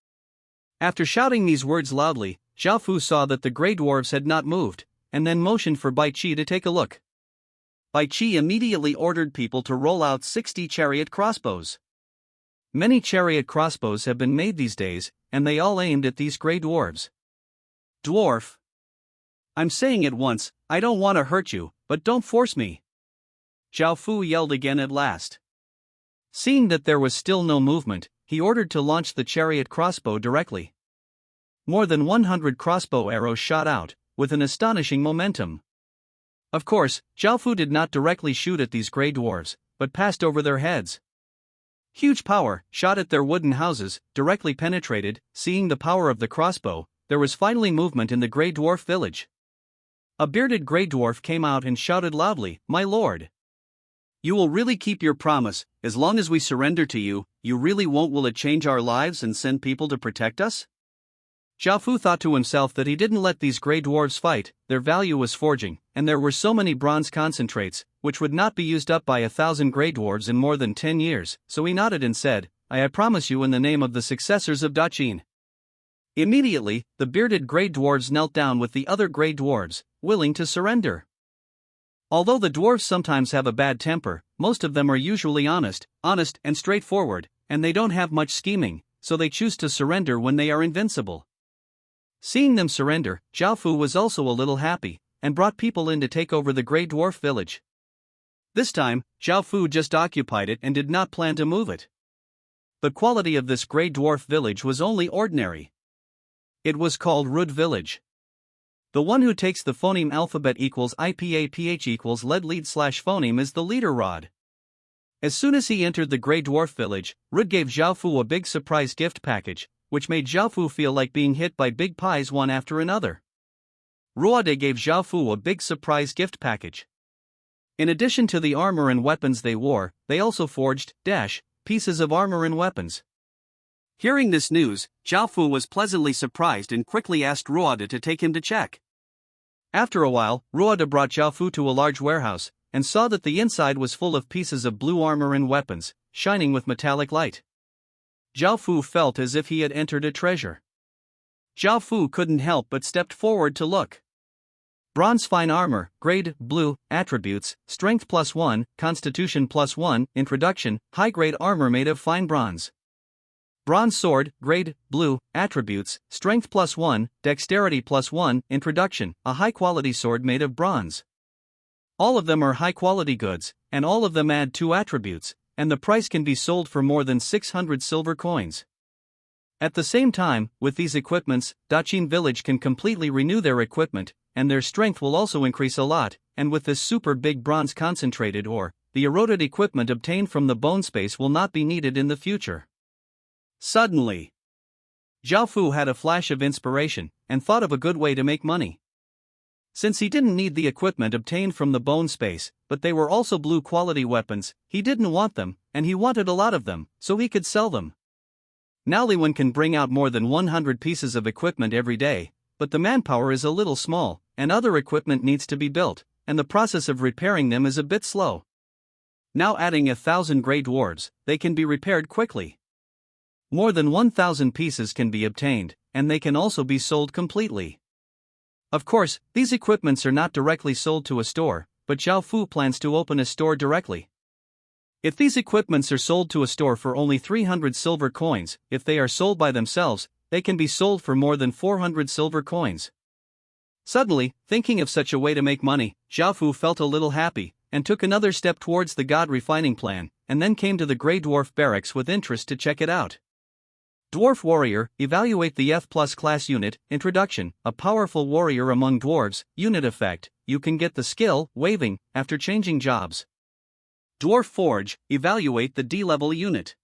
After shouting these words loudly, Zhao Fu saw that the grey dwarves had not moved, and then motioned for Bai Qi to take a look. Bai Qi immediately ordered people to roll out 60 chariot crossbows. Many chariot crossbows have been made these days, and they all aimed at these grey dwarves. "Dwarf! I'm saying it once, I don't want to hurt you, but don't force me," Zhao Fu yelled again at last. Seeing that there was still no movement, he ordered to launch the chariot crossbow directly. More than 100 crossbow arrows shot out, with an astonishing momentum. Of course, Zhao Fu did not directly shoot at these grey dwarves, but passed over their heads. Huge power, shot at their wooden houses, directly penetrated. Seeing the power of the crossbow, there was finally movement in the grey dwarf village. A bearded grey dwarf came out and shouted loudly, "My lord! You will really keep your promise, as long as we surrender to you, you really won't will it change our lives and send people to protect us?" Zhao Fu thought to himself that he didn't let these grey dwarves fight, their value was forging, and there were so many bronze concentrates, which would not be used up by 1,000 grey dwarves in more than 10 years, so he nodded and said, I promise you in the name of the successors of Daqin." Immediately, the bearded grey dwarves knelt down with the other grey dwarves, willing to surrender. Although the dwarves sometimes have a bad temper, most of them are usually honest and straightforward, and they don't have much scheming, so they choose to surrender when they are invincible. Seeing them surrender, Zhao Fu was also a little happy, and brought people in to take over the grey dwarf village. This time, Zhao Fu just occupied it and did not plan to move it. The quality of this grey dwarf village was only ordinary. It was called Root Village. The one who takes the phoneme alphabet equals IPAPH equals lead/phoneme is the leader rod. As soon as he entered the grey dwarf village, Rud gave Zhao Fu a big surprise gift package, which made Zhao Fu feel like being hit by big pies one after another. Ruade gave Zhao Fu a big surprise gift package. In addition to the armor and weapons they wore, they also forged pieces of armor and weapons. Hearing this news, Zhao Fu was pleasantly surprised and quickly asked Ruade to take him to check. After a while, Ruade brought Zhao Fu to a large warehouse, and saw that the inside was full of pieces of blue armor and weapons, shining with metallic light. Zhao Fu felt as if he had entered a treasure. Zhao Fu couldn't help but stepped forward to look. Bronze fine armor, grade, blue, attributes, strength +1, constitution +1, introduction, high grade armor made of fine bronze. Bronze sword, grade, blue, attributes, strength +1, dexterity +1, introduction, a high quality sword made of bronze. All of them are high quality goods, and all of them add 2 attributes, and the price can be sold for more than 600 silver coins. At the same time, with these equipments, Daqin village can completely renew their equipment, and their strength will also increase a lot, and with this super big bronze concentrated ore, the eroded equipment obtained from the bone space will not be needed in the future. Suddenly, Zhao Fu had a flash of inspiration, and thought of a good way to make money. Since he didn't need the equipment obtained from the bone space, but they were also blue quality weapons, he didn't want them, and he wanted a lot of them, so he could sell them. Now Liwen can bring out more than 100 pieces of equipment every day, but the manpower is a little small, and other equipment needs to be built, and the process of repairing them is a bit slow. Now adding 1,000 grey dwarves, they can be repaired quickly. More than 1,000 pieces can be obtained, and they can also be sold completely. Of course, these equipments are not directly sold to a store, but Zhao Fu plans to open a store directly. If these equipments are sold to a store for only 300 silver coins, if they are sold by themselves, they can be sold for more than 400 silver coins. Suddenly, thinking of such a way to make money, Zhao Fu felt a little happy, and took another step towards the god refining plan, and then came to the Grey Dwarf barracks with interest to check it out. Dwarf Warrior, evaluate the F+ class unit. Introduction, a powerful warrior among dwarves. Unit effect, you can get the skill, waving, after changing jobs. Dwarf Forge, evaluate the D-level unit.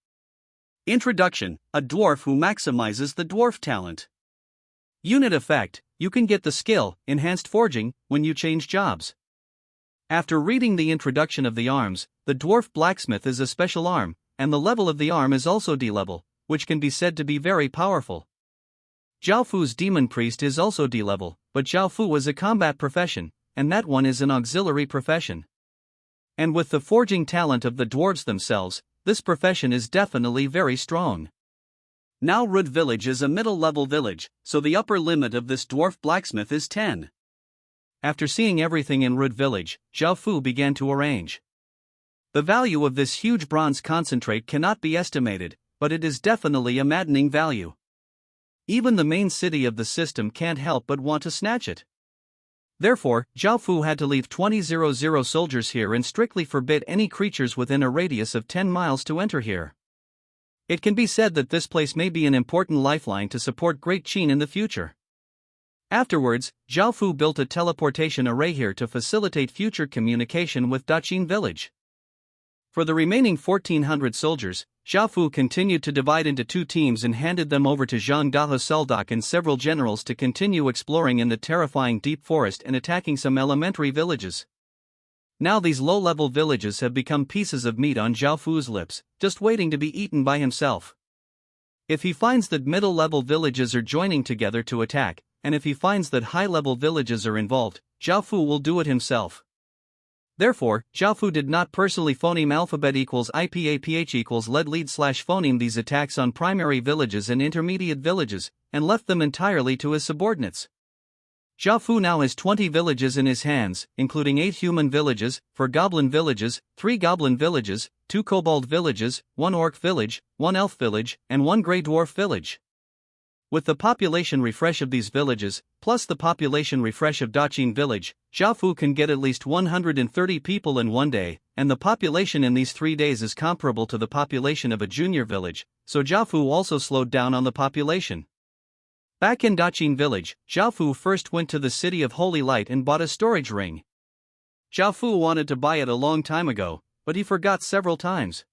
Introduction, a dwarf who maximizes the dwarf talent. Unit effect, you can get the skill, enhanced forging, when you change jobs. After reading the introduction of the arms, the dwarf blacksmith is a special arm, and the level of the arm is also D-level, which can be said to be very powerful. Zhao Fu's demon priest is also D-level, but Zhao Fu was a combat profession, and that one is an auxiliary profession. And with the forging talent of the dwarves themselves, this profession is definitely very strong. Now Rud Village is a middle-level village, so the upper limit of this dwarf blacksmith is 10. After seeing everything in Rud Village, Zhao Fu began to arrange. The value of this huge bronze concentrate cannot be estimated, but it is definitely a maddening value. Even the main city of the system can't help but want to snatch it. Therefore, Zhao Fu had to leave 20,000 soldiers here and strictly forbid any creatures within a radius of 10 miles to enter here. It can be said that this place may be an important lifeline to support Great Qin in the future. Afterwards, Zhao Fu built a teleportation array here to facilitate future communication with Daqin village. For the remaining 1,400 soldiers, Zhao Fu continued to divide into 2 teams and handed them over to Zhang Daha Suldak and several generals to continue exploring in the terrifying deep forest and attacking some elementary villages. Now these low-level villages have become pieces of meat on Zhao Fu's lips, just waiting to be eaten by himself. If he finds that middle-level villages are joining together to attack, and if he finds that high-level villages are involved, Zhao Fu will do it himself. Therefore, Zhao Fu did not personally phoneme alphabet equals IPAPH equals lead slash phoneme these attacks on primary villages and intermediate villages, and left them entirely to his subordinates. Zhao Fu now has 20 villages in his hands, including 8 human villages, 4 goblin villages, 3 goblin villages, 2 kobold villages, 1 orc village, 1 elf village, and 1 grey dwarf village. With the population refresh of these villages, plus the population refresh of Daqin village, Zhao Fu can get at least 130 people in one day, and the population in these 3 days is comparable to the population of a junior village, so Zhao Fu also slowed down on the population. Back in Daqin village, Zhao Fu first went to the city of Holy Light and bought a storage ring. Zhao Fu wanted to buy it a long time ago, but he forgot several times.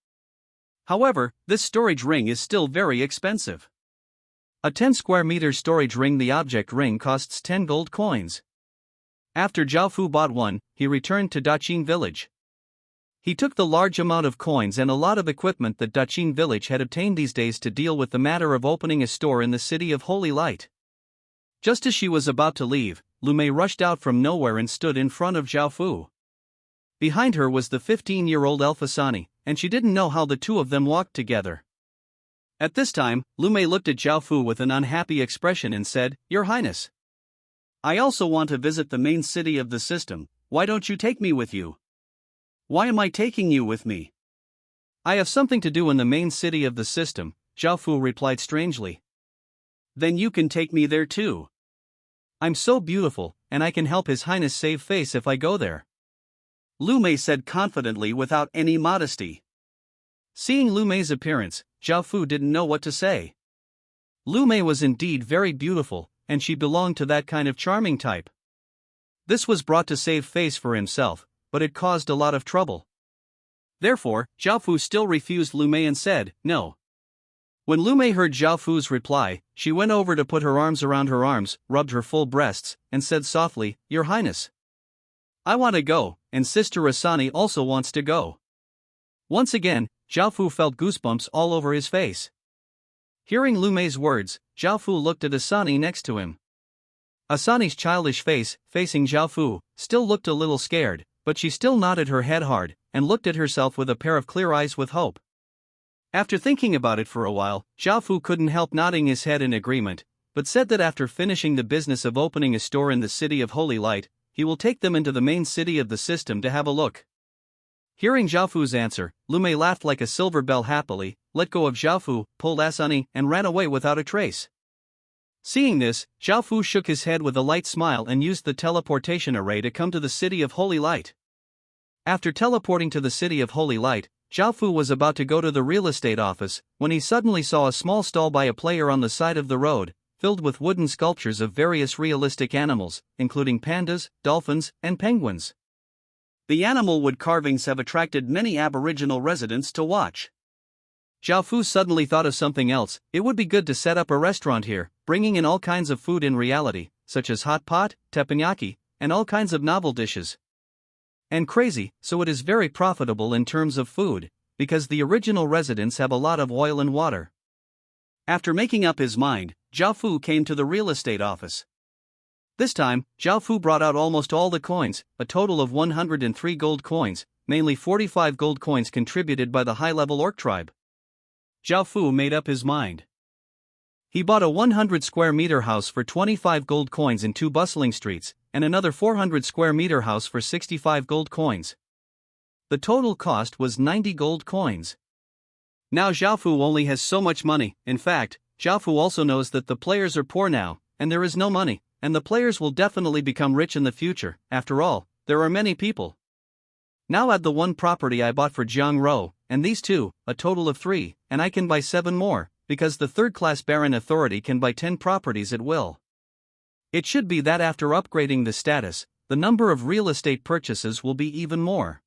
However, this storage ring is still very expensive. A 10 square meter storage ring, the object ring, costs 10 gold coins. After Zhao Fu bought one, he returned to Daqin village. He took the large amount of coins and a lot of equipment that Daqin village had obtained these days to deal with the matter of opening a store in the city of Holy Light. Just as she was about to leave, Lu Mei rushed out from nowhere and stood in front of Zhao Fu. Behind her was the 15-year-old elf Asani, and she didn't know how the two of them walked together. At this time, Lu Mei looked at Zhao Fu with an unhappy expression and said, "Your Highness, I also want to visit the main city of the system, why don't you take me with you?" "Why am I taking you with me?" "I have something to do in the main city of the system," Zhao Fu replied strangely. "Then you can take me there too. I'm so beautiful, and I can help His Highness save face if I go there," Lu Mei said confidently without any modesty. Seeing Lu Mei's appearance, Zhao Fu didn't know what to say. Lu Mei was indeed very beautiful, and she belonged to that kind of charming type. This was brought to save face for himself, but it caused a lot of trouble. Therefore, Zhao Fu still refused Lu Mei and said, "No. When Lu Mei heard Zhao Fu's reply, she went over to put her arms around her arms, rubbed her full breasts, and said softly, "Your Highness, I want to go, and Sister Asani also wants to go." Once again, Zhao Fu felt goosebumps all over his face. Hearing Lu Mei's words, Zhao Fu looked at Asani next to him. Asani's childish face, facing Zhao Fu, still looked a little scared, but she still nodded her head hard, and looked at herself with a pair of clear eyes with hope. After thinking about it for a while, Zhao Fu couldn't help nodding his head in agreement, but said that after finishing the business of opening a store in the City of Holy Light, he will take them into the main city of the system to have a look. Hearing Zhao Fu's answer, Lu Mei laughed like a silver bell happily, let go of Zhao Fu, pulled Asani, and ran away without a trace. Seeing this, Zhao Fu shook his head with a light smile and used the teleportation array to come to the City of Holy Light. After teleporting to the City of Holy Light, Zhao Fu was about to go to the real estate office, when he suddenly saw a small stall by a player on the side of the road, filled with wooden sculptures of various realistic animals, including pandas, dolphins, and penguins. The animal wood carvings have attracted many Aboriginal residents to watch. Zhao Fu suddenly thought of something else. It would be good to set up a restaurant here, bringing in all kinds of food in reality, such as hot pot, teppanyaki, and all kinds of novel dishes. And crazy, so it is very profitable in terms of food, because the original residents have a lot of oil and water. After making up his mind, Zhao Fu came to the real estate office. This time, Zhao Fu brought out almost all the coins, a total of 103 gold coins, mainly 45 gold coins contributed by the high-level orc tribe. Zhao Fu made up his mind. He bought a 100 square meter house for 25 gold coins in 2 bustling streets, and another 400 square meter house for 65 gold coins. The total cost was 90 gold coins. Now Zhao Fu only has so much money. In fact, Zhao Fu also knows that the players are poor now, and there is no money, and the players will definitely become rich in the future. After all, there are many people. Now add the 1 property I bought for Jiang Rou, and these 2, a total of 3, and I can buy 7 more, because the third-class Baron Authority can buy 10 properties at will. It should be that after upgrading the status, the number of real estate purchases will be even more.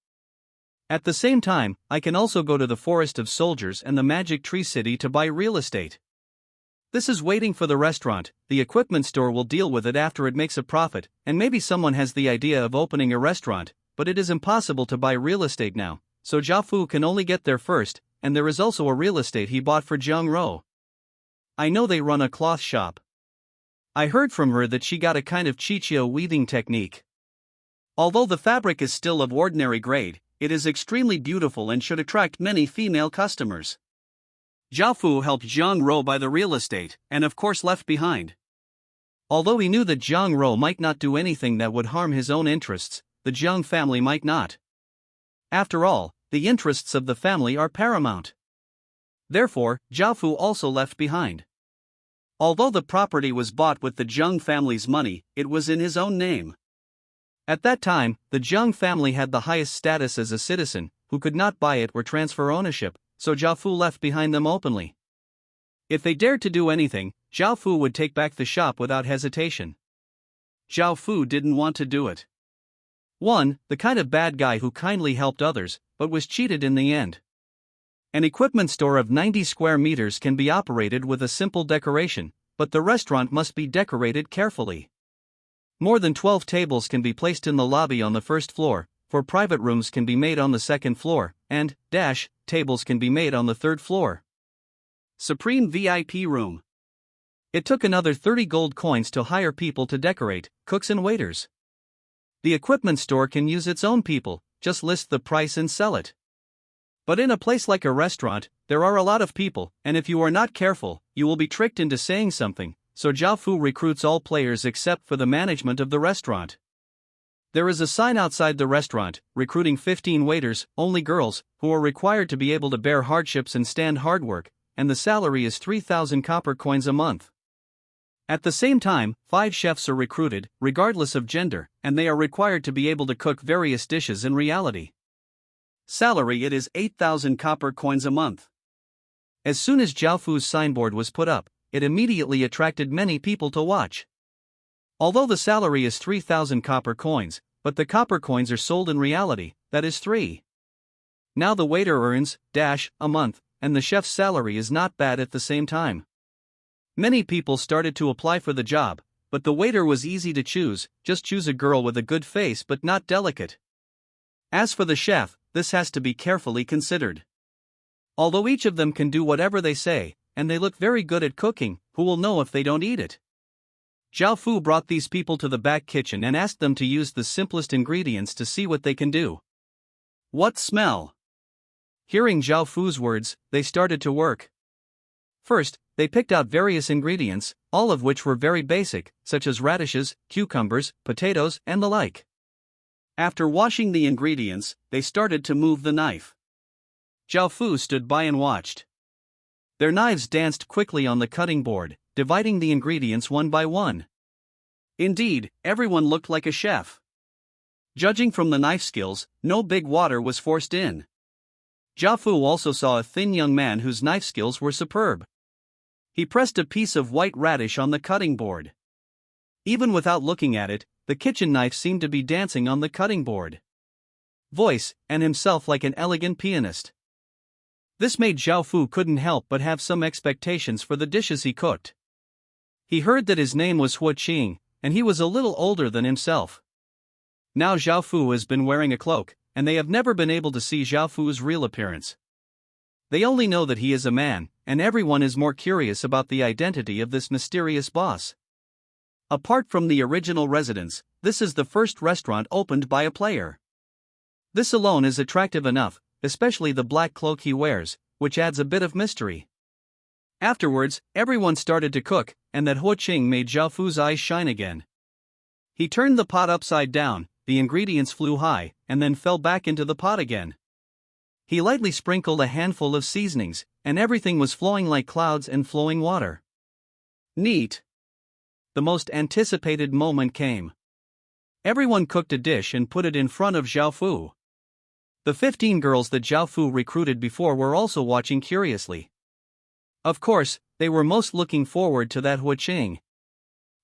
At the same time, I can also go to the Forest of Soldiers and the Magic Tree City to buy real estate. This is waiting for the restaurant. The equipment store will deal with it after it makes a profit, and maybe someone has the idea of opening a restaurant, but it is impossible to buy real estate now, so Zhao Fu can only get there first, and there is also a real estate he bought for Jiang Rou. I know they run a cloth shop. I heard from her that she got a kind of chichio weaving technique. Although the fabric is still of ordinary grade, it is extremely beautiful and should attract many female customers. Zhao Fu helped Jiang Rou buy the real estate, and of course left behind. Although he knew that Jiang Rou might not do anything that would harm his own interests, the Jiang family might not. After all, the interests of the family are paramount. Therefore, Zhao Fu also left behind. Although the property was bought with the Jiang family's money, it was in his own name. At that time, the Jiang family had the highest status as a citizen, who could not buy it or transfer ownership, so Zhao Fu left behind them openly. If they dared to do anything, Zhao Fu would take back the shop without hesitation. Zhao Fu didn't want to do it. 1. The kind of bad guy who kindly helped others, but was cheated in the end. An equipment store of 90 square meters can be operated with a simple decoration, but the restaurant must be decorated carefully. More than 12 tables can be placed in the lobby on the first floor, 4 private rooms can be made on the second floor, and tables can be made on the third floor. Supreme VIP room. It took another 30 gold coins to hire people to decorate, cooks and waiters. The equipment store can use its own people, just list the price and sell it. But in a place like a restaurant, there are a lot of people, and if you are not careful, you will be tricked into saying something, so Zhao Fu recruits all players except for the management of the restaurant. There is a sign outside the restaurant, recruiting 15 waiters, only girls, who are required to be able to bear hardships and stand hard work, and the salary is 3,000 copper coins a month. At the same time, 5 chefs are recruited, regardless of gender, and they are required to be able to cook various dishes in reality. Salary it is 8,000 copper coins a month. As soon as Zhao Fu's signboard was put up, it immediately attracted many people to watch. Although the salary is 3,000 copper coins, but the copper coins are sold in reality, that is 3. Now the waiter earns, a month, and the chef's salary is not bad at the same time. Many people started to apply for the job, but the waiter was easy to choose, just choose a girl with a good face but not delicate. As for the chef, this has to be carefully considered. Although each of them can do whatever they say, and they look very good at cooking, who will know if they don't eat it? Zhao Fu brought these people to the back kitchen and asked them to use the simplest ingredients to see what they can do. What smell? Hearing Zhao Fu's words, they started to work. First, they picked out various ingredients, all of which were very basic, such as radishes, cucumbers, potatoes, and the like. After washing the ingredients, they started to move the knife. Zhao Fu stood by and watched. Their knives danced quickly on the cutting board, dividing the ingredients one by one. Indeed, everyone looked like a chef. Judging from the knife skills, no big water was forced in. Zhao Fu also saw a thin young man whose knife skills were superb. He pressed a piece of white radish on the cutting board. Even without looking at it, the kitchen knife seemed to be dancing on the cutting board. Voice, and himself like an elegant pianist. This made Zhao Fu couldn't help but have some expectations for the dishes he cooked. He heard that his name was Huo Qing, and he was a little older than himself. Now Zhao Fu has been wearing a cloak, and they have never been able to see Zhao Fu's real appearance. They only know that he is a man, and everyone is more curious about the identity of this mysterious boss. Apart from the original residence, this is the first restaurant opened by a player. This alone is attractive enough, especially the black cloak he wears, which adds a bit of mystery. Afterwards, everyone started to cook, and that Huo Qing made Zhao Fu's eyes shine again. He turned the pot upside down, the ingredients flew high, and then fell back into the pot again. He lightly sprinkled a handful of seasonings, and everything was flowing like clouds and flowing water. Neat. The most anticipated moment came. Everyone cooked a dish and put it in front of Zhao Fu. The 15 girls that Zhao Fu recruited before were also watching curiously. Of course, they were most looking forward to that Huo Qing.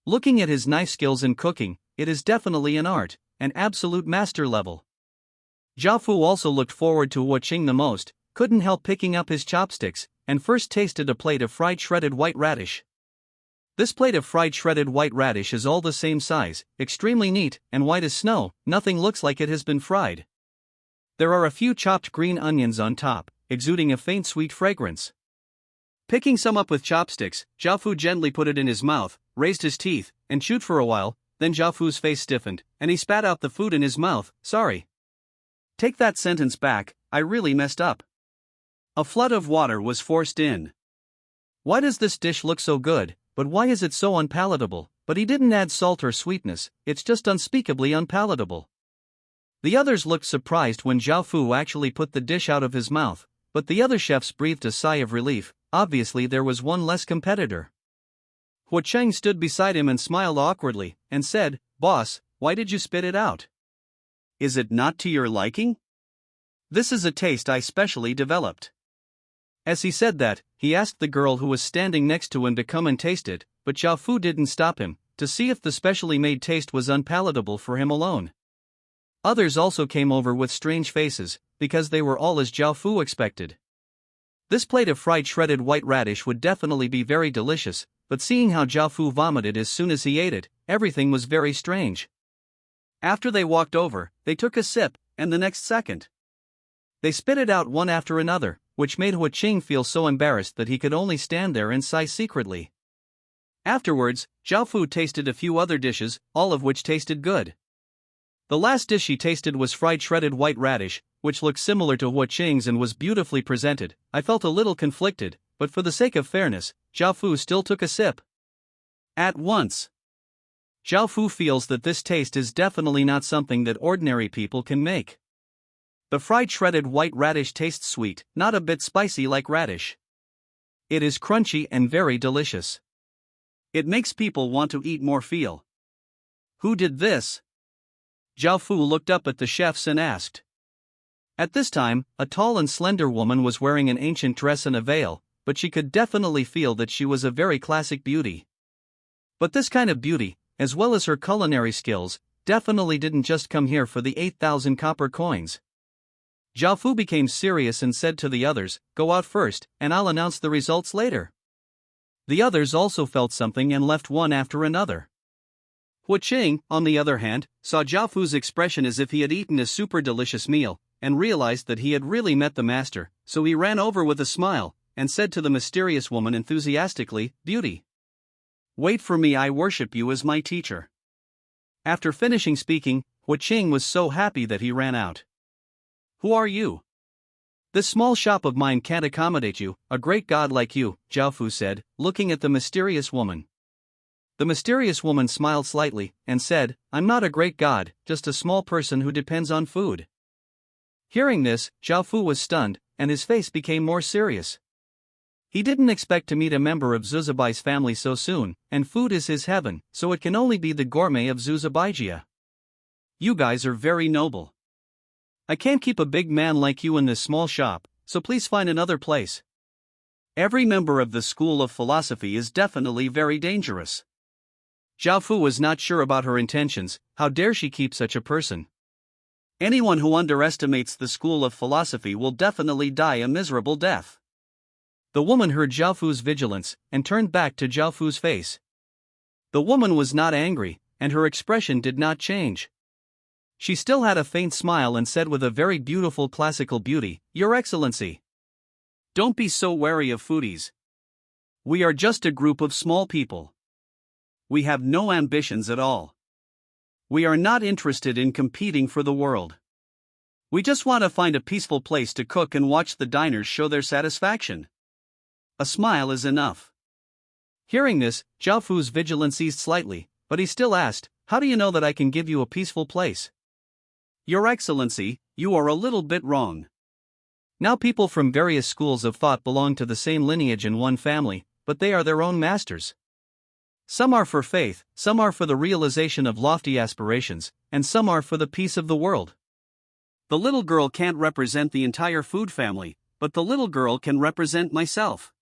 Looking at his knife skills in cooking, it is definitely an art, an absolute master level. Zhao Fu also looked forward to Huo Qing the most, couldn't help picking up his chopsticks, and first tasted a plate of fried shredded white radish. This plate of fried shredded white radish is all the same size, extremely neat, and white as snow, nothing looks like it has been fried. There are a few chopped green onions on top, exuding a faint sweet fragrance. Picking some up with chopsticks, Zhao Fu gently put it in his mouth, raised his teeth, and chewed for a while, then Zhao Fu's face stiffened, and he spat out the food in his mouth. Sorry. Take that sentence back, I really messed up. A flood of water was forced in. Why does this dish look so good, but why is it so unpalatable? But he didn't add salt or sweetness, it's just unspeakably unpalatable. The others looked surprised when Zhao Fu actually put the dish out of his mouth, but the other chefs breathed a sigh of relief. Obviously there was one less competitor. Huo Qing stood beside him and smiled awkwardly, and said, "Boss, why did you spit it out? Is it not to your liking? This is a taste I specially developed." As he said that, he asked the girl who was standing next to him to come and taste it, but Zhao Fu didn't stop him, to see if the specially made taste was unpalatable for him alone. Others also came over with strange faces, because they were all as Zhao Fu expected. This plate of fried shredded white radish would definitely be very delicious, but seeing how Zhao Fu vomited as soon as he ate it, everything was very strange. After they walked over, they took a sip, and the next second, they spit it out one after another, which made Huo Qing feel so embarrassed that he could only stand there and sigh secretly. Afterwards, Zhao Fu tasted a few other dishes, all of which tasted good. The last dish he tasted was fried shredded white radish, which looked similar to Huo Qing's and was beautifully presented. I felt a little conflicted, but for the sake of fairness, Zhao Fu still took a sip. At once. Zhao Fu feels that this taste is definitely not something that ordinary people can make. The fried shredded white radish tastes sweet, not a bit spicy like radish. It is crunchy and very delicious. It makes people want to eat more. Who did this? Zhao Fu looked up at the chefs and asked. At this time, a tall and slender woman was wearing an ancient dress and a veil, but she could definitely feel that she was a very classic beauty. But this kind of beauty, as well as her culinary skills, definitely didn't just come here for the 8,000 copper coins. Zhao Fu became serious and said to the others, "Go out first, and I'll announce the results later." The others also felt something and left one after another. Hu Qing, on the other hand, saw Zhao Fu's expression as if he had eaten a super delicious meal, and realized that he had really met the master, so he ran over with a smile, and said to the mysterious woman enthusiastically, "Beauty, wait for me, I worship you as my teacher." After finishing speaking, Hu Qing was so happy that he ran out. "Who are you? This small shop of mine can't accommodate you, a great god like you," Zhao Fu said, looking at the mysterious woman. The mysterious woman smiled slightly, and said, "I'm not a great god, just a small person who depends on food." Hearing this, Zhao Fu was stunned, and his face became more serious. He didn't expect to meet a member of Zuzabai's family so soon, and food is his heaven, so it can only be the gourmet of Zuzabaijia. "You guys are very noble. I can't keep a big man like you in this small shop, so please find another place. Every member of the school of philosophy is definitely very dangerous." Zhao Fu was not sure about her intentions. How dare she keep such a person? Anyone who underestimates the school of philosophy will definitely die a miserable death. The woman heard Zhao Fu's vigilance, and turned back to Zhao Fu's face. The woman was not angry, and her expression did not change. She still had a faint smile and said with a very beautiful classical beauty, "Your Excellency, don't be so wary of foodies. We are just a group of small people. We have no ambitions at all. We are not interested in competing for the world. We just want to find a peaceful place to cook and watch the diners show their satisfaction. A smile is enough." Hearing this, Zhao Fu's vigilance eased slightly, but he still asked, "How do you know that I can give you a peaceful place?" "Your Excellency, you are a little bit wrong. Now people from various schools of thought belong to the same lineage in one family, but they are their own masters. Some are for faith, some are for the realization of lofty aspirations, and some are for the peace of the world. The little girl can't represent the entire food family, but the little girl can represent myself.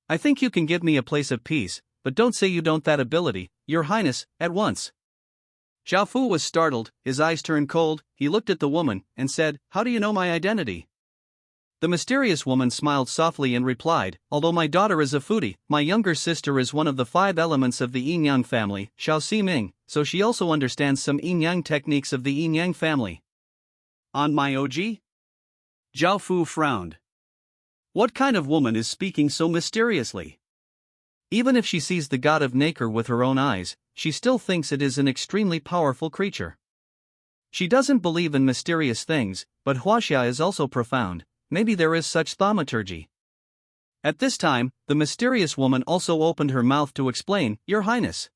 I think you can give me a place of peace, but don't say you don't that ability, Your Highness, at once." Zhao Fu was startled, his eyes turned cold. He looked at the woman, and said, "How do you know my identity?" The mysterious woman smiled softly and replied, "Although my daughter is a foodie, my younger sister is one of the 5 elements of the yin-yang family, Xiao Si-ming, so she also understands some yin-yang techniques of the yin-yang family." "On my OG?" Zhao Fu frowned. What kind of woman is speaking so mysteriously? Even if she sees the god of Nacre with her own eyes, she still thinks it is an extremely powerful creature. She doesn't believe in mysterious things, but Huaxia is also profound. Maybe there is such thaumaturgy. At this time, the mysterious woman also opened her mouth to explain, "Your Highness,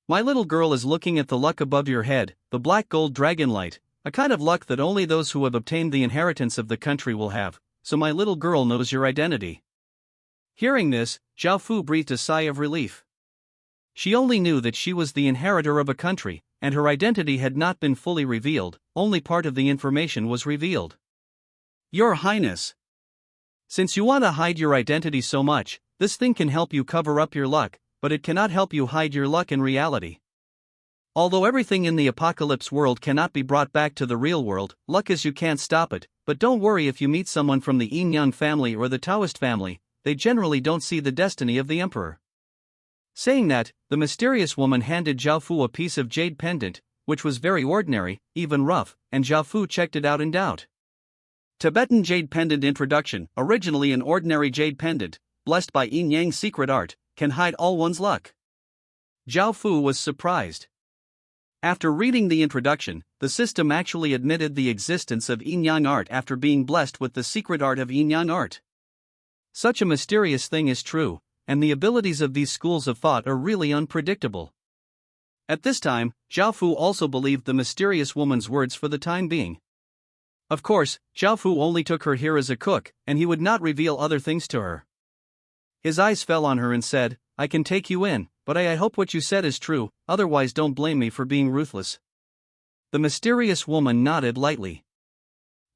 my little girl is looking at the luck above your head, the black gold dragon light, a kind of luck that only those who have obtained the inheritance of the country will have, so my little girl knows your identity." Hearing this, Zhao Fu breathed a sigh of relief. She only knew that she was the inheritor of a country, and her identity had not been fully revealed, only part of the information was revealed. "Your Highness, since you want to hide your identity so much, this thing can help you cover up your luck, but it cannot help you hide your luck in reality. Although everything in the apocalypse world cannot be brought back to the real world, luck is you can't stop it, but don't worry if you meet someone from the yin-yang family or the Taoist family, they generally don't see the destiny of the emperor." Saying that, the mysterious woman handed Zhao Fu a piece of jade pendant, which was very ordinary, even rough, and Zhao Fu checked it out in doubt. Tibetan Jade Pendant Introduction. Originally an ordinary jade pendant, blessed by yin-yang secret art, can hide all one's luck. Zhao Fu was surprised. After reading the introduction, the system actually admitted the existence of yin-yang art after being blessed with the secret art of yin-yang art. Such a mysterious thing is true, and the abilities of these schools of thought are really unpredictable. At this time, Zhao Fu also believed the mysterious woman's words for the time being. Of course, Zhao Fu only took her here as a cook, and he would not reveal other things to her. His eyes fell on her and said, "I can take you in, but I hope what you said is true, otherwise don't blame me for being ruthless." The mysterious woman nodded lightly.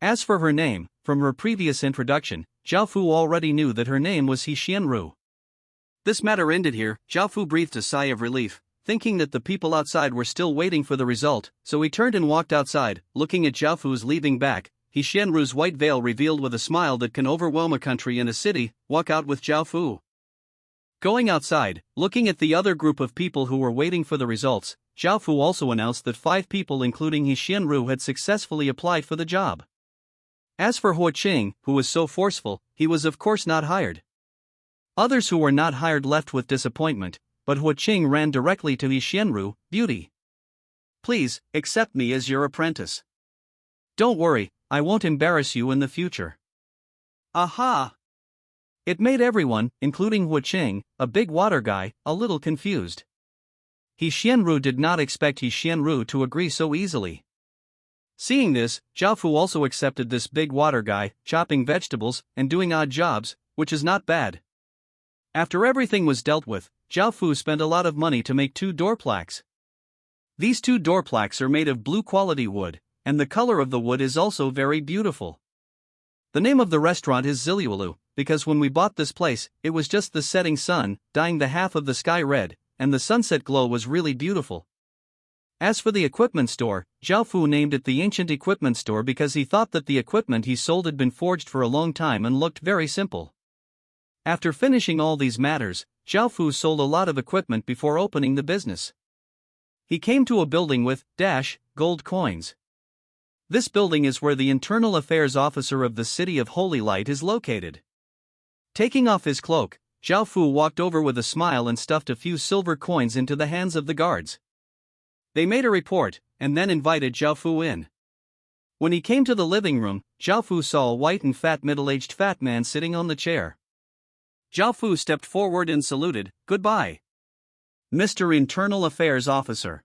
As for her name, from her previous introduction, Zhao Fu already knew that her name was He Xianru. This matter ended here. Zhao Fu breathed a sigh of relief, thinking that the people outside were still waiting for the result, so he turned and walked outside. Looking at Zhao Fu's leaving back, He Xianru's white veil revealed with a smile that can overwhelm a country and a city. Walk out with Zhao Fu. Going outside, looking at the other group of people who were waiting for the results, Zhao Fu also announced that 5 people including He Xianru had successfully applied for the job. As for Huo Qing, who was so forceful, he was of course not hired. Others who were not hired left with disappointment, but Huo Qing ran directly to He Xianru. Beauty. Please, accept me as your apprentice. Don't worry, I won't embarrass you in the future. Aha! It made everyone, including Huo Qing, a big water guy, a little confused. He Xianru did not expect He Xianru to agree so easily. Seeing this, Zhao Fu also accepted this big water guy, chopping vegetables and doing odd jobs, which is not bad. After everything was dealt with, Zhao Fu spent a lot of money to make 2 door plaques. These 2 door plaques are made of blue quality wood, and the color of the wood is also very beautiful. The name of the restaurant is Ziliulu, because when we bought this place, it was just the setting sun, dyeing the half of the sky red, and the sunset glow was really beautiful. As for the equipment store, Zhao Fu named it the Ancient Equipment Store because he thought that the equipment he sold had been forged for a long time and looked very simple. After finishing all these matters, Zhao Fu sold a lot of equipment before opening the business. He came to a building with gold coins. This building is where the Internal Affairs Officer of the City of Holy Light is located. Taking off his cloak, Zhao Fu walked over with a smile and stuffed a few silver coins into the hands of the guards. They made a report, and then invited Zhao Fu in. When he came to the living room, Zhao Fu saw a white and fat middle-aged fat man sitting on the chair. Zhao Fu stepped forward and saluted. Goodbye, Mr. Internal Affairs Officer.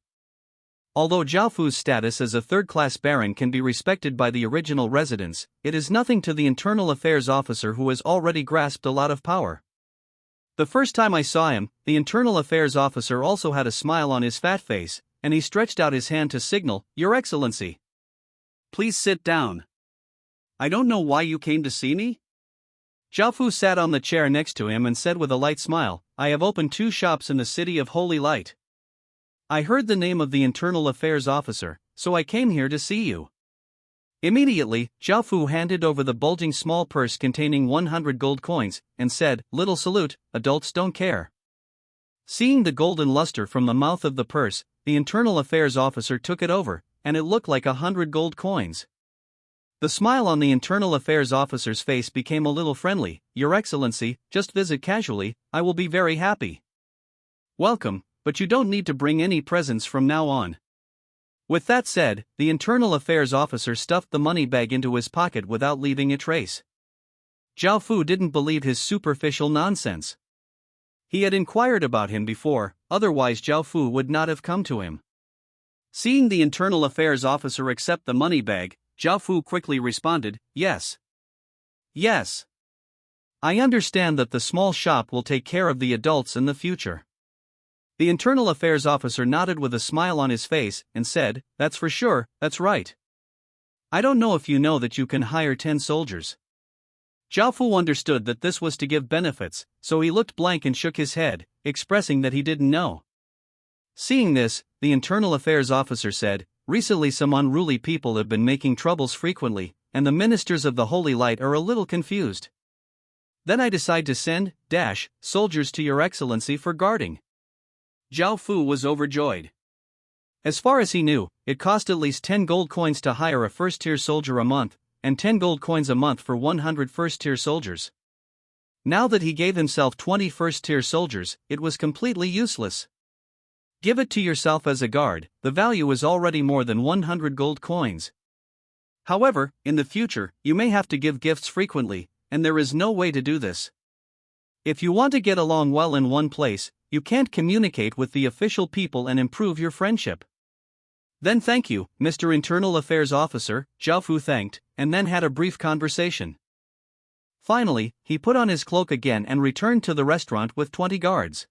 Although Zhao Fu's status as a third-class baron can be respected by the original residents, it is nothing to the Internal Affairs Officer who has already grasped a lot of power. The first time I saw him, the Internal Affairs Officer also had a smile on his fat face, and he stretched out his hand to signal, Your Excellency. Please sit down. I don't know why you came to see me. Zhao Fu sat on the chair next to him and said with a light smile, I have opened 2 shops in the City of Holy Light. I heard the name of the Internal Affairs Officer, so I came here to see you. Immediately, Zhao Fu handed over the bulging small purse containing 100 gold coins, and said, Little salute, adults don't care. Seeing the golden luster from the mouth of the purse, the Internal Affairs Officer took it over, and it looked like 100 gold coins. The smile on the Internal Affairs Officer's face became a little friendly. Your Excellency, just visit casually, I will be very happy. Welcome, but you don't need to bring any presents from now on. With that said, the Internal Affairs Officer stuffed the money bag into his pocket without leaving a trace. Zhao Fu didn't believe his superficial nonsense. He had inquired about him before, otherwise Zhao Fu would not have come to him. Seeing the Internal Affairs Officer accept the money bag, Zhao Fu quickly responded, Yes. Yes. I understand that the small shop will take care of the adults in the future. The Internal Affairs Officer nodded with a smile on his face and said, That's for sure, that's right. I don't know if you know that you can hire 10 soldiers. Zhao Fu understood that this was to give benefits, so he looked blank and shook his head, expressing that he didn't know. Seeing this, the Internal Affairs Officer said, Recently some unruly people have been making troubles frequently, and the ministers of the Holy Light are a little confused. Then I decide to send soldiers to Your Excellency for guarding. Zhao Fu was overjoyed. As far as he knew, it cost at least 10 gold coins to hire a first-tier soldier a month, and 10 gold coins a month for 100 first-tier soldiers. Now that he gave himself 20 first-tier soldiers, it was completely useless. Give it to yourself as a guard, the value is already more than 100 gold coins. However, in the future, you may have to give gifts frequently, and there is no way to do this. If you want to get along well in one place, you can't communicate with the official people and improve your friendship. Then thank you, Mr. Internal Affairs Officer, Zhao Fu thanked, and then had a brief conversation. Finally, he put on his cloak again and returned to the restaurant with 20 guards.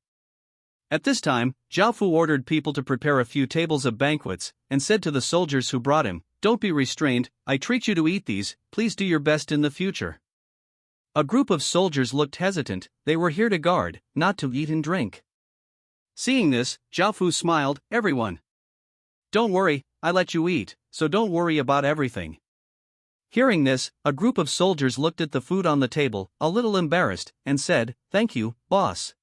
At this time, Zhao Fu ordered people to prepare a few tables of banquets, and said to the soldiers who brought him, Don't be restrained, I treat you to eat these, please do your best in the future. A group of soldiers looked hesitant, they were here to guard, not to eat and drink. Seeing this, Zhao Fu smiled, Everyone. Don't worry, I let you eat, so don't worry about everything. Hearing this, a group of soldiers looked at the food on the table, a little embarrassed, and said, "Thank you, boss."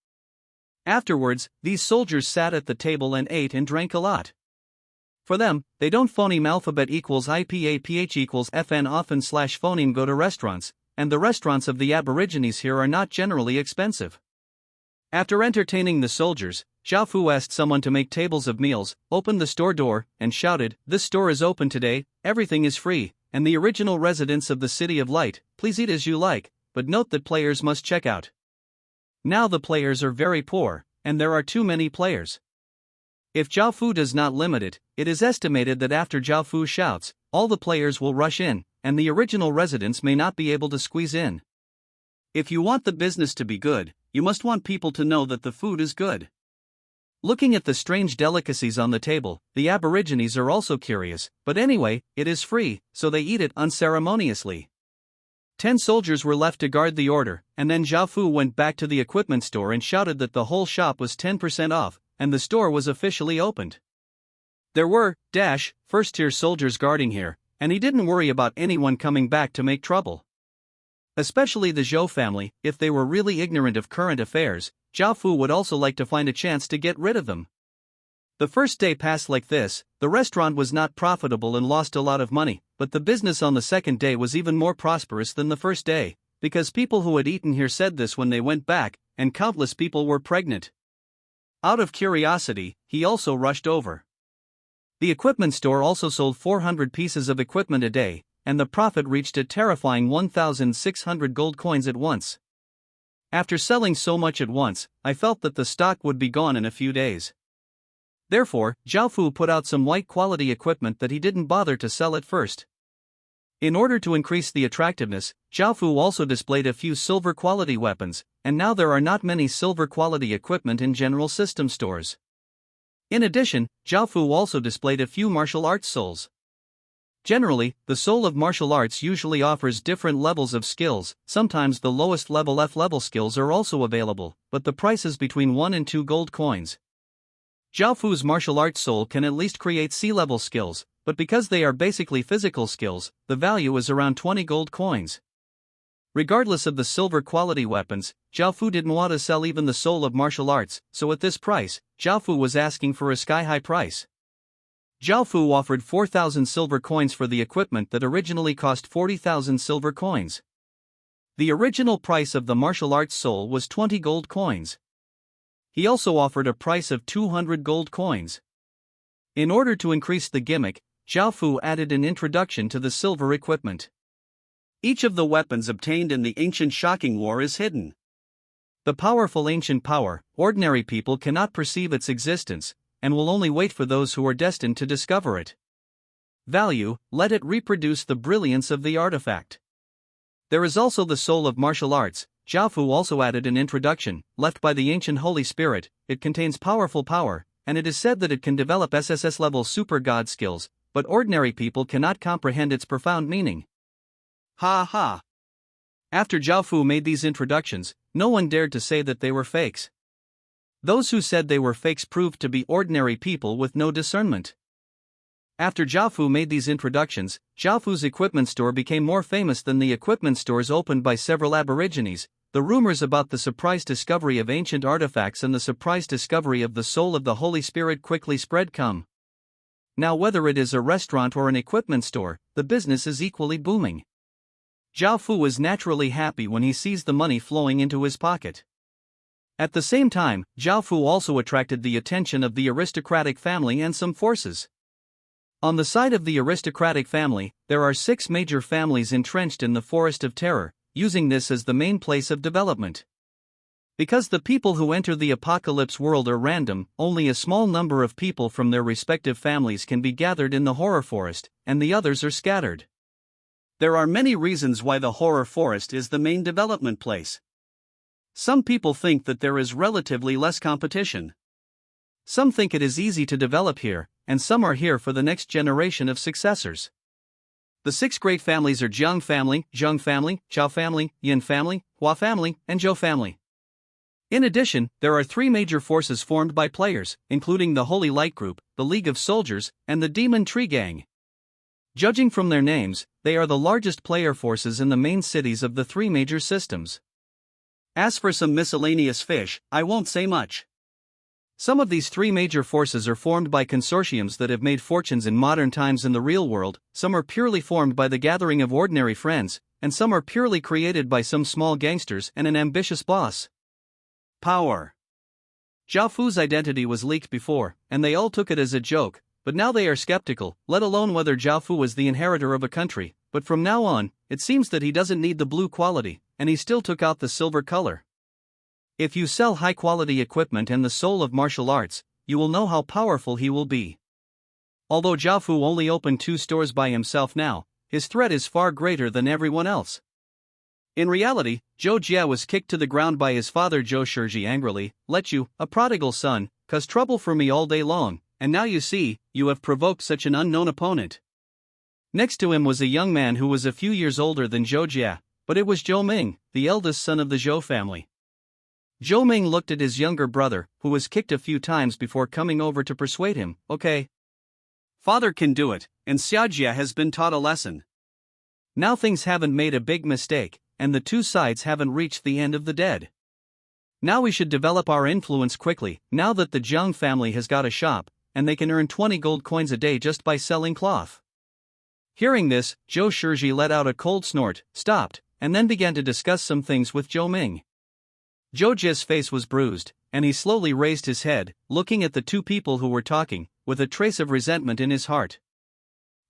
Afterwards, these soldiers sat at the table and ate and drank a lot. For them, they don't phoneme alphabet equals IPAPH equals FN often / phoneme go to restaurants, and the restaurants of the Aborigines here are not generally expensive. After entertaining the soldiers, Zhao Fu asked someone to make tables of meals, opened the store door, and shouted, "This store is open today, everything is free, and the original residents of the City of Light, please eat as you like, but note that players must check out." Now the players are very poor, and there are too many players. If Zhao Fu does not limit it, it is estimated that after Zhao Fu shouts, all the players will rush in, and the original residents may not be able to squeeze in. If you want the business to be good, you must want people to know that the food is good. Looking at the strange delicacies on the table, the Aborigines are also curious, but anyway, it is free, so they eat it unceremoniously. 10 soldiers were left to guard the order, and then Zhao Fu went back to the equipment store and shouted that the whole shop was 10% off, and the store was officially opened. There were, first-tier soldiers guarding here, and he didn't worry about anyone coming back to make trouble. Especially the Zhou family, if they were really ignorant of current affairs, Zhao Fu would also like to find a chance to get rid of them. The first day passed like this. The restaurant was not profitable and lost a lot of money, but the business on the second day was even more prosperous than the first day, because people who had eaten here said this when they went back, and countless people were pregnant. Out of curiosity, he also rushed over. The equipment store also sold 400 pieces of equipment a day, and the profit reached a terrifying 1,600 gold coins at once. After selling so much at once, I felt that the stock would be gone in a few days. Therefore, Zhao Fu put out some white-quality equipment that he didn't bother to sell at first. In order to increase the attractiveness, Zhao Fu also displayed a few silver-quality weapons, and now there are not many silver-quality equipment in general system stores. In addition, Zhao Fu also displayed a few martial arts souls. Generally, the soul of martial arts usually offers different levels of skills. Sometimes the lowest level F-level skills are also available, but the price is between 1 and 2 gold coins. Zhao Fu's martial arts soul can at least create C-level skills, but because they are basically physical skills, the value is around 20 gold coins. Regardless of the silver quality weapons, Zhao Fu didn't want to sell even the soul of martial arts, so at this price, Zhao Fu was asking for a sky-high price. Zhao Fu offered 4,000 silver coins for the equipment that originally cost 40,000 silver coins. The original price of the martial arts soul was 20 gold coins. He also offered a price of 200 gold coins. In order to increase the gimmick, Zhao Fu added an introduction to the silver equipment. Each of the weapons obtained in the ancient shocking war is hidden. The powerful ancient power, ordinary people cannot perceive its existence, and will only wait for those who are destined to discover it. Value, let it reproduce the brilliance of the artifact. There is also the soul of martial arts. Zhao Fu also added an introduction, left by the ancient Holy Spirit. It contains powerful power, and it is said that it can develop SSS level super god skills, but ordinary people cannot comprehend its profound meaning. Ha ha! After Zhao Fu made these introductions, no one dared to say that they were fakes. Those who said they were fakes proved to be ordinary people with no discernment. After Zhao Fu made these introductions, Zhao Fu's equipment store became more famous than the equipment stores opened by several Aborigines. The rumors about the surprise discovery of ancient artifacts and the surprise discovery of the soul of the Holy Spirit quickly spread. Now whether it is a restaurant or an equipment store, the business is equally booming. Zhao Fu is naturally happy when he sees the money flowing into his pocket. At the same time, Zhao Fu also attracted the attention of the aristocratic family and some forces. On the side of the aristocratic family, there are 6 major families entrenched in the Forest of Terror, using this as the main place of development. Because the people who enter the apocalypse world are random, only a small number of people from their respective families can be gathered in the horror forest, and the others are scattered. There are many reasons why the horror forest is the main development place. Some people think that there is relatively less competition. Some think it is easy to develop here, and some are here for the next generation of successors. The 6 great families are Jiang family, Zheng family, Zhao family, Yin family, Hua family, and Zhou family. In addition, there are 3 major forces formed by players, including the Holy Light Group, the League of Soldiers, and the Demon Tree Gang. Judging from their names, they are the largest player forces in the main cities of the three major systems. As for some miscellaneous fish, I won't say much. Some of these three major forces are formed by consortiums that have made fortunes in modern times in the real world, some are purely formed by the gathering of ordinary friends, and some are purely created by some small gangsters and an ambitious boss. Power. Zhao Fu's identity was leaked before, and they all took it as a joke, but now they are skeptical, let alone whether Zhao Fu was the inheritor of a country, but from now on, it seems that he doesn't need the blue quality, and he still took out the silver color. If you sell high-quality equipment and the soul of martial arts, you will know how powerful he will be. Although Zhao Fu only opened 2 stores by himself now, his threat is far greater than everyone else. In reality, Zhou Jie was kicked to the ground by his father Zhou Shiji angrily, "Let you, a prodigal son, cause trouble for me all day long, and now you see, you have provoked such an unknown opponent." Next to him was a young man who was a few years older than Zhou Jie, but it was Zhou Ming, the eldest son of the Zhou family. Zhou Ming looked at his younger brother, who was kicked a few times before coming over to persuade him, "Okay. Father can do it, and Xiajia has been taught a lesson. Now things haven't made a big mistake, and the two sides haven't reached the end of the dead. Now we should develop our influence quickly, now that the Jiang family has got a shop, and they can earn 20 gold coins a day just by selling cloth." Hearing this, Zhou Shiji let out a cold snort, stopped, and then began to discuss some things with Zhou Ming. Zhou Jie's face was bruised, and he slowly raised his head, looking at the two people who were talking, with a trace of resentment in his heart.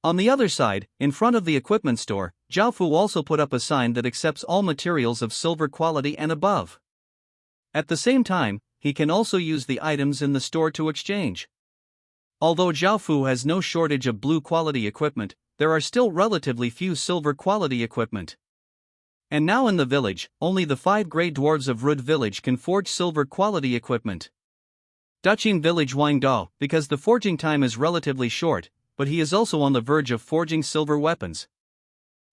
On the other side, in front of the equipment store, Zhao Fu also put up a sign that accepts all materials of silver quality and above. At the same time, he can also use the items in the store to exchange. Although Zhao Fu has no shortage of blue quality equipment, there are still relatively few silver quality equipment. And now in the village, only the 5 grey dwarves of Rud village can forge silver quality equipment. Daqing village Wangdao, because the forging time is relatively short, but he is also on the verge of forging silver weapons.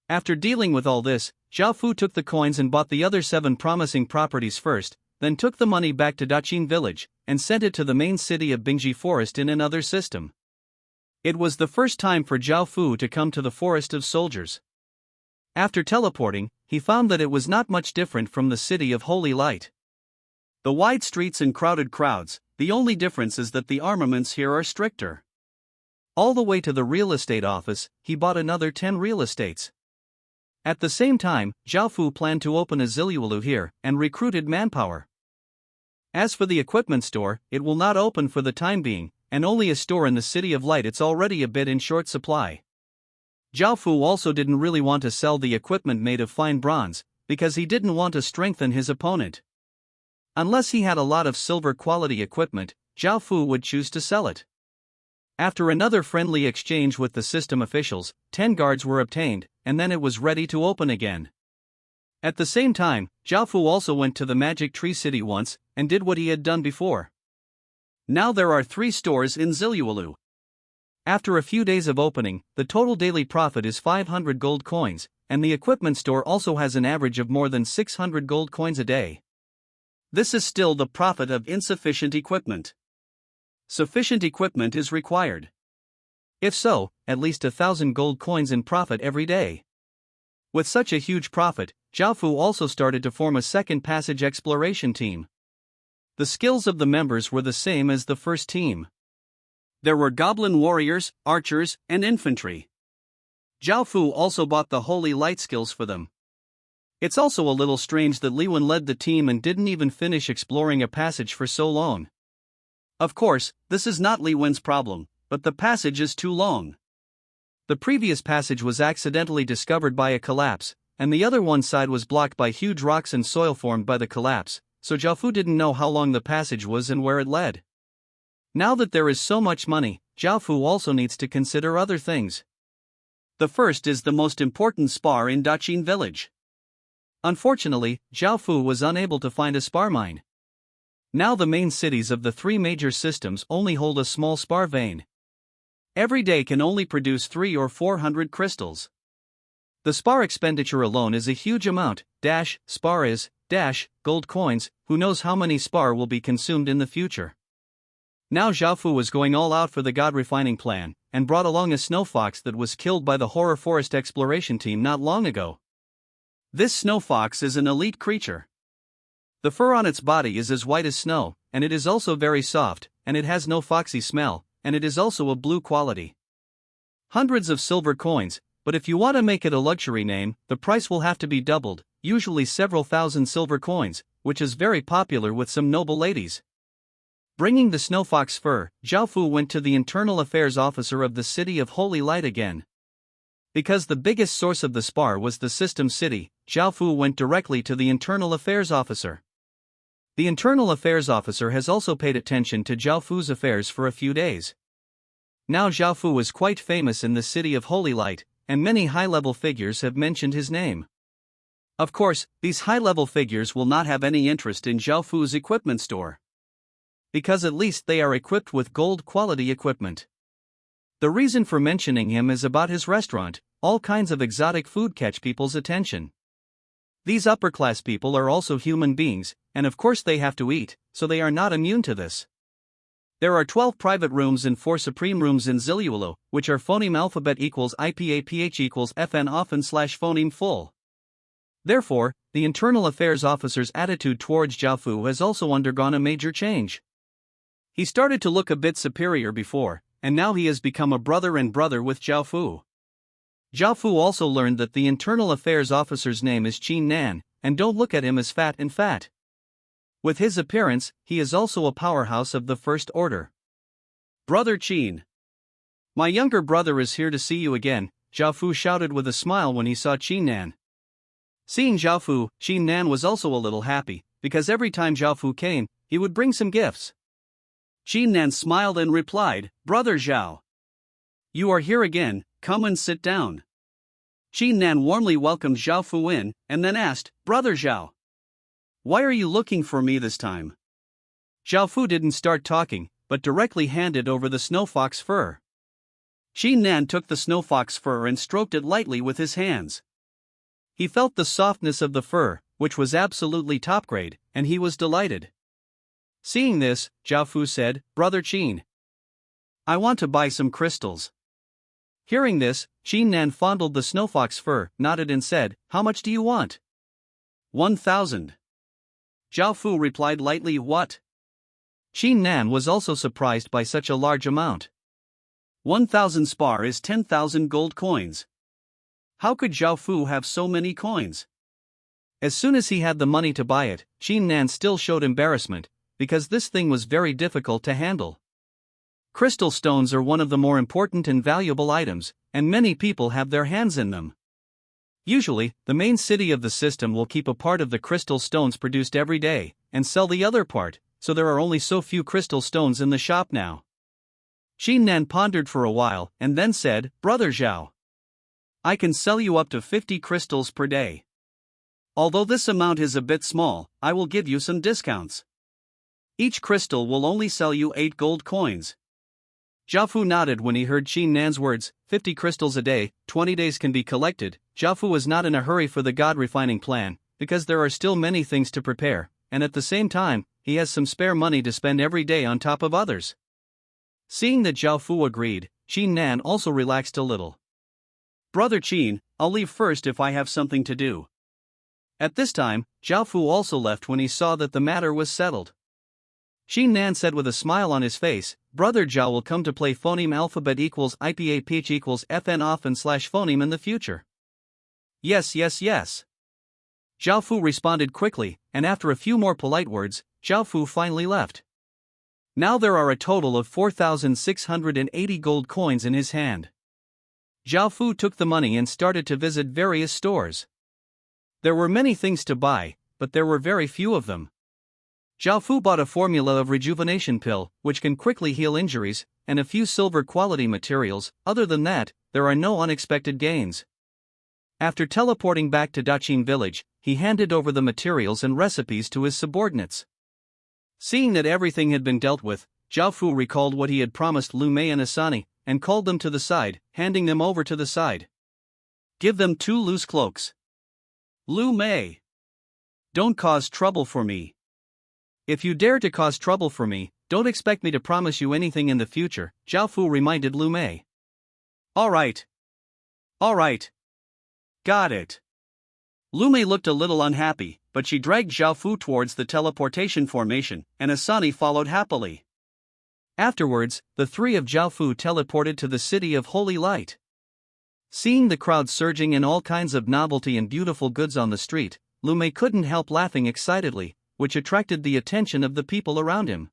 After dealing with all this, Zhao Fu took the coins and bought the other 7 promising properties first, then took the money back to Daqing village, and sent it to the main city of Bingji Forest in another system. It was the first time for Zhao Fu to come to the Forest of Soldiers. After teleporting, he found that it was not much different from the City of Holy Light. The wide streets and crowded crowds, the only difference is that the armaments here are stricter. All the way to the real estate office, he bought another 10 real estates. At the same time, Zhao Fu planned to open a Ziluolu here, and recruited manpower. As for the equipment store, it will not open for the time being, and only a store in the City of Light. It's already a bit in short supply. Zhao Fu also didn't really want to sell the equipment made of fine bronze, because he didn't want to strengthen his opponent. Unless he had a lot of silver quality equipment, Zhao Fu would choose to sell it. After another friendly exchange with the system officials, 10 guards were obtained, and then it was ready to open again. At the same time, Zhao Fu also went to the Magic Tree City once, and did what he had done before. Now there are 3 stores in Ziluolu. After a few days of opening, the total daily profit is 500 gold coins, and the equipment store also has an average of more than 600 gold coins a day. This is still the profit of insufficient equipment. Sufficient equipment is required. If so, at least 1,000 gold coins in profit every day. With such a huge profit, Zhao Fu also started to form a second passage exploration team. The skills of the members were the same as the first team. There were goblin warriors, archers, and infantry. Zhao Fu also bought the holy light skills for them. It's also a little strange that Li Wen led the team and didn't even finish exploring a passage for so long. Of course, this is not Li Wen's problem, but the passage is too long. The previous passage was accidentally discovered by a collapse, and the other one side was blocked by huge rocks and soil formed by the collapse, so Zhao Fu didn't know how long the passage was and where it led. Now that there is so much money, Zhao Fu also needs to consider other things. The first is the most important spar in Daqing village. Unfortunately, Zhao Fu was unable to find a spar mine. Now the main cities of the 3 major systems only hold a small spar vein. Every day can only produce 300 or 400 crystals. The spar expenditure alone is a huge amount, spar is, gold coins, who knows how many spar will be consumed in the future. Now Zhao Fu was going all out for the god-refining plan, and brought along a snow fox that was killed by the horror forest exploration team not long ago. This snow fox is an elite creature. The fur on its body is as white as snow, and it is also very soft, and it has no foxy smell, and it is also of blue quality. Hundreds of silver coins, but if you want to make it a luxury name, the price will have to be doubled, usually several thousand silver coins, which is very popular with some noble ladies. Bringing the snow fox fur, Zhao Fu went to the internal affairs officer of the city of Holy Light again. Because the biggest source of the spar was the system city, Zhao Fu went directly to the internal affairs officer. The internal affairs officer has also paid attention to Zhao Fu's affairs for a few days. Now Zhao Fu is quite famous in the city of Holy Light, and many high-level figures have mentioned his name. Of course, these high-level figures will not have any interest in Zhao Fu's equipment store, because at least they are equipped with gold-quality equipment. The reason for mentioning him is about his restaurant. All kinds of exotic food catch people's attention. These upper-class people are also human beings, and of course they have to eat, so they are not immune to this. There are 12 private rooms and 4 supreme rooms in Ziliulo, which are phoneme alphabet equals IPAPH equals FN often / phoneme full. Therefore, the internal affairs officer's attitude towards Zhao Fu has also undergone a major change. He started to look a bit superior before, and now he has become a brother and brother with Zhao Fu. Zhao Fu also learned that the internal affairs officer's name is Qin Nan, and don't look at him as fat and fat. With his appearance, he is also a powerhouse of the first order. Brother Qin. My younger brother is here to see you again, Zhao Fu shouted with a smile when he saw Qin Nan. Seeing Zhao Fu, Qin Nan was also a little happy, because every time Zhao Fu came, he would bring some gifts. Qin Nan smiled and replied, Brother Zhao. You are here again, come and sit down. Qin Nan warmly welcomed Zhao Fu in, and then asked, Brother Zhao, why are you looking for me this time? Zhao Fu didn't start talking, but directly handed over the snow fox fur. Qin Nan took the snow fox fur and stroked it lightly with his hands. He felt the softness of the fur, which was absolutely top grade, and he was delighted. Seeing this, Zhao Fu said, Brother Qin, I want to buy some crystals. Hearing this, Qin Nan fondled the snow fox fur, nodded and said, How much do you want? 1,000. Zhao Fu replied lightly, What? Qin Nan was also surprised by such a large amount. 1,000 spar is 10,000 gold coins. How could Zhao Fu have so many coins? As soon as he had the money to buy it, Qin Nan still showed embarrassment, because this thing was very difficult to handle. Crystal stones are one of the more important and valuable items, and many people have their hands in them. Usually, the main city of the system will keep a part of the crystal stones produced every day, and sell the other part, so there are only so few crystal stones in the shop now. Qin Nan pondered for a while, and then said, Brother Zhao, I can sell you up to 50 crystals per day. Although this amount is a bit small, I will give you some discounts. Each crystal will only sell you 8 gold coins. Zhao Fu nodded when he heard Qin Nan's words, 50 crystals a day, 20 days can be collected. Zhao Fu was not in a hurry for the god-refining plan, because there are still many things to prepare, and at the same time, he has some spare money to spend every day on top of others. Seeing that Zhao Fu agreed, Qin Nan also relaxed a little. Brother Qin, I'll leave first if I have something to do. At this time, Zhao Fu also left when he saw that the matter was settled. Qin Nan said with a smile on his face, Brother Zhao will come to play phoneme alphabet equals IPAPH equals FN often / phoneme in the future. Yes. Zhao Fu responded quickly, and after a few more polite words, Zhao Fu finally left. Now there are a total of 4,680 gold coins in his hand. Zhao Fu took the money and started to visit various stores. There were many things to buy, but there were very few of them. Zhao Fu bought a formula of rejuvenation pill, which can quickly heal injuries, and a few silver quality materials. Other than that, there are no unexpected gains. After teleporting back to Daqing village, he handed over the materials and recipes to his subordinates. Seeing that everything had been dealt with, Zhao Fu recalled what he had promised Lu Mei and Asani, and called them to the side, handing them over to the side. Give them 2 loose cloaks. Lu Mei, don't cause trouble for me. If you dare to cause trouble for me, don't expect me to promise you anything in the future, Zhao Fu reminded Lu Mei. Alright. Alright. Got it. Lu Mei looked a little unhappy, but she dragged Zhao Fu towards the teleportation formation, and Asani followed happily. Afterwards, the three of Zhao Fu teleported to the city of Holy Light. Seeing the crowd surging in all kinds of novelty and beautiful goods on the street, Lu Mei couldn't help laughing excitedly, which attracted the attention of the people around him.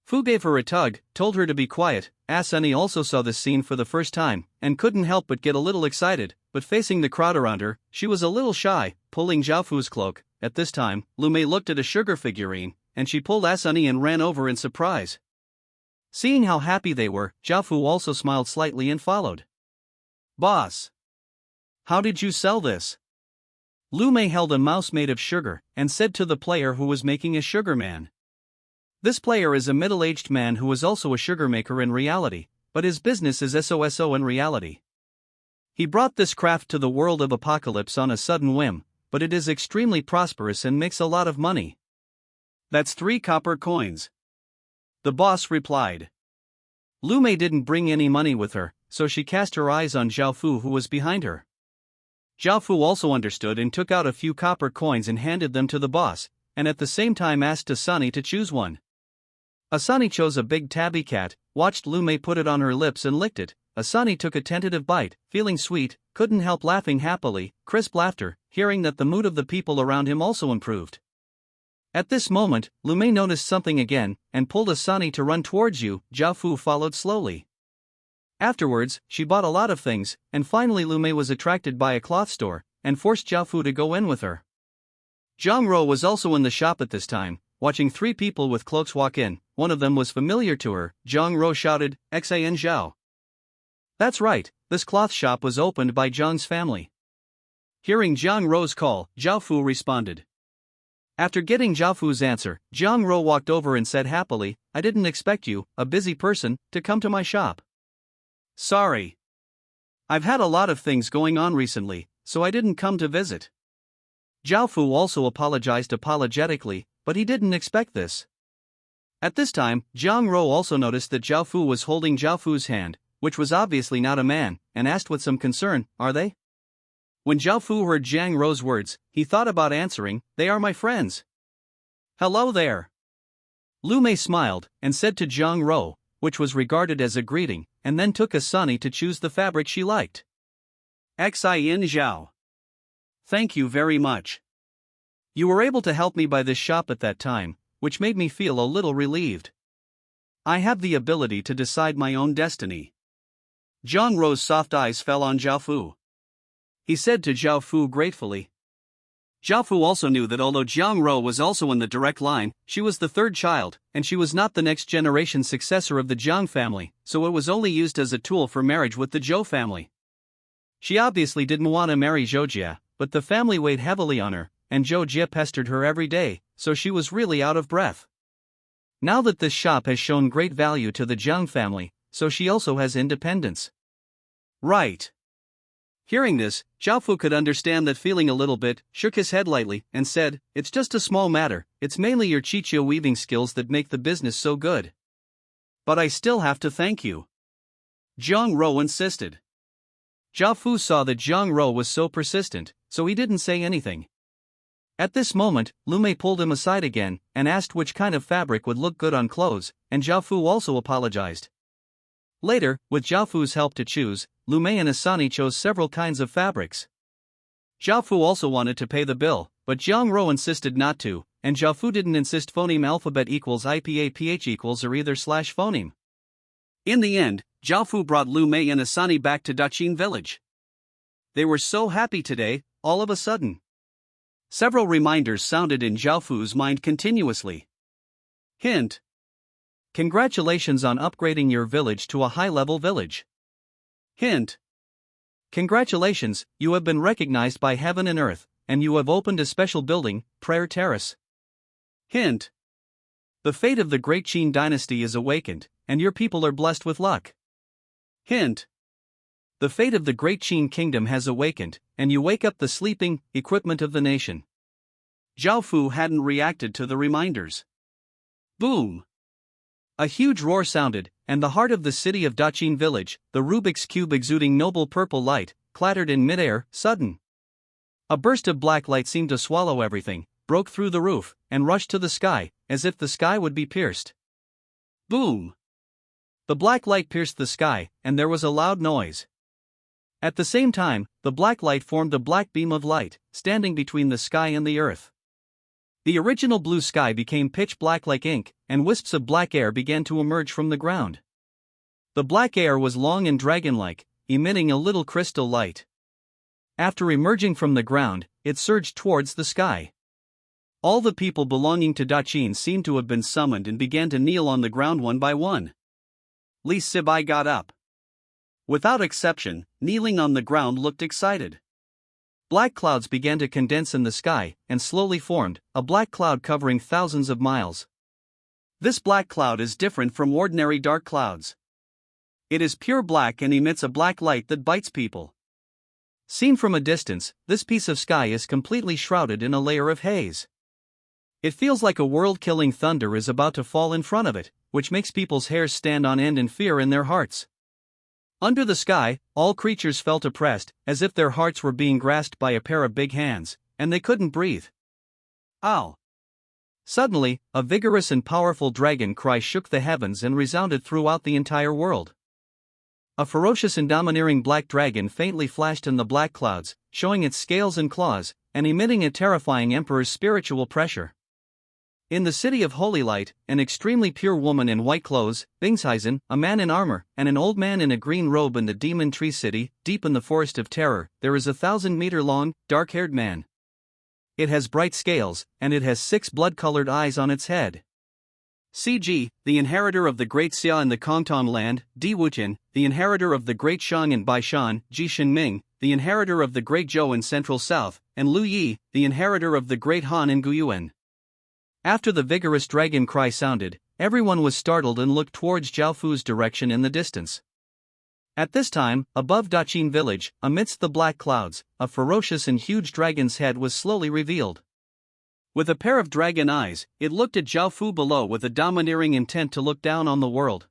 Fu gave her a tug, told her to be quiet. Asani also saw this scene for the first time, and couldn't help but get a little excited, but facing the crowd around her, she was a little shy, pulling Zhao Fu's cloak. At this time, Lu Mei looked at a sugar figurine, and she pulled Asani and ran over in surprise. Seeing how happy they were, Zhao Fu also smiled slightly and followed. Boss! How did you sell this? Lu Mei held a mouse made of sugar, and said to the player who was making a sugar man. This player is a middle-aged man who is also a sugar maker in reality, but his business is SOSO in reality. He brought this craft to the world of Apocalypse on a sudden whim, but it is extremely prosperous and makes a lot of money. That's 3 copper coins. The boss replied. Lu Mei didn't bring any money with her, so she cast her eyes on Zhao Fu who was behind her. Zhao Fu also understood and took out a few copper coins and handed them to the boss, and at the same time asked Asani to choose one. Asani chose a big tabby cat, watched Lu Mei put it on her lips and licked it. Asani took a tentative bite, feeling sweet, couldn't help laughing happily, crisp laughter, hearing that the mood of the people around him also improved. At this moment, Lu Mei noticed something again, and pulled Asani to run towards you. Zhao Fu followed slowly. Afterwards, she bought a lot of things, and finally Lu Mei was attracted by a cloth store, and forced Zhao Fu to go in with her. Zhang Ro was also in the shop at this time, watching 3 people with cloaks walk in. One of them was familiar to her. Zhang Ro shouted, "Xan Zhao." That's right, this cloth shop was opened by Zhang's family. Hearing Zhang Ro's call, Zhao Fu responded. After getting Zhao Fu's answer, Zhang Ro walked over and said happily, "I didn't expect you, a busy person, to come to my shop. Sorry. I've had a lot of things going on recently, so I didn't come to visit." Zhao Fu also apologized apologetically, but he didn't expect this. At this time, Zhang Ro also noticed that Zhao Fu was holding Zhao Fu's hand, which was obviously not a man, and asked with some concern, "Are they?" When Zhao Fu heard Zhang Ro's words, he thought about answering, "They are my friends." "Hello there." Lu Mei smiled, and said to Zhang Ro, which was regarded as a greeting, and then took Asani to choose the fabric she liked. "Xin Zhao. Thank you very much. You were able to help me buy this shop at that time, which made me feel a little relieved. I have the ability to decide my own destiny." Zhang Ro's soft eyes fell on Zhao Fu. He said to Zhao Fu gratefully. Zhao Fu also knew that although Zhang Ro was also in the direct line, she was the 3rd child, and she was not the next generation successor of the Zhang family, so it was only used as a tool for marriage with the Zhou family. She obviously didn't want to marry Zhou Jia, but the family weighed heavily on her, and Zhou Jia pestered her every day, so she was really out of breath. Now that this shop has shown great value to the Zhang family, so she also has independence. Right. Hearing this, Zhao Fu could understand that feeling a little bit, shook his head lightly, and said, "It's just a small matter, it's mainly your chichio weaving skills that make the business so good. But I still have to thank you." Zhang Ro insisted. Zhao Fu saw that Zhang Ro was so persistent, so he didn't say anything. At this moment, Lu Mei pulled him aside again, and asked which kind of fabric would look good on clothes, and Zhao Fu also apologized. Later, with Zhao Fu's help to choose, Lu Mei and Asani chose several kinds of fabrics. Zhao Fu also wanted to pay the bill, but Zhang Ro insisted not to, and Zhao Fu didn't insist phoneme alphabet equals IPAPH equals or either slash phoneme. In the end, Zhao Fu brought Lu Mei and Asani back to Daqin village. They were so happy today, all of a sudden. Several reminders sounded in Zhao Fu's mind continuously. Hint. Congratulations on upgrading your village to a high-level village. Hint. Congratulations, you have been recognized by heaven and earth, and you have opened a special building, Prayer Terrace. Hint. The fate of the Great Qin dynasty is awakened, and your people are blessed with luck. Hint. The fate of the Great Qin kingdom has awakened, and you wake up the sleeping equipment of the nation. Zhao Fu hadn't reacted to the reminders. Boom! A huge roar sounded, and the heart of the city of Dachin village, the Rubik's Cube exuding noble purple light, clattered in midair, sudden. A burst of black light seemed to swallow everything, broke through the roof, and rushed to the sky, as if the sky would be pierced. Boom! The black light pierced the sky, and there was a loud noise. At the same time, the black light formed a black beam of light, standing between the sky and the earth. The original blue sky became pitch black like ink, and wisps of black air began to emerge from the ground. The black air was long and dragon-like, emitting a little crystal light. After emerging from the ground, it surged towards the sky. All the people belonging to Dachin seemed to have been summoned and began to kneel on the ground one by one. Li Sibai got up. Without exception, kneeling on the ground looked excited. Black clouds began to condense in the sky, and slowly formed, a black cloud covering thousands of miles. This black cloud is different from ordinary dark clouds. It is pure black and emits a black light that bites people. Seen from a distance, this piece of sky is completely shrouded in a layer of haze. It feels like a world-killing thunder is about to fall in front of it, which makes people's hairs stand on end in fear in their hearts. Under the sky, all creatures felt oppressed, as if their hearts were being grasped by a pair of big hands, and they couldn't breathe. Ow! Suddenly, a vigorous and powerful dragon cry shook the heavens and resounded throughout the entire world. A ferocious and domineering black dragon faintly flashed in the black clouds, showing its scales and claws, and emitting a terrifying emperor's spiritual pressure. In the city of Holy Light, an extremely pure woman in white clothes, Bingsheisen, a man in armor, and an old man in a green robe in the Demon Tree City, deep in the Forest of Terror, there is a 1,000-meter-long, dark-haired man. It has bright scales, and it has 6 blood-colored eyes on its head. CG, the inheritor of the Great Xia in the Kongtan land, Di Wuqian, the inheritor of the Great Shang in Baishan, Ji Shinming, the inheritor of the Great Zhou in Central South, and Lu Yi, the inheritor of the Great Han in Guyuan. After the vigorous dragon cry sounded, everyone was startled and looked towards Jiaofu's direction in the distance. At this time, above Dachin village, amidst the black clouds, a ferocious and huge dragon's head was slowly revealed. With a pair of dragon eyes, it looked at Jiaofu below with a domineering intent to look down on the world.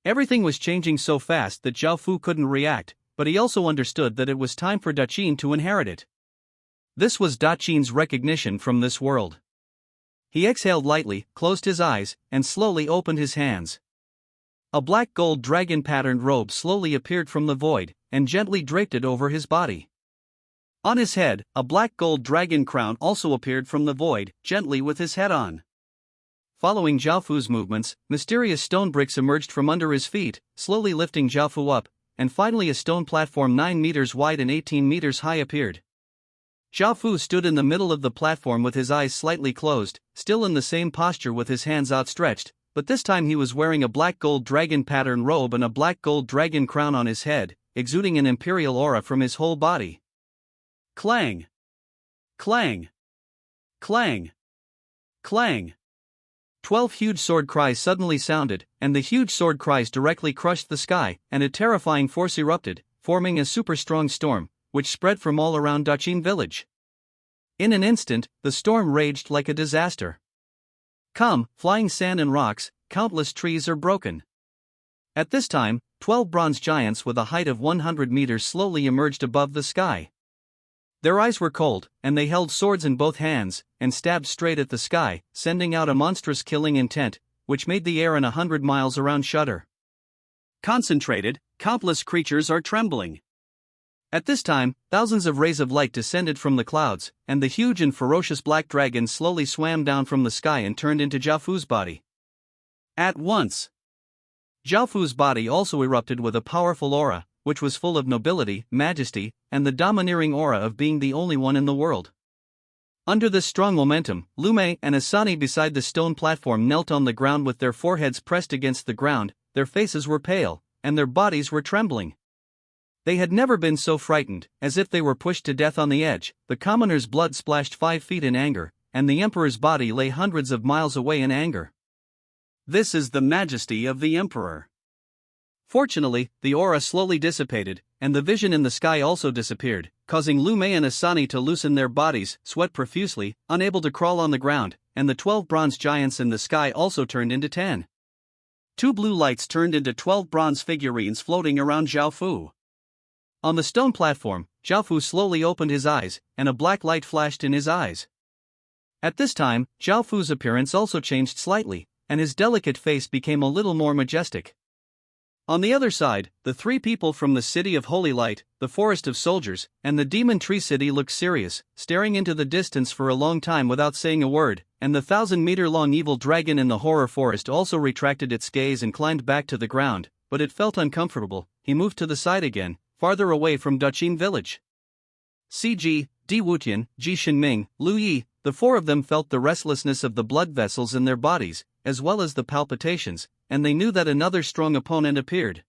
Everything was changing so fast that Jiaofu couldn't react, but he also understood that it was time for Dachin to inherit it. This was Dachin's recognition from this world. He exhaled lightly, closed his eyes, and slowly opened his hands. A black gold dragon-patterned robe slowly appeared from the void, and gently draped it over his body. On his head, a black gold dragon crown also appeared from the void, gently with his head on. Following Jiaofu's movements, mysterious stone bricks emerged from under his feet, slowly lifting Jiaofu up, and finally a stone platform 9 meters wide and 18 meters high appeared. Jiaofu stood in the middle of the platform with his eyes slightly closed, still in the same posture with his hands outstretched, but this time he was wearing a black gold dragon pattern robe and a black gold dragon crown on his head, exuding an imperial aura from his whole body. Clang! Clang! Clang! Clang! 12 huge sword cries suddenly sounded, and the huge sword cries directly crushed the sky, and a terrifying force erupted, forming a super-strong storm, which spread from all around Dachin village. In an instant, the storm raged like a disaster. Come, flying sand and rocks, countless trees are broken. At this time, 12 bronze giants with a height of 100 meters slowly emerged above the sky. Their eyes were cold, and they held swords in both hands, and stabbed straight at the sky, sending out a monstrous killing intent, which made the air in 100 miles around shudder. Concentrated, countless creatures are trembling. At this time, thousands of rays of light descended from the clouds, and the huge and ferocious black dragon slowly swam down from the sky and turned into Jiaofu's body. At once, Jiaofu's body also erupted with a powerful aura, which was full of nobility, majesty, and the domineering aura of being the only one in the world. Under this strong momentum, Lume and Asani beside the stone platform knelt on the ground with their foreheads pressed against the ground, their faces were pale, and their bodies were trembling. They had never been so frightened, as if they were pushed to death on the edge. The commoner's blood splashed 5 feet in anger, and the emperor's body lay hundreds of miles away in anger. This is the majesty of the emperor. Fortunately, the aura slowly dissipated, and the vision in the sky also disappeared, causing Lume and Asani to loosen their bodies, sweat profusely, unable to crawl on the ground, and the 12 bronze giants in the sky also turned into 10. 2 blue lights turned into 12 bronze figurines floating around Zhao Fu. On the stone platform, Zhao Fu slowly opened his eyes, and a black light flashed in his eyes. At this time, Zhao Fu's appearance also changed slightly, and his delicate face became a little more majestic. On the other side, the 3 people from the City of Holy Light, the Forest of Soldiers, and the Demon Tree City looked serious, staring into the distance for a long time without saying a word, and the 1,000-meter-long evil dragon in the horror forest also retracted its gaze and climbed back to the ground, but it felt uncomfortable. He moved to the side again, farther away from Daqin village. CG, Di Wutian, Ji Shinming, Lu Yi, the 4 of them felt the restlessness of the blood vessels in their bodies, as well as the palpitations, and they knew that another strong opponent appeared.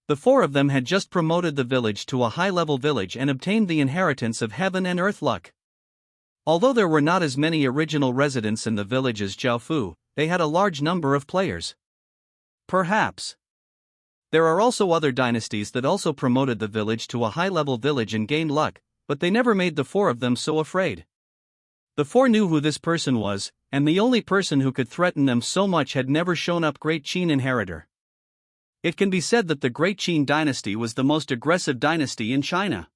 The 4 of them had just promoted the village to a high-level village and obtained the inheritance of heaven and earth luck. Although there were not as many original residents in the village as Zhao Fu, they had a large number of players. Perhaps. There are also other dynasties that also promoted the village to a high-level village and gained luck, but they never made the 4 of them so afraid. The 4 knew who this person was, and the only person who could threaten them so much had never shown up. Great Qin inheritor. It can be said that the Great Qin dynasty was the most aggressive dynasty in China.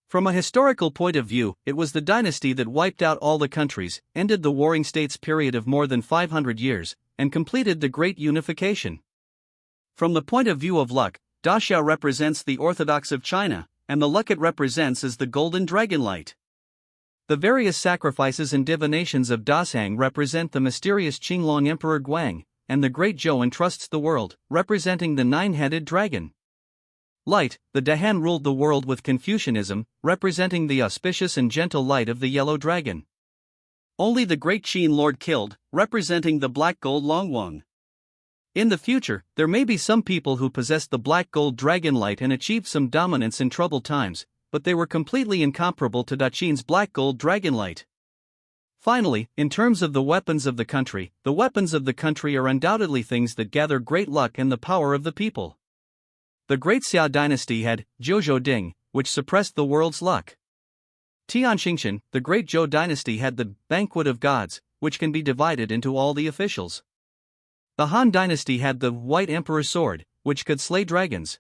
From a historical point of view, it was the dynasty that wiped out all the countries, ended the warring states period of more than 500 years, and completed the Great Unification. From the point of view of luck, Daxiao represents the orthodox of China, and the luck it represents is the golden dragon light. The various sacrifices and divinations of Dashang represent the mysterious Qinglong Emperor Guang, and the Great Zhou entrusts the world, representing the 9-headed dragon. Light, the Dahan ruled the world with Confucianism, representing the auspicious and gentle light of the yellow dragon. Only the Great Qin Lord killed, representing the black gold Longwang. In the future, there may be some people who possess the black gold dragon light and achieved some dominance in troubled times, but they were completely incomparable to Daqin's black gold dragon light. Finally, in terms of the weapons of the country are undoubtedly things that gather great luck and the power of the people. The Great Xia dynasty had Zhou Ding, which suppressed the world's luck. Tianxingchen, the Great Zhou dynasty had the Banquet of Gods, which can be divided into all the officials. The Han dynasty had the White Emperor's Sword, which could slay dragons.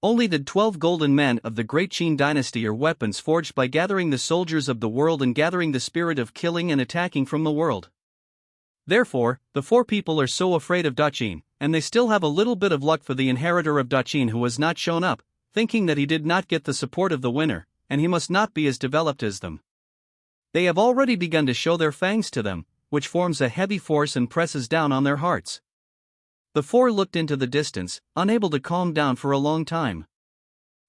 Only the 12 golden men of the Great Qin dynasty are weapons forged by gathering the soldiers of the world and gathering the spirit of killing and attacking from the world. Therefore, the 4 people are so afraid of Daqin, and they still have a little bit of luck for the inheritor of Daqin who has not shown up, thinking that he did not get the support of the winner, and he must not be as developed as them. They have already begun to show their fangs to them, which forms a heavy force and presses down on their hearts. The 4 looked into the distance, unable to calm down for a long time.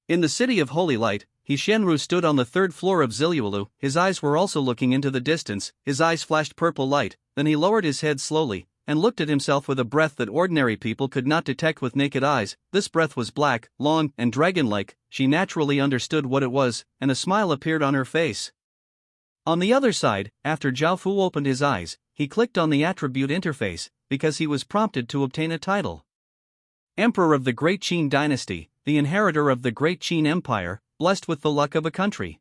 In the City of Holy Light, He Shenru stood on the 3rd floor of Ziluolu. His eyes were also looking into the distance. His eyes flashed purple light, then he lowered his head slowly, and looked at himself with a breath that ordinary people could not detect with naked eyes. This breath was black, long, and dragon-like. She naturally understood what it was, and a smile appeared on her face. On the other side, after Zhao Fu opened his eyes, he clicked on the attribute interface, because he was prompted to obtain a title. Emperor of the Great Qin dynasty, the inheritor of the Great Qin Empire, blessed with the luck of a country.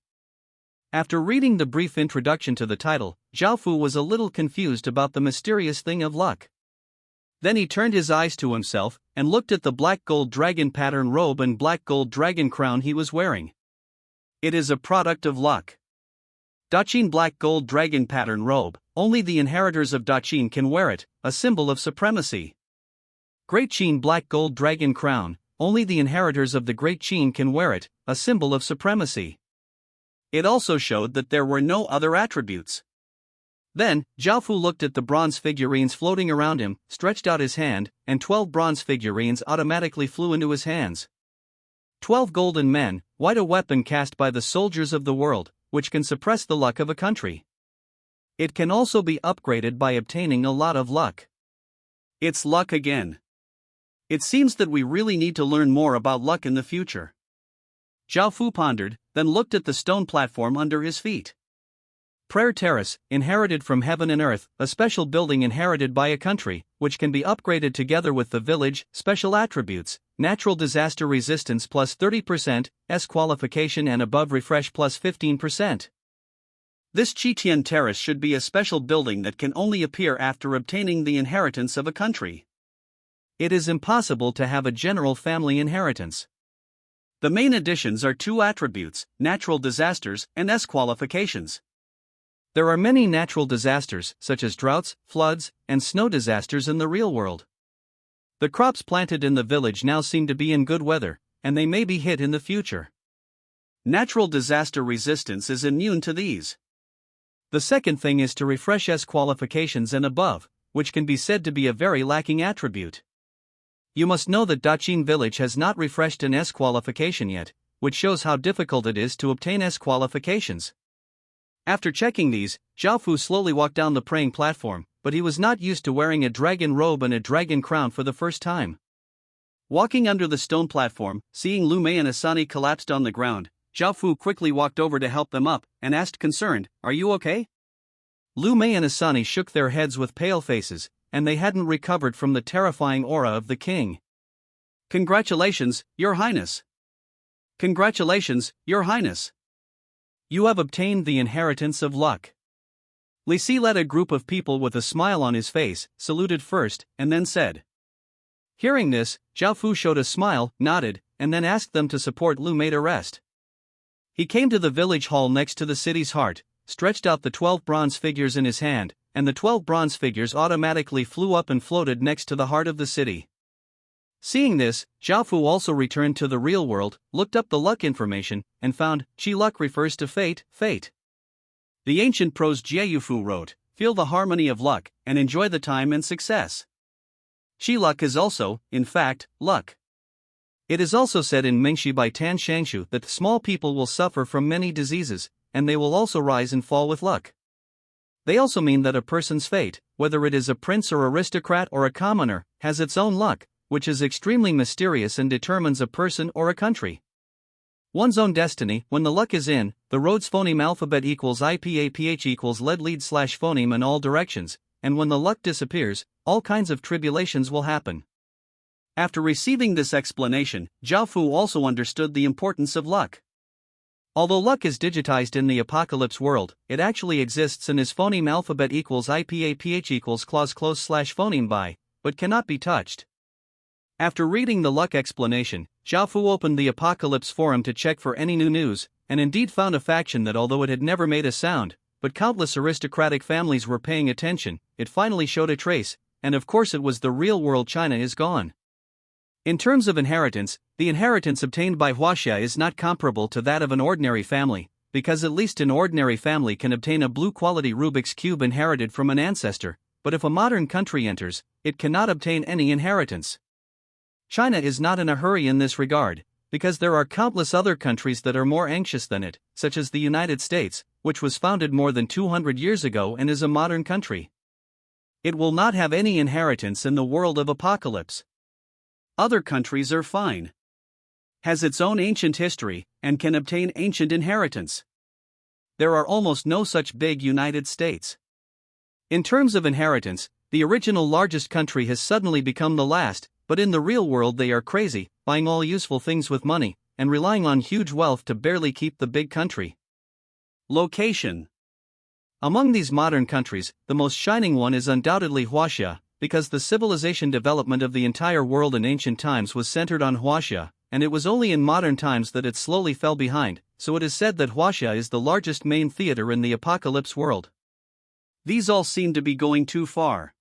After reading the brief introduction to the title, Zhao Fu was a little confused about the mysterious thing of luck. Then he turned his eyes to himself, and looked at the black gold dragon pattern robe and black gold dragon crown he was wearing. It is a product of luck. Daqin black gold dragon pattern robe, only the inheritors of Daqin can wear it, a symbol of supremacy. Great Qin black gold dragon crown, only the inheritors of the Great Qin can wear it, a symbol of supremacy. It also showed that there were no other attributes. Then, Zhao Fu looked at the bronze figurines floating around him, stretched out his hand, and 12 bronze figurines automatically flew into his hands. 12 golden men, quite a weapon cast by the soldiers of the world, which can suppress the luck of a country. It can also be upgraded by obtaining a lot of luck. It's luck again. It seems that we really need to learn more about luck in the future. Zhao Fu pondered, then looked at the stone platform under his feet. Prayer Terrace, inherited from heaven and earth, a special building inherited by a country, which can be upgraded together with the village, special attributes, natural disaster resistance plus 30%, S qualification and above refresh plus 15%. This Qitian Terrace should be a special building that can only appear after obtaining the inheritance of a country. It is impossible to have a general family inheritance. The main additions are two attributes: natural disasters and S qualifications. There are many natural disasters, such as droughts, floods, and snow disasters in the real world. The crops planted in the village now seem to be in good weather, and they may be hit in the future. Natural disaster resistance is immune to these. The second thing is to refresh S qualifications and above, which can be said to be a very lacking attribute. You must know that Daqing village has not refreshed an S qualification yet, which shows how difficult it is to obtain S qualifications. After checking these, Zhao slowly walked down the praying platform, but he was not used to wearing a dragon robe and a dragon crown for the first time. Walking under the stone platform, seeing Lu Mei and Asani collapsed on the ground, Zhao quickly walked over to help them up and asked concerned, "Are you okay?" Lu Mei and Asani shook their heads with pale faces, and they hadn't recovered from the terrifying aura of the king. "Congratulations, Your Highness! Congratulations, Your Highness! You have obtained the inheritance of luck." Li Si led a group of people with a smile on his face, saluted first, and then said. Hearing this, Zhao showed a smile, nodded, and then asked them to support Lu Mei to rest. He came to the village hall next to the city's heart, stretched out the 12 bronze figures in his hand, and the 12 bronze figures automatically flew up and floated next to the heart of the city. Seeing this, Zhao also returned to the real world, looked up the luck information, and found, Qi luck refers to fate, fate. The ancient prose Jiayufu wrote, "Feel the harmony of luck, and enjoy the time and success." Qi luck is also, in fact, luck. It is also said in Mengshi by Tan Shangshu that small people will suffer from many diseases, and they will also rise and fall with luck. They also mean that a person's fate, whether it is a prince or aristocrat or a commoner, has its own luck, which is extremely mysterious and determines a person or a country. One's own destiny. When the luck is in, the road's phoneme alphabet equals IPAPH equals lead lead / phoneme in all directions, and when the luck disappears, all kinds of tribulations will happen. After receiving this explanation, Zhao also understood the importance of luck. Although luck is digitized in the apocalypse world, it actually exists and is phoneme alphabet equals IPAPH equals clause close / phoneme by, but cannot be touched. After reading the luck explanation, Zhao opened the Apocalypse forum to check for any new news, and indeed found a faction that although it had never made a sound, but countless aristocratic families were paying attention, it finally showed a trace, and of course it was the real world. China is gone. In terms of inheritance, the inheritance obtained by Huaxia is not comparable to that of an ordinary family, because at least an ordinary family can obtain a blue-quality Rubik's Cube inherited from an ancestor, but if a modern country enters, it cannot obtain any inheritance. China is not in a hurry in this regard, because there are countless other countries that are more anxious than it, such as the United States, which was founded more than 200 years ago and is a modern country. It will not have any inheritance in the world of apocalypse. Other countries are fine. Has its own ancient history, and can obtain ancient inheritance. There are almost no such big United States. In terms of inheritance, the original largest country has suddenly become the last, but in the real world they are crazy, buying all useful things with money, and relying on huge wealth to barely keep the big country. Location. Among these modern countries, the most shining one is undoubtedly Huaxia, because the civilization development of the entire world in ancient times was centered on Huaxia, and it was only in modern times that it slowly fell behind, so it is said that Huaxia is the largest main theater in the apocalypse world. These all seem to be going too far.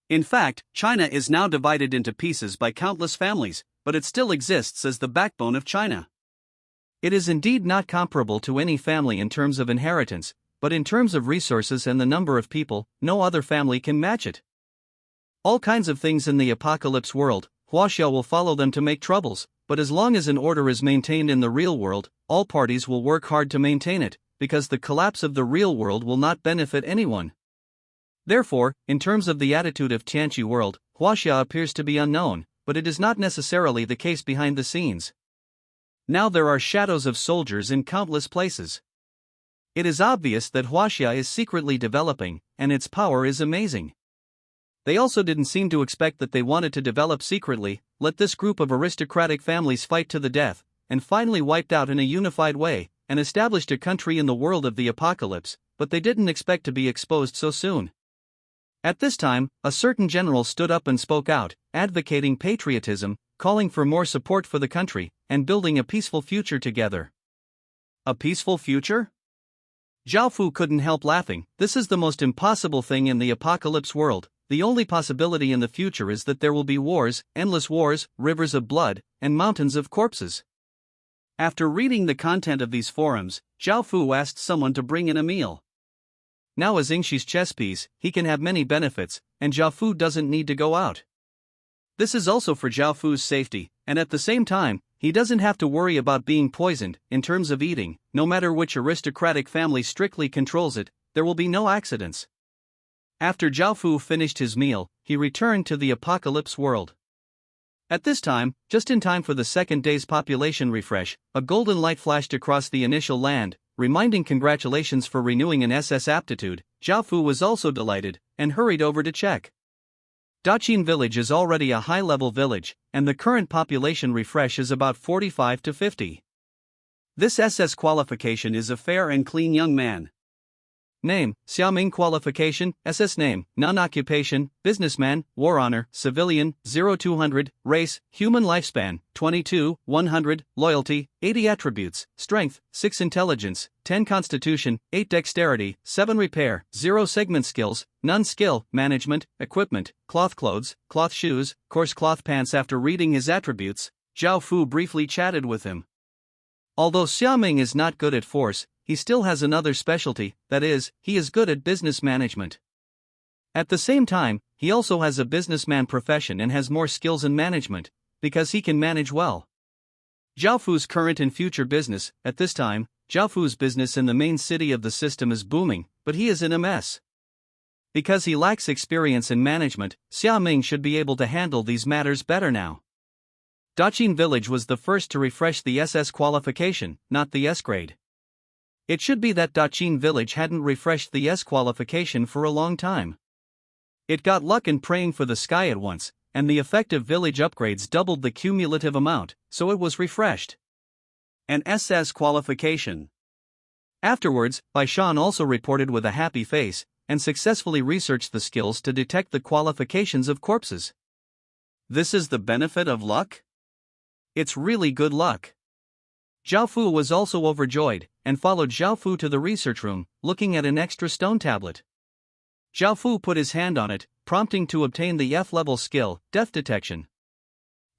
In fact, China is now divided into pieces by countless families, but it still exists as the backbone of China. It is indeed not comparable to any family in terms of inheritance, but in terms of resources and the number of people, no other family can match it. All kinds of things in the apocalypse world, Huaxia will follow them to make troubles, but as long as an order is maintained in the real world, all parties will work hard to maintain it, because the collapse of the real world will not benefit anyone. Therefore, in terms of the attitude of Tianqi world, Huaxia appears to be unknown, but it is not necessarily the case behind the scenes. Now there are shadows of soldiers in countless places. It is obvious that Huaxia is secretly developing, and its power is amazing. They also didn't seem to expect that they wanted to develop secretly, let this group of aristocratic families fight to the death, and finally wiped out in a unified way, and established a country in the world of the apocalypse, but they didn't expect to be exposed so soon. At this time, a certain general stood up and spoke out, advocating patriotism, calling for more support for the country, and building a peaceful future together. A peaceful future? Zhao Fu couldn't help laughing. This is the most impossible thing in the apocalypse world. The only possibility in the future is that there will be wars, endless wars, rivers of blood, and mountains of corpses. After reading the content of these forums, Zhao Fu asked someone to bring in a meal. Now as Yingxi's chess piece, he can have many benefits, and Zhao Fu doesn't need to go out. This is also for Zhao Fu's safety, and at the same time, he doesn't have to worry about being poisoned. In terms of eating, no matter which aristocratic family strictly controls it, there will be no accidents. After Zhao Fu finished his meal, he returned to the apocalypse world. At this time, just in time for the second day's population refresh, a golden light flashed across the initial land, reminding congratulations for renewing an SS aptitude. Zhao Fu was also delighted, and hurried over to check. Daqin village is already a high-level village, and the current population refresh is about 45 to 50. This SS qualification is a fair and clean young man. Name, Xiaoming. Qualification, SS. Name, non-occupation, businessman, war honor, civilian, 0200, race, human. Lifespan, 22, 100, loyalty, 80 attributes, strength, 6 intelligence, 10 constitution, 8 dexterity, 7 repair, 0 segment skills, none skill, management, equipment, cloth clothes, cloth shoes, coarse cloth pants. After reading his attributes, Zhao Fu briefly chatted with him. Although Xiaoming is not good at force, he still has another specialty, that is, he is good at business management. At the same time, he also has a businessman profession and has more skills in management, because he can manage well. Zhao Fu's current and future business. At this time, Zhao Fu's business in the main city of the system is booming, but he is in a mess. Because he lacks experience in management, Xiaoming should be able to handle these matters better now. Daqin village was the first to refresh the SS qualification, not the S grade. It should be that Daqin village hadn't refreshed the S qualification for a long time. It got luck in praying for the sky at once, and the effective village upgrades doubled the cumulative amount, so it was refreshed. An SS qualification. Afterwards, Baishan also reported with a happy face, and successfully researched the skills to detect the qualifications of corpses. This is the benefit of luck? It's really good luck. Zhao Fu was also overjoyed, and followed Zhao Fu to the research room, looking at an extra stone tablet. Zhao Fu put his hand on it, prompting to obtain the F-level skill, Death Detection.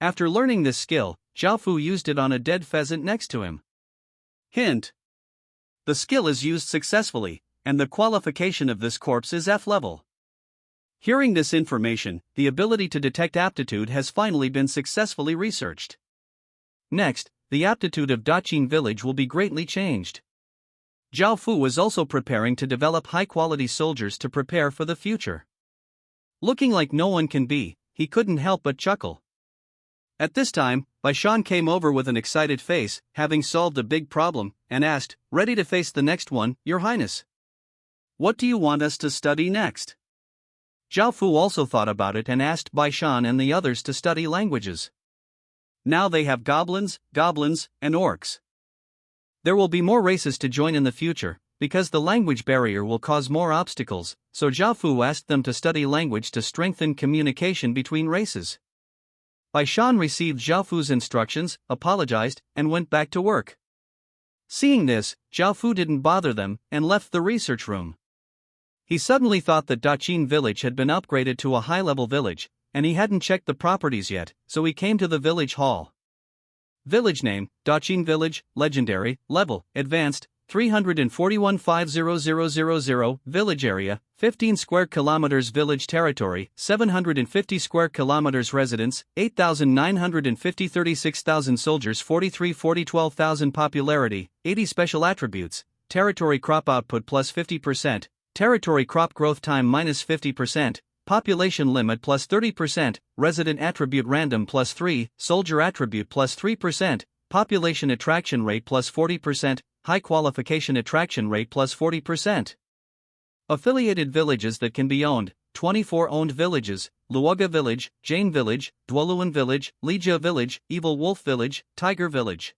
After learning this skill, Zhao Fu used it on a dead pheasant next to him. Hint: the skill is used successfully, and the qualification of this corpse is F-level. Hearing this information, the ability to detect aptitude has finally been successfully researched. Next, the aptitude of Daqin village will be greatly changed. Zhao Fu was also preparing to develop high-quality soldiers to prepare for the future. Looking like no one can be, he couldn't help but chuckle. At this time, Baishan came over with an excited face, having solved a big problem, and asked, "Ready to face the next one, Your Highness? What do you want us to study next?" Zhao Fu also thought about it and asked Baishan and the others to study languages. Now they have goblins, and orcs. There will be more races to join in the future, because the language barrier will cause more obstacles, so Zhao Fu asked them to study language to strengthen communication between races. Baishan received Zhao Fu's instructions, apologized, and went back to work. Seeing this, Zhao Fu didn't bother them, and left the research room. He suddenly thought that Daqin village had been upgraded to a high-level village, and he hadn't checked the properties yet, so he came to the village hall. Village name, Daqin village, legendary, level, advanced, 341,50000. Village area, 15 square kilometers. Village territory, 750 square kilometers. Residents, 8,950. 36,000 soldiers. 40 12,000. Popularity, 80. Special attributes, territory crop output plus 50%, territory crop growth time minus 50%, population limit plus 30%, resident attribute random plus 3, soldier attribute plus 3%, population attraction rate plus 40%, high qualification attraction rate plus 40%. Affiliated villages that can be owned, 24 owned villages: Luoga village, Jain village, Dwoluan village, Lija village, Evil Wolf village, Tiger village.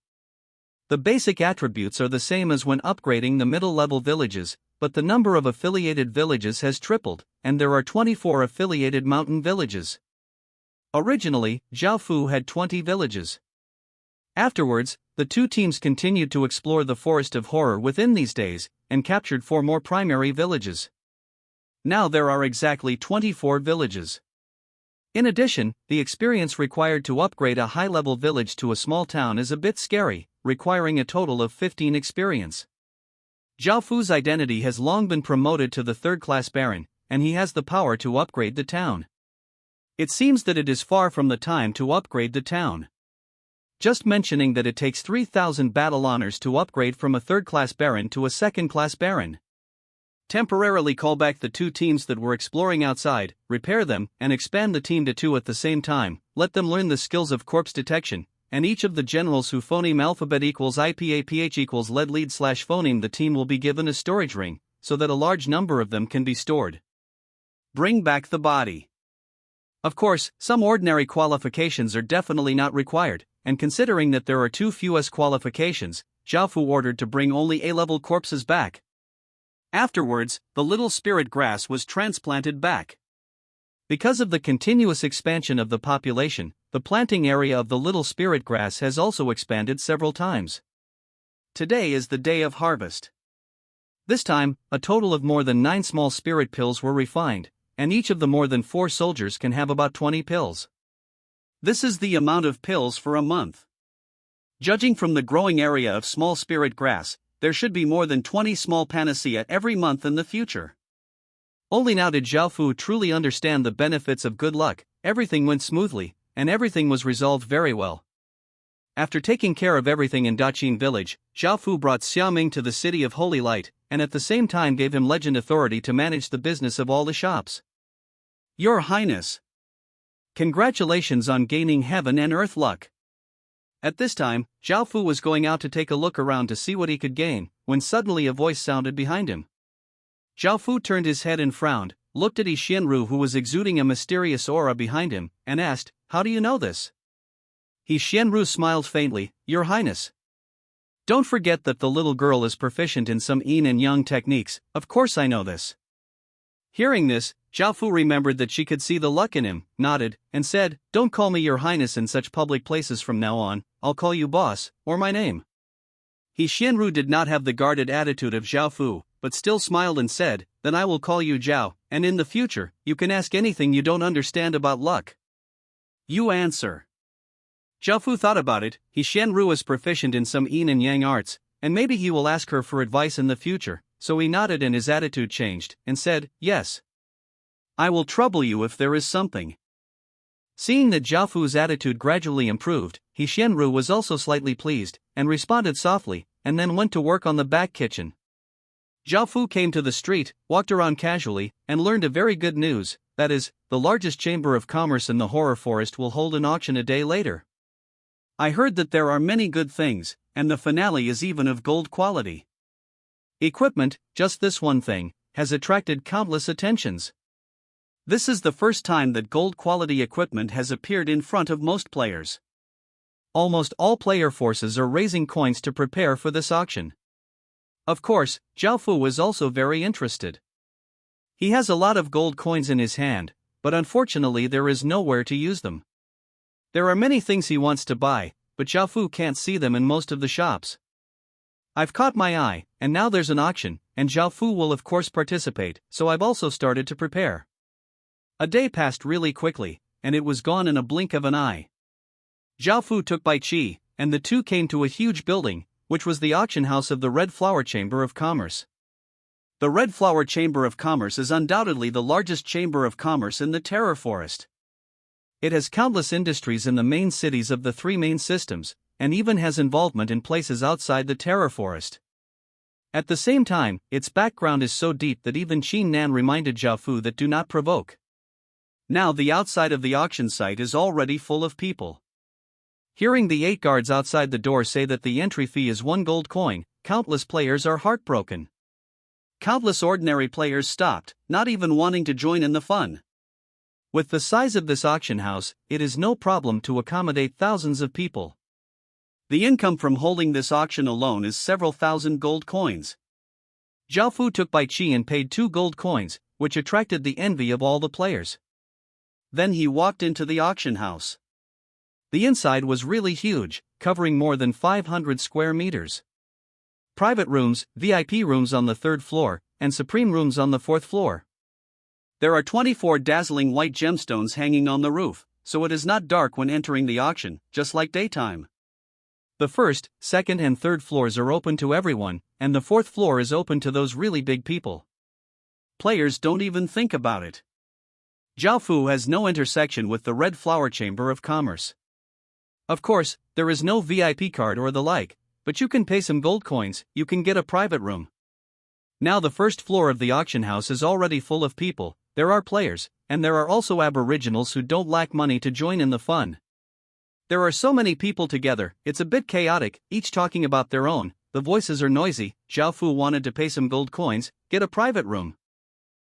The basic attributes are the same as when upgrading the middle-level villages, but the number of affiliated villages has tripled, and there are 24 affiliated mountain villages. Originally, Jiaofu had 20 villages. Afterwards, the two teams continued to explore the Forest of Horror within these days, and captured 4 more primary villages. Now there are exactly 24 villages. In addition, the experience required to upgrade a high-level village to a small town is a bit scary, requiring a total of 15 experience. Jiaofu's identity has long been promoted to the third-class baron, and he has the power to upgrade the town. It seems that it is far from the time to upgrade the town. Just mentioning that it takes 3,000 battle honors to upgrade from a third-class baron to a second-class baron. Temporarily call back the 2 teams that were exploring outside, repair them, and expand the team to 2 at the same time. Let them learn the skills of corpse detection, and each of the generals who phoneme alphabet equals IPAPH equals lead / phoneme the team will be given a storage ring, so that a large number of them can be stored. Bring back the body. Of course, some ordinary qualifications are definitely not required, and considering that there are too few S qualifications, Jiaofu ordered to bring only A-level corpses back. Afterwards, the little spirit grass was transplanted back. Because of the continuous expansion of the population, the planting area of the little spirit grass has also expanded several times. Today is the day of harvest. This time, a total of more than 9 small spirit pills were refined, and each of the more than 4 soldiers can have about 20 pills. This is the amount of pills for a month. Judging from the growing area of small spirit grass, there should be more than 20 small panacea every month in the future. Only now did Jiaofu truly understand the benefits of good luck. Everything went smoothly, and everything was resolved very well. After taking care of everything in Daqin village, Jiaofu brought Xiaoming to the city of Holy Light, and at the same time gave him legend authority to manage the business of all the shops. Your Highness! Congratulations on gaining heaven and earth luck. At this time, Jiaofu was going out to take a look around to see what he could gain, when suddenly a voice sounded behind him. Jiaofu turned his head and frowned, looked at Xianru who was exuding a mysterious aura behind him, and asked, "How do you know this?" Xianru smiled faintly, "Your Highness. Don't forget that the little girl is proficient in some yin and yang techniques, of course I know this." Hearing this, Jiaofu remembered that she could see the luck in him, nodded, and said, "Don't call me Your Highness in such public places from now on, I'll call you boss, or my name." Xianru did not have the guarded attitude of Jiaofu, but still smiled and said, "Then I will call you Jiao, and in the future, you can ask anything you don't understand about luck. You answer." Jiaofu thought about it. Xianru is proficient in some yin and yang arts, and maybe he will ask her for advice in the future, so he nodded and his attitude changed, and said, "Yes. I will trouble you if there is something." Seeing that Jiaofu's attitude gradually improved, Xianru was also slightly pleased, and responded softly, and then went to work on the back kitchen. Jiaofu came to the street, walked around casually, and learned a very good news, that is, the largest chamber of commerce in the horror forest will hold an auction a day later. I heard that there are many good things, and the finale is even of gold quality. Equipment, just this one thing, has attracted countless attentions. This is the first time that gold quality equipment has appeared in front of most players. Almost all player forces are raising coins to prepare for this auction. Of course, Jiaofu was also very interested. He has a lot of gold coins in his hand, but unfortunately there is nowhere to use them. There are many things he wants to buy, but Jiaofu can't see them in most of the shops. I've caught my eye, and now there's an auction, and Jiaofu will of course participate, so I've also started to prepare. A day passed really quickly, and it was gone in a blink of an eye. Jiaofu took Bai Qi, and the two came to a huge building, which was the auction house of the Red Flower Chamber of Commerce. The Red Flower Chamber of Commerce is undoubtedly the largest chamber of commerce in the Terror Forest. It has countless industries in the main cities of the 3 main systems, and even has involvement in places outside the Terror Forest. At the same time, its background is so deep that even Qin Nan reminded Jiaofu that do not provoke. Now the outside of the auction site is already full of people. Hearing the 8 guards outside the door say that the entry fee is 1 gold coin, countless players are heartbroken. Countless ordinary players stopped, not even wanting to join in the fun. With the size of this auction house, it is no problem to accommodate thousands of people. The income from holding this auction alone is several thousand gold coins. Zhao Fu took Bai Qi and paid 2 gold coins, which attracted the envy of all the players. Then he walked into the auction house. The inside was really huge, covering more than 500 square meters. Private rooms, VIP rooms on the 3rd floor, and supreme rooms on the 4th floor. There are 24 dazzling white gemstones hanging on the roof, so it is not dark when entering the auction, just like daytime. The 1st, 2nd and 3rd floors are open to everyone, and the 4th floor is open to those really big people. Players don't even think about it. Zhao Fu has no intersection with the Red Flower Chamber of Commerce. Of course, there is no VIP card or the like, but you can pay some gold coins, you can get a private room. Now the 1st floor of the auction house is already full of people, there are players, and there are also aboriginals who don't lack money to join in the fun. There are so many people together, it's a bit chaotic, each talking about their own, the voices are noisy. Zhao Fu wanted to pay some gold coins, get a private room.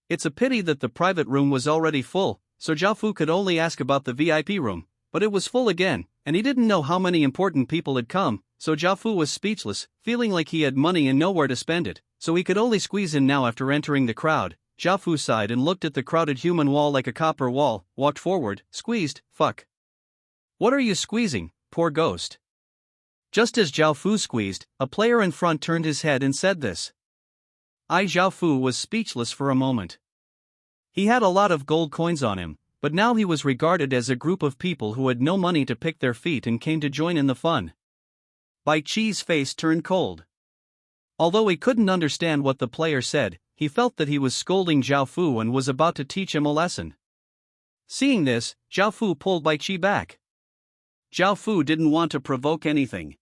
It's a pity that the private room was already full, so Zhao Fu could only ask about the VIP room, but it was full again, and he didn't know how many important people had come, so Zhao Fu was speechless, feeling like he had money and nowhere to spend it, so he could only squeeze in now after entering the crowd. Zhao Fu sighed and looked at the crowded human wall like a copper wall, walked forward, squeezed, fuck. What are you squeezing, poor ghost? Just as Zhao Fu squeezed, a player in front turned his head and said this. Zhao Fu was speechless for a moment. He had a lot of gold coins on him, but now he was regarded as a group of people who had no money to pick their feet and came to join in the fun. Bai Qi's face turned cold. Although he couldn't understand what the player said, he felt that he was scolding Zhao Fu and was about to teach him a lesson. Seeing this, Zhao Fu pulled Bai Qi back. Zhao Fu didn't want to provoke anything.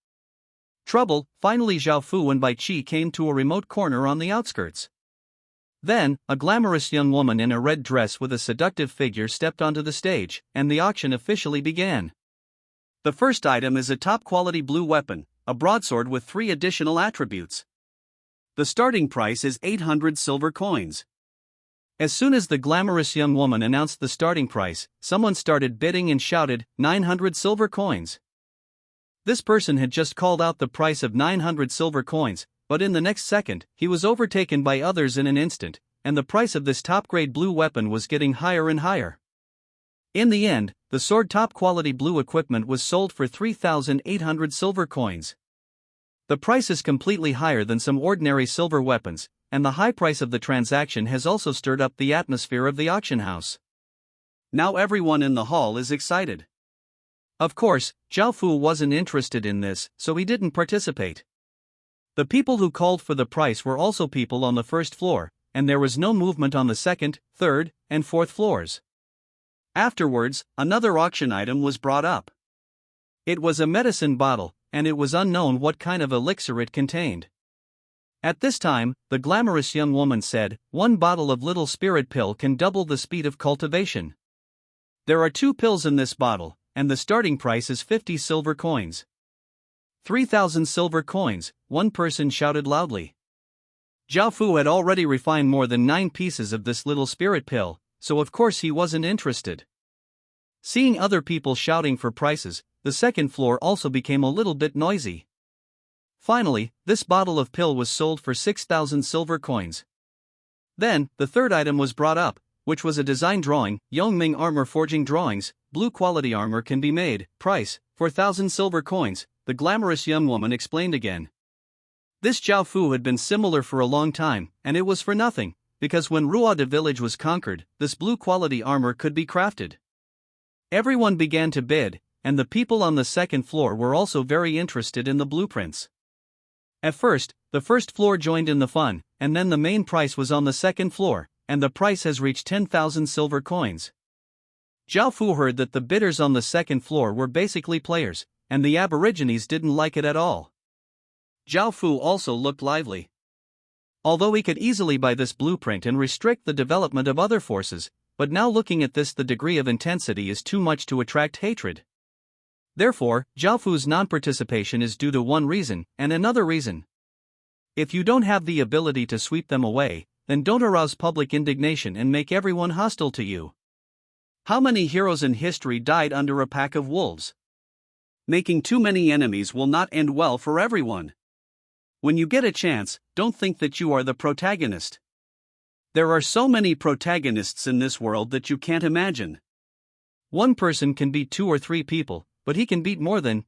Trouble. Finally Zhao Fu and Bai Qi came to a remote corner on the outskirts. Then, a glamorous young woman in a red dress with a seductive figure stepped onto the stage, and the auction officially began. The first item is a top-quality blue weapon, a broadsword with 3 additional attributes. The starting price is 800 silver coins. As soon as the glamorous young woman announced the starting price, someone started bidding and shouted, 900 silver coins. This person had just called out the price of 900 silver coins, but in the next second, he was overtaken by others in an instant, and the price of this top-grade blue weapon was getting higher and higher. In the end, the sword top-quality blue equipment was sold for 3,800 silver coins. The price is completely higher than some ordinary silver weapons, and the high price of the transaction has also stirred up the atmosphere of the auction house. Now everyone in the hall is excited. Of course, Zhao Fu wasn't interested in this, so he didn't participate. The people who called for the price were also people on the 1st floor, and there was no movement on the 2nd, 3rd, and 4th floors. Afterwards, another auction item was brought up. It was a medicine bottle, and it was unknown what kind of elixir it contained. At this time, the glamorous young woman said, 1 bottle of little spirit pill can double the speed of cultivation. There are 2 pills in this bottle, and the starting price is 50 silver coins. 3,000 silver coins, one person shouted loudly. Zhao Fu had already refined more than 9 pieces of this little spirit pill, so of course he wasn't interested. Seeing other people shouting for prices, the 2nd floor also became a little bit noisy. Finally, this bottle of pill was sold for 6,000 silver coins. Then, the 3rd item was brought up, which was a design drawing, Yongming armor forging drawings, blue quality armor can be made, price, 4,000 silver coins, the glamorous young woman explained again. This Zhao Fu had been similar for a long time, and it was for nothing, because when Ruada village was conquered, this blue quality armor could be crafted. Everyone began to bid, and the people on the 2nd floor were also very interested in the blueprints. At first, the 1st floor joined in the fun, and then the main price was on the 2nd floor, and the price has reached 10,000 silver coins. Zhao Fu heard that the bidders on the 2nd floor were basically players, and the aborigines didn't like it at all. Zhao Fu also looked lively. Although he could easily buy this blueprint and restrict the development of other forces, but now looking at this, the degree of intensity is too much to attract hatred. Therefore, Zhao Fu's non-participation is due to one reason, and another reason. If you don't have the ability to sweep them away, then don't arouse public indignation and make everyone hostile to you. How many heroes in history died under a pack of wolves? Making too many enemies will not end well for everyone. When you get a chance, don't think that you are the protagonist. There are so many protagonists in this world that you can't imagine. One person can beat 2 or 3 people, but he can beat more than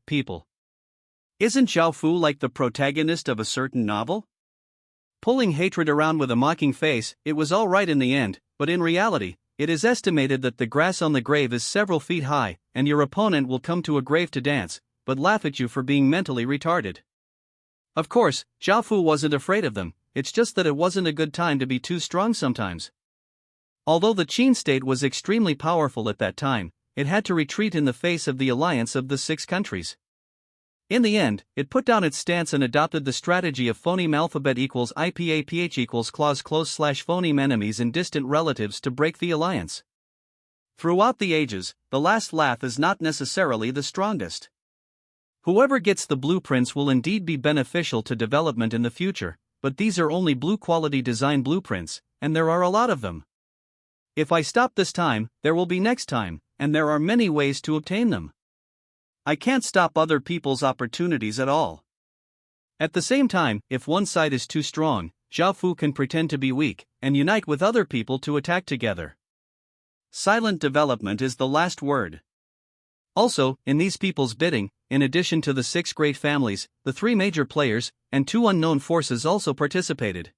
people. Isn't Zhao Fu like the protagonist of a certain novel? Pulling hatred around with a mocking face, it was all right in the end, but in reality, it is estimated that the grass on the grave is several feet high, and your opponent will come to a grave to dance, but laugh at you for being mentally retarded. Of course, Zhao Fu wasn't afraid of them, it's just that it wasn't a good time to be too strong sometimes. Although the Qin state was extremely powerful at that time, it had to retreat in the face of the alliance of the 6 countries. In the end, it put down its stance and adopted the strategy of phoneme alphabet equals IPAPH equals clause close / phoneme enemies and distant relatives to break the alliance. Throughout the ages, the last laugh is not necessarily the strongest. Whoever gets the blueprints will indeed be beneficial to development in the future, but these are only blue quality design blueprints, and there are a lot of them. If I stop this time, there will be next time, and there are many ways to obtain them. I can't stop other people's opportunities at all. At the same time, if one side is too strong, Zhao Fu can pretend to be weak, and unite with other people to attack together. Silent development is the last word. Also, in these people's bidding, in addition to the 6 great families, the 3 major players, and 2 unknown forces also participated.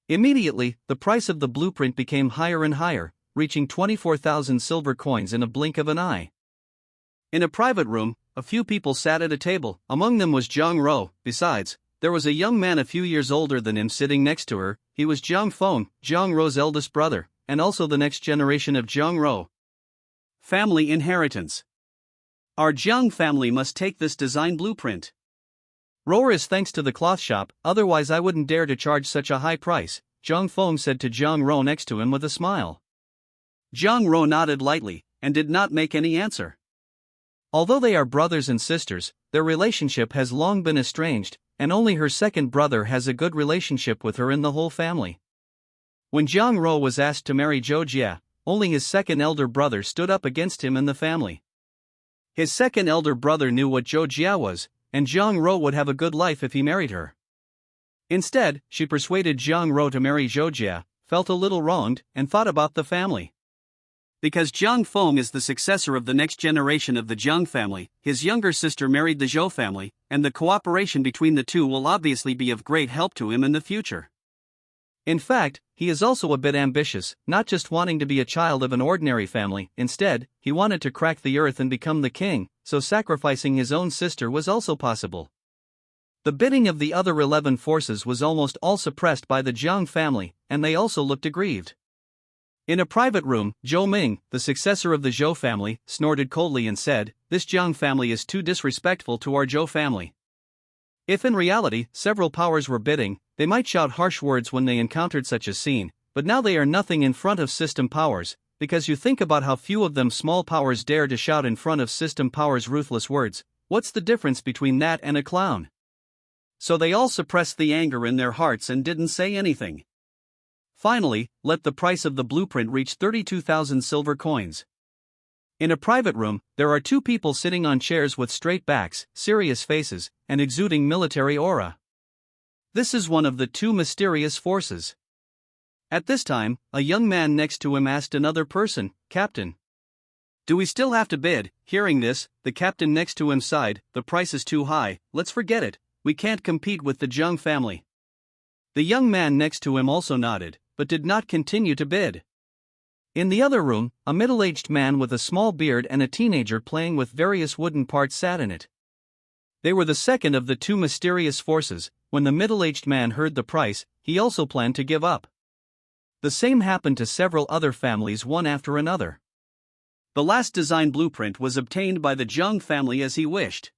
Immediately, the price of the blueprint became higher and higher, reaching 24,000 silver coins in a blink of an eye. In a private room, a few people sat at a table, among them was Zhang Ro. Besides, there was a young man a few years older than him sitting next to her. He was Zhang Feng, Zhang Ro's eldest brother, and also the next generation of Zhang Ro. Family inheritance. Our Zhang family must take this design blueprint. Roar is thanks to the cloth shop, otherwise I wouldn't dare to charge such a high price, Zhang Feng said to Zhang Ro next to him with a smile. Zhang Ro nodded lightly, and did not make any answer. Although they are brothers and sisters, their relationship has long been estranged, and only her second brother has a good relationship with her in the whole family. When Zhang Ro was asked to marry Zhou Jia, only his second elder brother stood up against him and the family. His second elder brother knew what Zhou Jia was, and Zhang Ro would have a good life if he married her. Instead, she persuaded Zhang Ro to marry Zhou Jia, felt a little wronged, and thought about the family. Because Zhang Feng is the successor of the next generation of the Zhang family, his younger sister married the Zhou family, and the cooperation between the two will obviously be of great help to him in the future. In fact, he is also a bit ambitious, not just wanting to be a child of an ordinary family, instead, he wanted to crack the earth and become the king, so sacrificing his own sister was also possible. The bidding of the other 11 forces was almost all suppressed by the Zhang family, and they also looked aggrieved. In a private room, Zhou Ming, the successor of the Zhou family, snorted coldly and said, "This Zhang family is too disrespectful to our Zhou family." If in reality, several powers were bidding, they might shout harsh words when they encountered such a scene, but now they are nothing in front of system powers, because you think about how few of them small powers dare to shout in front of system powers ruthless words. What's the difference between that and a clown? So they all suppressed the anger in their hearts and didn't say anything. Finally, let the price of the blueprint reach 32,000 silver coins. In a private room, there are 2 people sitting on chairs with straight backs, serious faces, and exuding military aura. This is one of the 2 mysterious forces. At this time, a young man next to him asked another person, "Captain, do we still have to bid?" Hearing this, the captain next to him sighed, "The price is too high, let's forget it, we can't compete with the Zhang family." The young man next to him also nodded, but did not continue to bid. In the other room, a middle-aged man with a small beard and a teenager playing with various wooden parts sat in it. They were the second of the 2 mysterious forces. When the middle-aged man heard the price, he also planned to give up. The same happened to several other families one after another. The last design blueprint was obtained by the Zhang family as he wished.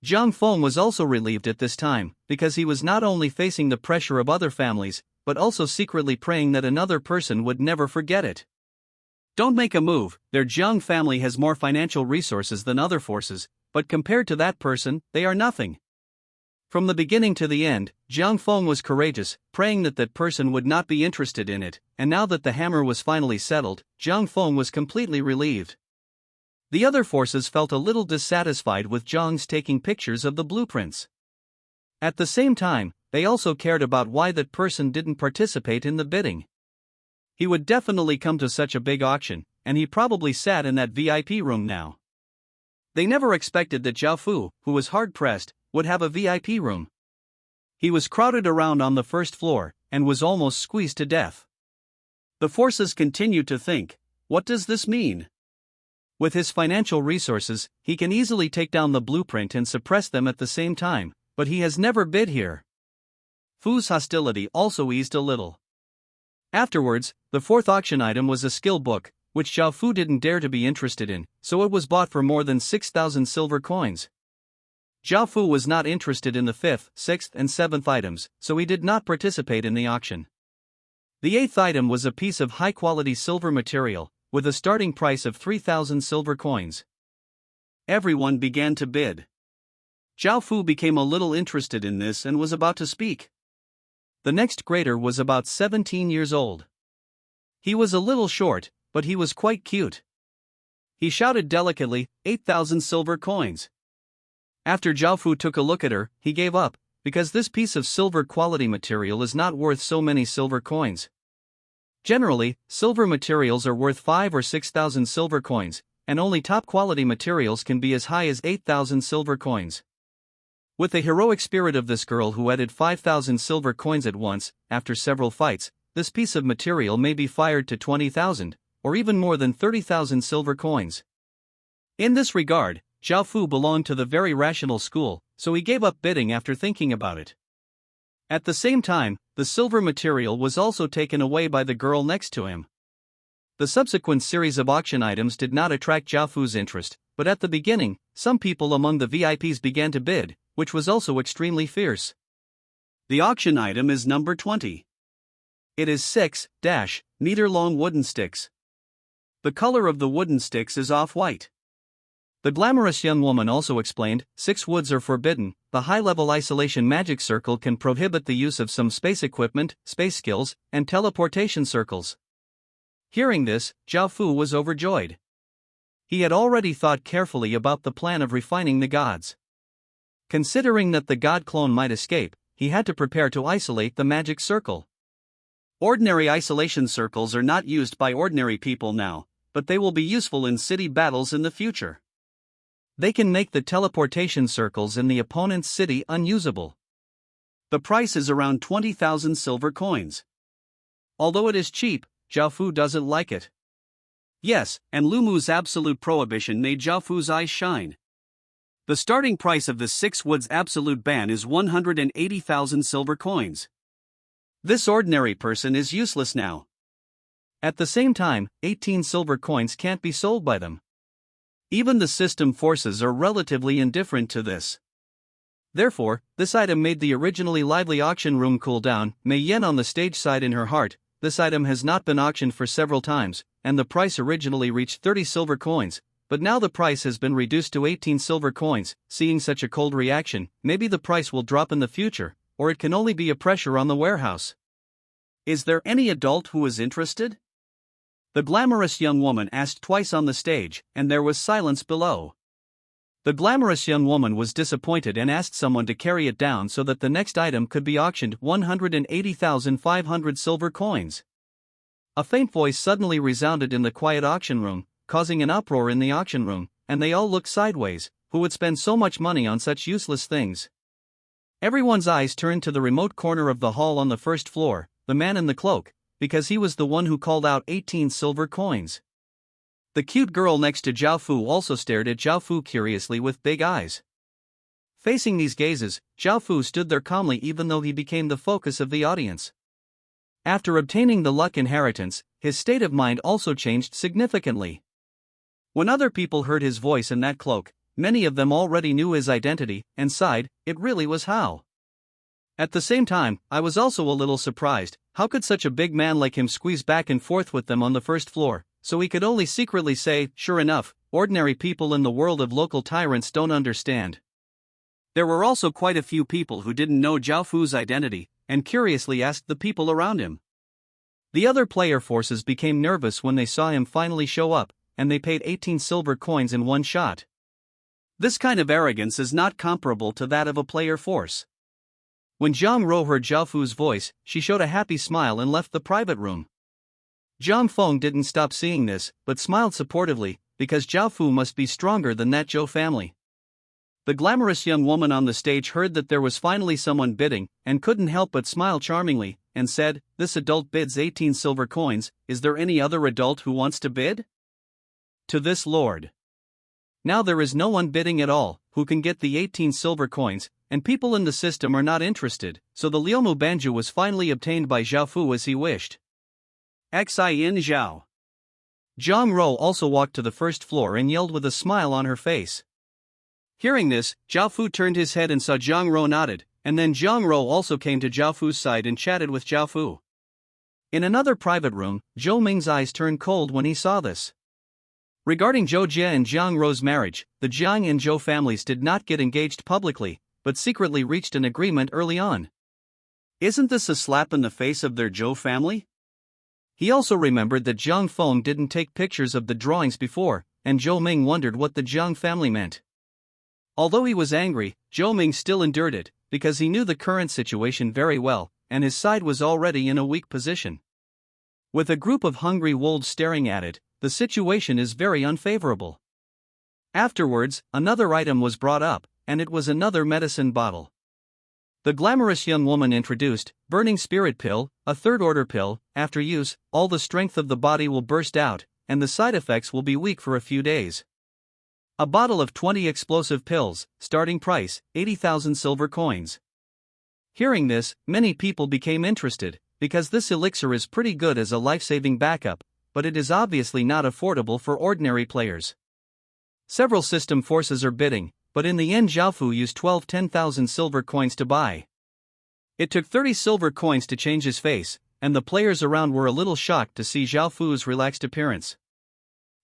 Zhang Feng was also relieved at this time, because he was not only facing the pressure of other families, but also secretly praying that another person would never forget it. Don't make a move, their Zhang family has more financial resources than other forces, but compared to that person, they are nothing. From the beginning to the end, Zhang Feng was courageous, praying that that person would not be interested in it, and now that the hammer was finally settled, Zhang Feng was completely relieved. The other forces felt a little dissatisfied with Zhang's taking pictures of the blueprints. At the same time, they also cared about why that person didn't participate in the bidding. He would definitely come to such a big auction, and he probably sat in that VIP room now. They never expected that Zhao Fu, who was hard-pressed, would have a VIP room. He was crowded around on the first floor, and was almost squeezed to death. The forces continued to think, what does this mean? With his financial resources, he can easily take down the blueprint and suppress them at the same time, but he has never bid here. Fu's hostility also eased a little. Afterwards, the fourth auction item was a skill book, which Zhao Fu didn't dare to be interested in, so it was bought for more than 6,000 silver coins. Zhao Fu was not interested in the fifth, sixth, and seventh items, so he did not participate in the auction. The eighth item was a piece of high-quality silver material, with a starting price of 3,000 silver coins. Everyone began to bid. Zhao Fu became a little interested in this and was about to speak. The next grader was about 17 years old. He was a little short, but he was quite cute. He shouted delicately, 8,000 silver coins. After Zhao Fu took a look at her, he gave up, because this piece of silver quality material is not worth so many silver coins. Generally, silver materials are worth 5 or 6,000 silver coins, and only top quality materials can be as high as 8,000 silver coins. With the heroic spirit of this girl who added 5,000 silver coins at once, after several fights, this piece of material may be fired to 20,000, or even more than 30,000 silver coins. In this regard, Zhao Fu belonged to the very rational school, so he gave up bidding after thinking about it. At the same time, the silver material was also taken away by the girl next to him. The subsequent series of auction items did not attract Zhao Fu's interest, but at the beginning, some people among the VIPs began to bid, which was also extremely fierce. The auction item is number 20. It is 6-meter-long wooden sticks. The color of the wooden sticks is off-white. The glamorous young woman also explained, 6 woods are forbidden, the high-level isolation magic circle can prohibit the use of some space equipment, space skills, and teleportation circles. Hearing this, Zhao Fu was overjoyed. He had already thought carefully about the plan of refining the gods. Considering that the god clone might escape, he had to prepare to isolate the magic circle. Ordinary isolation circles are not used by ordinary people now, but they will be useful in city battles in the future. They can make the teleportation circles in the opponent's city unusable. The price is around 20,000 silver coins. Although it is cheap, Zhao Fu doesn't like it. Yes, and Lumu's absolute prohibition made Zhao Fu's eyes shine. The starting price of the 6 woods absolute ban is 180,000 silver coins. This ordinary person is useless now. At the same time, 18 silver coins can't be sold by them. Even the system forces are relatively indifferent to this. Therefore, this item made the originally lively auction room cool down. Mei Yan on the stage sighed in her heart, this item has not been auctioned for several times, and the price originally reached 30 silver coins. But now the price has been reduced to 18 silver coins. Seeing such a cold reaction, maybe the price will drop in the future, or it can only be a pressure on the warehouse. Is there any adult who is interested? The glamorous young woman asked twice on the stage, and there was silence below. The glamorous young woman was disappointed and asked someone to carry it down so that the next item could be auctioned. 180,500 silver coins. A faint voice suddenly resounded in the quiet auction room, causing an uproar in the auction room, and they all looked sideways. Who would spend so much money on such useless things? Everyone's eyes turned to the remote corner of the hall on the first floor, the man in the cloak, because he was the one who called out 18 silver coins. The cute girl next to Zhao Fu also stared at Zhao Fu curiously with big eyes. Facing these gazes, Zhao Fu stood there calmly even though he became the focus of the audience. After obtaining the luck inheritance, his state of mind also changed significantly. When other people heard his voice in that cloak, many of them already knew his identity, and sighed, it really was Hao. At the same time, I was also a little surprised. How could such a big man like him squeeze back and forth with them on the first floor? So he could only secretly say, sure enough, ordinary people in the world of local tyrants don't understand. There were also quite a few people who didn't know Zhao Fu's identity, and curiously asked the people around him. The other player forces became nervous when they saw him finally show up, and they paid 18 silver coins in one shot. This kind of arrogance is not comparable to that of a player force. When Zhang Ro heard Zhao Fu's voice, she showed a happy smile and left the private room. Zhang Feng didn't stop seeing this, but smiled supportively, because Zhao Fu must be stronger than that Zhou family. The glamorous young woman on the stage heard that there was finally someone bidding, and couldn't help but smile charmingly, and said, "This adult bids 18 silver coins, is there any other adult who wants to bid?" To this lord. Now there is no one bidding at all, who can get the 18 silver coins, and people in the system are not interested, so the Liumu Banju was finally obtained by Zhao Fu as he wished. Xin Zhao. Zhang Ro also walked to the first floor and yelled with a smile on her face. Hearing this, Zhao Fu turned his head and saw Zhang Ro nodded, and then Zhang Ro also came to Zhao Fu's side and chatted with Zhao Fu. In another private room, Zhou Ming's eyes turned cold when he saw this. Regarding Zhou Jie and Zhang Ro's marriage, the Jiang and Zhou families did not get engaged publicly, but secretly reached an agreement early on. Isn't this a slap in the face of their Zhou family? He also remembered that Zhang Feng didn't take pictures of the drawings before, and Zhou Ming wondered what the Jiang family meant. Although he was angry, Zhou Ming still endured it, because he knew the current situation very well, and his side was already in a weak position. With a group of hungry wolves staring at it, the situation is very unfavorable. Afterwards, another item was brought up, and it was another medicine bottle. The glamorous young woman introduced, burning spirit pill, a third-order pill. After use, all the strength of the body will burst out, and the side effects will be weak for a few days. A bottle of 20 explosive pills, starting price, 80,000 silver coins. Hearing this, many people became interested, because this elixir is pretty good as a life-saving backup, but it is obviously not affordable for ordinary players. Several system forces are bidding, but in the end Zhao Fu used 10,000 silver coins to buy. It took 30 silver coins to change his face, and the players around were a little shocked to see Zhao Fu's relaxed appearance.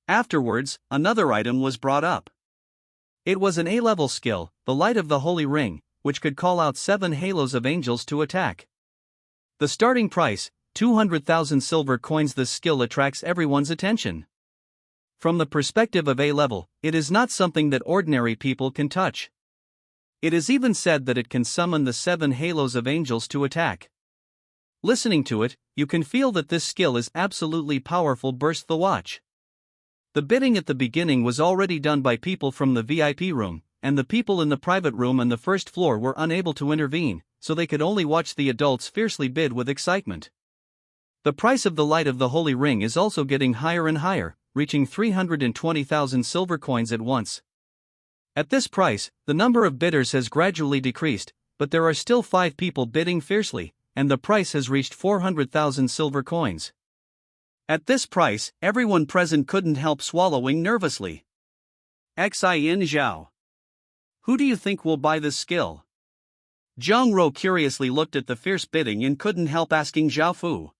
Afterwards, another item was brought up. It was an A-level skill, the Light of the Holy Ring, which could call out 7 halos of angels to attack. The starting price, 200,000 silver coins. This skill attracts everyone's attention. From the perspective of A-level, it is not something that ordinary people can touch. It is even said that it can summon the 7 halos of angels to attack. Listening to it, you can feel that this skill is absolutely powerful. Burst the watch. The bidding at the beginning was already done by people from the VIP room, and the people in the private room and the first floor were unable to intervene, so they could only watch the adults fiercely bid with excitement. The price of the Light of the Holy Ring is also getting higher and higher, reaching 320,000 silver coins at once. At this price, the number of bidders has gradually decreased, but there are still 5 people bidding fiercely, and the price has reached 400,000 silver coins. At this price, everyone present couldn't help swallowing nervously. Xin Zhao. Who do you think will buy this skill? Zhang Ro curiously looked at the fierce bidding and couldn't help asking Zhao Fu.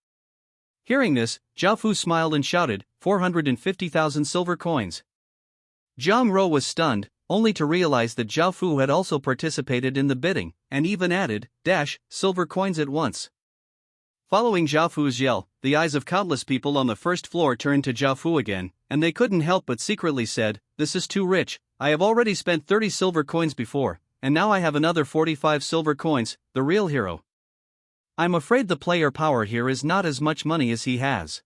Hearing this, Zhao Fu smiled and shouted, 450,000 silver coins. Zhang Ro was stunned, only to realize that Zhao Fu had also participated in the bidding, and even added, silver coins at once. Following Zhao Fu's yell, the eyes of countless people on the first floor turned to Zhao Fu again, and they couldn't help but secretly said, "This is too rich, I have already spent 30 silver coins before, and now I have another 45 silver coins, the real hero. I'm afraid the player power here is not as much money as he has."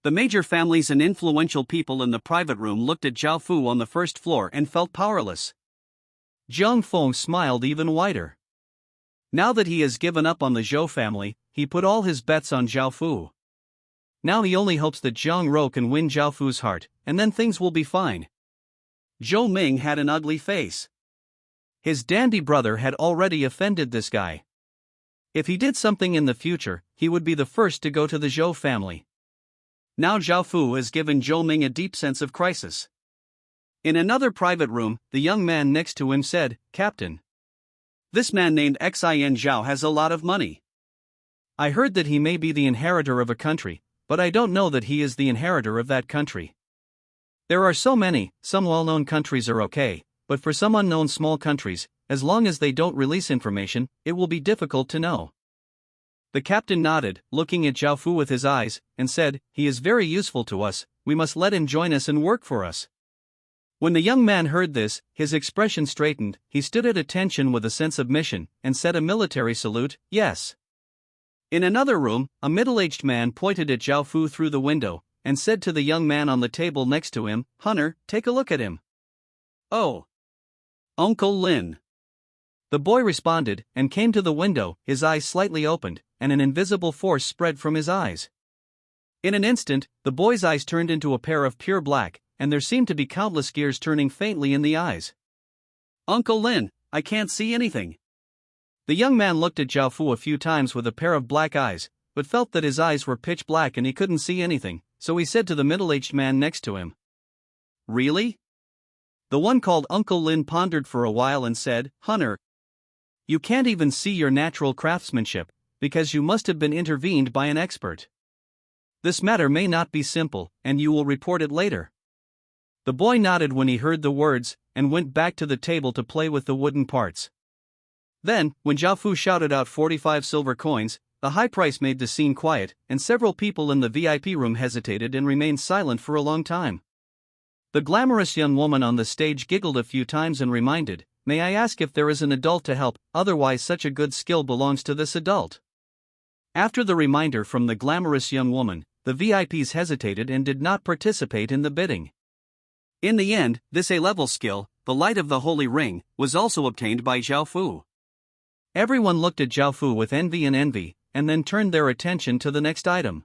The major families and influential people in the private room looked at Zhao Fu on the first floor and felt powerless. Zhang Feng smiled even wider. Now that he has given up on the Zhou family, he put all his bets on Zhao Fu. Now he only hopes that Zhang Ro can win Zhao Fu's heart, and then things will be fine. Zhou Ming had an ugly face. His dandy brother had already offended this guy. If he did something in the future, he would be the first to go to the Zhou family. Now Zhao Fu has given Zhou Ming a deep sense of crisis. In another private room, the young man next to him said, "Captain, this man named Xin Zhao has a lot of money. I heard that he may be the inheritor of a country, but I don't know that he is the inheritor of that country. There are so many, some well-known countries are okay, but for some unknown small countries, as long as they don't release information, it will be difficult to know." The captain nodded, looking at Zhao Fu with his eyes, and said, "He is very useful to us, we must let him join us and work for us." When the young man heard this, his expression straightened, he stood at attention with a sense of mission, and said a military salute, yes. In another room, a middle-aged man pointed at Zhao Fu through the window, and said to the young man on the table next to him, Hunter, take a look at him. Oh. Uncle Lin. The boy responded, and came to the window, his eyes slightly opened, and an invisible force spread from his eyes. In an instant, the boy's eyes turned into a pair of pure black, and there seemed to be countless gears turning faintly in the eyes. Uncle Lin, I can't see anything. The young man looked at Zhao Fu a few times with a pair of black eyes, but felt that his eyes were pitch black and he couldn't see anything, so he said to the middle-aged man next to him. Really? The one called Uncle Lin pondered for a while and said, Hunter, you can't even see your natural craftsmanship, because you must have been intervened by an expert. This matter may not be simple, and you will report it later. The boy nodded when he heard the words, and went back to the table to play with the wooden parts. Then, when Zhao Fu shouted out 45 silver coins, the high price made the scene quiet, and several people in the VIP room hesitated and remained silent for a long time. The glamorous young woman on the stage giggled a few times and reminded, May I ask if there is an adult to help, otherwise such a good skill belongs to this adult. After the reminder from the glamorous young woman, the VIPs hesitated and did not participate in the bidding. In the end, this A-level skill, the Light of the Holy Ring, was also obtained by Zhao Fu. Everyone looked at Zhao Fu with envy, and then turned their attention to the next item.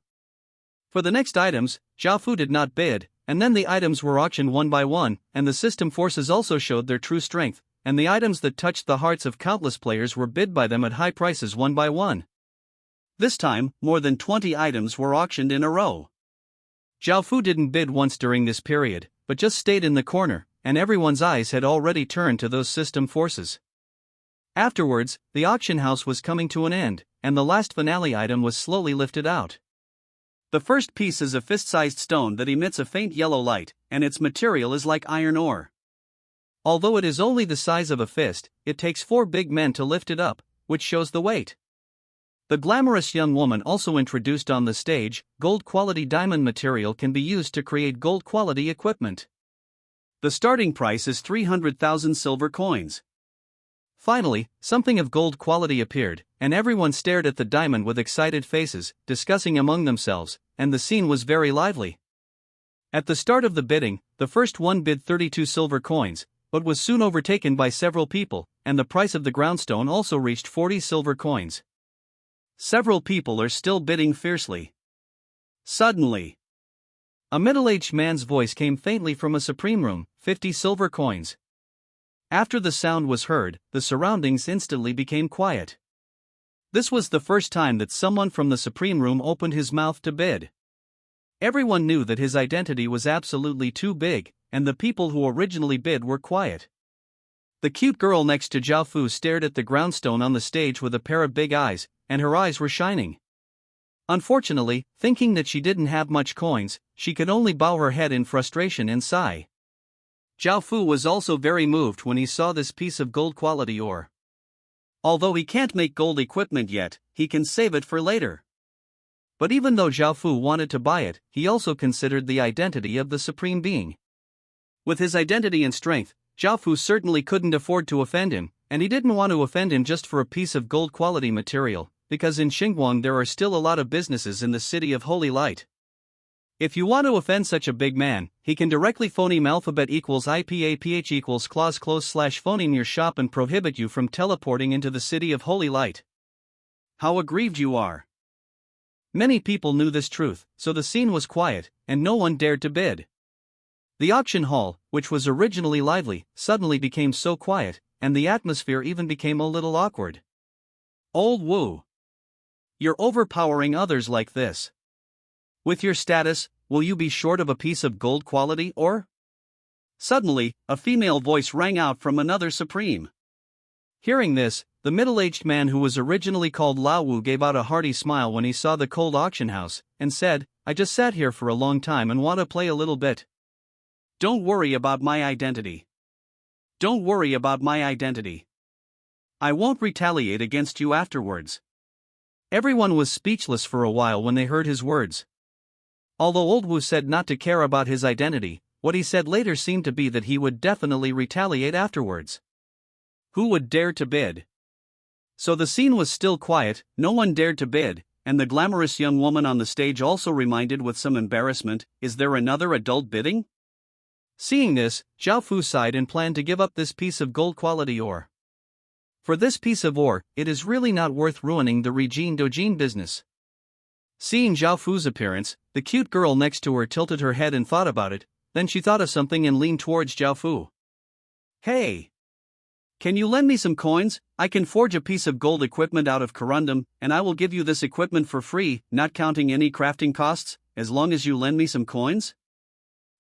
For the next items, Zhao Fu did not bid, and then the items were auctioned one by one, and the system forces also showed their true strength, and the items that touched the hearts of countless players were bid by them at high prices one by one. This time, more than 20 items were auctioned in a row. Zhao Fu didn't bid once during this period, but just stayed in the corner, and everyone's eyes had already turned to those system forces. Afterwards, the auction house was coming to an end, and the last finale item was slowly lifted out. The first piece is a fist-sized stone that emits a faint yellow light, and its material is like iron ore. Although it is only the size of a fist, it takes 4 big men to lift it up, which shows the weight. The glamorous young woman also introduced on the stage, gold-quality diamond material can be used to create gold-quality equipment. The starting price is 300,000 silver coins. Finally, something of gold quality appeared, and everyone stared at the diamond with excited faces, discussing among themselves, and the scene was very lively. At the start of the bidding, the first one bid 32 silver coins, but was soon overtaken by several people, and the price of the groundstone also reached 40 silver coins. Several people are still bidding fiercely. Suddenly, a middle-aged man's voice came faintly from a supreme room, 50 silver coins. After the sound was heard, the surroundings instantly became quiet. This was the first time that someone from the supreme room opened his mouth to bid. Everyone knew that his identity was absolutely too big, and the people who originally bid were quiet. The cute girl next to Zhao Fu stared at the groundstone on the stage with a pair of big eyes, and her eyes were shining. Unfortunately, thinking that she didn't have much coins, she could only bow her head in frustration and sigh. Zhao Fu was also very moved when he saw this piece of gold-quality ore. Although he can't make gold equipment yet, he can save it for later. But even though Zhao Fu wanted to buy it, he also considered the identity of the Supreme Being. With his identity and strength, Zhao Fu certainly couldn't afford to offend him, and he didn't want to offend him just for a piece of gold-quality material, because in Xinguang there are still a lot of businesses in the City of Holy Light. If you want to offend such a big man, he can directly phoneme alphabet equals IPAPH equals clause close / phoneme your shop and prohibit you from teleporting into the City of Holy Light. How aggrieved you are. Many people knew this truth, so the scene was quiet, and no one dared to bid. The auction hall, which was originally lively, suddenly became so quiet, and the atmosphere even became a little awkward. Old Wu. You're overpowering others like this. With your status, will you be short of a piece of gold quality or? Suddenly, a female voice rang out from another supreme. Hearing this, the middle-aged man who was originally called Lao Wu gave out a hearty smile when he saw the cold auction house, and said, I just sat here for a long time and want to play a little bit. Don't worry about my identity. Don't worry about my identity. I won't retaliate against you afterwards. Everyone was speechless for a while when they heard his words. Although Old Wu said not to care about his identity, What he said later seemed to be that he would definitely retaliate afterwards. Who would dare to bid? So the scene was still quiet, no one dared to bid, and the glamorous young woman on the stage also reminded with some embarrassment, "Is there another adult bidding?" Seeing this, Zhao Fu sighed and planned to give up this piece of gold quality ore. For this piece of ore, it is really not worth ruining the Regine Dojin business. Seeing Zhao Fu's appearance, the cute girl next to her tilted her head and thought about it, then she thought of something and leaned towards Zhao Fu. "Hey! Can you lend me some coins? I can forge a piece of gold equipment out of corundum, and I will give you this equipment for free, not counting any crafting costs, as long as you lend me some coins."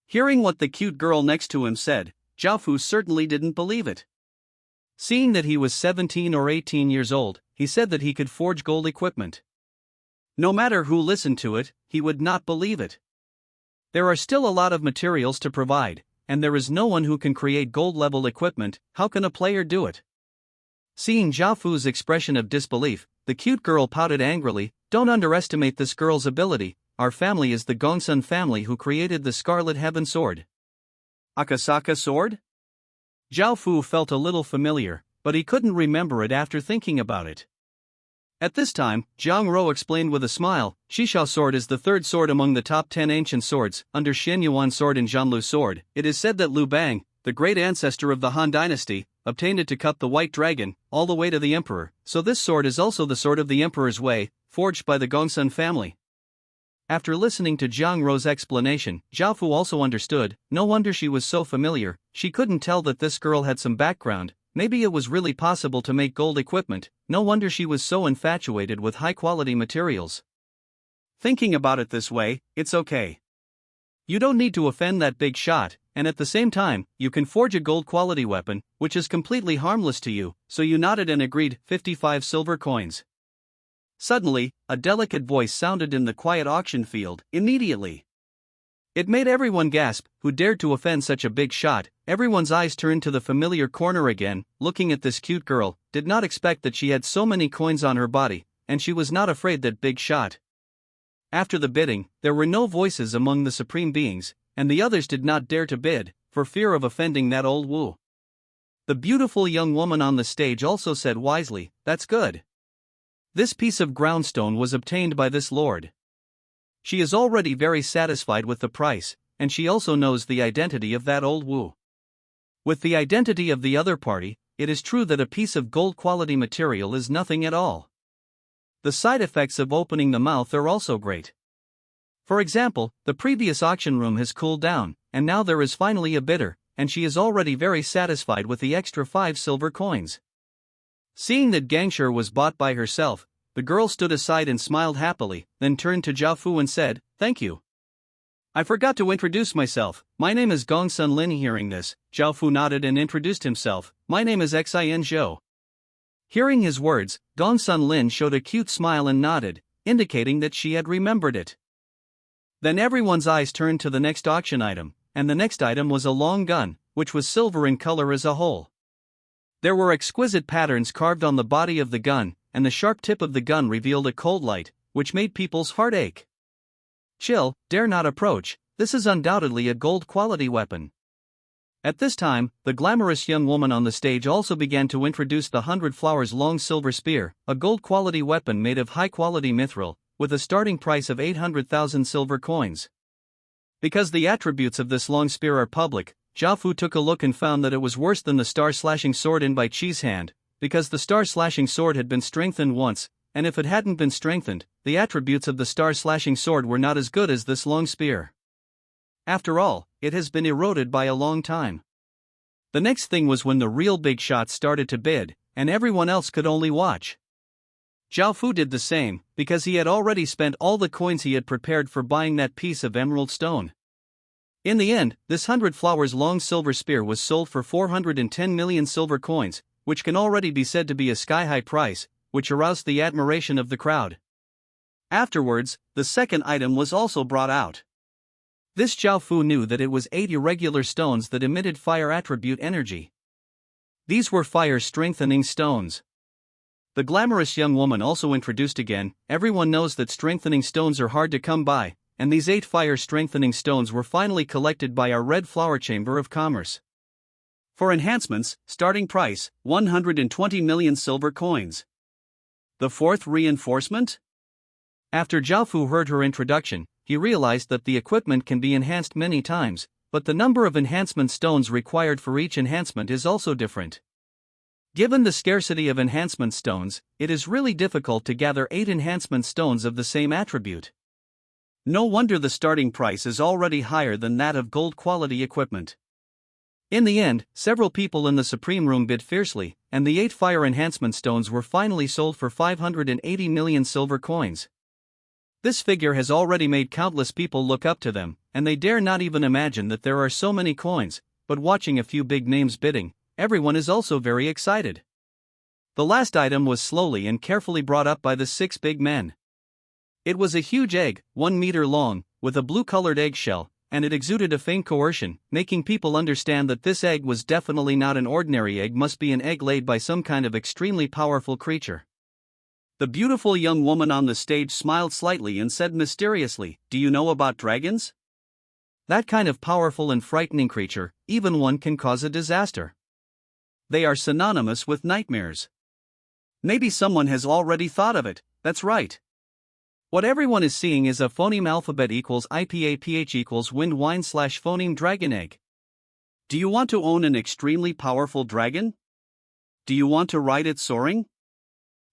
Hearing what the cute girl next to him said, Zhao Fu certainly didn't believe it. Seeing that he was 17 or 18 years old, he said that he could forge gold equipment. No matter who listened to it, he would not believe it. There are still a lot of materials to provide, and there is no one who can create gold-level equipment. How can a player do it? Seeing Zhao Fu's expression of disbelief, the cute girl pouted angrily. "Don't underestimate this girl's ability. Our family is the Gongsun family who created the Scarlet Heaven Sword." Akasaka Sword? Zhao Fu felt a little familiar, but he couldn't remember it after thinking about it. At this time, Zhang Ro explained with a smile, "Shishao sword is the third sword among the top 10 ancient swords, under Xian Yuan sword and Zhanlu sword. It is said that Liu Bang, the great ancestor of the Han dynasty, obtained it to cut the white dragon, all the way to the emperor, so this sword is also the sword of the emperor's way, forged by the Gongsun family." After listening to Zhang Ro's explanation, Zhao Fu also understood. No wonder she was so familiar. She couldn't tell that this girl had some background. Maybe it was really possible to make gold equipment. No wonder she was so infatuated with high-quality materials. Thinking about it this way, it's okay. You don't need to offend that big shot, and at the same time, you can forge a gold-quality weapon, which is completely harmless to you, so you nodded and agreed. 55 silver coins. Suddenly, a delicate voice sounded in the quiet auction field. Immediately, it made everyone gasp. Who dared to offend such a big shot? Everyone's eyes turned to the familiar corner again, looking at this cute girl. Did not expect that she had so many coins on her body, and she was not afraid that big shot. After the bidding, there were no voices among the supreme beings, and the others did not dare to bid, for fear of offending that old Wu. The beautiful young woman on the stage also said wisely, "That's good. This piece of groundstone was obtained by this lord. She is already very satisfied with the price, and she also knows the identity of that old Wu. With the identity of the other party, it is true that a piece of gold-quality material is nothing at all. The side effects of opening the mouth are also great. For example, the previous auction room has cooled down, and now there is finally a bidder, and she is already very satisfied with the extra 5 silver coins." Seeing that Gangshur was bought by herself, the girl stood aside and smiled happily, then turned to Zhao Fu and said, "Thank you. I forgot to introduce myself. My name is Gongsun Lin." Hearing this, Zhao Fu nodded and introduced himself. "My name is Xin Zhou." Hearing his words, Gongsun Lin showed a cute smile and nodded, indicating that she had remembered it. Then everyone's eyes turned to the next auction item, and the next item was a long gun, which was silver in color as a whole. There were exquisite patterns carved on the body of the gun, and the sharp tip of the gun revealed a cold light, which made people's heart ache. "Chill, dare not approach, this is undoubtedly a gold-quality weapon." At this time, the glamorous young woman on the stage also began to introduce the 100 flowers long silver spear, a gold-quality weapon made of high-quality mithril, with a starting price of 800,000 silver coins. Because the attributes of this long spear are public, Zhao Fu took a look and found that it was worse than the star-slashing sword in Bai Chi's hand, because the star-slashing sword had been strengthened once, and if it hadn't been strengthened, the attributes of the star-slashing sword were not as good as this long spear. After all, it has been eroded by a long time. The next thing was when the real big shots started to bid, and everyone else could only watch. Zhao Fu did the same, because he had already spent all the coins he had prepared for buying that piece of emerald stone. In the end, this 100 flowers long silver spear was sold for 410 million silver coins, which can already be said to be a sky-high price, which aroused the admiration of the crowd. Afterwards, the second item was also brought out. This Zhao Fu knew that it was 8 irregular stones that emitted fire attribute energy. These were fire-strengthening stones. The glamorous young woman also introduced again. Everyone knows that strengthening stones are hard to come by, and these 8 fire-strengthening stones were finally collected by our Red Flower Chamber of Commerce. For enhancements, starting price, 120 million silver coins. The 4th reinforcement? After Jiaofu heard her introduction, he realized that the equipment can be enhanced many times, but the number of enhancement stones required for each enhancement is also different. Given the scarcity of enhancement stones, it is really difficult to gather 8 enhancement stones of the same attribute. No wonder the starting price is already higher than that of gold quality equipment. In the end, several people in the Supreme Room bid fiercely, and the 8 fire enhancement stones were finally sold for 580 million silver coins. This figure has already made countless people look up to them, and they dare not even imagine that there are so many coins, but watching a few big names bidding, everyone is also very excited. The last item was slowly and carefully brought up by the 6 big men. It was a huge egg, 1 meter long, with a blue-colored eggshell, and it exuded a faint coercion, making people understand that this egg was definitely not an ordinary egg, must be an egg laid by some kind of extremely powerful creature. The beautiful young woman on the stage smiled slightly and said mysteriously, "Do you know about dragons? That kind of powerful and frightening creature, even one can cause a disaster. They are synonymous with nightmares. Maybe someone has already thought of it, that's right. What everyone is seeing is a phoneme alphabet equals IPAPH equals wind wine / phoneme dragon egg. Do you want to own an extremely powerful dragon? Do you want to ride it soaring?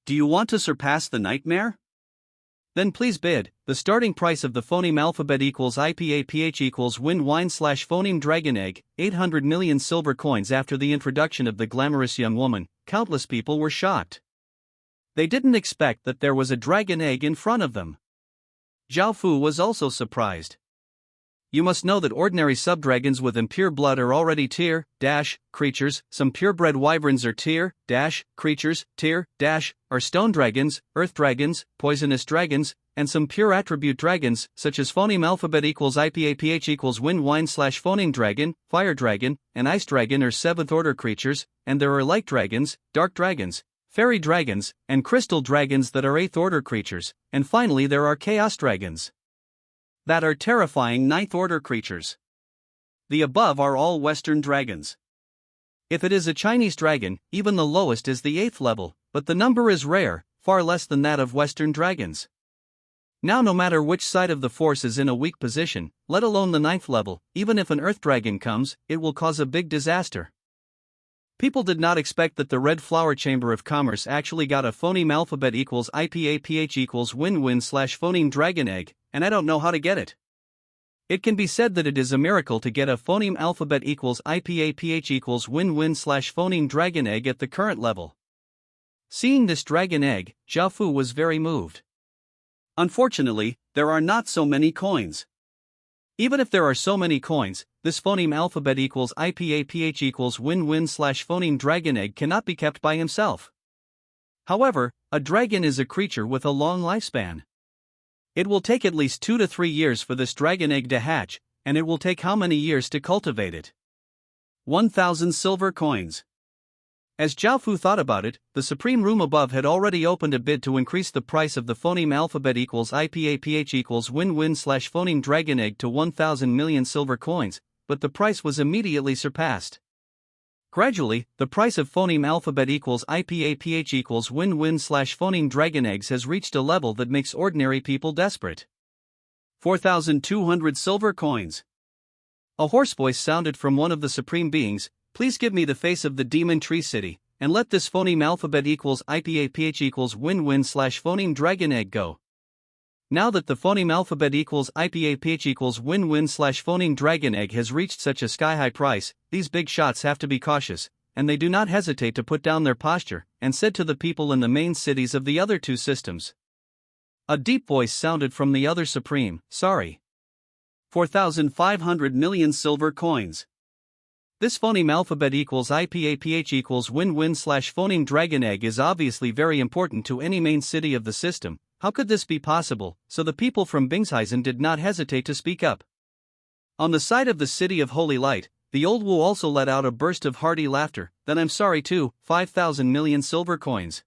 Do you want to surpass the nightmare? Then please bid. The starting price of the phoneme alphabet equals IPAPH equals wind wine / phoneme dragon egg, 800 million silver coins. After the introduction of the glamorous young woman, countless people were shocked. They didn't expect that there was a dragon egg in front of them. Jiaofu was also surprised. You must know that ordinary subdragons with impure blood are already tier creatures, some purebred wyverns are tier creatures, tier are stone dragons, earth dragons, poisonous dragons, and some pure attribute dragons, such as phoneme alphabet equals IPAPH equals wind wine / phoneme dragon, fire dragon, and ice dragon are 7th order creatures, and there are light dragons, dark dragons, fairy dragons, and crystal dragons that are 8th order creatures, and finally there are chaos dragons that are terrifying 9th order creatures. The above are all Western dragons. If it is a Chinese dragon, even the lowest is the 8th level, but the number is rare, far less than that of Western dragons. Now no matter which side of the force is in a weak position, let alone the 9th level, even if an earth dragon comes, it will cause a big disaster. People did not expect that the Red Flower Chamber of Commerce actually got a phoneme alphabet equals IPAPH equals wind win / phoneme dragon egg, and I don't know how to get it. It can be said that it is a miracle to get a phoneme alphabet equals IPAPH equals wind win / phoneme dragon egg at the current level. Seeing this dragon egg, Jiaofu was very moved. Unfortunately, there are not so many coins. Even if there are so many coins, this phoneme alphabet equals IPAPH equals wind win / phoneme dragon egg cannot be kept by himself. However, a dragon is a creature with a long lifespan. It will take at least 2 to 3 years for this dragon egg to hatch, and it will take how many years to cultivate it? 1,000 silver coins. As Jiaofu thought about it, the Supreme Room above had already opened a bid to increase the price of the phoneme alphabet equals IPAPH equals wind win / phoneme dragon egg to 1,000 million silver coins, but the price was immediately surpassed. Gradually, the price of phoneme alphabet equals IPAPH equals wind win / phoneme dragon eggs has reached a level that makes ordinary people desperate. 4,200 silver coins. A hoarse voice sounded from one of the supreme beings, "Please give me the face of the demon tree city, and let this phoneme alphabet equals IPAPH equals wind win / phoneme dragon egg go." Now that the phoneme alphabet equals IPAPH equals wind win / phoneme dragon egg has reached such a sky-high price, these big shots have to be cautious, and they do not hesitate to put down their posture, and said to the people in the main cities of the other 2 systems. A deep voice sounded from the other supreme, "Sorry. 4,500 million silver coins. This phoneme alphabet equals IPAPH equals wind win / phoneme dragon egg is obviously very important to any main city of the system. How could this be possible?" So the people from Bingshuizen did not hesitate to speak up. On the side of the City of Holy Light, the old Wu also let out a burst of hearty laughter. "Then I'm sorry too, 5,000 million silver coins.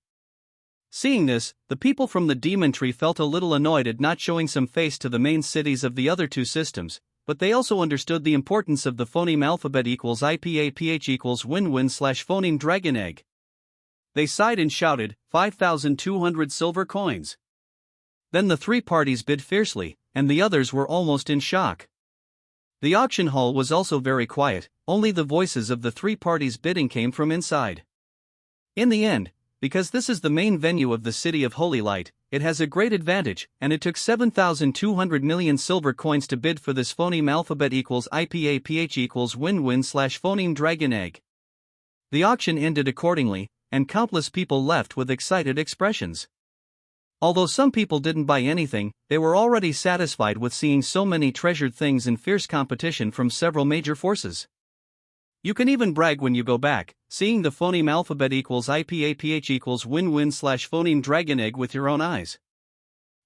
Seeing this, the people from the demon tree felt a little annoyed at not showing some face to the main cities of the other two systems, but they also understood the importance of the phoneme alphabet equals IPAPH equals win-win/phoneme dragon egg. They sighed and shouted, 5,200 silver coins. Then the three parties bid fiercely, and the others were almost in shock. The auction hall was also very quiet, only the voices of the three parties bidding came from inside. In the end, because this is the main venue of the City of Holy Light, it has a great advantage, and it took 7,200 million silver coins to bid for this phoneme alphabet equals IPAPH equals win-win/phoneme dragon egg. The auction ended accordingly, and countless people left with excited expressions. Although some people didn't buy anything, they were already satisfied with seeing so many treasured things in fierce competition from several major forces. You can even brag when you go back, seeing the phoneme alphabet equals IPAPH equals win-win/phoneme dragon egg with your own eyes.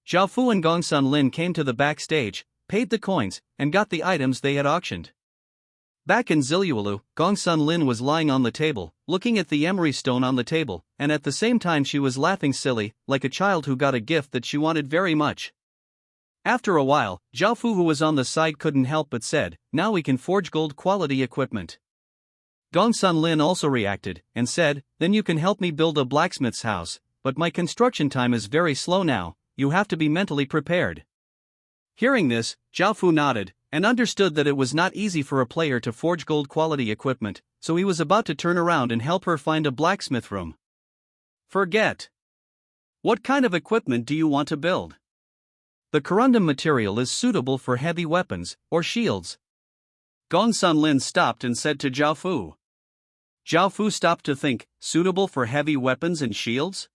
Zhao Fu and Gongsun Lin came to the backstage, paid the coins, and got the items they had auctioned. Back in Ziluolu, Gongsun Lin was lying on the table, looking at the emery stone on the table, and at the same time she was laughing silly, like a child who got a gift that she wanted very much. After a while, Zhao Fu, who was on the side, couldn't help but said, "Now we can forge gold quality equipment." Gongsun Lin also reacted, and said, "Then you can help me build a blacksmith's house, but my construction time is very slow now, you have to be mentally prepared." Hearing this, Zhao Fu nodded, and understood that it was not easy for a player to forge gold quality equipment, so he was about to turn around and help her find a blacksmith room. Forget. What kind of equipment do you want to build? The corundum material is suitable for heavy weapons, or shields. Gongsun Lin stopped and said to Zhao Fu. Zhao Fu stopped to think, suitable for heavy weapons and shields?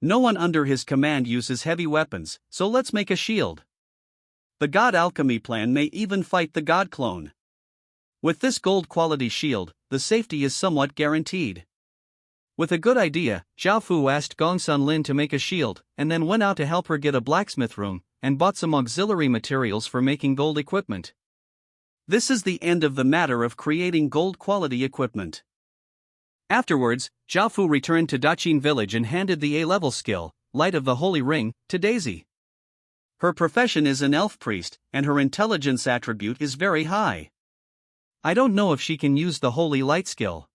No one under his command uses heavy weapons, so let's make a shield. The God Alchemy plan may even fight the God Clone. With this gold quality shield, the safety is somewhat guaranteed. With a good idea, Zhao Fu asked Gongsun Lin to make a shield, and then went out to help her get a blacksmith room, and bought some auxiliary materials for making gold equipment. This is the end of the matter of creating gold quality equipment. Afterwards, Zhao Fu returned to Daqin village and handed the A-level skill, Light of the Holy Ring, to Daisy. Her profession is an elf priest, and her intelligence attribute is very high. I don't know if she can use the Holy Light skill.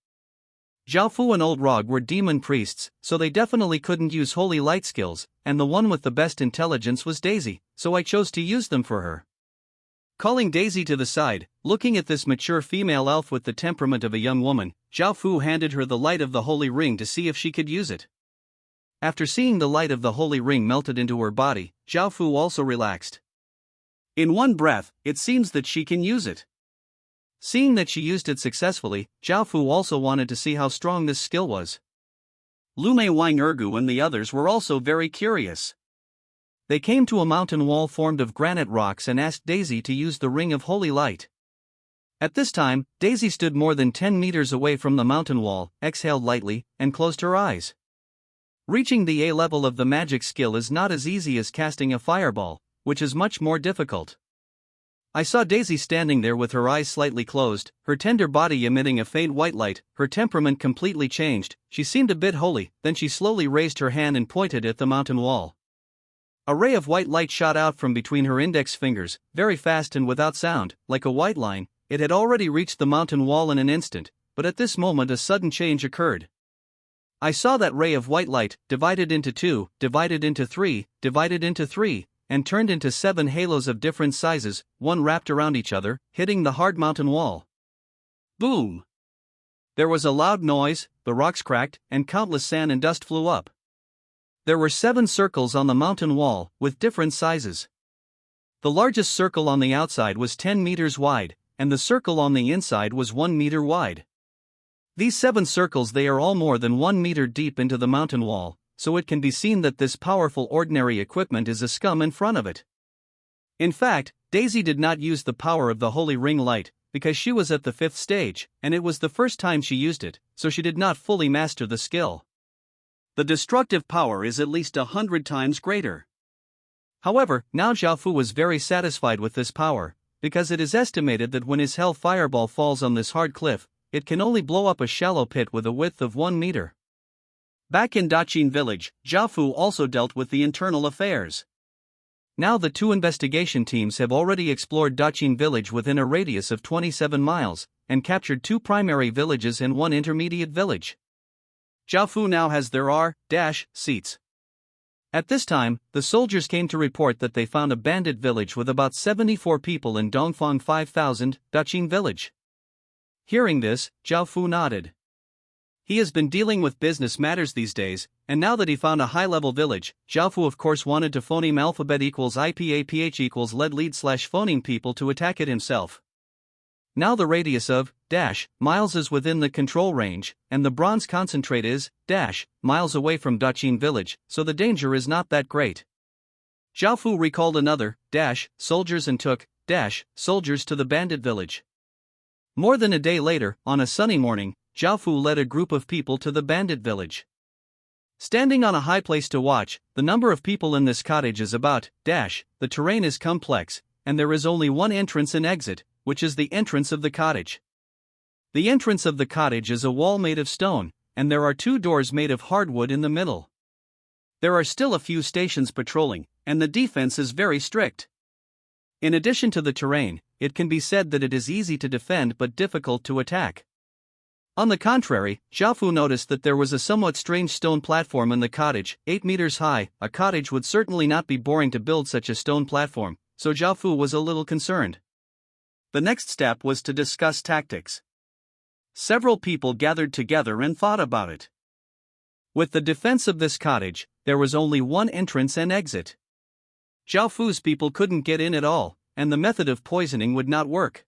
Zhao Fu and Old Rog were demon priests, so they definitely couldn't use Holy Light skills, and the one with the best intelligence was Daisy, so I chose to use them for her. Calling Daisy to the side, looking at this mature female elf with the temperament of a young woman, Zhao Fu handed her the light of the Holy Ring to see if she could use it. After seeing the light of the Holy Ring melted into her body, Zhao Fu also relaxed. In one breath, it seems that she can use it. Seeing that she used it successfully, Zhao Fu also wanted to see how strong this skill was. Lume Wang Ergu and the others were also very curious. They came to a mountain wall formed of granite rocks and asked Daisy to use the Ring of Holy Light. At this time, Daisy stood more than 10 meters away from the mountain wall, exhaled lightly, and closed her eyes. Reaching the A level of the magic skill is not as easy as casting a fireball, which is much more difficult. I saw Daisy standing there with her eyes slightly closed, her tender body emitting a faint white light. Her temperament completely changed, she seemed a bit holy, then she slowly raised her hand and pointed at the mountain wall. A ray of white light shot out from between her index fingers, very fast and without sound, like a white line. It had already reached the mountain wall in an instant, but at this moment a sudden change occurred. I saw that ray of white light, divided into 2, divided into 3, divided into 3, and turned into 7 halos of different sizes, one wrapped around each other, hitting the hard mountain wall. Boom! There was a loud noise, the rocks cracked, and countless sand and dust flew up. There were 7 circles on the mountain wall, with different sizes. The largest circle on the outside was 10 meters wide, and the circle on the inside was 1 meter wide. These 7 circles, they are all more than 1 meter deep into the mountain wall, so it can be seen that this powerful ordinary equipment is a scum in front of it. In fact, Daisy did not use the power of the Holy Ring Light, because she was at the 5th stage, and it was the first time she used it, so she did not fully master the skill. The destructive power is at least 100 times greater. However, now Zhao Fu was very satisfied with this power, because it is estimated that when his hell fireball falls on this hard cliff, it can only blow up a shallow pit with a width of 1 meter. Back in Daqin village, Jiafu also dealt with the internal affairs. Now the two investigation teams have already explored Daqin village within a radius of 27 miles, and captured two primary villages and one intermediate village. Jiafu now has their seats. At this time, the soldiers came to report that they found a bandit village with about 74 people in Dongfang 5000, Daqin village. Hearing this, Jiafu nodded. He has been dealing with business matters these days, and now that he found a high-level village, Jiafu of course wanted to phoneme alphabet equals IPAPH equals lead/phoneme people to attack it himself. Now the radius of miles is within the control range, and the bronze concentrate is miles away from Daqin village, so the danger is not that great. Jiafu recalled another soldiers and took soldiers to the bandit village. More than a day later, on a sunny morning, Jiafu led a group of people to the bandit village. Standing on a high place to watch, the number of people in this cottage is about the terrain is complex, and there is only one entrance and exit, which is the entrance of the cottage. The entrance of the cottage is a wall made of stone, and there are two doors made of hardwood in the middle. There are still a few stations patrolling, and the defense is very strict. In addition to the terrain, it can be said that it is easy to defend but difficult to attack. On the contrary, Jiafu noticed that there was a somewhat strange stone platform in the cottage, 8 meters high. A cottage would certainly not be boring to build such a stone platform, so Jiafu was a little concerned. The next step was to discuss tactics. Several people gathered together and thought about it. With the defense of this cottage, there was only one entrance and exit. Jiafu's people couldn't get in at all, and the method of poisoning would not work.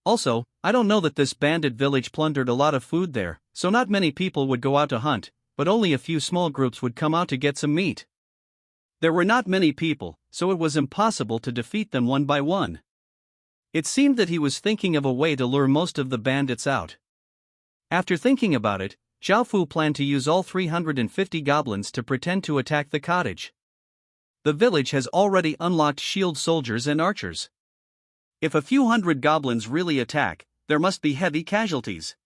Also, I don't know that this bandit village plundered a lot of food there, so not many people would go out to hunt, but only a few small groups would come out to get some meat. There were not many people, so it was impossible to defeat them one by one. It seemed that he was thinking of a way to lure most of the bandits out. After thinking about it, Jiafu planned to use all 350 goblins to pretend to attack the cottage. The village has already unlocked shield soldiers and archers. If a few hundred goblins really attack, there must be heavy casualties.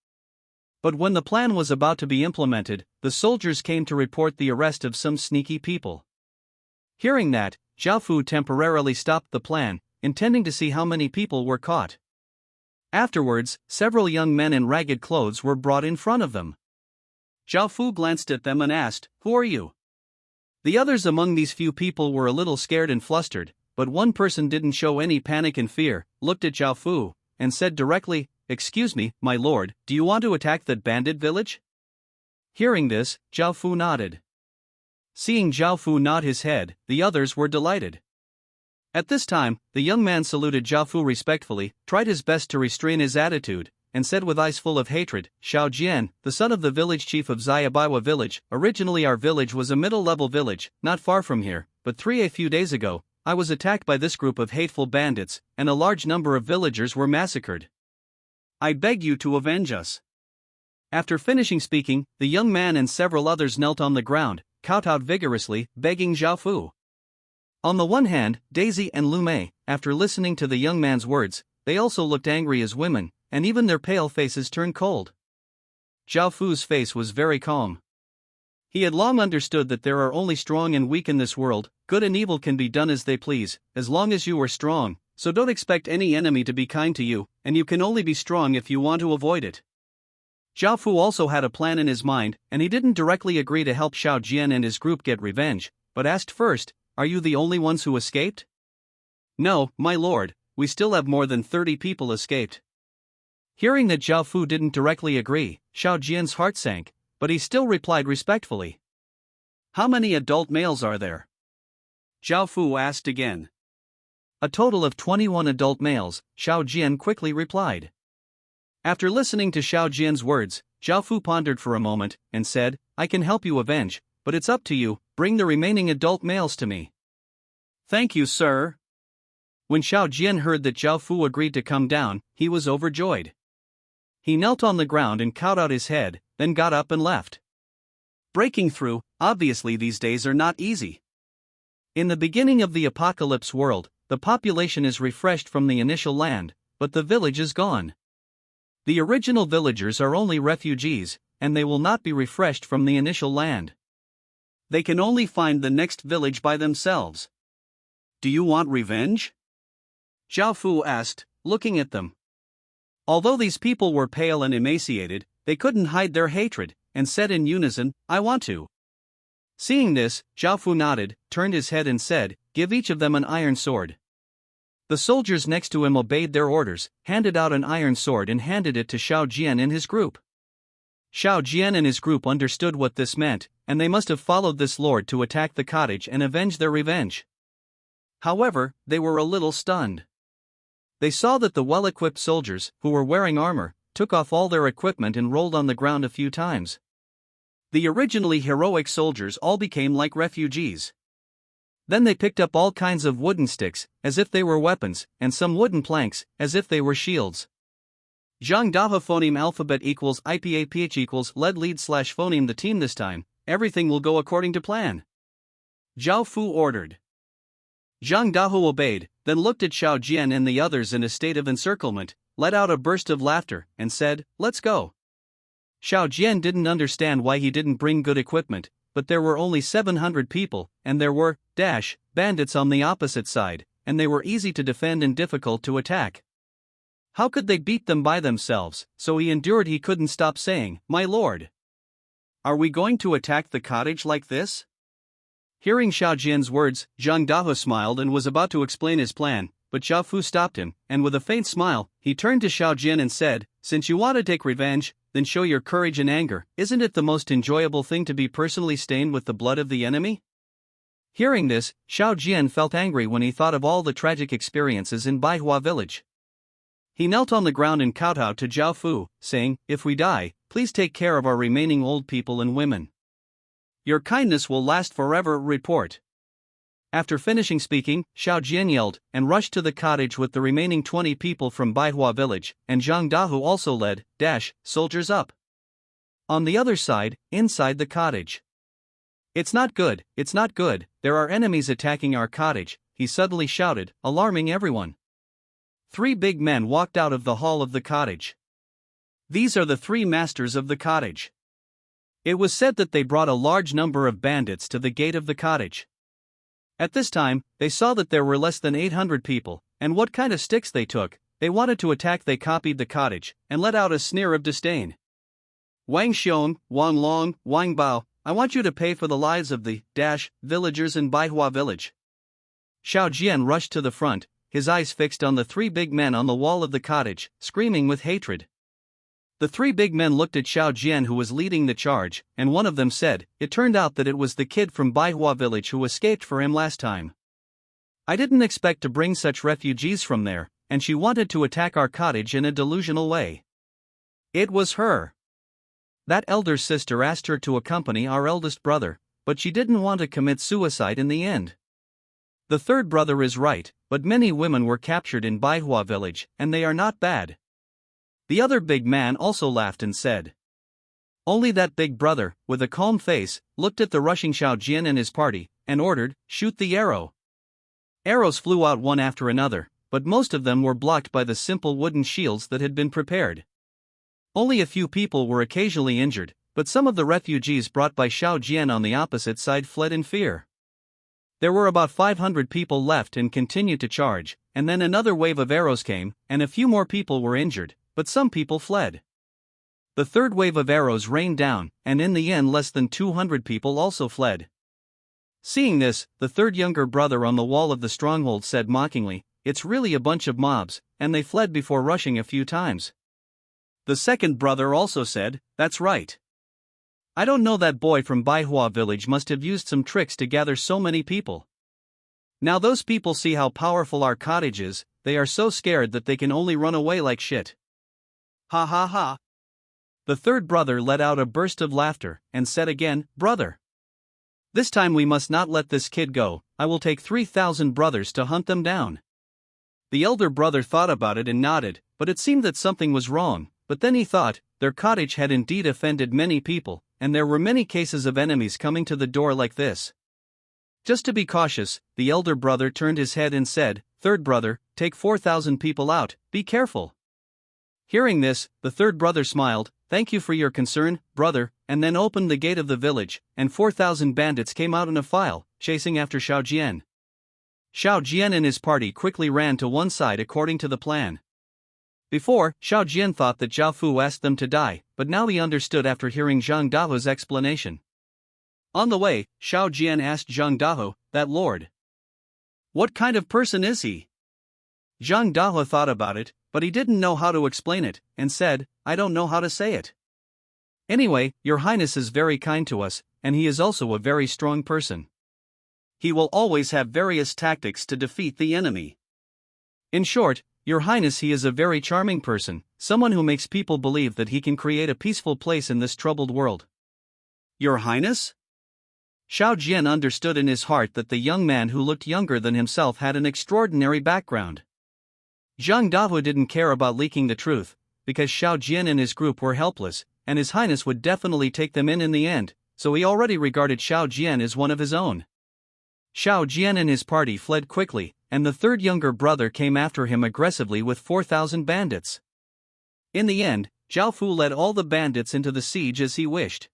But when the plan was about to be implemented, the soldiers came to report the arrest of some sneaky people. Hearing that, Jiafu temporarily stopped the plan, intending to see how many people were caught. Afterwards, several young men in ragged clothes were brought in front of them. Jiafu glanced at them and asked, "Who are you?" The others among these few people were a little scared and flustered, but one person didn't show any panic and fear, looked at Jiafu, and said directly, "Excuse me, my lord, do you want to attack that bandit village?" Hearing this, Jiafu nodded. Seeing Jiafu nod his head, the others were delighted. At this time, the young man saluted Jiafu respectfully, tried his best to restrain his attitude, and said with eyes full of hatred, "Xiao Jian, the son of the village chief of Xiaobaiwa village, originally our village was a middle-level village, not far from here, but a few days ago, I was attacked by this group of hateful bandits, and a large number of villagers were massacred. I beg you to avenge us." After finishing speaking, the young man and several others knelt on the ground, kowtowed vigorously, begging Jiafu. On the one hand, Daisy and Lumei, after listening to the young man's words, they also looked angry as women, and even their pale faces turned cold. Jiafu's face was very calm. He had long understood that there are only strong and weak in this world. Good and evil can be done as they please, as long as you are strong, so don't expect any enemy to be kind to you, and you can only be strong if you want to avoid it. Jiafu also had a plan in his mind, and he didn't directly agree to help Xiao Jian and his group get revenge, but asked first, "Are you the only ones who escaped?" "No, my lord, we still have more than 30 people escaped." Hearing that Jiafu didn't directly agree, Xiao Jian's heart sank, but he still replied respectfully. "How many adult males are there?" Jiafu asked again. "A total of 21 adult males," Xiao Jian quickly replied. After listening to Xiao Jian's words, Jiafu pondered for a moment, and said, "I can help you avenge, but it's up to you, bring the remaining adult males to me." "Thank you, sir." When Xiao Jian heard that Jiafu agreed to come down, he was overjoyed. He knelt on the ground and kowtowed his head, then got up and left. Breaking through, obviously these days are not easy. In the beginning of the apocalypse world, the population is refreshed from the initial land, but the village is gone. The original villagers are only refugees, and they will not be refreshed from the initial land. They can only find the next village by themselves. Do you want revenge? Zhao Fu asked, looking at them. Although these people were pale and emaciated, they couldn't hide their hatred, and said in unison, I want to. Seeing this, Zhao Fu nodded, turned his head and said, give each of them an iron sword. The soldiers next to him obeyed their orders, handed out an iron sword and handed it to Xiao Jian and his group. Xiao Jian and his group understood what this meant, and they must have followed this lord to attack the cottage and avenge their revenge. However, they were a little stunned. They saw that the well-equipped soldiers, who were wearing armor, took off all their equipment and rolled on the ground a few times. The originally heroic soldiers all became like refugees. Then they picked up all kinds of wooden sticks, as if they were weapons, and some wooden planks, as if they were shields. Zhang Daha phoneme alphabet equals IPAPH equals lead lead slash phoneme the team this time, everything will go according to plan. Zhao Fu ordered. Zhang Dahu obeyed, then looked at Xiao Jian and the others in a state of encirclement, let out a burst of laughter, and said, let's go. Xiao Jian didn't understand why he didn't bring good equipment, but there were only 700 people, and there were, bandits on the opposite side, and they were easy to defend and difficult to attack. How could they beat them by themselves? So he endured. He couldn't stop saying, my lord. Are we going to attack the cottage like this? Hearing Xiao Jian's words, Zhang Dahu smiled and was about to explain his plan, but Zhao Fu stopped him, and with a faint smile, he turned to Xiao Jian and said, since you want to take revenge, then show your courage and anger. Isn't it the most enjoyable thing to be personally stained with the blood of the enemy? Hearing this, Xiao Jian felt angry when he thought of all the tragic experiences in Baihua village. He knelt on the ground and kowtowed to Zhao Fu, saying, if we die, please take care of our remaining old people and women. Your kindness will last forever. Report. After finishing speaking, Xiao Jian yelled, and rushed to the cottage with the remaining 20 people from Baihua village, and Zhang Dahu also led, soldiers up. On the other side, inside the cottage. It's not good, there are enemies attacking our cottage, he suddenly shouted, alarming everyone. 3 big men walked out of the hall of the cottage. These are the 3 masters of the cottage. It was said that they brought a large number of bandits to the gate of the cottage. At this time, they saw that there were less than 800 people, and what kind of sticks they took. They wanted to attack. They copied the cottage, and let out a sneer of disdain. Wang Xiong, Wang Long, Wang Bao, I want you to pay for the lives of the villagers in Baihua village. Xiao Jian rushed to the front, his eyes fixed on the 3 big men on the wall of the cottage, screaming with hatred. The 3 big men looked at Xiao Jian, who was leading the charge, and one of them said, it turned out that it was the kid from Baihua village who escaped for him last time. I didn't expect to bring such refugees from there, and she wanted to attack our cottage in a delusional way. It was her. That elder sister asked her to accompany our eldest brother, but she didn't want to commit suicide in the end. The 3rd brother is right, but many women were captured in Baihua village, and they are not bad. The other big man also laughed and said. Only that big brother, with a calm face, looked at the rushing Xiao Jian and his party, and ordered, shoot the arrow. Arrows flew out one after another, but most of them were blocked by the simple wooden shields that had been prepared. Only a few people were occasionally injured, but some of the refugees brought by Xiao Jian on the opposite side fled in fear. There were about 500 people left and continued to charge, and then another wave of arrows came, and a few more people were injured, but some people fled. The 3rd wave of arrows rained down, and in the end less than 200 people also fled. Seeing this, the 3rd younger brother on the wall of the stronghold said mockingly, it's really a bunch of mobs, and they fled before rushing a few times. The 2nd brother also said, that's right. I don't know, that boy from Baihua village must have used some tricks to gather so many people. Now those people see how powerful our cottage is, they are so scared that they can only run away like shit. Ha ha ha. The 3rd brother let out a burst of laughter, and said again, brother. This time we must not let this kid go, I will take 3,000 brothers to hunt them down. The elder brother thought about it and nodded, but it seemed that something was wrong, but then he thought, their cottage had indeed offended many people, and there were many cases of enemies coming to the door like this. Just to be cautious, the elder brother turned his head and said, 3rd brother, take 4,000 people out, be careful. Hearing this, the third brother smiled, "Thank you for your concern, brother," and then opened the gate of the village, and 4,000 bandits came out in a file, chasing after Xiao Jian. Xiao Jian and his party quickly ran to one side according to the plan. Before, Xiao Jian thought that Zhao Fu asked them to die, but now he understood after hearing Zhang Dahu's explanation. On the way, Xiao Jian asked Zhang Dahu, "That lord, what kind of person is he?" Zhang Dahu thought about it, but he didn't know how to explain it, and said, "I don't know how to say it. Anyway, your highness is very kind to us, and he is also a very strong person. He will always have various tactics to defeat the enemy. In short, your highness, he is a very charming person, someone who makes people believe that he can create a peaceful place in this troubled world." Your highness? Xiao Jian understood in his heart that the young man who looked younger than himself had an extraordinary background. Zhang Dahu didn't care about leaking the truth, because Xiao Jian and his group were helpless, and his highness would definitely take them in the end, so he already regarded Xiao Jian as one of his own. Xiao Jian and his party fled quickly, and the third younger brother came after him aggressively with 4,000 bandits. In the end, Zhao Fu led all the bandits into the siege as he wished.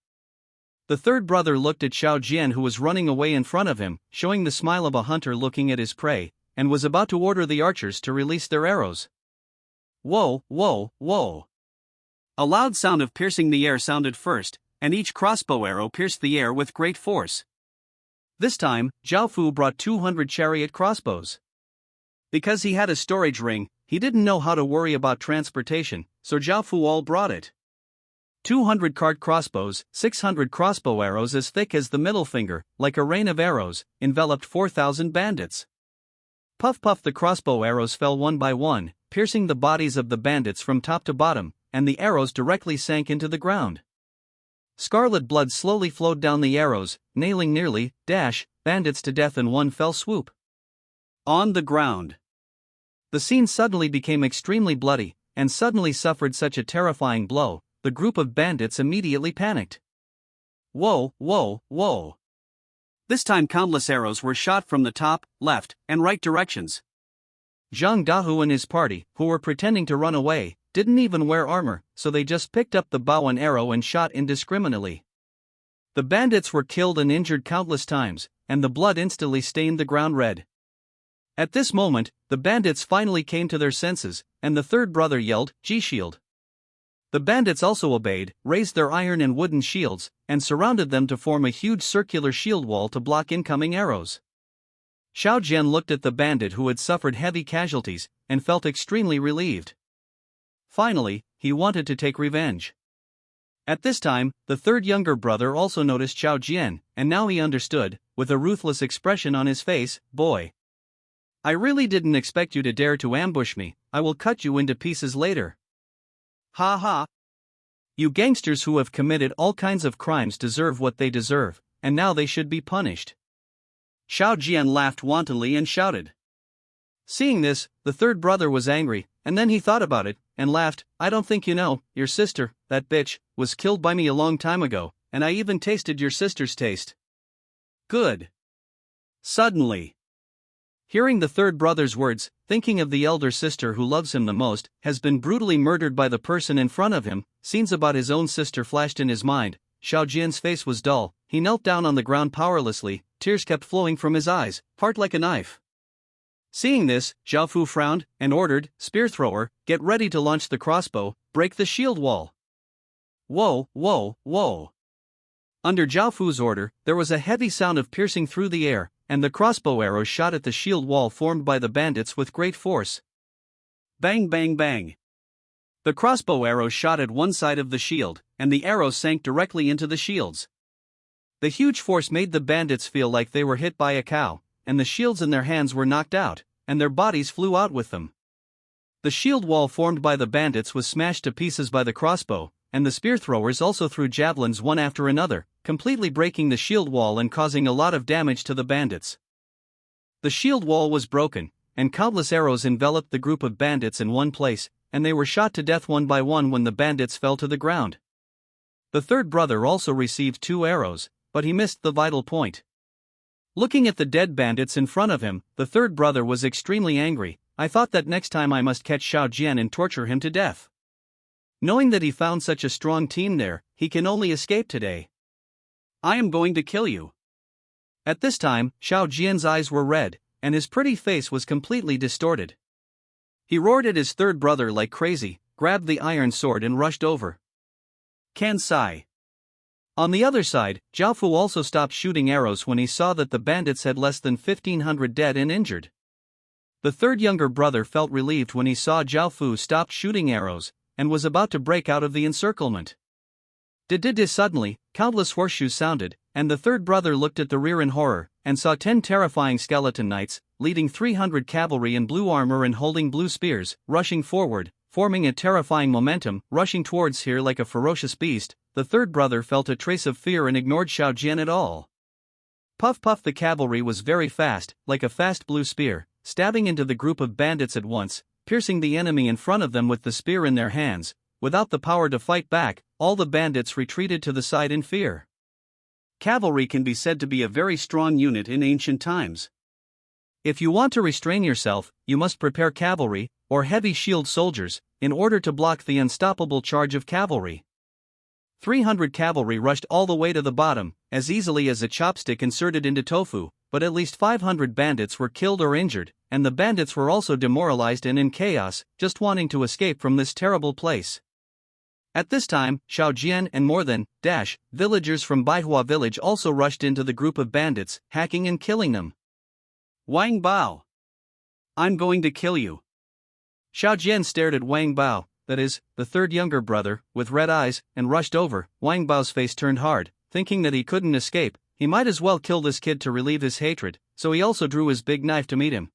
The third brother looked at Xiao Jian, who was running away in front of him, showing the smile of a hunter looking at his prey, and was about to order the archers to release their arrows. Whoa, whoa, whoa! A loud sound of piercing the air sounded first, and each crossbow arrow pierced the air with great force. This time, Zhao Fu brought 200 chariot crossbows. Because he had a storage ring, he didn't know how to worry about transportation, so Zhao Fu all brought it. 200 cart crossbows, 600 crossbow arrows as thick as the middle finger, like a rain of arrows, enveloped 4,000 bandits. Puff puff, the crossbow arrows fell one by one, piercing the bodies of the bandits from top to bottom, and the arrows directly sank into the ground. Scarlet blood slowly flowed down the arrows, nailing nearly bandits to death in one fell swoop. On the ground. The scene suddenly became extremely bloody, and suddenly suffered such a terrifying blow, the group of bandits immediately panicked. Whoa, whoa, whoa! This time countless arrows were shot from the top, left, and right directions. Zhang Dahu and his party, who were pretending to run away, didn't even wear armor, so they just picked up the bow and arrow and shot indiscriminately. The bandits were killed and injured countless times, and the blood instantly stained the ground red. At this moment, the bandits finally came to their senses, and the third brother yelled, "G-shield!" The bandits also obeyed, raised their iron and wooden shields, and surrounded them to form a huge circular shield wall to block incoming arrows. Xiao Jian looked at the bandit who had suffered heavy casualties, and felt extremely relieved. Finally, he wanted to take revenge. At this time, the third younger brother also noticed Xiao Jian, and now he understood, with a ruthless expression on his face, "Boy, I really didn't expect you to dare to ambush me. I will cut you into pieces later. Ha ha! You gangsters who have committed all kinds of crimes deserve what they deserve, and now they should be punished." Xiao Jian laughed wantonly and shouted. Seeing this, the third brother was angry, and then he thought about it, and laughed. "I don't think you know, your sister, that bitch, was killed by me a long time ago, and I even tasted your sister's taste." Good. Suddenly, hearing the third brother's words, thinking of the elder sister who loves him the most, has been brutally murdered by the person in front of him, scenes about his own sister flashed in his mind. Xiao Jian's face was dull, he knelt down on the ground powerlessly, tears kept flowing from his eyes, hard like a knife. Seeing this, Zhao Fu frowned, and ordered, "Spear thrower, get ready to launch the crossbow, break the shield wall." Whoa, whoa, whoa! Under Zhao Fu's order, there was a heavy sound of piercing through the air, and the crossbow arrows shot at the shield wall formed by the bandits with great force. Bang bang bang! The crossbow arrows shot at one side of the shield, and the arrows sank directly into the shields. The huge force made the bandits feel like they were hit by a cow, and the shields in their hands were knocked out, and their bodies flew out with them. The shield wall formed by the bandits was smashed to pieces by the crossbow, and the spear throwers also threw javelins one after another, completely breaking the shield wall and causing a lot of damage to the bandits. The shield wall was broken, and countless arrows enveloped the group of bandits in one place, and they were shot to death one by one when the bandits fell to the ground. The third brother also received 2 arrows, but he missed the vital point. Looking at the dead bandits in front of him, the third brother was extremely angry. "I thought that next time I must catch Xiao Jian and torture him to death. Knowing that he found such a strong team there, he can only escape today. I am going to kill you. At this time, Xiao Jian's eyes were red, and his pretty face was completely distorted. He roared at his third brother like crazy, grabbed the iron sword and rushed over. Kansai. On the other side, Zhao Fu also stopped shooting arrows when he saw that the bandits had less than 1,500 dead and injured. The third younger brother felt relieved when he saw Zhao Fu stop shooting arrows, and was about to break out of the encirclement. Suddenly, countless horseshoes sounded, and the third brother looked at the rear in horror, and saw 10 terrifying skeleton knights, leading 300 cavalry in blue armor and holding blue spears, rushing forward, forming a terrifying momentum, rushing towards here like a ferocious beast. The third brother felt a trace of fear and ignored Xiao Jian at all. Puff puff, the cavalry was very fast, like a fast blue spear, stabbing into the group of bandits at once, piercing the enemy in front of them with the spear in their hands. Without the power to fight back, all the bandits retreated to the side in fear. Cavalry can be said to be a very strong unit in ancient times. If you want to restrain yourself, you must prepare cavalry, or heavy shield soldiers, in order to block the unstoppable charge of cavalry. 300 cavalry rushed all the way to the bottom, as easily as a chopstick inserted into tofu, but at least 500 bandits were killed or injured, and the bandits were also demoralized and in chaos, just wanting to escape from this terrible place. At this time, Xiao Jian and more than villagers from Baihua village also rushed into the group of bandits, hacking and killing them. Wang Bao. I'm going to kill you. Xiao Jian stared at Wang Bao, that is, the third younger brother, with red eyes, and rushed over. Wang Bao's face turned hard, thinking that he couldn't escape. He might as well kill this kid to relieve his hatred, so he also drew his big knife to meet him.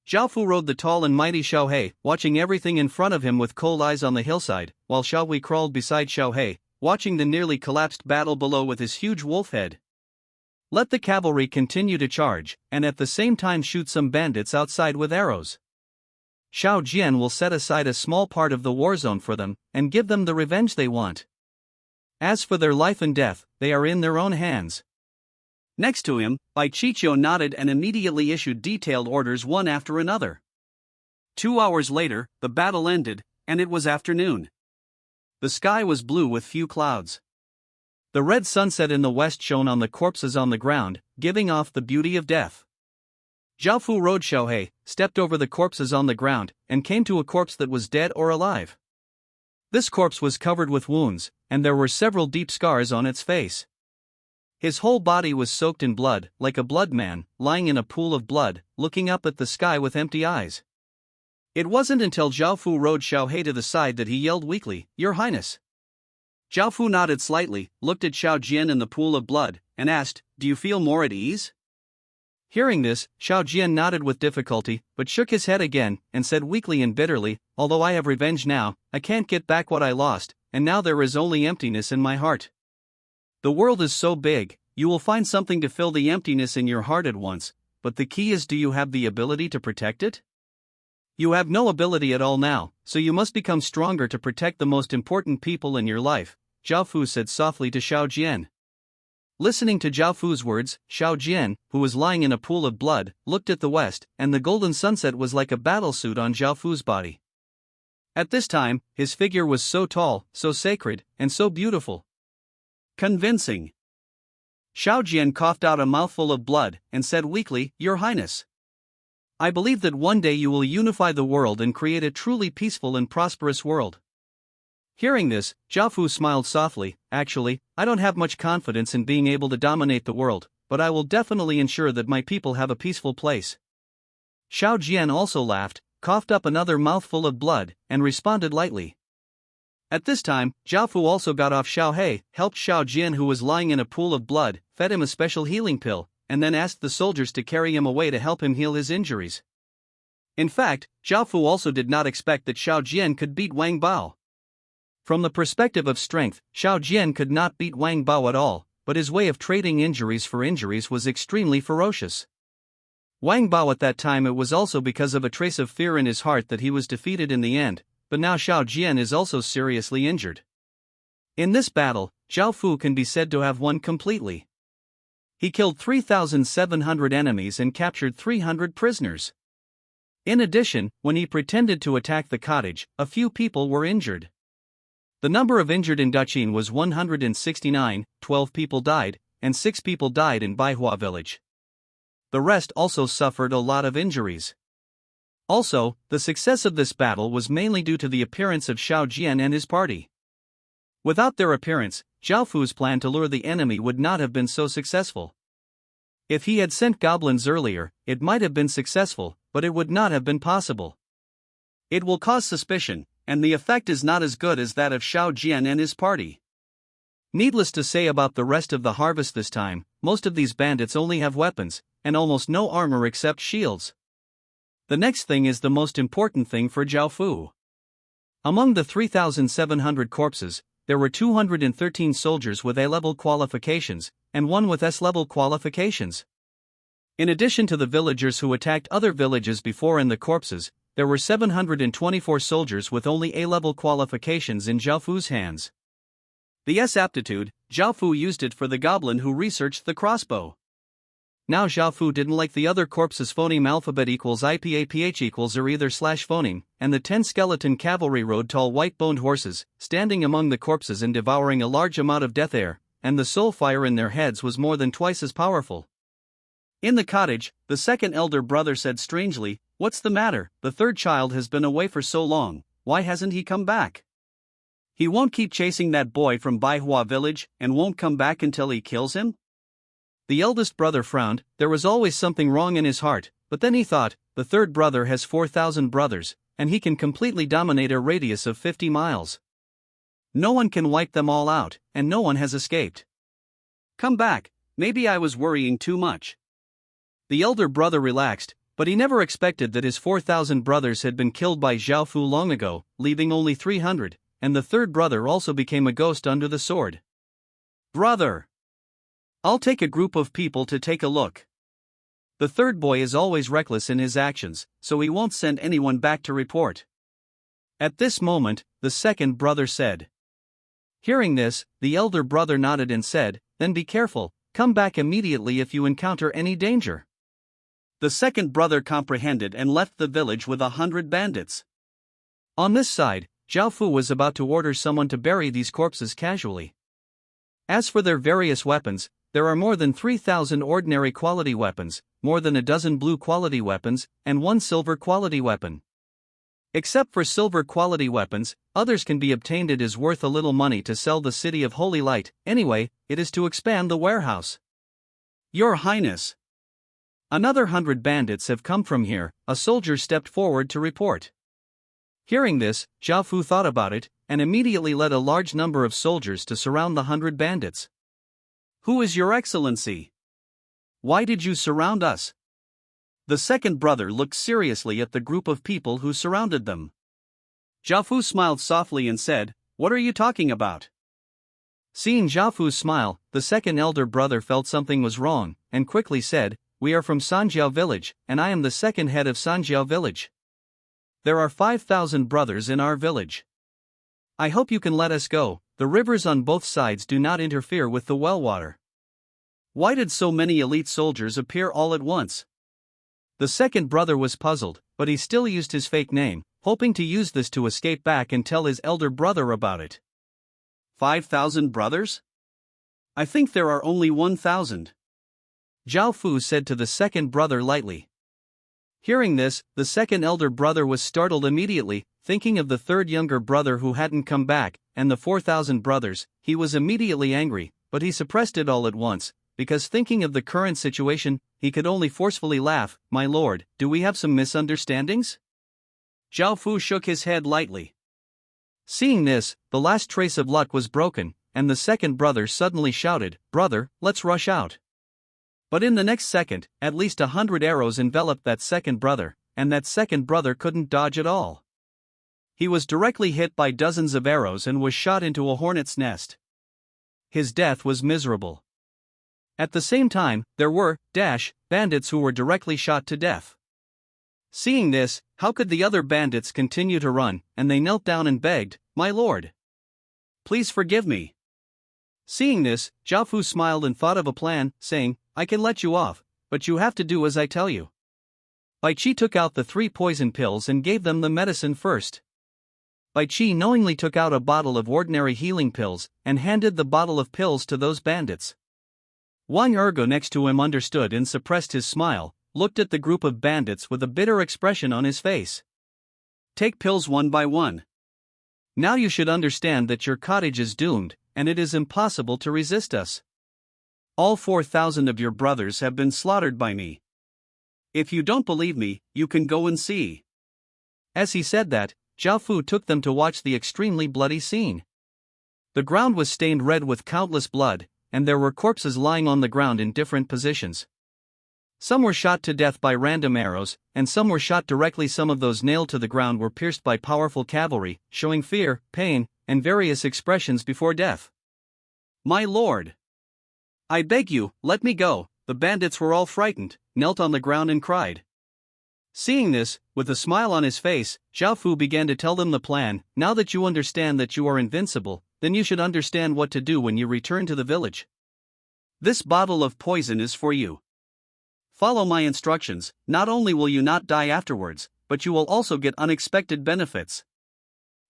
Zhao Fu rode the tall and mighty Xiao He, watching everything in front of him with cold eyes on the hillside, while Xiao Hui crawled beside Xiao He, watching the nearly collapsed battle below with his huge wolf head. Let the cavalry continue to charge, and at the same time shoot some bandits outside with arrows. Xiao Jian will set aside a small part of the war zone for them, and give them the revenge they want. As for their life and death, they are in their own hands. Next to him, Bai Chichio nodded and immediately issued detailed orders one after another. 2 hours later, the battle ended, and it was afternoon. The sky was blue with few clouds. The red sunset in the west shone on the corpses on the ground, giving off the beauty of death. Zhao Fu rode Xiao He, stepped over the corpses on the ground, and came to a corpse that was dead or alive. This corpse was covered with wounds, and there were several deep scars on its face. His whole body was soaked in blood, like a blood man, lying in a pool of blood, looking up at the sky with empty eyes. It wasn't until Zhao Fu rode Xiao He to the side that he yelled weakly, "Your Highness." Zhao Fu nodded slightly, looked at Xiao Jian in the pool of blood, and asked, "Do you feel more at ease?" Hearing this, Xiao Jian nodded with difficulty, but shook his head again, and said weakly and bitterly, "Although I have revenge now, I can't get back what I lost, and now there is only emptiness in my heart. The world is so big, you will find something to fill the emptiness in your heart at once, but the key is, do you have the ability to protect it? You have no ability at all now, so you must become stronger to protect the most important people in your life," Zhao Fu said softly to Xiao Jian. Listening to Zhao Fu's words, Xiao Jian, who was lying in a pool of blood, looked at the west, and the golden sunset was like a battlesuit on Zhao Fu's body. At this time, his figure was so tall, so sacred, and so beautiful. Convincing. Xiao Jian coughed out a mouthful of blood, and said weakly, "Your Highness. I believe that one day you will unify the world and create a truly peaceful and prosperous world." Hearing this, Zhao Fu smiled softly. "Actually, I don't have much confidence in being able to dominate the world, but I will definitely ensure that my people have a peaceful place." Xiao Jian also laughed, coughed up another mouthful of blood, and responded lightly. At this time, Zhao Fu also got off Xiao He, helped Xiao Jian, who was lying in a pool of blood, fed him a special healing pill, and then asked the soldiers to carry him away to help him heal his injuries. In fact, Zhao Fu also did not expect that Xiao Jian could beat Wang Bao. From the perspective of strength, Xiao Jian could not beat Wang Bao at all, but his way of trading injuries for injuries was extremely ferocious. Wang Bao at that time, it was also because of a trace of fear in his heart that he was defeated in the end, but now Xiao Jian is also seriously injured. In this battle, Zhao Fu can be said to have won completely. He killed 3,700 enemies and captured 300 prisoners. In addition, when he pretended to attack the cottage, a few people were injured. The number of injured in Dachin was 169, 12 people died, and 6 people died in Baihua village. The rest also suffered a lot of injuries. Also, the success of this battle was mainly due to the appearance of Xiao Jian and his party. Without their appearance, Zhao Fu's plan to lure the enemy would not have been so successful. If he had sent goblins earlier, it might have been successful, but it would not have been possible. It will cause suspicion, and the effect is not as good as that of Xiao Jian and his party. Needless to say about the rest of the harvest this time, most of these bandits only have weapons, and almost no armor except shields. The next thing is the most important thing for Zhao Fu. Among the 3,700 corpses, there were 213 soldiers with A-level qualifications, and 1 with S-level qualifications. In addition to the villagers who attacked other villages before and the corpses, there were 724 soldiers with only A-level qualifications in Zhao Fu's hands. The S aptitude, Zhao Fu used it for the goblin who researched the crossbow. Now Zhao Fu didn't like the other corpses phoneme alphabet equals IPAPH equals or either slash phoneme, and the 10 skeleton cavalry rode tall white-boned horses, standing among the corpses and devouring a large amount of death air, and the soul fire in their heads was more than twice as powerful. In the cottage, the second elder brother said strangely, "What's the matter? The third child has been away for so long, why hasn't he come back? He won't keep chasing that boy from Baihua village, and won't come back until he kills him?" The eldest brother frowned. There was always something wrong in his heart, but then he thought, the third brother has 4,000 brothers, and he can completely dominate a radius of 50 miles. No one can wipe them all out, and no one has escaped. Come back, maybe I was worrying too much. The elder brother relaxed, but he never expected that his 4,000 brothers had been killed by Zhao Fu long ago, leaving only 300, and the third brother also became a ghost under the sword. Brother! I'll take a group of people to take a look. The third boy is always reckless in his actions, so he won't send anyone back to report. At this moment, the second brother said. Hearing this, the elder brother nodded and said, "Then be careful, come back immediately if you encounter any danger." The second brother comprehended and left the village with 100 bandits. On this side, Zhao Fu was about to order someone to bury these corpses casually. As for their various weapons, there are more than 3,000 ordinary quality weapons, more than a dozen blue quality weapons, and 1 silver quality weapon. Except for silver quality weapons, others can be obtained. It is worth a little money to sell the City of Holy Light, anyway, it is to expand the warehouse. Your Highness! Another 100 bandits have come from here, a soldier stepped forward to report. Hearing this, Zhao Fu thought about it, and immediately led a large number of soldiers to surround the 100 bandits. Who is your excellency? Why did you surround us? The second brother looked seriously at the group of people who surrounded them. Zhao Fu smiled softly and said, "What are you talking about?" Seeing Zhao Fu's smile, the second elder brother felt something was wrong, and quickly said, "We are from Sanjiao village, and I am the second head of Sanjiao village. There are 5,000 brothers in our village. I hope you can let us go. The rivers on both sides do not interfere with the well water." Why did so many elite soldiers appear all at once? The second brother was puzzled, but he still used his fake name, hoping to use this to escape back and tell his elder brother about it. 5,000 brothers? I think there are only 1,000. Zhao Fu said to the second brother lightly. Hearing this, the second elder brother was startled immediately, thinking of the third younger brother who hadn't come back, and the 4,000 brothers. He was immediately angry, but he suppressed it all at once, because thinking of the current situation, he could only forcefully laugh. "My lord, do we have some misunderstandings?" Zhao Fu shook his head lightly. Seeing this, the last trace of luck was broken, and the second brother suddenly shouted, "Brother, let's rush out." But in the next second, at least 100 arrows enveloped that second brother, and that second brother couldn't dodge at all. He was directly hit by dozens of arrows and was shot into a hornet's nest. His death was miserable. At the same time, there were bandits who were directly shot to death. Seeing this, how could the other bandits continue to run, and they knelt down and begged, "My lord, please forgive me." Seeing this, Zhao Fu smiled and thought of a plan, saying, "I can let you off, but you have to do as I tell you." Bai Qi took out the 3 poison pills and gave them the medicine first. Bai Chi knowingly took out a bottle of ordinary healing pills and handed the bottle of pills to those bandits. Wang Ergo next to him understood and suppressed his smile, looked at the group of bandits with a bitter expression on his face. Take pills one by one. Now you should understand that your cottage is doomed, and it is impossible to resist us. All 4,000 of your brothers have been slaughtered by me. If you don't believe me, you can go and see. As he said that, Zhao Fu took them to watch the extremely bloody scene. The ground was stained red with countless blood, and there were corpses lying on the ground in different positions. Some were shot to death by random arrows, and some were shot directly. Some of those nailed to the ground were pierced by powerful cavalry, showing fear, pain, and various expressions before death. My lord! I beg you, let me go. The bandits were all frightened, knelt on the ground and cried. Seeing this, with a smile on his face, Zhao Fu began to tell them the plan. Now that you understand that you are invincible, then you should understand what to do when you return to the village. This bottle of poison is for you. Follow my instructions. Not only will you not die afterwards, but you will also get unexpected benefits.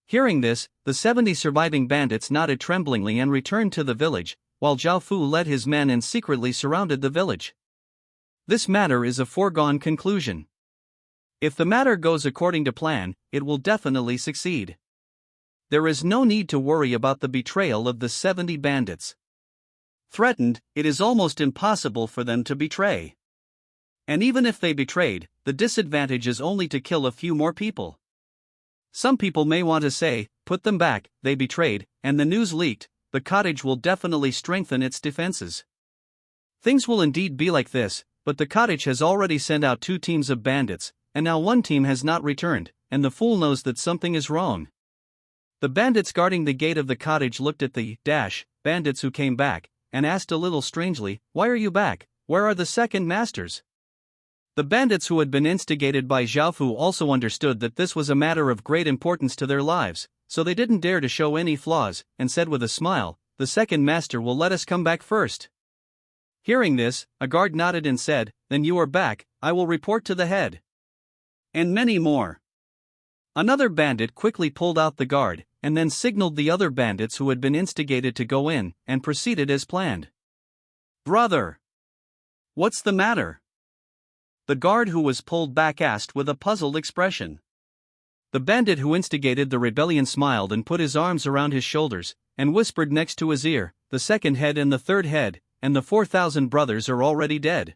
Hearing this, the 70 surviving bandits nodded tremblingly and returned to the village, while Zhao Fu led his men and secretly surrounded the village. This matter is a foregone conclusion. If the matter goes according to plan, it will definitely succeed. There is no need to worry about the betrayal of the 70 bandits. Threatened, it is almost impossible for them to betray. And even if they betrayed, the disadvantage is only to kill a few more people. Some people may want to say, put them back, they betrayed, and the news leaked. The cottage will definitely strengthen its defenses. Things will indeed be like this, but the cottage has already sent out 2 teams of bandits, and now one team has not returned, and the fool knows that something is wrong. The bandits guarding the gate of the cottage looked at the bandits who came back, and asked a little strangely, why are you back? Where are the second masters? The bandits who had been instigated by Zhao Fu also understood that this was a matter of great importance to their lives, so they didn't dare to show any flaws, and said with a smile, the second master will let us come back first. Hearing this, a guard nodded and said, then you are back, I will report to the head. And many more. Another bandit quickly pulled out the guard, and then signaled the other bandits who had been instigated to go in, and proceeded as planned. Brother! What's the matter? The guard who was pulled back asked with a puzzled expression. The bandit who instigated the rebellion smiled and put his arms around his shoulders, and whispered next to his ear, the second head and the third head, and the 4,000 brothers are already dead.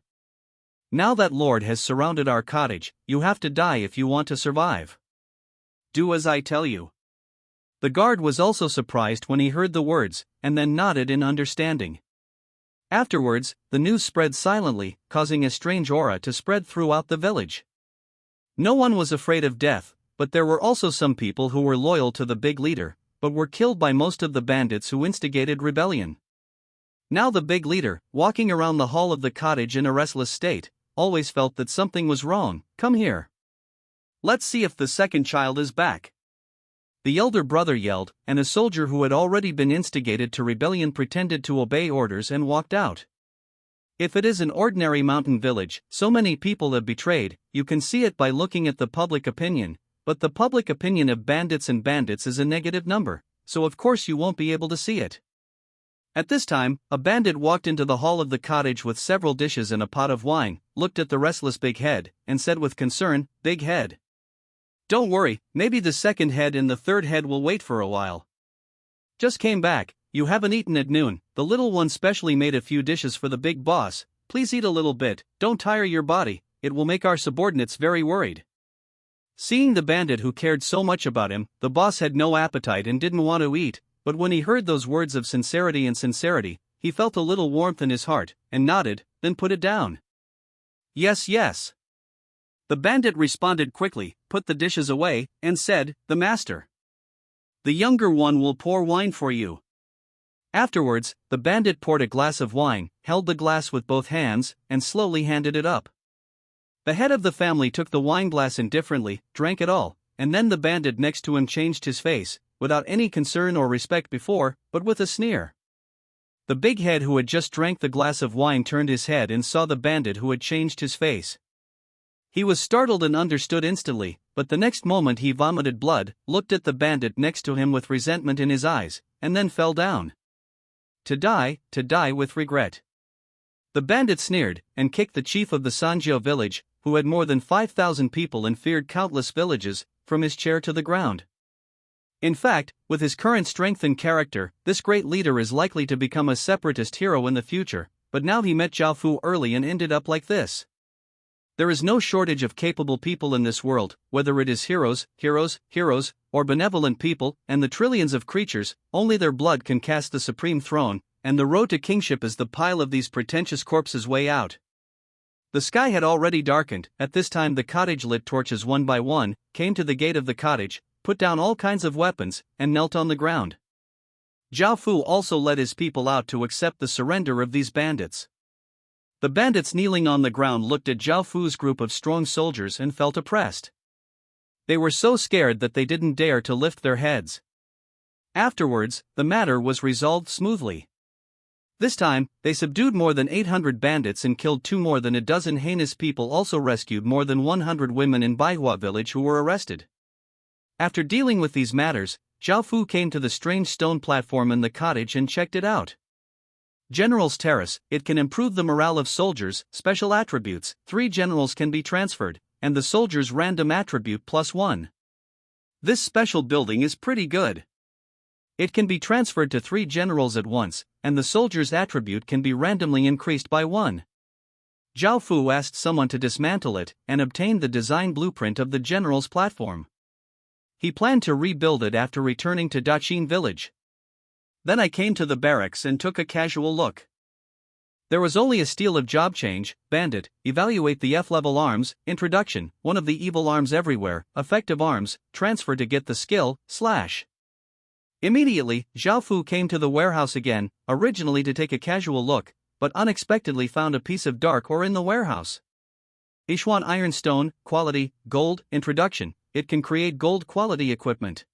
Now that Lord has surrounded our cottage, you have to die if you want to survive. Do as I tell you. The guard was also surprised when he heard the words, and then nodded in understanding. Afterwards, the news spread silently, causing a strange aura to spread throughout the village. No one was afraid of death, but there were also some people who were loyal to the big leader, but were killed by most of the bandits who instigated rebellion. Now the big leader, walking around the hall of the cottage in a restless state, always felt that something was wrong. Come here. Let's see if the second child is back. The elder brother yelled, and a soldier who had already been instigated to rebellion pretended to obey orders and walked out. If it is an ordinary mountain village, so many people have betrayed, you can see it by looking at the public opinion, but the public opinion of bandits is a negative number, so of course you won't be able to see it. At this time, a bandit walked into the hall of the cottage with several dishes and a pot of wine, looked at the restless big head, and said with concern, Big head. Don't worry, maybe the second head and the third head will wait for a while. Just came back, you haven't eaten at noon, the little one specially made a few dishes for the big boss, please eat a little bit, don't tire your body, it will make our subordinates very worried. Seeing the bandit who cared so much about him, the boss had no appetite and didn't want to eat, but when he heard those words of sincerity, he felt a little warmth in his heart, and nodded, then put it down. Yes, yes. The bandit responded quickly, put the dishes away, and said, the master. The younger one will pour wine for you. Afterwards, the bandit poured a glass of wine, held the glass with both hands, and slowly handed it up. The head of the family took the wine glass indifferently, drank it all, and then the bandit next to him changed his face, without any concern or respect before, but with a sneer. The big head who had just drank the glass of wine turned his head and saw the bandit who had changed his face. He was startled and understood instantly, but the next moment he vomited blood, looked at the bandit next to him with resentment in his eyes, and then fell down. To die with regret. The bandit sneered, and kicked the chief of the Sanjiao village, who had more than 5,000 people and feared countless villages, from his chair to the ground. In fact, with his current strength and character, this great leader is likely to become a separatist hero in the future, but now he met Zhao Fu early and ended up like this. There is no shortage of capable people in this world, whether it is heroes, or benevolent people, and the trillions of creatures, only their blood can cast the supreme throne, and the road to kingship is the pile of these pretentious corpses way out. The sky had already darkened. At this time the cottage lit torches one by one, came to the gate of the cottage, put down all kinds of weapons, and knelt on the ground. Zhao Fu also led his people out to accept the surrender of these bandits. The bandits kneeling on the ground looked at Zhao Fu's group of strong soldiers and felt oppressed. They were so scared that they didn't dare to lift their heads. Afterwards, the matter was resolved smoothly. This time, they subdued more than 800 bandits and killed more than a dozen heinous people, also rescued more than 100 women in Baihua village who were arrested. After dealing with these matters, Zhao Fu came to the strange stone platform in the cottage and checked it out. General's Terrace, it can improve the morale of soldiers, special attributes, 3 generals can be transferred, and the soldier's random attribute +1. This special building is pretty good. It can be transferred to 3 generals at once, and the soldier's attribute can be randomly increased by 1. Zhao Fu asked someone to dismantle it, and obtained the design blueprint of the general's platform. He planned to rebuild it after returning to Daqin village. Then I came to the barracks and took a casual look. There was only a steal of job change, bandit, evaluate the F-level arms, introduction, one of the evil arms everywhere, effective arms, transfer to get the skill, /. Immediately, Zhao Fu came to the warehouse again, originally to take a casual look, but unexpectedly found a piece of dark ore in the warehouse. Ishuan Ironstone, quality, gold, introduction, it can create gold quality equipment.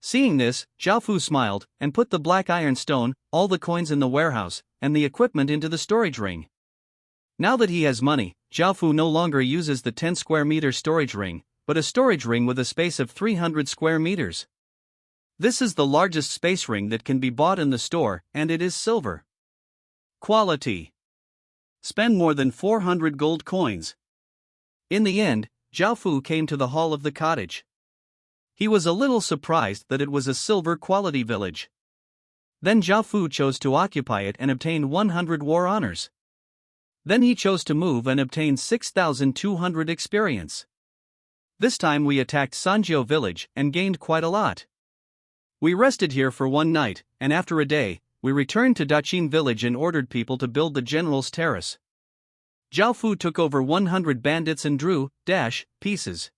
Seeing this, Zhao Fu smiled, and put the black ironstone, all the coins in the warehouse, and the equipment into the storage ring. Now that he has money, Zhao Fu no longer uses the 10 square meter storage ring, but a storage ring with a space of 300 square meters. This is the largest space ring that can be bought in the store, and it is silver. Quality. Spend more than 400 gold coins. In the end, Zhao Fu came to the hall of the cottage. He was a little surprised that it was a silver quality village. Then Zhao Fu chose to occupy it and obtain 100 war honors. Then he chose to move and obtain 6,200 experience. This time we attacked Sanjiao village and gained quite a lot. We rested here for one night, and after a day, we returned to Daqin village and ordered people to build the general's terrace. Zhao Fu took over 100 bandits and drew pieces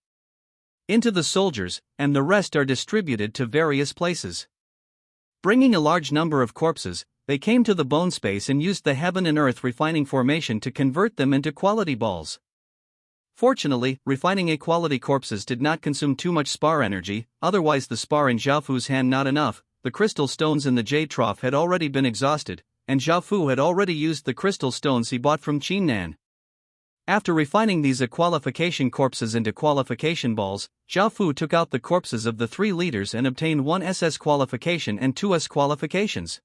into the soldiers, and the rest are distributed to various places. Bringing a large number of corpses, they came to the bone space and used the heaven and earth refining formation to convert them into quality balls. Fortunately, refining A-quality corpses did not consume too much spar energy, otherwise the spar in Zhao Fu's hand not enough, the crystal stones in the jade trough had already been exhausted, and Zhao Fu had already used the crystal stones he bought from Qinnan. After refining these A-qualification corpses into qualification balls, Zhao Fu took out the corpses of the 3 leaders and obtained 1 SS qualification and 2 S qualifications.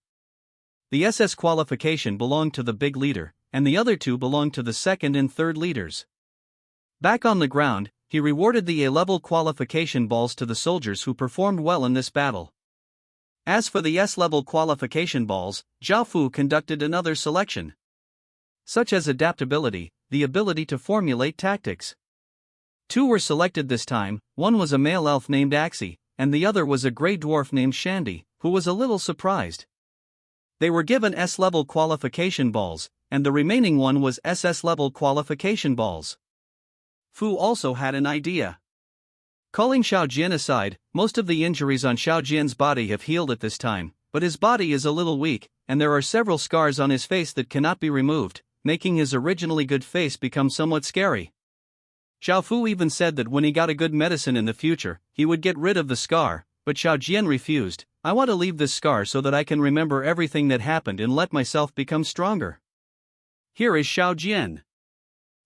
The SS qualification belonged to the big leader, and the other 2 belonged to the second and third leaders. Back on the ground, he rewarded the A-level qualification balls to the soldiers who performed well in this battle. As for the S-level qualification balls, Zhao Fu conducted another selection, such as adaptability, the ability to formulate tactics. 2 were selected this time, one was a male elf named Axie, and the other was a grey dwarf named Shandy, who was a little surprised. They were given S-level qualification balls, and the remaining one was SS-level qualification balls. Fu also had an idea. Calling Xiao Jian aside, most of the injuries on Xiao Jian's body have healed at this time, but his body is a little weak, and there are several scars on his face that cannot be removed, making his originally good face become somewhat scary. Xiao Fu even said that when he got a good medicine in the future, he would get rid of the scar, but Xiao Jian refused. I want to leave this scar so that I can remember everything that happened and let myself become stronger. Here is Xiao Jian.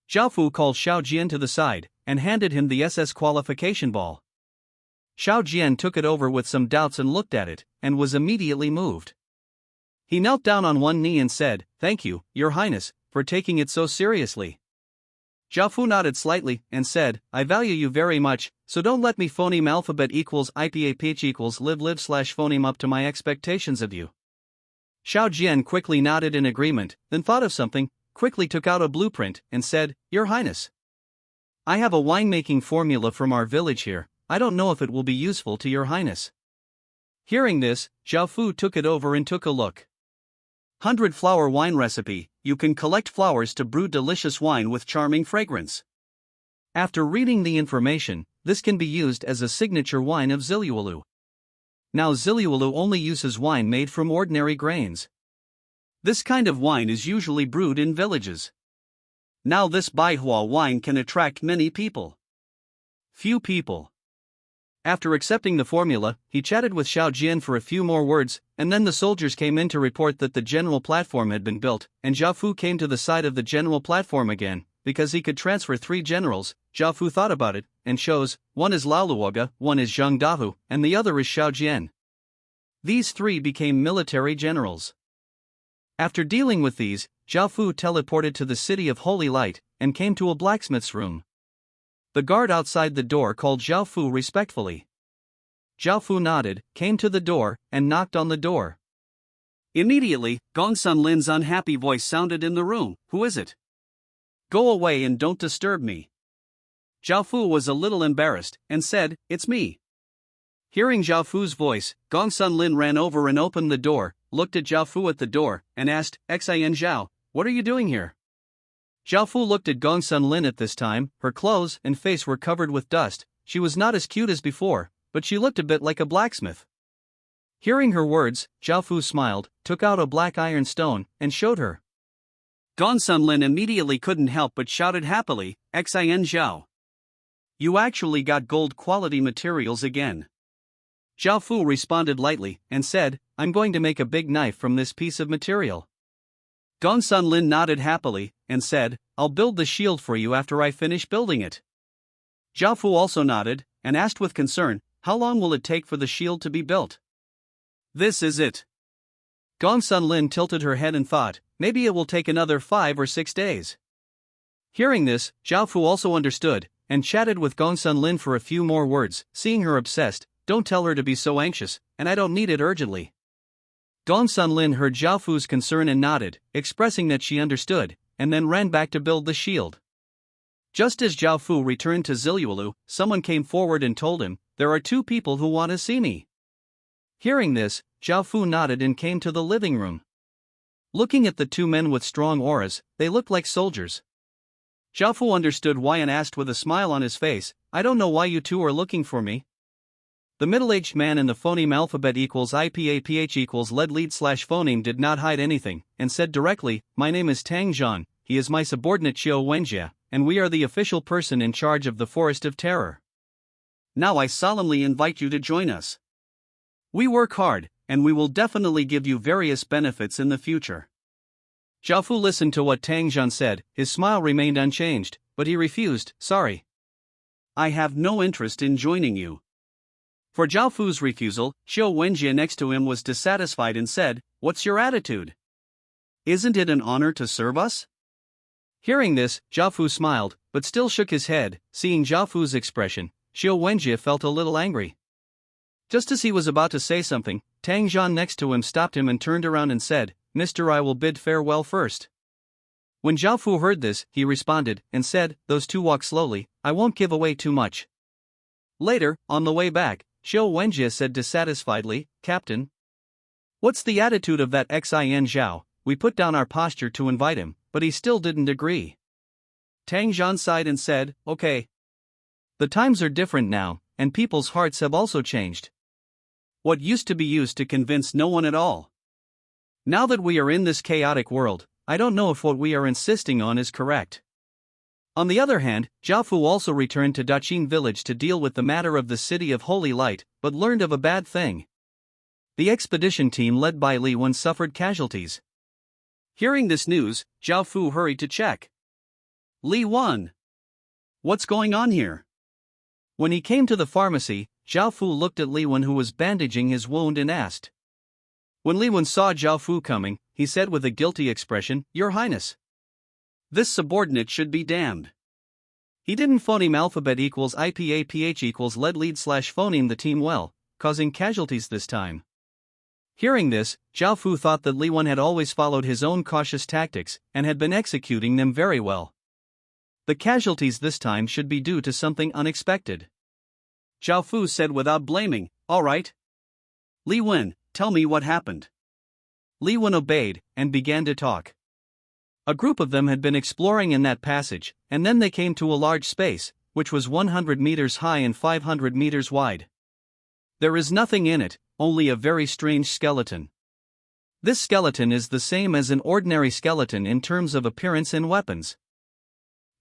Zhao Fu called Xiao Jian to the side, and handed him the SS qualification ball. Xiao Jian took it over with some doubts and looked at it, and was immediately moved. He knelt down on one knee and said, "Thank you, Your Highness, for taking it so seriously." Zhao Fu nodded slightly and said, "I value you very much, so don't let me phoneme alphabet equals IPAPH equals live slash phoneme up to my expectations of you." Xiao Jian quickly nodded in agreement, then thought of something, quickly took out a blueprint, and said, "Your Highness, I have a winemaking formula from our village here. I don't know if it will be useful to Your Highness." Hearing this, Zhao Fu took it over and took a look. 100 flower wine recipe. You can collect flowers to brew delicious wine with charming fragrance. After reading the information, this can be used as a signature wine of Ziluolu. Now Ziluolu only uses wine made from ordinary grains. This kind of wine is usually brewed in villages. Now this Baihua wine can attract many people. Few people. After accepting the formula, he chatted with Xiao Jian for a few more words, and then the soldiers came in to report that the general platform had been built, and Zhao Fu came to the side of the general platform again, because he could transfer 3 generals. Zhao Fu thought about it, and chose, one is Lao Luoga, one is Zheng Dahu, and the other is Xiao Jian. These 3 became military generals. After dealing with these, Zhao Fu teleported to the city of Holy Light, and came to a blacksmith's room. The guard outside the door called Zhao Fu respectfully. Zhao Fu nodded, came to the door, and knocked on the door. Immediately, Gong Sun Lin's unhappy voice sounded in the room. "Who is it? Go away and don't disturb me." Zhao Fu was a little embarrassed, and said, "It's me." Hearing Zhao Fu's voice, Gong Sun Lin ran over and opened the door, looked at Zhao Fu at the door, and asked, "Xin Zhao, what are you doing here?" Zhao Fu looked at Gong Sun Lin at this time. Her clothes and face were covered with dust. She was not as cute as before, but she looked a bit like a blacksmith. Hearing her words, Zhao Fu smiled, took out a black iron stone, and showed her. Gong Sun Lin immediately couldn't help but shouted happily, "Xin Zhao, you actually got gold quality materials again." Zhao Fu responded lightly, and said, "I'm going to make a big knife from this piece of material." Gong Sun Lin nodded happily, and said, "I'll build the shield for you after I finish building it." Zhao Fu also nodded, and asked with concern, "How long will it take for the shield to be built?" "This is it." Gong Sun Lin tilted her head and thought, "Maybe it will take another 5 or 6 days." Hearing this, Zhao Fu also understood, and chatted with Gong Sun Lin for a few more words. Seeing her obsessed, "Don't tell her to be so anxious, and I don't need it urgently." Gong Sun Lin heard Zhao Fu's concern and nodded, expressing that she understood, and then ran back to build the shield. Just as Zhao Fu returned to Ziluolu, someone came forward and told him, "There are 2 people who want to see me." Hearing this, Zhao Fu nodded and came to the living room. Looking at the 2 men with strong auras, they looked like soldiers. Zhao Fu understood why and asked with a smile on his face, "I don't know why you 2 are looking for me." The middle-aged man in the phoneme alphabet equals IPAPH equals lead slash phoneme did not hide anything, and said directly, "My name is Tang Zhan, he is my subordinate Qiu Wenjie, and we are the official person in charge of the Forest of Terror. Now I solemnly invite you to join us. We work hard, and we will definitely give you various benefits in the future." Zhao Fu listened to what Tang Zhan said. His smile remained unchanged, but he refused, "Sorry. I have no interest in joining you." For Zhao Fu's refusal, Qiu Wenjie next to him was dissatisfied and said, "What's your attitude? Isn't it an honor to serve us?" Hearing this, Zhao Fu smiled, but still shook his head. Seeing Zhao Fu's expression, Qiu Wenjie felt a little angry. Just as he was about to say something, Tang Zhan next to him stopped him and turned around and said, "Mister, I will bid farewell first." When Zhao Fu heard this, he responded, and said, "Those 2 walk slowly, I won't give away too much." Later, on the way back, Qiu Wenjie said dissatisfiedly, "Captain, what's the attitude of that Xin Zhao? We put down our posture to invite him, but he still didn't agree." Tang Zhan sighed and said, "Okay. The times are different now, and people's hearts have also changed. What used to be used to convince no one at all. Now that we are in this chaotic world, I don't know if what we are insisting on is correct." On the other hand, Zhao Fu also returned to Daqin village to deal with the matter of the city of Holy Light, but learned of a bad thing. The expedition team led by Li Wen suffered casualties. Hearing this news, Zhao Fu hurried to check. Li Wen, What's going on here? When he came to the pharmacy, Zhao Fu looked at Li Wen, who was bandaging his wound, and asked. When Li Wen saw Zhao Fu coming, he said with a guilty expression, "Your Highness, this subordinate should be damned. He didn't phoneme alphabet equals IPAPH equals lead slash phoneme the team well, causing casualties this time." Hearing this, Zhao Fu thought that Li Wen had always followed his own cautious tactics and had been executing them very well. The casualties this time should be due to something unexpected. Zhao Fu said without blaming, "All right. Li Wen, tell me what happened." Li Wen obeyed and began to talk. A group of them had been exploring in that passage, and then they came to a large space, which was 100 meters high and 500 meters wide. There is nothing in it, only a very strange skeleton. This skeleton is the same as an ordinary skeleton in terms of appearance and weapons.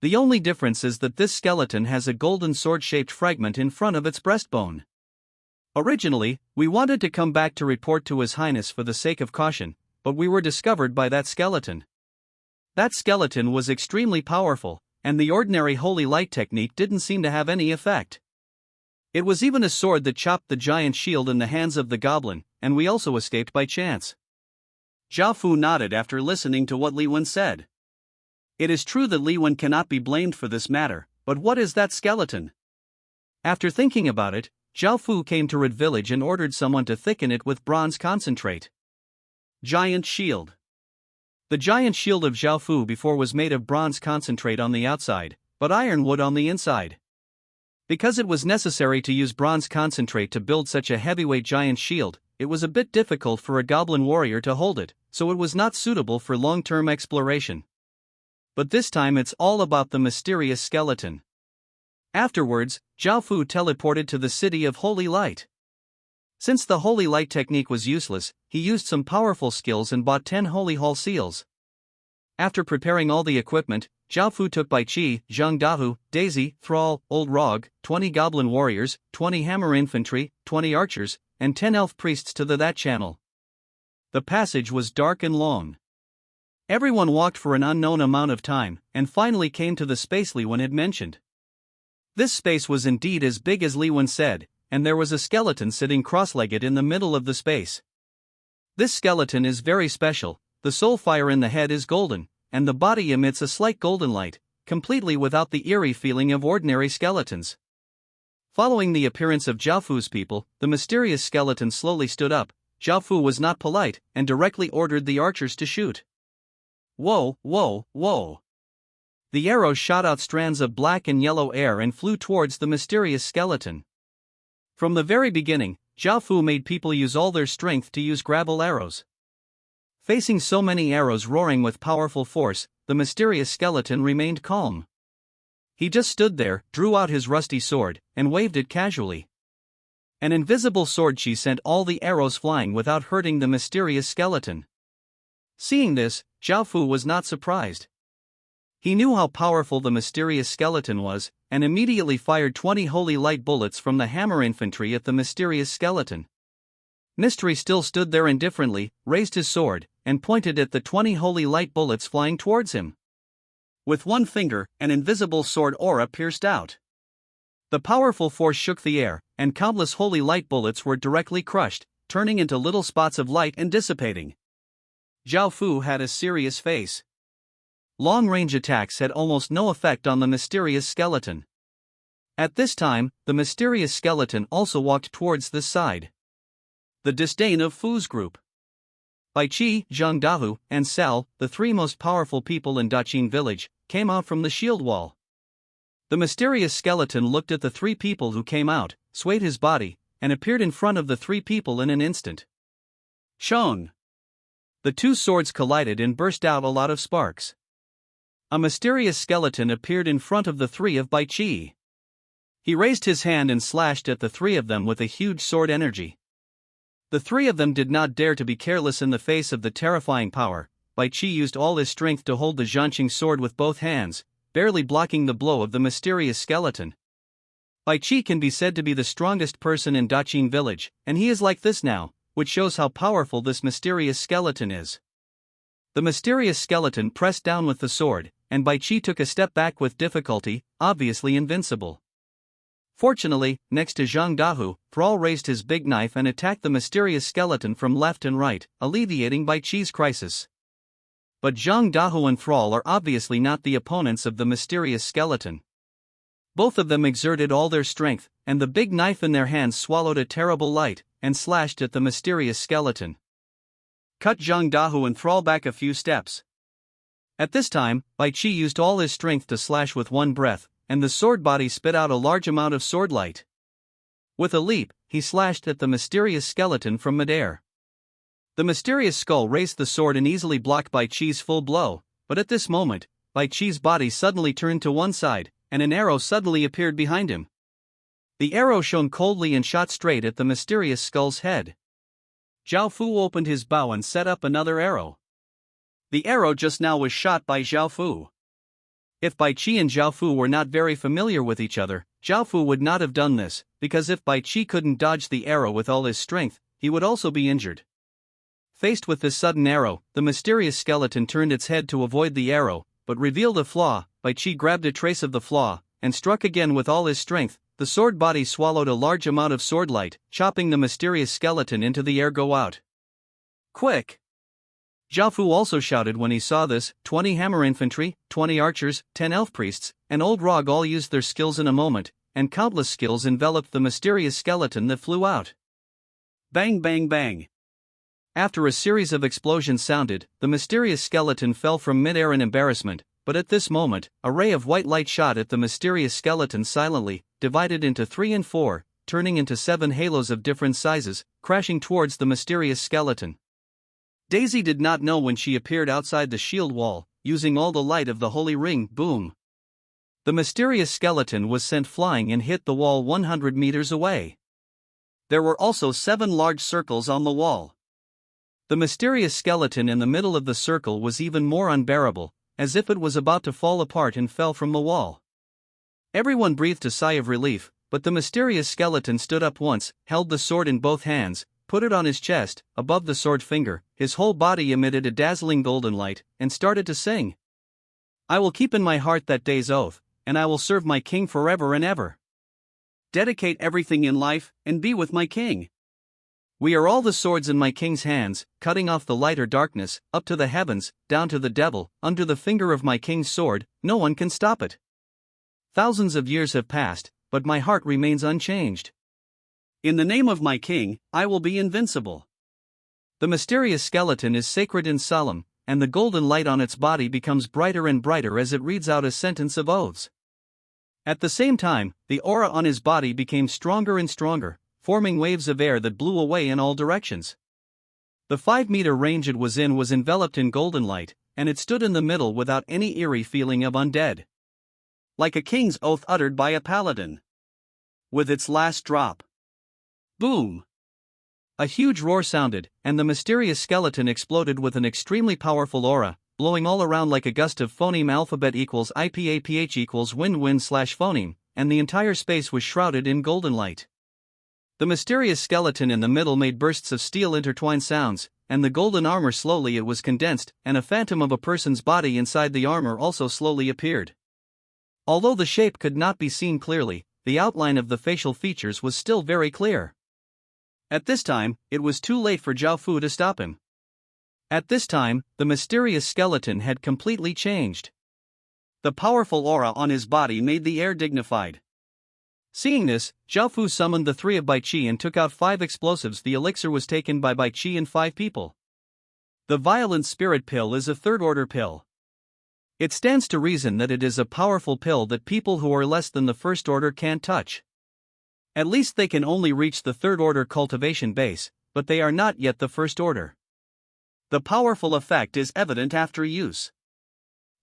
The only difference is that this skeleton has a golden sword-shaped fragment in front of its breastbone. Originally, we wanted to come back to report to His Highness for the sake of caution, but we were discovered by that skeleton. That skeleton was extremely powerful, and the ordinary holy light technique didn't seem to have any effect. It was even a sword that chopped the giant shield in the hands of the goblin, and we also escaped by chance. Zhao Fu nodded after listening to what Li Wen said. It is true that Li Wen cannot be blamed for this matter, but what is that skeleton? After thinking about it, Zhao Fu came to Red Village and ordered someone to thicken it with bronze concentrate. Giant shield. The giant shield of Zhao Fu before was made of bronze concentrate on the outside, but ironwood on the inside. Because it was necessary to use bronze concentrate to build such a heavyweight giant shield, it was a bit difficult for a goblin warrior to hold it, so it was not suitable for long-term exploration. But this time it's all about the mysterious skeleton. Afterwards, Zhao Fu teleported to the city of Holy Light. Since the Holy Light technique was useless, he used some powerful skills and bought 10 Holy Hall seals. After preparing all the equipment, Zhao Fu took Bai Qi, Zhang Dahu, Daisy, Thrall, Old Rog, 20 goblin warriors, 20 hammer infantry, 20 archers, and 10 elf priests to that channel. The passage was dark and long. Everyone walked for an unknown amount of time, and finally came to the space Li Wen had mentioned. This space was indeed as big as Li Wen said, and there was a skeleton sitting cross-legged in the middle of the space. This skeleton is very special. The soul fire in the head is golden, and the body emits a slight golden light, completely without the eerie feeling of ordinary skeletons. Following the appearance of Zhao Fu's people, the mysterious skeleton slowly stood up. Zhao Fu was not polite, and directly ordered the archers to shoot. Whoa, whoa, whoa. The arrows shot out strands of black and yellow air and flew towards the mysterious skeleton. From the very beginning, Zhao Fu made people use all their strength to use gravel arrows. Facing so many arrows roaring with powerful force, the mysterious skeleton remained calm. He just stood there, drew out his rusty sword, and waved it casually. An invisible sword she sent all the arrows flying without hurting the mysterious skeleton. Seeing this, Zhao Fu was not surprised. He knew how powerful the mysterious skeleton was, and immediately fired 20 holy light bullets from the hammer infantry at the mysterious skeleton. Mystery still stood there indifferently, raised his sword, and pointed at the 20 holy light bullets flying towards him. With one finger, an invisible sword aura pierced out. The powerful force shook the air, and countless holy light bullets were directly crushed, turning into little spots of light and dissipating. Zhao Fu had a serious face. Long-range attacks had almost no effect on the mysterious skeleton. At this time, the mysterious skeleton also walked towards this side. The disdain of Fu's group. Bai Qi, Zhang Dahu, and Sal, the three most powerful people in Daqin village, came out from the shield wall. The mysterious skeleton looked at the three people who came out, swayed his body, and appeared in front of the three people in an instant. Shong! The two swords collided and burst out a lot of sparks. A mysterious skeleton appeared in front of the three of Bai Qi. He raised his hand and slashed at the three of them with a huge sword energy. The three of them did not dare to be careless in the face of the terrifying power. Bai Qi used all his strength to hold the Zhanqing sword with both hands, barely blocking the blow of the mysterious skeleton. Bai Qi can be said to be the strongest person in Daqin village, and he is like this now, which shows how powerful this mysterious skeleton is. The mysterious skeleton pressed down with the sword, and Bai Qi took a step back with difficulty, obviously invincible. Fortunately, next to Zhang Dahu, Thrall raised his big knife and attacked the mysterious skeleton from left and right, alleviating Bai Qi's crisis. But Zhang Dahu and Thrall are obviously not the opponents of the mysterious skeleton. Both of them exerted all their strength, and the big knife in their hands swallowed a terrible light, and slashed at the mysterious skeleton. Cut Zhang Dahu and Thrall back a few steps. At this time, Bai Qi used all his strength to slash with one breath, and the sword body spit out a large amount of sword light. With a leap, he slashed at the mysterious skeleton from midair. The mysterious skull raised the sword and easily blocked Bai Qi's full blow, but at this moment, Bai Qi's body suddenly turned to one side, and an arrow suddenly appeared behind him. The arrow shone coldly and shot straight at the mysterious skull's head. Zhao Fu opened his bow and set up another arrow. The arrow just now was shot by Zhao Fu. If Bai Qi and Zhao Fu were not very familiar with each other, Zhao Fu would not have done this, because if Bai Qi couldn't dodge the arrow with all his strength, he would also be injured. Faced with this sudden arrow, the mysterious skeleton turned its head to avoid the arrow, but revealed a flaw. Bai Qi grabbed a trace of the flaw, and struck again with all his strength. The sword body swallowed a large amount of sword light, chopping the mysterious skeleton into the air. Go out. Quick! Zhao Fu also shouted when he saw this. 20 hammer infantry, 20 archers, 10 elf priests, and old Rog all used their skills in a moment, and countless skills enveloped the mysterious skeleton that flew out. Bang bang bang! After a series of explosions sounded, the mysterious skeleton fell from mid-air in embarrassment, but at this moment, a ray of white light shot at the mysterious skeleton silently, divided into 3 and 4, turning into 7 halos of different sizes, crashing towards the mysterious skeleton. Daisy did not know when she appeared outside the shield wall, using all the light of the holy ring. Boom! The mysterious skeleton was sent flying and hit the wall 100 meters away. There were also 7 large circles on the wall. The mysterious skeleton in the middle of the circle was even more unbearable, as if it was about to fall apart and fell from the wall. Everyone breathed a sigh of relief, but the mysterious skeleton stood up once, held the sword in both hands, put it on his chest, above the sword finger. His whole body emitted a dazzling golden light, and started to sing. I will keep in my heart that day's oath, and I will serve my king forever and ever. Dedicate everything in life, and be with my king. We are all the swords in my king's hands, cutting off the light or darkness, up to the heavens, down to the devil, under the finger of my king's sword. No one can stop it. Thousands of years have passed, but my heart remains unchanged. In the name of my king, I will be invincible. The mysterious skeleton is sacred and solemn, and the golden light on its body becomes brighter and brighter as it reads out a sentence of oaths. At the same time, the aura on his body became stronger and stronger, forming waves of air that blew away in all directions. The 5-meter range it was in was enveloped in golden light, and it stood in the middle without any eerie feeling of undead. Like a king's oath uttered by a paladin. With its last drop. Boom! A huge roar sounded, and the mysterious skeleton exploded with an extremely powerful aura, blowing all around like a gust of phoneme. Alphabet equals IPAPH equals wind/phoneme, and the entire space was shrouded in golden light. The mysterious skeleton in the middle made bursts of steel intertwined sounds, and the golden armor slowly it was condensed, and a phantom of a person's body inside the armor also slowly appeared. Although the shape could not be seen clearly, the outline of the facial features was still very clear. At this time, it was too late for Zhao Fu to stop him. At this time, the mysterious skeleton had completely changed. The powerful aura on his body made the air dignified. Seeing this, Zhao Fu summoned the 3 of Bai Qi and took out 5 explosives. The elixir was taken by Bai Qi and 5 people. The violent spirit pill is a 3rd-order pill. It stands to reason that it is a powerful pill that people who are less than the 1st order can't touch. At least they can only reach the 3rd-order cultivation base, but they are not yet the 1st order. The powerful effect is evident after use.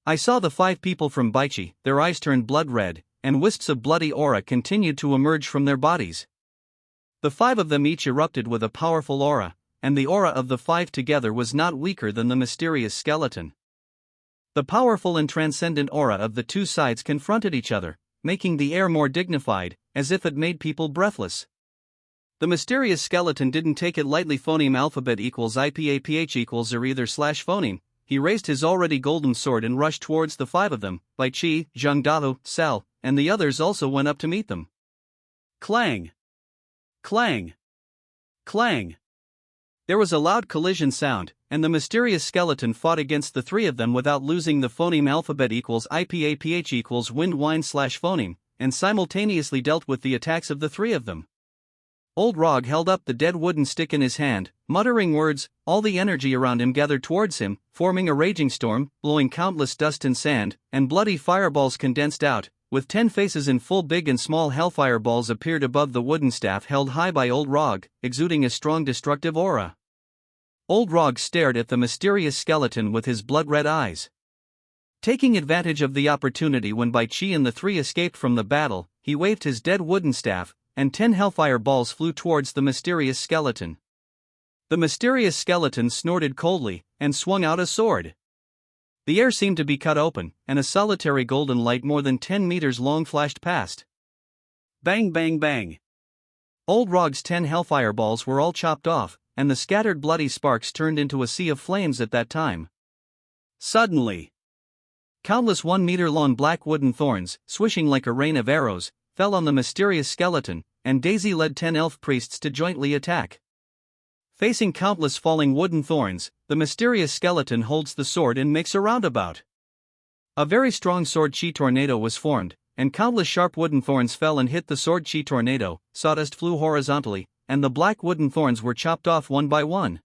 I saw the 5 people from Bai Qi, their eyes turned blood red, and wisps of bloody aura continued to emerge from their bodies. The 5 of them each erupted with a powerful aura, and the aura of the 5 together was not weaker than the mysterious skeleton. The powerful and transcendent aura of the 2 sides confronted each other, making the air more dignified, as if it made people breathless. The mysterious skeleton didn't take it lightly. Phoneme alphabet equals IPAPH equals or either/phoneme. he raised his already golden sword and rushed towards the 5 of them. Bai Qi, Zhang Dao, Sao, and the others also went up to meet them. Clang! Clang! Clang! There was a loud collision sound, and the mysterious skeleton fought against the 3 of them without losing the phoneme alphabet equals IPAPH equals wind wine / phoneme, and simultaneously dealt with the attacks of the 3 of them. Old Rog held up the dead wooden stick in his hand, muttering words. All the energy around him gathered towards him, forming a raging storm, blowing countless dust and sand, and bloody fireballs condensed out, with 10 faces in full. Big and small hellfire balls appeared above the wooden staff held high by Old Rog, exuding a strong destructive aura. Old Rog stared at the mysterious skeleton with his blood-red eyes. Taking advantage of the opportunity when Bai Qi and the 3 escaped from the battle, he waved his dead wooden staff, and 10 hellfire balls flew towards the mysterious skeleton. The mysterious skeleton snorted coldly, and swung out a sword. The air seemed to be cut open, and a solitary golden light more than 10 meters long flashed past. Bang bang bang! Old Rog's 10 hellfire balls were all chopped off, and the scattered bloody sparks turned into a sea of flames at that time. Suddenly, countless 1-meter-long black wooden thorns, swishing like a rain of arrows, fell on the mysterious skeleton, and Daisy led 10 elf priests to jointly attack. Facing countless falling wooden thorns, the mysterious skeleton holds the sword and makes a roundabout. A very strong sword chi tornado was formed, and countless sharp wooden thorns fell and hit the sword chi tornado. Sawdust flew horizontally, and the black wooden thorns were chopped off one by one.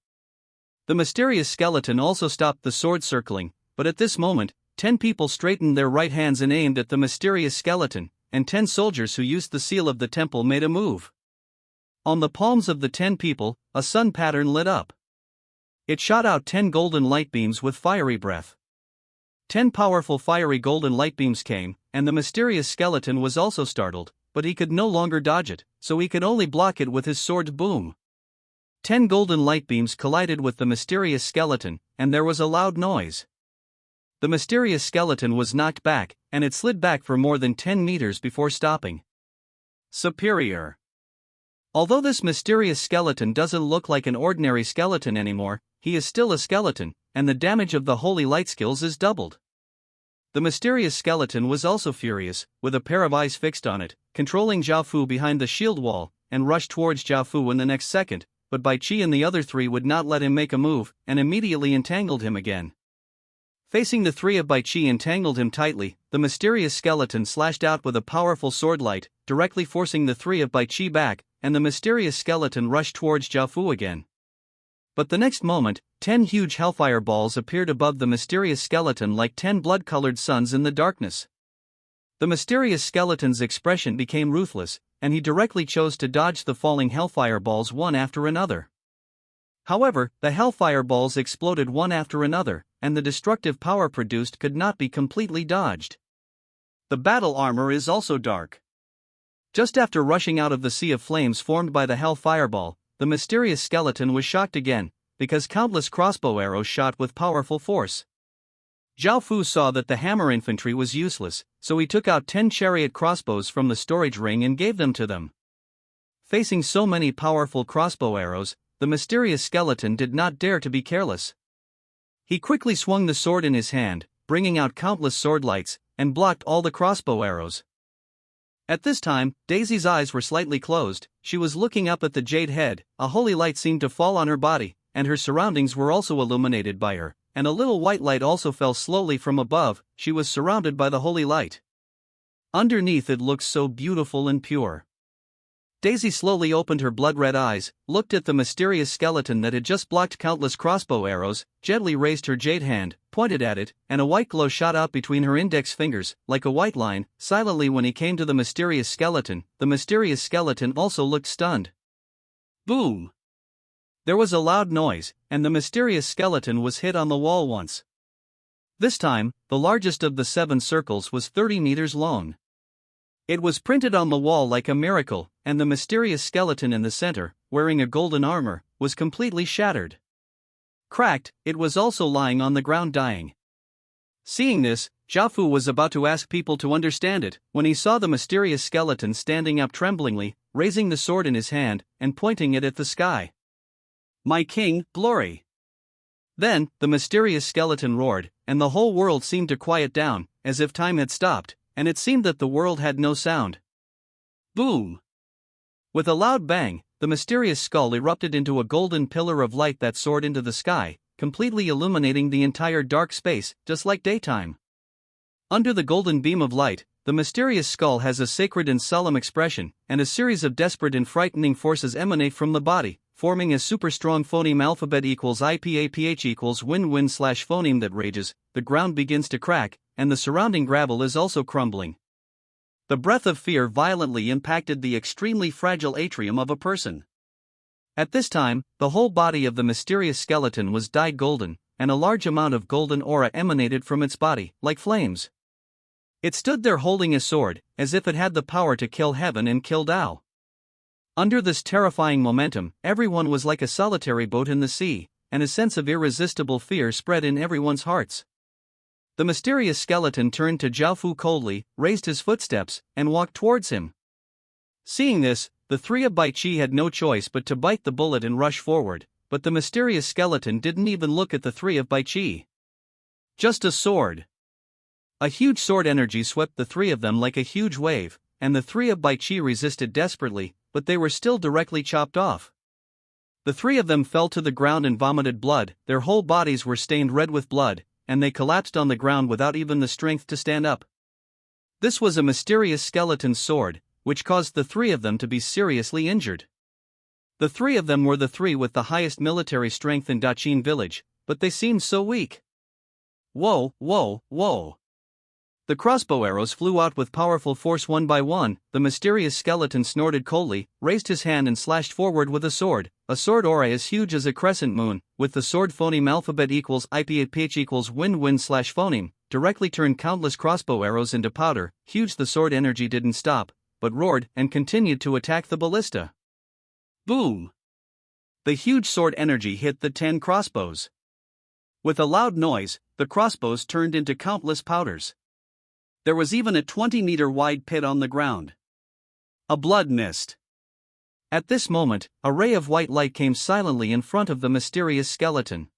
The mysterious skeleton also stopped the sword circling, but at this moment, 10 people straightened their right hands and aimed at the mysterious skeleton, and 10 soldiers who used the seal of the temple made a move. On the palms of the 10 people, a sun pattern lit up. It shot out 10 golden light beams with fiery breath. 10 powerful fiery golden light beams came, and the mysterious skeleton was also startled, but he could no longer dodge it, so he could only block it with his sword's boom. 10 golden light beams collided with the mysterious skeleton, and there was a loud noise. The mysterious skeleton was knocked back, and it slid back for more than 10 meters before stopping. Superior. Although this mysterious skeleton doesn't look like an ordinary skeleton anymore, he is still a skeleton, and the damage of the holy light skills is doubled. The mysterious skeleton was also furious, with a pair of eyes fixed on it, controlling Zhao Fu behind the shield wall, and rushed towards Zhao Fu in the next second, but Bai Qi and the other 3 would not let him make a move, and immediately entangled him again. Facing the 3 of Bai Qi entangled him tightly, the mysterious skeleton slashed out with a powerful sword light, directly forcing the 3 of Bai Qi back, and the mysterious skeleton rushed towards Zhao Fu again. But the next moment, 10 huge hellfire balls appeared above the mysterious skeleton like 10 blood-colored suns in the darkness. The mysterious skeleton's expression became ruthless, and he directly chose to dodge the falling hellfire balls one after another. However, the hellfire balls exploded one after another, and the destructive power produced could not be completely dodged. The battle armor is also dark. Just after rushing out of the sea of flames formed by the hellfire ball, the mysterious skeleton was shocked again, because countless crossbow arrows shot with powerful force. Zhao Fu saw that the hammer infantry was useless, so he took out 10 chariot crossbows from the storage ring and gave them to them. Facing so many powerful crossbow arrows, the mysterious skeleton did not dare to be careless. He quickly swung the sword in his hand, bringing out countless sword lights, and blocked all the crossbow arrows. At this time, Daisy's eyes were slightly closed. She was looking up at the jade head. A holy light seemed to fall on her body, and her surroundings were also illuminated by her, and a little white light also fell slowly from above. She was surrounded by the holy light. Underneath it looked so beautiful and pure. Daisy slowly opened her blood-red eyes, looked at the mysterious skeleton that had just blocked countless crossbow arrows, gently raised her jade hand, pointed at it, and a white glow shot out between her index fingers, like a white line. Silently when he came to the mysterious skeleton also looked stunned. Boom! There was a loud noise, and the mysterious skeleton was hit on the wall once. This time, the largest of the 7 circles was 30 meters long. It was printed on the wall like a miracle, and the mysterious skeleton in the center, wearing a golden armor, was completely shattered. Cracked, it was also lying on the ground dying. Seeing this, Zhao Fu was about to ask people to understand it, when he saw the mysterious skeleton standing up tremblingly, raising the sword in his hand, and pointing it at the sky. My king, glory! Then, the mysterious skeleton roared, and the whole world seemed to quiet down, as if time had stopped, and it seemed that the world had no sound. Boom! With a loud bang, the mysterious skull erupted into a golden pillar of light that soared into the sky, completely illuminating the entire dark space, just like daytime. Under the golden beam of light, the mysterious skull has a sacred and solemn expression, and a series of desperate and frightening forces emanate from the body, forming a super strong phoneme alphabet equals IPAPH equals win-win / phoneme that rages. The ground begins to crack, and the surrounding gravel is also crumbling. The breath of fear violently impacted the extremely fragile atrium of a person. At this time, the whole body of the mysterious skeleton was dyed golden, and a large amount of golden aura emanated from its body, like flames. It stood there holding a sword, as if it had the power to kill heaven and kill Tao. Under this terrifying momentum, everyone was like a solitary boat in the sea, and a sense of irresistible fear spread in everyone's hearts. The mysterious skeleton turned to Zhao Fu coldly, raised his footsteps, and walked towards him. Seeing this, the three of Bai Qi had no choice but to bite the bullet and rush forward, but the mysterious skeleton didn't even look at the three of Bai Qi. Just a sword. A huge sword energy swept the three of them like a huge wave, and the three of Bai Qi resisted desperately, but they were still directly chopped off. The three of them fell to the ground and vomited blood, their whole bodies were stained red with blood, and they collapsed on the ground without even the strength to stand up. This was a mysterious skeleton's sword, which caused the three of them to be seriously injured. The three of them were the three with the highest military strength in Daqin village, but they seemed so weak. Whoa, whoa, whoa. The crossbow arrows flew out with powerful force one by one. The mysterious skeleton snorted coldly, raised his hand and slashed forward with a sword aura as huge as a crescent moon, with the sword phoneme alphabet equals IPAPH equals win-win / phoneme, directly turned countless crossbow arrows into powder. Huge. The sword energy didn't stop, but roared and continued to attack the ballista. Boom! The huge sword energy hit the 10 crossbows. With a loud noise, the crossbows turned into countless powders. There was even a 20-meter wide pit on the ground. A blood mist. At this moment, a ray of white light came silently in front of the mysterious skeleton.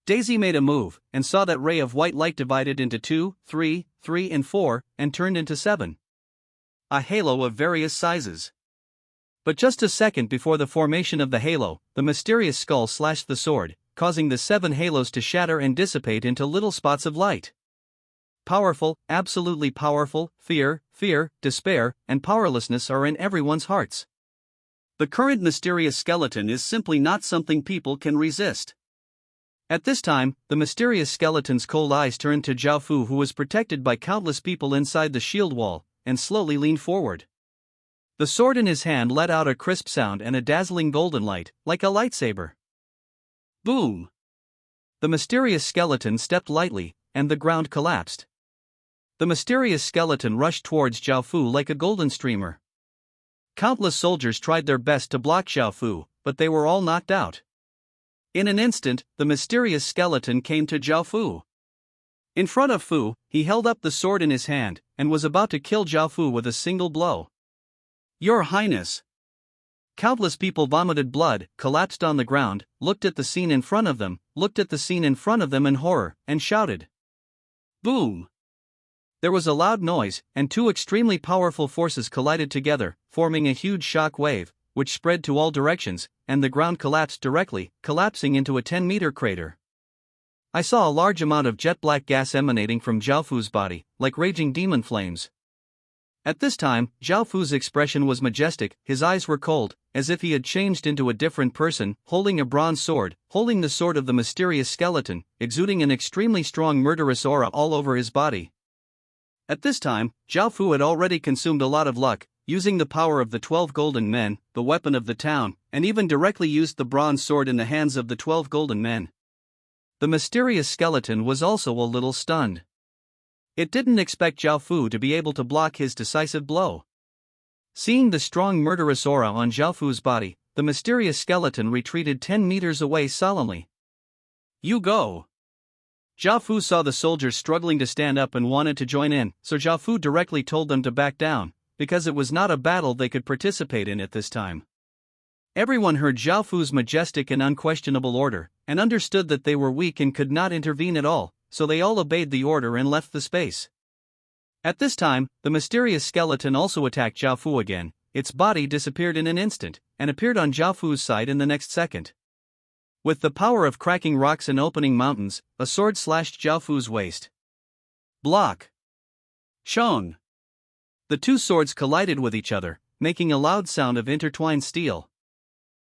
Daisy made a move, and saw that ray of white light divided into 2, 3, 3 and 4, and turned into 7. A halo of various sizes. But just a second before the formation of the halo, the mysterious skull slashed the sword, causing the 7 halos to shatter and dissipate into little spots of light. Powerful, absolutely powerful, fear, despair, and powerlessness are in everyone's hearts. The current mysterious skeleton is simply not something people can resist. At this time, the mysterious skeleton's cold eyes turned to Zhao Fu, who was protected by countless people inside the shield wall, and slowly leaned forward. The sword in his hand let out a crisp sound and a dazzling golden light, like a lightsaber. Boom! The mysterious skeleton stepped lightly, and the ground collapsed. The mysterious skeleton rushed towards Zhao Fu like a golden streamer. Countless soldiers tried their best to block Zhao Fu, but they were all knocked out. In an instant, the mysterious skeleton came to Zhao Fu. In front of Fu, he held up the sword in his hand, and was about to kill Zhao Fu with a single blow. Your Highness! Countless people vomited blood, collapsed on the ground, looked at the scene in front of them in horror, and shouted. Boom! There was a loud noise, and 2 extremely powerful forces collided together, forming a huge shock wave, which spread to all directions, and the ground collapsed directly, collapsing into a 10-meter crater. I saw a large amount of jet-black gas emanating from Zhao Fu's body, like raging demon flames. At this time, Zhao Fu's expression was majestic, his eyes were cold, as if he had changed into a different person, holding a bronze sword, holding the sword of the mysterious skeleton, exuding an extremely strong murderous aura all over his body. At this time, Zhao Fu had already consumed a lot of luck, using the power of the 12 golden men, the weapon of the town, and even directly used the bronze sword in the hands of the 12 golden men. The mysterious skeleton was also a little stunned. It didn't expect Zhao Fu to be able to block his decisive blow. Seeing the strong murderous aura on Zhao Fu's body, the mysterious skeleton retreated 10 meters away solemnly. You go! Zhao Fu saw the soldiers struggling to stand up and wanted to join in, so Zhao Fu directly told them to back down, because it was not a battle they could participate in at this time. Everyone heard Zhao Fu's majestic and unquestionable order, and understood that they were weak and could not intervene at all, so they all obeyed the order and left the space. At this time, the mysterious skeleton also attacked Zhao Fu again. Its body disappeared in an instant, and appeared on Zhao Fu's side in the next second. With the power of cracking rocks and opening mountains, a sword slashed Zhao Fu's waist. Block. Shong. The two swords collided with each other, making a loud sound of intertwined steel.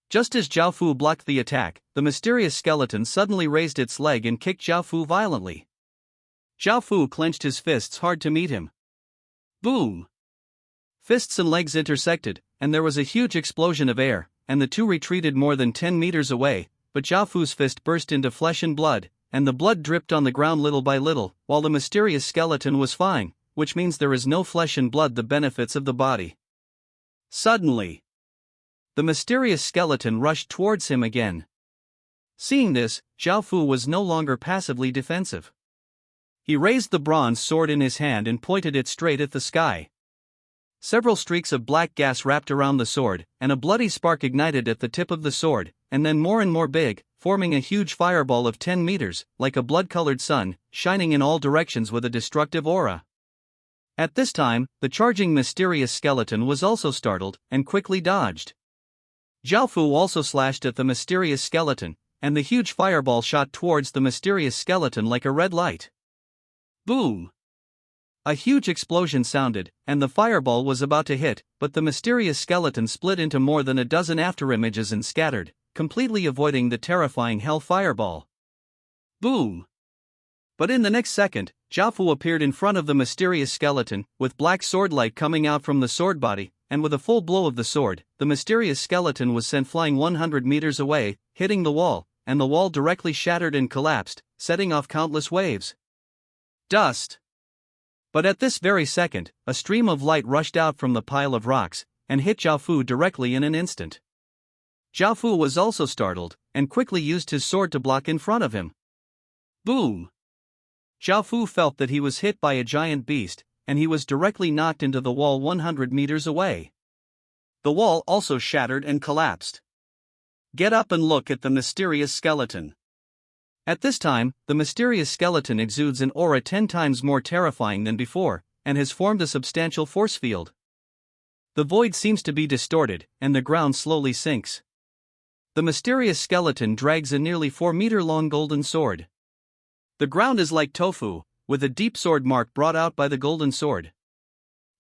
Just as Zhao Fu blocked the attack, the mysterious skeleton suddenly raised its leg and kicked Zhao Fu violently. Zhao Fu clenched his fists hard to meet him. Boom! Fists and legs intersected, and there was a huge explosion of air, and the two retreated more than 10 meters away, but Zhao Fu's fist burst into flesh and blood, and the blood dripped on the ground little by little, while the mysterious skeleton was fine, which means there is no flesh and blood, the benefits of the body. Suddenly, the mysterious skeleton rushed towards him again. Seeing this, Zhao Fu was no longer passively defensive. He raised the bronze sword in his hand and pointed it straight at the sky. Several streaks of black gas wrapped around the sword, and a bloody spark ignited at the tip of the sword, and then more and more big, forming a huge fireball of 10 meters, like a blood-colored sun, shining in all directions with a destructive aura. At this time, the charging mysterious skeleton was also startled, and quickly dodged. Zhao Fu also slashed at the mysterious skeleton, and the huge fireball shot towards the mysterious skeleton like a red light. Boom! A huge explosion sounded, and the fireball was about to hit, but the mysterious skeleton split into more than a dozen afterimages and scattered, completely avoiding the terrifying hell fireball. Boom! But in the next second, Zhao Fu appeared in front of the mysterious skeleton, with black sword light coming out from the sword body, and with a full blow of the sword, the mysterious skeleton was sent flying 100 meters away, hitting the wall, and the wall directly shattered and collapsed, setting off countless waves. Dust! But at this very second, a stream of light rushed out from the pile of rocks, and hit Zhao Fu directly in an instant. Zhao Fu was also startled, and quickly used his sword to block in front of him. Boom! Zhao Fu felt that he was hit by a giant beast, and he was directly knocked into the wall 100 meters away. The wall also shattered and collapsed. Get up and look at the mysterious skeleton. At this time, the mysterious skeleton exudes an aura 10 times more terrifying than before, and has formed a substantial force field. The void seems to be distorted, and the ground slowly sinks. The mysterious skeleton drags a nearly 4-meter-long golden sword. The ground is like tofu, with a deep sword mark brought out by the golden sword.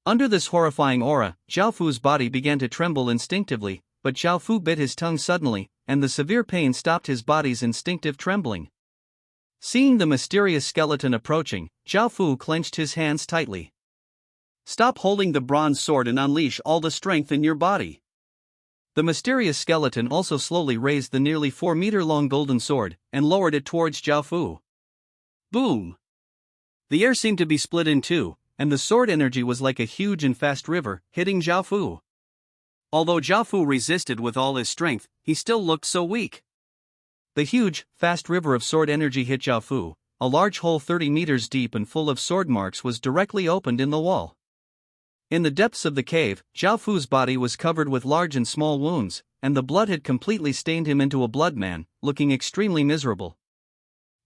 Under this horrifying aura, Zhao Fu's body began to tremble instinctively, but Zhao Fu bit his tongue suddenly, and the severe pain stopped his body's instinctive trembling. Seeing the mysterious skeleton approaching, Zhao Fu clenched his hands tightly. Stop holding the bronze sword and unleash all the strength in your body. The mysterious skeleton also slowly raised the nearly 4-meter-long golden sword, and lowered it towards Zhao Fu. Boom! The air seemed to be split in two, and the sword energy was like a huge and fast river, hitting Zhao Fu. Although Zhao Fu resisted with all his strength, he still looked so weak. The huge, fast river of sword energy hit Zhao Fu. A large hole 30 meters deep and full of sword marks was directly opened in the wall. In the depths of the cave, Zhao Fu's body was covered with large and small wounds, and the blood had completely stained him into a blood man, looking extremely miserable.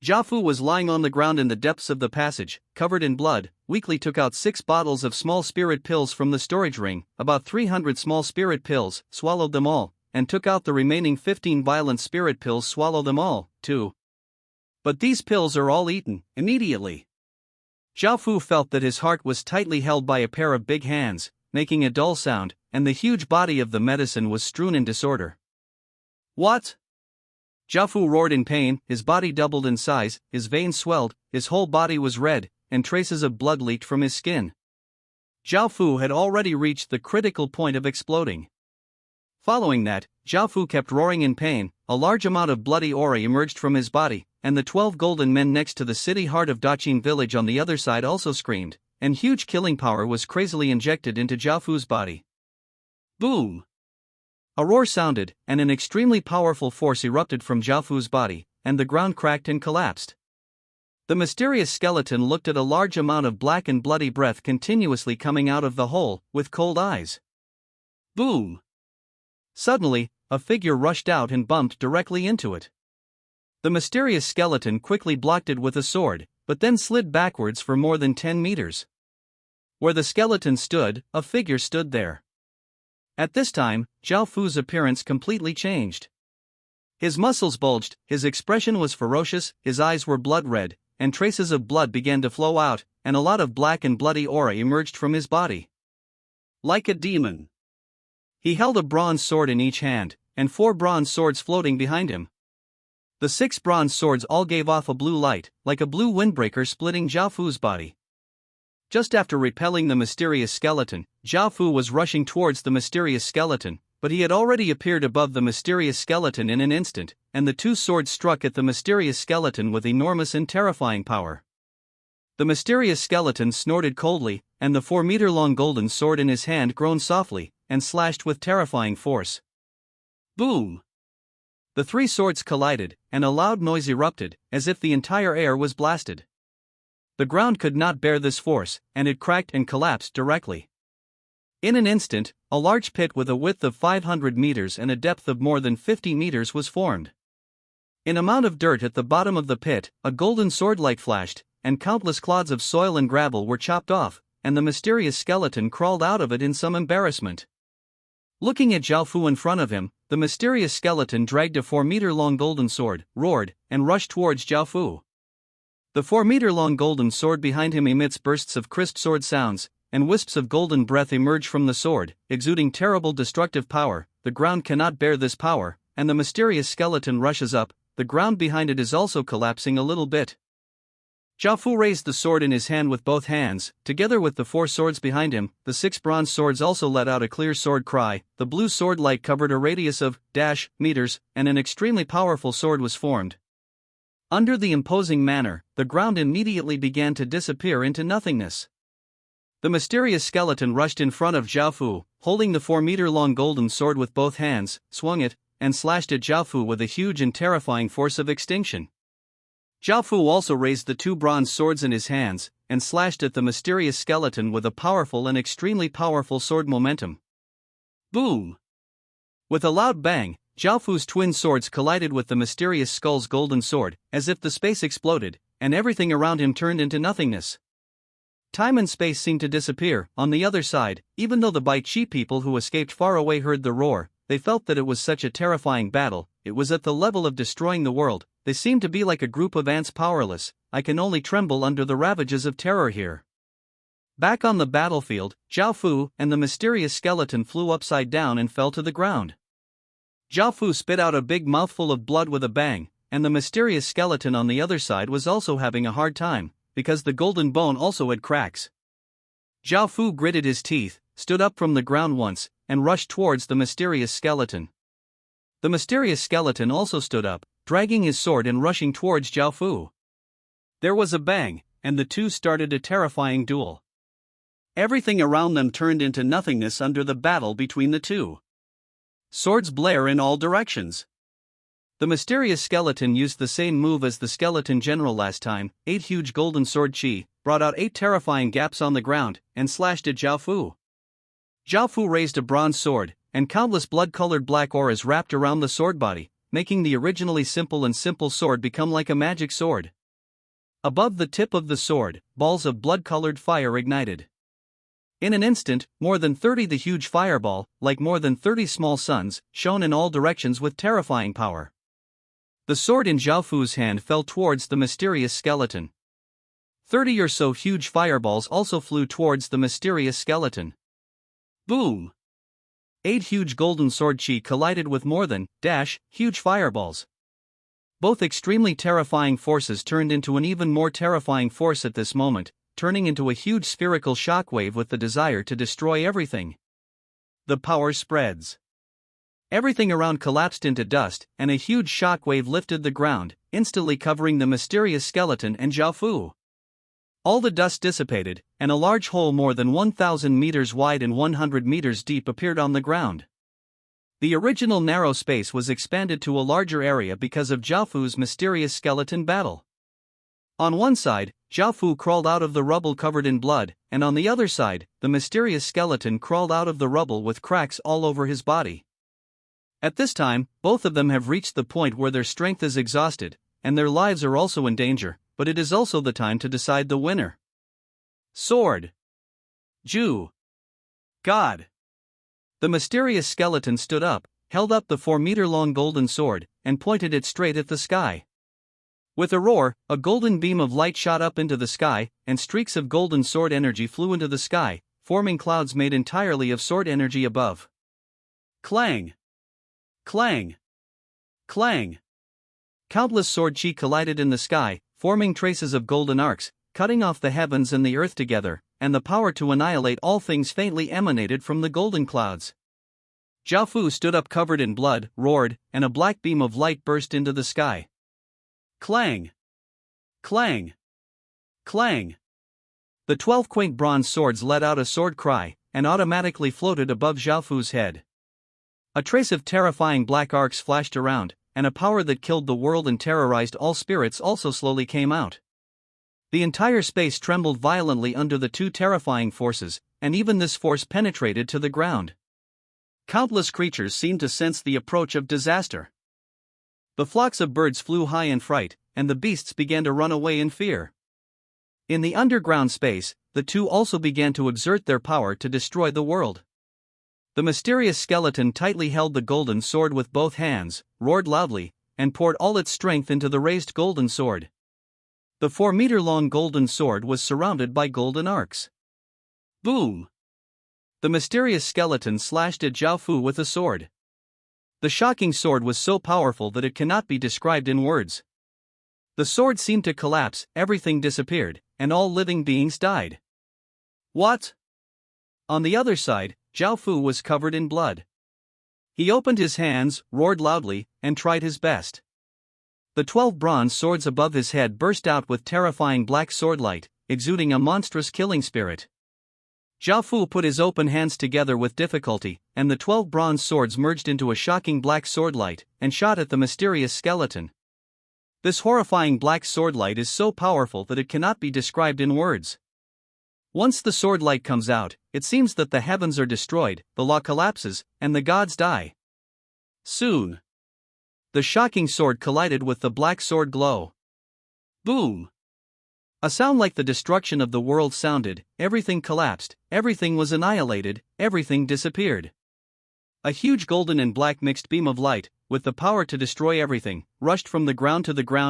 Zhao Fu was lying on the ground in the depths of the passage, covered in blood, weakly took out 6 bottles of small spirit pills from the storage ring, about 300 small spirit pills, swallowed them all, and took out the remaining 15 violent spirit pills, swallow them all, too. But these pills are all eaten, immediately. Zhao Fu felt that his heart was tightly held by a pair of big hands, making a dull sound, and the huge body of the medicine was strewn in disorder. What? Zhao Fu roared in pain, his body doubled in size, his veins swelled, his whole body was red, and traces of blood leaked from his skin. Zhao Fu had already reached the critical point of exploding. Following that, Zhao Fu kept roaring in pain, a large amount of bloody aura emerged from his body, and the 12 golden men next to the city heart of Daqin village on the other side also screamed, and huge killing power was crazily injected into Zhao Fu's body. Boom! A roar sounded, and an extremely powerful force erupted from Zhao Fu's body, and the ground cracked and collapsed. The mysterious skeleton looked at a large amount of black and bloody breath continuously coming out of the hole, with cold eyes. Boom! Suddenly, a figure rushed out and bumped directly into it. The mysterious skeleton quickly blocked it with a sword, but then slid backwards for more than 10 meters. Where the skeleton stood, a figure stood there. At this time, Zhao Fu's appearance completely changed. His muscles bulged, his expression was ferocious, his eyes were blood red, and traces of blood began to flow out, and a lot of black and bloody aura emerged from his body. Like a demon. He held a bronze sword in each hand, and 4 bronze swords floating behind him. The 6 bronze swords all gave off a blue light, like a blue windbreaker splitting Zhao Fu's body. Just after repelling the mysterious skeleton, Zhao Fu was rushing towards the mysterious skeleton, but he had already appeared above the mysterious skeleton in an instant, and the 2 swords struck at the mysterious skeleton with enormous and terrifying power. The mysterious skeleton snorted coldly, and the 4-meter-long golden sword in his hand groaned softly, and slashed with terrifying force. Boom! The 3 swords collided, and a loud noise erupted, as if the entire air was blasted. The ground could not bear this force, and it cracked and collapsed directly. In an instant, a large pit with a width of 500 meters and a depth of more than 50 meters was formed. In a mound of dirt at the bottom of the pit, a golden sword light flashed, and countless clods of soil and gravel were chopped off, and the mysterious skeleton crawled out of it in some embarrassment. Looking at Zhao Fu in front of him, the mysterious skeleton dragged a 4-meter-long golden sword, roared, and rushed towards Zhao Fu. The 4-meter-long golden sword behind him emits bursts of crisp sword sounds, and wisps of golden breath emerge from the sword, exuding terrible destructive power. The ground cannot bear this power, and the mysterious skeleton rushes up. The ground behind it is also collapsing a little bit. Zhao Fu raised the sword in his hand with both hands, together with the 4 swords behind him. The 6 bronze swords also let out a clear sword cry. The blue sword light covered a radius of meters, and an extremely powerful sword was formed. Under the imposing manner, the ground immediately began to disappear into nothingness. The mysterious skeleton rushed in front of Zhao Fu, holding the 4-meter-long golden sword with both hands, swung it, and slashed at Zhao Fu with a huge and terrifying force of extinction. Zhao Fu also raised the 2 bronze swords in his hands, and slashed at the mysterious skeleton with a powerful and extremely powerful sword momentum. Boom! With a loud bang, Zhao Fu's twin swords collided with the mysterious skull's golden sword, as if the space exploded, and everything around him turned into nothingness. Time and space seemed to disappear. On the other side, even though the Bai Chi people who escaped far away heard the roar, they felt that it was such a terrifying battle. It was at the level of destroying the world. They seemed to be like a group of ants, powerless. I can only tremble under the ravages of terror here. Back on the battlefield, Zhao Fu and the mysterious skeleton flew upside down and fell to the ground. Zhao Fu spit out a big mouthful of blood with a bang, and the mysterious skeleton on the other side was also having a hard time, because the golden bone also had cracks. Zhao Fu gritted his teeth, stood up from the ground once, and rushed towards the mysterious skeleton. The mysterious skeleton also stood up, dragging his sword and rushing towards Zhao Fu. There was a bang, and the 2 started a terrifying duel. Everything around them turned into nothingness under the battle between the 2. Swords blare in all directions. The mysterious skeleton used the same move as the skeleton general last time. 8 huge golden sword chi brought out 8 terrifying gaps on the ground, and slashed at Zhao Fu. Zhao Fu raised a bronze sword, and countless blood-colored black auras wrapped around the sword body, making the originally simple sword become like a magic sword. Above the tip of the sword, balls of blood-colored fire ignited. In an instant, more than 30 the huge fireball, like more than 30 small suns, shone in all directions with terrifying power. The sword in Zhao Fu's hand fell towards the mysterious skeleton. 30 or so huge fireballs also flew towards the mysterious skeleton. Boom! 8 huge golden sword chi collided with more than huge fireballs. Both extremely terrifying forces turned into an even more terrifying force at this moment, turning into a huge spherical shockwave with the desire to destroy everything. The power spreads. Everything around collapsed into dust, and a huge shockwave lifted the ground, instantly covering the mysterious skeleton and Zhao Fu. All the dust dissipated, and a large hole more than 1,000 meters wide and 100 meters deep appeared on the ground. The original narrow space was expanded to a larger area because of Zhao Fu's mysterious skeleton battle. On one side, Zhao Fu crawled out of the rubble covered in blood, and on the other side, the mysterious skeleton crawled out of the rubble with cracks all over his body. At this time, both of them have reached the point where their strength is exhausted, and their lives are also in danger, but it is also the time to decide the winner. Sword. Jew. God. The mysterious skeleton stood up, held up the 4-meter-long golden sword, and pointed it straight at the sky. With a roar, a golden beam of light shot up into the sky, and streaks of golden sword energy flew into the sky, forming clouds made entirely of sword energy above. Clang! Clang! Clang! Countless sword chi collided in the sky, forming traces of golden arcs, cutting off the heavens and the earth together, and the power to annihilate all things faintly emanated from the golden clouds. Zhao Fu stood up covered in blood, roared, and a black beam of light burst into the sky. Clang! Clang! Clang! The 12 quaint bronze swords let out a sword cry, and automatically floated above Zhao Fu's head. A trace of terrifying black arcs flashed around, and a power that killed the world and terrorized all spirits also slowly came out. The entire space trembled violently under the two terrifying forces, and even this force penetrated to the ground. Countless creatures seemed to sense the approach of disaster. The flocks of birds flew high in fright, and the beasts began to run away in fear. In the underground space, the two also began to exert their power to destroy the world. The mysterious skeleton tightly held the golden sword with both hands, roared loudly, and poured all its strength into the raised golden sword. The 4-meter-long golden sword was surrounded by golden arcs. Boom! The mysterious skeleton slashed at Zhao Fu with a sword. The shocking sword was so powerful that it cannot be described in words. The sword seemed to collapse, everything disappeared, and all living beings died. What? On the other side, Zhao Fu was covered in blood. He opened his hands, roared loudly, and tried his best. The 12 bronze swords above his head burst out with terrifying black sword light, exuding a monstrous killing spirit. Zhao Fu put his open hands together with difficulty, and the 12 bronze swords merged into a shocking black sword light, and shot at the mysterious skeleton. This horrifying black sword light is so powerful that it cannot be described in words. Once the sword light comes out, it seems that the heavens are destroyed, the law collapses, and the gods die. Soon. The shocking sword collided with the black sword glow. Boom! A sound like the destruction of the world sounded, everything collapsed, everything was annihilated, everything disappeared. A huge golden and black mixed beam of light, with the power to destroy everything, rushed from the ground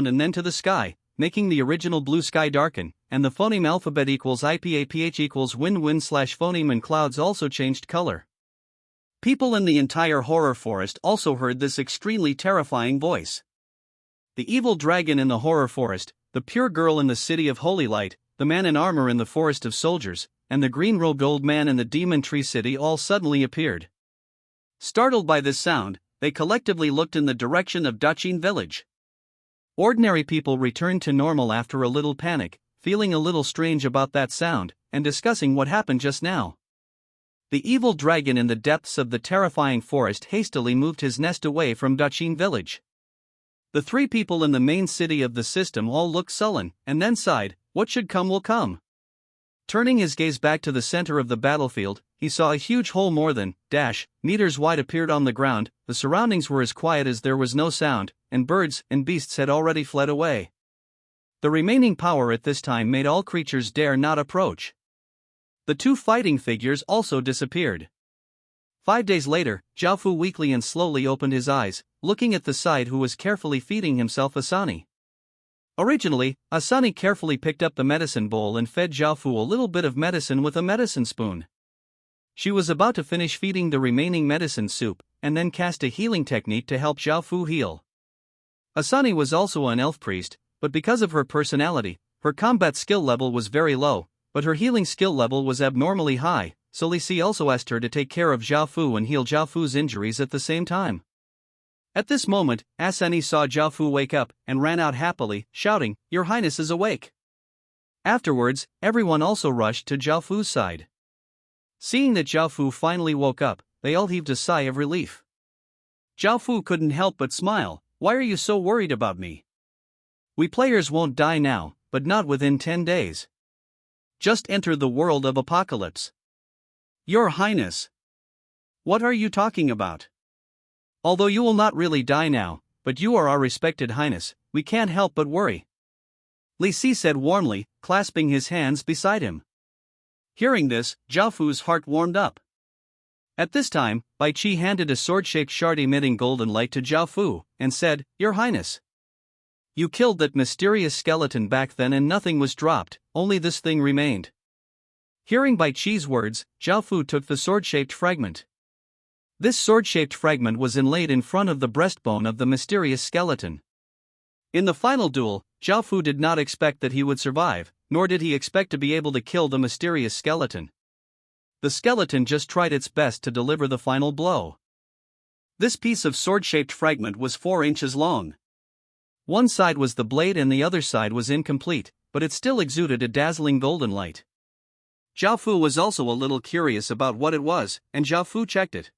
and then to the sky, making the original blue sky darken, and the phoneme alphabet equals IPAPH equals win/phoneme and clouds also changed color. People in the entire horror forest also heard this extremely terrifying voice. The evil dragon in the horror forest, the pure girl in the city of holy light, the man in armor in the forest of soldiers, and the green-robed old man in the demon tree city all suddenly appeared. Startled by this sound, they collectively looked in the direction of Dachin village. Ordinary people returned to normal after a little panic, feeling a little strange about that sound, and discussing what happened just now. The evil dragon in the depths of the terrifying forest hastily moved his nest away from Dachin village. The 3 people in the main city of the system all looked sullen, and then sighed, what should come will come. Turning his gaze back to the center of the battlefield, he saw a huge hole more than meters wide appeared on the ground. The surroundings were as quiet as there was no sound, and birds and beasts had already fled away. The remaining power at this time made all creatures dare not approach. The 2 fighting figures also disappeared. 5 days later, Zhao Fu weakly and slowly opened his eyes, looking at the side who was carefully feeding himself Asani. Originally, Asani carefully picked up the medicine bowl and fed Zhao Fu a little bit of medicine with a medicine spoon. She was about to finish feeding the remaining medicine soup, and then cast a healing technique to help Zhao Fu heal. Asani was also an elf priest, but because of her personality, her combat skill level was very low, but her healing skill level was abnormally high, so Li Si also asked her to take care of Zhao Fu and heal Zhao Fu's injuries at the same time. At this moment, Asani saw Zhao Fu wake up, and ran out happily, shouting, "Your Highness is awake!" Afterwards, everyone also rushed to Zhao Fu's side. Seeing that Zhao Fu finally woke up, they all heaved a sigh of relief. Zhao Fu couldn't help but smile, "Why are you so worried about me? We players won't die now, but not within 10 days. Just enter the world of apocalypse." "Your Highness! What are you talking about? Although you will not really die now, but you are our respected Highness, we can't help but worry," Li Si said warmly, clasping his hands beside him. Hearing this, Zhao Fu's heart warmed up. At this time, Bai Qi handed a sword-shaped shard emitting golden light to Zhao Fu, and said, "Your Highness, you killed that mysterious skeleton back then and nothing was dropped, only this thing remained." Hearing Bai Qi's words, Zhao Fu took the sword-shaped fragment. This sword-shaped fragment was inlaid in front of the breastbone of the mysterious skeleton. In the final duel, Zhao Fu did not expect that he would survive, nor did he expect to be able to kill the mysterious skeleton. The skeleton just tried its best to deliver the final blow. This piece of sword-shaped fragment was 4 inches long. One side was the blade and the other side was incomplete, but it still exuded a dazzling golden light. Zhao Fu was also a little curious about what it was, and Zhao Fu checked it.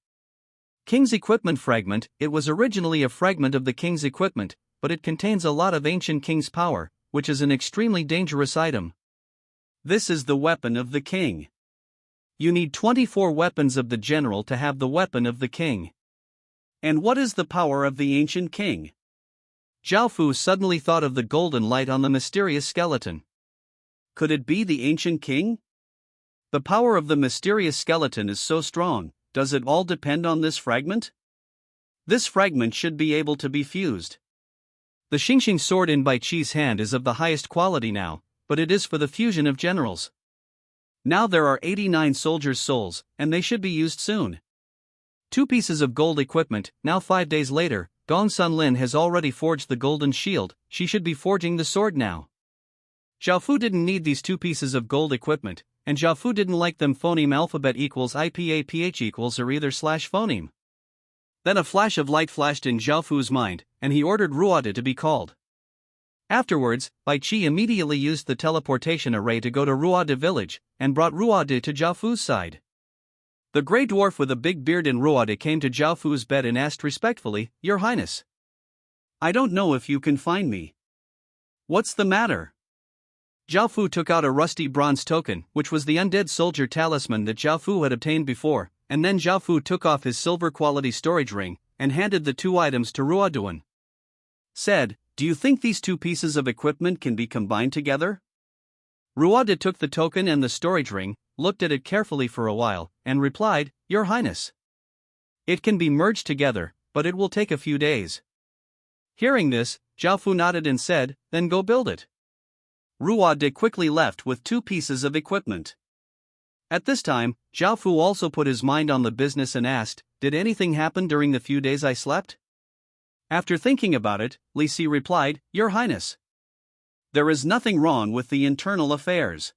King's equipment fragment. It was originally a fragment of the king's equipment, but it contains a lot of ancient king's power, which is an extremely dangerous item. This is the weapon of the king. You need 24 weapons of the general to have the weapon of the king. And what is the power of the ancient king? Zhao Fu suddenly thought of the golden light on the mysterious skeleton. Could it be the ancient king? The power of the mysterious skeleton is so strong, does it all depend on this fragment? This fragment should be able to be fused. The Xingxing sword in Bai Qi's hand is of the highest quality now, but it is for the fusion of generals. Now there are 89 soldiers' souls, and they should be used soon. 2 pieces of gold equipment. Now 5 days later, Gong Sunlin has already forged the golden shield, she should be forging the sword now. Zhao Fu didn't need these 2 pieces of gold equipment, and Zhao Fu didn't like them. Phoneme alphabet equals IPAPH equals or either slash phoneme. Then a flash of light flashed in Zhao Fu's mind, and he ordered Ruoda to be called. Afterwards, Bai Qi immediately used the teleportation array to go to Ruoda village, and brought Ruoda to Zhao Fu's side. The grey dwarf with a big beard in Ruoda came to Zhao Fu's bed and asked respectfully, "Your Highness, I don't know if you can find me. What's the matter?" Zhao Fu took out a rusty bronze token, which was the undead soldier talisman that Zhao Fu had obtained before, and then Zhao Fu took off his silver quality storage ring, and handed the 2 items to Ruoduan. Said, "Do you think these 2 pieces of equipment can be combined together?" Ruoda took the token and the storage ring, looked at it carefully for a while, and replied, "Your Highness, it can be merged together, but it will take a few days." Hearing this, Zhao Fu nodded and said, "Then go build it." Ruoda quickly left with 2 pieces of equipment. At this time, Zhao Fu also put his mind on the business and asked, "Did anything happen during the few days I slept?" After thinking about it, Li Si replied, "Your Highness, there is nothing wrong with the internal affairs."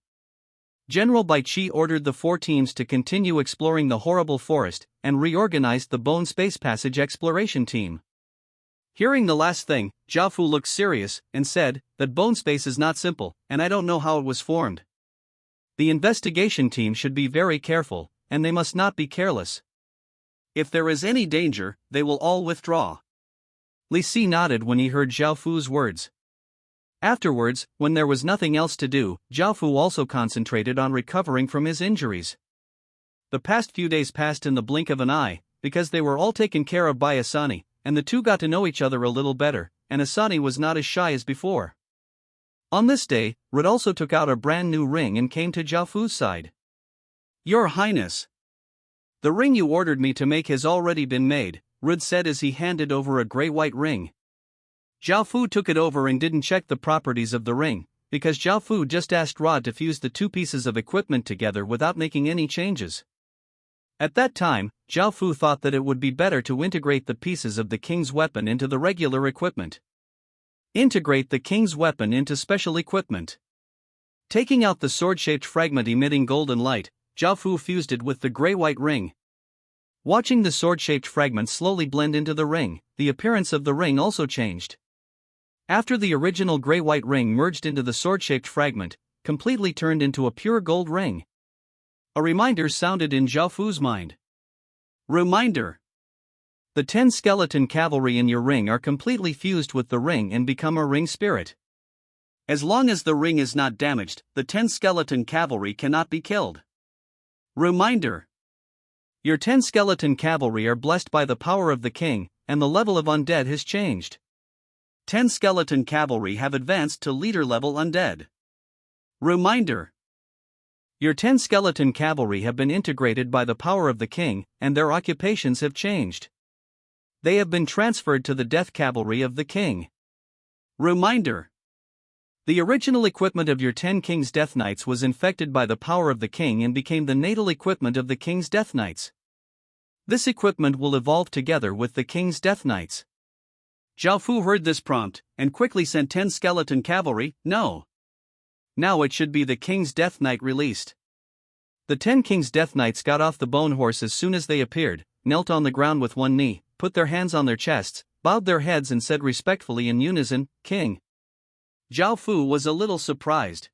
General Bai Qi ordered the 4 teams to continue exploring the horrible forest, and reorganized the Bone Space Passage exploration team. Hearing the last thing, Zhao Fu looked serious, and said, "That bone space is not simple, and I don't know how it was formed. The investigation team should be very careful, and they must not be careless. If there is any danger, they will all withdraw." Li Si nodded when he heard Zhao Fu's words. Afterwards, when there was nothing else to do, Zhao Fu also concentrated on recovering from his injuries. The past few days passed in the blink of an eye, because they were all taken care of by Asani, and the 2 got to know each other a little better, and Asani was not as shy as before. On this day, Red also took out a brand new ring and came to Zhao Fu's side. "Your Highness, the ring you ordered me to make has already been made," Red said as he handed over a grey-white ring. Zhao Fu took it over and didn't check the properties of the ring, because Zhao Fu just asked Rod to fuse the 2 pieces of equipment together without making any changes. At that time, Zhao Fu thought that it would be better to integrate the pieces of the king's weapon into the regular equipment. Integrate the king's weapon into special equipment. Taking out the sword-shaped fragment emitting golden light, Zhao Fu fused it with the grey-white ring. Watching the sword-shaped fragment slowly blend into the ring, the appearance of the ring also changed. After the original grey-white ring merged into the sword-shaped fragment, completely turned into a pure gold ring. A reminder sounded in Zhao Fu's mind. Reminder: the 10 skeleton cavalry in your ring are completely fused with the ring and become a ring spirit. As long as the ring is not damaged, the 10 skeleton cavalry cannot be killed. Reminder: your 10 skeleton cavalry are blessed by the power of the king, and the level of undead has changed. 10 skeleton cavalry have advanced to leader-level undead. Reminder: your 10 skeleton cavalry have been integrated by the power of the king, and their occupations have changed. They have been transferred to the death cavalry of the king. Reminder: the original equipment of your 10 King's Death Knights was infected by the power of the king and became the natal equipment of the King's Death Knights. This equipment will evolve together with the King's Death Knights. Zhao Fu heard this prompt, and quickly sent 10 skeleton cavalry. No. Now it should be the King's Death Knight released. The 10 King's Death Knights got off the bone horse as soon as they appeared, knelt on the ground with one knee, put their hands on their chests, bowed their heads and said respectfully in unison, "King." Zhao Fu was a little surprised.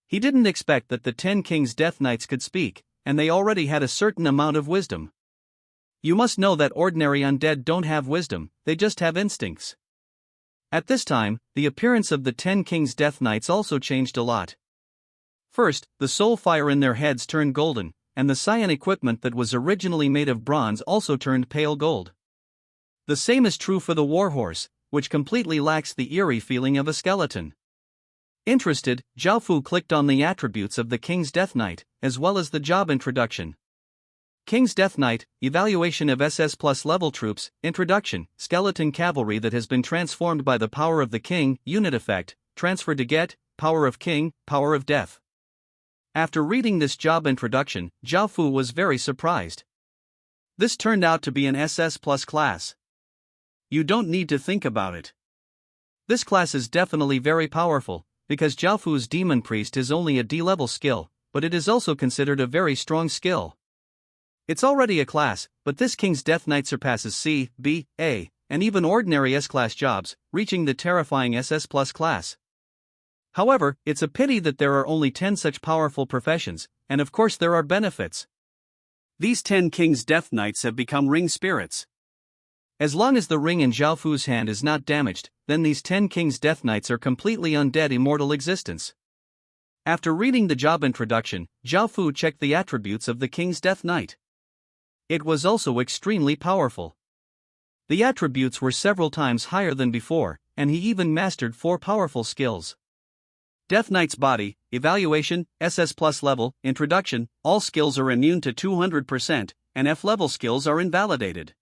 He didn't expect that the 10 King's Death Knights could speak, and they already had a certain amount of wisdom. You must know that ordinary undead don't have wisdom, they just have instincts. At this time, the appearance of the 10 King's Death Knights also changed a lot. First, the soul fire in their heads turned golden, and the cyan equipment that was originally made of bronze also turned pale gold. The same is true for the warhorse, which completely lacks the eerie feeling of a skeleton. Interested, Zhao Fu clicked on the attributes of the King's Death Knight, as well as the job introduction. King's Death Knight, evaluation of SS plus level troops, introduction, skeleton cavalry that has been transformed by the power of the king, unit effect, transfer to get, power of king, power of death. After reading this job introduction, Zhao Fu was very surprised. This turned out to be an SS plus class. You don't need to think about it. This class is definitely very powerful, because Zhao Fu's Demon Priest is only a D-level skill, but it is also considered a very strong skill. It's already a class, but this King's Death Knight surpasses C, B, A, and even ordinary S-class jobs, reaching the terrifying SS plus class. However, it's a pity that there are only 10 such powerful professions, and of course there are benefits. These 10 King's Death Knights have become ring spirits. As long as the ring in Zhao Fu's hand is not damaged, then these 10 King's Death Knights are completely undead immortal existence. After reading the job introduction, Zhao Fu checked the attributes of the King's Death Knight. It was also extremely powerful. The attributes were several times higher than before, and he even mastered 4 powerful skills. Death Knight's body, evaluation, SS plus level, introduction, all skills are immune to 200%, and F-level skills are invalidated.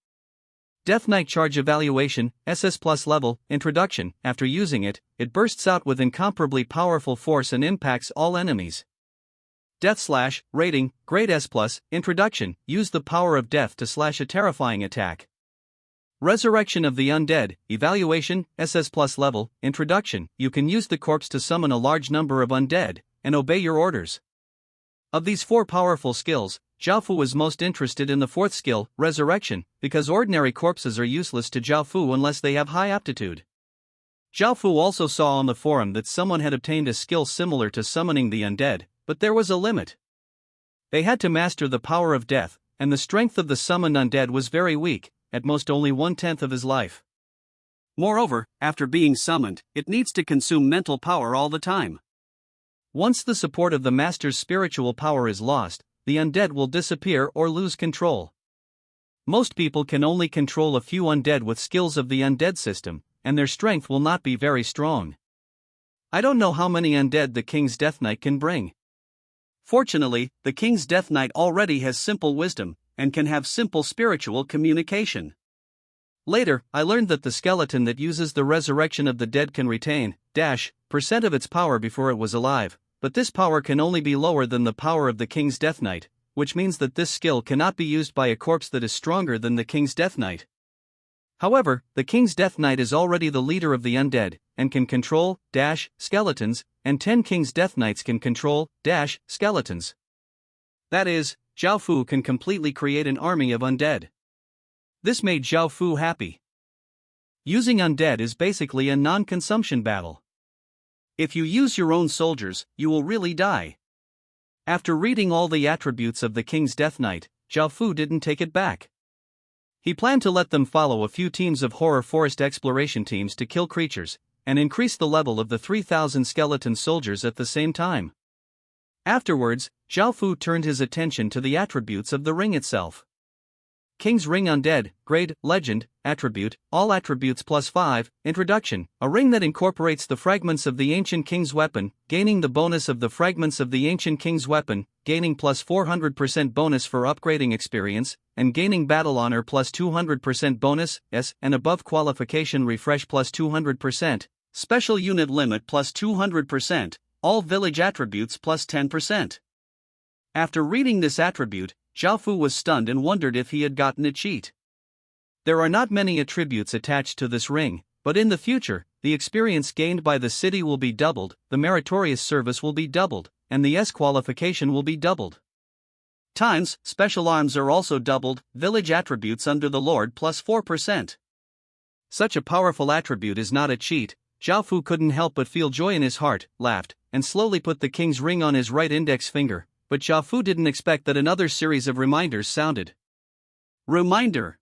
Death Knight charge evaluation, SS plus level, introduction, after using it, it bursts out with incomparably powerful force and impacts all enemies. Death slash, rating, grade S plus, introduction, use the power of death to slash a terrifying attack. Resurrection of the Undead, evaluation, SS plus level, introduction, you can use the corpse to summon a large number of undead, and obey your orders. Of these 4 powerful skills, Zhao Fu was most interested in the 4th skill, resurrection, because ordinary corpses are useless to Zhao Fu unless they have high aptitude. Zhao Fu also saw on the forum that someone had obtained a skill similar to summoning the undead, but there was a limit. They had to master the power of death, and the strength of the summoned undead was very weak, at most only 1/10 of his life. Moreover, after being summoned, it needs to consume mental power all the time. Once the support of the master's spiritual power is lost, the undead will disappear or lose control. Most people can only control a few undead with skills of the undead system, and their strength will not be very strong. I don't know how many undead the King's Death Knight can bring. Fortunately, the King's Death Knight already has simple wisdom, and can have simple spiritual communication. Later, I learned that the skeleton that uses the resurrection of the dead can retain % of its power before it was alive, but this power can only be lower than the power of the King's Death Knight, which means that this skill cannot be used by a corpse that is stronger than the King's Death Knight. However, the King's Death Knight is already the leader of the undead, and can control skeletons, and 10 King's Death Knights can control skeletons. That is, Zhao Fu can completely create an army of undead. This made Zhao Fu happy. Using undead is basically a non-consumption battle. If you use your own soldiers, you will really die. After reading all the attributes of the King's Death Knight, Zhao Fu didn't take it back. He planned to let them follow a few teams of horror forest exploration teams to kill creatures, and increase the level of the 3,000 skeleton soldiers at the same time. Afterwards, Zhao Fu turned his attention to the attributes of the ring itself. King's Ring Undead, Grade, Legend, Attribute, All Attributes +5, Introduction, a ring that incorporates the fragments of the Ancient King's weapon, gaining the bonus of the fragments of the Ancient King's weapon, gaining plus 400% bonus for upgrading experience, and gaining Battle Honor plus 200% bonus, S and above qualification refresh plus 200%, Special Unit Limit plus 200%, All Village Attributes plus 10%. After reading this attribute, Zhao Fu was stunned and wondered if he had gotten a cheat. There are not many attributes attached to this ring, but in the future, the experience gained by the city will be doubled, the meritorious service will be doubled, and the S qualification will be doubled. Times, special arms are also doubled, village attributes under the Lord plus 4%. Such a powerful attribute is not a cheat. Zhao Fu couldn't help but feel joy in his heart, laughed, and slowly put the king's ring on his right index finger. But Zhao Fu didn't expect that another series of reminders sounded. Reminder: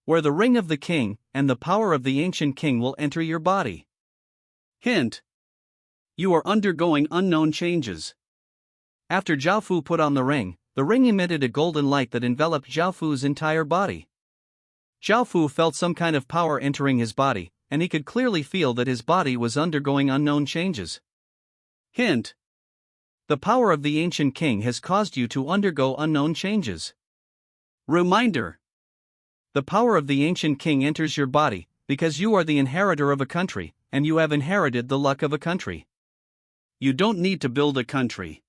where the ring of the king and the power of the ancient king will enter your body. Hint: you are undergoing unknown changes. After Zhao Fu put on the ring emitted a golden light that enveloped Zhao Fu's entire body. Zhao Fu felt some kind of power entering his body, and he could clearly feel that his body was undergoing unknown changes. Hint: the power of the ancient king has caused you to undergo unknown changes. Reminder: the power of the ancient king enters your body, because you are the inheritor of a country, and you have inherited the luck of a country. You don't need to build a country.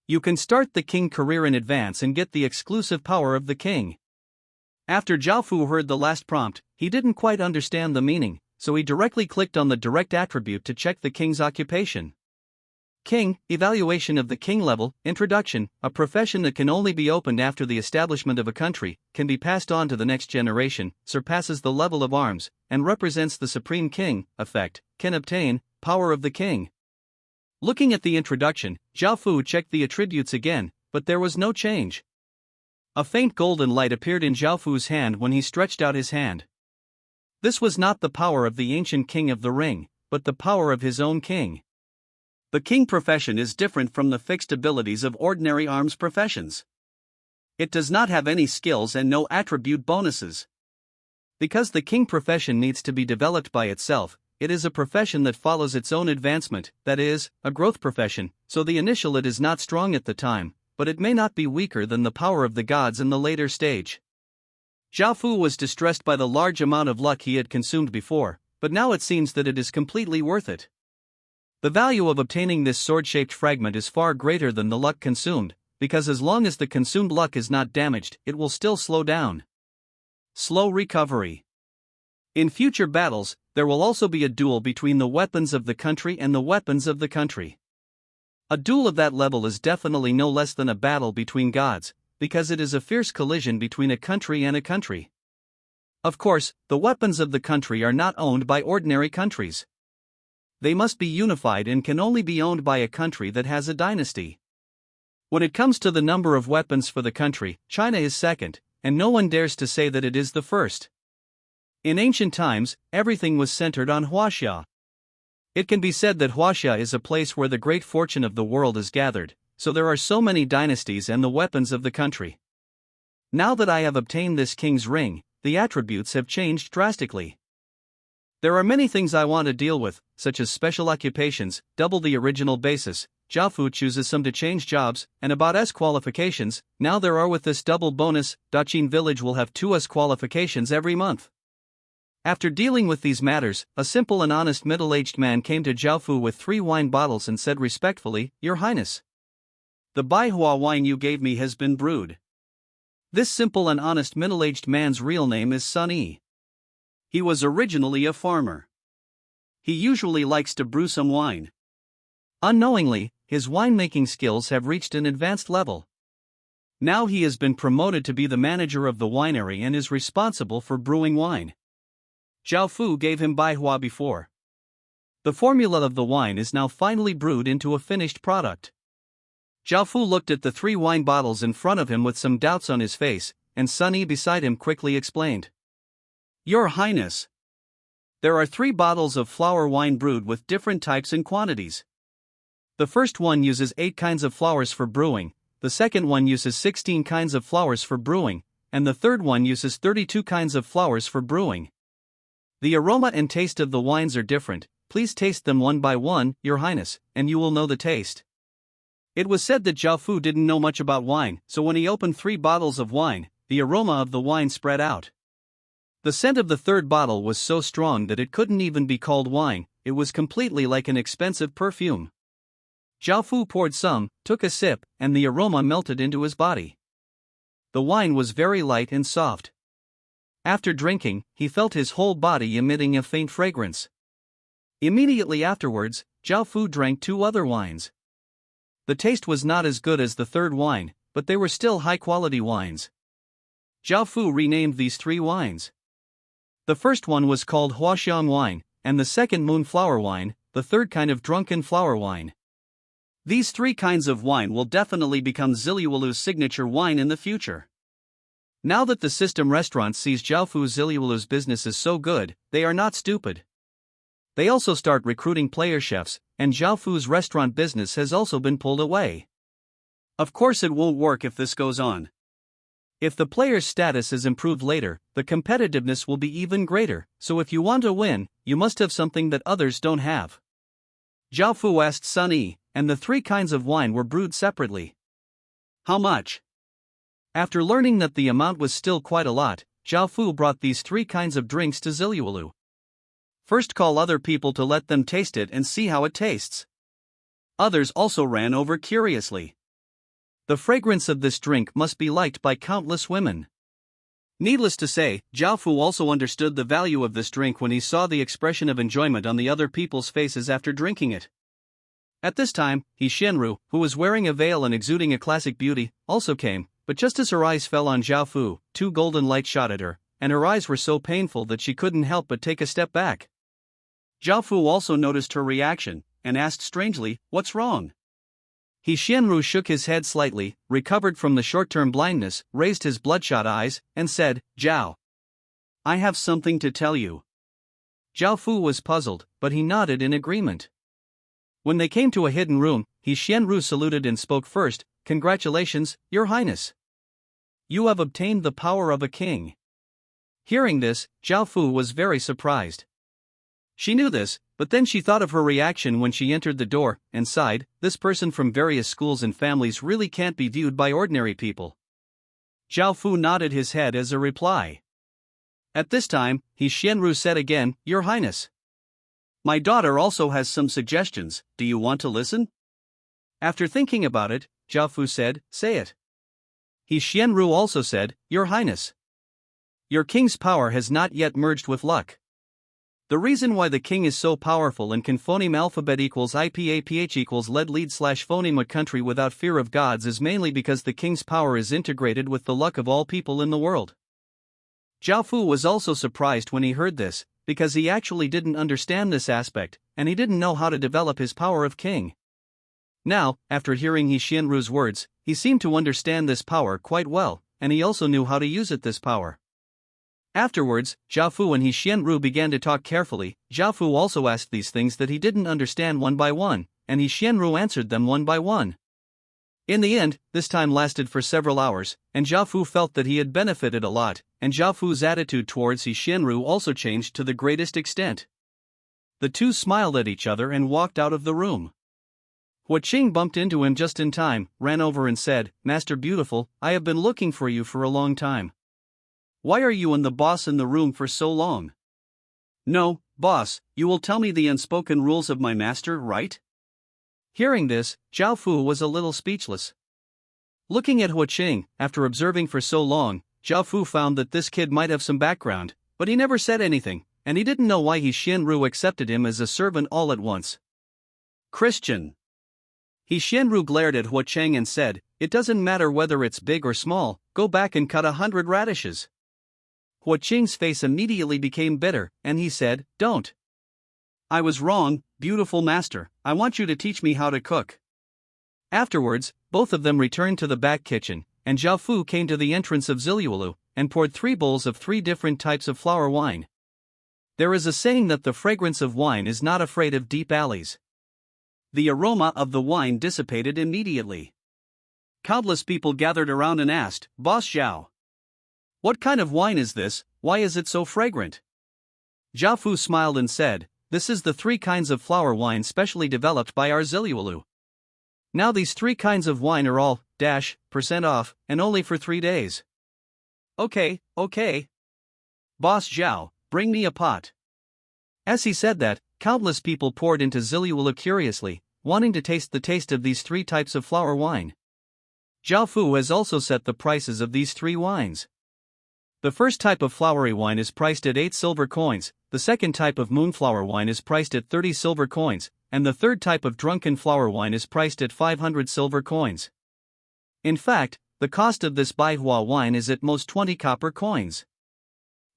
You can start the king career in advance and get the exclusive power of the king. After Zhao Fu heard the last prompt, he didn't quite understand the meaning, so he directly clicked on the direct attribute to check the king's occupation. King, evaluation of the king level, introduction, a profession that can only be opened after the establishment of a country, can be passed on to the next generation, surpasses the level of arms, and represents the supreme king, effect, can obtain, power of the king. Looking at the introduction, Zhao Fu checked the attributes again, but there was no change. A faint golden light appeared in Zhao Fu's hand when he stretched out his hand. This was not the power of the ancient king of the ring, but the power of his own king. The king profession is different from the fixed abilities of ordinary arms professions. It does not have any skills and no attribute bonuses. Because the king profession needs to be developed by itself, it is a profession that follows its own advancement, that is, a growth profession, so the initial it is not strong at the time, but it may not be weaker than the power of the gods in the later stage. Zhao Fu was distressed by the large amount of luck he had consumed before, but now it seems that it is completely worth it. The value of obtaining this sword-shaped fragment is far greater than the luck consumed, because as long as the consumed luck is not damaged, it will still slow down. Slow recovery. In future battles, there will also be a duel between the weapons of the country and the weapons of the country. A duel of that level is definitely no less than a battle between gods, because it is a fierce collision between a country and a country. Of course, the weapons of the country are not owned by ordinary countries. They must be unified and can only be owned by a country that has a dynasty. When it comes to the number of weapons for the country, China is second, and no one dares to say that it is the first. In ancient times, everything was centered on Huaxia. It can be said that Huaxia is a place where the great fortune of the world is gathered, so there are so many dynasties and the weapons of the country. Now that I have obtained this king's ring, the attributes have changed drastically. There are many things I want to deal with, such as special occupations, double the original basis, Zhao Fu chooses some to change jobs, and about S qualifications. Now there are with this double bonus, Daqin village will have 2 S qualifications every month. After dealing with these matters, a simple and honest middle-aged man came to Zhao Fu with 3 wine bottles and said respectfully, "Your Highness, the Baihua wine you gave me has been brewed." This simple and honest middle-aged man's real name is Sun Yi. He was originally a farmer. He usually likes to brew some wine. Unknowingly, his winemaking skills have reached an advanced level. Now he has been promoted to be the manager of the winery and is responsible for brewing wine. Zhao Fu gave him Baihua before. The formula of the wine is now finally brewed into a finished product. Zhao Fu looked at the 3 wine bottles in front of him with some doubts on his face, and Sun Yi beside him quickly explained. "Your Highness, there are 3 bottles of flower wine brewed with different types and quantities. The first one uses 8 kinds of flowers for brewing, the second one uses 16 kinds of flowers for brewing, and the third one uses 32 kinds of flowers for brewing. The aroma and taste of the wines are different. Please taste them one by one, Your Highness, and you will know the taste. It was said that Zhao Fu didn't know much about wine, so when he opened 3 bottles of wine, the aroma of the wine spread out. The scent of the third bottle was so strong that it couldn't even be called wine, it was completely like an expensive perfume. Zhao Fu poured some, took a sip, and the aroma melted into his body. The wine was very light and soft. After drinking, he felt his whole body emitting a faint fragrance. Immediately afterwards, Zhao Fu drank 2 other wines. The taste was not as good as the third wine, but they were still high-quality wines. Zhao Fu renamed these 3 wines. The first one was called Huaxiang wine, and the second moonflower wine, the third kind of drunken flower wine. These 3 kinds of wine will definitely become Ziliwalu's signature wine in the future. Now that the system restaurant sees Zhao Fu Ziliwalu's business is so good, they are not stupid. They also start recruiting player chefs, and Zhao Fu's restaurant business has also been pulled away. Of course it won't work if this goes on. If the player's status is improved later, the competitiveness will be even greater, so if you want to win, you must have something that others don't have. Zhao Fu asked Sun Yi, and the 3 kinds of wine were brewed separately. How much? After learning that the amount was still quite a lot, Zhao Fu brought these 3 kinds of drinks to Ziliwalu. First call other people to let them taste it and see how it tastes. Others also ran over curiously. The fragrance of this drink must be liked by countless women. Needless to say, Zhao Fu also understood the value of this drink when he saw the expression of enjoyment on the other people's faces after drinking it. At this time, He Xianru, who was wearing a veil and exuding a classic beauty, also came, but just as her eyes fell on Zhao Fu, 2 golden lights shot at her, and her eyes were so painful that she couldn't help but take a step back. Zhao Fu also noticed her reaction, and asked strangely, "What's wrong?" He Xianru shook his head slightly, recovered from the short-term blindness, raised his bloodshot eyes, and said, "Zhao, I have something to tell you." Zhao Fu was puzzled, but he nodded in agreement. When they came to a hidden room, He Xianru saluted and spoke first, "Congratulations, Your Highness. You have obtained the power of a king." Hearing this, Zhao Fu was very surprised. She knew this, but then she thought of her reaction when she entered the door, and sighed, "This person from various schools and families really can't be viewed by ordinary people." Zhao Fu nodded his head as a reply. At this time, He Xianru said again, "Your Highness, my daughter also has some suggestions, do you want to listen?" After thinking about it, Zhao Fu said, "Say it." He Xianru also said, "Your Highness, your king's power has not yet merged with luck. The reason why the king is so powerful and can phoneme alphabet equals IPAPH equals lead / phoneme a country without fear of gods is mainly because the king's power is integrated with the luck of all people in the world." Zhao Fu was also surprised when he heard this, because he actually didn't understand this aspect, and he didn't know how to develop his power of king. Now, after hearing He Xianru's words, he seemed to understand this power quite well, and he also knew how to use this power. Afterwards, Zhao Fu and He Xianru began to talk carefully. Zhao Fu also asked these things that he didn't understand one by one, and He Xianru answered them one by one. In the end, this time lasted for several hours, and Zhao Fu felt that he had benefited a lot, and Zhao Fu's attitude towards He Xianru also changed to the greatest extent. The two smiled at each other and walked out of the room. Hua Qing bumped into him just in time, ran over and said, "Master Beautiful, I have been looking for you for a long time. Why are you and the boss in the room for so long?" "No, boss, you will tell me the unspoken rules of my master, right?" Hearing this, Zhao Fu was a little speechless. Looking at Hua Qing, after observing for so long, Zhao Fu found that this kid might have some background, but he never said anything, and he didn't know why He Xianru accepted him as a servant all at once. "Christian." He Xianru glared at Hua Qing and said, "It doesn't matter whether it's big or small, go back and cut 100 radishes." Hua Qing's face immediately became bitter, and he said, "Don't. I was wrong, beautiful master, I want you to teach me how to cook." Afterwards, both of them returned to the back kitchen, and Zhao Fu came to the entrance of Ziliwalu, and poured 3 bowls of 3 different types of flower wine. There is a saying that the fragrance of wine is not afraid of deep alleys. The aroma of the wine dissipated immediately. Countless people gathered around and asked, "Boss Zhao, What kind of wine is this? Why is it so fragrant? Zhao Fu smiled and said, this is the 3 kinds of flower wine specially developed by our Ziliulu. Now these 3 kinds of wine are all % off, and only for 3 days. Okay. Boss Zhao, bring me a pot. As he said that, countless people poured into Ziliulu curiously, wanting to taste the taste of these 3 types of flower wine. Zhao Fu has also set the prices of these 3 wines. The first type of flowery wine is priced at 8 silver coins, the second type of moonflower wine is priced at 30 silver coins, and the third type of drunken flower wine is priced at 500 silver coins. In fact, the cost of this Baihua wine is at most 20 copper coins.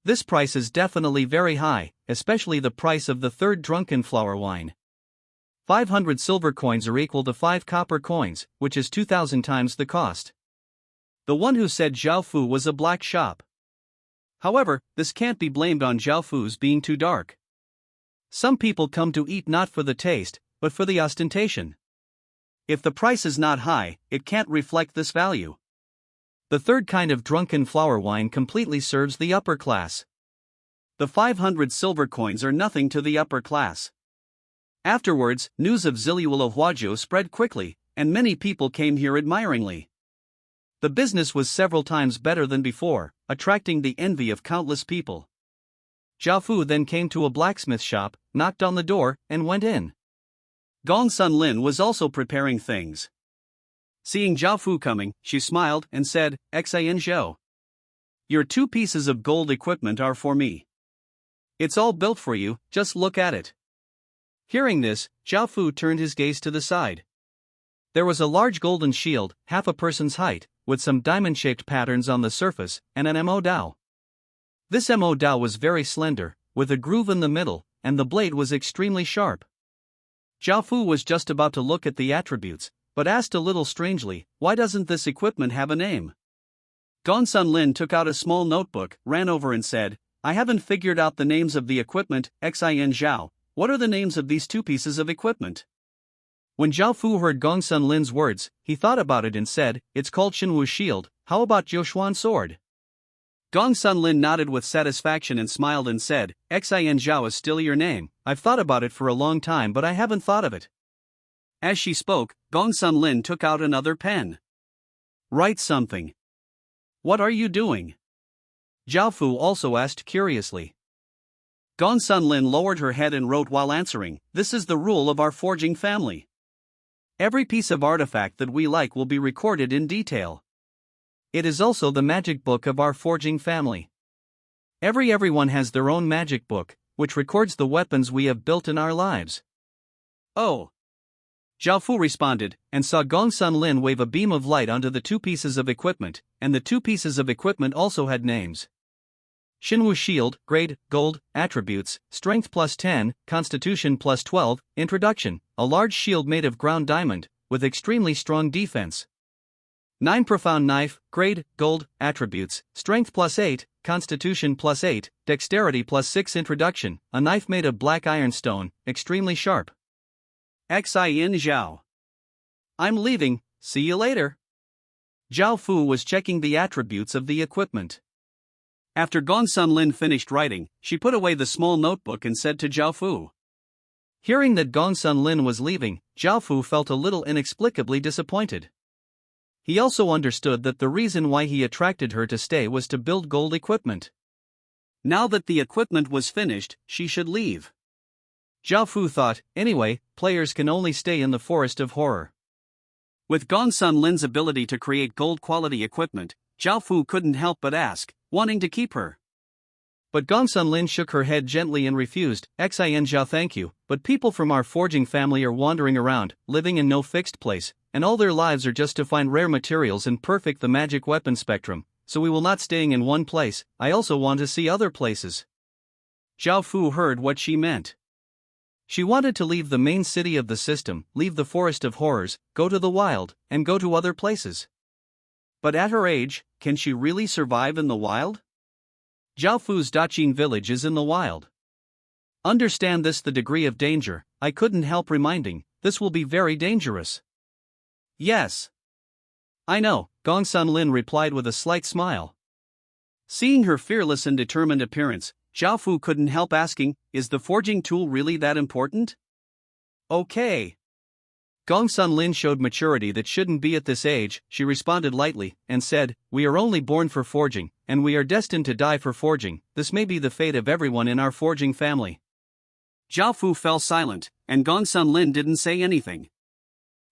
This price is definitely very high, especially the price of the third drunken flower wine. 500 silver coins are equal to 5 copper coins, which is 2,000 times the cost. The one who said Zhao Fu was a black shop. However, this can't be blamed on Zhao Fu's being too dark. Some people come to eat not for the taste, but for the ostentation. If the price is not high, it can't reflect this value. The third kind of drunken flower wine completely serves the upper class. The 500 silver coins are nothing to the upper class. Afterwards, news of Ziliulu Huajiu spread quickly, and many people came here admiringly. The business was several times better than before, attracting the envy of countless people. Zhao Fu then came to a blacksmith shop, knocked on the door, and went in. Gong Sun Lin was also preparing things. Seeing Zhao Fu coming, she smiled and said, "Xin Zhou. Your 2 pieces of gold equipment are for me. It's all built for you, just look at it." Hearing this, Zhao Fu turned his gaze to the side. There was a large golden shield, half a person's height, with some diamond-shaped patterns on the surface, and an mo dao. This mo dao was very slender, with a groove in the middle, and the blade was extremely sharp. Zhao Fu was just about to look at the attributes, but asked a little strangely, why doesn't this equipment have a name? Gong Sun Lin took out a small notebook, ran over and said, I haven't figured out the names of the equipment, Xin Zhao, what are the names of these 2 pieces of equipment? When Zhao Fu heard Gong Sun Lin's words, he thought about it and said, it's called Xinwu Shield, how about Jiushuan Sword? Gong Sun Lin nodded with satisfaction and smiled and said, Xin Zhao is still your name, I've thought about it for a long time but I haven't thought of it. As she spoke, Gong Sun Lin took out another pen. Write something. What are you doing? Zhao Fu also asked curiously. Gong Sun Lin lowered her head and wrote while answering, this is the rule of our forging family. Every piece of artifact that we like will be recorded in detail. It is also the magic book of our forging family. Everyone has their own magic book, which records the weapons we have built in our lives. Oh. Zhao Fu responded, and saw Gong Sun Lin wave a beam of light onto the 2 pieces of equipment, and the 2 pieces of equipment also had names. Xinwu Shield, Grade, Gold, Attributes, Strength +10, Constitution +12, Introduction, a large shield made of ground diamond, with extremely strong defense. 9 Profound Knife, Grade, Gold, Attributes, Strength +8, Constitution +8, Dexterity +6 Introduction, a knife made of black ironstone, extremely sharp. Xin Zhao. I'm leaving, see you later. Zhao Fu was checking the attributes of the equipment. After Gong Sun Lin finished writing, she put away the small notebook and said to Zhao Fu. Hearing that Gong Sun Lin was leaving, Zhao Fu felt a little inexplicably disappointed. He also understood that the reason why he attracted her to stay was to build gold equipment. Now that the equipment was finished, she should leave. Zhao Fu thought, anyway, players can only stay in the Forest of Horror. With Gong Sun Lin's ability to create gold-quality equipment, Zhao Fu couldn't help but ask, wanting to keep her. But Gong Sun Lin shook her head gently and refused, Xin Zhao thank you, but people from our forging family are wandering around, living in no fixed place, and all their lives are just to find rare materials and perfect the magic weapon spectrum, so we will not staying in one place, I also want to see other places. Zhao Fu heard what she meant. She wanted to leave the main city of the system, leave the Forest of Horrors, go to the wild, and go to other places. But at her age, can she really survive in the wild? Zhao Fu's Daqin village is in the wild. Understand this the degree of danger, I couldn't help reminding, this will be very dangerous. Yes. I know, Gong Sun Lin replied with a slight smile. Seeing her fearless and determined appearance, Zhao Fu couldn't help asking, is the forging tool really that important? Okay. Gongsun Lin showed maturity that shouldn't be at this age. She responded lightly, and said, we are only born for forging, and we are destined to die for forging. This may be the fate of everyone in our forging family. Zhao Fu fell silent, and Gongsun Lin didn't say anything.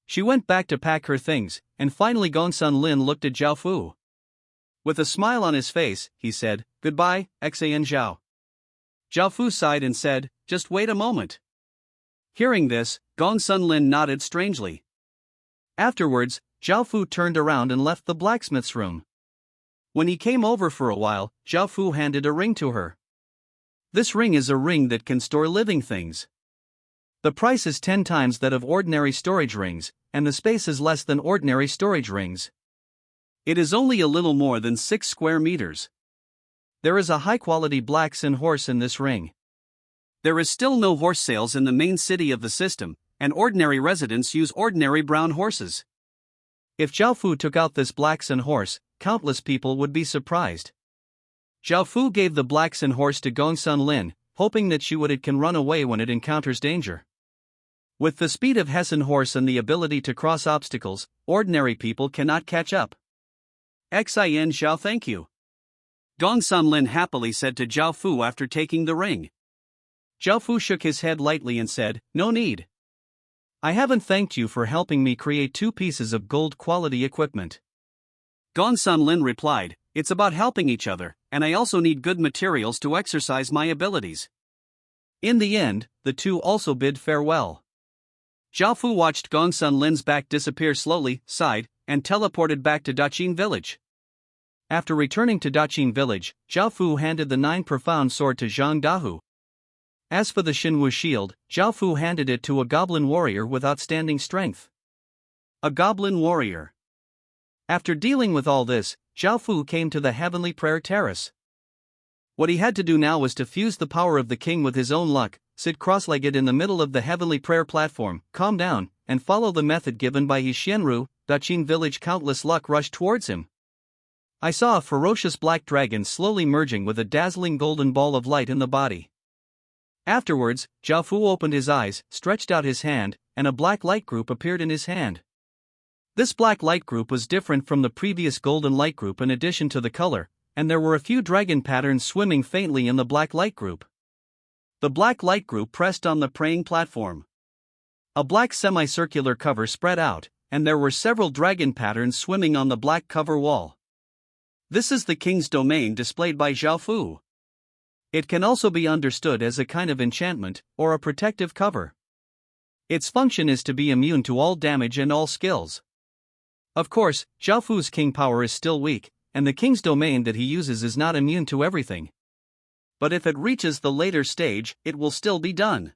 She went back to pack her things, and finally Gongsun Lin looked at Zhao Fu. With a smile on his face, he said, goodbye, Xan Zhao. Zhao Fu sighed and said, just wait a moment. Hearing this, Gongsun Lin nodded strangely. Afterwards, Zhao Fu turned around and left the blacksmith's room. When he came over for a while, Zhao Fu handed a ring to her. This ring is a ring that can store living things. The price is 10 times that of ordinary storage rings, and the space is less than ordinary storage rings. It is only a little more than 6 square meters. There is a high-quality black sin horse in this ring. There is still no horse sales in the main city of the system, and ordinary residents use ordinary brown horses. If Zhao Fu took out this black sin horse, countless people would be surprised. Zhao Fu gave the black sin horse to Gongsun Lin, hoping that it can run away when it encounters danger. With the speed of Hessen horse and the ability to cross obstacles, ordinary people cannot catch up. Xin Zhao, thank you. Gongsun Lin happily said to Zhao Fu after taking the ring. Zhao Fu shook his head lightly and said, no need. I haven't thanked you for helping me create 2 pieces of gold quality equipment. Gongsun Lin replied, it's about helping each other, and I also need good materials to exercise my abilities. In the end, the two also bid farewell. Zhao Fu watched Gongsun Lin's back disappear slowly, sighed, and teleported back to Daqin village. After returning to Daqin village, Zhao Fu handed the 9 profound sword to Zhang Dahu. As for the Xinwu shield, Zhao Fu handed it to a goblin warrior with outstanding strength. A goblin warrior. After dealing with all this, Zhao Fu came to the heavenly prayer terrace. What he had to do now was to fuse the power of the king with his own luck, sit cross-legged in the middle of the heavenly prayer platform, calm down, and follow the method given by his Xianru. Daqin village. Countless luck rushed towards him. I saw a ferocious black dragon slowly merging with a dazzling golden ball of light in the body. Afterwards, Zhao Fu opened his eyes, stretched out his hand, and a black light group appeared in his hand. This black light group was different from the previous golden light group in addition to the color, and there were a few dragon patterns swimming faintly in the black light group. The black light group pressed on the praying platform. A black semicircular cover spread out, and there were several dragon patterns swimming on the black cover wall. This is the king's domain displayed by Zhao Fu. It can also be understood as a kind of enchantment, or a protective cover. Its function is to be immune to all damage and all skills. Of course, Zhao Fu's king power is still weak, and the king's domain that he uses is not immune to everything. But if it reaches the later stage, it will still be done.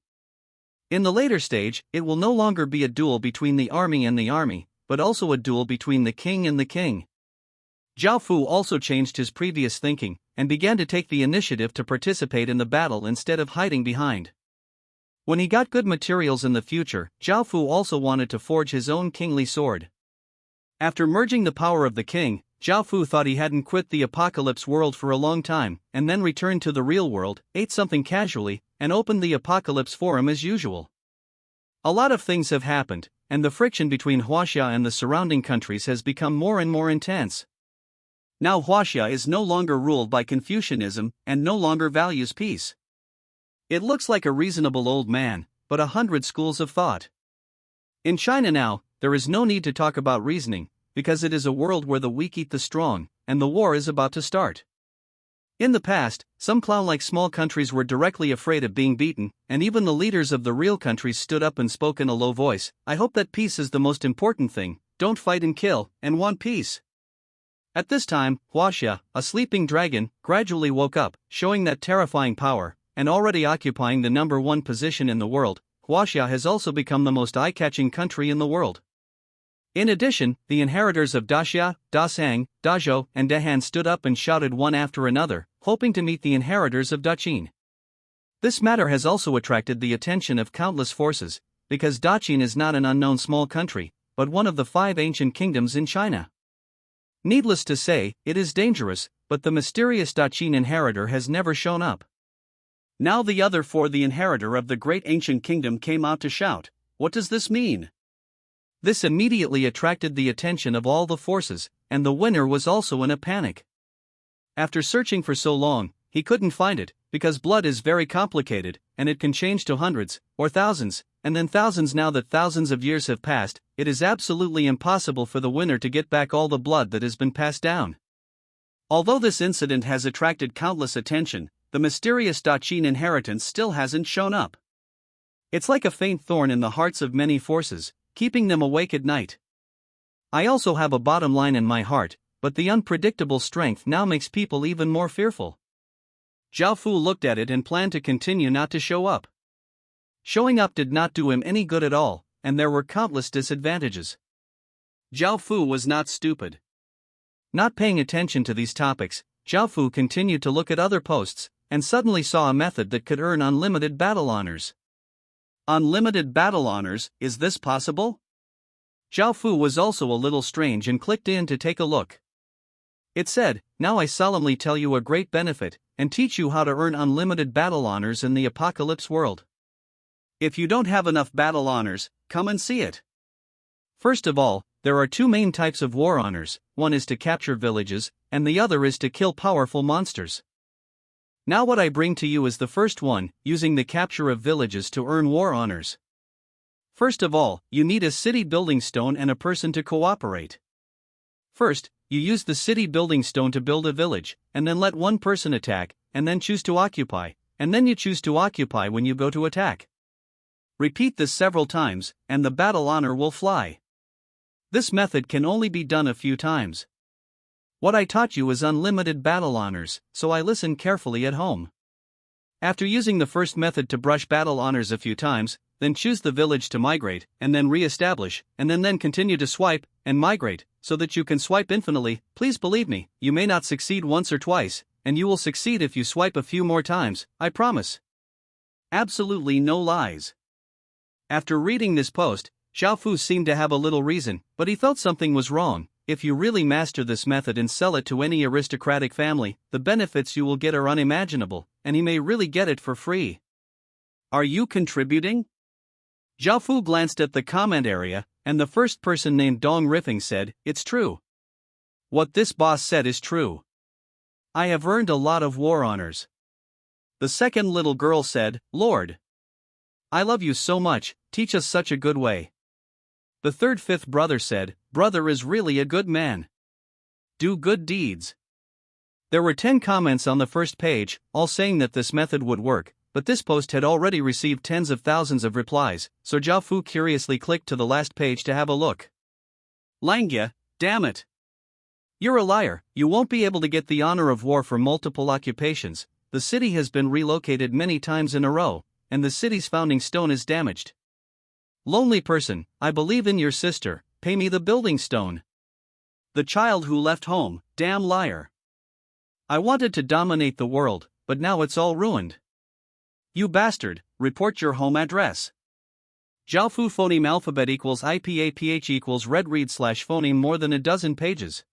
In the later stage, it will no longer be a duel between the army and the army, but also a duel between the king and the king. Zhao Fu also changed his previous thinking, and began to take the initiative to participate in the battle instead of hiding behind. When he got good materials in the future, Zhao Fu also wanted to forge his own kingly sword. After merging the power of the king, Zhao Fu thought he hadn't quit the apocalypse world for a long time, and then returned to the real world, ate something casually, and opened the apocalypse forum as usual. A lot of things have happened, and the friction between Huaxia and the surrounding countries has become more and more intense. Now Huaxia is no longer ruled by Confucianism, and no longer values peace. It looks like a reasonable old man, but 100 schools of thought. In China now, there is no need to talk about reasoning, because it is a world where the weak eat the strong, and the war is about to start. In the past, some clown-like small countries were directly afraid of being beaten, and even the leaders of the real countries stood up and spoke in a low voice. I hope that peace is the most important thing, don't fight and kill, and want peace. At this time, Huaxia, a sleeping dragon, gradually woke up, showing that terrifying power, and already occupying the #1 position in the world. Huaxia has also become the most eye-catching country in the world. In addition, the inheritors of Daxia, Dasang, Dazhou, and Dehan stood up and shouted one after another, hoping to meet the inheritors of Daqin. This matter has also attracted the attention of countless forces, because Daqin is not an unknown small country, but one of the 5 ancient kingdoms in China. Needless to say, it is dangerous, but the mysterious Daqin inheritor has never shown up. Now the other four, the inheritor of the great ancient kingdom, came out to shout, "What does this mean?" This immediately attracted the attention of all the forces, and the winner was also in a panic. After searching for so long, he couldn't find it, because blood is very complicated, and it can change to hundreds, or thousands, and then thousands. Now that thousands of years have passed, it is absolutely impossible for the winner to get back all the blood that has been passed down. Although this incident has attracted countless attention, the mysterious Daqin inheritance still hasn't shown up. It's like a faint thorn in the hearts of many forces, keeping them awake at night. I also have a bottom line in my heart, but the unpredictable strength now makes people even more fearful. Zhao Fu looked at it and planned to continue not to show up. Showing up did not do him any good at all, and there were countless disadvantages. Zhao Fu was not stupid. Not paying attention to these topics, Zhao Fu continued to look at other posts, and suddenly saw a method that could earn unlimited battle honors. Unlimited battle honors, is this possible? Zhao Fu was also a little strange and clicked in to take a look. It said, "Now I solemnly tell you a great benefit, and teach you how to earn unlimited battle honors in the apocalypse world. If you don't have enough battle honors, come and see it." First of all, there are two main types of war honors, one is to capture villages, and the other is to kill powerful monsters. Now what I bring to you is the first one, using the capture of villages to earn war honors. First of all, you need a city building stone and a person to cooperate. First, you use the city building stone to build a village, and then let one person attack, and then choose to occupy, and then you choose to occupy when you go to attack. Repeat this several times, and the battle honor will fly. This method can only be done a few times. What I taught you is unlimited battle honors, so I listened carefully at home. After using the first method to brush battle honors a few times, then choose the village to migrate, and then re-establish, and then continue to swipe, and migrate, so that you can swipe infinitely. Please believe me, you may not succeed once or twice, and you will succeed if you swipe a few more times, I promise. Absolutely no lies. After reading this post, Zhao Fu seemed to have a little reason, but he felt something was wrong. If you really master this method and sell it to any aristocratic family, the benefits you will get are unimaginable, and he may really get it for free. Are you contributing? Zhao Fu glanced at the comment area, and the first person named Dong Rifeng said, "It's true. What this boss said is true. I have earned a lot of war honors." The second little girl said, "Lord, I love you so much, teach us such a good way." The third fifth brother said, "Brother is really a good man. Do good deeds." There were 10 comments on the first page, all saying that this method would work, but this post had already received tens of thousands of replies, so Zhao Fu curiously clicked to the last page to have a look. Langya, damn it. You're a liar, you won't be able to get the honor of war for multiple occupations. The city has been relocated many times in a row, and the city's founding stone is damaged. Lonely person, I believe in your sister, pay me the building stone. The child who left home, damn liar. I wanted to dominate the world, but now it's all ruined. You bastard, report your home address. Zhao Fu phoneme alphabet equals IPAPH equals red read / phoneme more than a dozen pages.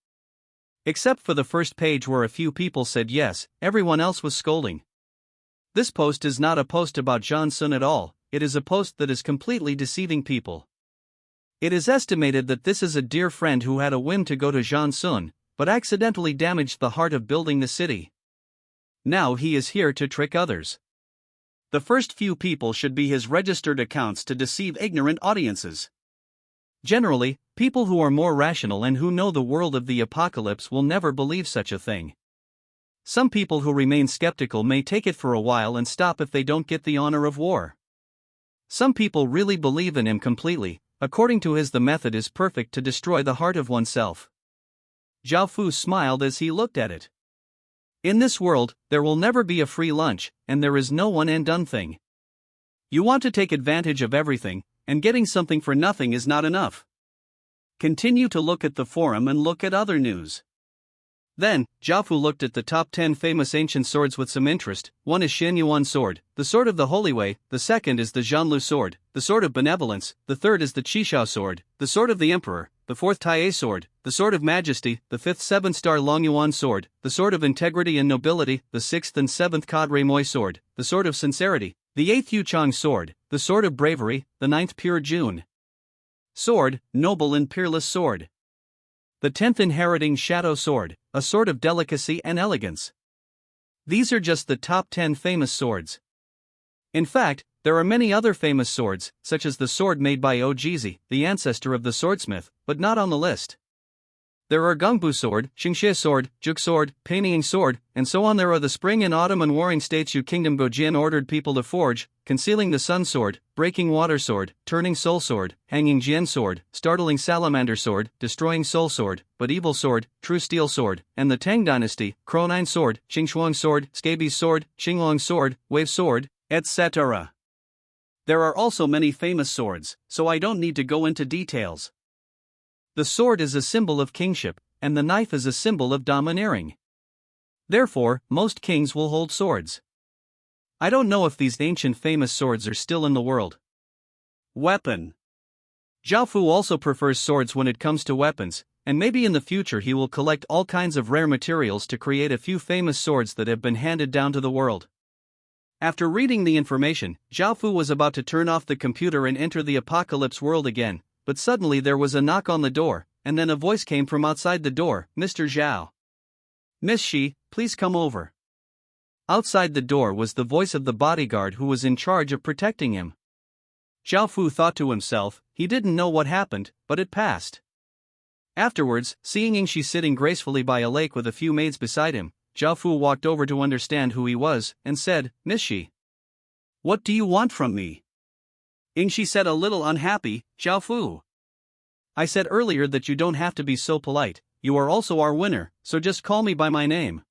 Except for the first page where a few people said yes, everyone else was scolding. This post is not a post about Zhang Sun at all, it is a post that is completely deceiving people. It is estimated that this is a dear friend who had a whim to go to Zhang Sun, but accidentally damaged the heart of building the city. Now he is here to trick others. The first few people should be his registered accounts to deceive ignorant audiences. Generally, people who are more rational and who know the world of the apocalypse will never believe such a thing. Some people who remain skeptical may take it for a while and stop if they don't get the honor of war. Some people really believe in him completely. According to his, the method is perfect to destroy the heart of oneself. Zhao Fu smiled as he looked at it. In this world, there will never be a free lunch, and there is no one and done thing. You want to take advantage of everything, and getting something for nothing is not enough. Continue to look at the forum and look at other news. Then, Jiaofu looked at the top 10 famous ancient swords with some interest. One is Xianyuan sword, the sword of the Holy Way, the second is the Zhanlu sword, the sword of benevolence, the third is the Qishao sword, the sword of the emperor, the fourth Taiye sword, the sword of majesty, the fifth 7-star Longyuan sword, the sword of integrity and nobility, the sixth and seventh Kadre Moi sword, the sword of sincerity, the eighth Yuchang sword, the sword of bravery, the ninth pure Jun sword, noble and peerless sword. The 10th inheriting shadow sword, a sword of delicacy and elegance. These are just the top 10 famous swords. In fact, there are many other famous swords, such as the sword made by Ojizi, the ancestor of the swordsmith, but not on the list. There are Gongbu sword, Xingxie sword, Juk sword, Peining sword, and so on. There are the spring and autumn and warring states Yu Kingdom Bojin ordered people to forge, concealing the sun sword, breaking water sword, turning soul sword, hanging Jian sword, startling salamander sword, destroying soul sword, but evil sword, true steel sword, and the Tang dynasty, Cronine sword, Qingxuang sword, Scabies sword, Qinglong sword, wave sword, etc. There are also many famous swords, so I don't need to go into details. The sword is a symbol of kingship, and the knife is a symbol of domineering. Therefore, most kings will hold swords. I don't know if these ancient famous swords are still in the world. Weapon. Jiaofu also prefers swords when it comes to weapons, and maybe in the future he will collect all kinds of rare materials to create a few famous swords that have been handed down to the world. After reading the information, Jiaofu was about to turn off the computer and enter the apocalypse world again, but suddenly there was a knock on the door, and then a voice came from outside the door, "Mr. Zhao. Miss Shi, please come over." Outside the door was the voice of the bodyguard who was in charge of protecting him. Jiaofu thought to himself, he didn't know what happened, but it passed. Afterwards, seeing Yingxi sitting gracefully by a lake with a few maids beside him, Jiaofu walked over to understand who he was, and said, "Miss Shi, what do you want from me?" Yingxi said, a little unhappy, "Jiaofu, I said earlier that you don't have to be so polite, you are also our winner, so just call me by my name."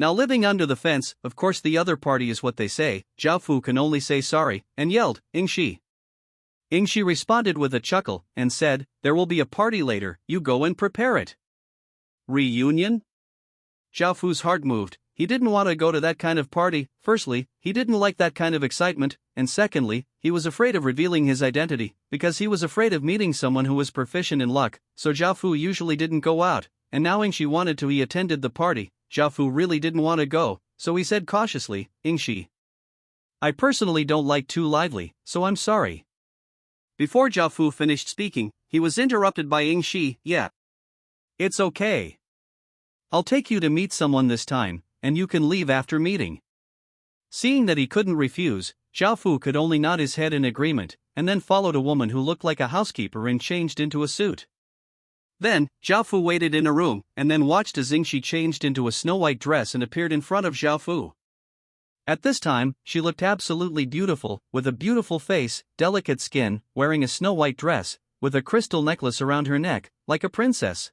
Now living under the fence, of course the other party is what they say, Jiaofu can only say sorry, and yelled, "Yingxi." Yingxi responded with a chuckle, and said, "There will be a party later, you go and prepare it." Reunion? Jiaofu's heart moved. He didn't want to go to that kind of party. Firstly, he didn't like that kind of excitement, and secondly, he was afraid of revealing his identity, because he was afraid of meeting someone who was proficient in luck, so Jiaofu usually didn't go out, and now Yingxi wanted to he attended the party. Jiaofu really didn't want to go, so he said cautiously, "Yingxi, I personally don't like too lively, so I'm sorry." Before Jiaofu finished speaking, he was interrupted by Yingxi. "Yeah. It's okay. I'll take you to meet someone this time, and you can leave after meeting." Seeing that he couldn't refuse, Jiaofu could only nod his head in agreement, and then followed a woman who looked like a housekeeper and changed into a suit. Then, Jiaofu waited in a room, and then watched as Yingxi changed into a snow-white dress and appeared in front of Jiaofu. At this time, she looked absolutely beautiful, with a beautiful face, delicate skin, wearing a snow-white dress, with a crystal necklace around her neck, like a princess.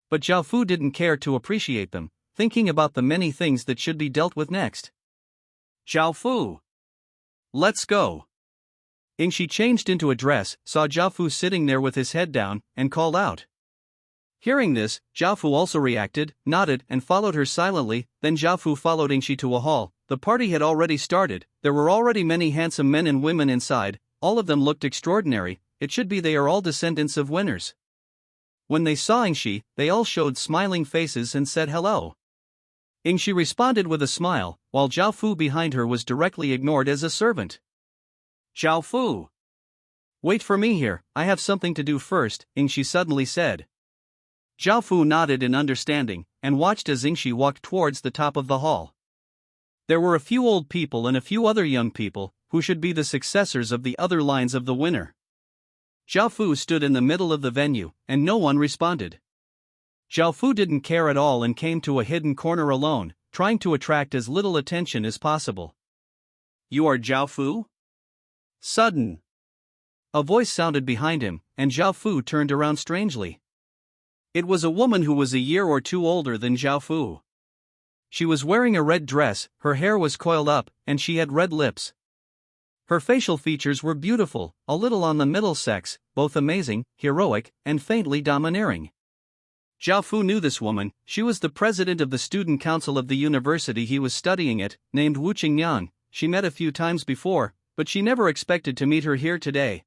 But Jiaofu didn't care to appreciate them, thinking about the many things that should be dealt with next. "Jiaofu, let's go." Yingxi changed into a dress, saw Jiaofu sitting there with his head down, and called out. Hearing this, Jiaofu also reacted, nodded, and followed her silently. Then Jiaofu followed Yingxi to a hall. The party had already started, there were already many handsome men and women inside, all of them looked extraordinary, it should be they are all descendants of winners. When they saw Yingxi, they all showed smiling faces and said hello. Yingxi responded with a smile, while Jiaofu behind her was directly ignored as a servant. "Jiaofu, wait for me here, I have something to do first," Yingxi suddenly said. Jiaofu nodded in understanding, and watched as Yingxi walked towards the top of the hall. There were a few old people and a few other young people, who should be the successors of the other lines of the winner. Jiaofu stood in the middle of the venue, and no one responded. Jiaofu didn't care at all and came to a hidden corner alone, trying to attract as little attention as possible. "You are Jiaofu?" Sudden. A voice sounded behind him, and Jiaofu turned around strangely. It was a woman who was a year or two older than Jiaofu. She was wearing a red dress, her hair was coiled up, and she had red lips. Her facial features were beautiful, a little on the middle sex, both amazing, heroic, and faintly domineering. Zhao Fu knew this woman. She was the president of the student council of the university he was studying at, named Wu Qingyang. She met a few times before, but she never expected to meet her here today.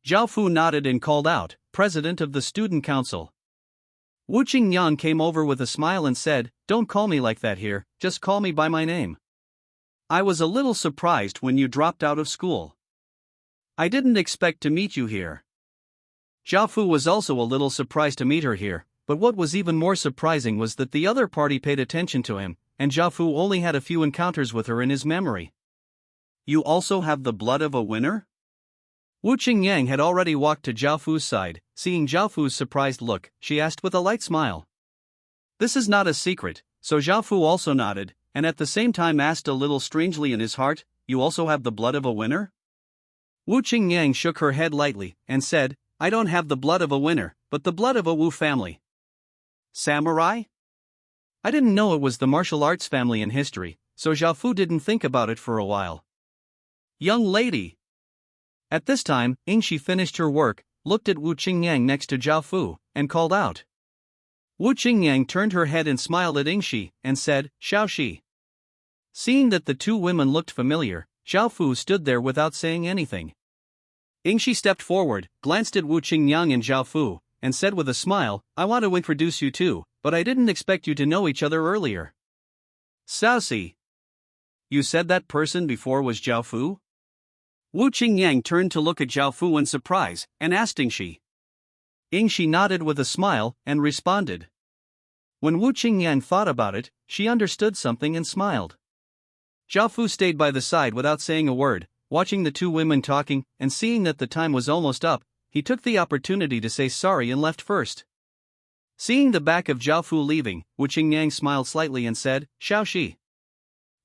Zhao Fu nodded and called out, "President of the student council." Wu Qingyang came over with a smile and said, "Don't call me like that here, just call me by my name. I was a little surprised when you dropped out of school. I didn't expect to meet you here." Zhao Fu was also a little surprised to meet her here, but what was even more surprising was that the other party paid attention to him, and Zhao Fu only had a few encounters with her in his memory. "You also have the blood of a winner?" Wu Qingyang had already walked to Zhao Fu's side. Seeing Zhao Fu's surprised look, she asked with a light smile. This is not a secret, so Zhao Fu also nodded, and at the same time asked a little strangely in his heart, "You also have the blood of a winner?" Wu Qingyang shook her head lightly, and said, "I don't have the blood of a winner, but the blood of a Wu family." Samurai? I didn't know it was the martial arts family in history, so Zhao Fu didn't think about it for a while. "Young lady." At this time, Yingxi finished her work, looked at Wu Qingyang next to Zhao Fu, and called out. Wu Qingyang turned her head and smiled at Yingxi, and said, "Xiaoxi." Seeing that the two women looked familiar, Zhao Fu stood there without saying anything. Yingxi stepped forward, glanced at Wu Qingyang and Zhao Fu, and said with a smile, "I want to introduce you too, but I didn't expect you to know each other earlier." "Xiaoxi. You said that person before was Zhao Fu?" Wu Qingyang turned to look at Zhao Fu in surprise, and asked Yingxi. Yingxi nodded with a smile, and responded. When Wu Qingyang thought about it, she understood something and smiled. Zhao Fu stayed by the side without saying a word, watching the two women talking, and seeing that the time was almost up, he took the opportunity to say sorry and left first. Seeing the back of Zhao Fu leaving, Wu Qingyang smiled slightly and said, "Xiaoxi.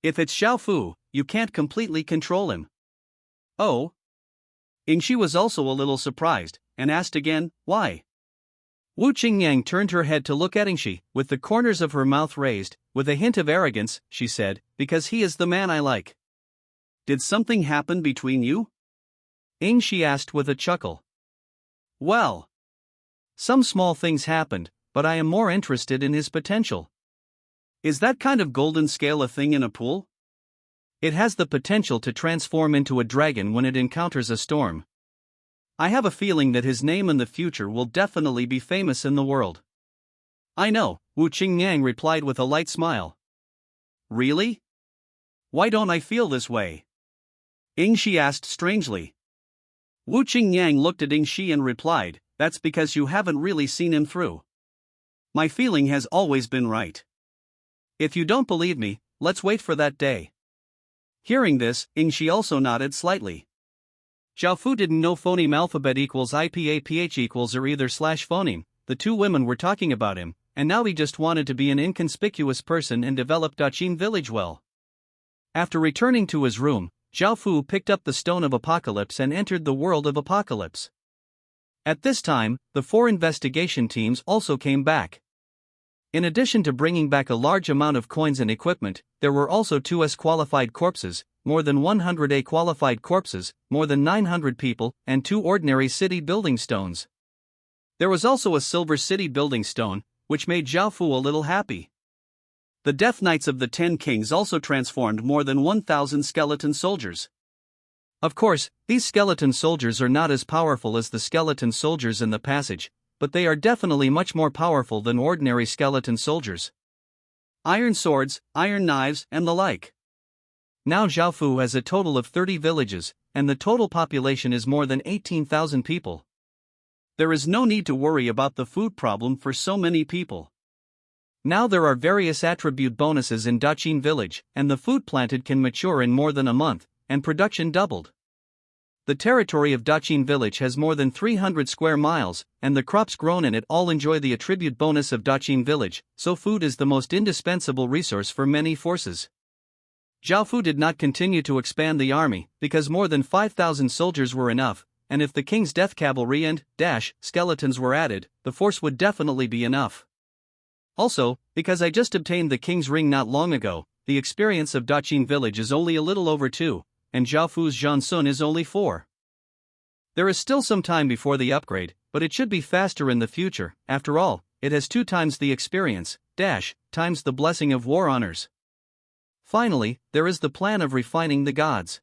If it's Zhao Fu, you can't completely control him." "Oh?" Yingxi was also a little surprised, and asked again, "Why?" Wu Qingyang turned her head to look at Yingxi, with the corners of her mouth raised, with a hint of arrogance, she said, "Because he is the man I like." "Did something happen between you?" Yingxi asked with a chuckle. "Well, some small things happened, but I am more interested in his potential." "Is that kind of golden scale a thing in a pool?" "It has the potential to transform into a dragon when it encounters a storm. I have a feeling that his name in the future will definitely be famous in the world." "I know," Wu Qingyang replied with a light smile. "Really? Why don't I feel this way?" Yingxi asked strangely. Wu Qingyang looked at Yingxi and replied, "That's because you haven't really seen him through. My feeling has always been right. If you don't believe me, let's wait for that day." Hearing this, Yingxi also nodded slightly. Zhao Fu didn't know phoneme alphabet equals IPAPH equals or either slash phoneme. The two women were talking about him, and now he just wanted to be an inconspicuous person and develop Daqin village well. After returning to his room, Zhao Fu picked up the Stone of Apocalypse and entered the world of Apocalypse. At this time, the 4 investigation teams also came back. In addition to bringing back a large amount of coins and equipment, there were also 2 S-qualified corpses, more than 100 A-qualified corpses, more than 900 people, and 2 ordinary city building stones. There was also a silver city building stone, which made Zhao Fu a little happy. The Death Knights of the 10 Kings also transformed more than 1,000 skeleton soldiers. Of course, these skeleton soldiers are not as powerful as the skeleton soldiers in the passage, but they are definitely much more powerful than ordinary skeleton soldiers. Iron swords, iron knives, and the like. Now Zhao Fu has a total of 30 villages, and the total population is more than 18,000 people. There is no need to worry about the food problem for so many people. Now there are various attribute bonuses in Daqin village, and the food planted can mature in more than a month, and production doubled. The territory of Daqin village has more than 300 square miles, and the crops grown in it all enjoy the attribute bonus of Daqin village, so food is the most indispensable resource for many forces. Zhao Fu did not continue to expand the army, because more than 5,000 soldiers were enough, and if the king's death cavalry and skeletons were added, the force would definitely be enough. Also, because I just obtained the king's ring not long ago, the experience of Daqin village is only a little over 2, and Zhao Fu's Zhansun is only 4. There is still some time before the upgrade, but it should be faster in the future. After all, it has 2 times the experience, times the blessing of war honors. Finally, there is the plan of refining the gods.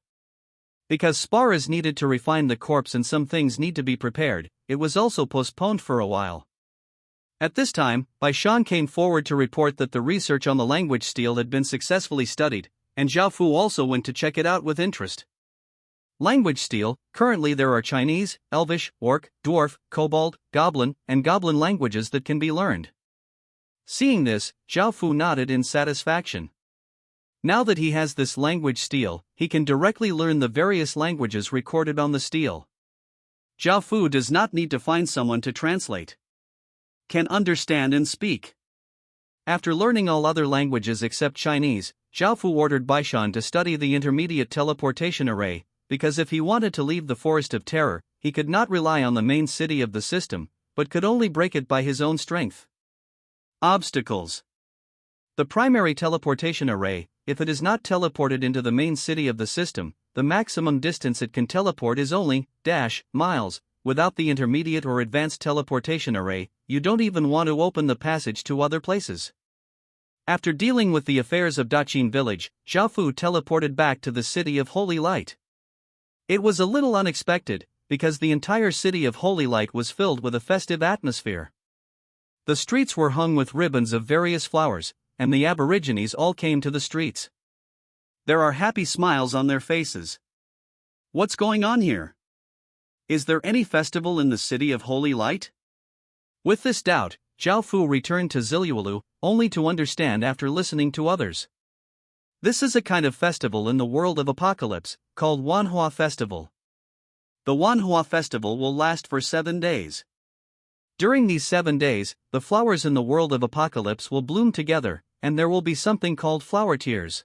Because spar is needed to refine the corpse and some things need to be prepared, it was also postponed for a while. At this time, Baishan came forward to report that the research on the language stele had been successfully studied, and Zhao Fu also went to check it out with interest. Language stele: currently there are Chinese, Elvish, Orc, Dwarf, Kobold, Goblin, and Goblin languages that can be learned. Seeing this, Zhao Fu nodded in satisfaction. Now that he has this language stele, he can directly learn the various languages recorded on the stele. Zhao Fu does not need to find someone to translate. Can understand and speak. After learning all other languages except Chinese, Zhao Fu ordered Baishan to study the intermediate teleportation array, because if he wanted to leave the Forest of Terror, he could not rely on the main city of the system, but could only break it by his own strength. Obstacles. The primary teleportation array, if it is not teleported into the main city of the system, the maximum distance it can teleport is only miles. Without the intermediate or advanced teleportation array, you don't even want to open the passage to other places. After dealing with the affairs of Daqin village, Zhao Fu teleported back to the city of Holy Light. It was a little unexpected, because the entire city of Holy Light was filled with a festive atmosphere. The streets were hung with ribbons of various flowers, and the Aborigines all came to the streets. There are happy smiles on their faces. What's going on here? Is there any festival in the city of Holy Light? With this doubt, Zhao Fu returned to Ziluolu, only to understand after listening to others. This is a kind of festival in the world of Apocalypse, called Wanhua Festival. The Wanhua Festival will last for 7 days. During these 7 days, the flowers in the world of Apocalypse will bloom together, and there will be something called flower tears.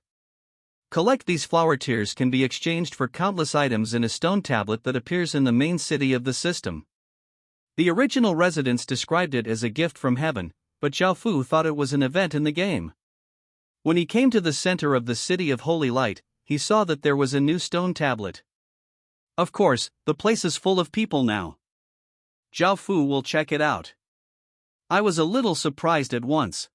Collect these flower tears can be exchanged for countless items in a stone tablet that appears in the main city of the system. The original residents described it as a gift from heaven, but Zhao Fu thought it was an event in the game. When he came to the center of the city of Holy Light, he saw that there was a new stone tablet. Of course, the place is full of people now. Zhao Fu will check it out. I was a little surprised at once.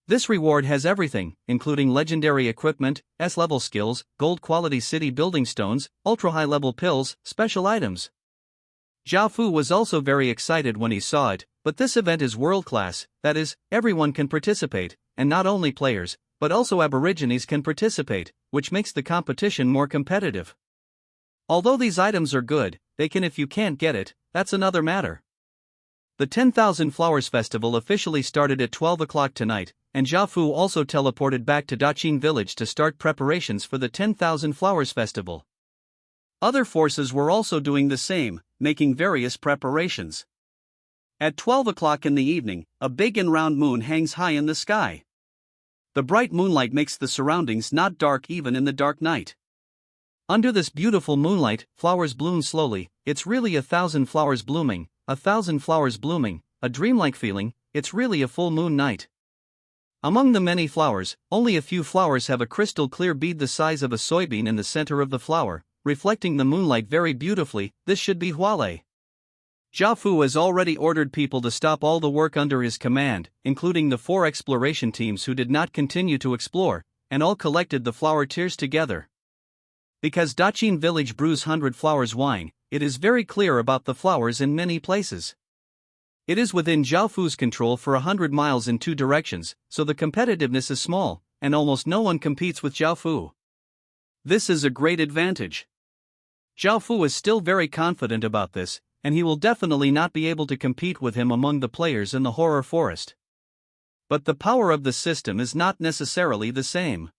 This reward has everything, including legendary equipment, S-level skills, gold-quality city building stones, ultra-high-level pills, special items. Zhao Fu was also very excited when he saw it, but this event is world-class, that is, everyone can participate, and not only players, but also Aborigines can participate, which makes the competition more competitive. Although these items are good, they can if you can't get it, that's another matter. The 10,000 Flowers Festival officially started at 12 o'clock tonight, and Zhao Fu also teleported back to Daqin village to start preparations for the 10,000 Flowers Festival. Other forces were also doing the same, making various preparations. At 12 o'clock in the evening, a big and round moon hangs high in the sky. The bright moonlight makes the surroundings not dark even in the dark night. Under this beautiful moonlight, flowers bloom slowly. It's really 1,000 flowers blooming, 1,000 flowers blooming, a dreamlike feeling. It's really a full moon night. Among the many flowers, only a few flowers have a crystal clear bead the size of a soybean in the center of the flower, reflecting the moonlight very beautifully. This should be Huale. Zhao Fu has already ordered people to stop all the work under his command, including the 4 exploration teams who did not continue to explore, and all collected the flower tears together. Because Daqin village brews 100 flowers wine, it is very clear about the flowers in many places. It is within Zhao Fu's control for 100 miles in 2 directions, so the competitiveness is small, and almost no one competes with Zhao Fu. This is a great advantage. Zhao Fu is still very confident about this, and he will definitely not be able to compete with him among the players in the Horror Forest. But the power of the system is not necessarily the same.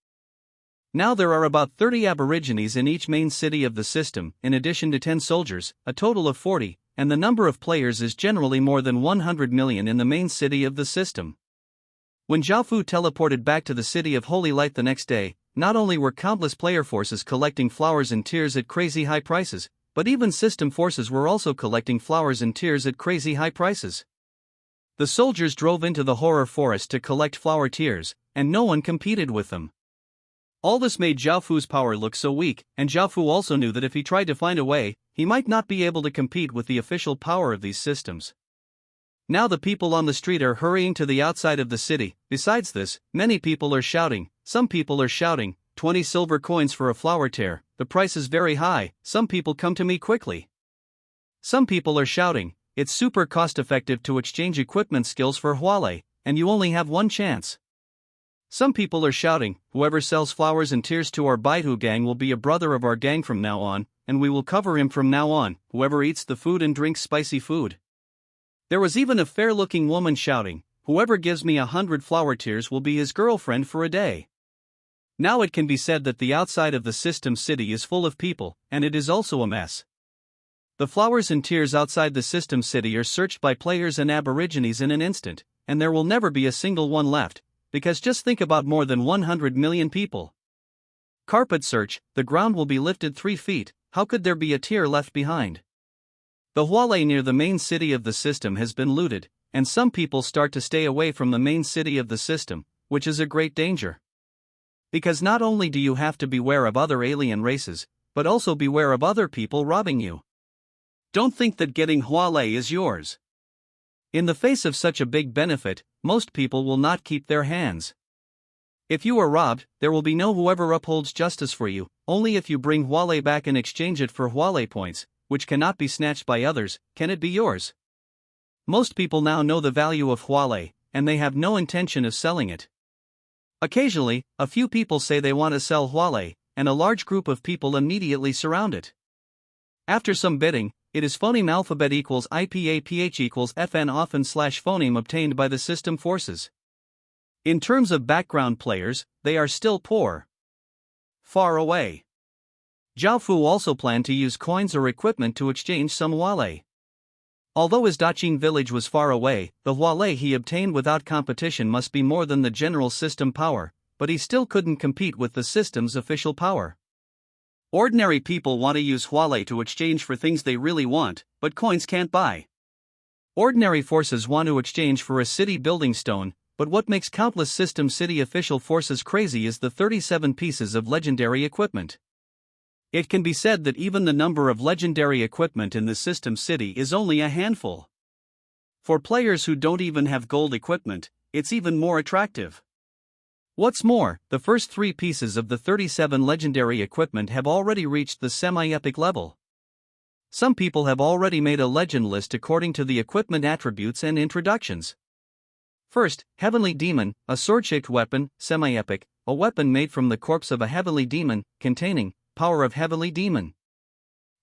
Now there are about 30 Aborigines in each main city of the system, in addition to 10 soldiers, a total of 40, and the number of players is generally more than 100 million in the main city of the system. When Zhao Fu teleported back to the city of Holy Light the next day, not only were countless player forces collecting flowers and tears at crazy high prices, but even system forces were also collecting flowers and tears at crazy high prices. The soldiers drove into the Horror Forest to collect flower tears, and no one competed with them. All this made Zhao Fu's power look so weak, and Zhao Fu also knew that if he tried to find a way, he might not be able to compete with the official power of these systems. Now the people on the street are hurrying to the outside of the city. Besides this, many people are shouting. Some people are shouting, 20 silver coins for a flower tear, the price is very high, some people come to me quickly. Some people are shouting, it's super cost effective to exchange equipment skills for Huale, and you only have one chance. Some people are shouting, whoever sells flowers and tears to our Baidu gang will be a brother of our gang from now on, and we will cover him from now on, whoever eats the food and drinks spicy food. There was even a fair-looking woman shouting, whoever gives me 100 flower tears will be his girlfriend for a day. Now it can be said that the outside of the system city is full of people, and it is also a mess. The flowers and tears outside the system city are searched by players and aborigines in an instant, and there will never be a single one left, because just think about more than 100 million people. Carpet search, the ground will be lifted 3 feet, how could there be a tear left behind? The Huale near the main city of the system has been looted, and some people start to stay away from the main city of the system, which is a great danger. Because not only do you have to beware of other alien races, but also beware of other people robbing you. Don't think that getting Huale is yours. In the face of such a big benefit, most people will not keep their hands. If you are robbed, there will be no whoever upholds justice for you, only if you bring Huale back and exchange it for Huale points, which cannot be snatched by others, can it be yours. Most people now know the value of Huale, and they have no intention of selling it. Occasionally, a few people say they want to sell Huale, and a large group of people immediately surround it. After some bidding, it is phoneme alphabet equals IPAPH equals FN often / phoneme obtained by the system forces. In terms of background players, they are still poor. Far away. Zhao Fu also planned to use coins or equipment to exchange some Huale. Although his Daqing village was far away, the Huale he obtained without competition must be more than the general system power, but he still couldn't compete with the system's official power. Ordinary people want to use Huale to exchange for things they really want, but coins can't buy. Ordinary forces want to exchange for a city building stone, but what makes countless system city official forces crazy is the 37 pieces of legendary equipment. It can be said that even the number of legendary equipment in the system city is only a handful. For players who don't even have gold equipment, it's even more attractive. What's more, the first 3 pieces of the 37 legendary equipment have already reached the semi-epic level. Some people have already made a legend list according to the equipment attributes and introductions. First, Heavenly Demon, a sword-shaped weapon, semi-epic, a weapon made from the corpse of a heavenly demon, containing power of heavenly demon.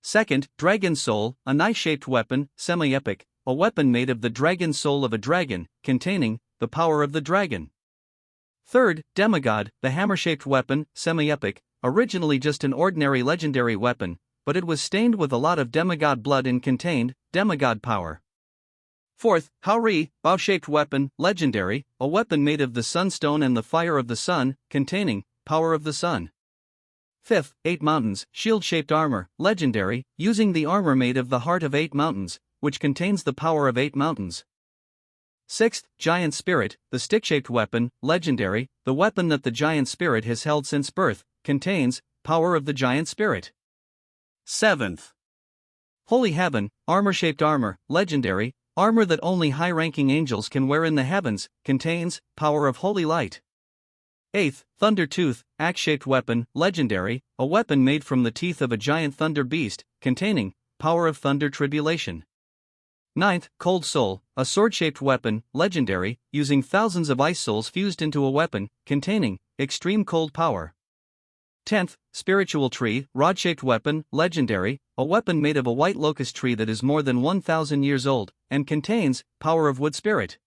Second, Dragon Soul, a knife-shaped weapon, semi-epic, a weapon made of the dragon soul of a dragon, containing the power of the dragon. Third, Demigod, the hammer-shaped weapon, semi-epic, originally just an ordinary legendary weapon, but it was stained with a lot of demigod blood and contained demigod power. Fourth, Haori, bow-shaped weapon, legendary, a weapon made of the sunstone and the fire of the sun, containing power of the sun. Fifth, 8 Mountains, shield-shaped armor, legendary, using the armor made of the heart of 8 mountains, which contains the power of 8 mountains. Sixth, Giant Spirit, the stick-shaped weapon, legendary, the weapon that the giant spirit has held since birth, contains power of the giant spirit. Seventh, Holy Heaven, armor-shaped armor, legendary, armor that only high-ranking angels can wear in the heavens, contains power of holy light. Eighth, Thunder Tooth, axe-shaped weapon, legendary, a weapon made from the teeth of a giant thunder beast, containing power of thunder tribulation. Ninth, Cold Soul, a sword-shaped weapon, legendary, using thousands of ice souls fused into a weapon, containing extreme cold power. 10th, Spiritual Tree, rod-shaped weapon, legendary, a weapon made of a white locust tree that is more than 1,000 years old, and contains power of wood spirit.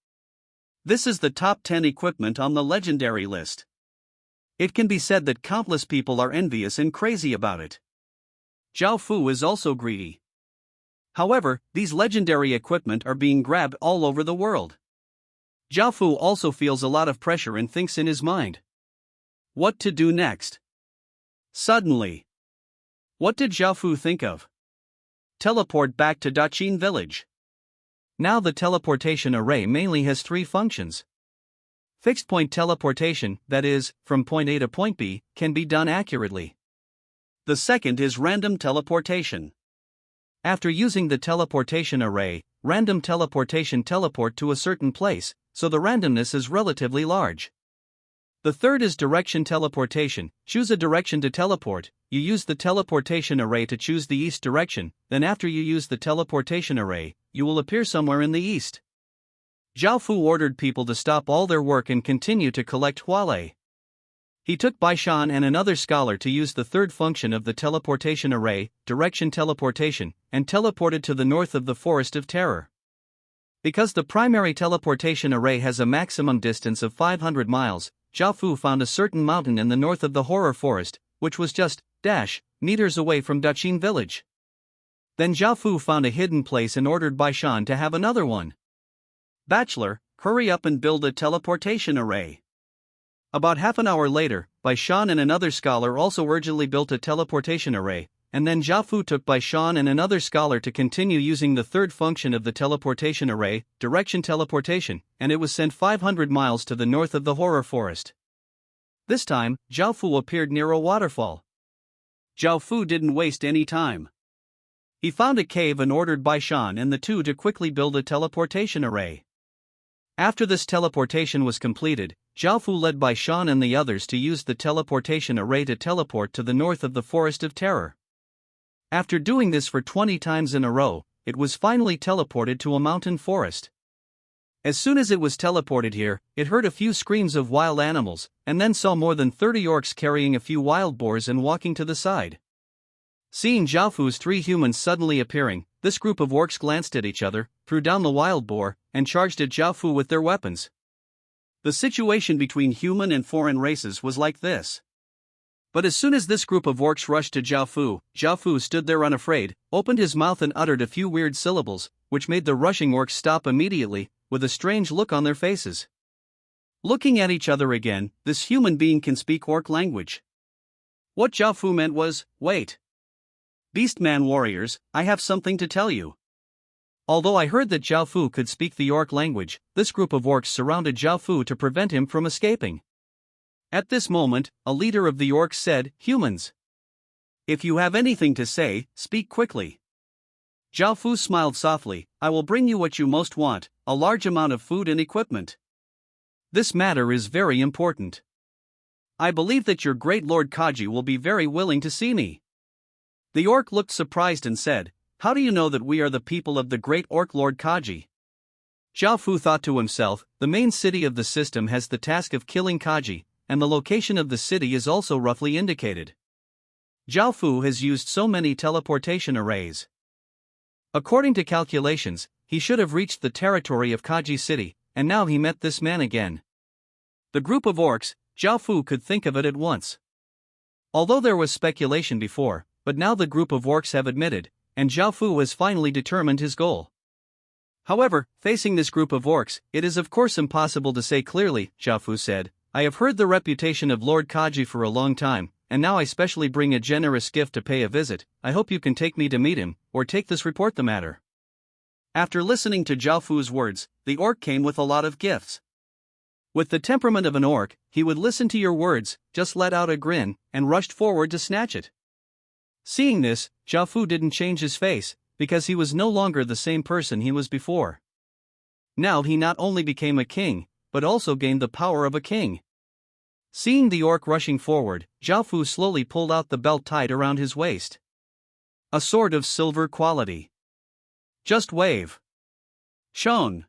This is the top 10 equipment on the legendary list. It can be said that countless people are envious and crazy about it. Zhao Fu is also greedy. However, these legendary equipment are being grabbed all over the world. Zhao Fu also feels a lot of pressure and thinks in his mind, what to do next? Suddenly, what did Zhao Fu think of? Teleport back to Daqing village. Now the teleportation array mainly has 3 functions. Fixed point teleportation, that is, from point A to point B, can be done accurately. The second is random teleportation. After using the teleportation array, random teleportation teleport to a certain place, so the randomness is relatively large. The third is direction teleportation. Choose a direction to teleport. You use the teleportation array to choose the east direction, then after you use the teleportation array, you will appear somewhere in the east. Zhao Fu ordered people to stop all their work and continue to collect Huale. He took Bai Shan and another scholar to use the third function of the teleportation array, direction teleportation, and teleported to the north of the Forest of Terror. Because the primary teleportation array has a maximum distance of 500 miles, Zhao Fu found a certain mountain in the north of the horror forest, which was just meters away from Daqin village. Then Zhao Fu found a hidden place and ordered Bai Shan to have another one. Bachelor, hurry up and build a teleportation array. About half an hour later, Bai Shan and another scholar also urgently built a teleportation array, and then Zhao Fu took Bai Shan and another scholar to continue using the third function of the teleportation array, direction teleportation, and it was sent 500 miles to the north of the horror forest. This time, Zhao Fu appeared near a waterfall. Zhao Fu didn't waste any time. He found a cave and ordered Bai Shan and the two to quickly build a teleportation array. After this teleportation was completed, Zhao Fu led Bai Shan and the others to use the teleportation array to teleport to the north of the Forest of Terror. After doing this for 20 times in a row, it was finally teleported to a mountain forest. As soon as it was teleported here, it heard a few screams of wild animals, and then saw more than 30 orcs carrying a few wild boars and walking to the side. Seeing Zhao Fu's 3 humans suddenly appearing, this group of orcs glanced at each other, threw down the wild boar, and charged at Zhao Fu with their weapons. The situation between human and foreign races was like this. But as soon as this group of orcs rushed to Zhao Fu stood there unafraid, opened his mouth and uttered a few weird syllables, which made the rushing orcs stop immediately, with a strange look on their faces. Looking at each other again, this human being can speak orc language. What Zhao Fu meant was, wait. Beastman warriors, I have something to tell you. Although I heard that Zhao Fu could speak the orc language, this group of orcs surrounded Zhao Fu to prevent him from escaping. At this moment, a leader of the orcs said, humans. If you have anything to say, speak quickly. Zhao Fu smiled softly, I will bring you what you most want, a large amount of food and equipment. This matter is very important. I believe that your great Lord Kaji will be very willing to see me. The orc looked surprised and said, how do you know that we are the people of the great orc Lord Kaji? Zhao Fu thought to himself, the main city of the system has the task of killing Kaji, and the location of the city is also roughly indicated. Zhao Fu has used so many teleportation arrays. According to calculations, he should have reached the territory of Kaji City, and now he met this man again. The group of orcs, Zhao Fu could think of it at once. Although there was speculation before, but now the group of orcs have admitted, and Zhao Fu has finally determined his goal. However, facing this group of orcs, it is of course impossible to say clearly, Zhao Fu said, I have heard the reputation of Lord Kaji for a long time, and now I specially bring a generous gift to pay a visit. I hope you can take me to meet him, or take this report the matter. After listening to Zhao Fu's words, the orc came with a lot of gifts. With the temperament of an orc, he would listen to your words, just let out a grin, and rushed forward to snatch it. Seeing this, Zhao Fu didn't change his face, because he was no longer the same person he was before. Now he not only became a king, but also gained the power of a king. Seeing the orc rushing forward, Zhao Fu slowly pulled out the belt tied around his waist. A sword of silver quality. Just wave. Shown.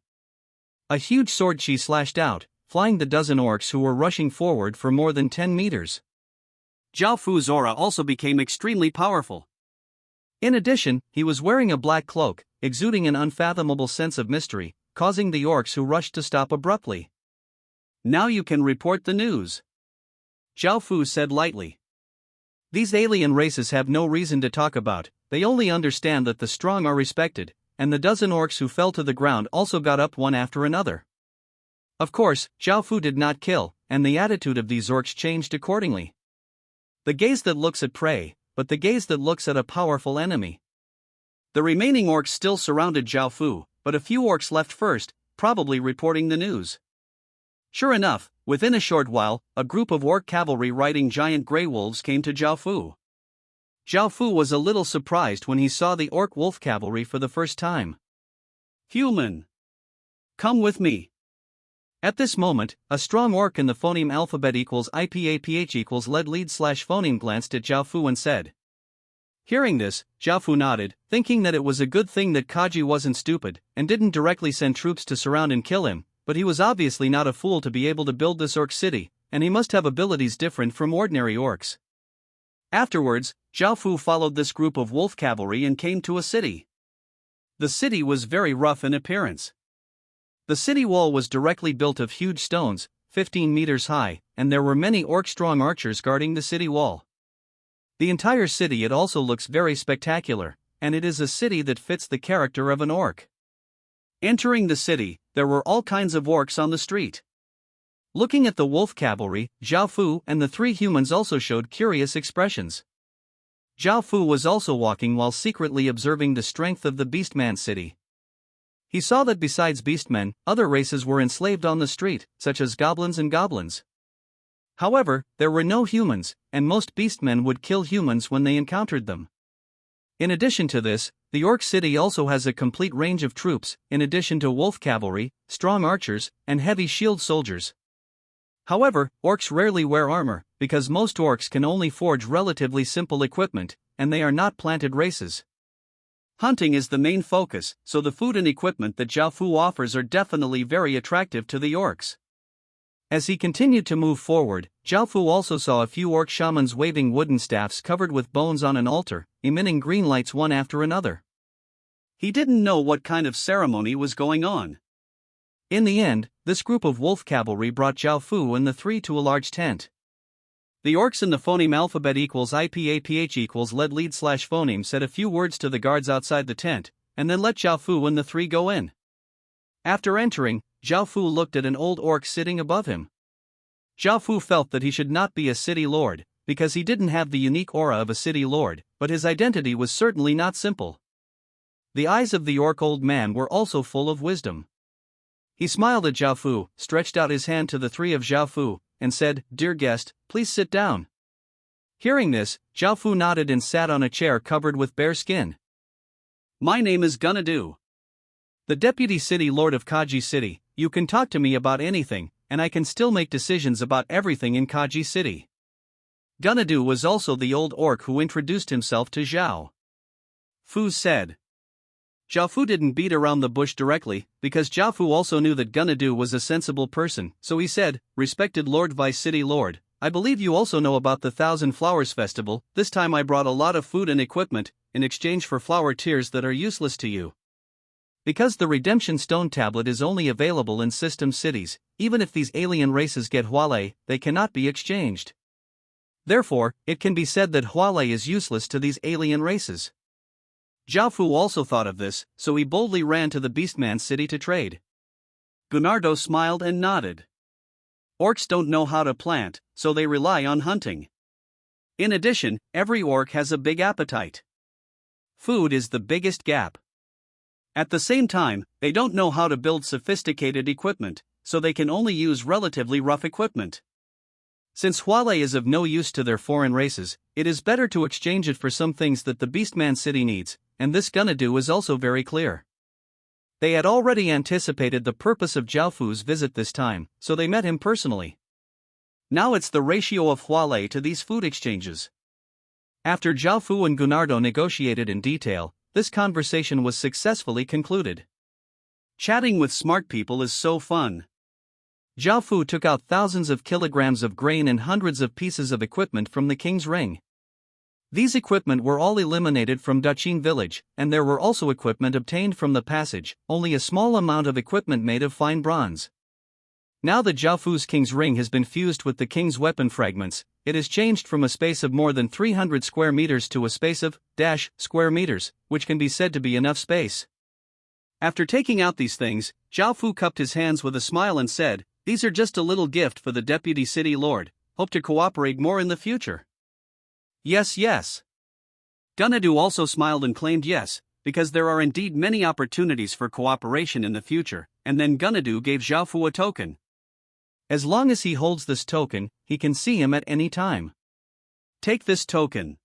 A huge sword she slashed out, flying the dozen orcs who were rushing forward for more than 10 meters. Zhao Fu's aura also became extremely powerful. In addition, he was wearing a black cloak, exuding an unfathomable sense of mystery, causing the orcs who rushed to stop abruptly. Now you can report the news. Zhao Fu said lightly. These alien races have no reason to talk about, they only understand that the strong are respected, and the dozen orcs who fell to the ground also got up one after another. Of course, Zhao Fu did not kill, and the attitude of these orcs changed accordingly. The gaze that looks at prey, but the gaze that looks at a powerful enemy. The remaining orcs still surrounded Zhao Fu, but a few orcs left first, probably reporting the news. Sure enough, within a short while, a group of orc cavalry riding giant grey wolves came to Zhao Fu. Zhao Fu was a little surprised when he saw the orc wolf cavalry for the first time. Human. Come with me. At this moment, a strong orc in the phoneme alphabet equals IPAPH equals lead slash phoneme glanced at Zhao Fu and said. Hearing this, Zhao Fu nodded, thinking that it was a good thing that Kaji wasn't stupid, and didn't directly send troops to surround and kill him, but he was obviously not a fool to be able to build this orc city, and he must have abilities different from ordinary orcs. Afterwards, Zhao Fu followed this group of wolf cavalry and came to a city. The city was very rough in appearance. The city wall was directly built of huge stones, 15 meters high, and there were many orc-strong archers guarding the city wall. The entire city also looks very spectacular, and it is a city that fits the character of an orc. Entering the city, there were all kinds of orcs on the street. Looking at the wolf cavalry, Zhao Fu and the three humans also showed curious expressions. Zhao Fu was also walking while secretly observing the strength of the Beastman city. He saw that besides beastmen, other races were enslaved on the street, such as goblins and goblins. However, there were no humans, and most beastmen would kill humans when they encountered them. In addition to this, the orc city also has a complete range of troops, in addition to wolf cavalry, strong archers, and heavy shield soldiers. However, orcs rarely wear armor, because most orcs can only forge relatively simple equipment, and they are not planted races. Hunting is the main focus, so the food and equipment that Zhao Fu offers are definitely very attractive to the orcs. As he continued to move forward, Zhao Fu also saw a few orc shamans waving wooden staffs covered with bones on an altar, emitting green lights one after another. He didn't know what kind of ceremony was going on. In the end, this group of wolf cavalry brought Zhao Fu and the three to a large tent. The orcs in the phoneme alphabet equals IPAPH equals lead slash phoneme said a few words to the guards outside the tent, and then let Zhao Fu and the three go in. After entering, Zhao Fu looked at an old orc sitting above him. Zhao Fu felt that he should not be a city lord, because he didn't have the unique aura of a city lord, but his identity was certainly not simple. The eyes of the orc old man were also full of wisdom. He smiled at Zhao Fu, stretched out his hand to the three of Zhao Fu, and said, "Dear guest, please sit down." Hearing this, Zhao Fu nodded and sat on a chair covered with bear skin. "My name is Gunadu. The Deputy City Lord of Kaji City. You can talk to me about anything, and I can still make decisions about everything in Kaji City." Gunadu was also the old orc who introduced himself to Zhao Fu said. Zhao Fu didn't beat around the bush directly, because Zhao Fu also knew that Gunadu was a sensible person, so he said, "Respected Lord Vice City Lord, I believe you also know about the Thousand Flowers Festival. This time I brought a lot of food and equipment, in exchange for flower tears that are useless to you. Because the Redemption Stone Tablet is only available in system cities, even if these alien races get Huale, they cannot be exchanged. Therefore, it can be said that Huale is useless to these alien races." Zhao Fu also thought of this, so he boldly ran to the Beastman city to trade. Gunardo smiled and nodded. Orcs don't know how to plant, so they rely on hunting. In addition, every orc has a big appetite. Food is the biggest gap. At the same time, they don't know how to build sophisticated equipment, so they can only use relatively rough equipment. Since Huale is of no use to their foreign races, it is better to exchange it for some things that the Beastman city needs, and this Gunadu is also very clear. They had already anticipated the purpose of Zhao Fu's visit this time, so they met him personally. Now it's the ratio of Huale to these food exchanges. After Zhao Fu and Gunardo negotiated in detail, this conversation was successfully concluded. Chatting with smart people is so fun. Zhao Fu took out thousands of kilograms of grain and hundreds of pieces of equipment from the king's ring. These equipment were all eliminated from Daqin village, and there were also equipment obtained from the passage, only a small amount of equipment made of fine bronze. Now that Zhao Fu's king's ring has been fused with the king's weapon fragments, it has changed from a space of more than 300 square meters to a space of square meters, which can be said to be enough space. After taking out these things, Zhao Fu cupped his hands with a smile and said, "These are just a little gift for the Deputy City Lord. Hope to cooperate more in the future." "Yes, yes." Gunadu also smiled and claimed yes, because there are indeed many opportunities for cooperation in the future, and then Gunadu gave Zhao Fu a token. As long as he holds this token, he can see him at any time. "Take this token.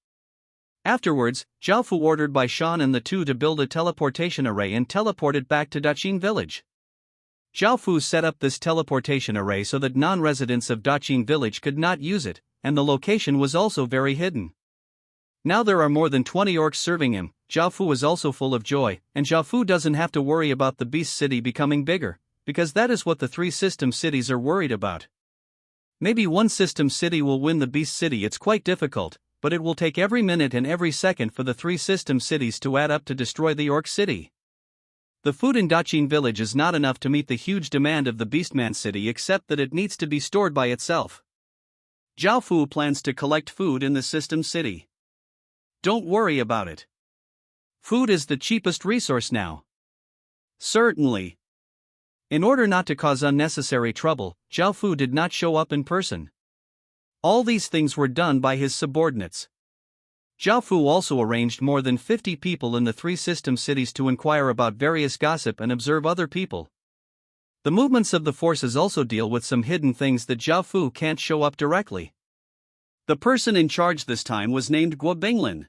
Afterwards, Zhao Fu ordered Bai Shan and the two to build a teleportation array and teleport it back to Daqin village. Zhao Fu set up this teleportation array so that non-residents of Daqin village could not use it, and the location was also very hidden. Now there are more than 20 orcs serving him. Zhao Fu is also full of joy, and Zhao Fu doesn't have to worry about the beast city becoming bigger, because that is what the three system cities are worried about. Maybe one system city will win the beast city. It's quite difficult, but it will take every minute and every second for the three system cities to add up to destroy the orc city. The food in Daqin village is not enough to meet the huge demand of the Beastman city, except that it needs to be stored by itself. Zhao Fu plans to collect food in the system city. Don't worry about it. Food is the cheapest resource now. Certainly. In order not to cause unnecessary trouble, Zhao Fu did not show up in person. All these things were done by his subordinates. Zhao Fu also arranged more than 50 people in the three system cities to inquire about various gossip and observe other people. The movements of the forces also deal with some hidden things that Zhao Fu can't show up directly. The person in charge this time was named Guo Binglin.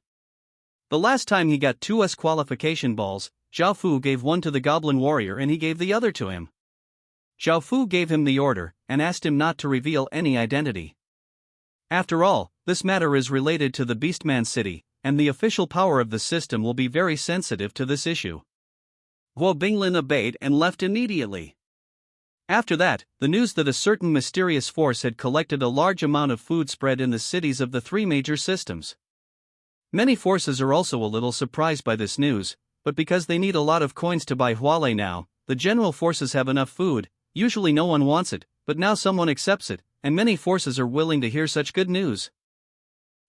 The last time he got 2 qualification balls, Zhao Fu gave one to the goblin warrior and he gave the other to him. Zhao Fu gave him the order and asked him not to reveal any identity. After all, this matter is related to the Beastman city, and the official power of the system will be very sensitive to this issue. Guo Binglin obeyed and left immediately. After that, the news that a certain mysterious force had collected a large amount of food spread in the cities of the three major systems. Many forces are also a little surprised by this news, but because they need a lot of coins to buy Huale now, the general forces have enough food. Usually no one wants it, but now someone accepts it, and many forces are willing to hear such good news.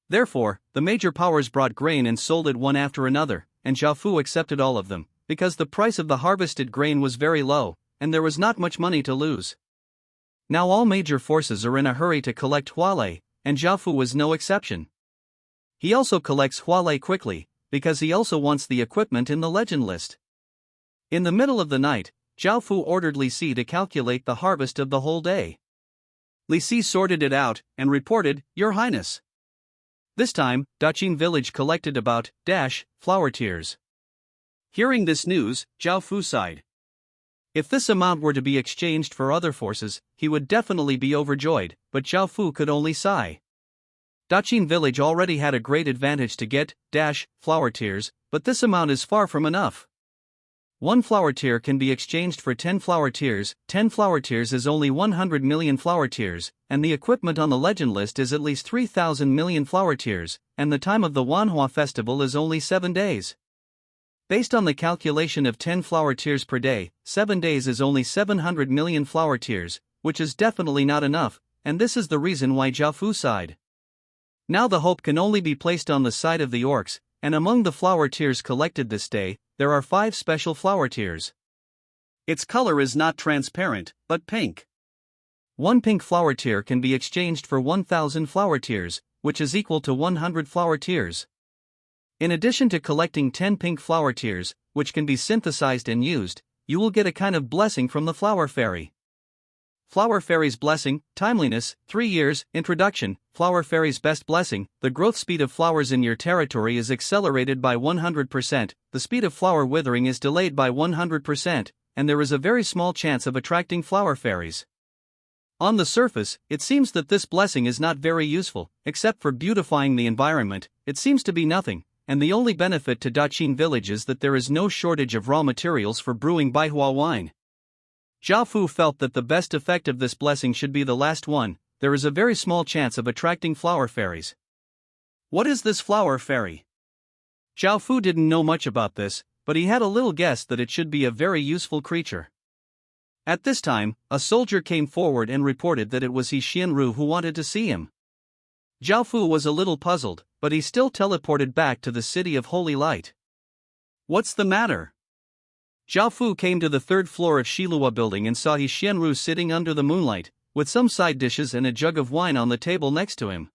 Therefore, the major powers brought grain and sold it one after another, and Zhao Fu accepted all of them, because the price of the harvested grain was very low, and there was not much money to lose. Now all major forces are in a hurry to collect Huale, and Zhao Fu was no exception. He also collects Huale quickly, because he also wants the equipment in the legend list. In the middle of the night, Zhao Fu ordered Li Si to calculate the harvest of the whole day. Li Si sorted it out and reported, "Your Highness." This time, Daqin village collected about flower tears. Hearing this news, Zhao Fu sighed. If this amount were to be exchanged for other forces, he would definitely be overjoyed, but Zhao Fu could only sigh. Daqin village already had a great advantage to get flower tears, but this amount is far from enough. 1 flower tear can be exchanged for 10 flower tears. 10 flower tears is only 100 million flower tears, and the equipment on the legend list is at least 3,000 million flower tears, and the time of the Wanhua festival is only 7 days. Based on the calculation of 10 flower tears per day, 7 days is only 700 million flower tears, which is definitely not enough, and this is the reason why Zhao Fu sighed. Now the hope can only be placed on the side of the orcs, and among the flower tears collected this day, there are 5 special flower tears. Its color is not transparent, but pink. 1 pink flower tear can be exchanged for 1,000 flower tears, which is equal to 100 flower tears. In addition to collecting 10 pink flower tears, which can be synthesized and used, you will get a kind of blessing from the flower fairy. Flower Fairy's blessing, timeliness, 3 years, introduction. Flower Fairy's best blessing, the growth speed of flowers in your territory is accelerated by 100%, the speed of flower withering is delayed by 100%, and there is a very small chance of attracting flower fairies. On the surface, it seems that this blessing is not very useful, except for beautifying the environment. It seems to be nothing, and the only benefit to Daqin village is that there is no shortage of raw materials for brewing Baihua wine. Zhao Fu felt that the best effect of this blessing should be the last one. There is a very small chance of attracting flower fairies. What is this flower fairy? Zhao Fu didn't know much about this, but he had a little guess that it should be a very useful creature. At this time, a soldier came forward and reported that it was He Xianru who wanted to see him. Zhao Fu was a little puzzled, but he still teleported back to the City of Holy Light. What's the matter? Zhao Fu came to the 3rd floor of Shilua building and saw He Xianru sitting under the moonlight, with some side dishes and a jug of wine on the table next to him.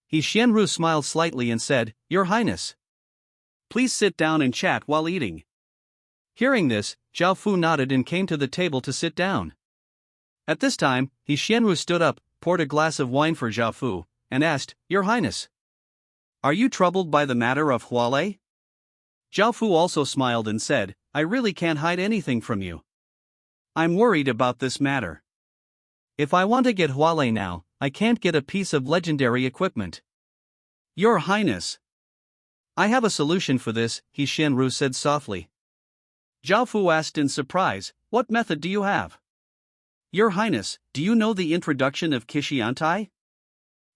He Xianru smiled slightly and said, "Your Highness, please sit down and chat while eating." Hearing this, Zhao Fu nodded and came to the table to sit down. At this time, He Xianru stood up, poured a glass of wine for Zhao Fu, and asked, "Your Highness, Are you troubled by the matter of Huale? Zhao Fu also smiled and said, I really can't hide anything from you. I'm worried about this matter. If I want to get Huale now, I can't get a piece of legendary equipment. Your Highness. I have a solution for this, He Xianru said softly. Zhao Fu asked in surprise, what method do you have? Your Highness, do you know the introduction of Kishiantai?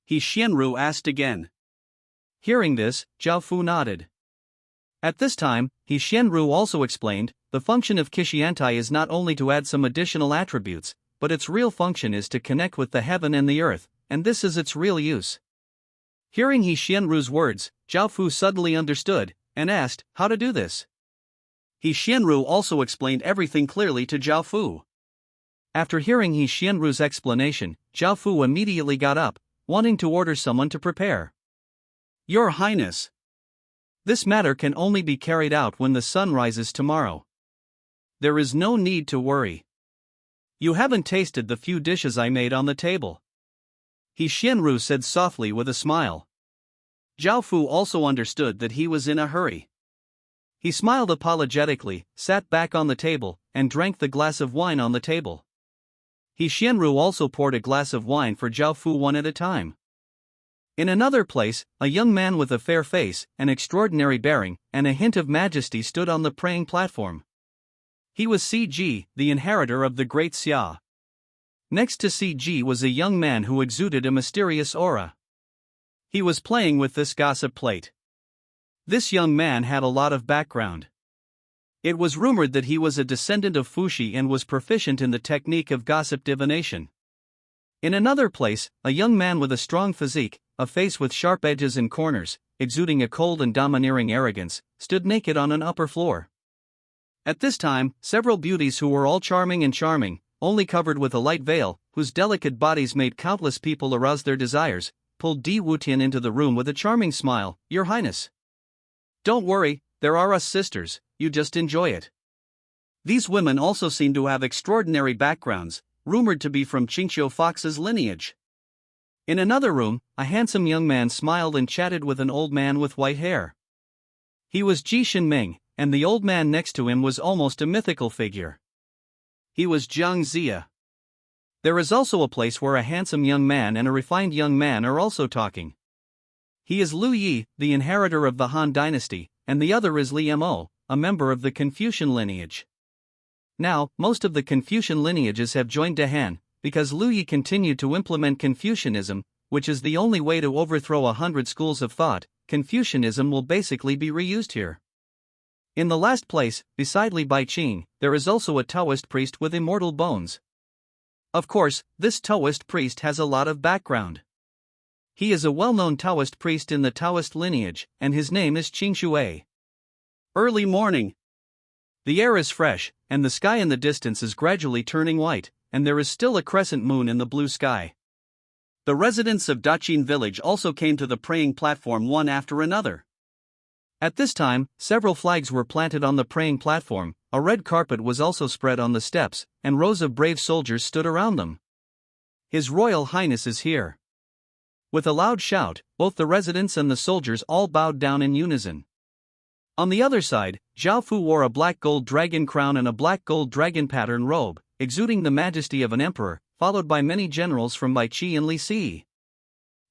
He Xianru asked again. Hearing this, Zhao Fu nodded. At this time, He Xianru also explained, the function of Kishiantai is not only to add some additional attributes, but its real function is to connect with the heaven and the earth, and this is its real use. Hearing He Xianru's words, Zhao Fu suddenly understood, and asked, how to do this? He Xianru also explained everything clearly to Zhao Fu. After hearing He Xianru's explanation, Zhao Fu immediately got up, wanting to order someone to prepare. Your Highness. This matter can only be carried out when the sun rises tomorrow. There is no need to worry. You haven't tasted the few dishes I made on the table. He Xianru said softly with a smile. Zhao Fu also understood that he was in a hurry. He smiled apologetically, sat back on the table, and drank the glass of wine on the table. He Xianru also poured a glass of wine for Zhao Fu one at a time. In another place, a young man with a fair face, an extraordinary bearing, and a hint of majesty stood on the praying platform. He was CG, the inheritor of the great Xia. Next to CG was a young man who exuded a mysterious aura. He was playing with this gossip plate. This young man had a lot of background. It was rumored that he was a descendant of Fuxi and was proficient in the technique of gossip divination. In another place, a young man with a strong physique, a face with sharp edges and corners, exuding a cold and domineering arrogance, stood naked on an upper floor. At this time, several beauties who were all charming, only covered with a light veil, whose delicate bodies made countless people arouse their desires, pulled Di Wutian into the room with a charming smile. Your Highness. Don't worry, there are us sisters, you just enjoy it. These women also seem to have extraordinary backgrounds, rumored to be from Qingqiu Fox's lineage. In another room, a handsome young man smiled and chatted with an old man with white hair. He was Ji Shinming, and the old man next to him was almost a mythical figure. He was Jiang Zia. There is also a place where a handsome young man and a refined young man are also talking. He is Lu Yi, the inheritor of the Han dynasty, and the other is Li Mo, a member of the Confucian lineage. Now, most of the Confucian lineages have joined to Han, because Lu Yi continued to implement Confucianism, which is the only way to overthrow 100 schools of thought. Confucianism will basically be reused here. In the last place, beside Li Baiqing, there is also a Taoist priest with immortal bones. Of course, this Taoist priest has a lot of background. He is a well-known Taoist priest in the Taoist lineage, and his name is Qing Shui. Early morning. The air is fresh, and the sky in the distance is gradually turning white, and there is still a crescent moon in the blue sky. The residents of Daqin village also came to the praying platform one after another. At this time, several flags were planted on the praying platform, a red carpet was also spread on the steps, and rows of brave soldiers stood around them. His Royal Highness is here. With a loud shout, both the residents and the soldiers all bowed down in unison. On the other side, Zhao Fu wore a black gold dragon crown and a black gold dragon pattern robe, exuding the majesty of an emperor, followed by many generals from Baiqi and Li Si.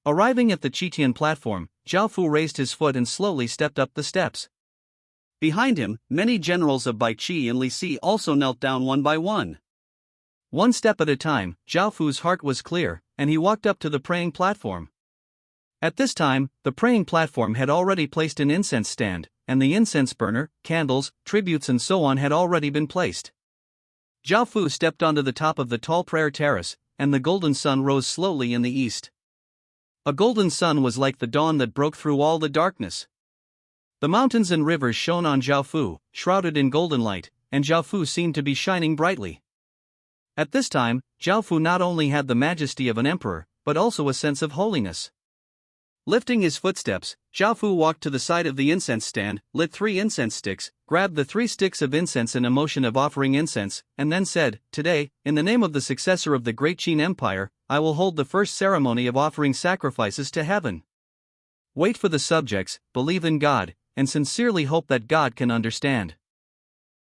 Arriving at the Qitian platform, Zhao Fu raised his foot and slowly stepped up the steps. Behind him, many generals of Baiqi and Li Si also knelt down one by one. One step at a time, Zhao Fu's heart was clear, and he walked up to the praying platform. At this time, the praying platform had already placed an incense stand, and the incense burner, candles, tributes and so on had already been placed. Zhao Fu stepped onto the top of the tall prayer terrace, and the golden sun rose slowly in the east. A golden sun was like the dawn that broke through all the darkness. The mountains and rivers shone on Zhao Fu, shrouded in golden light, and Zhao Fu seemed to be shining brightly. At this time, Zhao Fu not only had the majesty of an emperor, but also a sense of holiness. Lifting his footsteps, Zhao Fu walked to the side of the incense stand, lit 3 incense sticks, grabbed the 3 sticks of incense in a motion of offering incense, and then said, "Today, in the name of the successor of the great Qin Empire, I will hold the first ceremony of offering sacrifices to heaven." Wait for the subjects, believe in God, and sincerely hope that God can understand.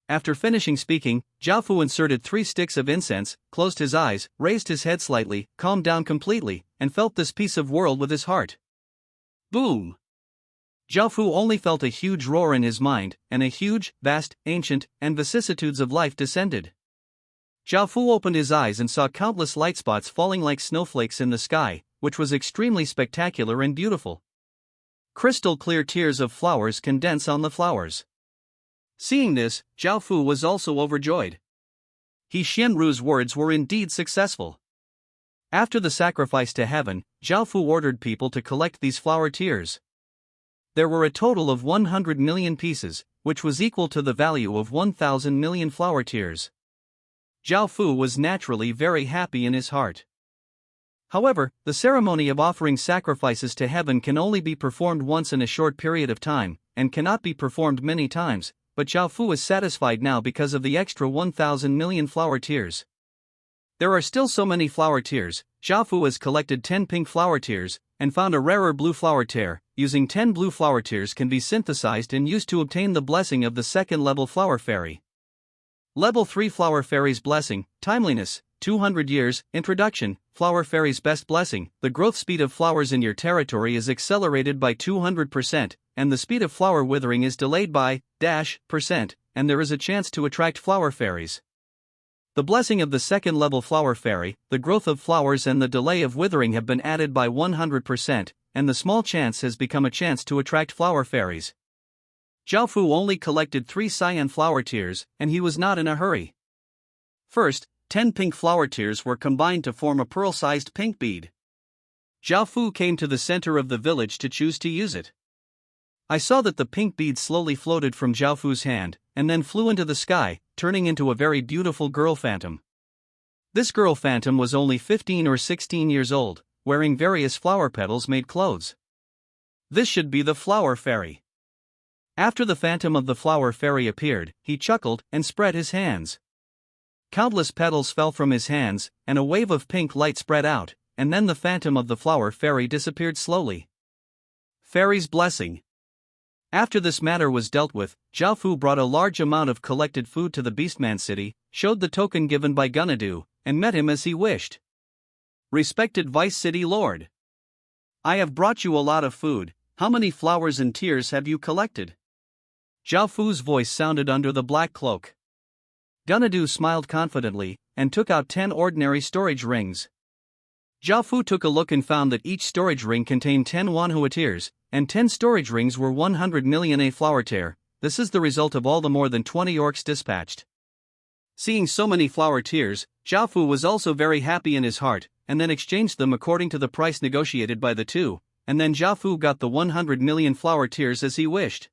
After finishing speaking, Jiaofu inserted 3 sticks of incense, closed his eyes, raised his head slightly, calmed down completely, and felt this piece of world with his heart. Boom! Jiaofu only felt a huge roar in his mind, and a huge, vast, ancient, and vicissitudes of life descended. Jiaofu opened his eyes and saw countless light spots falling like snowflakes in the sky, which was extremely spectacular and beautiful. Crystal clear tears of flowers condense on the flowers. Seeing this, Jiaofu was also overjoyed. He Xianru's words were indeed successful. After the sacrifice to heaven, Jiaofu ordered people to collect these flower tears. There were a total of 100 million pieces, which was equal to the value of 1,000 million flower tears. Jiaofu was naturally very happy in his heart. However, the ceremony of offering sacrifices to heaven can only be performed once in a short period of time, and cannot be performed many times, but Jiaofu is satisfied now because of the extra 1,000 million flower tears. There are still so many flower tears. Jiaofu has collected 10 pink flower tears, and found a rarer blue flower tear. Using 10 blue flower tears can be synthesized and used to obtain the blessing of the second level flower fairy. Level 3 Flower Fairy's Blessing, Timeliness, 200 years. Introduction, Flower Fairy's Best Blessing. The growth speed of flowers in your territory is accelerated by 200%, and the speed of flower withering is delayed by %, and there is a chance to attract flower fairies. The blessing of the second level flower fairy, the growth of flowers and the delay of withering have been added by 100%, and the small chance has become a chance to attract flower fairies. Jiaofu only collected 3 cyan flower tears, and he was not in a hurry. First, 10 pink flower tears were combined to form a pearl-sized pink bead. Jiaofu came to the center of the village to choose to use it. I saw that the pink bead slowly floated from Jiaofu's hand, and then flew into the sky, turning into a very beautiful girl phantom. This girl phantom was only 15 or 16 years old, wearing various flower petals-made clothes. This should be the flower fairy. After the phantom of the flower fairy appeared, he chuckled and spread his hands. Countless petals fell from his hands, and a wave of pink light spread out, and then the phantom of the flower fairy disappeared slowly. Fairy's Blessing. After this matter was dealt with, Jiaofu brought a large amount of collected food to the Beastman city, showed the token given by Gunadu, and met him as he wished. Respected Vice City Lord, I have brought you a lot of food. How many flowers and tears have you collected? Jiaofu's voice sounded under the black cloak. Gunadu smiled confidently, and took out 10 ordinary storage rings. Jiaofu took a look and found that each storage ring contained 10 Wanhua tears, and 10 storage rings were 100 million A flower tear. This is the result of all the more than 20 orcs dispatched. Seeing so many flower tears, Jiaofu was also very happy in his heart, and then exchanged them according to the price negotiated by the two, and then Jiaofu got the 100 million flower tears as he wished.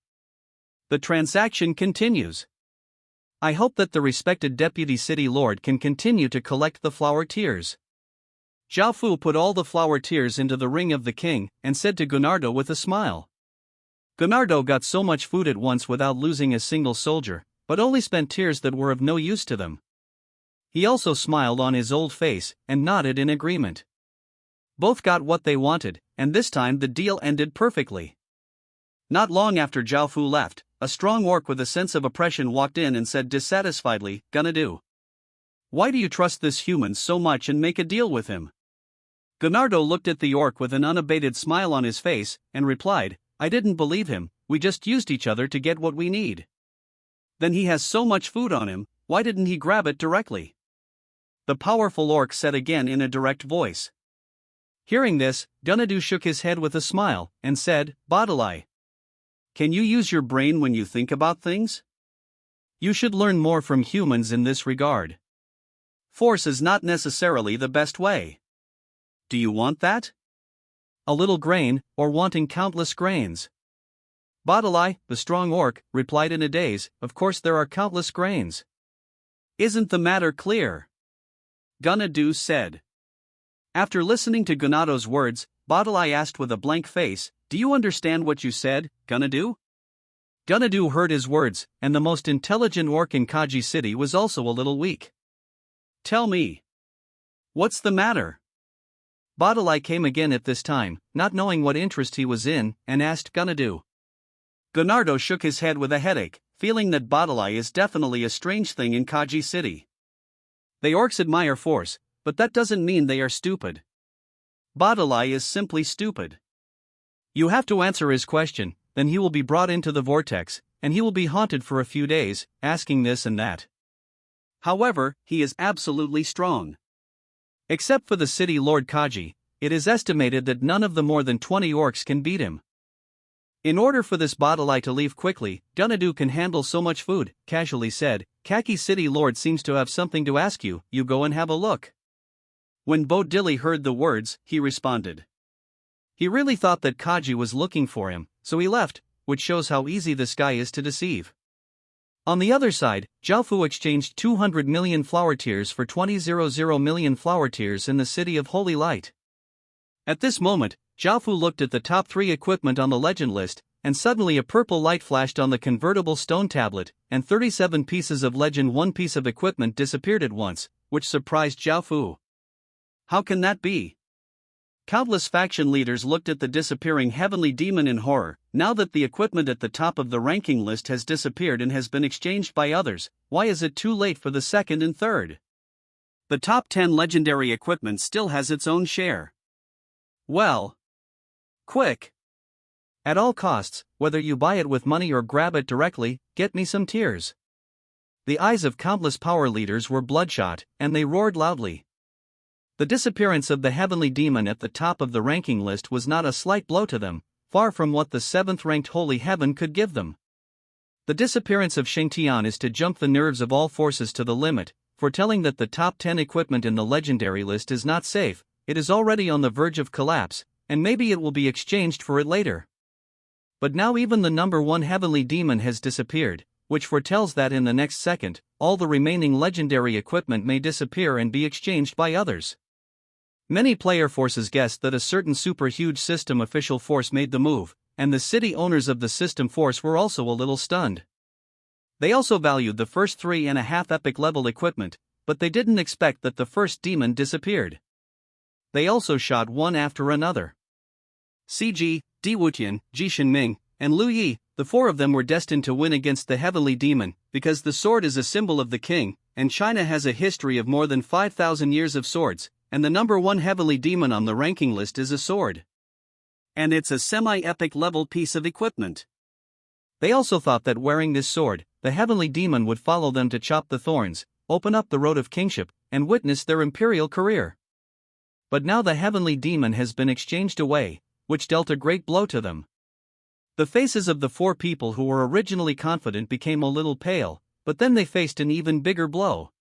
The transaction continues. I hope that the respected Deputy City Lord can continue to collect the flower tears. Jiaofu put all the flower tears into the ring of the king, and said to Gunardo with a smile. Gunardo got so much food at once without losing a single soldier, but only spent tears that were of no use to them. He also smiled on his old face, and nodded in agreement. Both got what they wanted, and this time the deal ended perfectly. Not long after Jiaofu left, a strong orc with a sense of oppression walked in and said dissatisfiedly, Gunadu, why do you trust this human so much and make a deal with him? Gunardo looked at the orc with an unabated smile on his face, and replied, I didn't believe him, we just used each other to get what we need. Then he has so much food on him, why didn't he grab it directly? The powerful orc said again in a direct voice. Hearing this, Gunadu shook his head with a smile, and said, Badalai, can you use your brain when you think about things? You should learn more from humans in this regard. Force is not necessarily the best way. Do you want that? A little grain, or wanting countless grains? Badalai, the strong orc, replied in a daze, of course there are countless grains. Isn't the matter clear? Gunadu said. After listening to Gunado's words, Badalai asked with a blank face, do you understand what you said, Gunadu? Gunadu heard his words, and the most intelligent orc in Kaji City was also a little weak. Tell me. What's the matter? Badalai came again at this time, not knowing what interest he was in, and asked gonna do. Gonardo shook his head with a headache, feeling that Badalai is definitely a strange thing in Kaji City. The orcs admire force, but that doesn't mean they are stupid. Badalai is simply stupid. You have to answer his question, then he will be brought into the vortex, and he will be haunted for a few days, asking this and that. However, he is absolutely strong. Except for the city Lord Kaji, it is estimated that none of the more than 20 orcs can beat him. In order for this Badalai to leave quickly, Dunadu can handle so much food, casually said. Kaki City Lord seems to have something to ask you, you go and have a look. When Bodili heard the words, he responded. He really thought that Kaji was looking for him, so he left, which shows how easy this guy is to deceive. On the other side, Zhaofu exchanged 200 million flower tears for 20,000 million flower tears in the city of Holy Light. At this moment, Zhaofu looked at the top 3 equipment on the legend list, and suddenly a purple light flashed on the convertible stone tablet, and 37 pieces of legend 1 piece of equipment disappeared at once, which surprised Zhaofu. How can that be? Countless faction leaders looked at the disappearing heavenly demon in horror. Now that the equipment at the top of the ranking list has disappeared and has been exchanged by others, why is it too late for the second and third? The top 10 legendary equipment still has its own share. Well, quick! At all costs, whether you buy it with money or grab it directly, get me some tears. The eyes of countless power leaders were bloodshot, and they roared loudly. The disappearance of the heavenly demon at the top of the ranking list was not a slight blow to them, far from what the 7th-ranked holy heaven could give them. The disappearance of Shengtian is to jump the nerves of all forces to the limit, foretelling that the top 10 equipment in the legendary list is not safe, it is already on the verge of collapse, and maybe it will be exchanged for it later. But now even the number 1 heavenly demon has disappeared, which foretells that in the next second, all the remaining legendary equipment may disappear and be exchanged by others. Many player forces guessed that a certain super huge system official force made the move, and the city owners of the system force were also a little stunned. They also valued the first 3.5 epic level equipment, but they didn't expect that the first demon disappeared. They also shot one after another. CG, Di Wutian, Ji Shinming, and Lu Yi, the 4 of them were destined to win against the heavenly demon, because the sword is a symbol of the king, and China has a history of more than 5,000 years of swords. And the number 1 heavenly demon on the ranking list is a sword. And it's a semi-epic level piece of equipment. They also thought that wearing this sword, the heavenly demon would follow them to chop the thorns, open up the road of kingship, and witness their imperial career. But now the heavenly demon has been exchanged away, which dealt a great blow to them. The faces of the 4 people who were originally confident became a little pale, but then they faced an even bigger blow.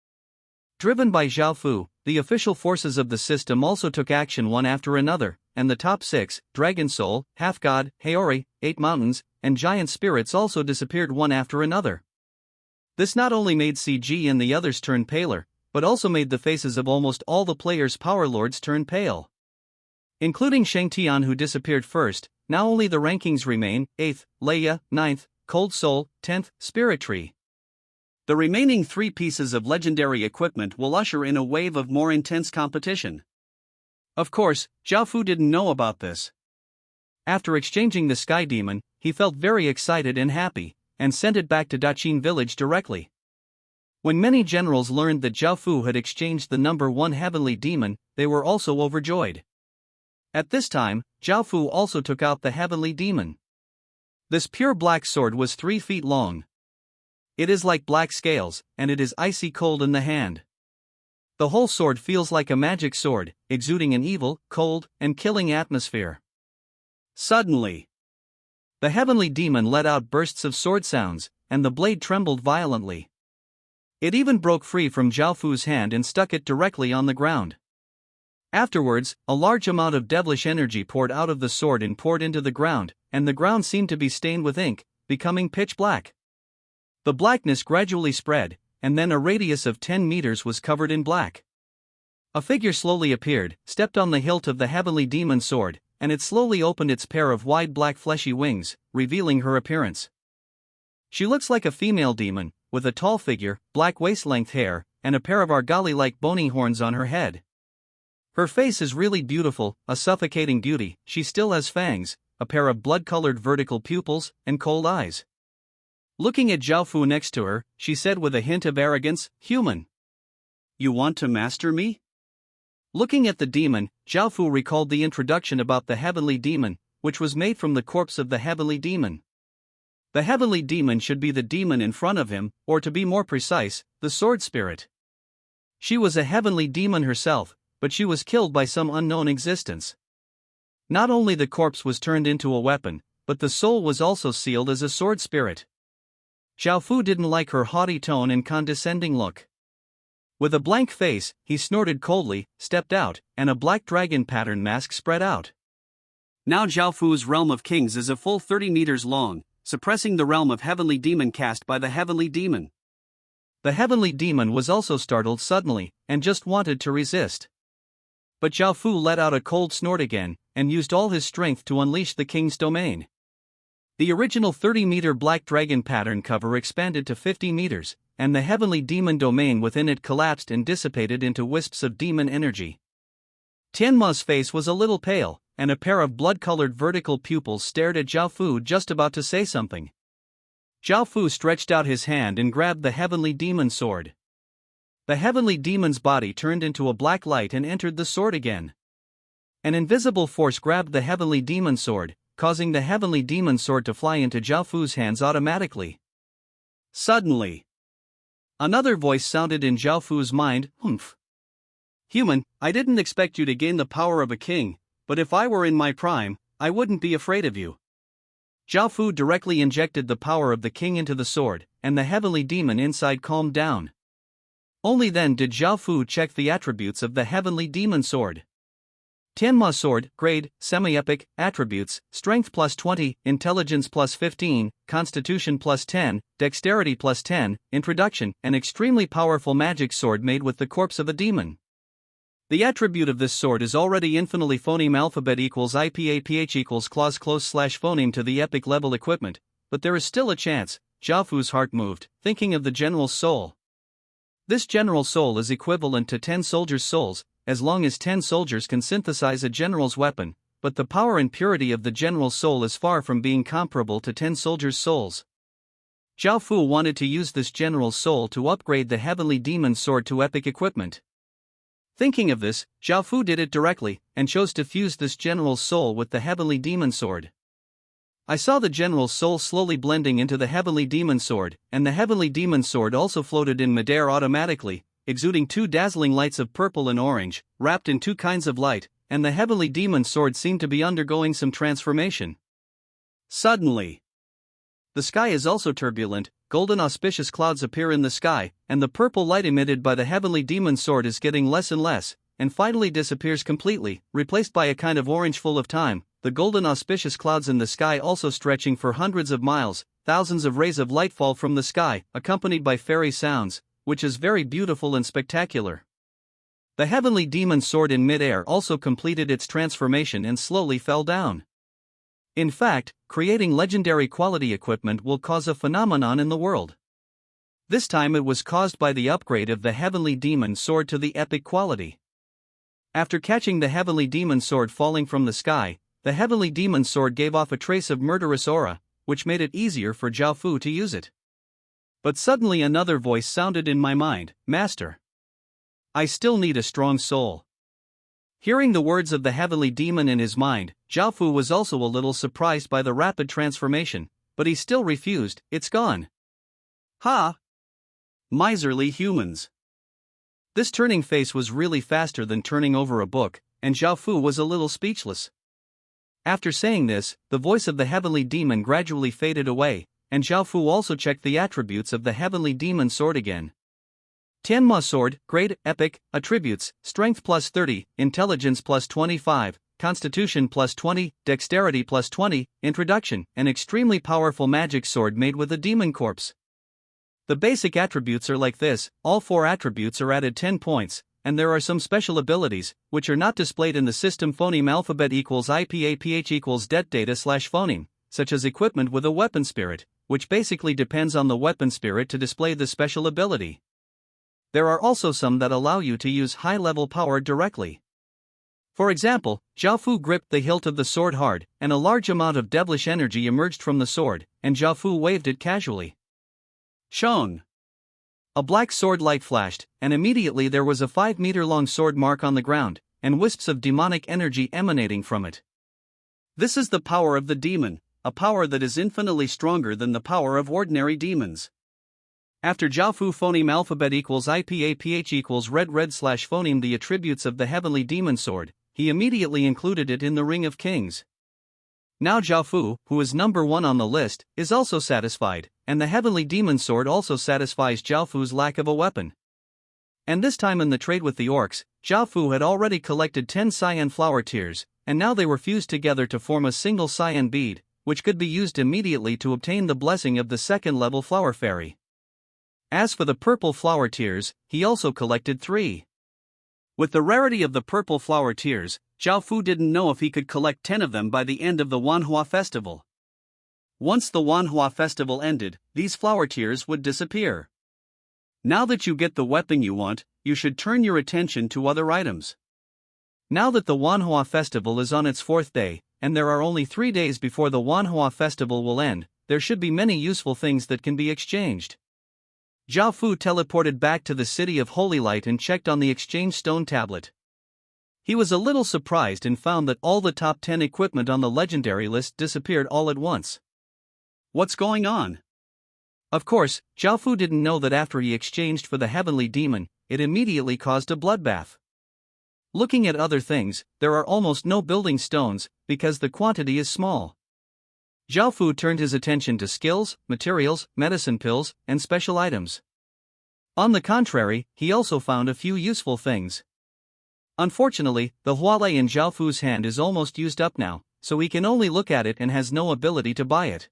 Driven by Zhaofu, the official forces of the system also took action one after another, and the top 6, Dragon Soul, Half God, Haori, 8 Mountains, and Giant Spirits also disappeared one after another. This not only made CG and the others turn paler, but also made the faces of almost all the players' power lords turn pale. Including Shengtian, who disappeared first, now only the rankings remain: 8th, Leia, 9th, Cold Soul, 10th, Spirit Tree. The remaining 3 pieces of legendary equipment will usher in a wave of more intense competition. Of course, Zhaofu didn't know about this. After exchanging the Sky Demon, he felt very excited and happy, and sent it back to Daqin village directly. When many generals learned that Zhaofu had exchanged the number 1 heavenly demon, they were also overjoyed. At this time, Zhaofu also took out the heavenly demon. This pure black sword was 3 feet long. It is like black scales, and it is icy cold in the hand. The whole sword feels like a magic sword, exuding an evil, cold, and killing atmosphere. Suddenly, the heavenly demon let out bursts of sword sounds, and the blade trembled violently. It even broke free from Zhaofu's hand and stuck it directly on the ground. Afterwards, a large amount of devilish energy poured out of the sword and poured into the ground, and the ground seemed to be stained with ink, becoming pitch black. The blackness gradually spread, and then a radius of 10 meters was covered in black. A figure slowly appeared, stepped on the hilt of the heavenly demon sword, and it slowly opened its pair of wide black fleshy wings, revealing her appearance. She looks like a female demon, with a tall figure, black waist-length hair, and a pair of argali-like bony horns on her head. Her face is really beautiful, a suffocating beauty. She still has fangs, a pair of blood-colored vertical pupils, and cold eyes. Looking at Zhao Fu next to her, she said with a hint of arrogance, "Human. You want to master me?" Looking at the demon, Zhao Fu recalled the introduction about the heavenly demon, which was made from the corpse of the heavenly demon. The heavenly demon should be the demon in front of him, or to be more precise, the sword spirit. She was a heavenly demon herself, but she was killed by some unknown existence. Not only the corpse was turned into a weapon, but the soul was also sealed as a sword spirit. Zhao Fu didn't like her haughty tone and condescending look. With a blank face, he snorted coldly, stepped out, and a black dragon pattern mask spread out. Now Zhao Fu's realm of kings is a full 30 meters long, suppressing the realm of heavenly demon cast by the heavenly demon. The heavenly demon was also startled suddenly, and just wanted to resist. But Zhao Fu let out a cold snort again, and used all his strength to unleash the king's domain. The original 30-meter black dragon pattern cover expanded to 50 meters, and the heavenly demon domain within it collapsed and dissipated into wisps of demon energy. Tianma's face was a little pale, and a pair of blood-colored vertical pupils stared at Zhao Fu, just about to say something. Zhao Fu stretched out his hand and grabbed the heavenly demon sword. The heavenly demon's body turned into a black light and entered the sword again. An invisible force grabbed the heavenly demon sword, causing the heavenly demon sword to fly into Zhao Fu's hands automatically. Suddenly, another voice sounded in Zhao Fu's mind, "Humph. Human, I didn't expect you to gain the power of a king, but if I were in my prime, I wouldn't be afraid of you." Zhao Fu directly injected the power of the king into the sword, and the heavenly demon inside calmed down. Only then did Zhao Fu check the attributes of the heavenly demon sword. Tianma sword, grade, semi-epic, attributes, strength plus 20, intelligence plus 15, constitution plus 10, dexterity plus 10, introduction, an extremely powerful magic sword made with the corpse of a demon. The attribute of this sword is already infinitely phoneme alphabet equals IPAPH equals clause close slash phoneme to the epic level equipment, but there is still a chance. Zhao Fu's heart moved, thinking of the general's soul. This general's soul is equivalent to 10 soldiers' souls, as long as 10 soldiers can synthesize a general's weapon, but the power and purity of the general's soul is far from being comparable to 10 soldiers' souls. Zhao Fu wanted to use this general's soul to upgrade the heavenly demon sword to epic equipment. Thinking of this, Zhao Fu did it directly, and chose to fuse this general's soul with the heavenly demon sword. I saw the general's soul slowly blending into the heavenly demon sword, and the heavenly demon sword also floated in midair automatically, exuding two dazzling lights of purple and orange, wrapped in two kinds of light, and the heavenly demon sword seemed to be undergoing some transformation. Suddenly, the sky is also turbulent, golden auspicious clouds appear in the sky, and the purple light emitted by the heavenly demon sword is getting less and less, and finally disappears completely, replaced by a kind of orange full of time. The golden auspicious clouds in the sky also stretching for hundreds of miles, thousands of rays of light fall from the sky, accompanied by fairy sounds, which is very beautiful and spectacular. The heavenly demon sword in mid-air also completed its transformation and slowly fell down. In fact, creating legendary quality equipment will cause a phenomenon in the world. This time it was caused by the upgrade of the heavenly demon sword to the epic quality. After catching the heavenly demon sword falling from the sky, the heavenly demon sword gave off a trace of murderous aura, which made it easier for Zhao Fu to use it. But suddenly another voice sounded in my mind, "Master, I still need a strong soul." Hearing the words of the heavenly demon in his mind, Zhao Fu was also a little surprised by the rapid transformation, but he still refused. "It's gone." Ha! Miserly humans. This turning face was really faster than turning over a book, and Zhao Fu was a little speechless. After saying this, the voice of the heavenly demon gradually faded away, and Zhao Fu also checked the attributes of the heavenly demon sword again. Tianma sword, grade, epic, attributes, strength plus 30, intelligence plus 25, constitution plus 20, dexterity plus 20, introduction, an extremely powerful magic sword made with a demon corpse. The basic attributes are like this: all 4 attributes are added 10 points, and there are some special abilities, which are not displayed in the system. Phoneme alphabet equals IPAPH equals det data slash phoneme, such as equipment with a weapon spirit, which basically depends on the weapon spirit to display the special ability. There are also some that allow you to use high-level power directly. For example, Zhao Fu gripped the hilt of the sword hard, and a large amount of devilish energy emerged from the sword, and Zhao Fu waved it casually. Shong! A black sword light flashed, and immediately there was a 5-meter-long sword mark on the ground, and wisps of demonic energy emanating from it. This is the power of the demon, a power that is infinitely stronger than the power of ordinary demons. After Zhao Fu phoneme alphabet equals IPAPH equals red phoneme the attributes of the heavenly demon sword, he immediately included it in the Ring of Kings. Now Zhao Fu, who is number 1 on the list, is also satisfied, and the heavenly demon sword also satisfies Zhao Fu's lack of a weapon. And this time in the trade with the orcs, Zhao Fu had already collected 10 cyan flower tears, and now they were fused together to form a single cyan bead, which could be used immediately to obtain the blessing of the 2nd-level flower fairy. As for the purple flower tears, he also collected 3. With the rarity of the purple flower tears, Zhao Fu didn't know if he could collect 10 of them by the end of the Wanhua festival. Once the Wanhua festival ended, these flower tears would disappear. Now that you get the weapon you want, you should turn your attention to other items. Now that the Wanhua festival is on its 4th day, and there are only 3 days before the Wanhua festival will end, there should be many useful things that can be exchanged. Zhao Fu teleported back to the city of Holy Light and checked on the exchange stone tablet. He was a little surprised and found that all the top 10 equipment on the legendary list disappeared all at once. What's going on? Of course, Zhao Fu didn't know that after he exchanged for the heavenly demon, it immediately caused a bloodbath. Looking at other things, there are almost no building stones, because the quantity is small. Zhao Fu turned his attention to skills, materials, medicine pills, and special items. On the contrary, he also found a few useful things. Unfortunately, the huale in Zhao Fu's hand is almost used up now, so he can only look at it and has no ability to buy it.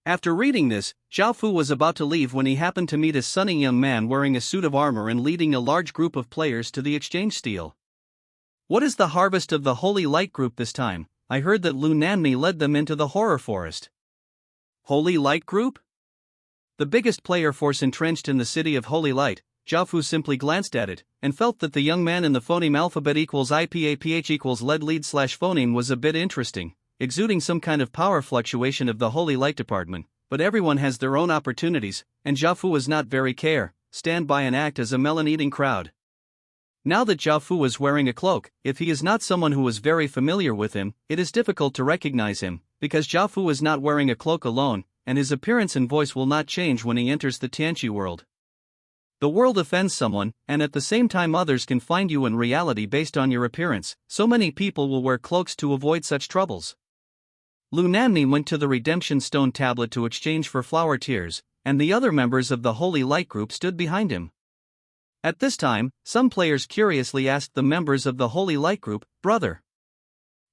After reading this, Zhao Fu was about to leave when he happened to meet a sunny young man wearing a suit of armor and leading a large group of players to the exchange stele. What is the harvest of the Holy Light group this time? I heard that Lu Nanmi led them into the horror forest. Holy Light group? The biggest player force entrenched in the city of Holy Light. Zhao Fu simply glanced at it, and felt that the young man in the phoneme alphabet equals IPAPH equals lead phoneme was a bit interesting, exuding some kind of power fluctuation of the Holy Light department, but everyone has their own opportunities, and Zhao Fu was not very stand by and act as a melon-eating crowd. Now that Zhao Fu was wearing a cloak, if he is not someone who was very familiar with him, it is difficult to recognize him, because Zhao Fu is not wearing a cloak alone, and his appearance and voice will not change when he enters the Tianqi world. The world offends someone, and at the same time others can find you in reality based on your appearance, so many people will wear cloaks to avoid such troubles. Lu Nanmi went to the redemption stone tablet to exchange for flower tears, and the other members of the Holy Light group stood behind him. At this time, some players curiously asked the members of the Holy Light group, "Brother,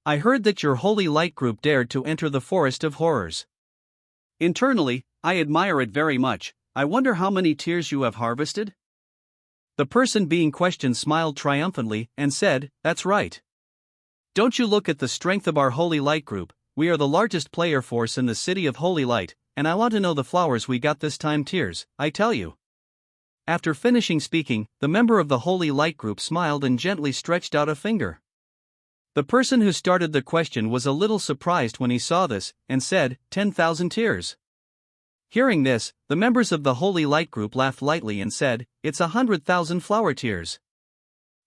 I heard that your Holy Light group dared to enter the Forest of Horrors. Internally, I admire it very much. I wonder how many tears you have harvested?" The person being questioned smiled triumphantly and said, "That's right. Don't you look at the strength of our Holy Light group? We are the largest player force in the city of Holy Light, and I want to know the flowers we got this time tears, I tell you." After finishing speaking, the member of the Holy Light group smiled and gently stretched out a finger. The person who started the question was a little surprised when he saw this, and said, 10,000 tears. Hearing this, the members of the Holy Light group laughed lightly and said, "It's 100,000 flower tears."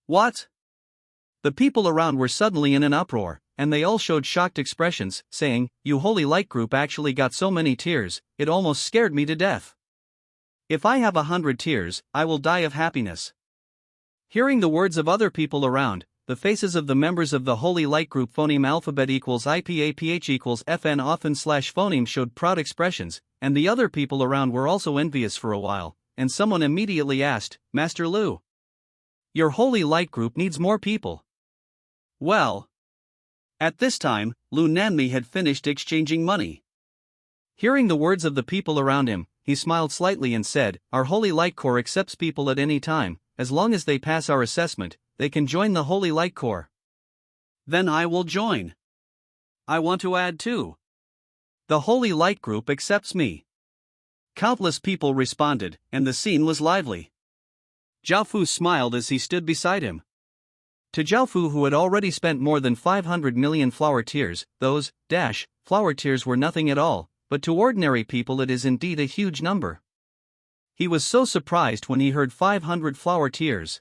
What? The people around were suddenly in an uproar, and they all showed shocked expressions, saying, "You Holy Light group actually got so many tears, it almost scared me to death. If I have 100 tears, I will die of happiness." Hearing the words of other people around, the faces of the members of the Holy Light group phoneme alphabet equals IPAPH equals FN often phoneme showed proud expressions, and the other people around were also envious for a while, and someone immediately asked, "Master Lu, your Holy Light group needs more people." Well. At this time, Lu Nanmi had finished exchanging money. Hearing the words of the people around him, he smiled slightly and said, "Our Holy Light Corps accepts people at any time, as long as they pass our assessment, they can join the Holy Light Corps." Then I will join. I want to add too. The Holy Light group accepts me. Countless people responded, and the scene was lively. Zhao Fu smiled as he stood beside him. To Zhaofu, who had already spent more than 500 million flower tears, those flower tears were nothing at all, but to ordinary people it is indeed a huge number. He was so surprised when he heard 500 flower tears.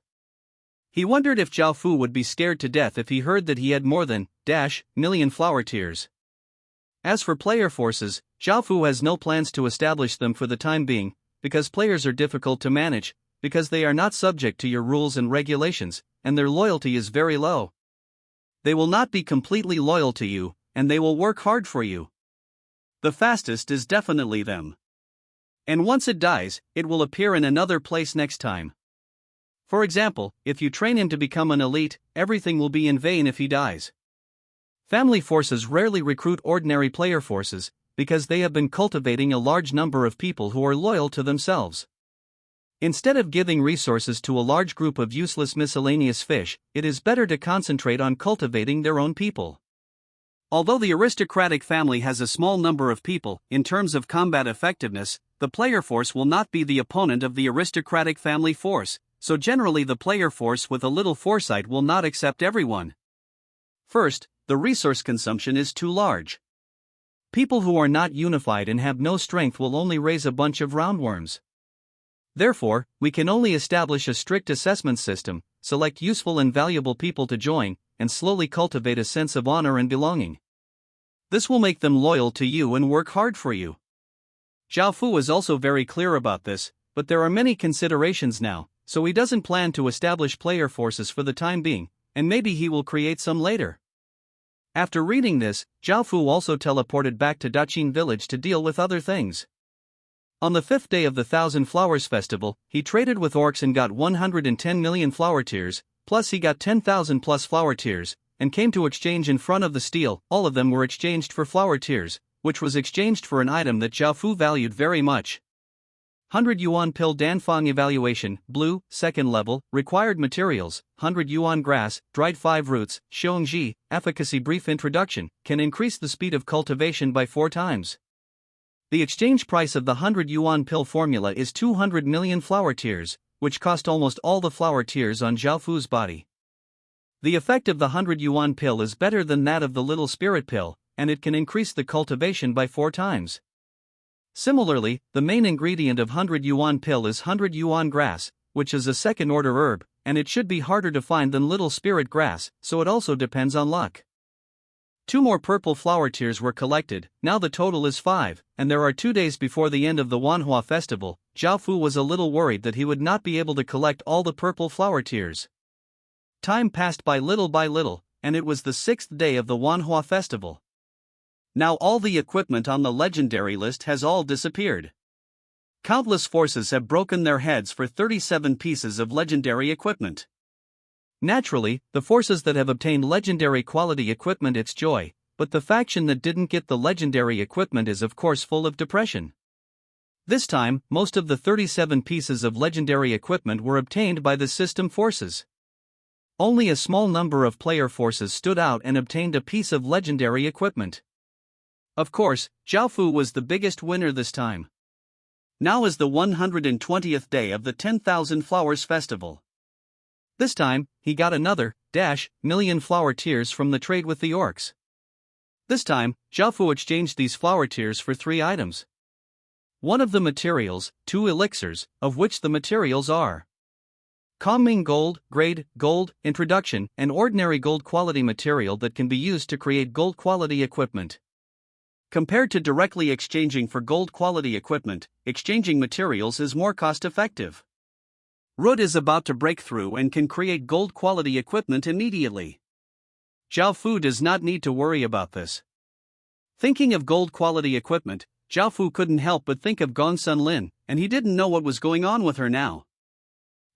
He wondered if Zhaofu would be scared to death if he heard that he had more than million flower tears. As for player forces, Zhaofu has no plans to establish them for the time being, because players are difficult to manage, because they are not subject to your rules and regulations, and their loyalty is very low. They will not be completely loyal to you, and they will work hard for you. The fastest is definitely them. And once it dies, it will appear in another place next time. For example, if you train him to become an elite, everything will be in vain if he dies. Family forces rarely recruit ordinary player forces, because they have been cultivating a large number of people who are loyal to themselves. Instead of giving resources to a large group of useless miscellaneous fish, it is better to concentrate on cultivating their own people. Although the aristocratic family has a small number of people, in terms of combat effectiveness, the player force will not be the opponent of the aristocratic family force, so generally the player force with a little foresight will not accept everyone. First, the resource consumption is too large. People who are not unified and have no strength will only raise a bunch of roundworms. Therefore, we can only establish a strict assessment system, select useful and valuable people to join, and slowly cultivate a sense of honor and belonging. This will make them loyal to you and work hard for you. Zhaofu is also very clear about this, but there are many considerations now, so he doesn't plan to establish player forces for the time being, and maybe he will create some later. After reading this, Zhaofu also teleported back to Daqin village to deal with other things. On the 5th day of the Thousand Flowers Festival, he traded with orcs and got 110 million flower tears, plus he got 10,000 plus flower tears, and came to exchange in front of the stele. All of them were exchanged for flower tears, which was exchanged for an item that Zhaofu valued very much. 100 yuan pill Danfang evaluation, blue, 2nd level, required materials, 100 yuan grass, dried 5 roots, Xiongji, efficacy brief introduction, can increase the speed of cultivation by 4 times. The exchange price of the 100 yuan pill formula is 200 million flower tears, which cost almost all the flower tears on Zhaofu's body. The effect of the 100 yuan pill is better than that of the little spirit pill, and it can increase the cultivation by 4 times. Similarly, the main ingredient of 100 yuan pill is 100 yuan grass, which is a second-order herb, and it should be harder to find than little spirit grass, so it also depends on luck. 2 more purple flower tears were collected, now the total is 5, and there are 2 days before the end of the Wanhua festival. Zhaofu was a little worried that he would not be able to collect all the purple flower tears. Time passed by little, and it was the 6th day of the Wanhua festival. Now all the equipment on the legendary list has all disappeared. Countless forces have broken their heads for 37 pieces of legendary equipment. Naturally, the forces that have obtained legendary quality equipment it's joy, but the faction that didn't get the legendary equipment is of course full of depression. This time, most of the 37 pieces of legendary equipment were obtained by the system forces. Only a small number of player forces stood out and obtained a piece of legendary equipment. Of course, Zhaofu was the biggest winner this time. Now is the 120th day of the 10,000 Flowers Festival. This time, he got another million flower tears from the trade with the orcs. This time, Zhaofu exchanged these flower tears for 3 items. One of the materials, 2 elixirs, of which the materials are Calming Gold, Grade, Gold, Introduction, an ordinary gold quality material that can be used to create gold quality equipment. Compared to directly exchanging for gold quality equipment, exchanging materials is more cost effective. Root is about to break through and can create gold quality equipment immediately. Zhaofu does not need to worry about this. Thinking of gold quality equipment, Zhaofu couldn't help but think of Gong Sun Lin, and he didn't know what was going on with her now.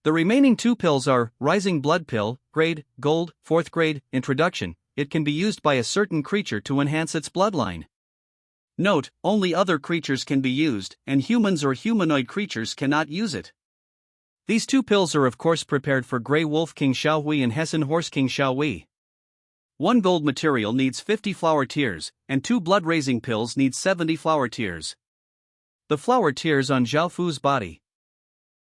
The remaining 2 pills are Rising Blood Pill, Grade, Gold, 4th Grade, Introduction. It can be used by a certain creature to enhance its bloodline. Note, only other creatures can be used, and humans or humanoid creatures cannot use it. These 2 pills are of course prepared for Grey Wolf King Xiaohui and Hessen Horse King Xiaohui. 1 gold material needs 50 flower tears, and 2 blood-raising pills need 70 flower tears. The flower tears on Zhaofu's body.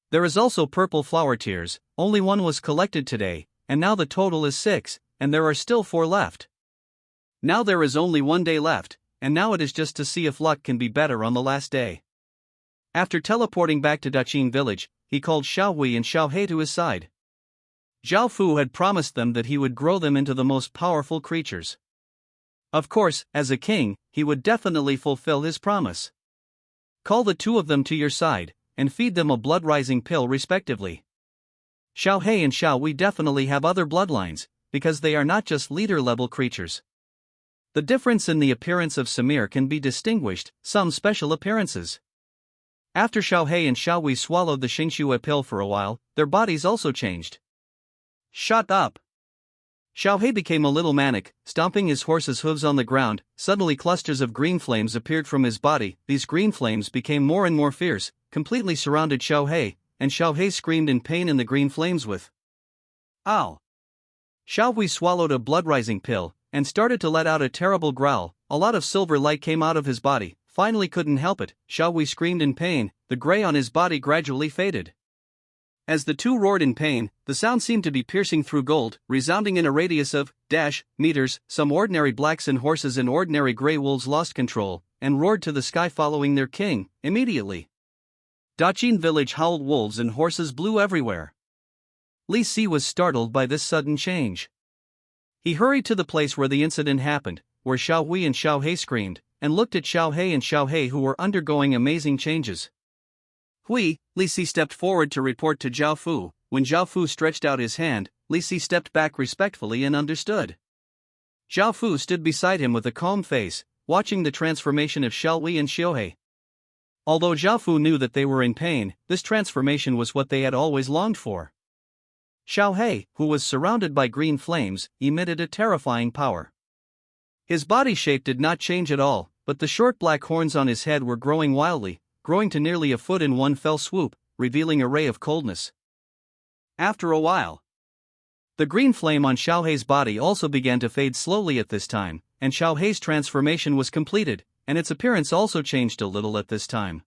There is also purple flower tears, only 1 was collected today, and now the total is 6, and there are still 4 left. Now there is only 1 day left, and now it is just to see if luck can be better on the last day. After teleporting back to Daqin village, he called Xiao Hui and Xiao He to his side. Zhao Fu had promised them that he would grow them into the most powerful creatures. Of course, as a king, he would definitely fulfill his promise. Call the 2 of them to your side, and feed them a blood-rising pill respectively. Xiao He and Xiao Hui definitely have other bloodlines, because they are not just leader-level creatures. The difference in the appearance of Samir can be distinguished, some special appearances. After Xiao He and Xiao Hui swallowed the Xingxue pill for a while, their bodies also changed. Shut up! Xiao He became a little manic, stomping his horse's hooves on the ground. Suddenly clusters of green flames appeared from his body. These green flames became more and more fierce, completely surrounded Xiao He, and Xiao He screamed in pain in the green flames with "Ow!" Xiao Hui swallowed a blood-rising pill, and started to let out a terrible growl. A lot of silver light came out of his body. Finally couldn't help it, Xiao Hui screamed in pain. The gray on his body gradually faded. As the 2 roared in pain, the sound seemed to be piercing through gold, resounding in a radius of meters. Some ordinary blacks and horses and ordinary gray wolves lost control, and roared to the sky following their king, immediately. Daqin village howled, wolves and horses blew everywhere. Li Si was startled by this sudden change. He hurried to the place where the incident happened, where Xiao Hui and Xiao He screamed, and looked at Xiao He and Xiao He, who were undergoing amazing changes. Hui, Li Si stepped forward to report to Zhao Fu. When Zhao Fu stretched out his hand, Li Si stepped back respectfully and understood. Zhao Fu stood beside him with a calm face, watching the transformation of Xiao Hui and Xiao He. Although Zhao Fu knew that they were in pain, this transformation was what they had always longed for. Xiao He, who was surrounded by green flames, emitted a terrifying power. His body shape did not change at all, but the short black horns on his head were growing wildly, growing to nearly a foot in one fell swoop, revealing a ray of coldness. After a while, the green flame on Xiao He's body also began to fade slowly at this time, and Xiao He's transformation was completed, and its appearance also changed a little at this time.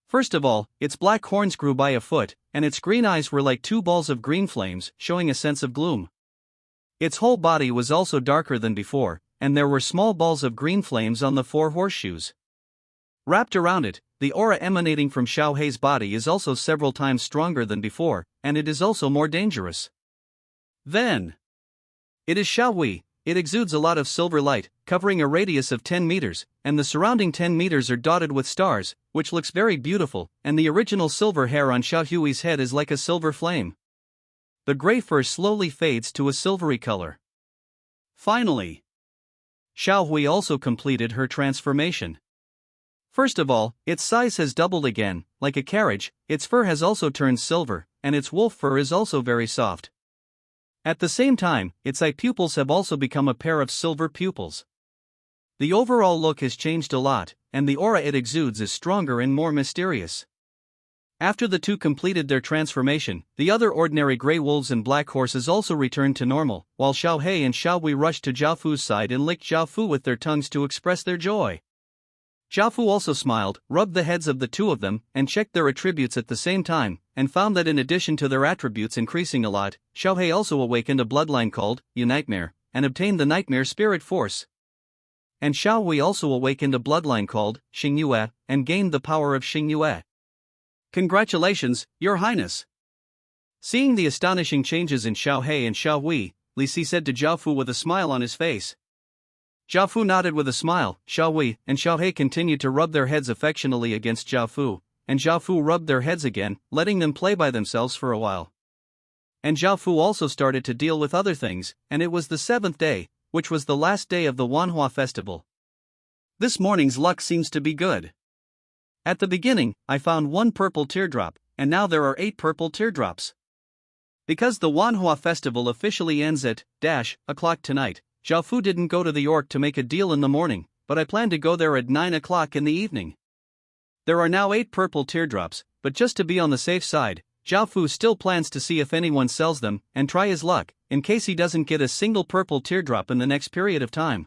First of all, its black horns grew by a foot, and its green eyes were like 2 balls of green flames, showing a sense of gloom. Its whole body was also darker than before, and there were small balls of green flames on the 4 horseshoes. Wrapped around it, the aura emanating from Xiao He's body is also several times stronger than before, and it is also more dangerous. Then, it is Xiao Hui. It exudes a lot of silver light, covering a radius of 10 meters, and the surrounding 10 meters are dotted with stars, which looks very beautiful, and the original silver hair on Xiao Hui's head is like a silver flame. The gray fur slowly fades to a silvery color. Finally, Xiao Hui also completed her transformation. First of all, its size has doubled again, like a carriage. Its fur has also turned silver, and its wolf fur is also very soft. At the same time, its eye pupils have also become a pair of silver pupils. The overall look has changed a lot, and the aura it exudes is stronger and more mysterious. After the 2 completed their transformation, the other ordinary gray wolves and black horses also returned to normal, while Xiao He and Xiao Hui rushed to Zhao Fu's side and licked Zhao Fu with their tongues to express their joy. Zhao Fu also smiled, rubbed the heads of the 2 of them, and checked their attributes at the same time, and found that in addition to their attributes increasing a lot, Xiao He also awakened a bloodline called Nightmare, and obtained the Nightmare Spirit Force. And Xiao Hui also awakened a bloodline called Xingyue, and gained the power of Xingyue. Congratulations, Your Highness! Seeing the astonishing changes in Xiao He and Xiao Hui, Li Si said to Zhao Fu with a smile on his face. Zhao Fu nodded with a smile. Xiao Hui and Xiao He continued to rub their heads affectionately against Zhao Fu, and Zhao Fu rubbed their heads again, letting them play by themselves for a while. And Zhao Fu also started to deal with other things, and it was the 7th day, which was the last day of the Wanhua festival. This morning's luck seems to be good. At the beginning, I found 1 purple teardrop, and now there are 8 purple teardrops. Because the Wanhua festival officially ends at o'clock tonight, Zhao Fu didn't go to the York to make a deal in the morning, but I plan to go there at 9 o'clock in the evening. There are now 8 purple teardrops, but just to be on the safe side, Zhao Fu still plans to see if anyone sells them, and try his luck, in case he doesn't get a single purple teardrop in the next period of time.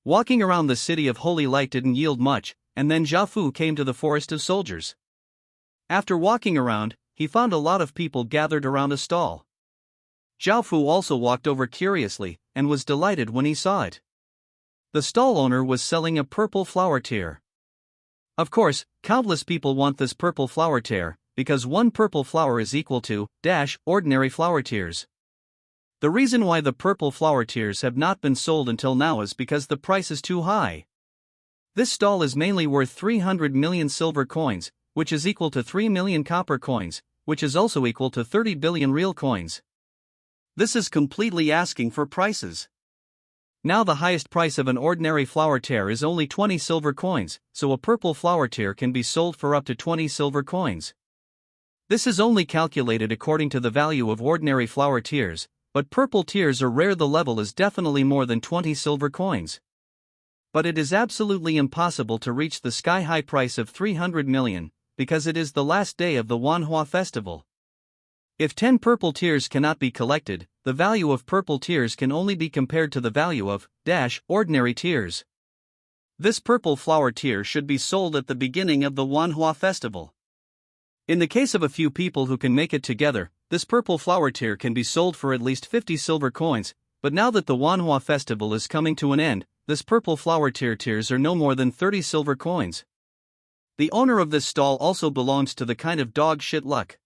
Walking around the city of Holy Light didn't yield much, and then Zhao Fu came to the forest of soldiers. After walking around, he found a lot of people gathered around a stall. Zhao Fu also walked over curiously, and was delighted when he saw it. The stall owner was selling a purple flower tear. Of course, countless people want this purple flower tear, because one purple flower is equal to ordinary flower tears. The reason why the purple flower tears have not been sold until now is because the price is too high. This stall is mainly worth 300 million silver coins, which is equal to 3 million copper coins, which is also equal to 30 billion real coins. This is completely asking for prices. Now the highest price of an ordinary flower tear is only 20 silver coins, so a purple flower tear can be sold for up to 20 silver coins. This is only calculated according to the value of ordinary flower tears, but purple tears are rare. The level is definitely more than 20 silver coins. But it is absolutely impossible to reach the sky-high price of 300 million, because it is the last day of the Wanhua festival. If 10 purple tears cannot be collected, the value of purple tears can only be compared to the value of ordinary tears. This purple flower tear should be sold at the beginning of the Wanhua festival. In the case of a few people who can make it together, this purple flower tear can be sold for at least 50 silver coins, but now that the Wanhua festival is coming to an end, this purple flower tears are no more than 30 silver coins. The owner of this stall also belongs to the kind of dog shit luck.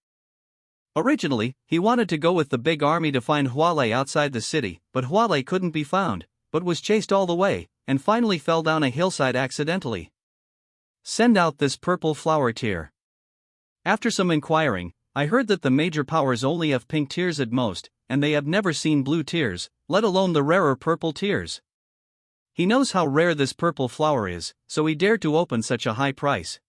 Originally, he wanted to go with the big army to find Hualei outside the city, but Hualei couldn't be found, but was chased all the way, and finally fell down a hillside accidentally. Send out this purple flower tear. After some inquiring, I heard that the major powers only have pink tears at most, and they have never seen blue tears, let alone the rarer purple tears. He knows how rare this purple flower is, so he dared to open such a high price.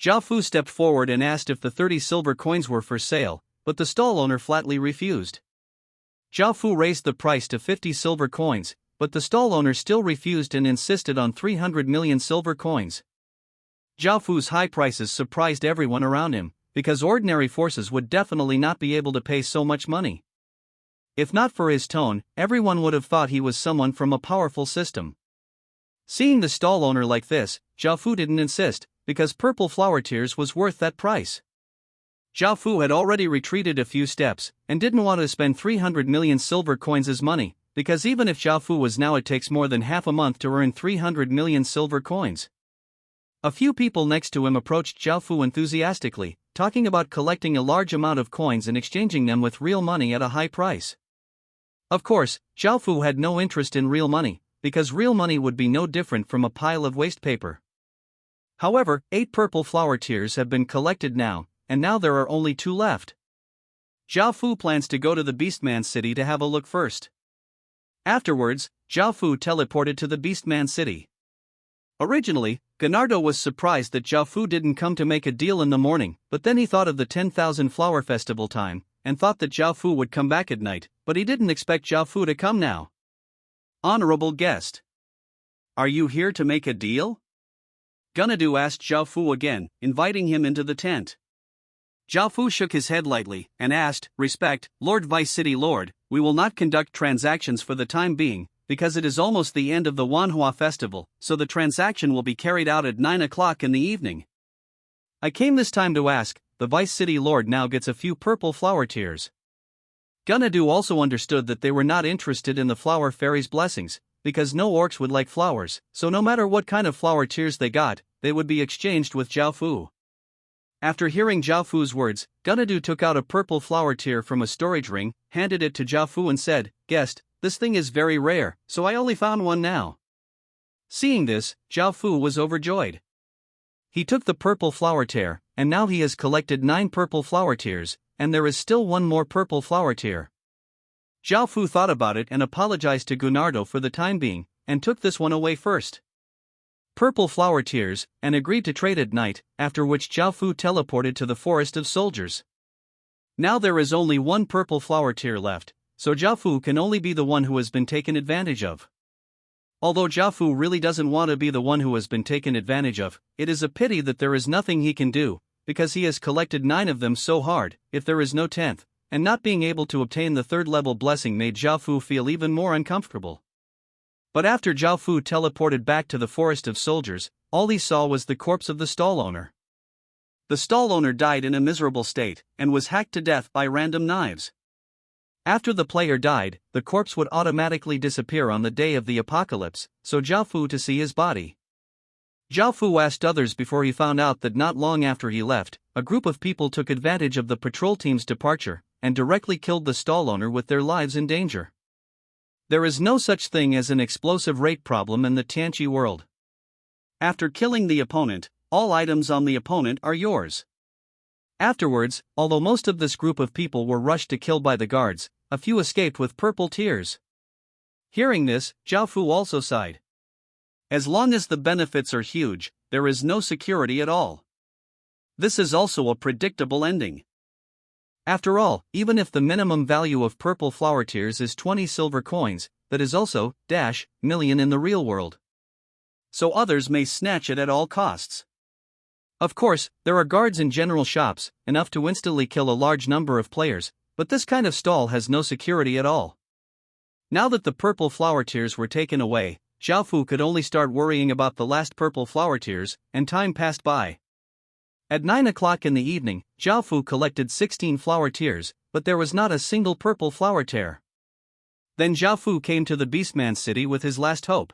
Zhao Fu stepped forward and asked if the 30 silver coins were for sale, but the stall owner flatly refused. Zhao Fu raised the price to 50 silver coins, but the stall owner still refused and insisted on 300 million silver coins. Zhao Fu's high prices surprised everyone around him, because ordinary forces would definitely not be able to pay so much money. If not for his tone, everyone would have thought he was someone from a powerful system. Seeing the stall owner like this, Zhao Fu didn't insist, because purple flower tears was worth that price. Zhao Fu had already retreated a few steps, and didn't want to spend 300 million silver coins as money, because even if Zhao Fu was now, it takes more than half a month to earn 300 million silver coins. A few people next to him approached Zhao Fu enthusiastically, talking about collecting a large amount of coins and exchanging them with real money at a high price. Of course, Zhao Fu had no interest in real money, because real money would be no different from a pile of waste paper. However, 8 purple flower tears have been collected now, and now there are only 2 left. Zhao Fu plans to go to the Beastman city to have a look first. Afterwards, Zhao Fu teleported to the Beastman city. Originally, Ganardo was surprised that Zhao Fu didn't come to make a deal in the morning, but then he thought of the 10,000 flower festival time, and thought that Zhao Fu would come back at night, but he didn't expect Zhao Fu to come now. Honorable guest. Are you here to make a deal? Ganadu asked Zhao Fu again, inviting him into the tent. Zhao Fu shook his head lightly, and asked, "Respect, Lord Vice City Lord, we will not conduct transactions for the time being, because it is almost the end of the Wanhua festival, so the transaction will be carried out at 9 o'clock in the evening. I came this time to ask, the Vice City Lord now gets a few purple flower tears." Ganadu also understood that they were not interested in the flower fairy's blessings, because no orcs would like flowers, so no matter what kind of flower tears they got, they would be exchanged with Zhao Fu. After hearing Zhao Fu's words, Ganadu took out a purple flower tear from a storage ring, handed it to Zhao Fu and said, "Guest, this thing is very rare, so I only found one now." Seeing this, Zhao Fu was overjoyed. He took the purple flower tear, and now he has collected 9 purple flower tears, and there is still one more purple flower tear. Zhao Fu thought about it and apologized to Gunardo for the time being, and took this one away first. Purple flower tears, and agreed to trade at night, after which Zhao Fu teleported to the forest of soldiers. Now there is only one purple flower tear left, so Zhao Fu can only be the one who has been taken advantage of. Although Zhao Fu really doesn't want to be the one who has been taken advantage of, it is a pity that there is nothing he can do, because he has collected 9 of them so hard, if there is no 10th, and not being able to obtain the 3rd level blessing made Zhao Fu feel even more uncomfortable. But after Zhao Fu teleported back to the forest of soldiers, all he saw was the corpse of the stall owner. The stall owner died in a miserable state, and was hacked to death by random knives. After the player died, the corpse would automatically disappear on the day of the apocalypse, so Zhao Fu to see his body. Zhao Fu asked others before he found out that not long after he left, a group of people took advantage of the patrol team's departure and directly killed the stall owner with their lives in danger. There is no such thing as an explosive rate problem in the Tianqi world. After killing the opponent, all items on the opponent are yours. Afterwards, although most of this group of people were rushed to kill by the guards, a few escaped with purple tears. Hearing this, Zhao Fu also sighed. As long as the benefits are huge, there is no security at all. This is also a predictable ending. After all, even if the minimum value of purple flower tears is 20 silver coins, that is also million in the real world. So others may snatch it at all costs. Of course, there are guards in general shops, enough to instantly kill a large number of players, but this kind of stall has no security at all. Now that the purple flower tears were taken away, Zhao Fu could only start worrying about the last purple flower tears, and time passed by. At 9 o'clock in the evening, Zhao Fu collected 16 flower tears, but there was not a single purple flower tear. Then Zhao Fu came to the Beastman city with his last hope.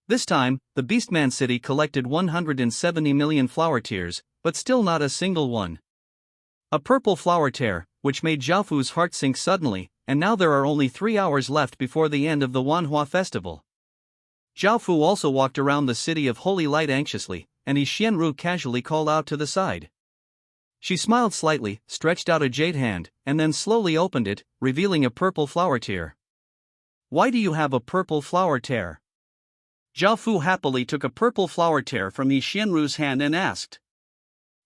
This time, the Beastman city collected 170 million flower tears, but still not a single one. A purple flower tear, which made Zhao Fu's heart sink suddenly, and now there are only 3 hours left before the end of the Wanhua festival. Zhao Fu also walked around the city of Holy Light anxiously, and Yi Xianru casually called out to the side. She smiled slightly, stretched out a jade hand, and then slowly opened it, revealing a purple flower tear. "Why do you have a purple flower tear?" Zhao Fu happily took a purple flower tear from Yi Xianru's hand and asked.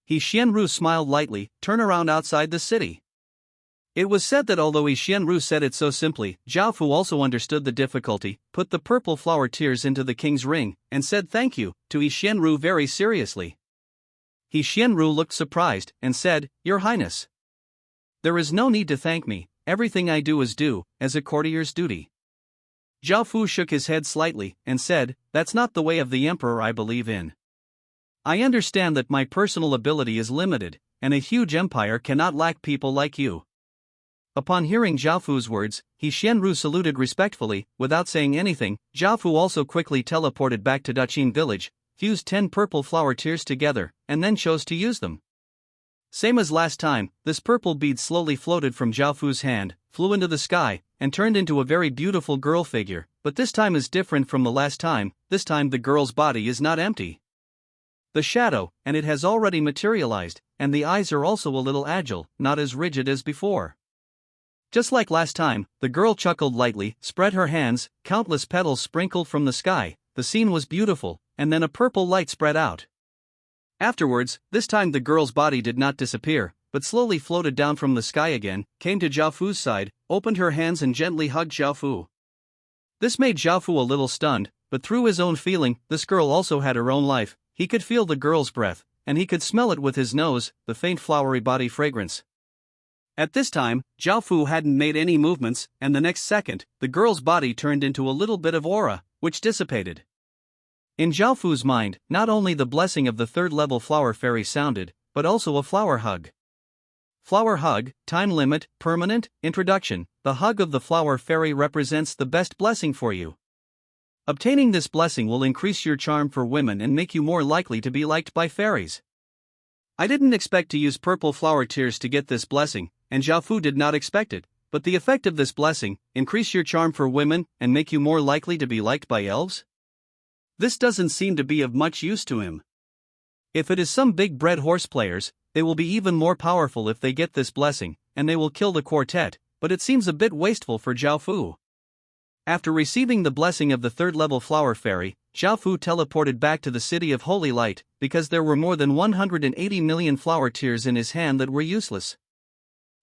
Yi Xianru smiled lightly, "Turn around outside the city." It was said that although Yi Xianru said it so simply, Zhao Fu also understood the difficulty, put the purple flower tears into the king's ring, and said thank you to Yi Xianru very seriously. Yi Xianru looked surprised, and said, "Your Highness, there is no need to thank me, everything I do is due, as a courtier's duty." Zhao Fu shook his head slightly, and said, "That's not the way of the emperor I believe in. I understand that my personal ability is limited, and a huge empire cannot lack people like you." Upon hearing Zhao Fu's words, Yi Xianru saluted respectfully. Without saying anything, Zhao Fu also quickly teleported back to Daqin village, fused 10 purple flower tears together, and then chose to use them. Same as last time, this purple bead slowly floated from Zhao Fu's hand, flew into the sky, and turned into a very beautiful girl figure, but this time is different from the last time. This time the girl's body is not empty. The shadow, and it has already materialized, and the eyes are also a little agile, not as rigid as before. Just like last time, the girl chuckled lightly, spread her hands, countless petals sprinkled from the sky, the scene was beautiful, and then a purple light spread out. Afterwards, this time the girl's body did not disappear, but slowly floated down from the sky again, came to Zhao Fu's side, opened her hands and gently hugged Zhao Fu. This made Zhao Fu a little stunned, but through his own feeling, this girl also had her own life. He could feel the girl's breath, and he could smell it with his nose, the faint flowery body fragrance. At this time, Zhao Fu hadn't made any movements, and the next second, the girl's body turned into a little bit of aura, which dissipated. In Zhao Fu's mind, not only the blessing of the third-level flower fairy sounded, but also a flower hug. Flower hug, time limit, permanent, introduction. The hug of the flower fairy represents the best blessing for you. Obtaining this blessing will increase your charm for women and make you more likely to be liked by fairies. I didn't expect to use purple flower tears to get this blessing, and Zhao Fu did not expect it, but the effect of this blessing, increase your charm for women and make you more likely to be liked by elves? This doesn't seem to be of much use to him. If it is some big bred horse players, they will be even more powerful if they get this blessing, and they will kill the quartet, but it seems a bit wasteful for Zhao Fu. After receiving the blessing of the third-level flower fairy, Zhao Fu teleported back to the city of Holy Light, because there were more than 180 million flower tears in his hand that were useless.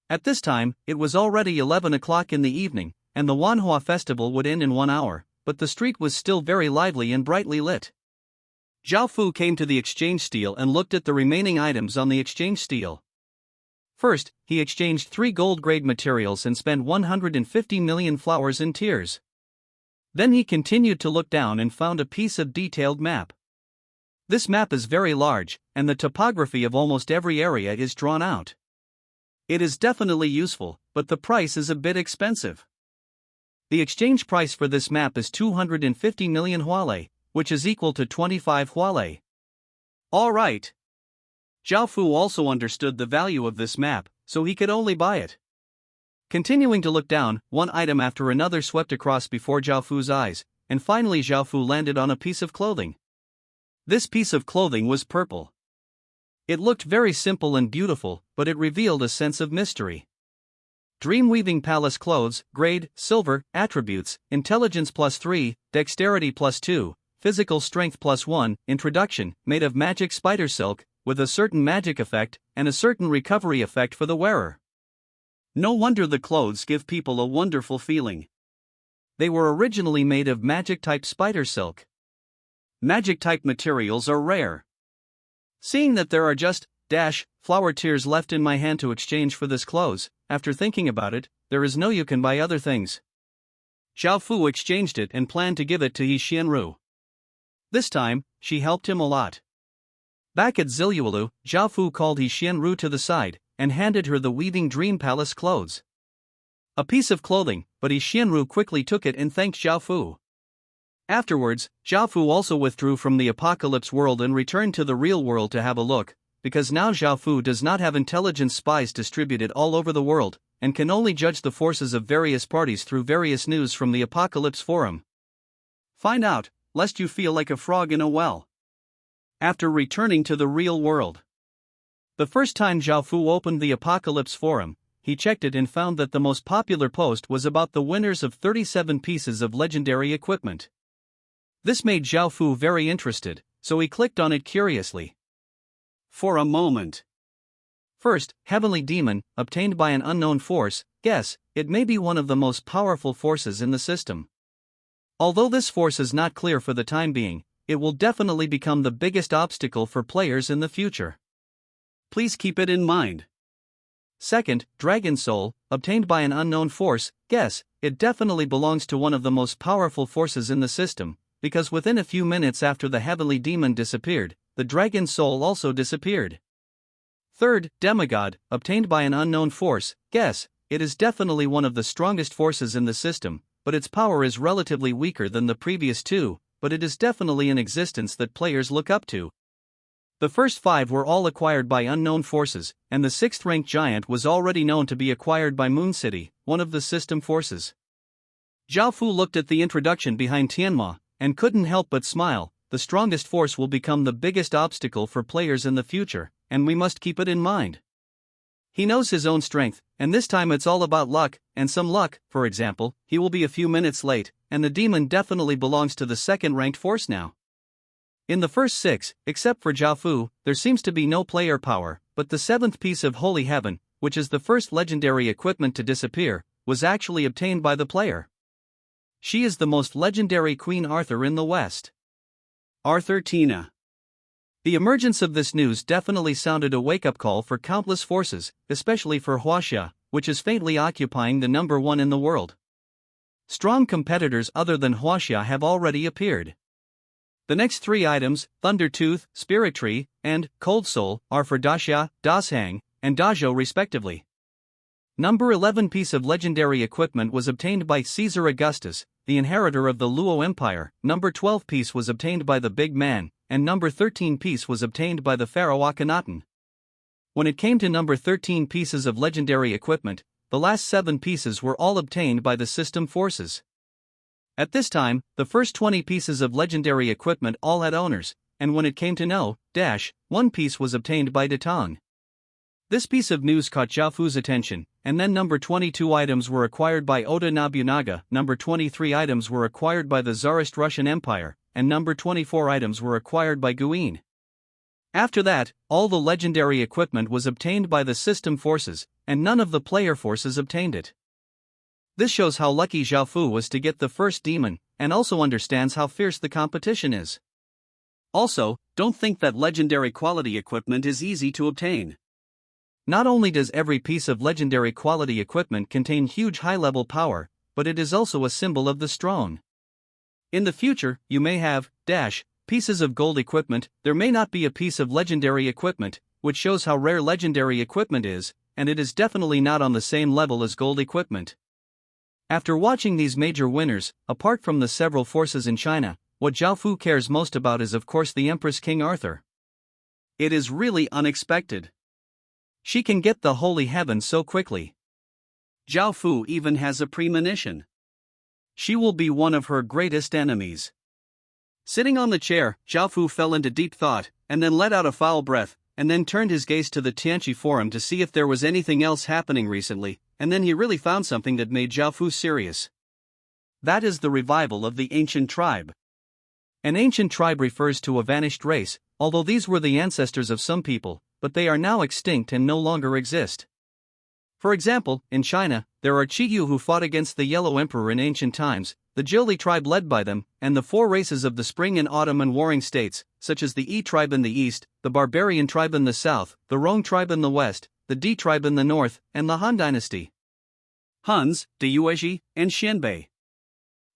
At this time, it was already 11 o'clock in the evening, and the Wanhua festival would end in 1 hour, but the street was still very lively and brightly lit. Zhao Fu came to the exchange stele and looked at the remaining items on the exchange stele. First, he exchanged 3 gold-grade materials and spent 150 million flowers in tears. Then he continued to look down and found a piece of detailed map. This map is very large, and the topography of almost every area is drawn out. It is definitely useful, but the price is a bit expensive. The exchange price for this map is 250 million huale, which is equal to 25 huale. Alright. Zhao Fu also understood the value of this map, so he could only buy it. Continuing to look down, one item after another swept across before Zhao Fu's eyes, and finally Zhao Fu landed on a piece of clothing. This piece of clothing was purple. It looked very simple and beautiful, but it revealed a sense of mystery. Dream-weaving palace clothes, grade, silver, attributes, intelligence +3, dexterity +2, physical strength +1, introduction, made of magic spider silk, with a certain magic effect, and a certain recovery effect for the wearer. No wonder the clothes give people a wonderful feeling. They were originally made of magic-type spider silk. Magic-type materials are rare. Seeing that there are just flower tears left in my hand to exchange for this clothes, after thinking about it, there is no you can buy other things. Zhao Fu exchanged it and planned to give it to He Xianru. This time, she helped him a lot. Back at Ziluolu, Zhao Fu called He Xianru to the side, and handed her the weaving dream palace clothes. A piece of clothing, but He Xianru quickly took it and thanked Zhao Fu. Afterwards, Zhao Fu also withdrew from the apocalypse world and returned to the real world to have a look, because now Zhao Fu does not have intelligence spies distributed all over the world, and can only judge the forces of various parties through various news from the Apocalypse Forum. Find out, lest you feel like a frog in a well. After returning to the real world. The first time Zhao Fu opened the Apocalypse Forum, he checked it and found that the most popular post was about the winners of 37 pieces of legendary equipment. This made Zhao Fu very interested, so he clicked on it curiously. For a moment. First, Heavenly Demon, obtained by an unknown force. Guess, it may be one of the most powerful forces in the system. Although this force is not clear for the time being, it will definitely become the biggest obstacle for players in the future. Please keep it in mind. Second, Dragon Soul, obtained by an unknown force. Guess, it definitely belongs to one of the most powerful forces in the system, because within a few minutes after the Heavenly Demon disappeared, the Dragon Soul also disappeared. Third, Demigod, obtained by an unknown force. Guess, it is definitely one of the strongest forces in the system, but its power is relatively weaker than the previous two, but it is definitely an existence that players look up to. The first 5 were all acquired by unknown forces, and the 6th-ranked giant was already known to be acquired by Moon City, one of the system forces. Zhao Fu looked at the introduction behind Tianma, and couldn't help but smile. The strongest force will become the biggest obstacle for players in the future, and we must keep it in mind. He knows his own strength, and this time it's all about luck, and some luck. For example, he will be a few minutes late, and the demon definitely belongs to the 2nd-ranked force now. In the first 6, except for Zhao Fu, there seems to be no player power, but the 7th piece of Holy Heaven, which is the first legendary equipment to disappear, was actually obtained by the player. She is the most legendary Queen Arthur in the West. Arthur Tina. The emergence of this news definitely sounded a wake-up call for countless forces, especially for Huaxia, which is faintly occupying the number 1 in the world. Strong competitors other than Huaxia have already appeared. The next 3 items, Thunder Tooth, Spirit Tree, and Cold Soul, are for Daxia, Dashang, and Dazhou respectively. Number 11 piece of legendary equipment was obtained by Caesar Augustus, the inheritor of the Luo Empire. Number 12 piece was obtained by the Big Man, and number 13 piece was obtained by the Pharaoh Akhenaten. When it came to number 13 pieces of legendary equipment, the last 7 pieces were all obtained by the system forces. At this time, the first 20 pieces of legendary equipment all had owners, and when it came to 1 piece was obtained by Datang. This piece of news caught Zhao Fu's attention, and then number 22 items were acquired by Oda Nobunaga, number 23 items were acquired by the Tsarist Russian Empire, and number 24 items were acquired by Guin. After that, all the legendary equipment was obtained by the system forces, and none of the player forces obtained it. This shows how lucky Zhao Fu was to get the first demon, and also understands how fierce the competition is. Also, don't think that legendary quality equipment is easy to obtain. Not only does every piece of legendary quality equipment contain huge high-level power, but it is also a symbol of the strong. In the future, you may have pieces of gold equipment. There may not be a piece of legendary equipment, which shows how rare legendary equipment is, and it is definitely not on the same level as gold equipment. After watching these major winners, apart from the several forces in China, what Zhao Fu cares most about is of course the Empress King Arthur. It is really unexpected. She can get the holy heaven so quickly. Zhao Fu even has a premonition. She will be one of her greatest enemies. Sitting on the chair, Zhao Fu fell into deep thought, and then let out a foul breath, and then turned his gaze to the Tianqi Forum to see if there was anything else happening recently, and then he really found something that made Zhao Fu serious. That is the revival of the ancient tribe. An ancient tribe refers to a vanished race, although these were the ancestors of some people, but they are now extinct and no longer exist. For example, in China, there are Qiyu who fought against the Yellow Emperor in ancient times, the Zhili tribe led by them, and the four races of the Spring and Autumn and warring states, such as the Yi tribe in the east, the Barbarian tribe in the south, the Rong tribe in the west, the Di tribe in the north, and the Han dynasty. Huns, the Yuezhi, and Xianbei.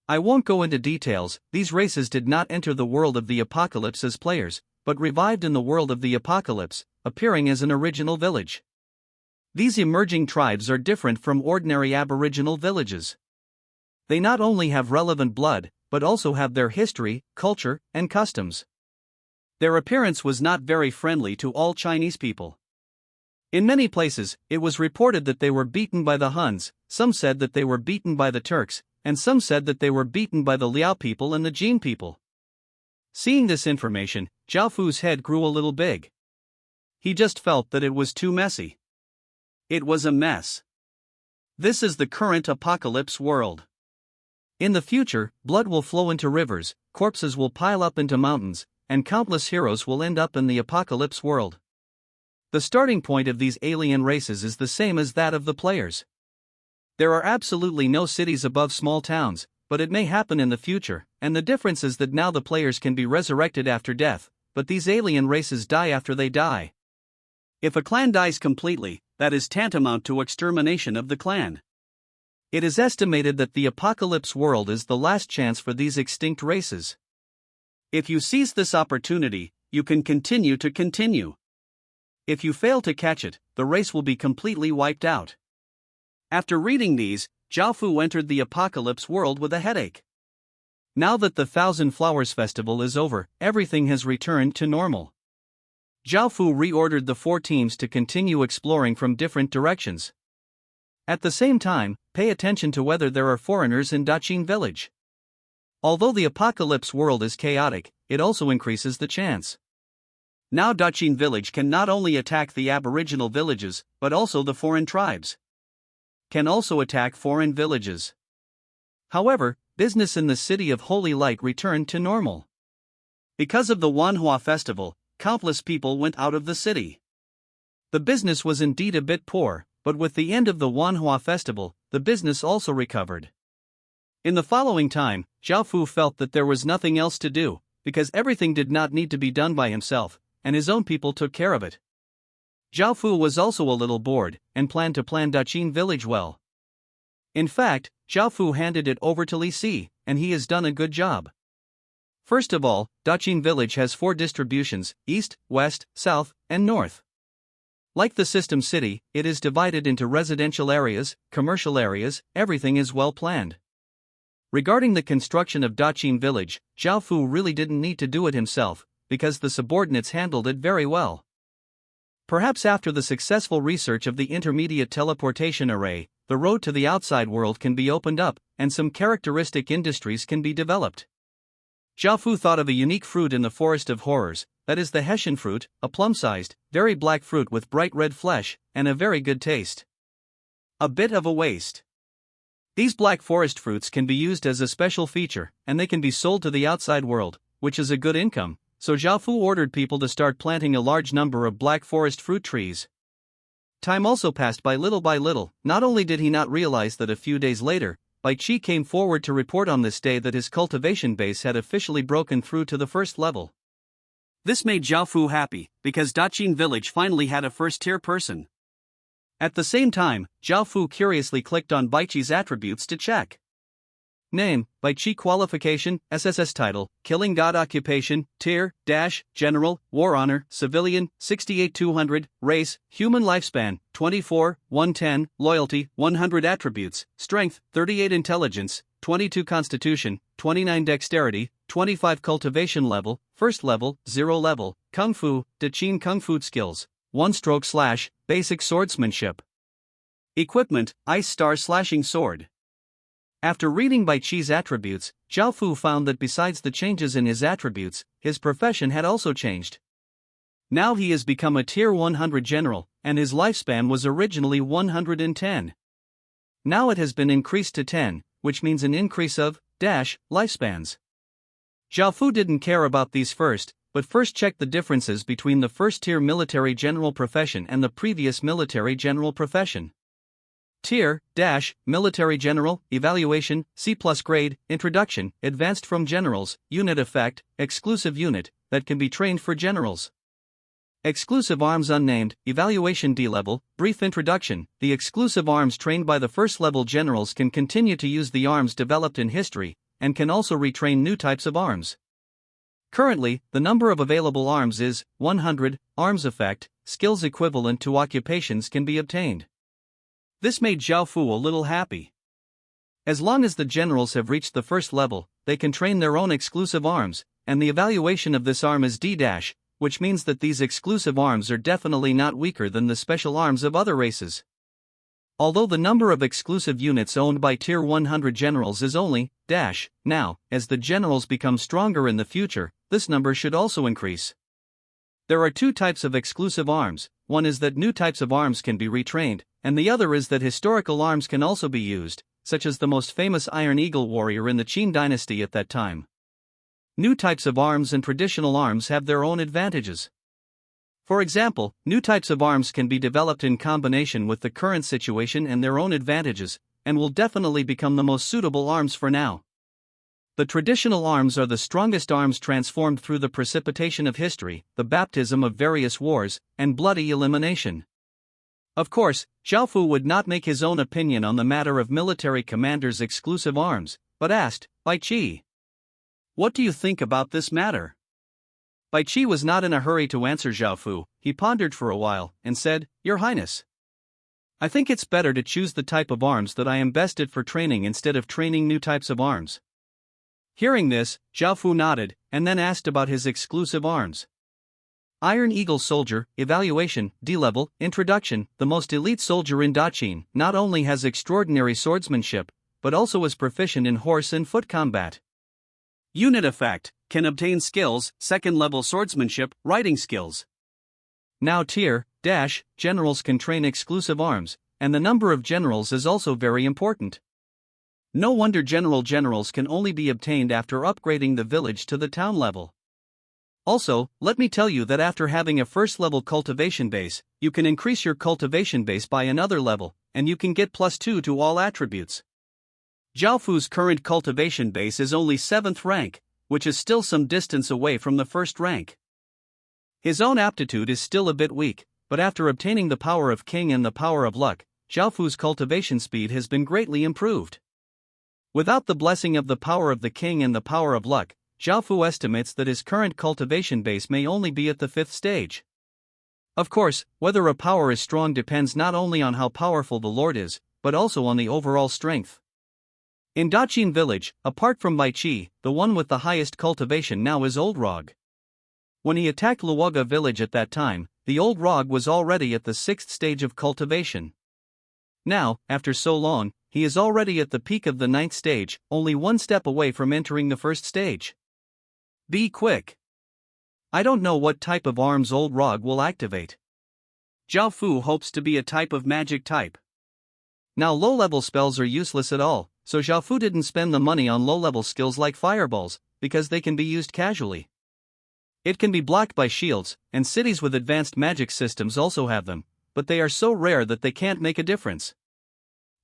I won't go into details. These races did not enter the world of the apocalypse as players, but revived in the world of the apocalypse, appearing as an original village. These emerging tribes are different from ordinary aboriginal villages. They not only have relevant blood, but also have their history, culture, and customs. Their appearance was not very friendly to all Chinese people. In many places, it was reported that they were beaten by the Huns, some said that they were beaten by the Turks, and some said that they were beaten by the Liao people and the Jin people. Seeing this information, Zhao Fu's head grew a little big. He just felt that it was too messy. It was a mess. This is the current apocalypse world. In the future, blood will flow into rivers, corpses will pile up into mountains, and countless heroes will end up in the apocalypse world. The starting point of these alien races is the same as that of the players. There are absolutely no cities above small towns, but it may happen in the future, and the difference is that now the players can be resurrected after death, but these alien races die after they die. If a clan dies completely, that is tantamount to extermination of the clan. It is estimated that the apocalypse world is the last chance for these extinct races. If you seize this opportunity, you can continue to continue. If you fail to catch it, the race will be completely wiped out. After reading these, Zhao Fu entered the apocalypse world with a headache. Now that the Thousand Flowers Festival is over, everything has returned to normal. Zhao Fu reordered the 4 teams to continue exploring from different directions. At the same time, pay attention to whether there are foreigners in Daqin village. Although the apocalypse world is chaotic, it also increases the chance. Now Daqin village can not only attack the aboriginal villages, but also the foreign tribes. Can also attack foreign villages. However, business in the City of Holy Light returned to normal. Because of the Wanhua festival, countless people went out of the city. The business was indeed a bit poor, but with the end of the Wanhua festival, the business also recovered. In the following time, Zhao Fu felt that there was nothing else to do, because everything did not need to be done by himself, and his own people took care of it. Zhao Fu was also a little bored, and planned to plan Daqin village well. In fact, Zhao Fu handed it over to Li Si, and he has done a good job. First of all, Daqin village has 4 distributions, east, west, south, and north. Like the system city, it is divided into residential areas, commercial areas, everything is well planned. Regarding the construction of Daqin village, Zhao Fu really didn't need to do it himself, because the subordinates handled it very well. Perhaps after the successful research of the intermediate teleportation array, the road to the outside world can be opened up, and some characteristic industries can be developed. Zhao Fu thought of a unique fruit in the Forest of Horrors, that is the Hessian fruit, a plum-sized, very black fruit with bright red flesh, and a very good taste. A bit of a waste. These black forest fruits can be used as a special feature, and they can be sold to the outside world, which is a good income, so Zhao Fu ordered people to start planting a large number of black forest fruit trees. Time also passed by little, not only did he not realize that a few days later, Bai Qi came forward to report on this day that his cultivation base had officially broken through to the first level. This made Zhao Fu happy, because Daqin village finally had a first-tier person. At the same time, Zhao Fu curiously clicked on Bai Qi's attributes to check. Name, Bai Chi Qualification, SSS Title, Killing God Occupation, Tier, General, War Honor, Civilian, 68-200, Race, Human Lifespan, 24, 110, Loyalty, 100 Attributes, Strength, 38 Intelligence, 22 Constitution, 29 Dexterity, 25 Cultivation Level, First Level, 0 Level, Kung Fu, De Chin Kung Fu Skills, 1 Stroke Slash, Basic Swordsmanship. Equipment, Ice Star Slashing Sword. After reading Bai Chi's attributes, Zhao Fu found that besides the changes in his attributes, his profession had also changed. Now he has become a Tier 100 general, and his lifespan was originally 110. Now it has been increased to 10, which means an increase of lifespans. Zhao Fu didn't care about these first, but first checked the differences between the first-tier military general profession and the previous military general profession. Tier, Military General, Evaluation, C+ grade, Introduction, Advanced from Generals, Unit Effect, Exclusive Unit, that can be trained for generals. Exclusive Arms Unnamed, Evaluation D-Level, Brief Introduction, the exclusive arms trained by the first-level generals can continue to use the arms developed in history, and can also retrain new types of arms. Currently, the number of available arms is 100, Arms Effect, skills equivalent to occupations can be obtained. This made Zhao Fu a little happy. As long as the generals have reached the first level, they can train their own exclusive arms, and the evaluation of this arm is D-, which means that these exclusive arms are definitely not weaker than the special arms of other races. Although the number of exclusive units owned by Tier 100 generals is only now, as the generals become stronger in the future, this number should also increase. There are two types of exclusive arms. One is that new types of arms can be retrained, and the other is that historical arms can also be used, such as the most famous Iron Eagle warrior in the Qin dynasty at that time. New types of arms and traditional arms have their own advantages. For example, new types of arms can be developed in combination with the current situation and their own advantages, and will definitely become the most suitable arms for now. The traditional arms are the strongest arms transformed through the precipitation of history, the baptism of various wars, and bloody elimination. Of course, Zhao Fu would not make his own opinion on the matter of military commanders' exclusive arms, but asked, Bai Chi, what do you think about this matter? Bai Chi was not in a hurry to answer Zhao Fu. He pondered for a while, and said, Your Highness, I think it's better to choose the type of arms that I am best at for training instead of training new types of arms. Hearing this, Zhao Fu nodded, and then asked about his exclusive arms. Iron Eagle Soldier, Evaluation, D-Level, Introduction. The most elite soldier in Daqin not only has extraordinary swordsmanship, but also is proficient in horse and foot combat. Unit Effect, can obtain skills, second-level swordsmanship, riding skills. Now Tier, generals can train exclusive arms, and the number of generals is also very important. No wonder generals can only be obtained after upgrading the village to the town level. Also, let me tell you that after having a first-level cultivation base, you can increase your cultivation base by another level, and you can get +2 to all attributes. Zhao Fu's current cultivation base is only 7th rank, which is still some distance away from the first rank. His own aptitude is still a bit weak, but after obtaining the power of King and the power of Luck, Zhao Fu's cultivation speed has been greatly improved. Without the blessing of the power of the King and the power of Luck, Zhao Fu estimates that his current cultivation base may only be at the 5th stage. Of course, whether a power is strong depends not only on how powerful the Lord is, but also on the overall strength. In Daqin village, apart from Bai Chi, the one with the highest cultivation now is Old Rog. When he attacked Luoga village at that time, the Old Rog was already at the 6th stage of cultivation. Now, after so long, he is already at the peak of the 9th stage, only one step away from entering the 1st stage. Be quick. I don't know what type of arms Old Rog will activate. Zhao Fu hopes to be a type of magic type. Now low-level spells are useless at all, so Zhao Fu didn't spend the money on low-level skills like fireballs, because they can be used casually. It can be blocked by shields, and cities with advanced magic systems also have them, but they are so rare that they can't make a difference.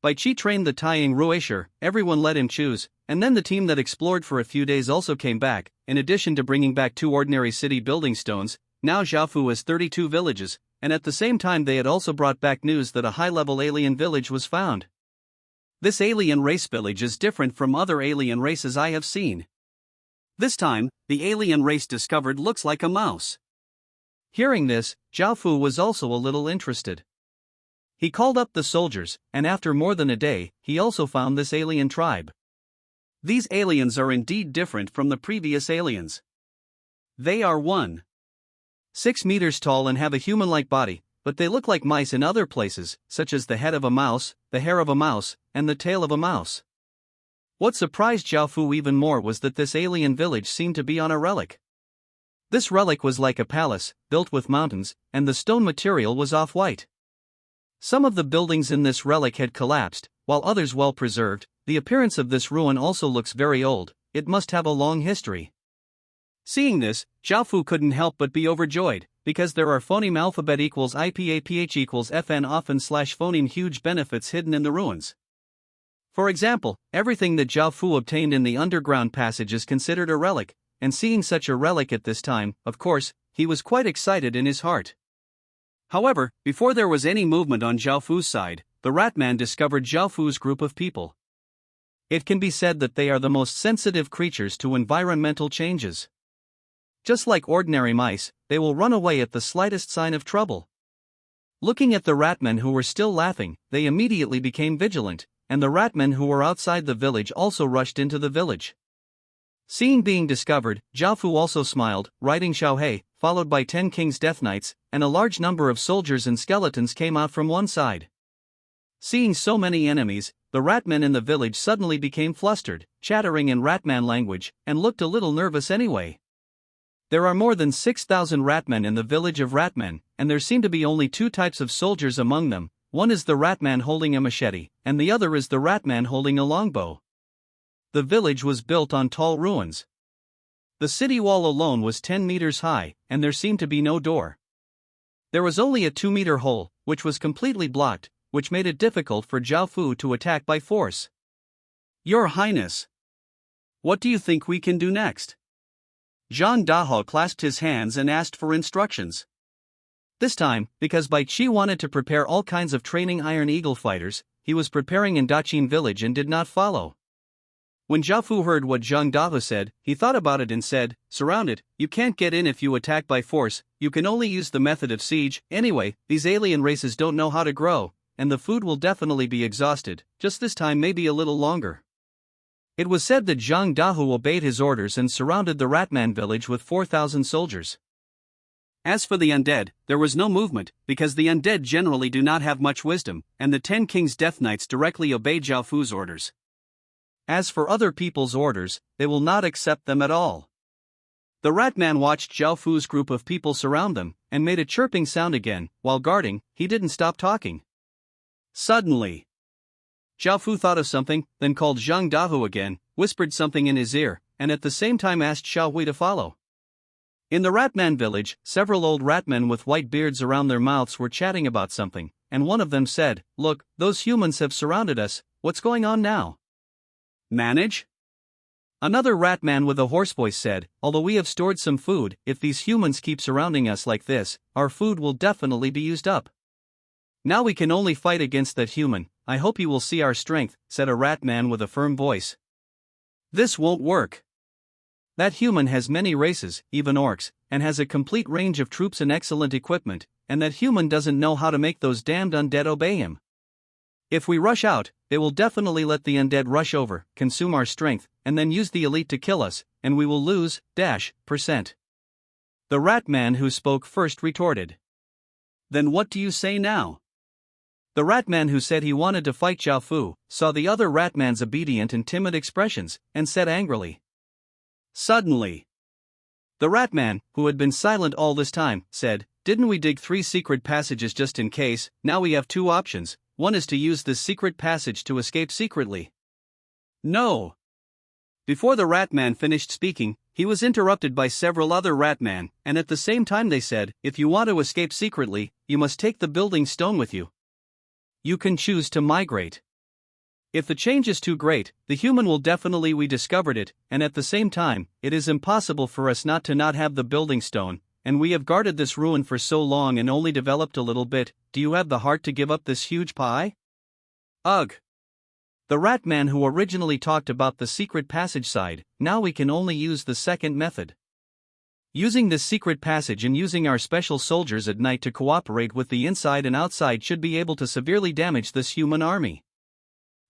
Bai Chi trained the Taiying Ruesher, everyone let him choose, and then the team that explored for a few days also came back. In addition to bringing back 2 ordinary city building stones, now Zhao Fu has 32 villages, and at the same time they had also brought back news that a high-level alien village was found. This alien race village is different from other alien races I have seen. This time, the alien race discovered looks like a mouse. Hearing this, Zhao Fu was also a little interested. He called up the soldiers, and after more than a day, he also found this alien tribe. These aliens are indeed different from the previous aliens. They are 1.6 meters tall and have a human-like body, but they look like mice in other places, such as the head of a mouse, the hair of a mouse, and the tail of a mouse. What surprised Zhao Fu even more was that this alien village seemed to be on a relic. This relic was like a palace, built with mountains, and the stone material was off-white. Some of the buildings in this relic had collapsed, while others well preserved. The appearance of this ruin also looks very old. It must have a long history. Seeing this, Zhao Fu couldn't help but be overjoyed, because there are phoneme alphabet equals IPAPH equals FN often / phoneme huge benefits hidden in the ruins. For example, everything that Zhao Fu obtained in the underground passage is considered a relic, and seeing such a relic at this time, of course, he was quite excited in his heart. However, before there was any movement on Zhao Fu's side, the Ratman discovered Zhao Fu's group of people. It can be said that they are the most sensitive creatures to environmental changes. Just like ordinary mice, they will run away at the slightest sign of trouble. Looking at the Ratmen who were still laughing, they immediately became vigilant, and the Ratmen who were outside the village also rushed into the village. Seeing being discovered, Zhao Fu also smiled, riding Xiaohei, followed by 10 King's Death Knights, and a large number of soldiers and skeletons came out from one side. Seeing so many enemies, the Ratmen in the village suddenly became flustered, chattering in Ratman language, and looked a little nervous anyway. There are more than 6,000 Ratmen in the village of Ratmen, and there seem to be only two types of soldiers among them. One is the Ratman holding a machete, and the other is the Ratman holding a longbow. The village was built on tall ruins. The city wall alone was 10 meters high, and there seemed to be no door. There was only a 2-meter hole, which was completely blocked, which made it difficult for Zhao Fu to attack by force. Your Highness, what do you think we can do next? Zhang Dahao clasped his hands and asked for instructions. This time, because Bai Qi wanted to prepare all kinds of training Iron Eagle fighters, he was preparing in Daqin village and did not follow. When Zhao Fu heard what Zhang Dahao said, he thought about it and said, "Surround it, you can't get in if you attack by force, you can only use the method of siege. Anyway, these alien races don't know how to grow, and the food will definitely be exhausted, just this time maybe a little longer." It was said that Zhang Dahao obeyed his orders and surrounded the Ratman village with 4,000 soldiers. As for the undead, there was no movement, because the undead generally do not have much wisdom, and the 10 King's Death Knights directly obeyed Zhao Fu's orders. As for other people's orders, they will not accept them at all. The Ratman watched Zhao Fu's group of people surround them, and made a chirping sound again. While guarding, he didn't stop talking. Suddenly, Zhao Fu thought of something, then called Zhang Dahao again, whispered something in his ear, and at the same time asked Xiao Hui to follow. In the Ratman village, several old Ratmen with white beards around their mouths were chatting about something, and one of them said, "Look, those humans have surrounded us, what's going on now?" "Manage?" Another Ratman with a hoarse voice said, "Although we have stored some food, if these humans keep surrounding us like this, our food will definitely be used up. Now we can only fight against that human. I hope you will see our strength," said a Ratman with a firm voice. "This won't work. That human has many races, even orcs, and has a complete range of troops and excellent equipment, and that human doesn't know how to make those damned undead obey him. If we rush out, they will definitely let the undead rush over, consume our strength, and then use the elite to kill us, and we will lose %. The Ratman who spoke first retorted. "Then what do you say now?" The Ratman who said he wanted to fight Zhao Fu saw the other Ratman's obedient and timid expressions, and said angrily. Suddenly, the Ratman, who had been silent all this time, said, "Didn't we dig 3 secret passages just in case? Now we have 2 options. One is to use this secret passage to escape secretly." "No." Before the Ratman finished speaking, he was interrupted by several other Ratman, and at the same time they said, "If you want to escape secretly, you must take the building stone with you. You can choose to migrate. If the change is too great, the human will definitely we discovered it, and at the same time, it is impossible for us not to not have the building stone, and we have guarded this ruin for so long and only developed a little bit. Do you have the heart to give up this huge pie?" Ugh. The rat man who originally talked about the secret passage side, now we can only use the second method. Using this secret passage and using our special soldiers at night to cooperate with the inside and outside should be able to severely damage this human army.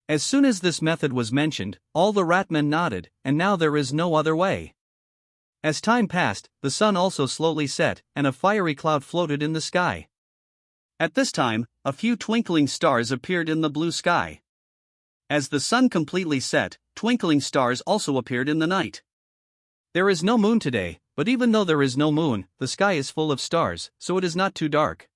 As soon as this method was mentioned, all the ratmen nodded, and now there is no other way. As time passed, the sun also slowly set, and a fiery cloud floated in the sky. At this time, a few twinkling stars appeared in the blue sky. As the sun completely set, twinkling stars also appeared in the night. There is no moon today, but even though there is no moon, the sky is full of stars, so it is not too dark.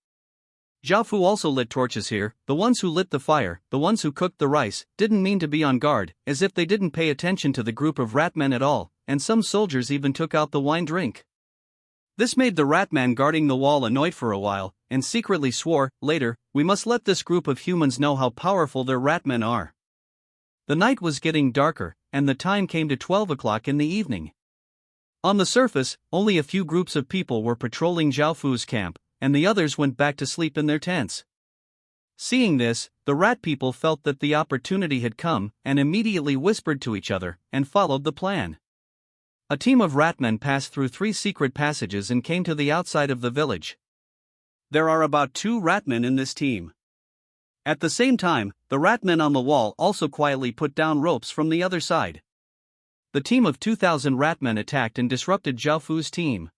Zhao Fu also lit torches here. The ones who lit the fire, the ones who cooked the rice, didn't mean to be on guard, as if they didn't pay attention to the group of ratmen at all, and some soldiers even took out the wine drink. This made the ratman guarding the wall annoyed for a while, and secretly swore, later, we must let this group of humans know how powerful their ratmen are. The night was getting darker, and the time came to 12 o'clock in the evening. On the surface, only a few groups of people were patrolling Zhao Fu's camp, and the others went back to sleep in their tents. Seeing this, the rat people felt that the opportunity had come, and immediately whispered to each other, and followed the plan. A team of ratmen passed through 3 secret passages and came to the outside of the village. There are about 2 ratmen in this team. At the same time, the ratmen on the wall also quietly put down ropes from the other side. The team of 2,000 ratmen attacked and disrupted Zhao Fu's team.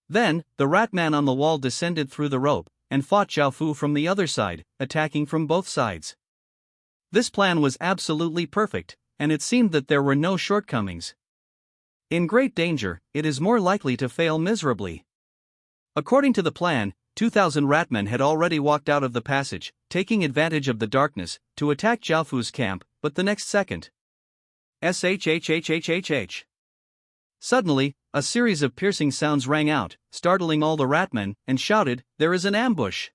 Then, the ratman on the wall descended through the rope, and fought Zhao Fu from the other side, attacking from both sides. This plan was absolutely perfect, and it seemed that there were no shortcomings. In great danger, it is more likely to fail miserably. According to the plan, 2,000 ratmen had already walked out of the passage, taking advantage of the darkness, to attack Zhao Fu's camp, but the next second. SHHHHHH. Suddenly, a series of piercing sounds rang out, startling all the ratmen, and shouted, "There is an ambush!"